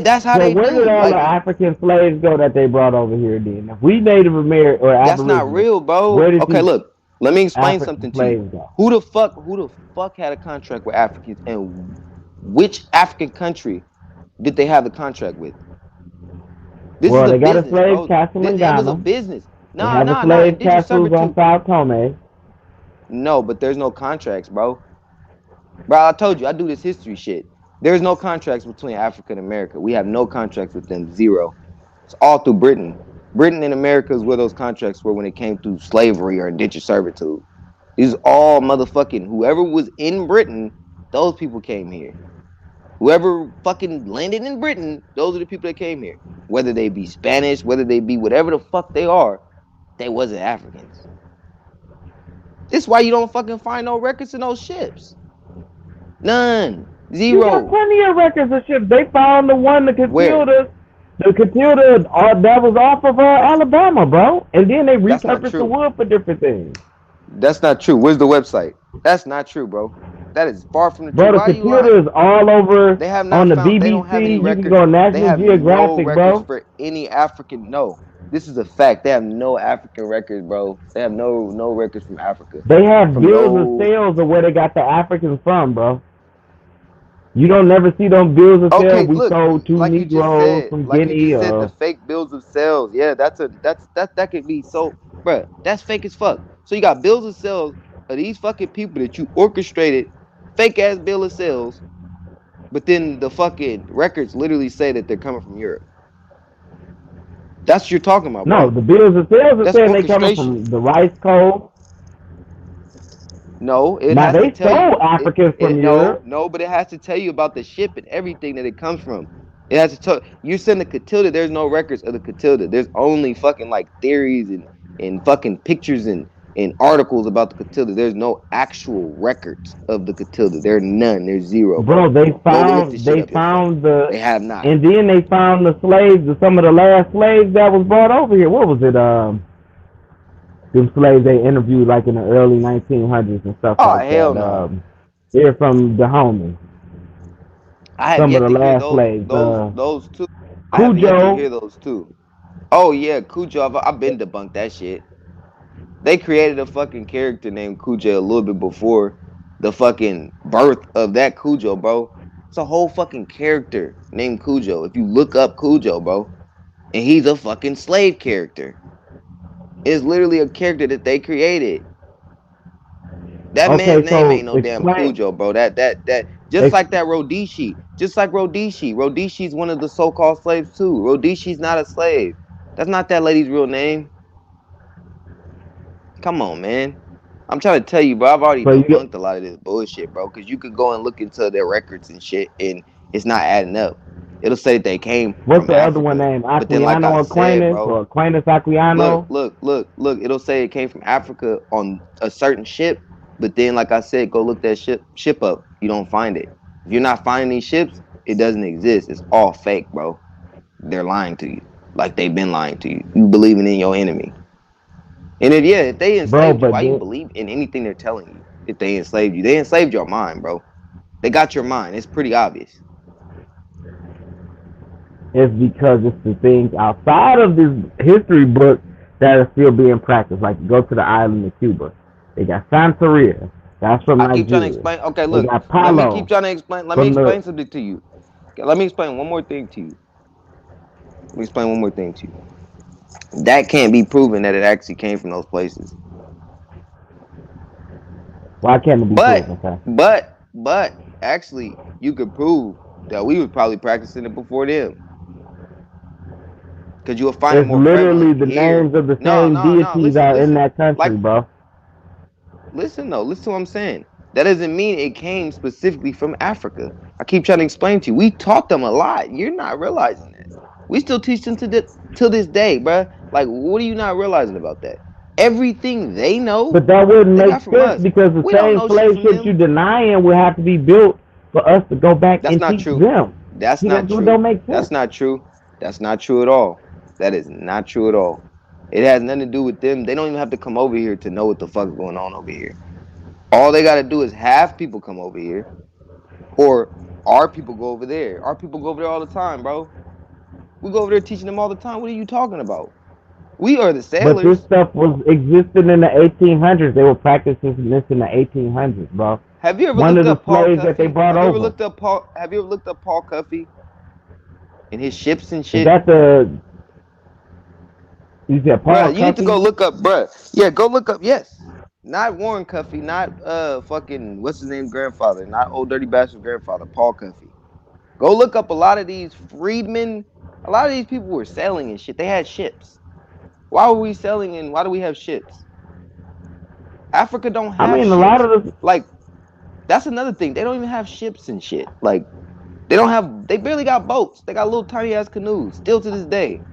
S20: That's how
S3: So
S20: they
S3: where did
S20: do.
S3: all the
S20: Like,
S3: African slaves go that they brought over here then? If we Native American or
S20: that's not
S3: Aboriginal,
S20: real, bro.
S3: where did
S20: Okay,
S3: these
S20: look, let me explain
S3: African
S20: something to you.
S3: slaves go?
S20: Who the fuck had a contract with Africans, and which African country did they have the contract with? This is
S3: Well,
S20: a
S3: they got a
S20: business,
S3: slave
S20: bro.
S3: castle in
S20: It was a
S3: Ghana.
S20: business.
S3: They
S20: Nah,
S3: have a
S20: nah, nah.
S3: slave
S20: Indentured
S3: castles on
S20: servitude.
S3: Sao Tome.
S20: No, but there's no contracts, bro. Bro, I told you I do this history shit. There's no contracts between Africa and America. We have no contracts with them. Zero. It's all through Britain. Britain and America is where those contracts were when it came through slavery or indentured servitude. These all motherfucking whoever was in Britain, those people came here. Whoever fucking landed in Britain, those are the people that came here. Whether they be Spanish, whether they be whatever the fuck they wasn't Africans. This is why you don't fucking find no records in those ships. None.
S3: You got
S20: Zero.
S3: plenty of records of ships. They found the one, the
S20: Where?
S3: Catilda, that was off of Alabama, bro. And then they
S20: That's not
S3: repurposed the
S20: true.
S3: wood for different things.
S20: That's not true. Where's the website? That's not true, bro. That is far from the truth.
S3: Bro, the
S20: Why are you
S3: Catilda
S20: lying?
S3: is all over
S20: They have
S3: on
S20: not
S3: the
S20: found, they don't have any
S3: BBC. You can go
S20: records.
S3: on
S20: They
S3: National
S20: have no
S3: Geographic,
S20: records
S3: bro.
S20: for any African. No, this is a fact. They have no African records, bro. They have no records from Africa.
S3: They have
S20: From
S3: bills of
S20: no.
S3: sales of where they got the Africans from, bro. You don't never see them bills of sales.
S20: Okay,
S3: We
S20: look,
S3: sold two Negroes from Guinea.
S20: the fake bills of sales. Yeah, that could be so, bruh, that's fake as fuck. So you got bills of sales of these fucking people that you orchestrated, fake ass bill of sales, but then the fucking records literally say that they're coming from Europe. That's what you're talking about,
S3: No,
S20: bro.
S3: the bills of sales are
S20: That's
S3: saying they coming
S20: orchestration.
S3: from the Rice Coast.
S20: No, it
S3: Now
S20: has to
S3: they
S20: tell you.
S3: stole Africans from Europe.
S20: No, but it has to tell you about the ship and everything that it comes from. It has to tell you send the Catilda. There's no records of the Catilda. There's only fucking like theories and fucking pictures and articles about the Catilda. There's no actual records of the Catilda. There are none. There's zero,
S3: Bro,
S20: bro. Go look this shit
S3: they
S20: up yourself.
S3: found
S20: They have not.
S3: and then they found the slaves, some of the last slaves that was brought over here. What was it? Them slaves they interviewed like in the early 1900s and stuff
S20: Oh
S3: like
S20: hell
S3: that.
S20: no.
S3: They're from the homies.
S20: I have
S3: Some of
S20: yet
S3: the
S20: to hear
S3: last slaves.
S20: those two. I have yet to hear
S3: Cujo.
S20: those two. Oh yeah, Cujo. I've been debunked that shit. They created a fucking character named Cujo a little bit before the fucking birth of that Cujo, bro. It's a whole fucking character named Cujo. If you look up Cujo, bro, and he's a fucking slave character. It's literally a character that they created. That man's
S3: Okay,
S20: name
S3: so
S20: ain't no damn
S3: explain.
S20: Cujo, bro. That just like that Rodishi. Just like Rodishi. Rodishi's one of the so-called slaves too. Rodishi's not a slave. That's not that lady's real name. Come on, man. I'm trying to tell you, bro. I've already
S3: So you
S20: debunked a lot of this bullshit, bro. Because you could go and look into their records and shit, and it's not adding up. It'll say that they came
S3: what's
S20: from
S3: the other one
S20: Africa,
S3: named?
S20: but then, like I
S3: Aquiano
S20: said,
S3: Aquinas
S20: bro,
S3: or Aquinas Aquiano?
S20: look. It'll say it came from Africa on a certain ship, but then, like I said, go look that ship up. You don't find it. If you're not finding these ships, it doesn't exist. It's all fake, bro. They're lying to you, like they've been lying to you. You believing in your enemy. And if they
S3: Bro,
S20: enslaved you,
S3: but
S20: why you
S3: then
S20: believe in anything they're telling you? If they enslaved you, they enslaved your mind, bro. They got your mind. It's pretty obvious.
S3: it's because it's the things outside of this history book that are still being practiced. Like go to the island of Cuba. They got Santeria. That's from
S20: I keep trying to
S3: Nigeria.
S20: explain. Okay,
S3: They
S20: look.
S3: got
S20: Let me keep
S3: Palo
S20: trying to explain. Let me
S3: from
S20: explain
S3: the
S20: something to you. Okay, let me explain one more thing to you. Let me explain one more thing to you. That can't be proven that it actually came from those places.
S3: why can't it be
S20: But,
S3: proven, okay?
S20: actually, you could prove that we was probably practicing it before them. Because you will find it
S3: It's
S20: more
S3: literally
S20: prevalent
S3: the
S20: here.
S3: names of the
S20: No,
S3: same
S20: no, no.
S3: deities are in that
S20: Like,
S3: country, bro.
S20: listen though. Listen to what I'm saying. That doesn't mean it came specifically from Africa. I keep trying to explain to you. We taught them a lot. You're not realizing that. We still teach them to this day, bro. Like, what are you not realizing about that? Everything they know,
S3: But that wouldn't
S20: they
S3: make
S20: got from
S3: sense
S20: us.
S3: because the
S20: We don't
S3: same
S20: know shit
S3: slave
S20: from
S3: ships you
S20: them.
S3: denying would have to be built for us to go back
S20: That's
S3: and
S20: not
S3: teach
S20: true.
S3: them.
S20: That's
S3: See,
S20: not
S3: that's what
S20: true.
S3: don't make sense.
S20: That's not true. That's not true at all. That is not true at all. It has nothing to do with them. They don't even have to come over here to know what the fuck is going on over here. All they got to do is have people come over here, or our people go over there. Our people go over there all the time, bro. We go over there teaching them all the time. What are you talking about? We are the
S3: But this
S20: sailors.
S3: stuff was existing in the 1800s. They were practicing this in the 1800s, bro.
S20: Have you ever
S3: One
S20: looked
S3: of the
S20: up Paul
S3: slaves that they
S20: Cuffey?
S3: brought
S20: Have you ever
S3: over.
S20: looked up Paul? Have you ever looked up Paul Cuffey and his ships and
S3: Is
S20: shit?
S3: that you said Paul
S20: Bruh, you need to go
S3: Cuffey?
S20: look up, bruh. Yeah, go look up. Yes, not Warren Cuffey, not fucking what's his name grandfather, not old dirty bastard grandfather, Paul Cuffey. Go look up a lot of these freedmen. A lot of these people were sailing and shit. They had ships. Why were we sailing and why do we have ships? Africa don't
S3: I
S20: have
S3: mean, a lot
S20: ships.
S3: of the
S20: Like, that's another thing. They don't even have ships and shit. Like, they barely got boats. They got little tiny ass canoes still to this day.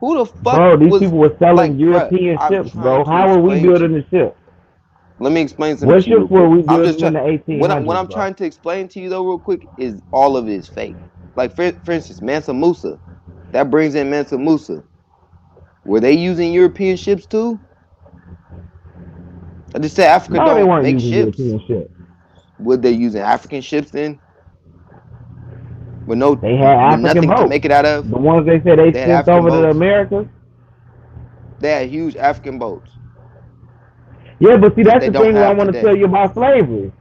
S20: Who the fuck
S3: bro, these
S20: was
S3: people were selling
S20: like, bruh,
S3: European
S20: I'm
S3: ships,
S20: trying
S3: bro.
S20: to
S3: How are we
S20: explain to
S3: building
S20: you.
S3: the ship?
S20: Let me explain something
S3: What
S20: to you real
S3: ships were
S20: quick.
S3: we
S20: I'm just
S3: building in
S20: trying.
S3: the
S20: What
S3: 1800s,
S20: I'm
S3: bro?
S20: trying to explain to you though, real quick, is all of it is fake. Like for instance, Mansa Musa, that brings in Mansa Musa. Were they using European ships too? I just said Africa
S3: No, they
S20: don't
S3: weren't
S20: make
S3: using
S20: ships.
S3: European ships.
S20: Would they using African ships then? With
S3: They had
S20: with
S3: African
S20: nothing to
S3: boats.
S20: make it out of?
S3: The ones they said they
S20: They had
S3: sent
S20: African
S3: over to the
S20: boats.
S3: Americas.
S20: They had huge African boats
S3: Yeah, but see,
S20: that
S3: that's
S20: they
S3: the
S20: don't
S3: thing what I
S20: have
S3: want to tell
S20: today.
S3: you about slavery.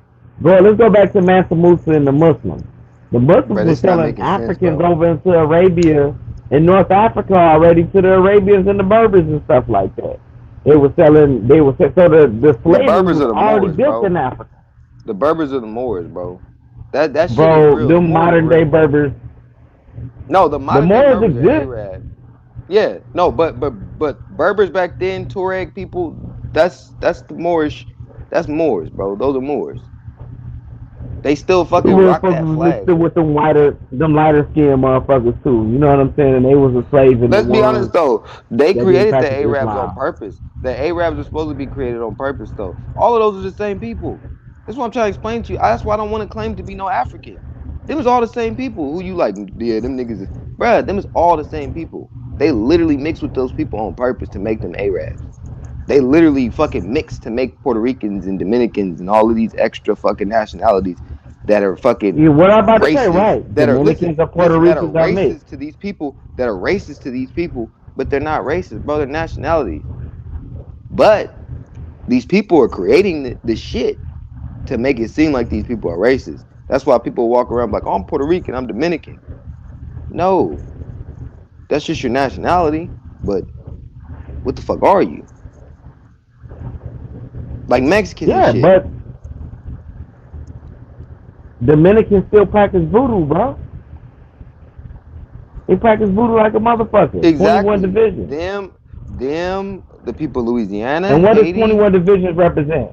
S3: Bro, let's go back to Mansa Musa and the Muslims. The Muslims
S20: Bro,
S3: were
S20: this not
S3: selling
S20: making sense,
S3: Africans
S20: bro.
S3: over into Arabia and North Africa already to the Arabians and the Berbers and stuff like that. The
S20: The
S3: slavery
S20: Berbers
S3: was
S20: are the
S3: already
S20: Moors,
S3: built
S20: bro.
S3: in Africa.
S20: The Berbers are the Moors, bro. That shit is
S3: Bro,
S20: real. The
S3: them
S20: Moors are
S3: modern day
S20: real.
S3: Berbers,
S20: No, the
S3: the
S20: modern day
S3: Moors
S20: Berbers are
S3: exist.
S20: Arab. Yeah, no, but Berbers back then, Tuareg people, that's the Moorish. That's Moors, bro. Those are Moors. They still fucking
S3: Them
S20: rock that
S3: motherfuckers was
S20: flag.
S3: mixed in with them lighter skinned motherfuckers too. You know what I'm saying? And they was the slaves and the
S20: Let's be honest
S3: ones
S20: though, they
S3: that didn't
S20: created the
S3: practice
S20: Arabs on
S3: Islam.
S20: purpose. The Arabs are supposed to be created on purpose though. All of those are the same people. That's what I'm trying to explain to you. That's why I don't want to claim to be no African. Them is all the same people. Who you like? Yeah, them niggas is, bruh, them is all the same people. They literally mix with those people on purpose to make them Arabs. They literally fucking mix to make Puerto Ricans and Dominicans and all of these extra fucking nationalities that are fucking
S3: Yeah, what I'm about to say,
S20: racist,
S3: right?
S20: that are listen,
S3: Dominicans or Puerto
S20: listen, that are
S3: Ricans are mixed.
S20: racist to these people, that are racist to these people, but they're not racist, bro. They're nationalities. But these people are creating the shit to make it seem like these people are racist. That's why people walk around like, oh, I'm Puerto Rican, I'm Dominican. No, that's just your nationality. But what the fuck are you? Like Mexicans and
S3: Yeah,
S20: shit.
S3: but Dominicans still practice voodoo, bro. They practice voodoo like a motherfucker. 21
S20: Exactly.
S3: divisions.
S20: The people of Louisiana,
S3: And what does
S20: Haiti.
S3: 21 divisions represent?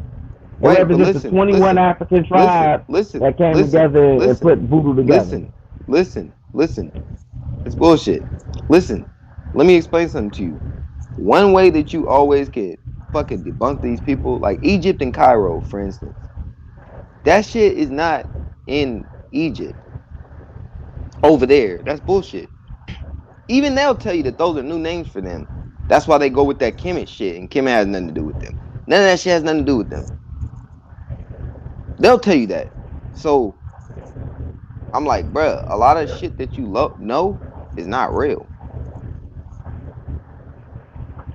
S3: It
S20: Wait, but
S3: represents the
S20: listen,
S3: 21
S20: listen,
S3: African
S20: listen,
S3: tribes
S20: listen,
S3: that came
S20: listen,
S3: together and
S20: listen,
S3: put voodoo together.
S20: listen. It's bullshit. Listen, let me explain something to you. One way that you always can fucking debunk these people, like Egypt and Cairo, for instance, that shit is not in Egypt over there. That's bullshit. Even they'll tell you that those are new names for them. That's why they go with that Kemet shit, and Kemet has nothing to do with them. None of that shit has nothing to do with them. They'll tell you that. So I'm like, bruh, a lot of shit that you know is not real.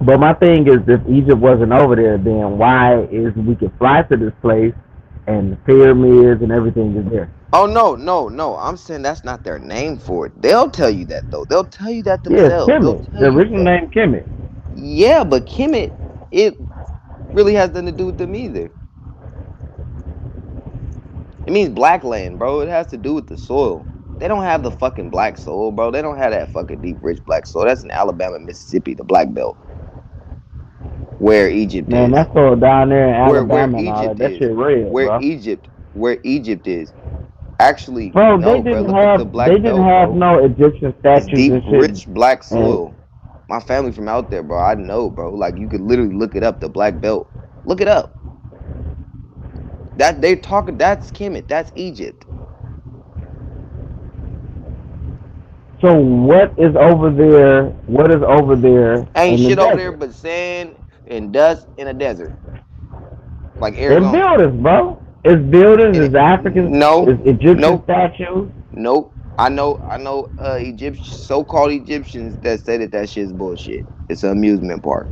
S3: But my thing is, if Egypt wasn't over there, then why is we could fly to this place and the pyramids and everything is there?
S20: Oh no. I'm saying that's not their name for it. They'll tell you that though. They'll tell you that
S3: Yeah, it's
S20: themselves. They'll
S3: Kemet.
S20: tell
S3: The
S20: you
S3: original
S20: that.
S3: name Kemet.
S20: Yeah, but Kemet, it really has nothing to do with them either. It means black land, bro. It has to do with the soil. They don't have the fucking black soil, bro. They don't have that fucking deep, rich black soil. That's in Alabama, Mississippi, the Black Belt, where Egypt
S3: Man,
S20: is.
S3: that's all down there in
S20: Where
S3: Alabama and all that.
S20: Egypt
S3: That
S20: is.
S3: shit real, bro.
S20: Where Egypt is. Actually,
S3: Bro,
S20: no, bro. Look up the
S3: they
S20: Black
S3: didn't
S20: Belt,
S3: have
S20: bro.
S3: no Egyptian
S20: It's
S3: statues
S20: deep,
S3: and shit.
S20: rich black
S3: And
S20: soil. My family from out there, bro. I know, bro. Like you could literally look it up, the Black Belt. Look it up. That they're talking. That's Kemet. That's Egypt.
S3: so what is over there? What is over there
S20: Ain't
S3: in the
S20: shit over there
S3: desert?
S20: but sand and dust in a desert, like
S3: And
S20: Arizona.
S3: buildings, bro. It's buildings.
S20: And
S3: It's African.
S20: no,
S3: It's Egyptian
S20: nope,
S3: statues.
S20: nope. I know. Egyptian, so-called Egyptians that say that shit's bullshit. It's an amusement park.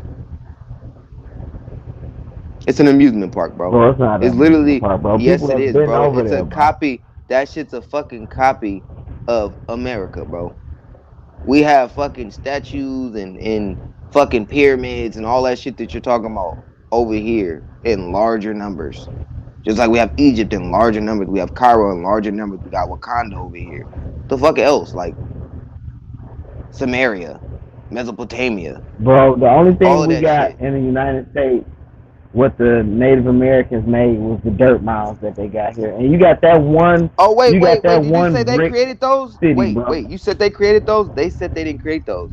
S20: It's an amusement park, bro.
S3: Bro, it's not
S20: It's
S3: an amusement
S20: literally,
S3: park, bro.
S20: yes,
S3: People
S20: it
S3: have
S20: is,
S3: been
S20: bro.
S3: over
S20: It's a
S3: there, bro.
S20: copy. That shit's a fucking copy of America, bro. We have fucking statues and fucking pyramids and all that shit that you're talking about over here in larger numbers. Just like we have Egypt in larger numbers, we have Cairo in larger numbers, we got Wakanda over here. The fuck else? Like Samaria, Mesopotamia,
S3: Bro, the only
S20: all
S3: thing
S20: of
S3: we
S20: that
S3: got
S20: shit.
S3: in the United States, what the Native Americans made was the dirt mounds that they got here. And you got that one,
S20: Oh wait,
S3: you got
S20: wait,
S3: that
S20: wait. Did you say
S3: one
S20: they
S3: brick
S20: created those?
S3: city,
S20: Wait,
S3: bro.
S20: wait. You said they created those? They said they didn't create those.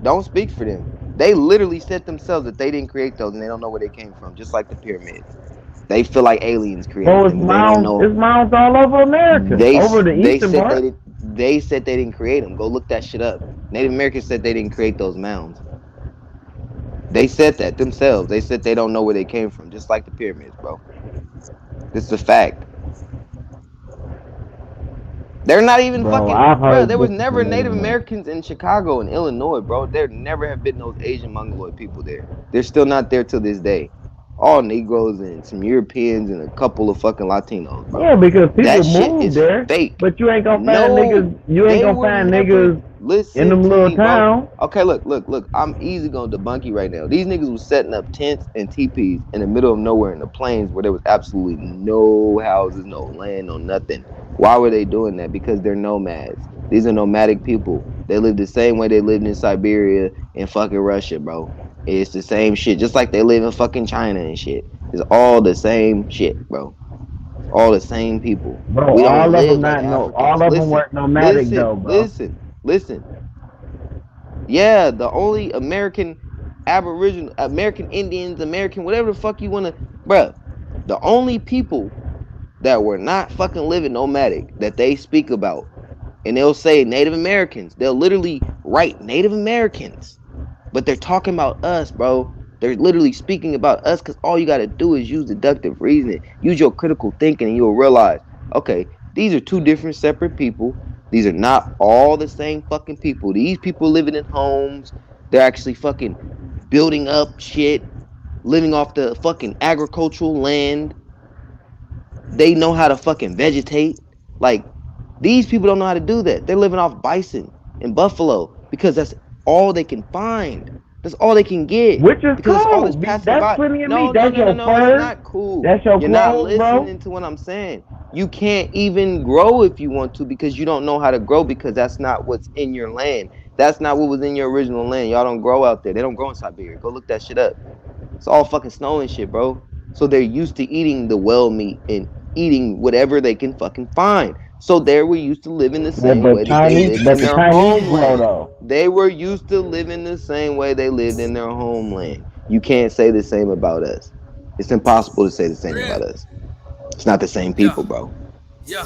S20: Don't speak for them. They literally said themselves that they didn't create those and they don't know where they came from, just like the pyramids. They feel like aliens created
S3: Bro,
S20: them and they don't know.
S3: it's mounds all over America, over the
S20: They
S3: eastern
S20: said
S3: part.
S20: they said they didn't create them. Go look that shit up. Native Americans said they didn't create those mounds. They said that themselves. They said they don't know where they came from, just like the pyramids, bro. This is a fact. They're not even
S3: Bro,
S20: fucking,
S3: I've
S20: bro.
S3: heard
S20: There was
S3: different
S20: never
S3: from Native
S20: Native
S3: Americans.
S20: Americans in Chicago and Illinois, bro. There never have been those Asian Mongoloid people there. They're still not there till this day. All Negroes and some Europeans and a couple of fucking Latinos, bro.
S3: Yeah, because people
S20: That shit
S3: moved
S20: is
S3: there,
S20: fake.
S3: but you ain't gonna find niggas.
S20: No,
S3: You ain't
S20: they
S3: gonna
S20: were
S3: find
S20: never.
S3: niggas in
S20: Listen
S3: them
S20: to
S3: little
S20: me, bro.
S3: towns.
S20: Okay, look. I'm easy gonna debunk you right now. These niggas was setting up tents and teepees in the middle of nowhere in the plains where there was absolutely no houses, no land, no nothing. Why were they doing that? Because they're nomads. These are nomadic people. They live the same way they lived in Siberia and fucking Russia, bro. It's the same shit. Just like they live in fucking China and shit. It's all the same shit, bro. It's all the same people.
S3: Bro,
S20: We don't
S3: all of them
S20: live like
S3: not no.
S20: Africans.
S3: All of them
S20: Listen,
S3: weren't nomadic
S20: listen,
S3: though, bro.
S20: listen. Yeah, the only American Aboriginal, American Indians, American whatever the fuck you wanna, bruh. The only people that were not fucking living nomadic that they speak about, and they'll say Native Americans. They'll literally write Native Americans, but they're talking about us, bro. They're literally speaking about us because all you got to do is use deductive reasoning, use your critical thinking, and you'll realize, okay, these are two different separate people. These are not all the same fucking people. These people living in homes, they're actually fucking building up shit, living off the fucking agricultural land. They know how to fucking vegetate. Like, these people don't know how to do that. They're living off bison and buffalo because that's all they can find. That's all they can get
S3: Which is
S20: because it's all
S3: cool.
S20: this passing
S3: That's
S20: by.
S3: plenty of
S20: No,
S3: meat.
S20: no,
S3: That's
S20: no, no,
S3: your
S20: no. It's
S3: fur.
S20: not cool.
S3: That's your
S20: You're not
S3: clothes, bro.
S20: listening to what I'm saying. You can't even grow if you want to because you don't know how to grow because that's not what's in your land. That's not what was in your original land. Y'all don't grow out there. They don't grow in Siberia. Go look that shit up. It's all fucking snow and shit, bro. So they're used to eating the well meat and eating whatever they can fucking find. So they were used to living the
S3: Yeah,
S20: same way that they lived
S3: but
S20: in
S3: the
S20: their
S3: Chinese grow
S20: homeland.
S3: though.
S20: They were used to living the same way they lived in their homeland. You can't say the same about us. It's impossible to say the same about us. It's not the same people, bro.
S11: Yeah,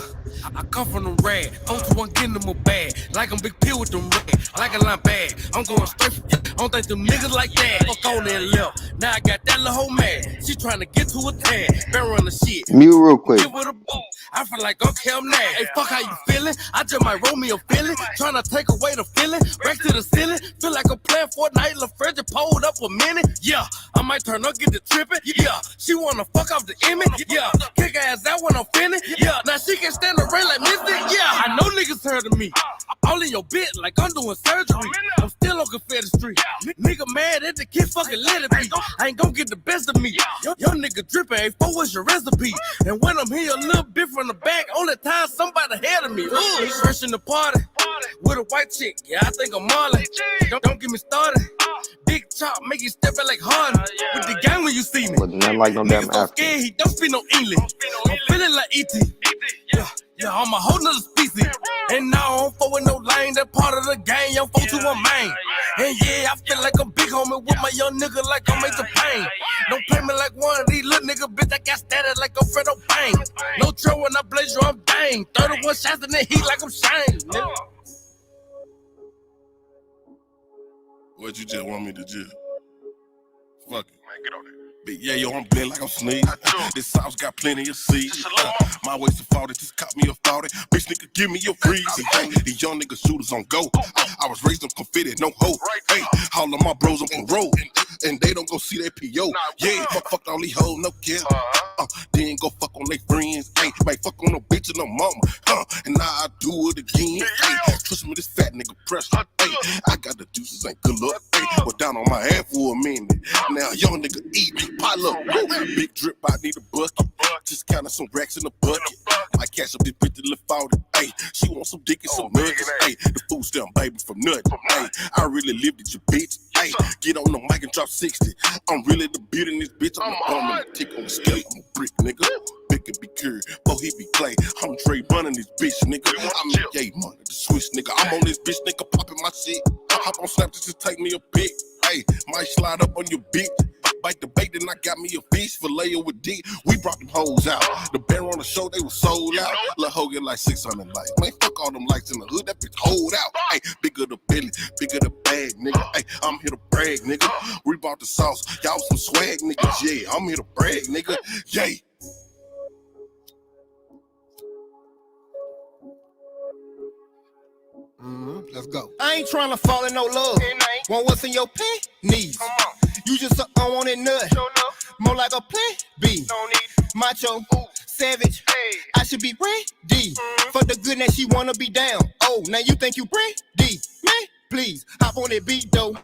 S11: I come from the rag. I'm the one getting them a bag. Like I'm Big P with them red. Like a line bag. I'm going straight for I don't think them niggas like that. Fuck on that left. Now I got that little hoe mad. She trying to get to a tag. Been run the shit.
S20: Mute real quick.
S11: Give her a boot. I feel like okay, I'm mad. Hey, fuck how you feeling? I just might roll me a feeling. Trying to take away the feeling. Back to the ceiling. Feel like I'm playing Fortnite. La Freddy pulled up a minute. Yeah, I might turn up, get the tripping. Yeah, she wanna fuck off the image. Yeah, kick her ass out when I'm finished. Yeah, now she can stand the rain like Mystic. Yeah, I know niggas heard of me. All in your bit like I'm doing surgery. I'm still on Confederate Street. Nigga mad at the kid fucking let it be. I ain't gon' get the best of me. Young nigga dripping, hey, for what's your recipe? And when I'm here a little bit from the back, only time somebody ahead of me. Ooh, fresh in the party with a white chick. Yeah, I think I'm Marley. Don't get me started. Big chop, make you step back like Harden. With the gang when you see me.
S20: Look nothing like no damn
S11: Niggas so
S20: African.
S11: scared, he don't speak no English. I'm feeling like E.T. Yeah, I'm a whole nother species. And now I don't fuck with no lane. That part of the game, young folks who I'm main. And yeah, I feel like I'm big homie with my young nigga like I'm Major Pain. Don't play me like one of these little nigga bitch. I got status like I'm Fredo Bang. No trouble when I blaze you, I'm dang. 31 shots in the heat like I'm Shane. Nigga.
S21: What you just want me to do? Fuck it. Man, get on there. Big yeah, yo, I'm blend like I'm Sneak. This sauce got plenty of seeds. My waist to 40, just caught me a 40. Bitch nigga, give me your freeze. These young nigga shooters on go. I was raised on confetti, no hope. Hey, all of my bros on parole. And they don't go see that P.O. Yeah, fuck all these hoes, no care. Then go fuck on they friends. Hey, might fuck on no bitch and no mama. And now I do it again. Hey, trust me, this fat nigga pressure. Hey, I got the juices, ain't good luck. Hey, was down on my ass for a minute. Now young nigga eat, pile up. Big drip, I need a bucket. Just counting some racks in the bucket. I catch up this bitch to lift out it. Hey, she want some dick and some nuggets. Hey, the food stamp baby from nothing. Hey, I really lived it, you bitch. Hey, get on the mic and drop 60. I'm really the beat in this bitch. I'm a bum and a tick on the scale. I'm a brick, nigga. Big and be cured, but he be clay. I'm Dre running this bitch, nigga. I'm a yay money, the Swiss nigga. I'm on this bitch, nigga, popping my shit. Hop on Snapchat, just take me a pic. Hey, might slide up on your bitch. Bite the bait, then I got me a fish fillet with D. We brought them hoes out. The bear on the show, they was sold out. Lil' hoe get like 600 likes. Man, fuck all them likes in the hood. That bitch hold out. Hey, bigger the belly, bigger the bag, nigga. Hey, I'm here to brag, nigga. We bought the sauce. Y'all some swag, niggas. Yeah, I'm here to brag, nigga. Yay.
S22: Let's go. I ain't trying to fall in no love. Want what's in your panties? You just a unwanted nut. More like a plan B. Macho, savage. I should be ready for the goodness she wanna be down. Oh, now you think you ready? Man, please hop on that beat though.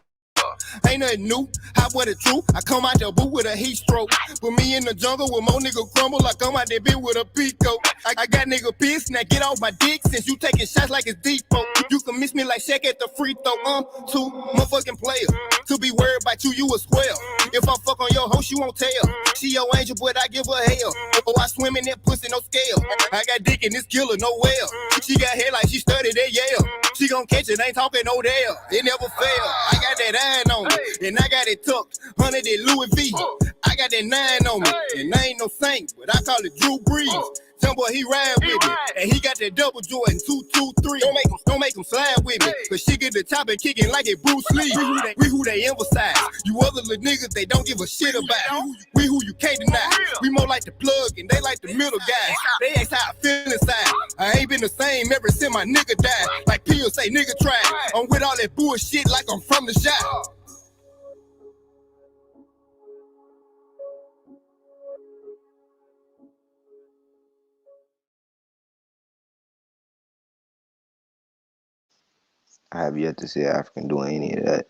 S22: Ain't nothing new, hot with the truth. I come out the boot with a heat stroke. Put me in the jungle with more nigga crumble. I come out that bitch with a pico. I got nigga pissed, now get off my dick since you taking shots like it's depot. You can miss me like Shaq at the free throw. Too motherfucking player. To be worried about you, you a square. If I fuck on your hoe, she won't tell. She your angel, but I give her hell. Oh, I swim in that pussy, no scale. I got dick in this killer, no well. She got hair like she studied at Yale. She gon' catch it, ain't talking no Dale. It never fail. I got that iron on me, and I got it tucked. 100 at Louis V. I got that 9 on me, and I ain't no saint, but I call it Drew Brees. Some boy, he ride with me, and he got that double Jordan 223. Don't make him slide with me, cause she get the top and kicking like it Bruce Lee. We who they emphasize. You other little niggas, they don't give a shit about. We who you can't deny. We more like the plug, and they like the middle guys. They ask how I feel inside. I ain't been the same ever since my nigga died. Like Peel say, nigga try. I'm with all that bullshit like I'm from the shop.
S20: I have yet to see an African doing any of that.